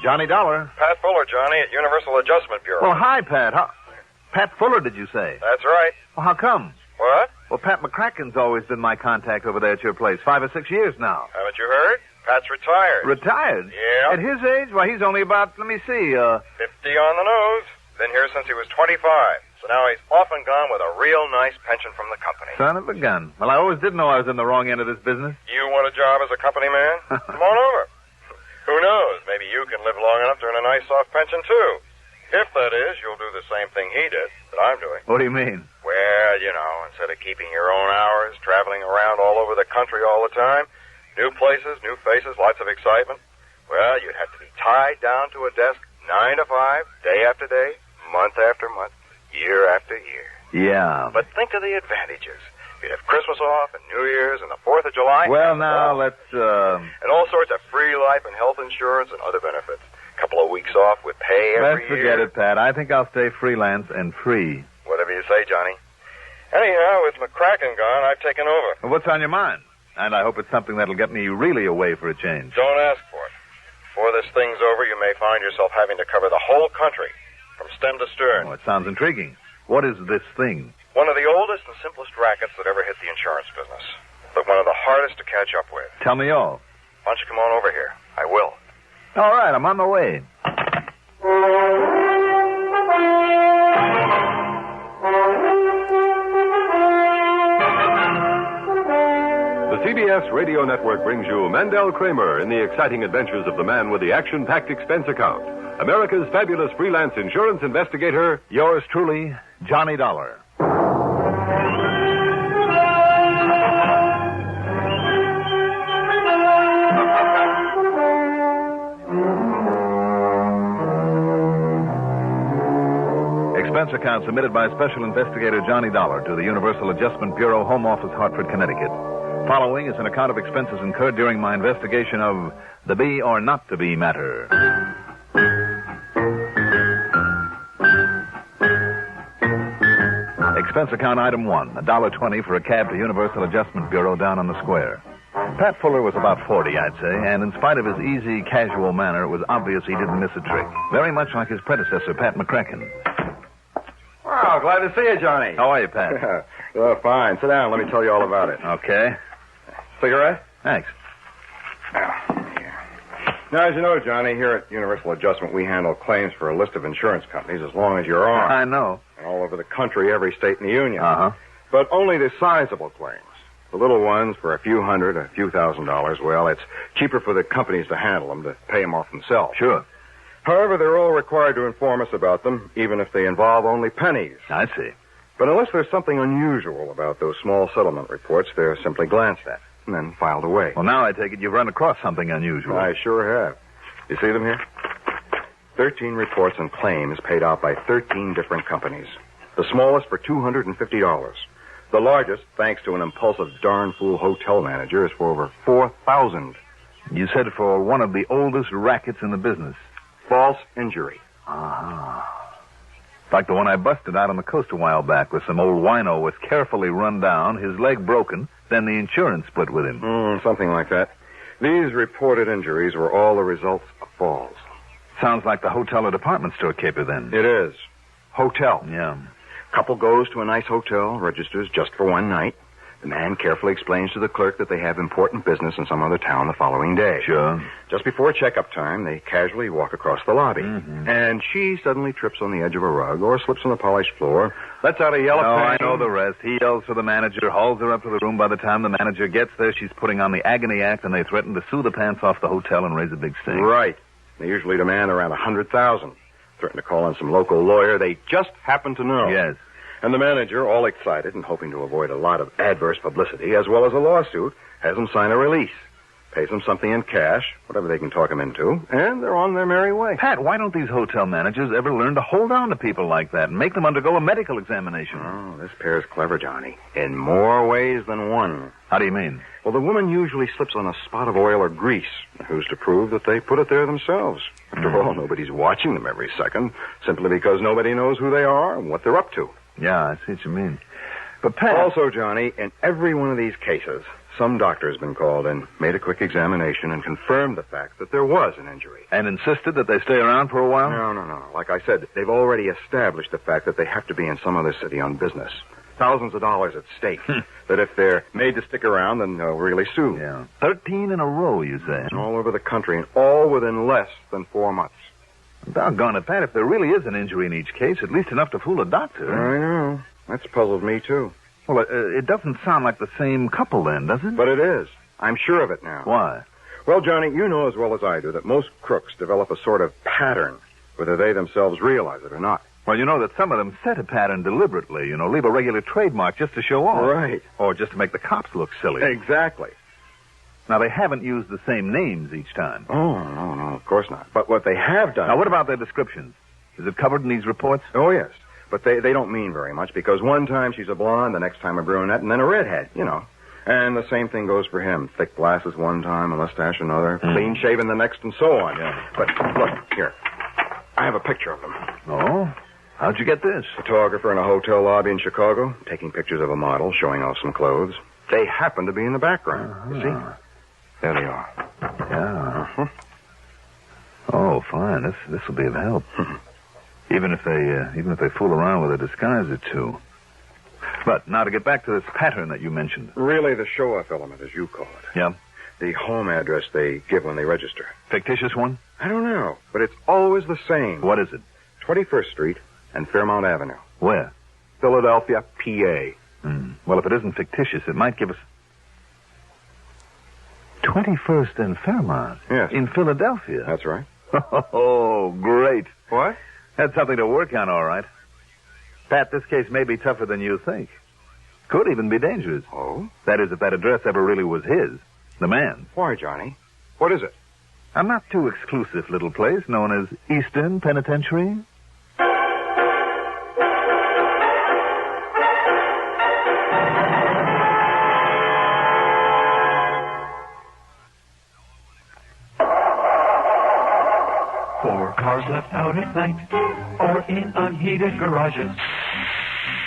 Johnny Dollar. Pat Fuller, Johnny, at Universal Adjustment Bureau. Well, hi, Pat. Pat Fuller, did you say? That's right. Well, how come? What? Well, Pat McCracken's always been my contact over there at your place, 5 or 6 years now. Haven't you heard? Pat's retired. Retired? Yeah. At his age? Why, he's only about, 50 on the nose. Been here since he was 25. So now he's off and gone with a real nice pension from the company. Son of a gun. Well, I always did know I was in the wrong end of this business. You want a job as a company man? Come on over. Who knows? Maybe you can live long enough to earn a nice soft pension, too. If, that is, you'll do the same thing he did that I'm doing. What do you mean? Well, Well, you know, instead of keeping your own hours, traveling around all over the country all the time, new places, new faces, lots of excitement, well, you'd have to be tied down to a desk 9 to 5, day after day, month after month, year after year. Yeah. But think of the advantages. You'd have Christmas off and New Year's and the 4th of July. Well, now, let's, And all sorts of free life and health insurance and other benefits. A couple of weeks off with pay every Let's forget it, Pat. I think I'll stay freelance and free. Whatever you say, Johnny. Anyhow, with McCracken gone, I've taken over. Well, what's on your mind? And I hope it's something that'll get me really away for a change. Don't ask for it. Before this thing's over, you may find yourself having to cover the whole country, from stem to stern. Oh, it sounds intriguing. What is this thing? One of the oldest and simplest rackets that ever hit the insurance business, but one of the hardest to catch up with. Tell me all. Why don't you come on over here? I will. All right, I'm on my way. The CBS Radio Network brings you Mandel Kramer in the exciting adventures of the man with the action-packed expense account. America's fabulous freelance insurance investigator, yours truly, Johnny Dollar. Expense account submitted by Special Investigator Johnny Dollar to the Universal Adjustment Bureau, Home Office, Hartford, Connecticut. Following is an account of expenses incurred during my investigation of the be or not to be matter. Expense account item 1, $1.20 for a cab to Universal Adjustment Bureau down on the square. Pat Fuller was about 40, I'd say, and in spite of his easy, casual manner, it was obvious he didn't miss a trick. Very much like his predecessor, Pat McCracken. Wow, glad to see you, Johnny. How are you, Pat? Fine. Sit down. Let me tell you all about it. Okay. Cigarette? Thanks. Now, as you know, Johnny, here at Universal Adjustment, we handle claims for a list of insurance companies as long as you're on. I know. And all over the country, every state in the union. Uh-huh. But only the sizable claims. The little ones for a few hundred, a few $1,000s, well, it's cheaper for the companies to handle them, to pay them off themselves. Sure. However, they're all required to inform us about them, even if they involve only pennies. I see. But unless there's something unusual about those small settlement reports, they're simply glanced at and then filed away. Well, now I take it you've run across something unusual. I sure have. You see them here? 13 reports and claims paid out by 13 different companies. The smallest for $250. The largest, thanks to an impulsive darn fool hotel manager, is for over $4,000. You said for one of the oldest rackets in the business. False injury. Ah. Like the one I busted out on the coast a while back with some old wino was carefully run down, his leg broken, then the insurance split with him. Something like that. These reported injuries were all the results of falls. Sounds like the hotel or department store caper, then. It is. Hotel. Yeah. Couple goes to a nice hotel, registers just for one night. The man carefully explains to the clerk that they have important business in some other town the following day. Sure. Just before checkup time, they casually walk across the lobby. Mm-hmm. And she suddenly trips on the edge of a rug or slips on the polished floor, lets out a yell of pain. pain. I know the rest. He yells for the manager, hauls her up to the room. By the time the manager gets there, she's putting on the agony act, and they threaten to sue the pants off the hotel and raise a big stink. Right. They usually demand around $100,000. Threaten to call in some local lawyer they just happen to know. Yes. And the manager, all excited and hoping to avoid a lot of adverse publicity, as well as a lawsuit, has them sign a release. Pays them something in cash, whatever they can talk them into, and they're on their merry way. Pat, why don't these hotel managers ever learn to hold on to people like that and make them undergo a medical examination? Oh, this pair's clever, Johnny. In more ways than one. How do you mean? Well, the woman usually slips on a spot of oil or grease. Who's to prove that they put it there themselves? After all, nobody's watching them every second, simply because nobody knows who they are and what they're up to. Yeah, I see what you mean. But Pat... Also, Johnny, in every one of these cases, some doctor has been called in, made a quick examination, and confirmed the fact that there was an injury. And insisted that they stay around for a while? No. Like I said, they've already established the fact that they have to be in some other city on business. Thousands of dollars at stake. That if they're made to stick around, then they'll really sue. Yeah. 13 in a row, you say? All over the country, and all within less than 4 months. Doggone it, Pat. If there really is an injury in each case, at least enough to fool a doctor. I know. That's puzzled me, too. Well, it doesn't sound like the same couple, then, does it? But it is. I'm sure of it now. Why? Well, Johnny, you know as well as I do that most crooks develop a sort of pattern, whether they themselves realize it or not. Well, you know that some of them set a pattern deliberately, leave a regular trademark just to show off. Right. Or just to make the cops look silly. Exactly. Now, they haven't used the same names each time. Oh, no, of course not. But what they have done... Now, what about their descriptions? Is it covered in these reports? Oh, yes. But they don't mean very much, because one time she's a blonde, the next time a brunette, and then a redhead, And the same thing goes for him. Thick glasses one time, a mustache another, clean-shaven the next, and so on. Yeah. But, look, here. I have a picture of them. Oh? How'd you get this? Photographer in a hotel lobby in Chicago, taking pictures of a model, showing off some clothes. They happen to be in the background. You see? There they are. Yeah. Oh, fine. This will be of help. even if they fool around with a disguise or two. But now to get back to this pattern that you mentioned. Really the show-off element, as you call it. Yeah. The home address they give when they register. Fictitious one? I don't know, but it's always the same. What is it? 21st Street and Fairmount Avenue. Where? Philadelphia, PA. Well, if it isn't fictitious, it might give us... 21st and Fairmount? Yes. In Philadelphia? That's right. Oh, great. What? That's something to work on, all right. Pat, this case may be tougher than you think. Could even be dangerous. Oh? That is, if that address ever really was his. The man. Why, Johnny? What is it? A not too exclusive little place known as Eastern Penitentiary. For cars left out at night or in unheated garages.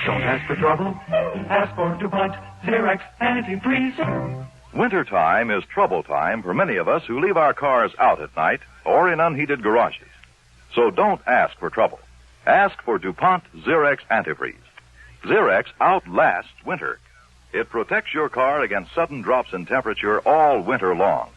Don't ask for trouble. Ask for DuPont Xerox Antifreeze. Wintertime is trouble time for many of us who leave our cars out at night or in unheated garages. So don't ask for trouble. Ask for DuPont Xerox Antifreeze. Xerox outlasts winter. It protects your car against sudden drops in temperature all winter long.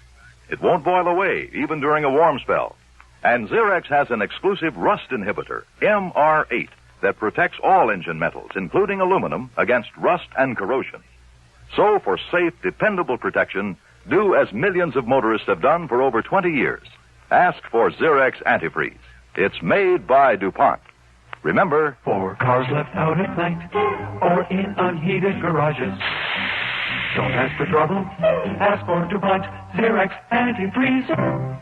It won't boil away, even during a warm spell. And Xerox has an exclusive rust inhibitor, MR8, that protects all engine metals, including aluminum, against rust and corrosion. So, for safe, dependable protection, do as millions of motorists have done for over 20 years. Ask for Xerox Antifreeze. It's made by DuPont. Remember, for cars left out at night or in unheated garages. Don't ask for trouble. Ask for DuPont Xerox Antifreeze.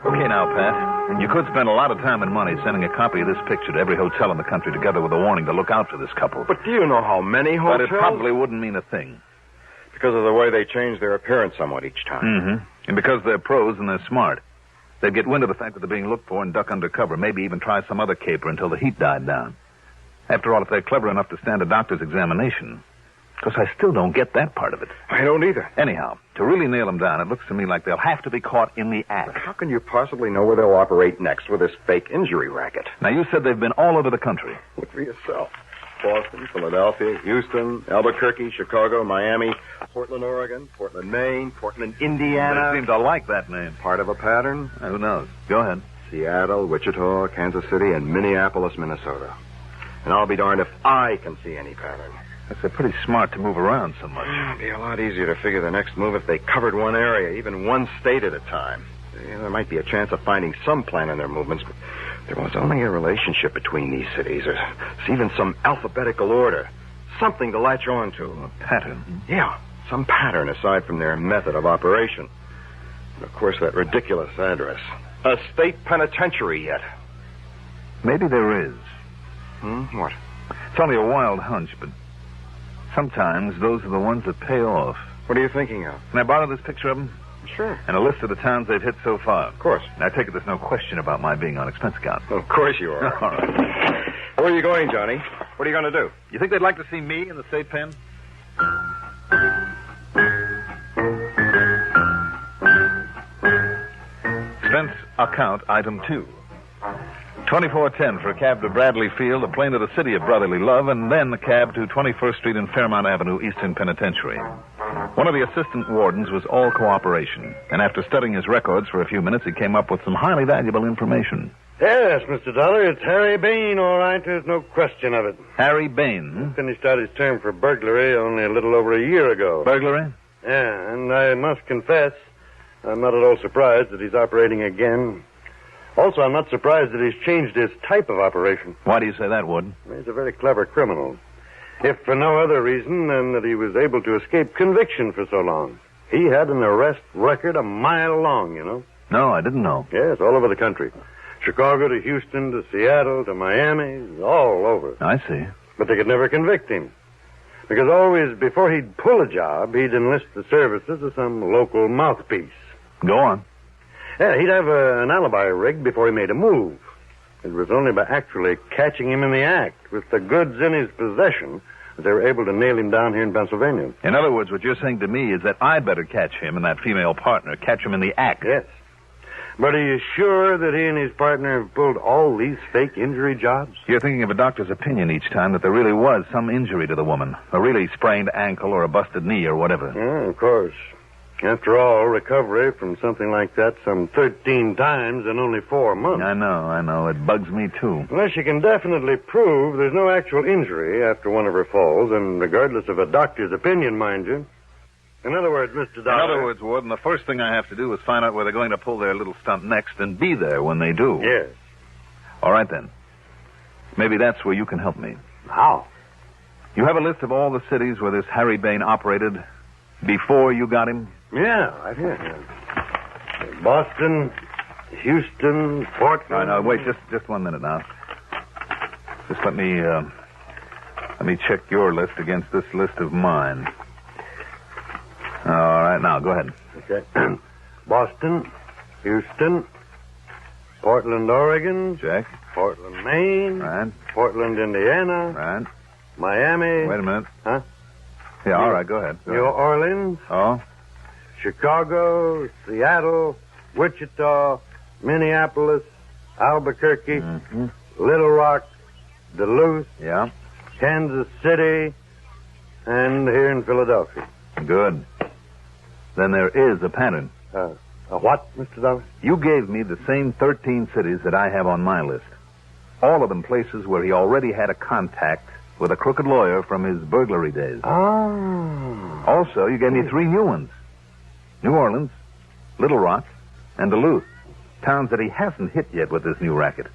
Okay, now, Pat. You could spend a lot of time and money sending a copy of this picture to every hotel in the country together with a warning to look out for this couple. But do you know how many hotels? But it probably wouldn't mean a thing. Because of the way they change their appearance somewhat each time. Mm-hmm. And because they're pros and they're smart. They'd get wind of the fact that they're being looked for and duck under cover, maybe even try some other caper until the heat died down. After all, if they're clever enough to stand a doctor's examination... Because I still don't get that part of it. I don't either. Anyhow, to really nail them down, it looks to me like they'll have to be caught in the act. But how can you possibly know where they'll operate next with this fake injury racket? Now, you said they've been all over the country. Look for yourself. Boston, Philadelphia, Houston, Albuquerque, Chicago, Miami, Portland, Oregon, Portland, Maine, Portland, Indiana. They seem to like that name. Part of a pattern? Who knows? Go ahead. Seattle, Wichita, Kansas City, and Minneapolis, Minnesota. And I'll be darned if I can see any pattern. They're pretty smart to move around so much. It'd be a lot easier to figure the next move if they covered one area, even one state at a time. There might be a chance of finding some plan in their movements, but there was only a relationship between these cities, or even some alphabetical order. Something to latch on to. A pattern? Yeah, some pattern aside from their method of operation. And, of course, that ridiculous address. A state penitentiary yet. Maybe there is. What? It's only a wild hunch, but... sometimes those are the ones that pay off. What are you thinking of? Can I borrow this picture of them? Sure. And a list of the towns they've hit so far. Of course. And I take it there's no question about my being on expense account. Of course you are. All right. Where are you going, Johnny? What are you going to do? You think they'd like to see me in the state pen? Expense account item 2. 2410 for a cab to Bradley Field, a plane to the city of brotherly love, and then a cab to 21st Street and Fairmount Avenue, Eastern Penitentiary. One of the assistant wardens was all cooperation, and after studying his records for a few minutes, he came up with some highly valuable information. Yes, Mr. Dollar, it's Harry Bain, all right. There's no question of it. Harry Bain? Finished out his term for burglary only a little over a year ago. Burglary? Yeah, and I must confess, I'm not at all surprised that he's operating again. Also, I'm not surprised that he's changed his type of operation. Why do you say that, Wood? He's a very clever criminal. If for no other reason than that he was able to escape conviction for so long. He had an arrest record a mile long, you know. No, I didn't know. Yes, all over the country. Chicago to Houston to Seattle to Miami, all over. I see. But they could never convict him. Because always, before he'd pull a job, he'd enlist the services of some local mouthpiece. Go on. Yeah, he'd have an alibi rigged before he made a move. It was only by actually catching him in the act, with the goods in his possession, that they were able to nail him down here in Pennsylvania. In other words, what you're saying to me is that I'd better catch him and that female partner, catch him in the act. Yes. But are you sure that he and his partner have pulled all these fake injury jobs? You're thinking of a doctor's opinion each time that there really was some injury to the woman. A really sprained ankle or a busted knee or whatever. Yeah, of course. After all, recovery from something like that some 13 times in only 4 months. I know. It bugs me, too. Unless you can definitely prove there's no actual injury after one of her falls, and regardless of a doctor's opinion, mind you. In other words, Mr. Dollar... In other words, Warden, the first thing I have to do is find out where they're going to pull their little stunt next and be there when they do. Yes. All right, then. Maybe that's where you can help me. How? You have a list of all the cities where this Harry Bain operated before you got him? Yeah, right here. Boston, Houston, Portland... No, wait, just 1 minute now. Just let me check your list against this list of mine. All right, now, go ahead. Okay. Boston, Houston, Portland, Oregon. Check. Portland, Maine. Right. Portland, Indiana. Right. Miami. Wait a minute. Huh? Yeah, all right, go ahead. New Orleans. Oh? Chicago, Seattle, Wichita, Minneapolis, Albuquerque, Little Rock, Duluth. Yeah. Kansas City, and here in Philadelphia. Good. Then there is a pattern. A what, Mr. Dollar? You gave me the same 13 cities that I have on my list. All of them places where he already had a contact with a crooked lawyer from his burglary days. Oh. Also, you gave me 3 new ones. New Orleans, Little Rock, and Duluth. Towns that he hasn't hit yet with this new racket.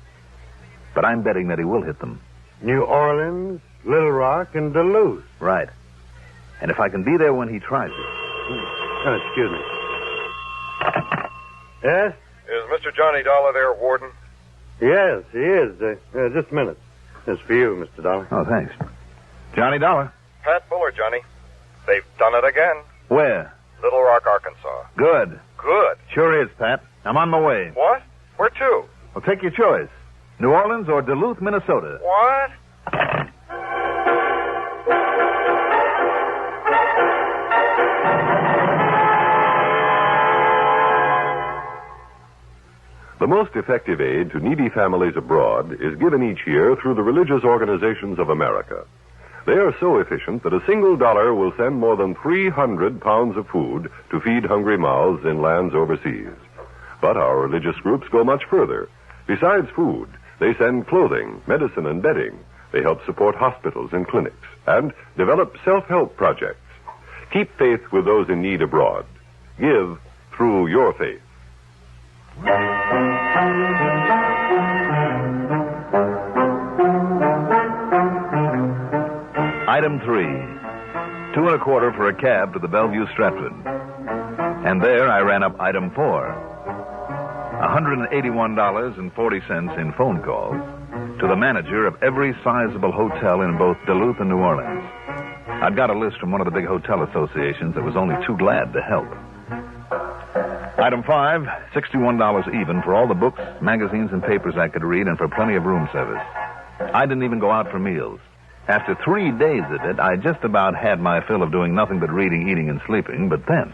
But I'm betting that he will hit them. New Orleans, Little Rock, and Duluth. Right. And if I can be there when he tries it. Excuse me. Yes? Is Mr. Johnny Dollar there, Warden? Yes, he is. Just a minute. This is for you, Mr. Dollar. Oh, thanks. Johnny Dollar. Pat Fuller, Johnny. They've done it again. Where? Little Rock, Arkansas. Good. Good. Sure is, Pat. I'm on my way. What? Where to? Well, take your choice. New Orleans or Duluth, Minnesota. What? The most effective aid to needy families abroad is given each year through the religious organizations of America. They are so efficient that a single dollar will send more than 300 pounds of food to feed hungry mouths in lands overseas. But our religious groups go much further. Besides food, they send clothing, medicine, and bedding. They help support hospitals and clinics and develop self-help projects. Keep faith with those in need abroad. Give through your faith. Item 3. 2 1/4 for a cab to the Bellevue Stratford. And there I ran up item 4. $181.40 in phone calls to the manager of every sizable hotel in both Duluth and New Orleans. I'd got a list from one of the big hotel associations that was only too glad to help. Item 5, $61 even for all the books, magazines, and papers I could read and for plenty of room service. I didn't even go out for meals. After 3 days of it, I just about had my fill of doing nothing but reading, eating, and sleeping, but then...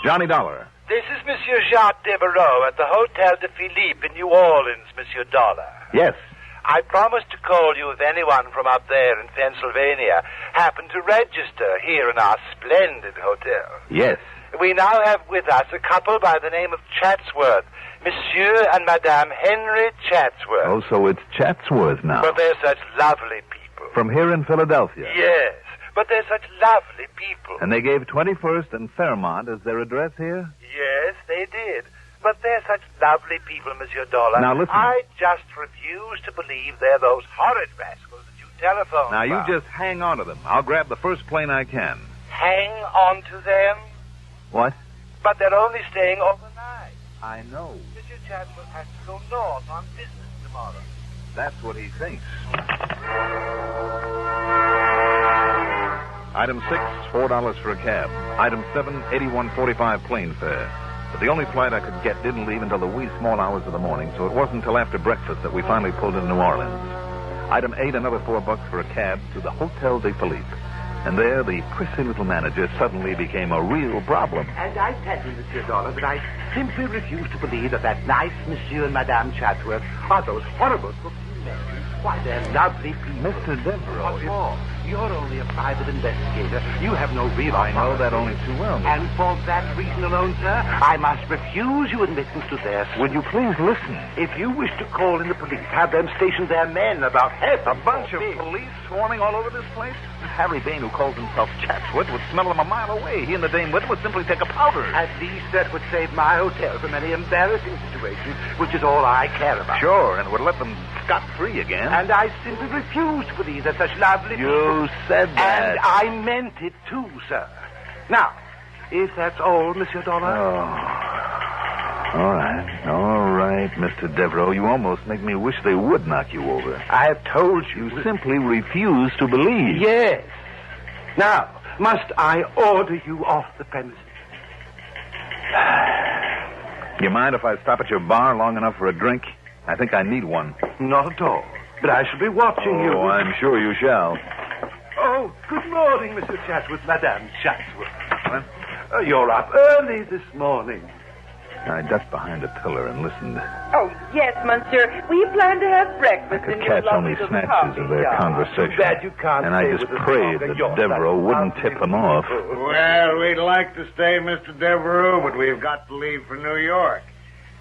Johnny Dollar. This is Monsieur Jacques Devereaux at the Hotel de Philippe in New Orleans, Monsieur Dollar. Yes. I promised to call you if anyone from up there in Pennsylvania happened to register here in our splendid hotel. Yes. We now have with us a couple by the name of Chatsworth. Monsieur and Madame Henry Chatsworth. Oh, so it's Chatsworth now. But they're such lovely people. From here in Philadelphia. Yes, but they're such lovely people. And they gave 21st and Fairmont as their address here? Yes, they did. But they're such lovely people, Monsieur Dolar. Now, listen. I just refuse to believe they're those horrid rascals that you telephoned Now, about. you just hang on to them. I'll grab the first plane I can. Hang on to them? What? But they're only staying overnight. I know. Monsieur Chatsworth has to go north on business tomorrow. That's what he thinks. Item 6, $4 for a cab. Item 7, $81.45 plane fare. But the only flight I could get didn't leave until the wee small hours of the morning, so it wasn't until after breakfast that we finally pulled into New Orleans. Item 8, another $4 for a cab to the Hotel de Philippe. And there, the prissy little manager suddenly became a real problem. And I tell you, Monsieur Dolar, that I simply refuse to believe that nice Monsieur and Madame Chatsworth are those horrible cooking men. Why, they're lovely people. Mr. Devereaux, What's more, you're only a private investigator. You have no real I know that only too well. And for that reason alone, sir, I must refuse you admittance to their suite. Will you please listen? If you wish to call in the police, have them station their men about half A bunch of police swarming all over this place? Harry Bain, who calls himself Chatsworth, would smell them a mile away. He and the dame with him would simply take a powder. At least that would save my hotel from any embarrassing situation, which is all I care about. Sure, and would let them scot-free again. And I simply refuse to believe that such lovely people... You said that. And I meant it too, sir. Now, if that's all, Monsieur Dolar... Oh. All right, Mr. Devereaux. You almost make me wish they would knock you over. I've told you. You simply refuse to believe. Yes. Now, must I order you off the premises? You mind if I stop at your bar long enough for a drink? I think I need one. Not at all. But I shall be watching you. Oh, I'm sure you shall. Oh, good morning, Mr. Chatsworth, Madame Chatsworth. You're up early this morning. I ducked behind a pillar and listened. Oh, yes, monsieur. We plan to have breakfast I could in your catch lovely only little snatches coffee of their shop. conversation. Too bad you can't and I stay just with us prayed longer. that You're Devereaux wouldn't tip them off. Well, we'd like to stay, Mr. Devereaux, but we've got to leave for New York.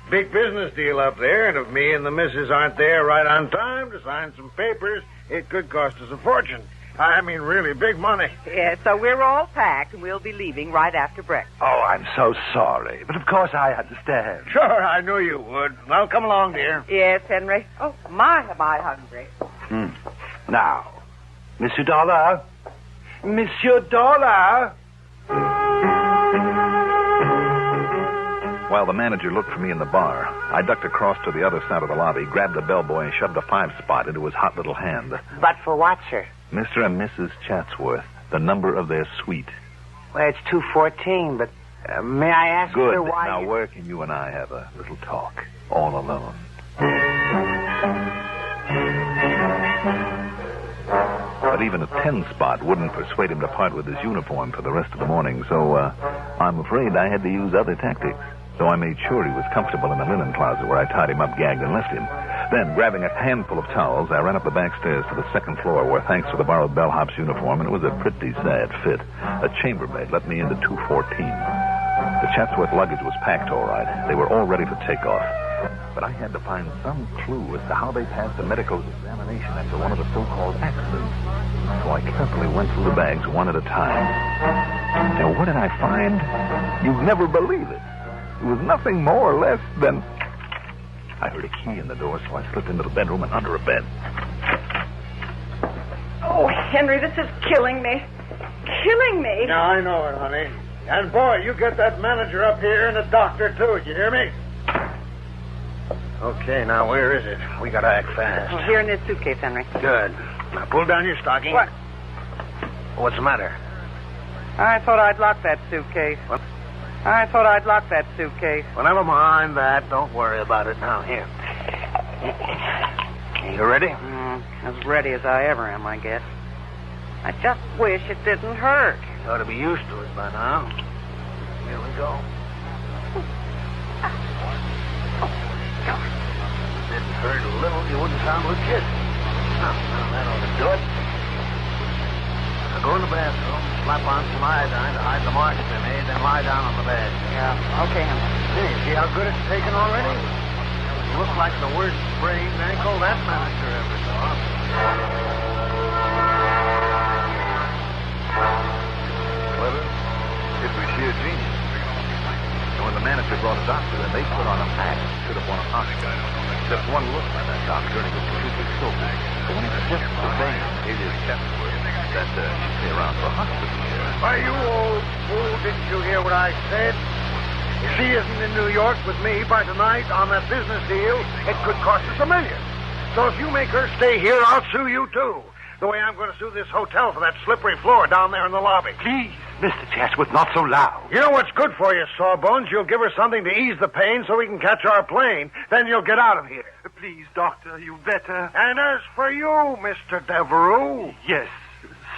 Big business deal up there, and if me and the missus aren't there right on time to sign some papers, it could cost us a fortune. I mean, really big money. Yes, so we're all packed, and we'll be leaving right after breakfast. Oh, I'm so sorry. But of course I understand. Sure, I knew you would. Well, come along, dear. Yes, Henry. Oh, am I hungry? Now, Monsieur Dolar. Monsieur Dolar. While the manager looked for me in the bar, I ducked across to the other side of the lobby, grabbed the bellboy, and shoved a 5-spot into his hot little hand. But for what, sir? Mr. and Mrs. Chatsworth, the number of their suite. Well, it's 214, but may I ask, Good. sir, why... Now, where can you and I have a little talk, all alone? But even a 10-spot wouldn't persuade him to part with his uniform for the rest of the morning, so I'm afraid I had to use other tactics. So I made sure he was comfortable in the linen closet where I tied him up, gagged, and left him. Then, grabbing a handful of towels, I ran up the back stairs to the second floor where, thanks to the borrowed bellhop's uniform, and it was a pretty sad fit, a chambermaid let me into 214. The Chatsworth luggage was packed all right. They were all ready for takeoff. But I had to find some clue as to how they passed the medical examination after one of the so-called accidents. So I carefully went through the bags one at a time. Now, what did I find? You'd never believe it. It was nothing more or less than... I heard a key in the door, so I slipped into the bedroom and under a bed. Oh, Henry, this is killing me. Killing me. Yeah, I know it, honey. And, boy, you get that manager up here and a doctor, too. You hear me? Okay, now, where is it? We gotta act fast. Oh, here in this suitcase, Henry. Good. Now, pull down your stocking. What? What's the matter? I thought I'd lock that suitcase. What? I thought I'd lock that suitcase. Well, never mind that. Don't worry about it now. Here. You ready? As ready as I ever am, I guess. I just wish it didn't hurt. You ought to be used to it by now. Here we go. Didn't hurt a little, you wouldn't sound legit. Now, that ought to do it. Now, Go in the bathroom, slap on some iodine to hide the marks they made, then lie down on the bed. Yeah, okay, Henry. Hey, see how good it's taken already? You look like the worst sprained ankle that manager ever saw. Clever. It was sheer genius. And when the manager brought a doctor in, they put on a mask and stood up on a hospital. Just one look by that doctor, and he was completely sober. But when he suggested to Bain, alias Chatsworth, that she'd stay around for a hospital care. Why, you old fool, didn't you hear what I said? If she isn't in New York with me by tonight on that business deal, it could cost us $1 million. So if you make her stay here, I'll sue you, too. The way I'm going to sue this hotel for that slippery floor down there in the lobby. Please, Mr. Chatsworth, not so loud. You know what's good for you, Sawbones? You'll give her something to ease the pain so we can catch our plane. Then you'll get out of here. Please, Doctor, you better. And as for you, Mr. Devereux... Yes,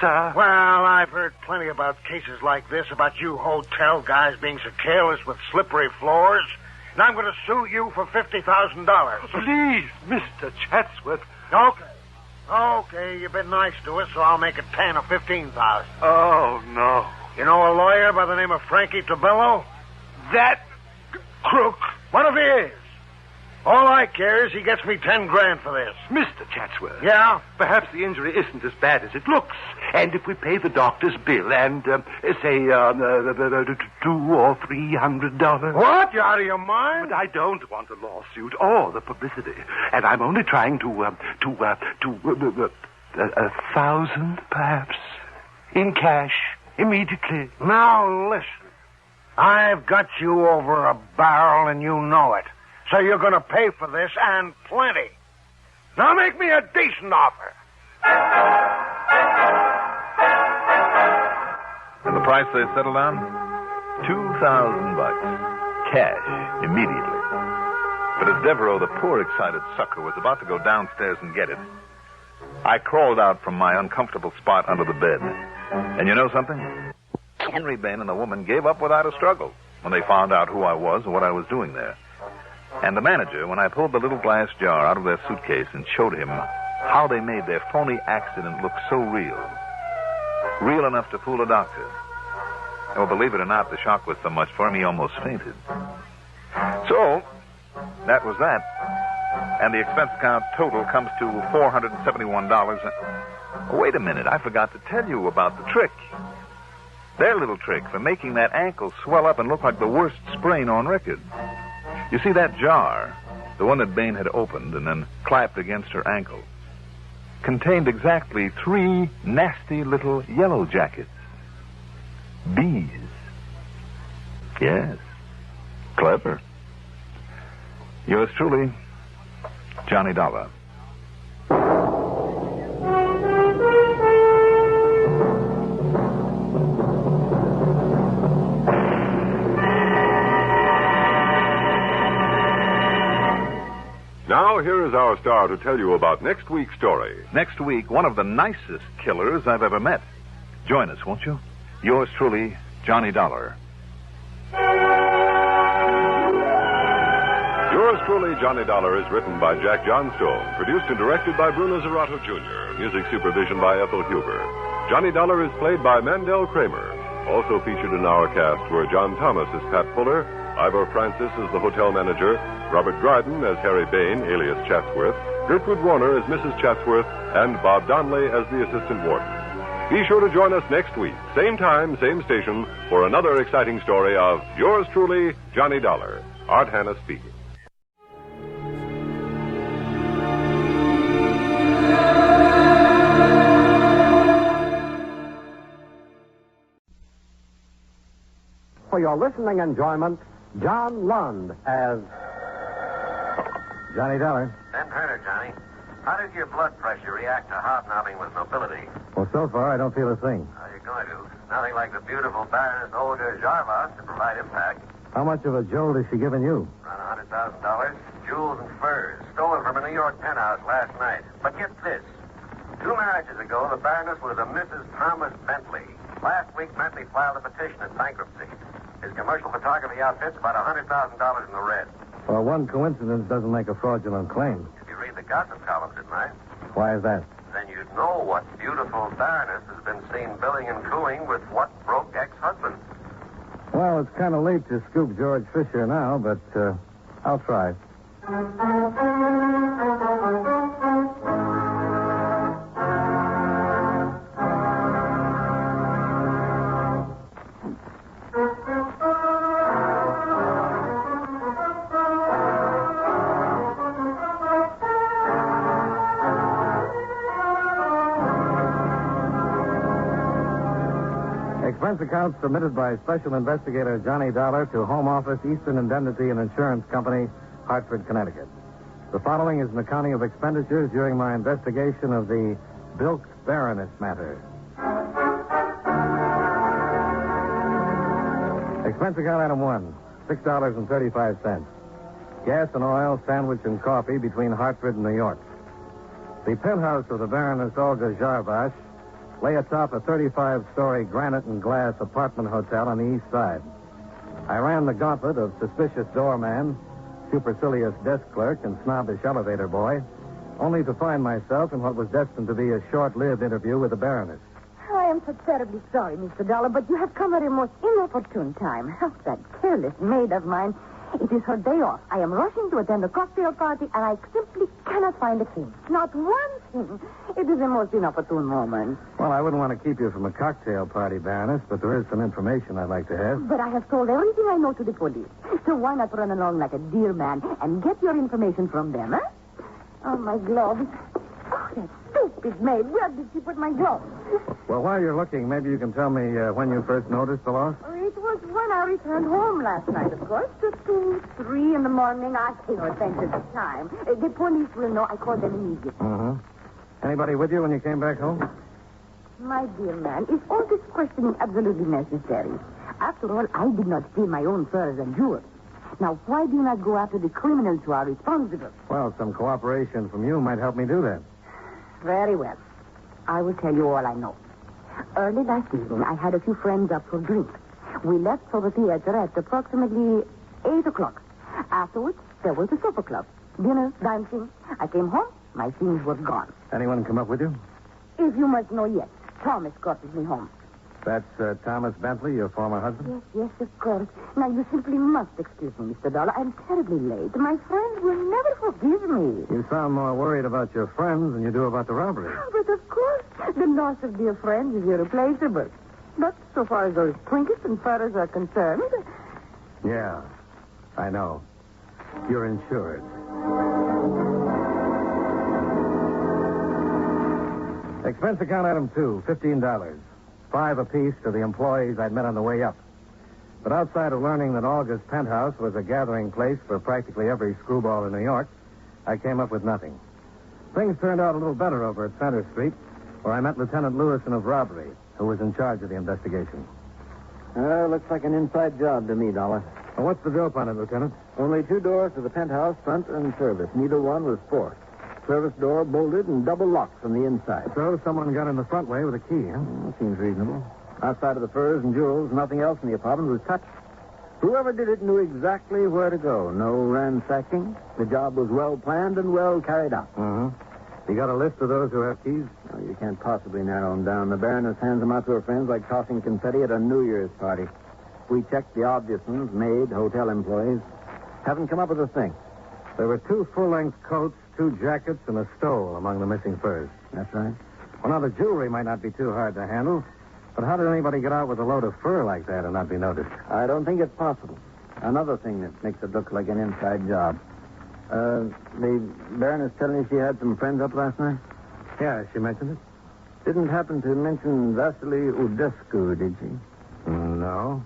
sir. Well, I've heard plenty about cases like this, about you hotel guys being so careless with slippery floors. And I'm going to sue you for $50,000. Please, Mr. Chatsworth. Okay, you've been nice to us, so I'll make it 10 or 15,000. Oh, no. You know a lawyer by the name of Frankie Tabello? That crook. One of his. All I care is he gets me 10 grand for this. Mr. Chatsworth. Yeah? Perhaps the injury isn't as bad as it looks. And if we pay the doctor's bill and, say, $200 or $300... What? You out of your mind? But I don't want a lawsuit or the publicity. And I'm only trying to 1,000, perhaps, in cash, immediately. Now, listen. I've got you over a barrel and you know it. So you're going to pay for this, and plenty. Now make me a decent offer. And the price they settled on? $2,000. Cash, immediately. But as Devereaux, the poor excited sucker, was about to go downstairs and get it, I crawled out from my uncomfortable spot under the bed. And you know something? Henry Bain and the woman gave up without a struggle when they found out who I was and what I was doing there. And the manager, when I pulled the little glass jar out of their suitcase and showed him how they made their phony accident look so real. Real enough to fool a doctor. Oh, believe it or not, the shock was so much for him he almost fainted. So, that was that. And the expense account total comes to $471. Oh, wait a minute, I forgot to tell you about the trick. Their little trick for making that ankle swell up and look like the worst sprain on record. You see, that jar, the one that Bain had opened and then clapped against her ankle, contained exactly 3 nasty little yellow jackets. Bees. Yes. Clever. Yours truly, Johnny Dollar. Now, here is our star to tell you about next week's story. Next week, one of the nicest killers I've ever met. Join us, won't you? Yours truly, Johnny Dollar. Yours truly, Johnny Dollar, is written by Jack Johnstone, produced and directed by Bruno Zerato Jr., music supervision by Ethel Huber. Johnny Dollar is played by Mandel Kramer. Also featured in our cast were John Thomas as Pat Fuller, Ivor Francis as the hotel manager, Robert Dryden as Harry Bain, alias Chatsworth, Gertrude Warner as Mrs. Chatsworth, and Bob Donnelly as the assistant warden. Be sure to join us next week, same time, same station, for another exciting story of yours truly, Johnny Dollar. Art Hanna speaking. For your listening enjoyment, John Lund as Johnny Dollar. Ben Turner, Johnny. How does your blood pressure react to hobnobbing with nobility? Well, so far, I don't feel a thing. How are you going to? Nothing like the beautiful Baroness Olga Jarvas to provide impact. How much of a jolt is she giving you? Around $100,000. Jewels and furs. Stolen from a New York penthouse last night. But get this. 2 marriages ago, the Baroness was a Mrs. Thomas Bentley. Last week, Bentley filed a petition in bankruptcy. His commercial photography outfit's about $100,000 in the red. Well, one coincidence doesn't make a fraudulent claim. If you read the gossip columns at night, Why is that? then you'd readers know what beautiful Baroness has been seen billing and cooing with what broke ex-husband. Well, it's kind of late to scoop George Fisher now, but I'll try. Expense account submitted by Special Investigator Johnny Dolar to Home Office, Eastern Indemnity and Insurance Company, Hartford, Connecticut. The following is an accounting of expenditures during my investigation of the Bilked Baroness matter. Expense account item 1, $6.35. Gas and oil, sandwich, and coffee between Hartford and New York. The penthouse of the Baroness Olga Jarvash lay atop a 35-story granite and glass apartment hotel on the east side. I ran the gauntlet of suspicious doorman, supercilious desk clerk, and snobbish elevator boy, only to find myself in what was destined to be a short-lived interview with the Baroness. I am so terribly sorry, Mr. Dollar, but you have come at a most inopportune time. How that careless maid of mine. It is her day off. I am rushing to attend a cocktail party, and I simply cannot find a thing. Not one thing. It is a most inopportune moment. Well, I wouldn't want to keep you from a cocktail party, Baroness, but there is some information I'd like to have. But I have told everything I know to the police. So why not run along like a dear man and get your information from them, huh? Oh, my gloves. Oh, that stupid maid. Where did she put my gloves? Well, while you're looking, maybe you can tell me when you first noticed the loss? It was when I returned home last night, of course. Just 2, 3 in the morning. I pay no attention to time. The police will know. I called them immediately. Mm-hmm. Anybody with you when you came back home? My dear man, is all this questioning absolutely necessary? After all, I did not steal my own furs and jewels. Now, why do you not go after the criminals who are responsible? Well, some cooperation from you might help me do that. Very well. I will tell you all I know. Early last evening, I had a few friends up for drinks. We left for the theater at approximately 8 o'clock. Afterwards, there was a supper club. Dinner, dancing. I came home. My things were gone. Anyone come up with you? If you must know, yes. Thomas escorted me home. That's Thomas Bentley, your former husband? Yes, of course. Now, you simply must excuse me, Mr. Dollar. I'm terribly late. My friends will never forgive me. You sound more worried about your friends than you do about the robbery. But, of course, the loss of dear friends is irreplaceable. But so far as those trinkets and furs are concerned... Yeah, I know. You're insured. Expense account item 2, $15. 5 apiece to the employees I'd met on the way up. But outside of learning that Olga's penthouse was a gathering place for practically every screwball in New York, I came up with nothing. Things turned out a little better over at Center Street, where I met Lieutenant Lewison of robbery, who was in charge of the investigation. Looks like an inside job to me, Dollar. Well, what's the dope on it, Lieutenant? Only 2 doors to the penthouse, front and service. Neither one was forced. Service door bolted and double locked from the inside. So someone got in the front way with a key, huh? Seems reasonable. Outside of the furs and jewels, nothing else in the apartment was touched. Whoever did it knew exactly where to go. No ransacking. The job was well planned and well carried out. You got a list of those who have keys? No, you can't possibly narrow them down. The Baroness hands them out to her friends like tossing confetti at a New Year's party. We checked the obvious ones, maid, hotel employees. Haven't come up with a thing. There were 2 full-length coats, 2 jackets, and a stole among the missing furs. That's right. Well, now, the jewelry might not be too hard to handle, but how did anybody get out with a load of fur like that and not be noticed? I don't think it's possible. Another thing that makes it look like an inside job. The Baroness telling you she had some friends up last night? Yeah, she mentioned it. Didn't happen to mention Vasily Udescu, did she? No.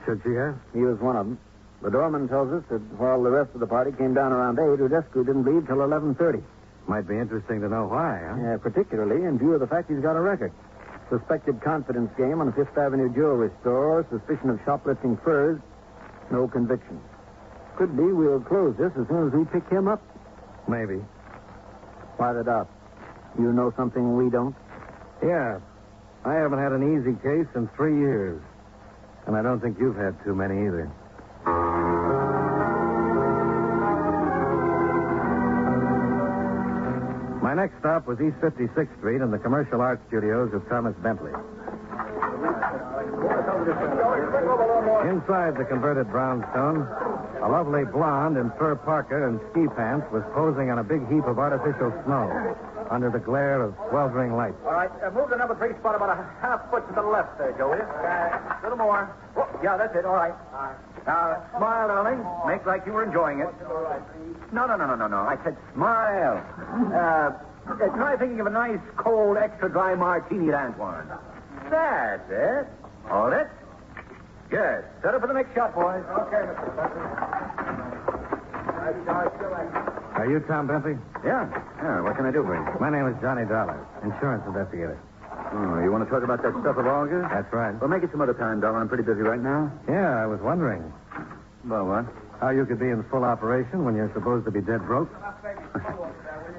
Should she have? He was one of them. The doorman tells us that while the rest of the party came down around 8, Udescu didn't leave till 11:30. Might be interesting to know why, huh? Yeah, particularly in view of the fact he's got a record. Suspected confidence game on a Fifth Avenue jewelry store, suspicion of shoplifting furs, no conviction. Could be we'll close this as soon as we pick him up. Maybe. Why the doubt? You know something we don't? Yeah. I haven't had an easy case in 3 years. And I don't think you've had too many either. My My next stop was East 56th Street and the commercial art studios of Thomas Bentley. Inside the converted brownstone, a lovely blonde in fur parka and ski pants was posing on a big heap of artificial snow under the glare of sweltering lights. All right, move the number 3 spot about a half foot to the left there, Joey. A little more. Oh, yeah, that's it. All right. Now, smile, darling. Make like you were enjoying it. No. I said smile. Try thinking of a nice, cold, extra dry martini at Antoine. That's it. Hold it. Good. Set up for the next shot, boys. Okay, Mr. Bentley. Are you Tom Bentley? Yeah. What can I do for you? My name is Johnny Dollar, insurance investigator. Oh, you want to talk about that stuff of Olga's? That's right. Well, make it some other time, Dollar. I'm pretty busy right now. Yeah, I was wondering. Well, what? How you could be in full operation when you're supposed to be dead broke?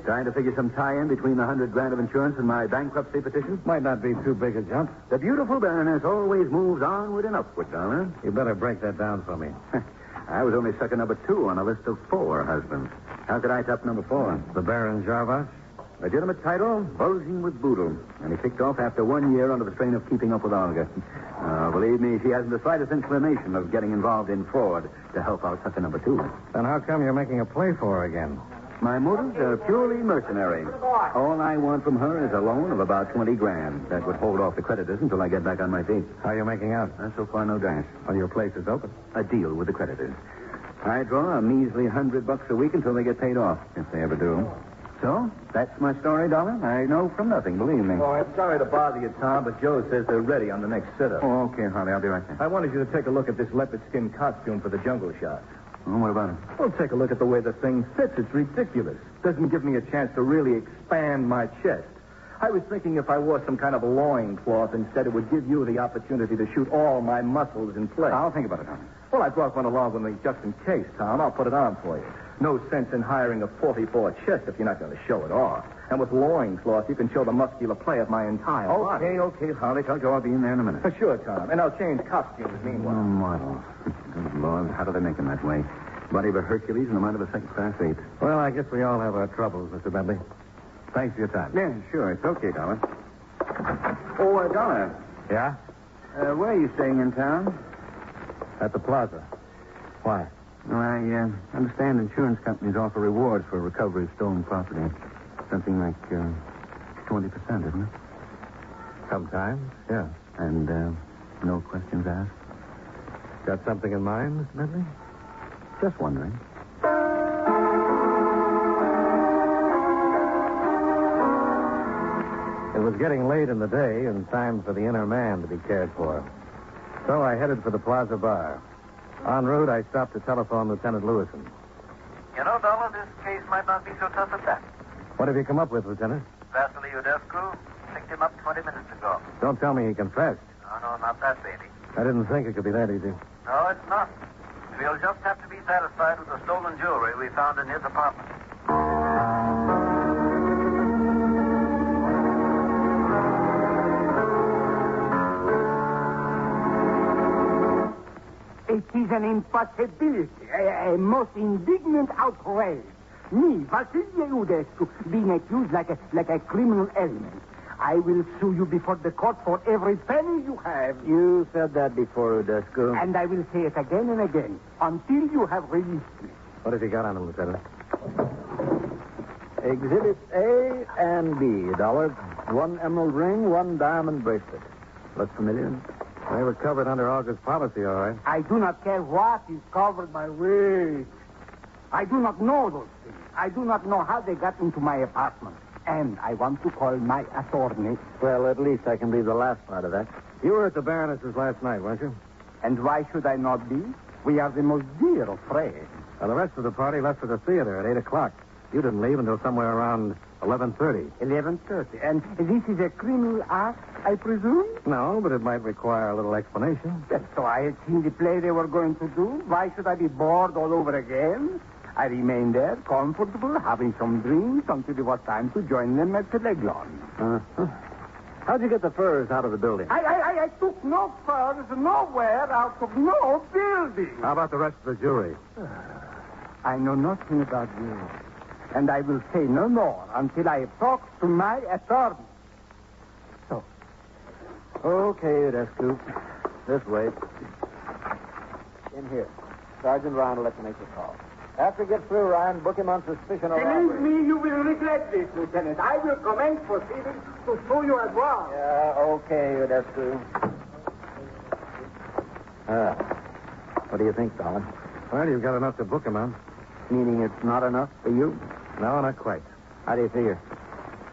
Trying to figure some tie-in between the $100,000 of insurance and my bankruptcy petition? Might not be too big a jump. The beautiful Baroness always moves onward and upward, Dollar. You better break that down for me. I was only sucker number 2 on a list of 4 husbands. How could I top number 4? The Baron Jarvas? Legitimate title, bulging with boodle. And he kicked off after 1 year under the strain of keeping up with Olga. Believe me, she hasn't the slightest inclination of getting involved in fraud to help out sucker number 2. Then how come you're making a play for her again? My motives are purely mercenary. All I want from her is a loan of about $20,000 that would hold off the creditors until I get back on my feet. How are you making out? So far, no dash. Well, your place is open. A deal with the creditors. I draw a measly $100 a week until they get paid off, if they ever do. So, that's my story, Dollar. I know from nothing, believe me. Oh, I'm sorry to bother you, Tom, but Joe says they're ready on the next sit-up. Oh, okay, Harley. I'll be right there. I wanted you to take a look at this leopard skin costume for the jungle shot. Oh, what about it? Well, take a look at the way the thing fits. It's ridiculous. Doesn't give me a chance to really expand my chest. I was thinking if I wore some kind of a loincloth instead, it would give you the opportunity to shoot all my muscles in place. I'll think about it, Harley. Well, I brought one along with me just in case, Tom. I'll put it on for you. No sense in hiring a 44 chest if you're not going to show it off. And with loincloth, you can show the muscular play of my entire body. Okay, Harley. Tell Joe I'll be in there in a minute. Sure, Tom. And I'll change costumes meanwhile. Model. Good Lord, how do they make him that way? Body of a Hercules and the mind of a second-class 8. Well, I guess we all have our troubles, Mr. Bentley. Thanks for your time. Yeah, sure. It's okay, Dollar. Oh, Dollar. Yeah? Where are you staying in town? At the plaza. Why? Well, I understand insurance companies offer rewards for recovery of stolen property. Something like 20%, isn't it? Sometimes, yeah. And no questions asked? Got something in mind, Mr. Bentley? Just wondering. It was getting late in the day and time for the inner man to be cared for. So I headed for the Plaza Bar. En route, I stopped to telephone Lieutenant Lewison. You know, Dollar, this case might not be so tough as that. What have you come up with, Lieutenant? Vasily Udescu picked him up 20 minutes ago. Don't tell me he confessed. No, not that, baby. I didn't think it could be that easy. No, it's not. We'll just have to be satisfied with the stolen jewelry we found in his apartment. It is an impossibility, a most indignant outrage. Me, Vasily Udescu, being accused like a criminal element. I will sue you before the court for every penny you have. You said that before, Udescu. And I will say it again and again until you have released me. What have you got on him, Lieutenant? Exhibits A and B, Dollar. 1 emerald ring, 1 diamond bracelet. Look familiar? They were covered under August policy, all right. I do not care what is covered my way. I do not know those things. I do not know how they got into my apartment. And I want to call my attorney. Well, at least I can believe the last part of that. You were at the Baroness's last night, weren't you? And why should I not be? We are the most dear of friends. Well, the rest of the party left for the theater at 8 o'clock. You didn't leave until somewhere around 11:30. 11:30. And this is a criminal act, I presume? No, but it might require a little explanation. So I had seen the play they were going to do. Why should I be bored all over again? I remained there, comfortable, having some drinks until it was time to join them at the leg lawn. Uh-huh. How'd you get the furs out of the building? I took no furs nowhere out of no building. How about the rest of the jury? I know nothing about you. And I will say no more until I have talked to my attorney. So. Okay, Udescu. This way. In here. Sergeant Ryan will let you make the call. After he gets through, Ryan, book him on suspicion of Believe robbery. me, you will regret this, Lieutenant. I will commence proceedings to sue you as well. Yeah, okay, Udescu. What do you think, Dolar? Well, you've got enough to book him on. Meaning it's not enough for you? No, not quite. How do you figure?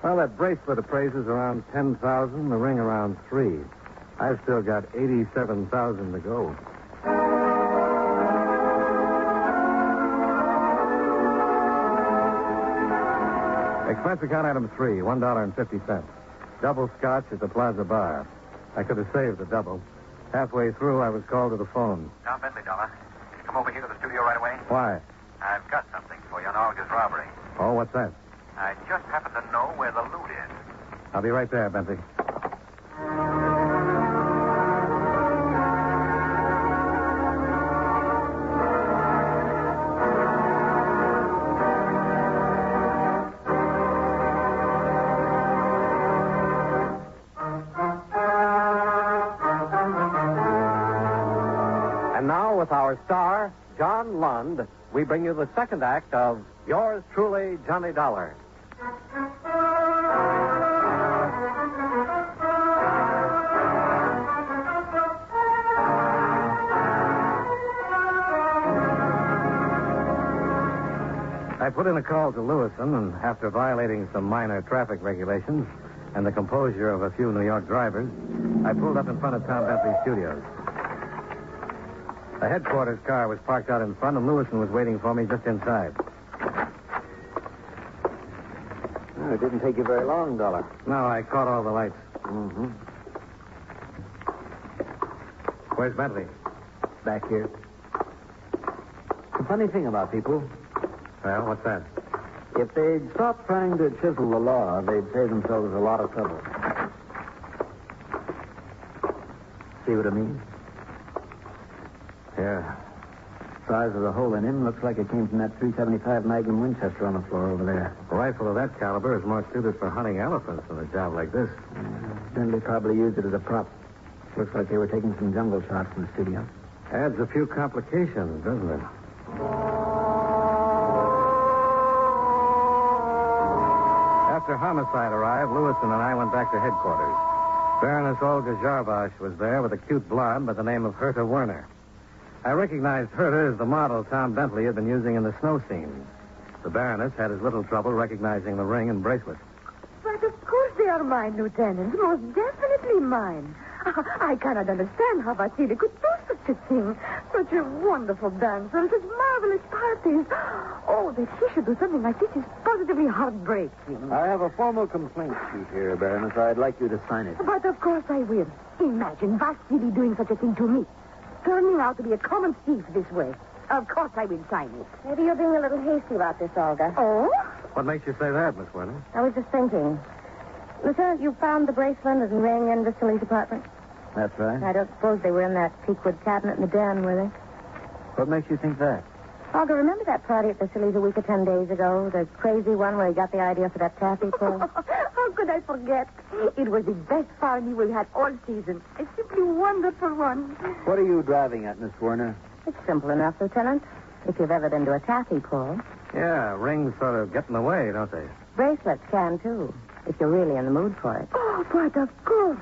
Well, that bracelet appraises around 10,000, the ring around 3. I've still got 87,000 to go. Expense account item 3, $1.50. Double scotch at the Plaza Bar. I could have saved the double. Halfway through, I was called to the phone. Tom Bentley, Dolar. Come over here to the studio right away. Why? I've got something for you on Olga's robbery. Oh, what's that? I just happen to know where the loot is. I'll be right there, Bentley. And now, with our star, John Lund, we bring you the second act of Yours Truly, Johnny Dollar. I put in a call to Lewiston, and after violating some minor traffic regulations and the composure of a few New York drivers, I pulled up in front of Tom Bentley's studios. The headquarters car was parked out in front, and Lewiston was waiting for me just inside. Oh, it didn't take you very long, Dolar. No, I caught all the lights. Mm-hmm. Where's Bentley? Back here. The funny thing about people, Well, what's that? if they'd stop trying to chisel the law, they'd save themselves a lot of trouble. See what I mean? Yeah. Size of the hole in him looks like it came from that .375 Magnum Winchester on the floor over there. A rifle of that caliber is more suited for hunting elephants than a job like this. Bentley probably used it as a prop. Looks like they were taking some jungle shots in the studio. Adds a few complications, doesn't it? After homicide arrived, Lewiston and I went back to headquarters. Baroness Olga Jarbosh was there with a cute blonde by the name of Herta Werner. I recognized Herta as the model Tom Bentley had been using in the snow scenes. The Baroness had as little trouble recognizing the ring and bracelet. But of course they are mine, Lieutenant. Most definitely mine. I cannot understand how Vasily could do such a thing. Such a wonderful dancer and such marvelous parties. Oh, that he should do something like this is positively heartbreaking. I have a formal complaint sheet here, Baroness. I'd like you to sign it. But of course I will. Imagine Vasily doing such a thing to me. Turning out to be a common thief this way. Of course I will sign it. Maybe you're being a little hasty about this, Olga. Oh? What makes you say that, Miss Werner? I was just thinking. Lieutenant, you found the bracelet and ring in Vasily's apartment? That's right. I don't suppose they were in that teakwood cabinet in the den, were they? What makes you think that? Olga, remember that party at Vasily's a week or 10 days ago? The crazy one where he got the idea for that taffy pull? How could I forget? It was the best party we had all season. A simply wonderful one. What are you driving at, Miss Werner? It's simple enough, Lieutenant. If you've ever been to a taffy pull. Yeah, rings sort of get in the way, don't they? Bracelets can, too, if you're really in the mood for it. Oh, but of course.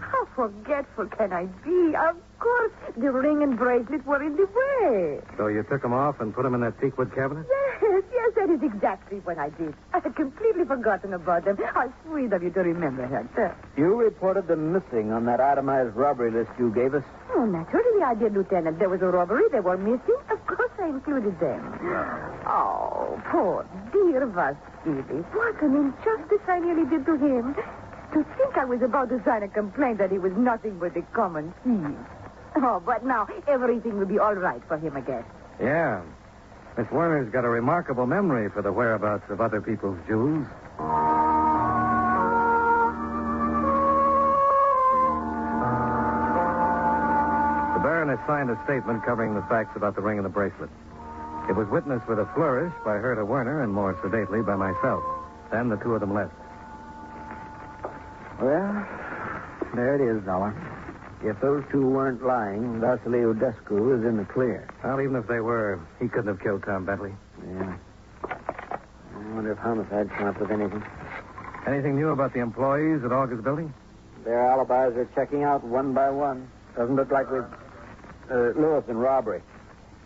How forgetful can I be? Of course, the ring and bracelet were in the way. So you took them off and put them in that teakwood cabinet? Yes, that is exactly what I did. I had completely forgotten about them. How sweet of you to remember that. You reported them missing on that itemized robbery list you gave us. Oh, naturally I did, Lieutenant. There was a robbery. They were missing. Of course I included them. Oh, poor dear Vasily. What an injustice I nearly did to him. To think I was about to sign a complaint that he was nothing but a common thief. Oh, but now everything will be all right for him again. Yeah. Miss Werner's got a remarkable memory for the whereabouts of other people's jewels. The Baroness signed a statement covering the facts about the ring and the bracelet. It was witnessed with a flourish by Herta Werner and more sedately by myself. Then the two of them left. Well, there it is, Dollar. If those two weren't lying, Vasily Odescu is in the clear. Well, even if they were, he couldn't have killed Tom Bentley. Yeah. I wonder if homicide came up with anything. Anything new about the employees at Olga's building? Their alibis are checking out one by one. Doesn't look like we've... Lewis and robbery.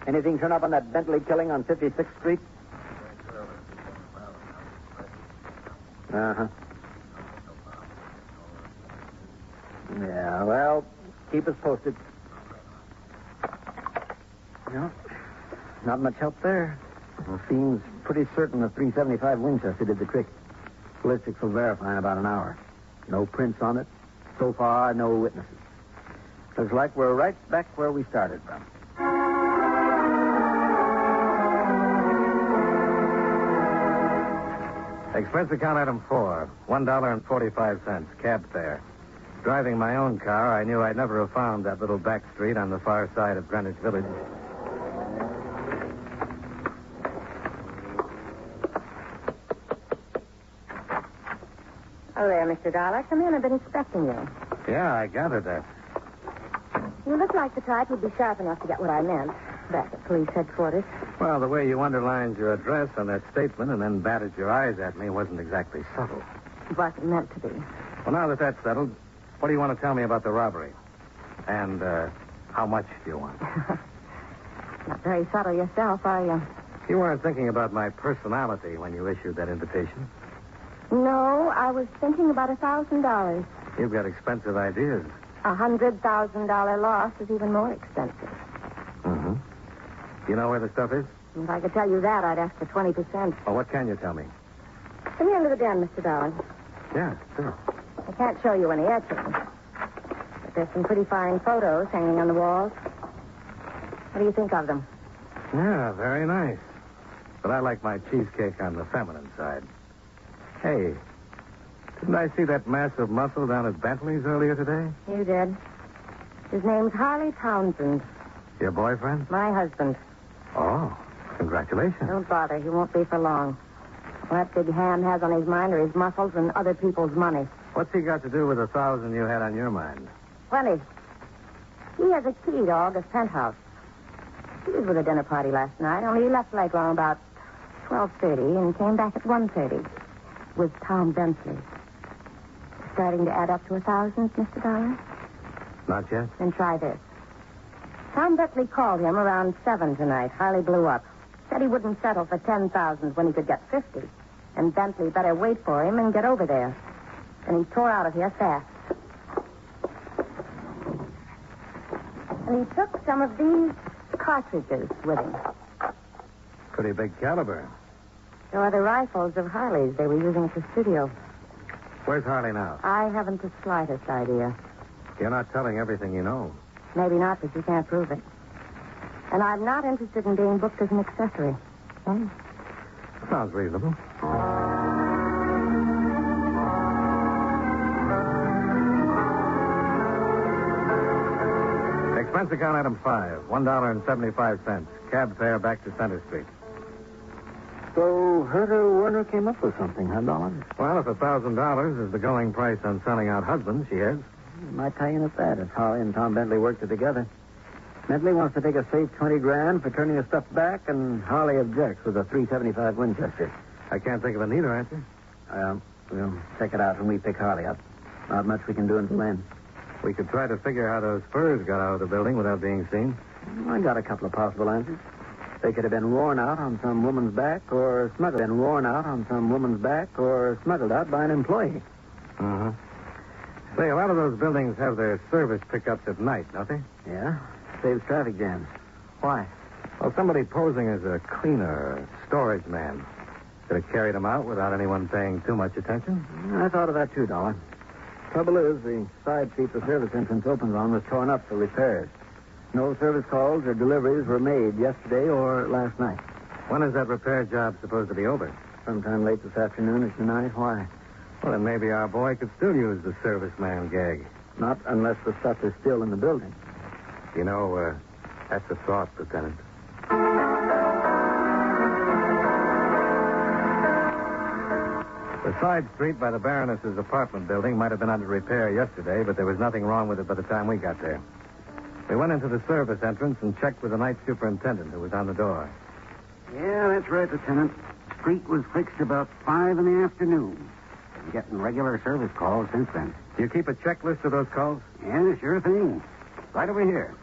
Anything turn up on that Bentley killing on 56th Street? Uh-huh. Yeah, well, keep us posted. No, not much help there. It seems pretty certain the .375 Winchester did the trick. Ballistics will verify in about an hour. No prints on it. So far, no witnesses. Looks like we're right back where we started from. Expense account item 4, $1.45, cab fare. Driving my own car, I knew I'd never have found that little back street on the far side of Greenwich Village. Oh, there, Mr. Dollar. Come in. I've been expecting you. Yeah, I gathered that. You look like the type who'd be sharp enough to get what I meant back at police headquarters. Well, the way you underlined your address on that statement and then batted your eyes at me wasn't exactly subtle. It wasn't meant to be. Well, now that that's settled, what do you want to tell me about the robbery? And how much do you want? Not very subtle yourself, are you? You weren't thinking about my personality when you issued that invitation. No, I was thinking about $1,000. You've got expensive ideas. $100,000 loss is even more expensive. Mm-hmm. You know where the stuff is? If I could tell you that, I'd ask for 20%. Well, what can you tell me? Come here into the den, Mr. Dollar. Yeah, sure. I can't show you any etchings, but there's some pretty fine photos hanging on the walls. What do you think of them? Yeah, very nice. But I like my cheesecake on the feminine side. Hey, didn't I see that massive muscle down at Bentley's earlier today? You did. His name's Harley Townsend. Your boyfriend? My husband. Oh, congratulations. Don't bother. He won't be for long. All that big hand has on his mind are his muscles and other people's money. What's he got to do with $1,000 you had on your mind? Plenty. He has a key to Olga's penthouse. He was with a dinner party last night, only he left late around about 12:30 and came back at 1:30 with Tom Bentley. Starting to add up to 1,000, Mr. Dollar? Not yet. Then try this. Tom Bentley called him around 7 tonight. Harley blew up. Said he wouldn't settle for 10,000 when he could get 50. And Bentley better wait for him and get over there. And he tore out of here fast. And he took some of these cartridges with him. Pretty big caliber. There are the rifles of Harley's they were using at the studio. Where's Harley now? I haven't the slightest idea. You're not telling everything you know. Maybe not, but you can't prove it. And I'm not interested in being booked as an accessory. Hmm? Sounds reasonable. Expense account item 5, $1.75. Cab fare back to Center Street. So Herta Werner came up with something, huh, Dollar? Well, if $1,000 is the going price on selling out husbands, she is. Might tie in at that if Harley and Tom Bentley worked it together. Bentley wants to take a safe $20,000 for turning his stuff back, and Harley objects with a .375 Winchester. I can't think of a neater answer. We'll check it out when we pick Harley up. Not much we can do until then. We could try to figure how those furs got out of the building without being seen. I got a couple of possible answers. They could have been worn out on some woman's back or smuggled. Smuggled out by an employee. Uh-huh. Say, a lot of those buildings have their service pickups at night, don't they? Yeah. Saves traffic jams. Why? Well, somebody posing as a cleaner or storage man could have carried them out without anyone paying too much attention. I thought of that too, Dollar. Trouble is, the side seat the service entrance opens on was torn up for repairs. No service calls or deliveries were made yesterday or last night. When is that repair job supposed to be over? Sometime late this afternoon or tonight. Why? Well, then maybe our boy could still use the serviceman gag. Not unless the stuff is still in the building. You know, that's a thought, Lieutenant. The side street by the Baroness's apartment building might have been under repair yesterday, but there was nothing wrong with it by the time we got there. We went into the service entrance and checked with the night superintendent who was on the door. Yeah, that's right, Lieutenant. Street was fixed about 5 in the afternoon. Been getting regular service calls since then. Do you keep a checklist of those calls? Yeah, sure thing. Right over here.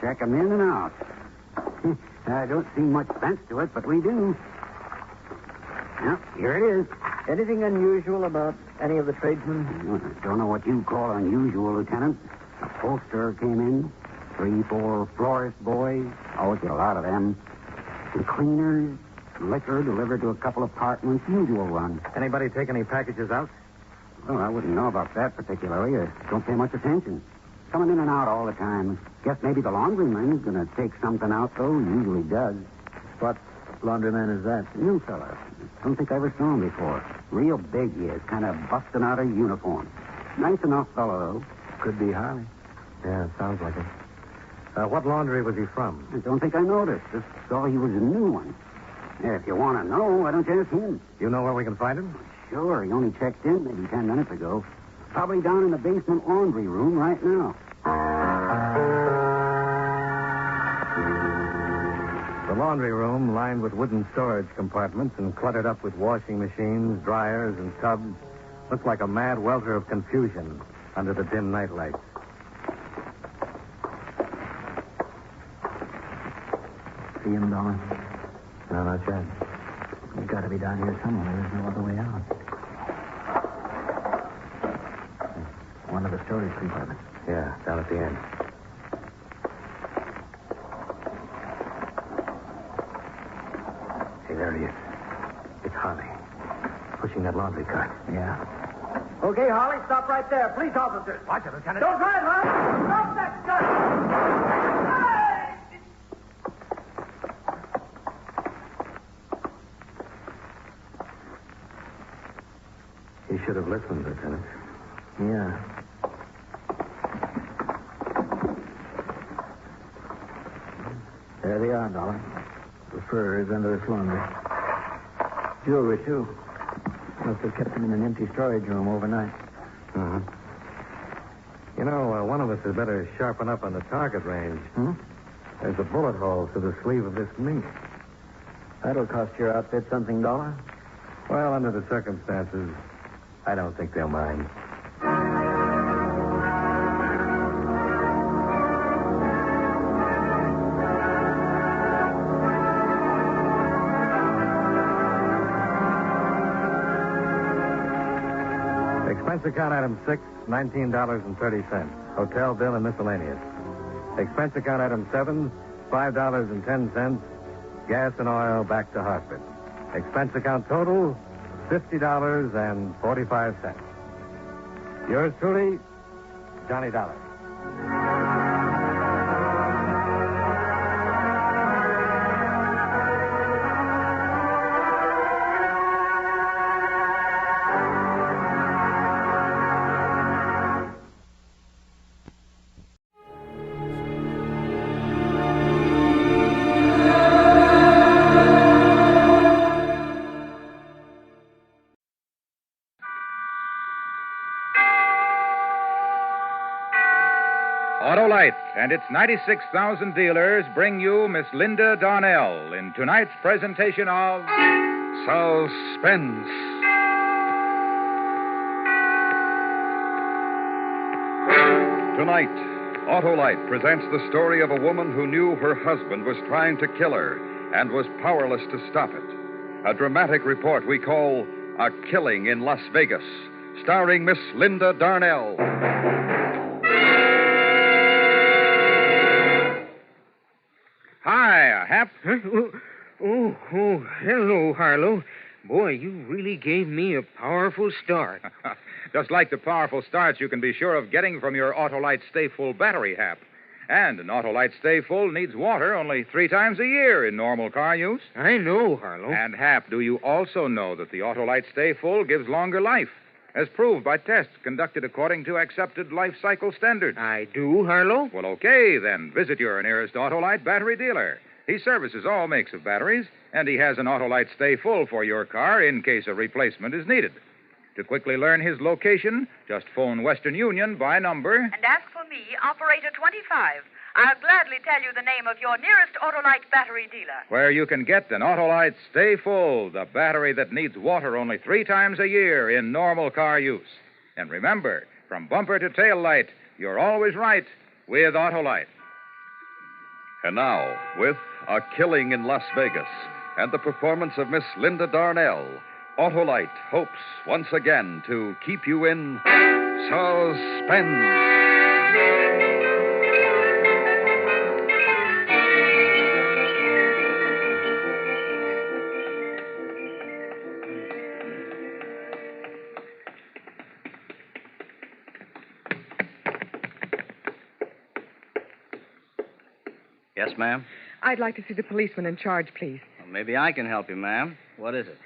Check 'em in and out. I don't see much sense to it, but we do. Yep, here it is. Anything unusual about any of the tradesmen? Don't know what you call unusual, Lieutenant. A poster came in. 3, 4 florist boys. Always get a lot of them. Some cleaners. Liquor delivered to a couple apartments. Usual run. Anybody take any packages out? Well, I wouldn't know about that particularly. I don't pay much attention. Coming in and out all the time. Guess maybe the laundryman's going to take something out, though. Usually does. What laundryman is that? New fella. Don't think I ever saw him before. Real big he is. Kind of busting out of uniform. Nice enough fellow, though. Could be Harley. Yeah, sounds like it. What laundry was he from? I don't think I noticed. Just saw he was a new one. Yeah, if you want to know, why don't you ask him? You know where we can find him? Sure. He only checked in maybe 10 minutes ago. Probably down in the basement laundry room right now. The laundry room, lined with wooden storage compartments and cluttered up with washing machines, dryers, and tubs, looked like a mad welter of confusion under the dim night lights. See him, Dolar? No, not yet. He's got to be down here somewhere. There's no other way out. One of the storage compartments. Yeah, down at the end. Hey, there he is. It's Harley. Pushing that laundry cart. Yeah. Okay, Harley, stop right there. Police officers. Watch it, Lieutenant. Don't drive, huh? Stop that gun! He should have listened, Lieutenant. Yeah. There they are, Dolar. The fur is under this laundry. Jewelry, too. Must have kept them in an empty storage room overnight. Uh-huh. You know, one of us had better sharpen up on the target range. Hmm? There's a bullet hole through the sleeve of this Mink. That'll cost your outfit something, Dolar. Well, under the circumstances, I don't think they'll mind. Expense account item 6, $19.30. Hotel bill and miscellaneous. Expense account item 7, $5.10. Gas and oil back to Hartford. Expense account total, $50.45. Yours truly, Johnny Dollar. Autolite and its 96,000 dealers bring you Miss Linda Darnell in tonight's presentation of Suspense. Tonight, Autolite presents the story of a woman who knew her husband was trying to kill her and was powerless to stop it. A dramatic report we call A Killing in Las Vegas, starring Miss Linda Darnell. Hi, Hap. Huh? Oh, hello, Harlow. Boy, you really gave me a powerful start. Just like the powerful starts you can be sure of getting from your Autolite Stay Full battery, Hap. And an Autolite Stay Full needs water only 3 times a year in normal car use. I know, Harlow. And, Hap, do you also know that the Autolite Stay Full gives longer life, as proved by tests conducted according to accepted life cycle standards? I do, Harlow. Well, okay, then. Visit your nearest Autolite battery dealer He services all makes of batteries, and he has an Autolite Stay Full for your car in case a replacement is needed. To quickly learn his location, just phone Western Union by number. And ask for me, Operator 25. I'll gladly tell you the name of your nearest Autolite battery dealer. Where you can get an Autolite Stay Full, the battery that needs water only 3 times a year in normal car use. And remember, from bumper to tail light, you're always right with Autolite. And now, with A Killing in Las Vegas and the performance of Miss Linda Darnell, Autolite hopes once again to keep you in suspense. Yes, ma'am? I'd like to see the policeman in charge, please. Well, maybe I can help you, ma'am. What is it?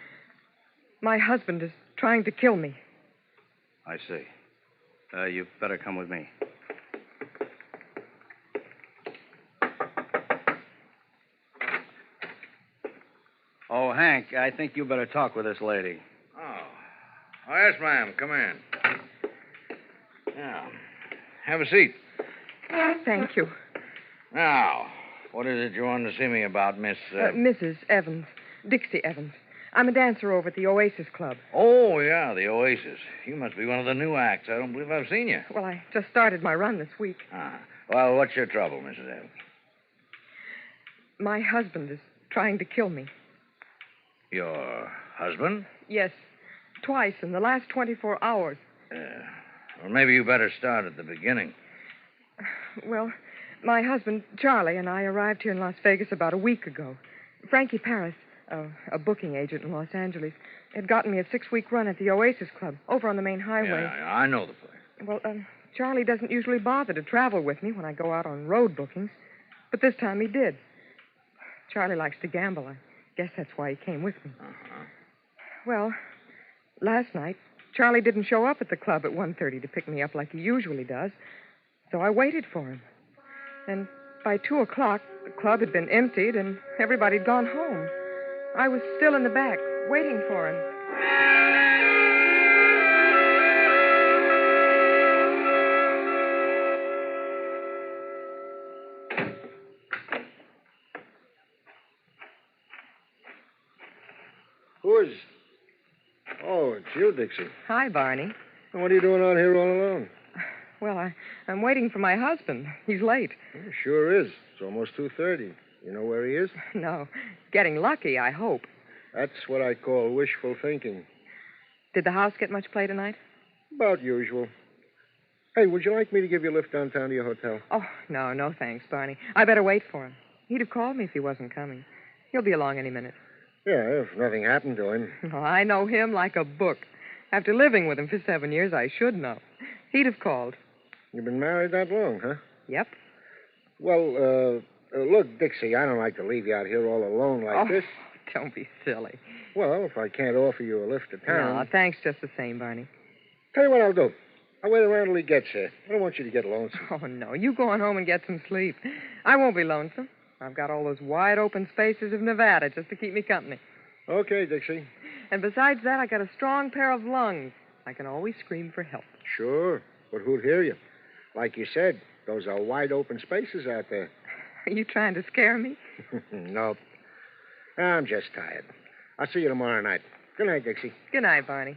My husband is trying to kill me. I see. You better come with me. Oh, Hank, I think you better talk with this lady. Oh, yes, ma'am. Come in. Now, have a seat. Thank you. Now, what is it you wanted to see me about, Miss... Mrs. Evans. Dixie Evans. I'm a dancer over at the Oasis Club. Oh, yeah, the Oasis. You must be one of the new acts. I don't believe I've seen you. Well, I just started my run this week. Well, what's your trouble, Mrs. Evans? My husband is trying to kill me. Your husband? Yes, twice in the last 24 hours. Well, maybe you better start at the beginning. Well, my husband, Charlie, and I arrived here in Las Vegas about a week ago. Frankie Paris, a booking agent in Los Angeles, had gotten me a 6-week run at the Oasis Club over on the main highway. Yeah, I know the place. Well, Charlie doesn't usually bother to travel with me when I go out on road bookings, but this time he did. Charlie likes to gamble. I guess that's why he came with me. Well, last night, Charlie didn't show up at the club at 1:30 to pick me up like he usually does, so I waited for him. And by 2 o'clock, the club had been emptied and everybody had gone home. I was still in the back, waiting for him. Who is... Oh, it's you, Dixie. Hi, Barney. What are you doing out here all alone? Well, I'm waiting for my husband. He's late. It sure is. It's almost 2:30. You know where he is? No. Getting lucky, I hope. That's what I call wishful thinking. Did the house get much play tonight? About usual. Hey, would you like me to give you a lift downtown to your hotel? Oh, no, thanks, Barney. I better wait for him. He'd have called me if he wasn't coming. He'll be along any minute. Yeah, if nothing happened to him. Oh, I know him like a book. After living with him for 7 years, I should know. He'd have called. You've been married that long, huh? Yep. Well, look, Dixie, I don't like to leave you out here all alone like this. Don't be silly. Well, if I can't offer you a lift to town... No, thanks just the same, Barney. Tell you what I'll do. I'll wait around till he gets here. I don't want you to get lonesome. Oh, no. You go on home and get some sleep. I won't be lonesome. I've got all those wide open spaces of Nevada just to keep me company. Okay, Dixie. And besides that, I got a strong pair of lungs. I can always scream for help. Sure, but who'd hear you? Like you said, those are wide open spaces out there. Are you trying to scare me? Nope. I'm just tired. I'll see you tomorrow night. Good night, Dixie. Good night, Barney.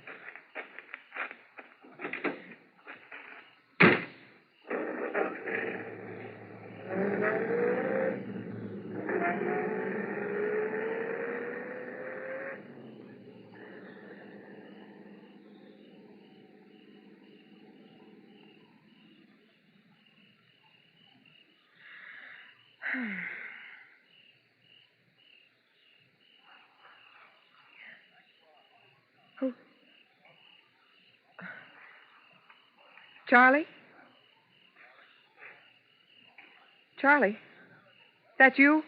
Who? Charlie? Charlie? That you?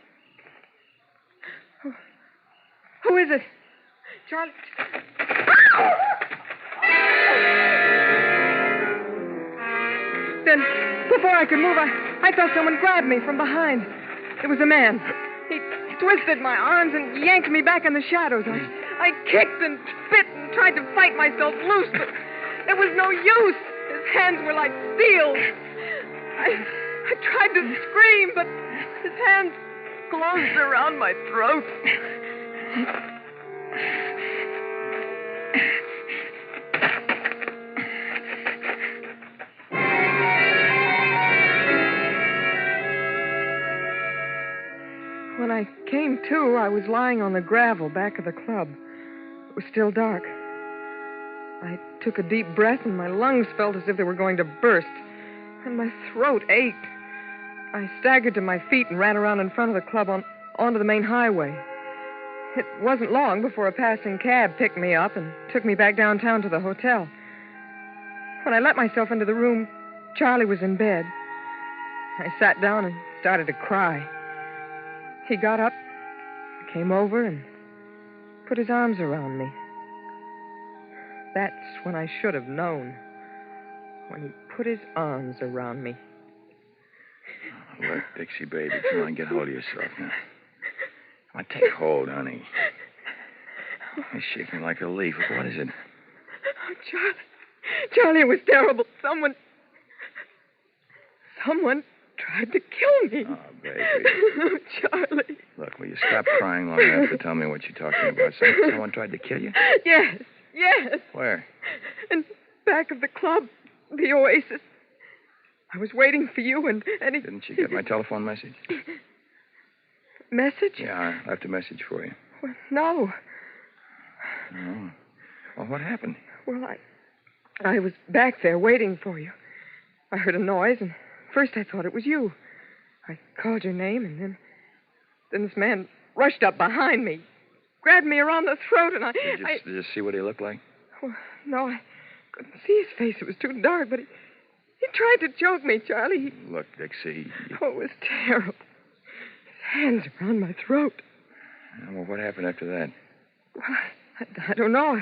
Who is it? Charlie? Then, before I could move, I felt someone grab me from behind. It was a man. He twisted my arms and yanked me back in the shadows. I kicked and spit and tried to fight myself loose, but there was no use. His hands were like steel. I tried to scream, but his hands closed around my throat. When I came to, I was lying on the gravel back of the club. It was still dark. I took a deep breath, and my lungs felt as if they were going to burst, and my throat ached. I staggered to my feet and ran around in front of the club onto the main highway. It wasn't long before a passing cab picked me up and took me back downtown to the hotel. When I let myself into the room, Charlie was in bed. I sat down and started to cry. He got up, came over, and put his arms around me. That's when I should have known. When he put his arms around me. Look, Dixie, baby, come on, get hold of yourself now. Come on, take hold, honey. You're shaking like a leaf. What is it? Oh, Charlie, it was terrible. Someone tried to kill me. Oh, baby. Oh, Charlie. Look, will you stop crying long enough to tell me what you're talking about? Someone tried to kill you? Yes. Where? In back of the club, the Oasis. I was waiting for you, and he... Didn't you get my telephone message? Message? Yeah, I left a message for you. Well, no. Oh. Well, what happened? Well, I was back there waiting for you. I heard a noise, and first I thought it was you. I called your name, and then this man rushed up behind me, grabbed me around the throat, and Did you see what he looked like? Well, no, I couldn't see his face. It was too dark, but he tried to choke me, Charlie. Look, Dixie. Oh, it was terrible. His hands around my throat. Well, what happened after that? Well, I don't know.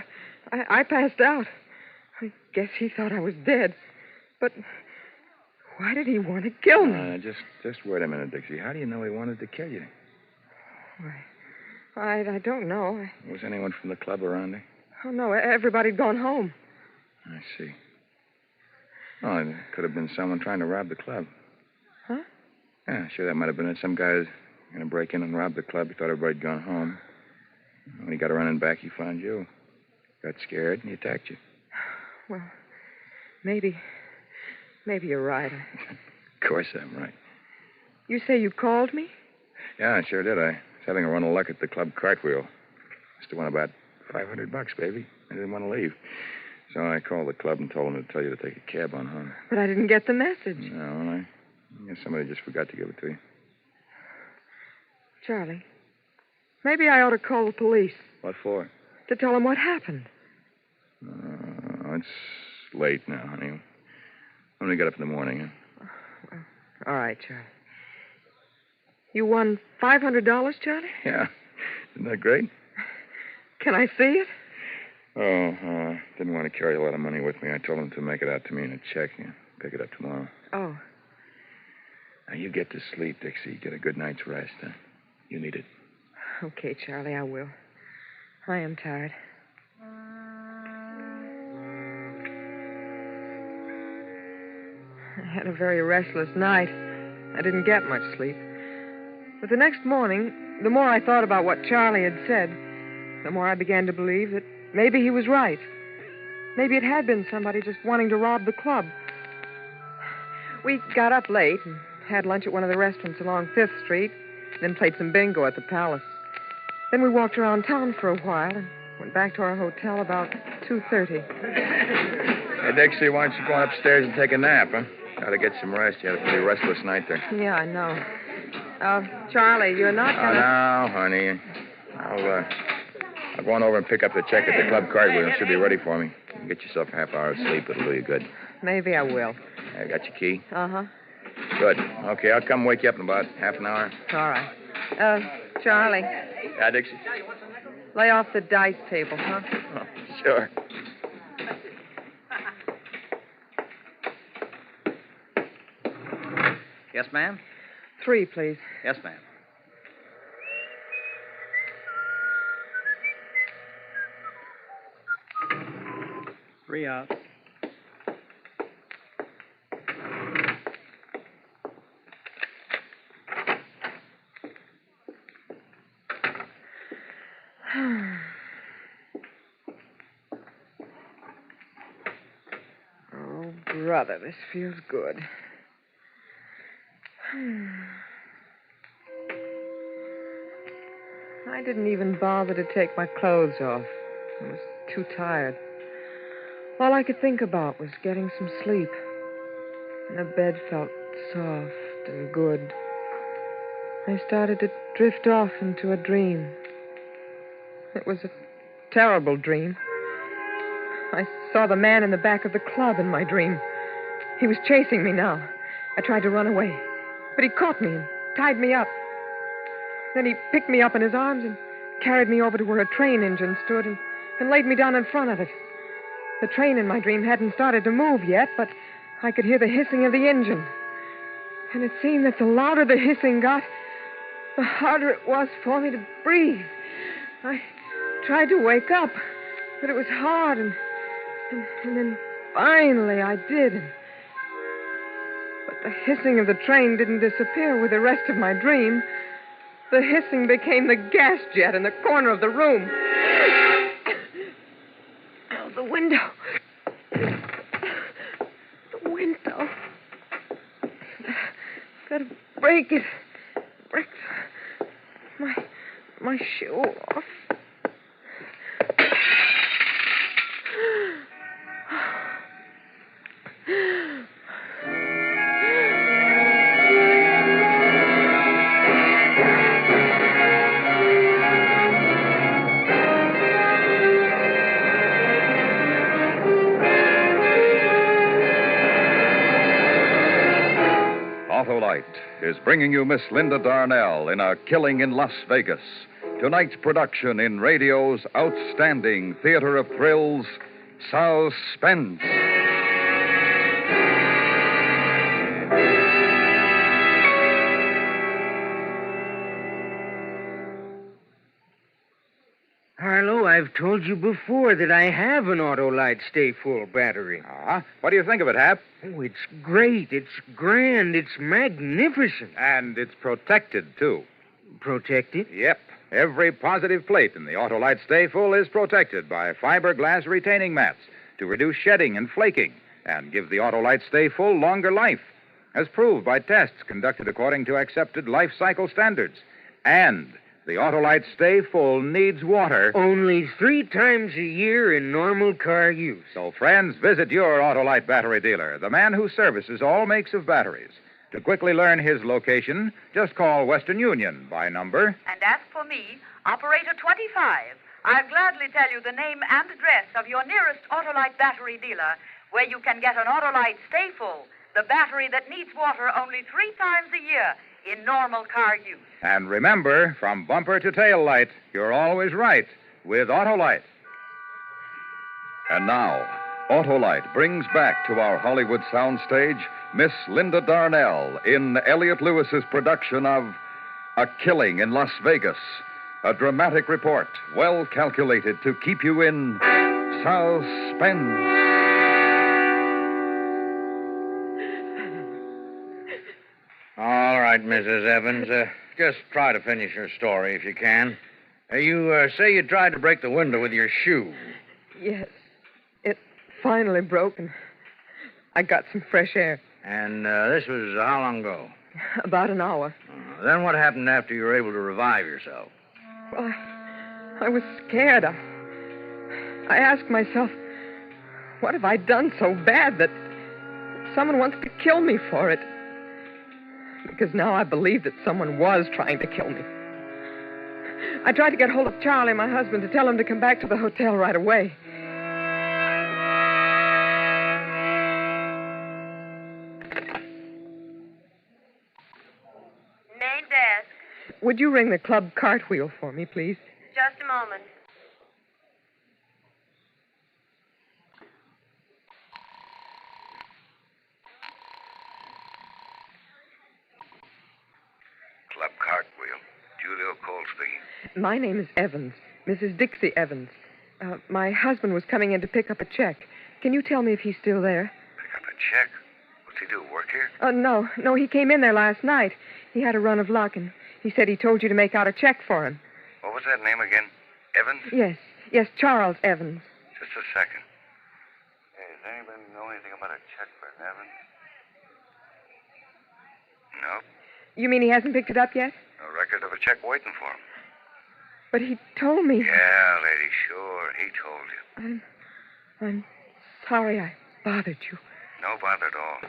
I passed out. I guess he thought I was dead. But why did he want to kill me? Just wait a minute, Dixie. How do you know he wanted to kill you? I don't know. Was anyone from the club around there? Oh, no. Everybody'd gone home. I see. Oh, it could have been someone trying to rob the club. Huh? Yeah, sure, that might have been it. Some guy's going to break in and rob the club. He thought everybody'd gone home. When he got running back, he found you. Got scared, and he attacked you. Well, maybe you're right. Of course I'm right. You say you called me? Yeah, I sure did. I was having a run of luck at the club cartwheel. Must have won about $500, baby. I didn't want to leave. So I called the club and told them to tell you to take a cab on home. But I didn't get the message. No, I guess somebody just forgot to give it to you. Charlie, maybe I ought to call the police. What for? To tell them what happened. It's late now, honey. When we get up in the morning, huh? All right, Charlie. You won $500, Charlie? Yeah. Isn't that great? Can I see it? Didn't want to carry a lot of money with me. I told him to make it out to me in a check and pick it up tomorrow. Oh. Now, you get to sleep, Dixie. Get a good night's rest, huh? You need it. Okay, Charlie, I will. I am tired. I had a very restless night. I didn't get much sleep. But the next morning, the more I thought about what Charlie had said, the more I began to believe that maybe he was right. Maybe it had been somebody just wanting to rob the club. We got up late and had lunch at one of the restaurants along 5th Street, then played some bingo at the Palace. Then we walked around town for a while and went back to our hotel about 2:30. Hey, Dixie, why don't you go upstairs and take a nap, huh? Gotta get some rest. You had a pretty restless night there. Yeah, I know. Charlie, you're not gonna... Oh, no, honey. I'll go on over and pick up the check at the club cartwheel. It should be ready for me. You get yourself a half hour of sleep. It'll do you good. Maybe I will. I got your key? Uh-huh. Good. Okay, I'll come wake you up in about half an hour. All right. Charlie. Yeah, Dixie? Lay off the dice table, huh? Oh, sure. Yes, ma'am? 3, please. Yes, ma'am. 3 out. Oh, brother, this feels good. I didn't even bother to take my clothes off. I was too tired. All I could think about was getting some sleep. And the bed felt soft and good. I started to drift off into a dream. It was a terrible dream. I saw the man in the back of the club in my dream. He was chasing me now. I tried to run away, but he caught me and tied me up. Then he picked me up in his arms and carried me over to where a train engine stood and laid me down in front of it. The train in my dream hadn't started to move yet, but I could hear the hissing of the engine. And it seemed that the louder the hissing got, the harder it was for me to breathe. I tried to wake up, but it was hard, and then finally I did. But the hissing of the train didn't disappear with the rest of my dream. The hissing became the gas jet in the corner of the room. Oh, the window. The window. Gotta break it. Break my shoe off. Autolite is bringing you Miss Linda Darnell in A Killing in Las Vegas. Tonight's production in radio's outstanding theater of thrills, Suspense. Harlow, I've told you before that I have an Autolite Stay Full battery. What do you think of it, Hap? Oh, it's great. It's grand. It's magnificent. And it's protected, too. Protected? Yep. Every positive plate in the Autolite Stay Full is protected by fiberglass retaining mats to reduce shedding and flaking and give the Autolite Stay Full longer life, as proved by tests conducted according to accepted life cycle standards. And the Autolite Stay Full needs water only 3 times a year in normal car use. So, friends, visit your Autolite battery dealer, the man who services all makes of batteries. To quickly learn his location, just call Western Union by number. And as for me, Operator 25, I'll gladly tell you the name and address of your nearest Autolite battery dealer, where you can get an Autolite Stay Full, the battery that needs water only 3 times a year in normal car use. And remember, from bumper to tail light, you're always right with Autolite. And now, Autolite brings back to our Hollywood soundstage Miss Linda Darnell in Elliot Lewis's production of A Killing in Las Vegas, a dramatic report well calculated to keep you in suspense. All right, Mrs. Evans. Just try to finish your story if you can. You say you tried to break the window with your shoe. Yes. It finally broke, and I got some fresh air. And this was how long ago? About an hour. Then what happened after you were able to revive yourself? Well, I was scared. I asked myself, what have I done so bad that someone wants to kill me for it? Because now I believe that someone was trying to kill me. I tried to get hold of Charlie, my husband, to tell him to come back to the hotel right away. Main desk. Would you ring the club cartwheel for me, please? Just a moment. Club cartwheel. Julio Cole speaking. My name is Evans, Mrs. Dixie Evans. My husband was coming in to pick up a check. Can you tell me if he's still there? Pick up a check. What's he do, work here? No, he came in there last night. He had a run of luck, and he said he told you to make out a check for him. What was that name again? Evans? Yes, Charles Evans. Just a second. Hey, does anybody know anything about a check for Evans? Nope. You mean he hasn't picked it up yet? No record of a check waiting for him. But he told me. Yeah, lady, sure. He told you. I'm sorry I bothered you. No bother at all.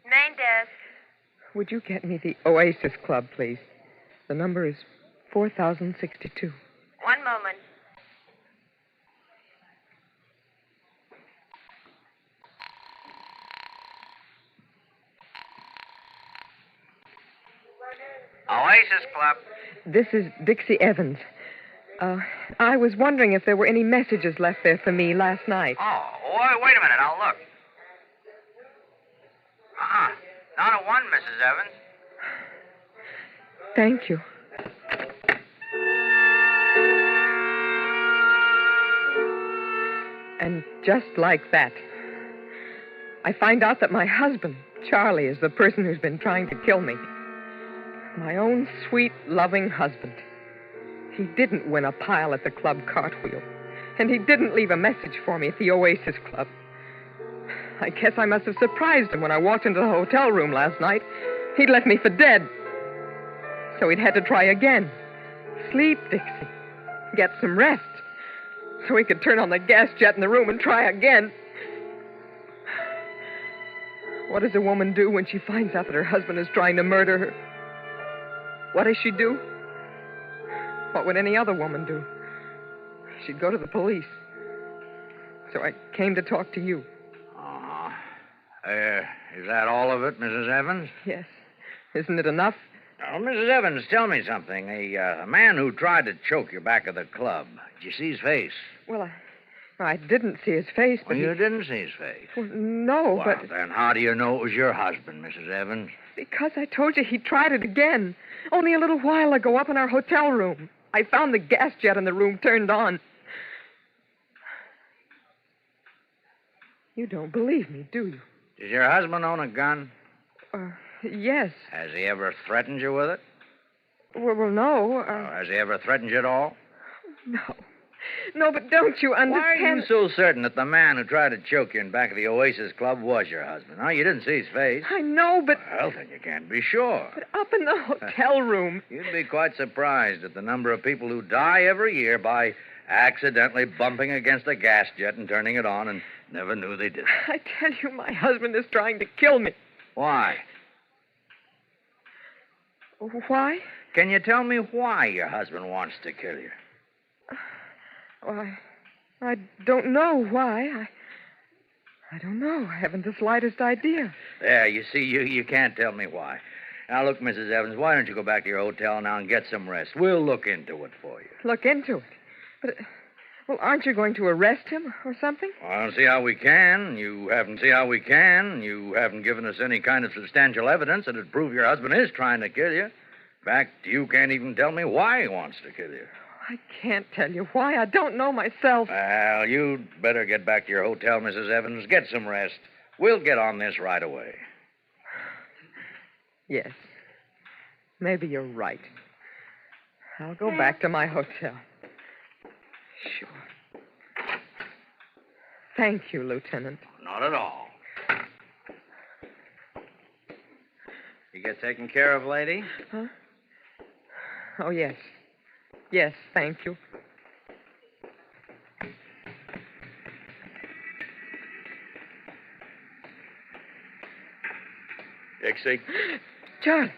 Main desk. Would you get me the Oasis Club, please? The number is 4062. One moment. Oasis Club. This is Dixie Evans. I was wondering if there were any messages left there for me last night. Oh, wait a minute. I'll look. Not a one, Mrs. Evans. Thank you. And just like that, I find out that my husband, Charlie, is the person who's been trying to kill me. My own sweet, loving husband. He didn't win a pile at the club cartwheel. And he didn't leave a message for me at the Oasis Club. I guess I must have surprised him when I walked into the hotel room last night. He'd left me for dead. So he'd had to try again. Sleep, Dixie. Get some rest. So he could turn on the gas jet in the room and try again. What does a woman do when she finds out that her husband is trying to murder her? What does she do? What would any other woman do? She'd go to the police. So I came to talk to you. Is that all of it, Mrs. Evans? Yes. Isn't it enough? Oh, Mrs. Evans, tell me something. A man who tried to choke you back at the club, did you see his face? Well, I didn't see his face, but you didn't see his face? Well, no, well, but... then how do you know it was your husband, Mrs. Evans? Because I told you he tried it again. Only a little while ago up in our hotel room. I found the gas jet in the room turned on. You don't believe me, do you? Does your husband own a gun? Yes. Has he ever threatened you with it? Well, no. Has he ever threatened you at all? No. No, but don't you understand... Why are you so certain that the man who tried to choke you in back of the Oasis Club was your husband? Huh? You didn't see his face. I know, but... Well, then you can't be sure. But up in the hotel room... You'd be quite surprised at the number of people who die every year by accidentally bumping against a gas jet and turning it on and never knew they did it. I tell you, my husband is trying to kill me. Why? Why? Can you tell me why your husband wants to kill you? Well, I don't know why. I don't know. I haven't the slightest idea. There, you see, you can't tell me why. Now, look, Mrs. Evans, why don't you go back to your hotel now and get some rest? We'll look into it for you. Look into it? But, well, aren't you going to arrest him or something? Well, I don't see how we can. You haven't given us any kind of substantial evidence that would prove your husband is trying to kill you. In fact, you can't even tell me why he wants to kill you. I can't tell you why. I don't know myself. Well, you'd better get back to your hotel, Mrs. Evans. Get some rest. We'll get on this right away. Yes. Maybe you're right. I'll go back to my hotel. Sure. Thank you, Lieutenant. Not at all. You get taken care of, lady? Huh? Oh, yes. Yes, thank you. Dixie? Charlie.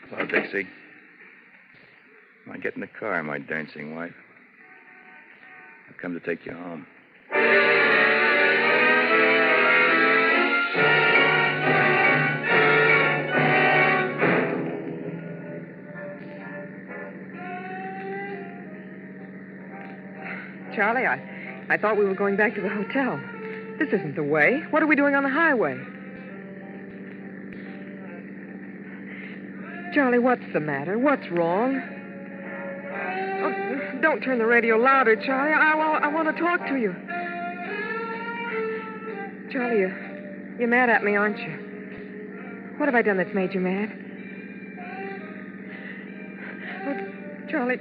Hello, Dixie. Come on, get in the car, my dancing wife. I've come to take you home. Charlie, I thought we were going back to the hotel. This isn't the way. What are we doing on the highway? Charlie, what's the matter? What's wrong? Oh, don't turn the radio louder, Charlie. I want to talk to you. Charlie, you're mad at me, aren't you? What have I done that's made you mad? Oh, Charlie,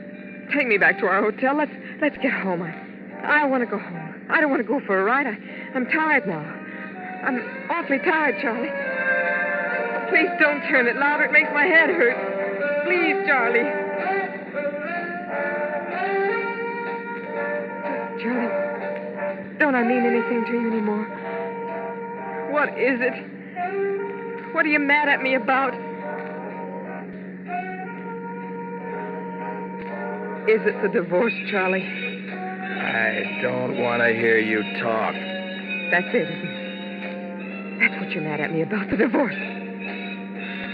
take me back to our hotel. Let's get home. I want to go home. I don't want to go for a ride. I'm tired now. I'm awfully tired, Charlie. Please don't turn it louder. It makes my head hurt. Please, Charlie. Charlie, don't I mean anything to you anymore? What is it? What are you mad at me about? Is it the divorce, Charlie? I don't want to hear you talk. That's it, isn't it? That's what you're mad at me about, the divorce.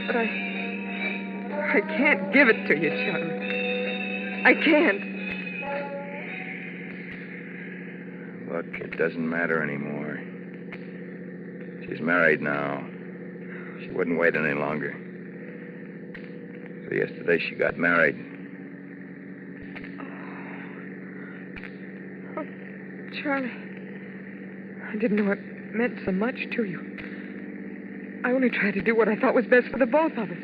But I can't give it to you, Charlie. I can't. Look, it doesn't matter anymore. She's married now. She wouldn't wait any longer. So yesterday she got married. Oh, Charlie, I didn't know it meant so much to you. I only tried to do what I thought was best for the both of us.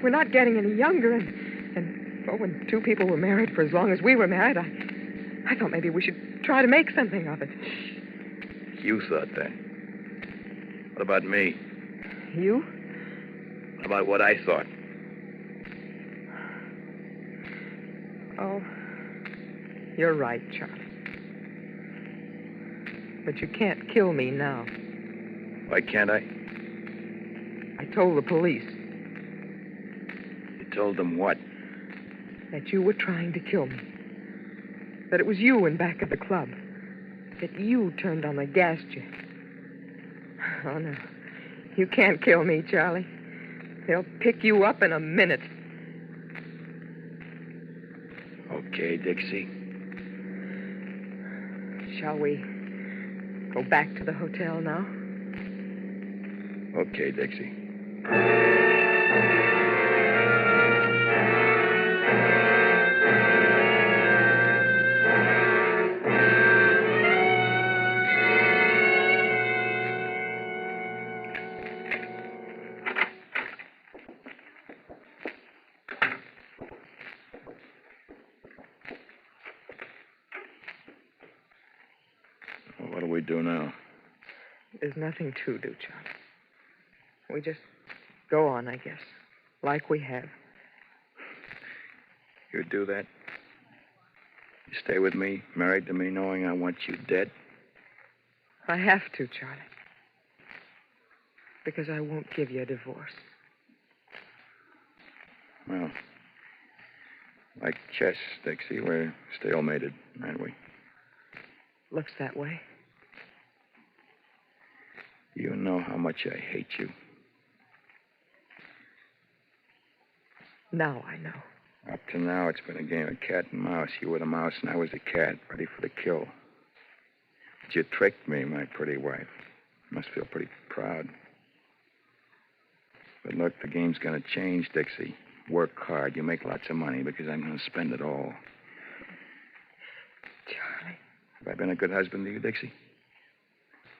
We're not getting any younger, and when two people were married for as long as we were married, I thought maybe we should try to make something of it. You thought that. What about me? You? What about what I thought? Oh, you're right, Charlie. But you can't kill me now. Why can't I? I told the police. You told them what? That you were trying to kill me. That it was you in back of the club. That you turned on the gas jet. Oh, no. You can't kill me, Charlie. They'll pick you up in a minute. Okay, Dixie. Shall we go back to the hotel now? Okay, Dixie. What do we do now? There's nothing to do, Charlie. We just go on, I guess, like we have. You'd do that? You stay with me, married to me, knowing I want you dead? I have to, Charlie. Because I won't give you a divorce. Well, like chess, Dixie, we're stalemated, aren't we? Looks that way. You know how much I hate you. Now I know. Up to now, it's been a game of cat and mouse. You were the mouse, and I was the cat, ready for the kill. But you tricked me, my pretty wife. You must feel pretty proud. But look, the game's going to change, Dixie. Work hard. You make lots of money because I'm going to spend it all. Charlie. Have I been a good husband to you, Dixie?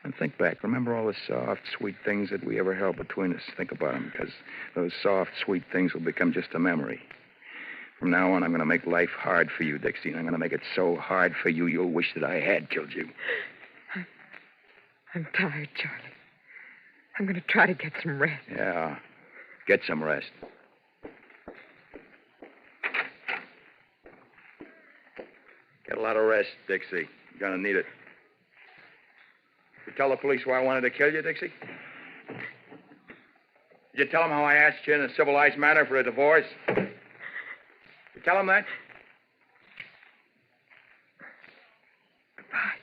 And think back. Remember all the soft, sweet things that we ever held between us. Think about them, because those soft, sweet things will become just a memory. From now on, I'm going to make life hard for you, Dixie, and I'm going to make it so hard for you, you'll wish that I had killed you. I'm tired, Charlie. I'm going to try to get some rest. Yeah, get some rest. Get a lot of rest, Dixie. You're going to need it. You tell the police why I wanted to kill you, Dixie? Did you tell them how I asked you in a civilized manner for a divorce? You tell them that? Goodbye,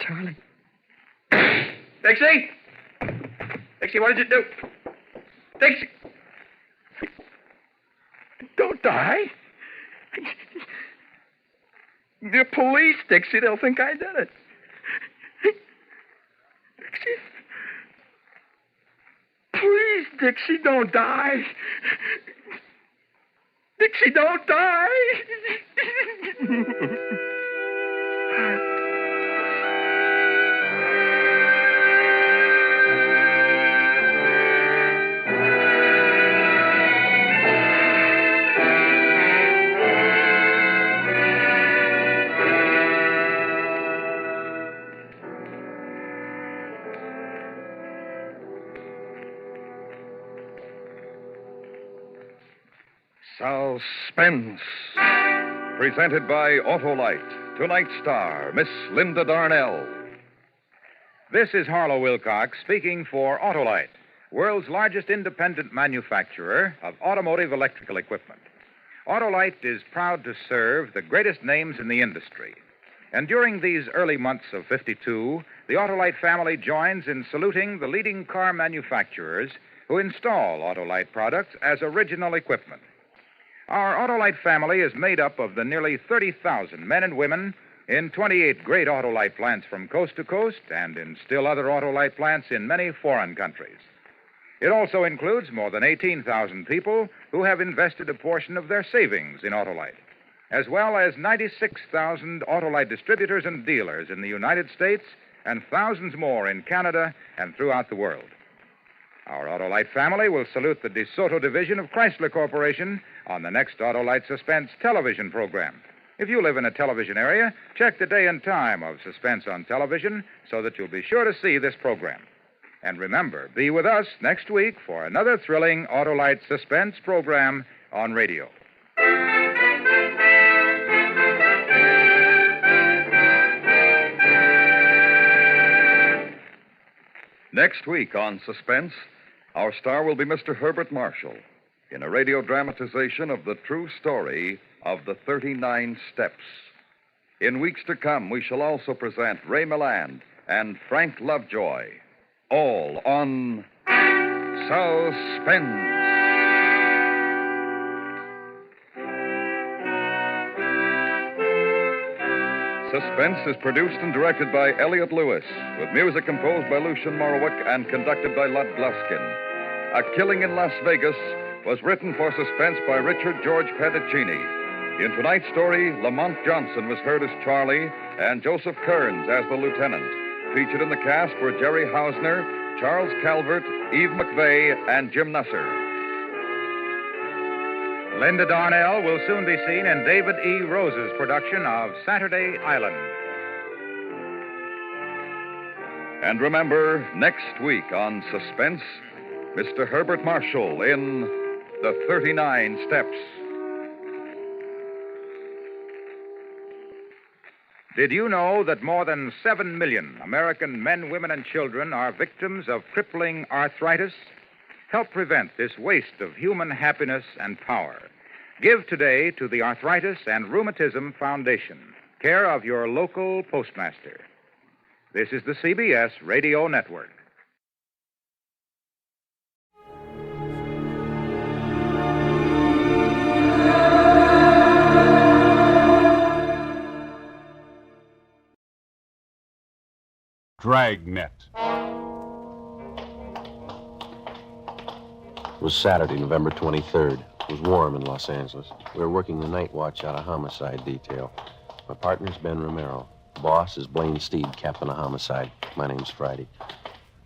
Charlie. Dixie? Dixie, what did you do? Dixie! Don't die. The police, Dixie, they'll think I did it. Dixie. Please, Dixie, don't die. Dixie, don't die. Suspense. Presented by Autolite. Tonight's star, Miss Linda Darnell. This is Harlow Wilcox speaking for Autolite, world's largest independent manufacturer of automotive electrical equipment. Autolite is proud to serve the greatest names in the industry. And during these early months of 52, the Autolite family joins in saluting the leading car manufacturers who install Autolite products as original equipment. Our Autolite family is made up of the nearly 30,000 men and women in 28 great Autolite plants from coast to coast and in still other Autolite plants in many foreign countries. It also includes more than 18,000 people who have invested a portion of their savings in Autolite, as well as 96,000 Autolite distributors and dealers in the United States and thousands more in Canada and throughout the world. Our Autolite family will salute the DeSoto division of Chrysler Corporation on the next Autolite Suspense television program. If you live in a television area, check the day and time of Suspense on television so that you'll be sure to see this program. And remember, be with us next week for another thrilling Autolite Suspense program on radio. Next week on Suspense, our star will be Mr. Herbert Marshall in a radio dramatization of the true story of the 39 Steps. In weeks to come, we shall also present Ray Milland and Frank Lovejoy, all on Suspense. Suspense is produced and directed by Elliott Lewis, with music composed by Lucien Morawick and conducted by Lud Gluskin. A Killing in Las Vegas was written for Suspense by Richard George Pedicini. In tonight's story, Lamont Johnson was heard as Charlie and Joseph Kearns as the lieutenant. Featured in the cast were Jerry Hausner, Charles Calvert, Eve McVeigh, and Jim Nusser. Linda Darnell will soon be seen in David E. Rose's production of Saturday Island. And remember, next week on Suspense, Mr. Herbert Marshall in The 39 Steps. Did you know that more than 7 million American men, women, and children are victims of crippling arthritis? Help prevent this waste of human happiness and power. Give today to the Arthritis and Rheumatism Foundation, care of your local postmaster. This is the CBS Radio Network. Dragnet. It was Saturday, November 23rd. It was warm in Los Angeles. We were working the night watch out of homicide detail. My partner's Ben Romero. Boss is Blaine Steed, captain of homicide. My name's Friday.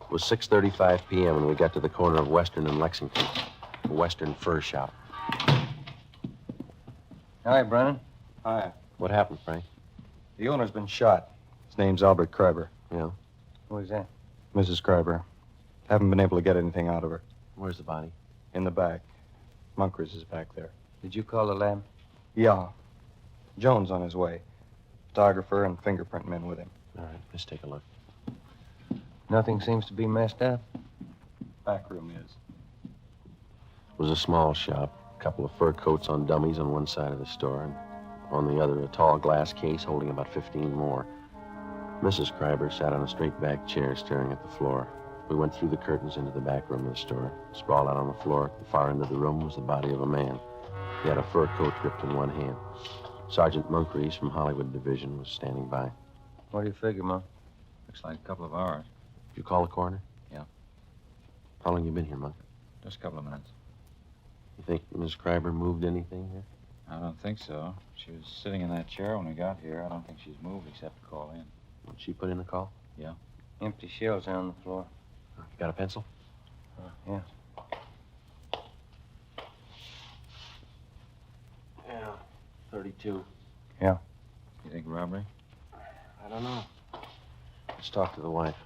It was 6:35 p.m. when we got to the corner of Western and Lexington, a Western fur shop. Hi, Brennan. Hi. What happened, Frank? The owner's been shot. His name's Albert Kreiber. Yeah? Who is that? Mrs. Kreiber. Haven't been able to get anything out of her. Where's the body? In the back. Munkers is back there. Did you call the lab? Yeah. Jones on his way. Photographer and fingerprint men with him. All right, let's take a look. Nothing seems to be messed up. Back room is. It was a small shop. A couple of fur coats on dummies on one side of the store, and on the other, a tall glass case holding about 15 more. Mrs. Kreiber sat on a straight-back chair staring at the floor. We went through the curtains into the back room of the store. Sprawled out on the floor at the far end of the room was the body of a man. He had a fur coat gripped in one hand. Sergeant Moncrief from Hollywood Division was standing by. What do you figure, Mom? Looks like a couple of hours. Did you call the coroner? Yeah. How long you been here, Monk? Just a couple of minutes. You think Miss Kreiber moved anything here? I don't think so. She was sitting in that chair when we got here. I don't think she's moved except to call in. Did she put in the call? Yeah. Empty shells there on the floor. You got a pencil? Yeah. Yeah, 32. Yeah. You think robbery? I don't know. Let's talk to the wife.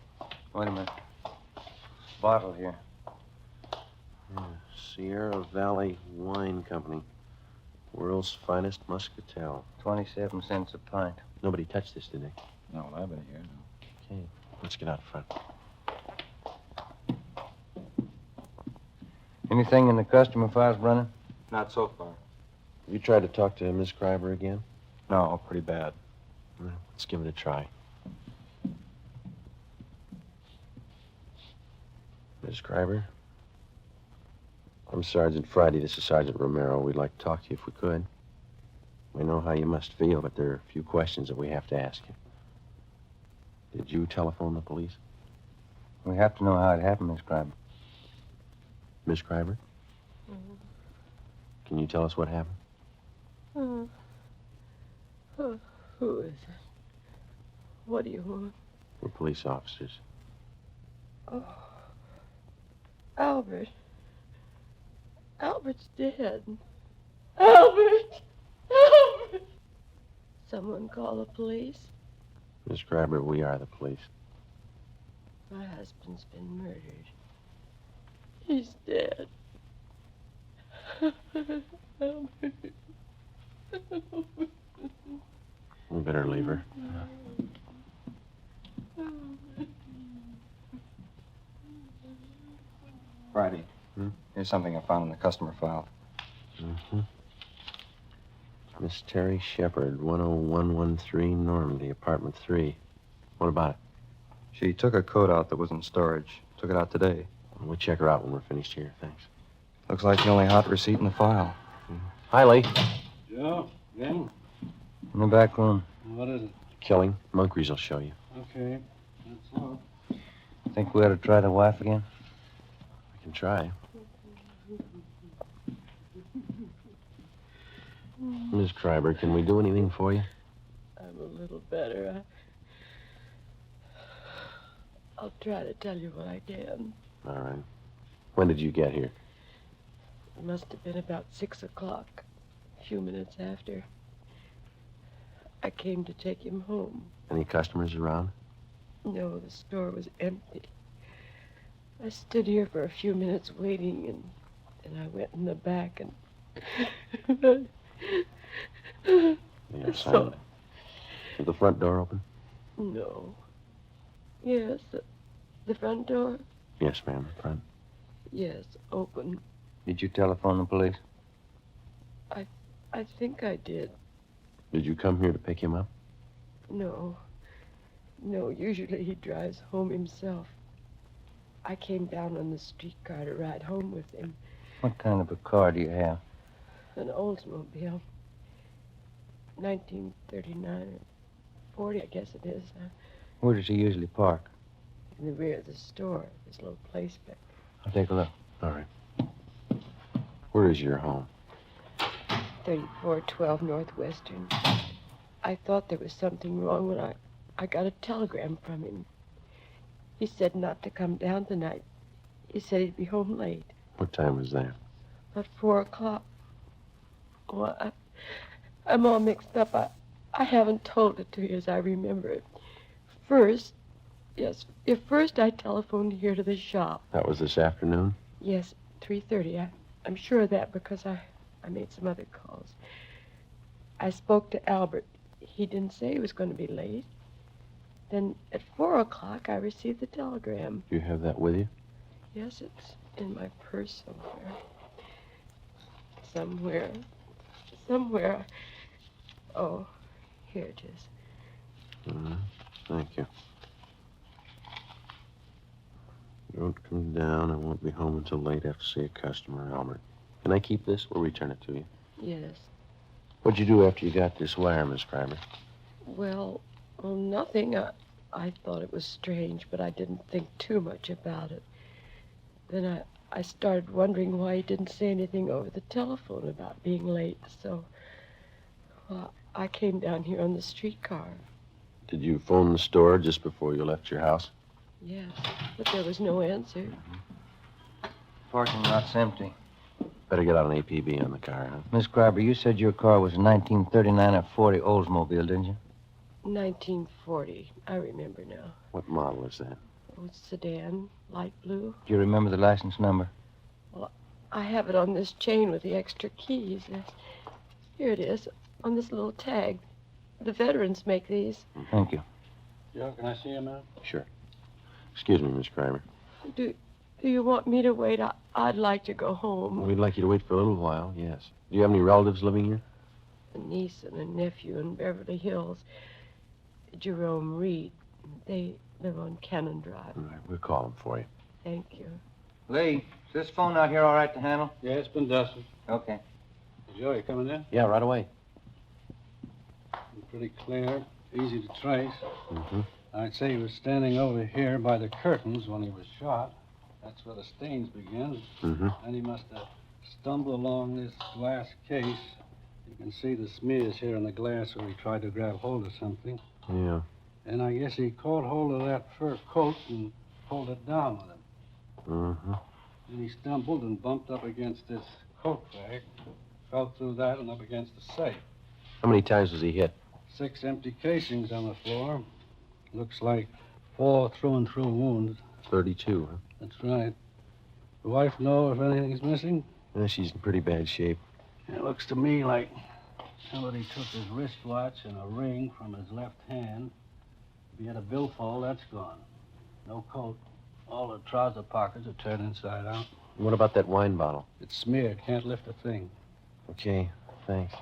Wait a minute. Bottle here. Yeah, Sierra Valley Wine Company. World's finest muscatel. 27 cents a pint. Nobody touched this, did they? No, well, I've been here. No. Okay, let's get out front. Anything in the customer files, Brennan? Not so far. You tried to talk to Miss Kreiber again? No, pretty bad. Well, let's give it a try. Miss Kreiber? I'm Sergeant Friday. This is Sergeant Romero. We'd like to talk to you if we could. We know how you must feel, but there are a few questions that we have to ask you. Did you telephone the police? We have to know how it happened, Miss Kreiber. Miss Kreiber? Mm-hmm. Can you tell us what happened? Who is it? What do you want? We're police officers. Oh. Albert. Albert's dead. Albert! Albert! Someone call the police? Miss Kreiber, we are the police. My husband's been murdered. He's dead. Albert. We better leave her. Friday. Here's something I found in the customer file. Mm-hmm. Miss Terry Shepard, 10113 Normandy, apartment 3. What about it? She took a coat out that was in storage. Took it out today. We'll check her out when we're finished here. Thanks. Looks like the only hot receipt in the file. Hi, Lee. Joe, again? In the back room. What is it? Killing. Moncrief will show you. Okay, that's all. Think we ought to try the wife again? We can try. Miss Kreiber, can we do anything for you? I'm a little better. I'll try to tell you what I can. All right. When did you get here? It must have been about 6 o'clock, a few minutes after. I came to take him home. Any customers around? No, the store was empty. I stood here for a few minutes waiting, and I went in the back and... You're silent. Is the front door open? No. Yes, the front door? Yes, ma'am, the front. Yes, open. Did you telephone the police? I think I did. Did you come here to pick him up? No. No, usually he drives home himself. I came down on the streetcar to ride home with him. What kind of a car do you have? An Oldsmobile. 1939 or 40, I guess it is. Where does he usually park? In the rear of the store. There's a little place back I'll take a look. All right. Where is your home? 3412 Northwestern. I thought there was something wrong when I got a telegram from him. He said not to come down tonight. He said he'd be home late. What time was that? About 4 o'clock. Well, I'm all mixed up. I haven't told it to you as I remember it. First I telephoned here to the shop. That was this afternoon? Yes, 3:30. I'm sure of that because I made some other calls. I spoke to Albert. He didn't say he was going to be late. Then at 4 o'clock, I received the telegram. Do you have that with you? Yes, it's in my purse somewhere. Somewhere. Oh, here it is. Thank you. Don't come down. I won't be home until late after see a customer, Albert. Can I keep this? We'll return it to you. Yes. What'd you do after you got this wire, Miss Kreiber? Well, nothing. I thought it was strange, but I didn't think too much about it. Then I started wondering why he didn't say anything over the telephone about being late, so well, I came down here on the streetcar. Did you phone the store just before you left your house? Yes, but there was no answer. Parking lot's empty. Better get out an APB on the car, huh? Miss Crabber, you said your car was a 1939 or 40 Oldsmobile, didn't you? 1940. I remember now. What model is that? Oh, it's sedan, light blue. Do you remember the license number? Well, I have it on this chain with the extra keys. Here it is, on this little tag. The veterans make these. Thank you. Joe, can I see him now? Sure. Excuse me, Miss Kramer. Do you want me to wait? I'd like to go home. We'd like you to wait for a little while, yes. Do you have any relatives living here? A niece and a nephew in Beverly Hills. Jerome Reed. They live on Cannon Drive. All right, we'll call them for you. Thank you. Lee, is this phone out here all right to handle? Yeah, it's been dusted. Okay. Joe, you coming in? Yeah, right away. Pretty clear, easy to trace. Mm-hmm. I'd say he was standing over here by the curtains when he was shot. That's where the stains begin. Mm-hmm. And he must have stumbled along this glass case. You can see the smears here on the glass where he tried to grab hold of something. Yeah. And I guess he caught hold of that fur coat and pulled it down with him. Mm-hmm. Then he stumbled and bumped up against this coat bag, fell through that and up against the safe. How many times was he hit? 6 empty casings on the floor. Looks like 4 through-and-through wounds. 32, huh? That's right. The wife know if anything's missing? Yeah, she's in pretty bad shape. It looks to me like somebody took his wristwatch and a ring from his left hand. If he had a billfold, that's gone. No coat. All the trouser pockets are turned inside out. What about that wine bottle? It's smeared. Can't lift a thing. Okay, thanks.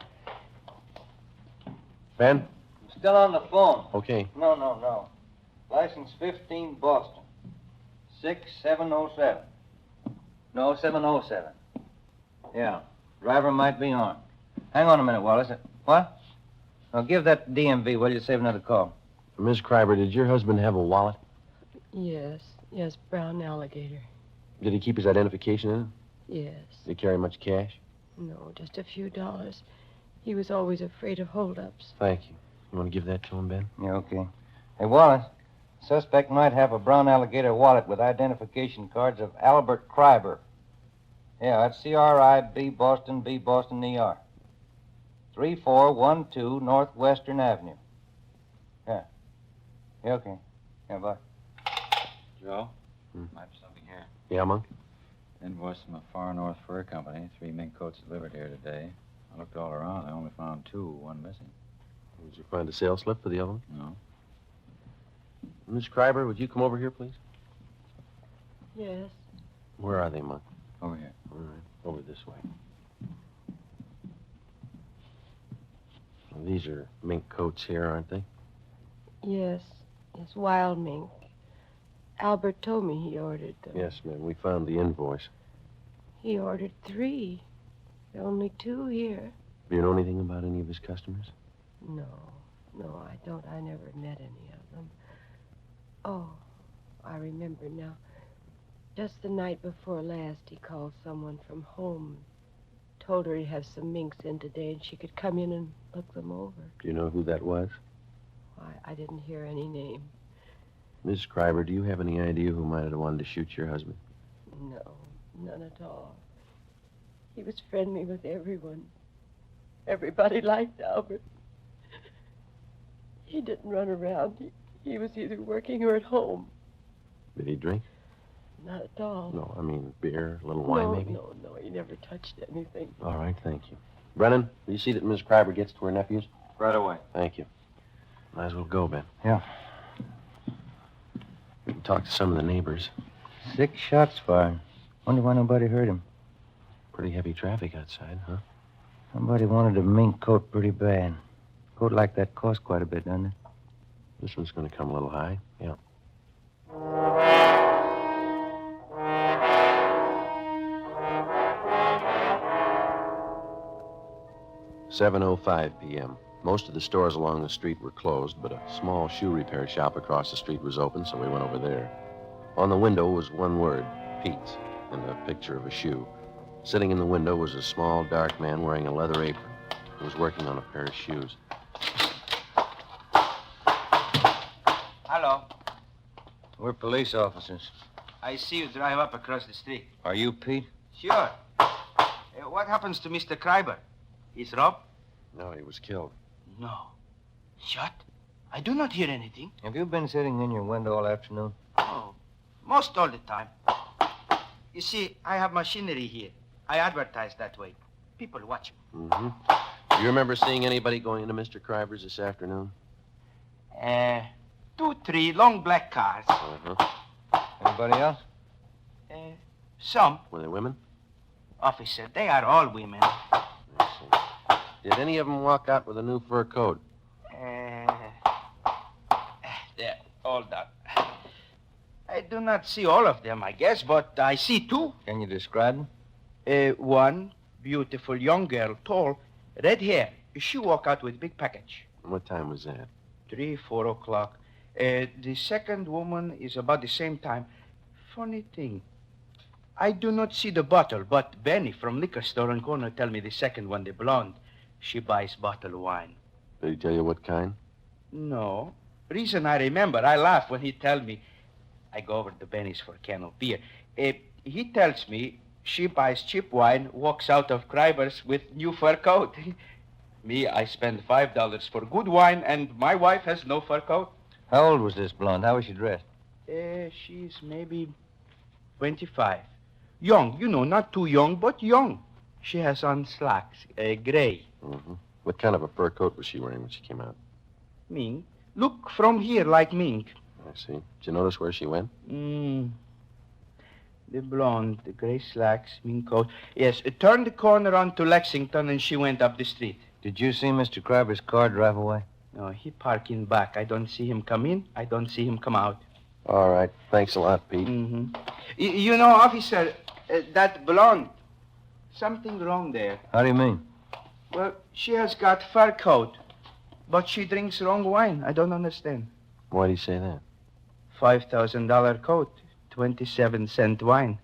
Ben? Still on the phone. Okay. No. License 15 Boston. 6707. No, 707. Yeah. Driver might be armed. Hang on a minute, Wallace. What? Now, give that DMV, will you? Save another call. Miss Kreiber, did your husband have a wallet? Yes, brown alligator. Did he keep his identification in it? Yes. Did he carry much cash? No, just a few dollars. He was always afraid of holdups. Thank you. You want to give that to him, Ben? Yeah, okay. Hey, Wallace, suspect might have a brown alligator wallet with identification cards of Albert Kreiber. Yeah, that's C-R-I-B, Boston, B, Boston, ER. 3412 Northwestern Avenue. Yeah. Yeah, okay. Yeah, bye. Joe? I have something here. Yeah, Monk? Invoice from a Far North Fur Company. 3 mink coats delivered here today. I looked all around. I only found 2, 1 missing. Did you find a sales slip for the other one? No. Miss Kreiber, would you come over here, please? Yes. Where are they, Monk? Over here. All right. Over this way. Well, these are mink coats here, aren't they? Yes, wild mink. Albert told me he ordered them. Yes, ma'am. We found the invoice. He ordered 3. There are only 2 here. Do you know anything about any of his customers? No, I don't. I never met any of them. Oh, I remember now. Just the night before last, he called someone from home. Told her he'd have some minks in today and she could come in and look them over. Do you know who that was? I didn't hear any name. Miss Kreiber, do you have any idea who might have wanted to shoot your husband? No, none at all. He was friendly with everyone. Everybody liked Albert. He didn't run around. He was either working or at home. Did he drink? Not at all. No, I mean beer, a little wine, maybe? No, he never touched anything. All right, thank you. Brennan, will you see that Miss Kreiber gets to her nephews? Right away. Thank you. Might as well go, Ben. Yeah. We can talk to some of the neighbors. 6 shots fired. Wonder why nobody heard him. Pretty heavy traffic outside, huh? Somebody wanted a mink coat pretty bad. Coat like that costs quite a bit, doesn't it? This one's going to come a little high. Yeah. "7:05 p.m. Most of the stores along the street were closed, but a small shoe repair shop across the street was open, so we went over there. On the window was one word, Pete's. and a picture of a shoe. Sitting in the window was a small, dark man wearing a leather apron. He was working on a pair of shoes. Hello. We're police officers. I see you drive up across the street. Are you Pete? Sure. What happens to Mr. Kreiber? He's robbed? No, he was killed. No. Shot? I do not hear anything. Have you been sitting in your window all afternoon? Oh, most all the time. You see, I have machinery here. I advertise that way. People watch me. Mm-hmm. Do you remember seeing anybody going into Mr. Kreiber's this afternoon? 2, 3 long black cars. Uh-huh. Anybody else? Some. Were they women? Officer, they are all women. I see. Did any of them walk out with a new fur coat? There, all done. I do not see all of them, I guess, but I see 2. Can you describe them? One beautiful young girl, tall, red hair. She walk out with big package. What time was that? 3, 4 o'clock. The second woman is about the same time. Funny thing. I do not see the bottle, but Benny from liquor store on corner tell me the second one, the blonde. She buys bottle wine. Did he tell you what kind? No. Reason I remember, I laugh when he tell me. I go over to Benny's for a can of beer. He tells me she buys cheap wine, walks out of Kreiber's with new fur coat. Me, I spend $5 for good wine, and my wife has no fur coat. How old was this blonde? How was she dressed? She's maybe 25. Young, you know, not too young, but young. She has on slacks, gray. Mm-hmm. What kind of a fur coat was she wearing when she came out? Mink. Look from here like mink. I see. Did you notice where she went? The blonde, the gray slacks, mink coat. Yes, it turned the corner onto Lexington, and she went up the street. Did you see Mr. Kreiber's car drive away? No, he parked in back. I don't see him come in. I don't see him come out. All right. Thanks a lot, Pete. Mm-hmm. You know, officer, that blonde, something wrong there. How do you mean? Well, she has got fur coat, but she drinks wrong wine. I don't understand. Why do you say that? $5,000 coat, 27-cent wine.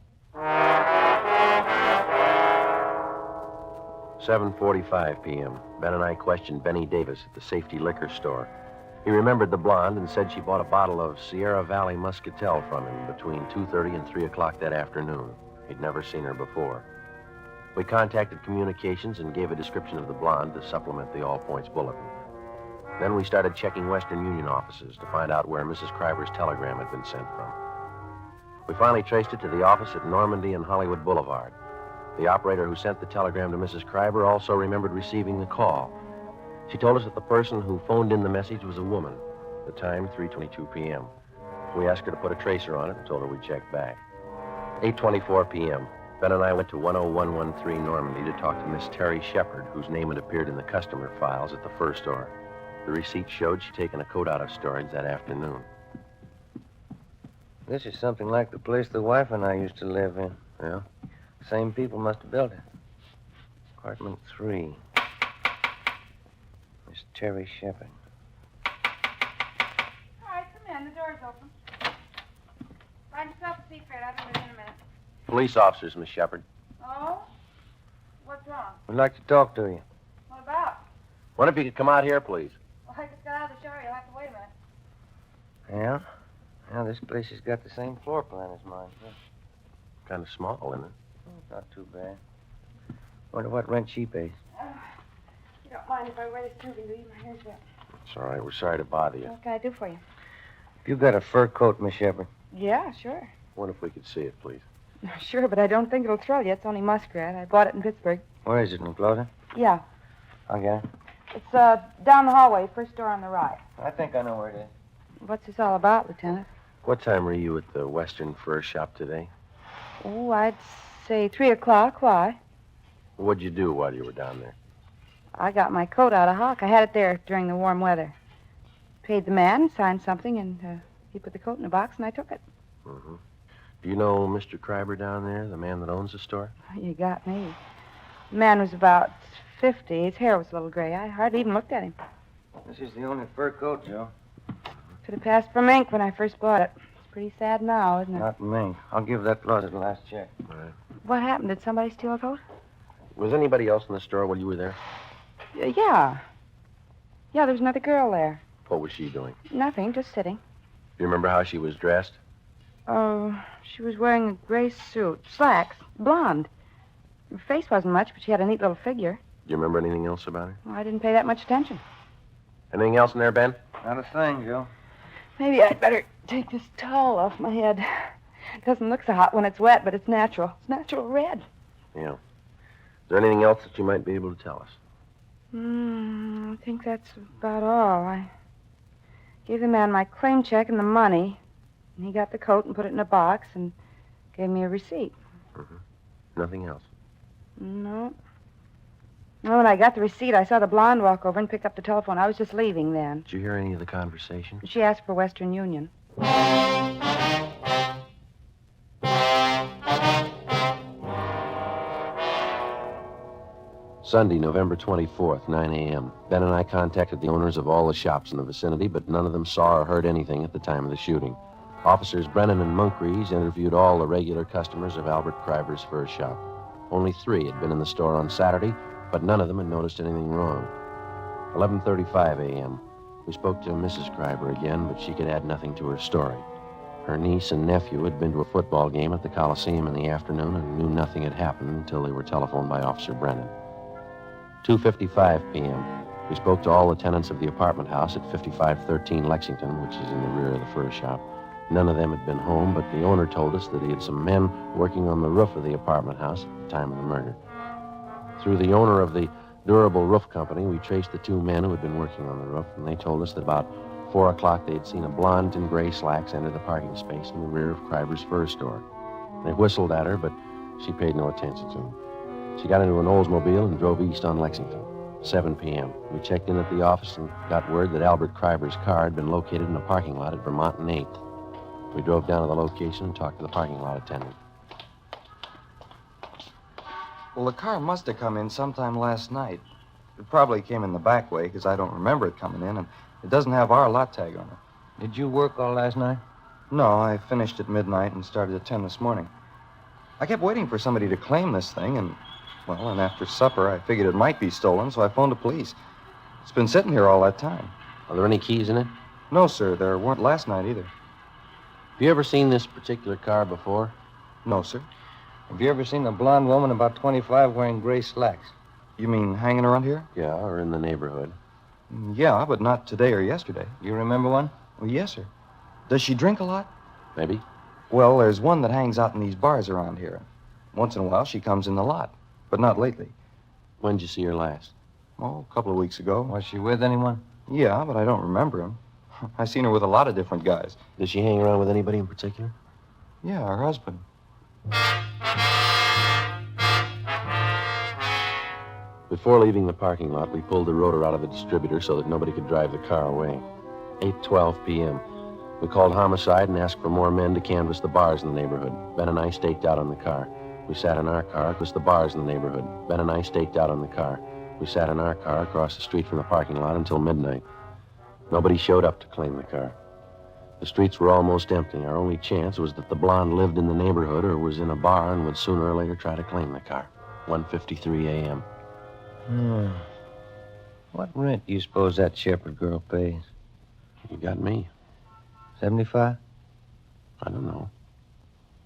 7:45 p.m. Ben and I questioned Benny Davis at the Safety Liquor Store. He remembered the blonde and said she bought a bottle of Sierra Valley Muscatel from him between 2:30 and 3 o'clock that afternoon. He'd never seen her before. We contacted communications and gave a description of the blonde to supplement the All Points bulletin. Then we started checking Western Union offices to find out where Mrs. Kreiber's telegram had been sent from. We finally traced it to the office at Normandy and Hollywood Boulevard. The operator who sent the telegram to Mrs. Kreiber also remembered receiving the call. She told us that the person who phoned in the message was a woman. The time, 3:22 p.m. We asked her to put a tracer on it and told her we'd check back. 8:24 p.m. Ben and I went to 10113 Normandy to talk to Miss Terry Shepard, whose name had appeared in the customer files at the fur store. The receipt showed she'd taken a coat out of storage that afternoon. This is something like the place the wife and I used to live in. Yeah? Same people must have built it. Apartment 3. Miss Terry Shepard. All right, come in. The door's open. Find yourself a seat, Fred. I'll be with you in a minute. Police officers, Miss Shepard. Oh? What's wrong? We'd like to talk to you. What about? Wonder if you could come out here, please. Well, I just got out of the shower. You'll have to wait a minute. Yeah? Yeah, this place has got the same floor plan as mine. Yeah. Kind of small, isn't it? Not too bad. Wonder what rent she pays. You don't mind if I wear this tubing, do you? My hair's wet. It's all right. We're sorry to bother you. What can I do for you? You got a fur coat, Miss Shepard? Yeah, sure. Wonder if we could see it, please. Sure, but I don't think it'll thrill you. It's only muskrat. I bought it in Pittsburgh. Where is it, in the closet? Yeah. I'll get it. It's down the hallway, first door on the right. I think I know where it is. What's this all about, Lieutenant? What time were you at the Western Fur Shop today? Oh, I'd say 3 o'clock. Why? What'd you do while you were down there? I got my coat out of hock. I had it there during the warm weather. Paid the man, signed something, and he put the coat in a box, and I took it. Mm-hmm. Do you know Mr. Kreiber down there, the man that owns the store? You got me. The man was about 50. His hair was a little gray. I hardly even looked at him. This is the only fur coat, Joe. Could have passed for Mink when I first bought it. It's pretty sad now, isn't it? Not Mink. I'll give that closet the last check. All right. What happened? Did somebody steal a coat? Was anybody else in the store while you were there? Yeah. Yeah, there was another girl there. What was she doing? Nothing, just sitting. Do you remember how she was dressed? Oh, she was wearing a gray suit. Slacks. Blonde. Her face wasn't much, but she had a neat little figure. Do you remember anything else about her? Well, I didn't pay that much attention. Anything else in there, Ben? Not a thing, Joe. Maybe I'd better take this towel off my head. It doesn't look so hot when it's wet, but it's natural. It's natural red. Yeah. Is there anything else that you might be able to tell us? I think that's about all. I gave the man my claim check and the money. And he got the coat and put it in a box and gave me a receipt. Nothing else? No. Well, when I got the receipt, I saw the blonde walk over and pick up the telephone. I was just leaving then. Did you hear any of the conversation? She asked for Western Union. Sunday, November 24th, 9 a.m. Ben and I contacted the owners of all the shops in the vicinity, but none of them saw or heard anything at the time of the shooting. Officers Brennan and Munkrees interviewed all the regular customers of Albert Kreiber's fur shop. Only 3 had been in the store on Saturday, but none of them had noticed anything wrong. 11:35 a.m. We spoke to Mrs. Kreiber again, but she could add nothing to her story. Her niece and nephew had been to a football game at the Coliseum in the afternoon and knew nothing had happened until they were telephoned by Officer Brennan. 2:55 p.m. We spoke to all the tenants of the apartment house at 5513 Lexington, which is in the rear of the fur shop. None of them had been home, but the owner told us that he had some men working on the roof of the apartment house at the time of the murder. Through the owner of the Durable Roof Company, we traced the 2 men who had been working on the roof, and they told us that about 4 o'clock they had seen a blonde in gray slacks enter the parking space in the rear of Kreiber's fur store. They whistled at her, but she paid no attention to them. She got into an Oldsmobile and drove east on Lexington. 7 p.m. We checked in at the office and got word that Albert Kreiber's car had been located in a parking lot at Vermont and 8th. We drove down to the location and talked to the parking lot attendant. Well, the car must have come in sometime last night. It probably came in the back way, because I don't remember it coming in, and it doesn't have our lot tag on it. Did you work all last night? No, I finished at midnight and started at 10 this morning. I kept waiting for somebody to claim this thing, and after supper, I figured it might be stolen, so I phoned the police. It's been sitting here all that time. Are there any keys in it? No, sir. There weren't last night either. Have you ever seen this particular car before? No, sir. Have you ever seen a blonde woman about 25 wearing gray slacks? You mean hanging around here? Yeah, or in the neighborhood. Yeah, but not today or yesterday. You remember one? Well, yes, sir. Does she drink a lot? Maybe. Well, there's one that hangs out in these bars around here. Once in a while, she comes in the lot, but not lately. When did you see her last? Oh, a couple of weeks ago. Was she with anyone? Yeah, but I don't remember him. I've seen her with a lot of different guys. Does she hang around with anybody in particular? Yeah, her husband. Before leaving the parking lot, we pulled the rotor out of the distributor so that nobody could drive the car away. 8:12 p.m. We called homicide and asked for more men to canvass the bars in the neighborhood. Ben and I staked out on the car. We sat in our car across the bars in the neighborhood. Ben and I staked out on the car. We sat in our car across the street from the parking lot until midnight. Nobody showed up to claim the car. The streets were almost empty. Our only chance was that the blonde lived in the neighborhood or was in a bar and would sooner or later try to claim the car. 1:53 a.m. What rent do you suppose that Shepherd girl pays? You got me. 75? I don't know.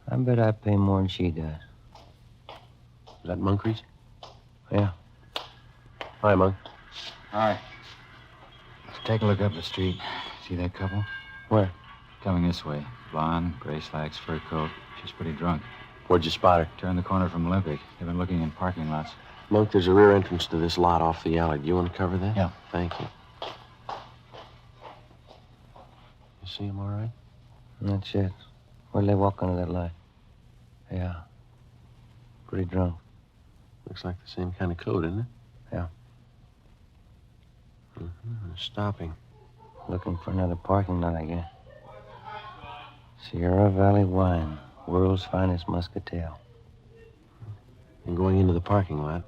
I bet I pay more than she does. Is that Munkrees? Yeah. Hi, Monk. Hi. Let's take a look up the street. See that couple? Where? Coming this way. Blonde, gray slacks, fur coat. She's pretty drunk. Where'd you spot her? Turned the corner from Olympic. They've been looking in parking lots. Monk, there's a rear entrance to this lot off the alley. Do you want to cover that? Yeah. Thank you. You see him all right? That's it. Where'd they walk under that light? Yeah. Pretty drunk. Looks like the same kind of coat, isn't it? Yeah. They're stopping. Looking for another parking lot, I guess. Sierra Valley Wine, world's finest muscatel. And going into the parking lot.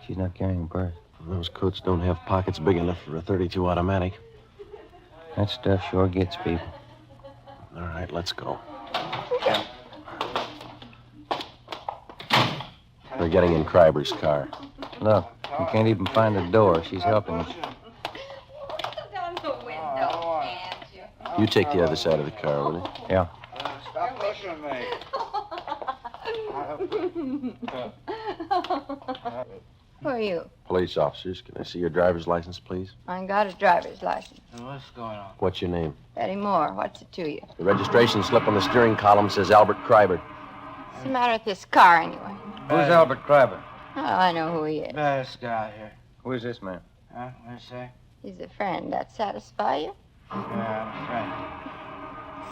She's not carrying a purse. Those coats don't have pockets big enough for a .32 automatic. That stuff sure gets people. All right, let's go. We're getting in Kreiber's car. Look, we can't even find the door. She's helping us. You take the other side of the car, will you? Yeah. Stop pushing me. Who are you? Police officers. Can I see your driver's license, please? I ain't got a driver's license. What's going on? What's your name? Betty Mohr, what's it to you? The registration slip on the steering column says Albert Kreiber. What's the matter with this car, anyway? Who's Albert Kreiber? Oh, I know who he is. Best guy here. Who is this man? Huh? What'd you say? He's a friend. That satisfy you? Yeah, I'm a friend.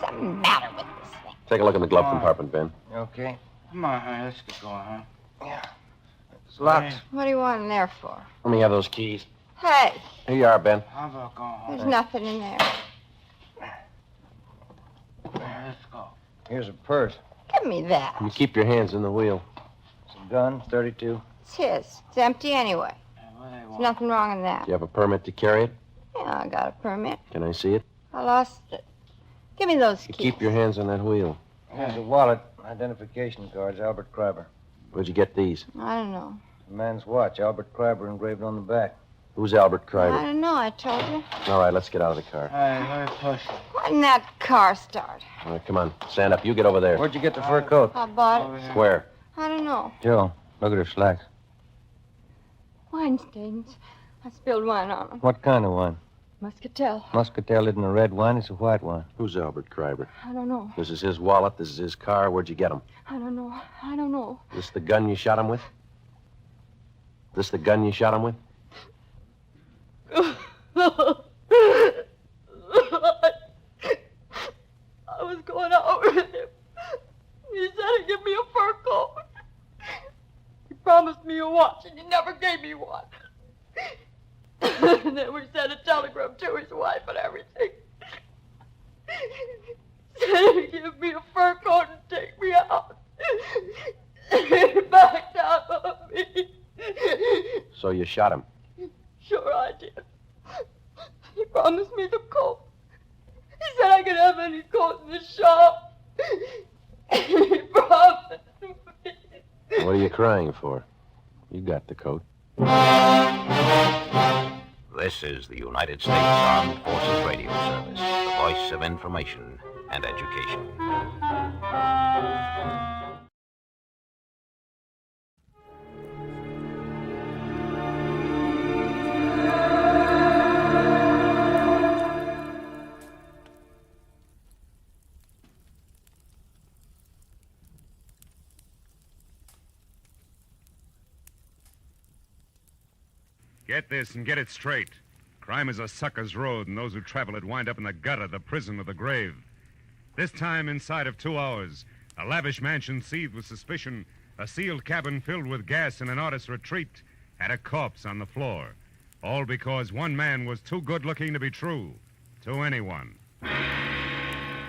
What's the matter with this thing? Take a look in the glove compartment, Ben. Okay. Come on, honey, let's get going, huh? Yeah. It's locked. What do you want in there for? Let me have those keys. Hey, Here you are, Ben. How about going home? there's nothing in there. Let's go. Here's a purse. Give me that. You keep your hands in the wheel. Some gun, 32. It's his. It's empty anyway. There's nothing wrong in that. Do you have a permit to carry it? Yeah, I got a permit. Can I see it? I lost it. Give me those You keys. keep your hands on that wheel. Here's a wallet, identification cards, Albert Kreiber. Where'd you get these? I don't know. A man's watch, Albert Kreiber engraved on the back. Who's Albert I Kreiber? don't know, I told you. All right, let's get out of the car. Hey, let me push. Why didn't that car start? All right, come on. Stand up. You get over there. Where'd you get the fur coat? I bought it. Where? I don't know. Joe, look at her slacks. Wine stains. I spilled wine on them. What kind of wine? Muscatel. Muscatel isn't a red wine, it's a white wine. Who's Albert Kreiber? I don't know. This is his wallet. This is his car. Where'd you get him? I don't know. I don't know. This the gun you shot him with? This the gun you shot him with? I was going out with him. He said he'd give me a fur coat. He promised me a watch, and he never gave me one. And then we sent a telegram to his wife and everything. Said he'd give me a fur coat and take me out. He backed out on me. So you shot him. Sure I did. He promised me the coat. He said I could have any coat in the shop. He promised me. What are you crying for? You got the coat. This is the United States Armed Forces Radio Service, the voice of information and education. Get this and get it straight. Crime is a sucker's road, and those who travel it wind up in the gutter, the prison, or the grave. This time, inside of 2 hours, a lavish mansion seethed with suspicion, a sealed cabin filled with gas, and an artist's retreat had a corpse on the floor. All because one man was too good-looking to be true to anyone.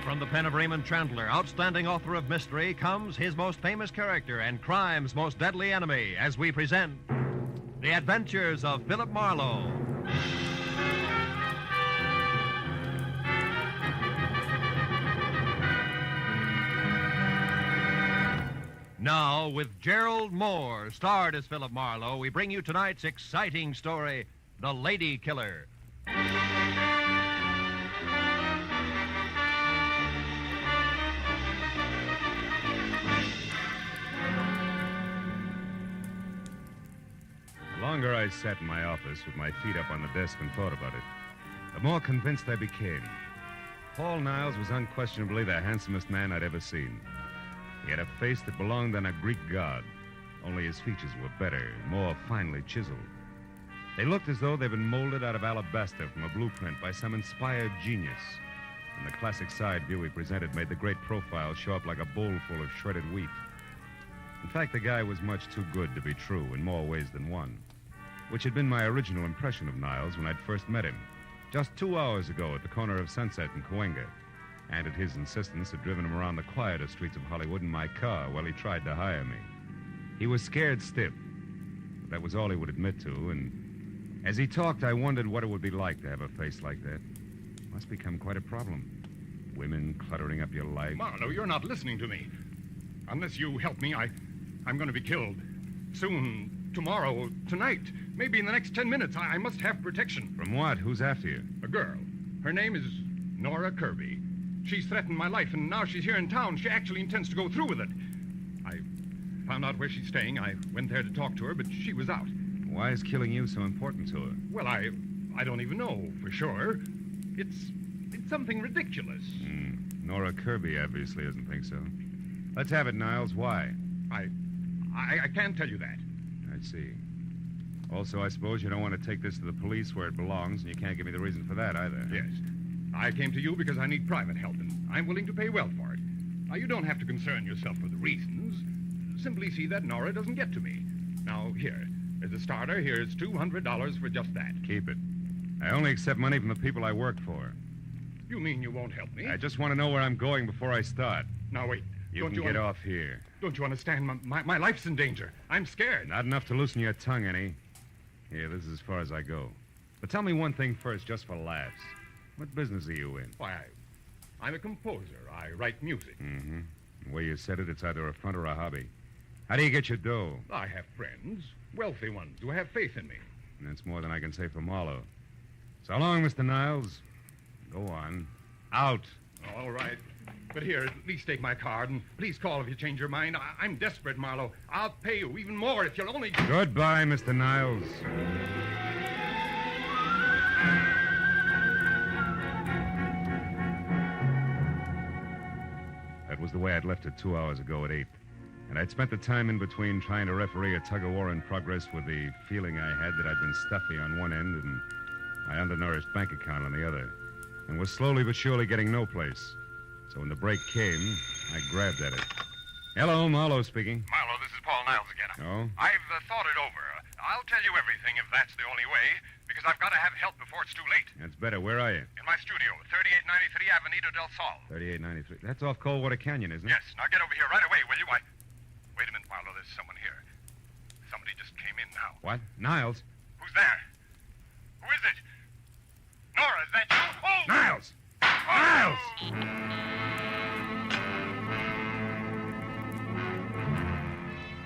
From the pen of Raymond Chandler, outstanding author of mystery, comes his most famous character and crime's most deadly enemy, as we present The Adventures of Philip Marlowe. Now, with Gerald Mohr, starred as Philip Marlowe, we bring you tonight's exciting story, The Lady Killer. The longer I sat in my office with my feet up on the desk and thought about it, the more convinced I became. Paul Niles was unquestionably the handsomest man I'd ever seen. He had a face that belonged on a Greek god, only his features were better, more finely chiseled. They looked as though they'd been molded out of alabaster from a blueprint by some inspired genius. And the classic side view he presented made the great profile show up like a bowl full of shredded wheat. In fact, the guy was much too good to be true in more ways than one, which had been my original impression of Niles when I'd first met him, just 2 hours ago at the corner of Sunset and Cahuenga, and at his insistence had driven him around the quieter streets of Hollywood in my car while he tried to hire me. He was scared stiff, but that was all he would admit to, and as he talked, I wondered what it would be like to have a face like that. Must become quite a problem. Women cluttering up your life. Marlowe, you're not listening to me. Unless you help me, I'm going to be killed. Soon, tomorrow, tonight, maybe in the next 10 minutes. I must have protection. From what? Who's after you? A girl. Her name is Nora Kirby. She's threatened my life, and now she's here in town. She actually intends to go through with it. I found out where she's staying. I went there to talk to her, but she was out. Why is killing you so important to her? Well, I don't even know for sure. It's something ridiculous. Nora Kirby obviously doesn't think so. Let's have it, Niles. Why? I can't tell you that. I see. Also, I suppose you don't want to take this to the police where it belongs, and you can't give me the reason for that either. Yes. I came to you because I need private help, and I'm willing to pay well for it. Now, you don't have to concern yourself with the reasons. Simply see that Nora doesn't get to me. Now, here, as a starter, here's $200 for just that. Keep it. I only accept money from the people I work for. You mean you won't help me? I just want to know where I'm going before I start. Now, wait. You can get off here. Don't you understand? My life's in danger. I'm scared. Not enough to loosen your tongue any. Here, this is as far as I go. But tell me one thing first, just for laughs. What business are you in? Why, I'm a composer. I write music. Mm-hmm. The way you said it, it's either a front or a hobby. How do you get your dough? I have friends, wealthy ones, who have faith in me. And that's more than I can say for Marlowe. So long, Mr. Niles. Go on. Out. All right. But here, at least take my card, and please call if you change your mind. I'm desperate, Marlowe. I'll pay you even more if you'll only... Goodbye, Mr. Niles. That was the way I'd left it 2 hours ago at 8. And I'd spent the time in between trying to referee a tug-of-war in progress with the feeling I had that I'd been stuffy on one end and my undernourished bank account on the other, and was slowly but surely getting no place. So when the break came, I grabbed at it. Hello, Marlowe speaking. Marlowe, this is Paul Niles again. Oh? I've thought it over. I'll tell you everything if that's the only way, because I've got to have help before it's too late. That's better. Where are you? In my studio, 3893 Avenida del Sol. 3893. That's off Coldwater Canyon, isn't it? Yes. Now get over here right away, will you? Wait a minute, Marlowe. There's someone here. Somebody just came in now. What? Niles? Who's there? Who is it? Nora, is that you? Oh! Niles! Niles!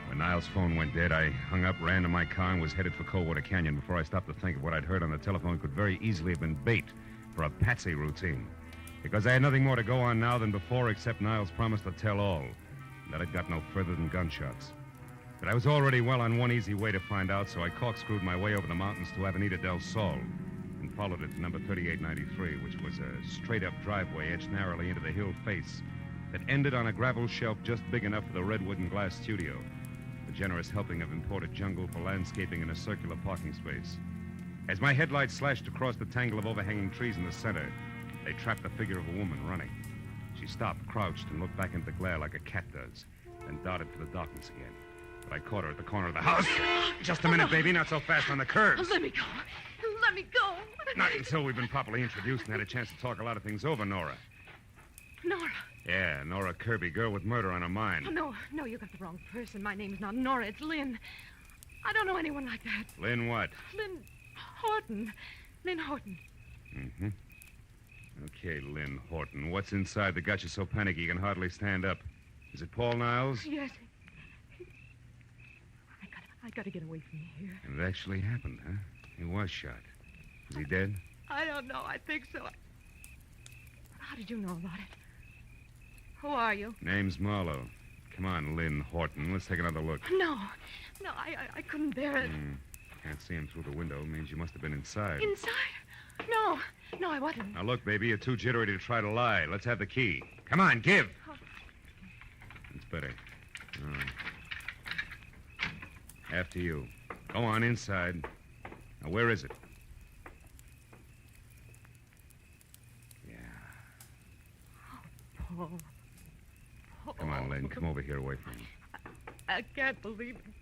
When Niles' phone went dead, I hung up, ran to my car, and was headed for Coldwater Canyon before I stopped to think of what I'd heard on the telephone could very easily have been bait for a patsy routine. Because I had nothing more to go on now than before except Niles' promise to tell all. That had got no further than gunshots. But I was already well on one easy way to find out, so I corkscrewed my way over the mountains to Avenida del Sol and followed it to number 3893, which was a straight-up driveway etched narrowly into the hill face that ended on a gravel shelf just big enough for the redwood and glass studio, a generous helping of imported jungle for landscaping in a circular parking space. As my headlights slashed across the tangle of overhanging trees in the center, they trapped the figure of a woman running. She stopped, crouched, and looked back into the glare like a cat does, then darted for the darkness again. But I caught her at the corner of the house. Just a minute, baby. Not so fast on the curves. Let me go. Let me go. Not until we've been properly introduced and had a chance to talk a lot of things over, Nora. Nora. Yeah, Nora Kirby, girl with murder on her mind. Oh, no, you got the wrong person. My name is not Nora. It's Lynn. I don't know anyone like that. Lynn what? Lynn Horton. Lynn Horton. Mm-hmm. Okay, Lynn Horton. What's inside that got you so panicky you can hardly stand up? Is it Paul Niles? Yes. I gotta get away from here. And it actually happened, huh? He was shot. Is he dead? I don't know. I think so. How did you know about it? Who are you? Name's Marlowe. Come on, Lynn Horton. Let's take another look. No, I couldn't bear it. Can't see him through the window. Means you must have been inside. Inside? No, I wasn't. Now, look, baby, you're too jittery to try to lie. Let's have the key. Come on, give. It's better. After you. Go on, inside. Now, where is it? Yeah. Paul. Come on, Lynn. Come over here away from me. I can't believe it.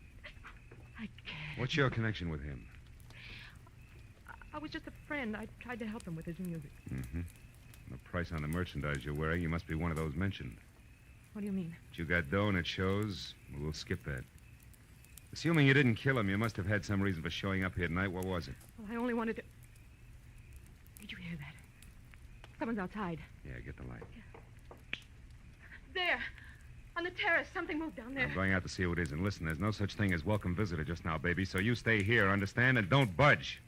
I can't. What's your connection with him? I was just a friend. I tried to help him with his music. Mm-hmm. The price on the merchandise you're wearing, you must be one of those mentioned. What do you mean? But you got dough and it shows. We'll skip that. Assuming you didn't kill him, you must have had some reason for showing up here tonight. What was it? Well, I only wanted to... Did you hear that? Someone's outside. Yeah, get the light. There. On the terrace. Something moved down there. I'm going out to see who it is. And listen, there's no such thing as welcome visitor just now, baby, so you stay here, understand? And don't budge.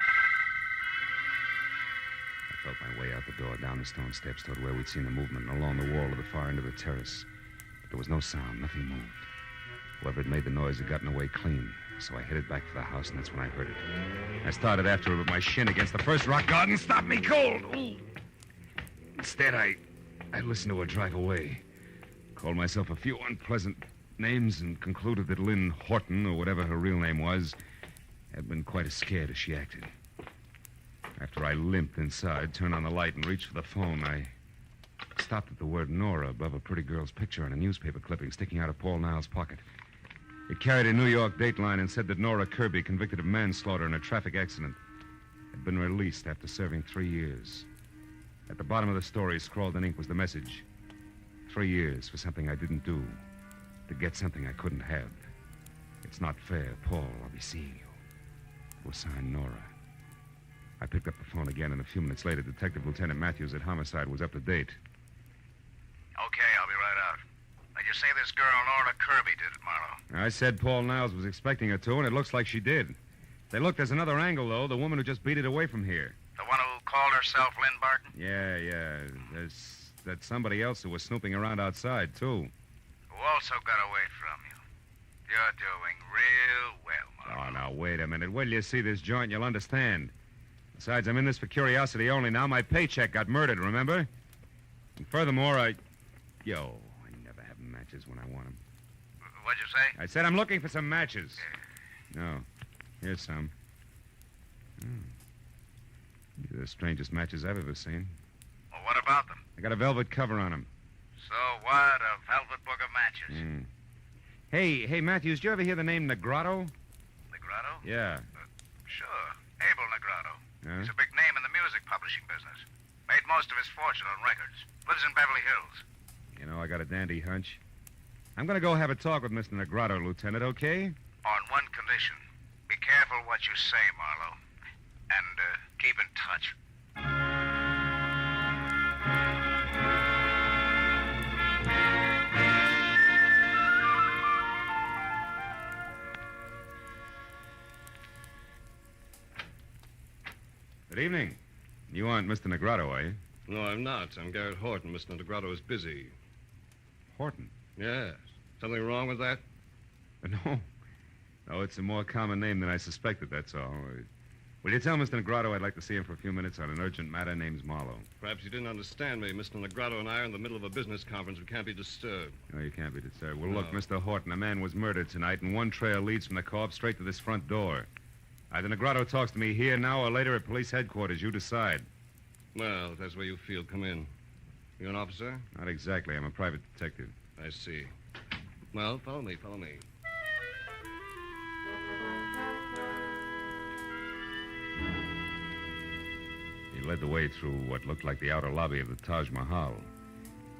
I felt my way out the door, down the stone steps toward where we'd seen the movement, and along the wall to the far end of the terrace. But there was no sound. Nothing moved. Whoever had made the noise had gotten away clean. So I headed back for the house, and that's when I heard it. I started after her with my shin against the first rock garden. Stopped me cold. Ooh. Instead, I listened to her drive away. Called myself a few unpleasant names and concluded that Lynn Horton, or whatever her real name was, had been quite as scared as she acted. After I limped inside, turned on the light, and reached for the phone, I stopped at the word Nora above a pretty girl's picture on a newspaper clipping sticking out of Paul Niles' pocket. It carried a New York dateline and said that Nora Kirby, convicted of manslaughter in a traffic accident, had been released after serving 3 years. At the bottom of the story, scrawled in ink, was the message: 3 years for something I didn't do, to get something I couldn't have. It's not fair, Paul. I'll be seeing you. It was signed Nora. I picked up the phone again, and a few minutes later, Detective Lieutenant Matthews at Homicide was up to date. Okay, I'll be right out. Now, you say this girl, Nora Kirby, did it, Marlowe? I said Paul Niles was expecting her to, and it looks like she did. They look, there's another angle, though. The woman who just beat it away from here. The one who called herself Lynn Barton? Yeah. There's that somebody else who was snooping around outside, too. Who also got away from you. You're doing real well, Marlowe. Oh, now, wait a minute. Wait till you see this joint, you'll understand. Besides, I'm in this for curiosity only now. My paycheck got murdered, remember? And furthermore, I never have matches when I want them. What'd you say? I said I'm looking for some matches. No. Here's some. These are the strangest matches I've ever seen. Well, what about them? I got a velvet cover on them. So what? A velvet book of matches. Hey, Matthews, did you ever hear the name Negrotto? Negrotto? Yeah. Sure. Abel Negrotto. Huh? He's a big name in the music publishing business. Made most of his fortune on records. Lives in Beverly Hills. You know, I got a dandy hunch. I'm going to go have a talk with Mr. Negrotto, Lieutenant, okay? On one condition. Be careful what you say, Marlowe. And keep in touch. Good evening. You aren't Mr. Negrotto, are you? No, I'm not. I'm Garrett Horton. Mr. Negrotto is busy. Horton? Yes. Something wrong with that? No, it's a more common name than I suspected, that's all. Will you tell Mr. Negrotto I'd like to see him for a few minutes on an urgent matter named Marlowe? Perhaps you didn't understand me. Mr. Negrotto and I are in the middle of a business conference. We can't be disturbed. No, you can't be disturbed. Well, No. look, Mr. Horton, a man was murdered tonight, and one trail leads from the corpse straight to this front door. Either Negrotto talks to me here now or later at police headquarters. You decide. Well, if that's where you feel, come in. You an officer? Not exactly. I'm a private detective. I see. Well, follow me. He led the way through what looked like the outer lobby of the Taj Mahal,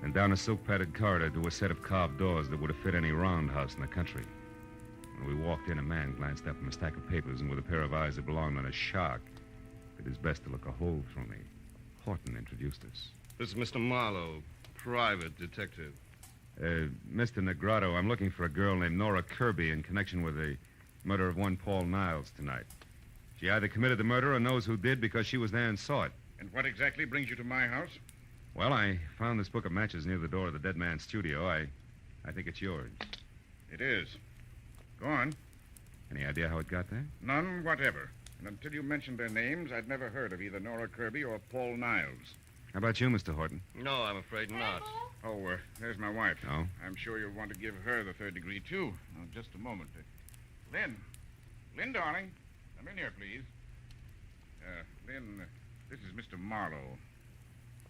and down a silk-padded corridor to a set of carved doors that would have fit any roundhouse in the country. When we walked in, a man glanced up from a stack of papers, and with a pair of eyes that belonged on a shark, did his best to look a hole through me. Horton introduced us. This is Mr. Marlowe, private detective. Mr. Negrotto, I'm looking for a girl named Nora Kirby in connection with the murder of one Paul Niles tonight. She either committed the murder or knows who did because she was there and saw it. And what exactly brings you to my house? Well, I found this book of matches near the door of the dead man's studio. I think it's yours. It is. Go on. Any idea how it got there? None whatever. And until you mentioned their names, I'd never heard of either Nora Kirby or Paul Niles. How about you, Mr. Horton? No, I'm afraid not. Oh, there's my wife. Oh? I'm sure you'll want to give her the third degree, too. Now, just a moment. Lynn, darling. Come in here, please. Lynn, this is Mr. Marlowe.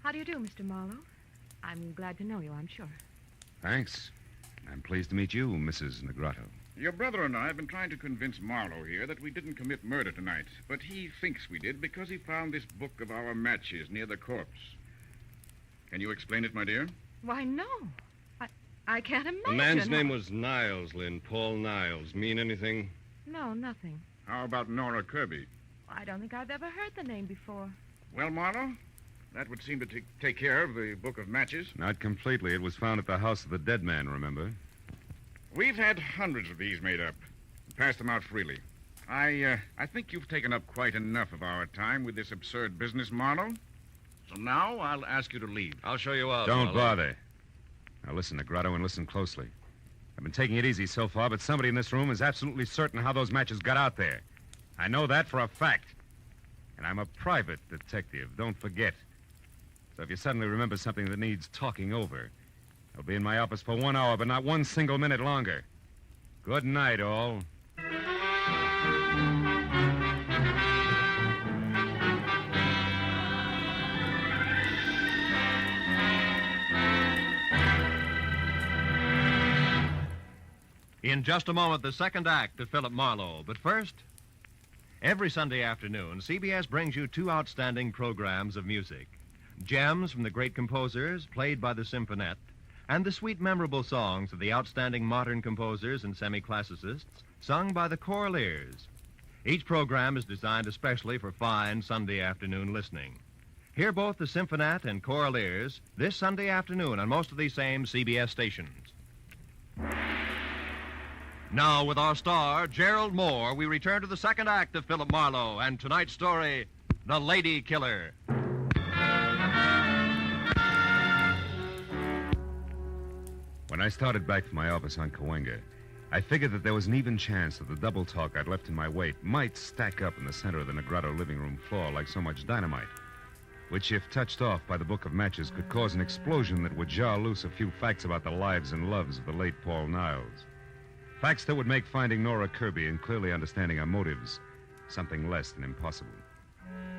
How do you do, Mr. Marlowe? I'm glad to know you, I'm sure. Thanks. I'm pleased to meet you, Mrs. Negrotto. Your brother and I have been trying to convince Marlowe here that we didn't commit murder tonight, but he thinks we did because he found this book of our matches near the corpse. Can you explain it, my dear? Why, no. I can't imagine. The man's name was Niles, Lynn. Paul Niles. Mean anything? No, nothing. How about Nora Kirby? I don't think I've ever heard the name before. Well, Marlowe, That would seem to take care of the book of matches. Not completely. It was found at the house of the dead man, remember? We've had hundreds of these made up. Passed them out freely. I think you've taken up quite enough of our time with this absurd business, Marlowe. So now I'll ask you to leave. I'll show you out. Don't Marlowe. bother. Now listen, Negrado, and listen closely. I've been taking it easy so far, but somebody in this room is absolutely certain how those matches got out there. I know that for a fact. And I'm a private detective, don't forget. So if you suddenly remember something that needs talking over, I'll be in my office for 1 hour, but not one single minute longer. Good night, all. In just a moment, the second act of Philip Marlowe. But first, every Sunday afternoon, CBS brings you two outstanding programs of music. Gems from the great composers played by the Symphonette, and the sweet, memorable songs of the outstanding modern composers and semi-classicists sung by the Choraliers. Each program is designed especially for fine Sunday afternoon listening. Hear both the Symphonette and Choraliers this Sunday afternoon on most of these same CBS stations. Now, with our star, Gerald Mohr, we return to the second act of Philip Marlowe and tonight's story, The Lady Killer. When I started back from my office on Cahuenga, I figured that there was an even chance that the double talk I'd left in my wake might stack up in the center of the Negrado living room floor like so much dynamite, which, if touched off by the book of matches, could cause an explosion that would jar loose a few facts about the lives and loves of the late Paul Niles. Facts that would make finding Nora Kirby and clearly understanding her motives something less than impossible.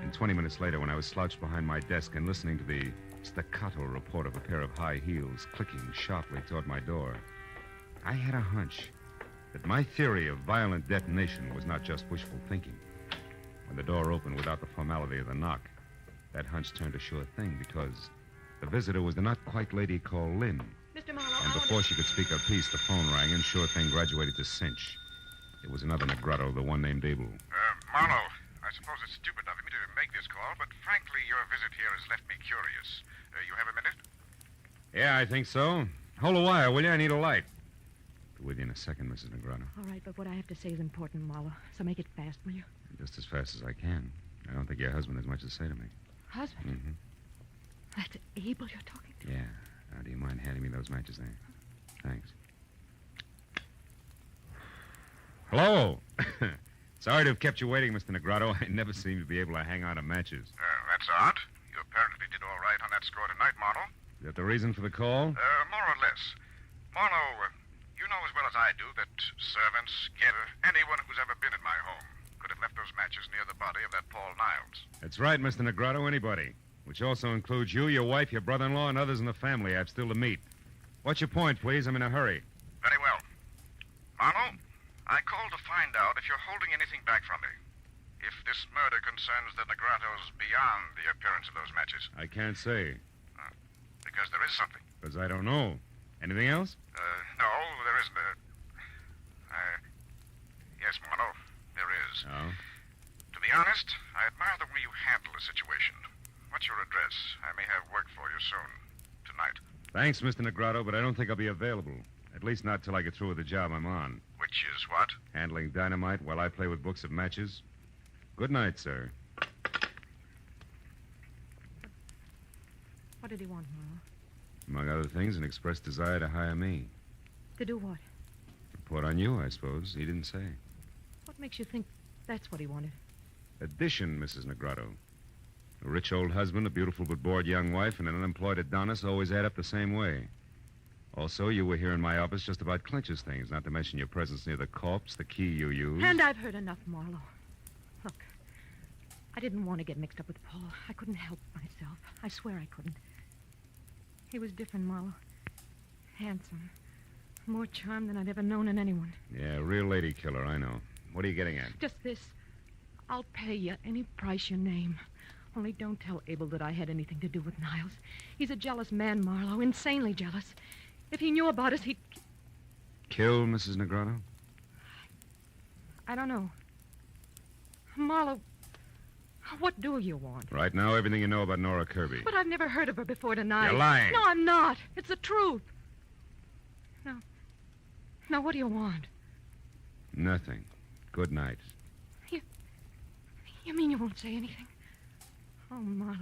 And 20 minutes later, when I was slouched behind my desk and listening to the staccato report of a pair of high heels clicking sharply toward my door, I had a hunch that my theory of violent detonation was not just wishful thinking. When the door opened without the formality of the knock, that hunch turned a sure thing because the visitor was the not-quite-lady called Lynn. Mr. Marlowe, And before she could speak her piece, the phone rang, and sure thing graduated to cinch. It was another Negrado, the one named Abel. Marlowe, I suppose it's stupid of me to make this call, but frankly, your visit here has left me curious. You have a minute? Yeah, I think so. Hold the wire, will you? I need a light. Be with you in a second, Mrs. Negrado. All right, but what I have to say is important, Marlowe. So make it fast, will you? Just as fast as I can. I don't think your husband has much to say to me. Husband? Mm-hmm. That's Abel you're talking to? Yeah. Now, do you mind handing me those matches there? Thanks. Hello. Sorry to have kept you waiting, Mr. Negrado. I never seem to be able to hang on to matches. That's odd. You apparently did all right on that score tonight, Marlowe. Is that the reason for the call? More or less. Marlowe, you know as well as I do that servants, anyone who's ever been in my home could have left those matches near the body of that Paul Niles. That's right, Mr. Negrado. Anybody. Which also includes you, your wife, your brother-in-law, and others in the family I've still to meet. What's your point, please? I'm in a hurry. Very well. Marlowe, I called to find out if you're holding anything back from me. If this murder concerns the Negrados beyond the appearance of those matches. I can't say. Because there is something. Because I don't know. Anything else? No, there isn't. Yes, Marlowe, there is. Oh? To be honest, I admire the way you handle the situation. What's your address? I may have work for you soon. Tonight. Thanks, Mr. Negrado, but I don't think I'll be available. At least not till I get through with the job I'm on. Which is what? Handling dynamite while I play with books of matches. Good night, sir. What did he want, Marlowe? Among other things, an express desire to hire me. To do what? Report on you, I suppose. He didn't say. What makes you think that's what he wanted? Addition, Mrs. Negrado. A rich old husband, a beautiful but bored young wife, and an unemployed Adonis always add up the same way. Also, you were here in my office just about Clinch's things, not to mention your presence near the corpse, the key you used. And I've heard enough, Marlowe. Look, I didn't want to get mixed up with Paul. I couldn't help myself. I swear I couldn't. He was different, Marlowe. Handsome. More charm than I'd ever known in anyone. Yeah, real lady killer, I know. What are you getting at? Just this. I'll pay you any price you name. Only don't tell Abel that I had anything to do with Niles. He's a jealous man, Marlowe, insanely jealous. If he knew about us, he'd... Kill Mrs. Negrado? I don't know. Marlowe, What do you want? Right now, everything you know about Nora Kirby. But I've never heard of her before tonight. You're lying. No, I'm not. It's the truth. No. Now, what do you want? Nothing. Good night. You mean you won't say anything? Oh, Marlowe,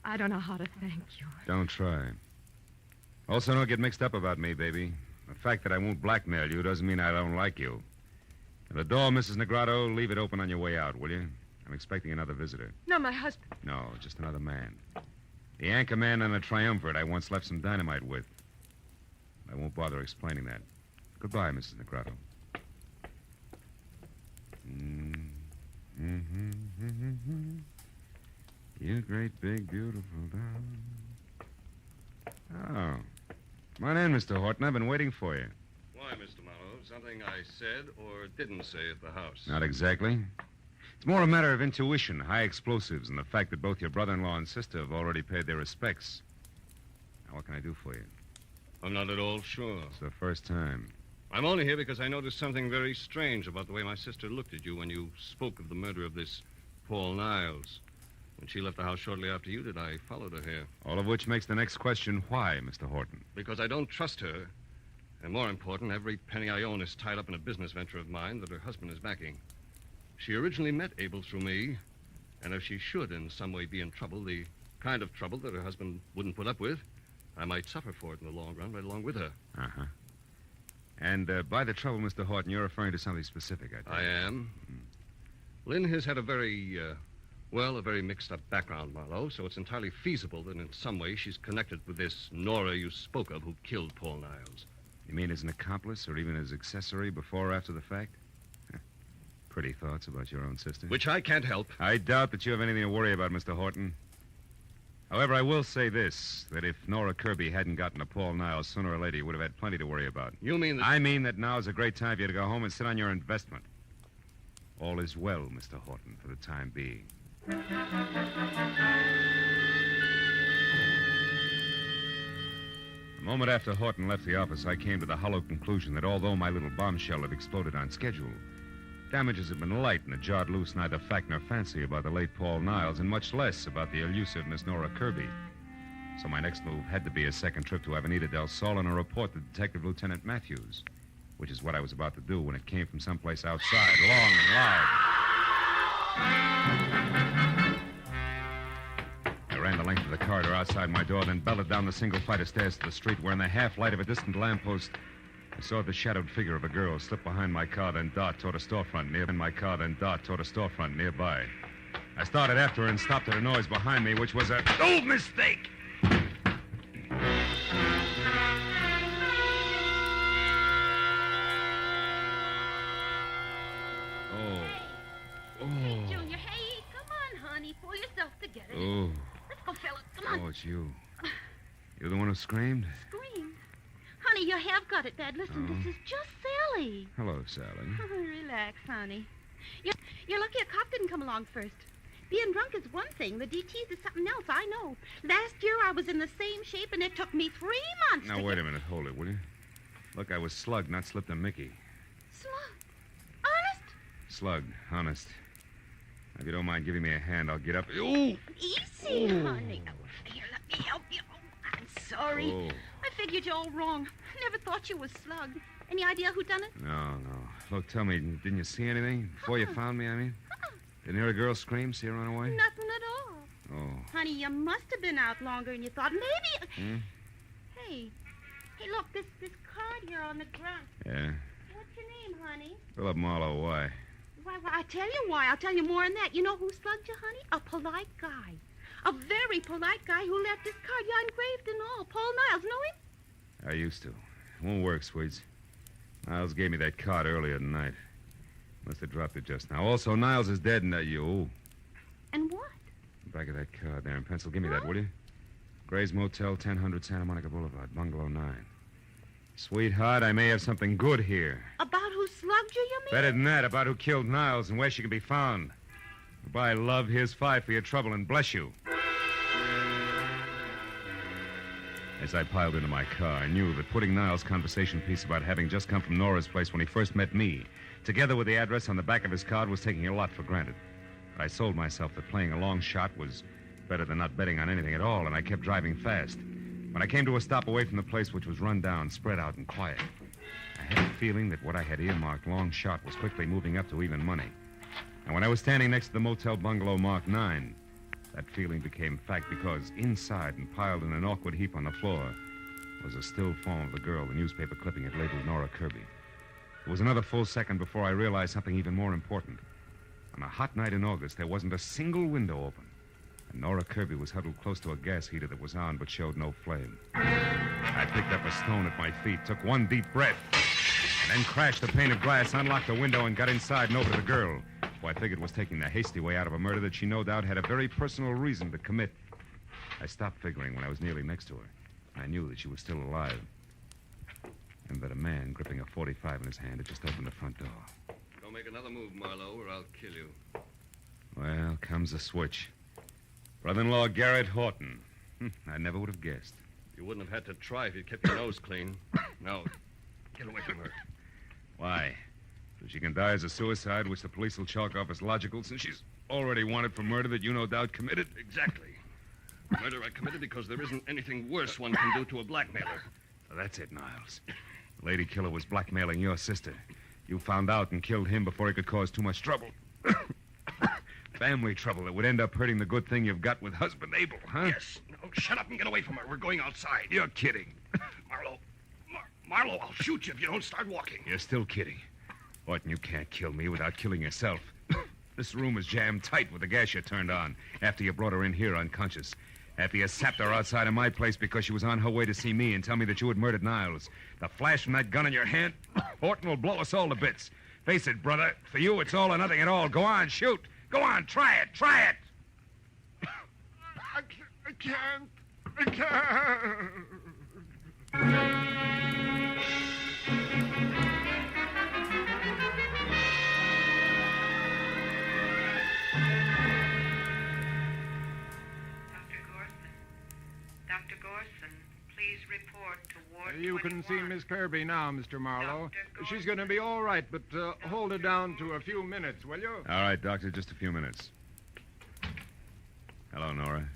I don't know how to thank you. Don't try. Also, don't get mixed up about me, baby. The fact that I won't blackmail you doesn't mean I don't like you. And the door, Mrs. Negrado, leave it open on your way out, will you? I'm expecting another visitor. No, my husband. No, just another man. The anchor man on a triumvirate I once left some dynamite with. I won't bother explaining that. Goodbye, Mrs. Negrado. You great, big, beautiful dog. Oh. Come on in, Mr. Horton. I've been waiting for you. Why, Mr. Marlowe? Something I said or didn't say at the house? Not exactly. It's more a matter of intuition, high explosives, and the fact that both your brother-in-law and sister have already paid their respects. Now, what can I do for you? I'm not at all sure. It's the first time. I'm only here because I noticed something very strange about the way my sister looked at you when you spoke of the murder of this Paul Niles. When she left the house shortly after you did, I followed her here. All of which makes the next question, why, Mr. Horton? Because I don't trust her. And more important, every penny I own is tied up in a business venture of mine that her husband is backing. She originally met Abel through me, and if she should in some way be in trouble, the kind of trouble that her husband wouldn't put up with, I might suffer for it in the long run, right along with her. Uh-huh. And by the trouble, Mr. Horton, you're referring to something specific, I think. I am. Lynn has had a very mixed-up background, Marlowe, so it's entirely feasible that in some way she's connected with this Nora you spoke of who killed Paul Niles. You mean as an accomplice or even as accessory before or after the fact? Pretty thoughts about your own sister. Which I can't help. I doubt that you have anything to worry about, Mr. Horton. However, I will say this, that if Nora Kirby hadn't gotten to Paul Niles, sooner or later, you would have had plenty to worry about. You mean that... I mean that now is a great time for you to go home and sit on your investment. All is well, Mr. Horton, for the time being. A moment after Horton left the office, I came to the hollow conclusion that although my little bombshell had exploded on schedule, damages had been light and had jarred loose neither fact nor fancy about the late Paul Niles, and much less about the elusive Miss Nora Kirby. So my next move had to be a second trip to Avenida del Sol and a report to Detective Lieutenant Matthews, which is what I was about to do when it came from someplace outside, long and loud. I ran the length of the corridor outside my door, then belted down the single flight of stairs to the street where, in the half-light of a distant lamppost, I saw the shadowed figure of a girl slip behind my car, then dart toward a storefront nearby. I started after her and stopped at a noise behind me, which was a... Oh, mistake! Hey, Junior, hey, come on, honey. Pull yourself together. Oh. Let's go, Philip. Come on. Oh, it's you. You're the one who screamed? Scream. Honey, you have got it bad. Listen, this is just Sally. Hello, Sally. Relax, honey. You're lucky a cop didn't come along first. Being drunk is one thing. The DTs is something else, I know. Last year I was in the same shape, and it took me 3 months Now, wait a minute. Hold it, will you? Look, I was slugged, not slipped a Mickey. Slugged? Honest? Slugged, honest. If you don't mind giving me a hand, I'll get up. Ooh! Easy, honey. Oh, here, let me help you. Oh, I'm sorry. Oh. I figured you all wrong. Never thought you was slugged. Any idea who done it? No. Look, tell me, didn't you see anything? Before you found me, I mean? Didn't hear a girl scream, see her run away? Nothing at all. Oh. Honey, you must have been out longer than you thought. Maybe... Hey, look, this card here on the ground. Yeah? What's your name, honey? Philip Marlowe, why? Why, I tell you why. I'll tell you more than that. You know who slugged you, honey? A polite guy. A very polite guy who left this card. Yeah, engraved and all. Paul Niles, know him? I used to. It won't work, Swedes. Niles gave me that card earlier tonight. Must have dropped it just now. Also, Niles is dead and you. And what? Back of that card there in pencil. Give me that, will you? Gray's Motel, 1000 Santa Monica Boulevard, Bungalow 9. Sweetheart, I may have something good here. About who slugged you, you mean? Better than that, about who killed Niles and where she can be found. Goodbye, love. Here's 5 for your trouble, and bless you. As I piled into my car, I knew that putting Niles' conversation piece about having just come from Nora's place when he first met me, together with the address on the back of his card, was taking a lot for granted. But I sold myself that playing a long shot was better than not betting on anything at all, and I kept driving fast. When I came to a stop away from the place, which was run down, spread out, and quiet, I had a feeling that what I had earmarked long shot was quickly moving up to even money. And when I was standing next to the motel bungalow marked 9, that feeling became fact because inside and piled in an awkward heap on the floor was a still form of the girl the newspaper clipping had labeled Nora Kirby. It was another full second before I realized something even more important. On a hot night in August, there wasn't a single window open. And Nora Kirby was huddled close to a gas heater that was on but showed no flame. I picked up a stone at my feet, took one deep breath, and then crashed the pane of glass, unlocked the window, and got inside and over to the girl, who I figured was taking the hasty way out of a murder that she no doubt had a very personal reason to commit. I stopped figuring when I was nearly next to her. I knew that she was still alive. And that a man gripping a .45 in his hand had just opened the front door. Don't make another move, Marlowe, or I'll kill you. Well, comes the switch. Brother-in-law Garrett Horton. I never would have guessed. You wouldn't have had to try if you'd kept your nose clean. Now, get away from her. Why? So she can die as a suicide, which the police will chalk off as logical, since she's already wanted for murder that you no doubt committed? Exactly. Murder I committed because there isn't anything worse one can do to a blackmailer. So that's it, Niles. The lady killer was blackmailing your sister. You found out and killed him before he could cause too much trouble. Family trouble that would end up hurting the good thing you've got with husband Abel, huh? Yes. Now, shut up and get away from her. We're going outside. You're kidding. Marlowe. Marlowe, I'll shoot you if you don't start walking. You're still kidding. Horton, you can't kill me without killing yourself. This room is jammed tight with the gas you turned on after you brought her in here unconscious. After you sapped her outside of my place because she was on her way to see me and tell me that you had murdered Niles. The flash from that gun in your hand, Horton will blow us all to bits. Face it, brother. For you, it's all or nothing at all. Go on, shoot. Go on, try it. Try it. I can't. I can't. Dr. Gorson, please report to Ward You can see Miss Kirby now, Mr. Marlowe. She's going to be all right, but hold her down to a few minutes, will you? All right, Doctor, just a few minutes. Hello, Nora.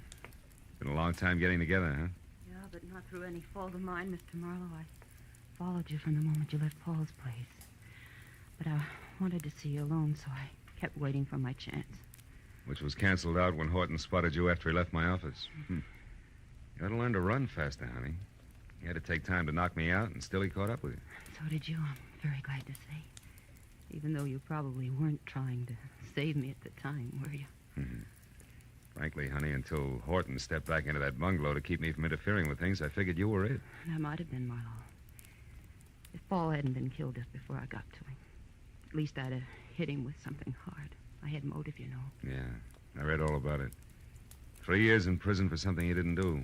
Been a long time getting together, huh? Yeah, but not through any fault of mine, Mr. Marlowe. I followed you from the moment you left Paul's place. But I wanted to see you alone, so I kept waiting for my chance. Which was canceled out when Horton spotted you after he left my office. You ought to learn to run faster, honey. You had to take time to knock me out, and still he caught up with you. So did you, I'm very glad to say. Even though you probably weren't trying to save me at the time, were you? Frankly, honey, until Horton stepped back into that bungalow to keep me from interfering with things, I figured you were it. And I might have been, Marlowe. If Paul hadn't been killed just before I got to him, at least I'd have hit him with something hard. I had motive, you know. Yeah, I read all about it. 3 years in prison for something you didn't do.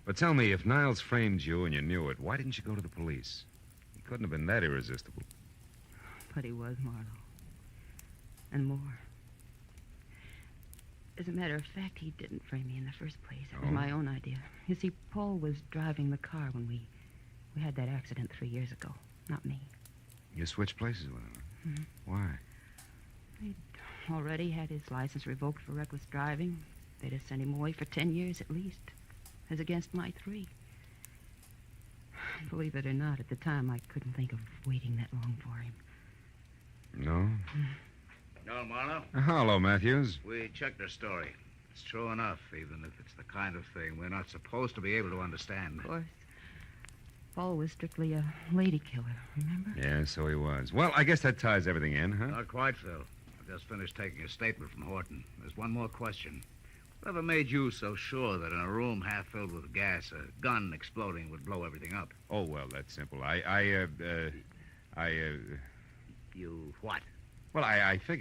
But tell me, if Niles framed you and you knew it, why didn't you go to the police? He couldn't have been that irresistible. But he was, Marlowe. And more. As a matter of fact, he didn't frame me in the first place. It was my own idea. You see, Paul was driving the car when we had that accident 3 years ago. Not me. You switched places with him? Why? He'd already had his license revoked for reckless driving. They'd have sent him away for 10 years at least, as against my 3. Believe it or not, at the time, I couldn't think of waiting that long for him. No? No, Marlowe? Hello, Matthews. We checked her story. It's true enough, even if it's the kind of thing we're not supposed to be able to understand. Of course. Paul was strictly a lady killer, remember? Yeah, so he was. Well, I guess that ties everything in, huh? Not quite, Phil. I just finished taking a statement from Horton. There's one more question. Whatever made you so sure that in a room half filled with gas, a gun exploding would blow everything up? Oh, well, that's simple. You what? Well, I figured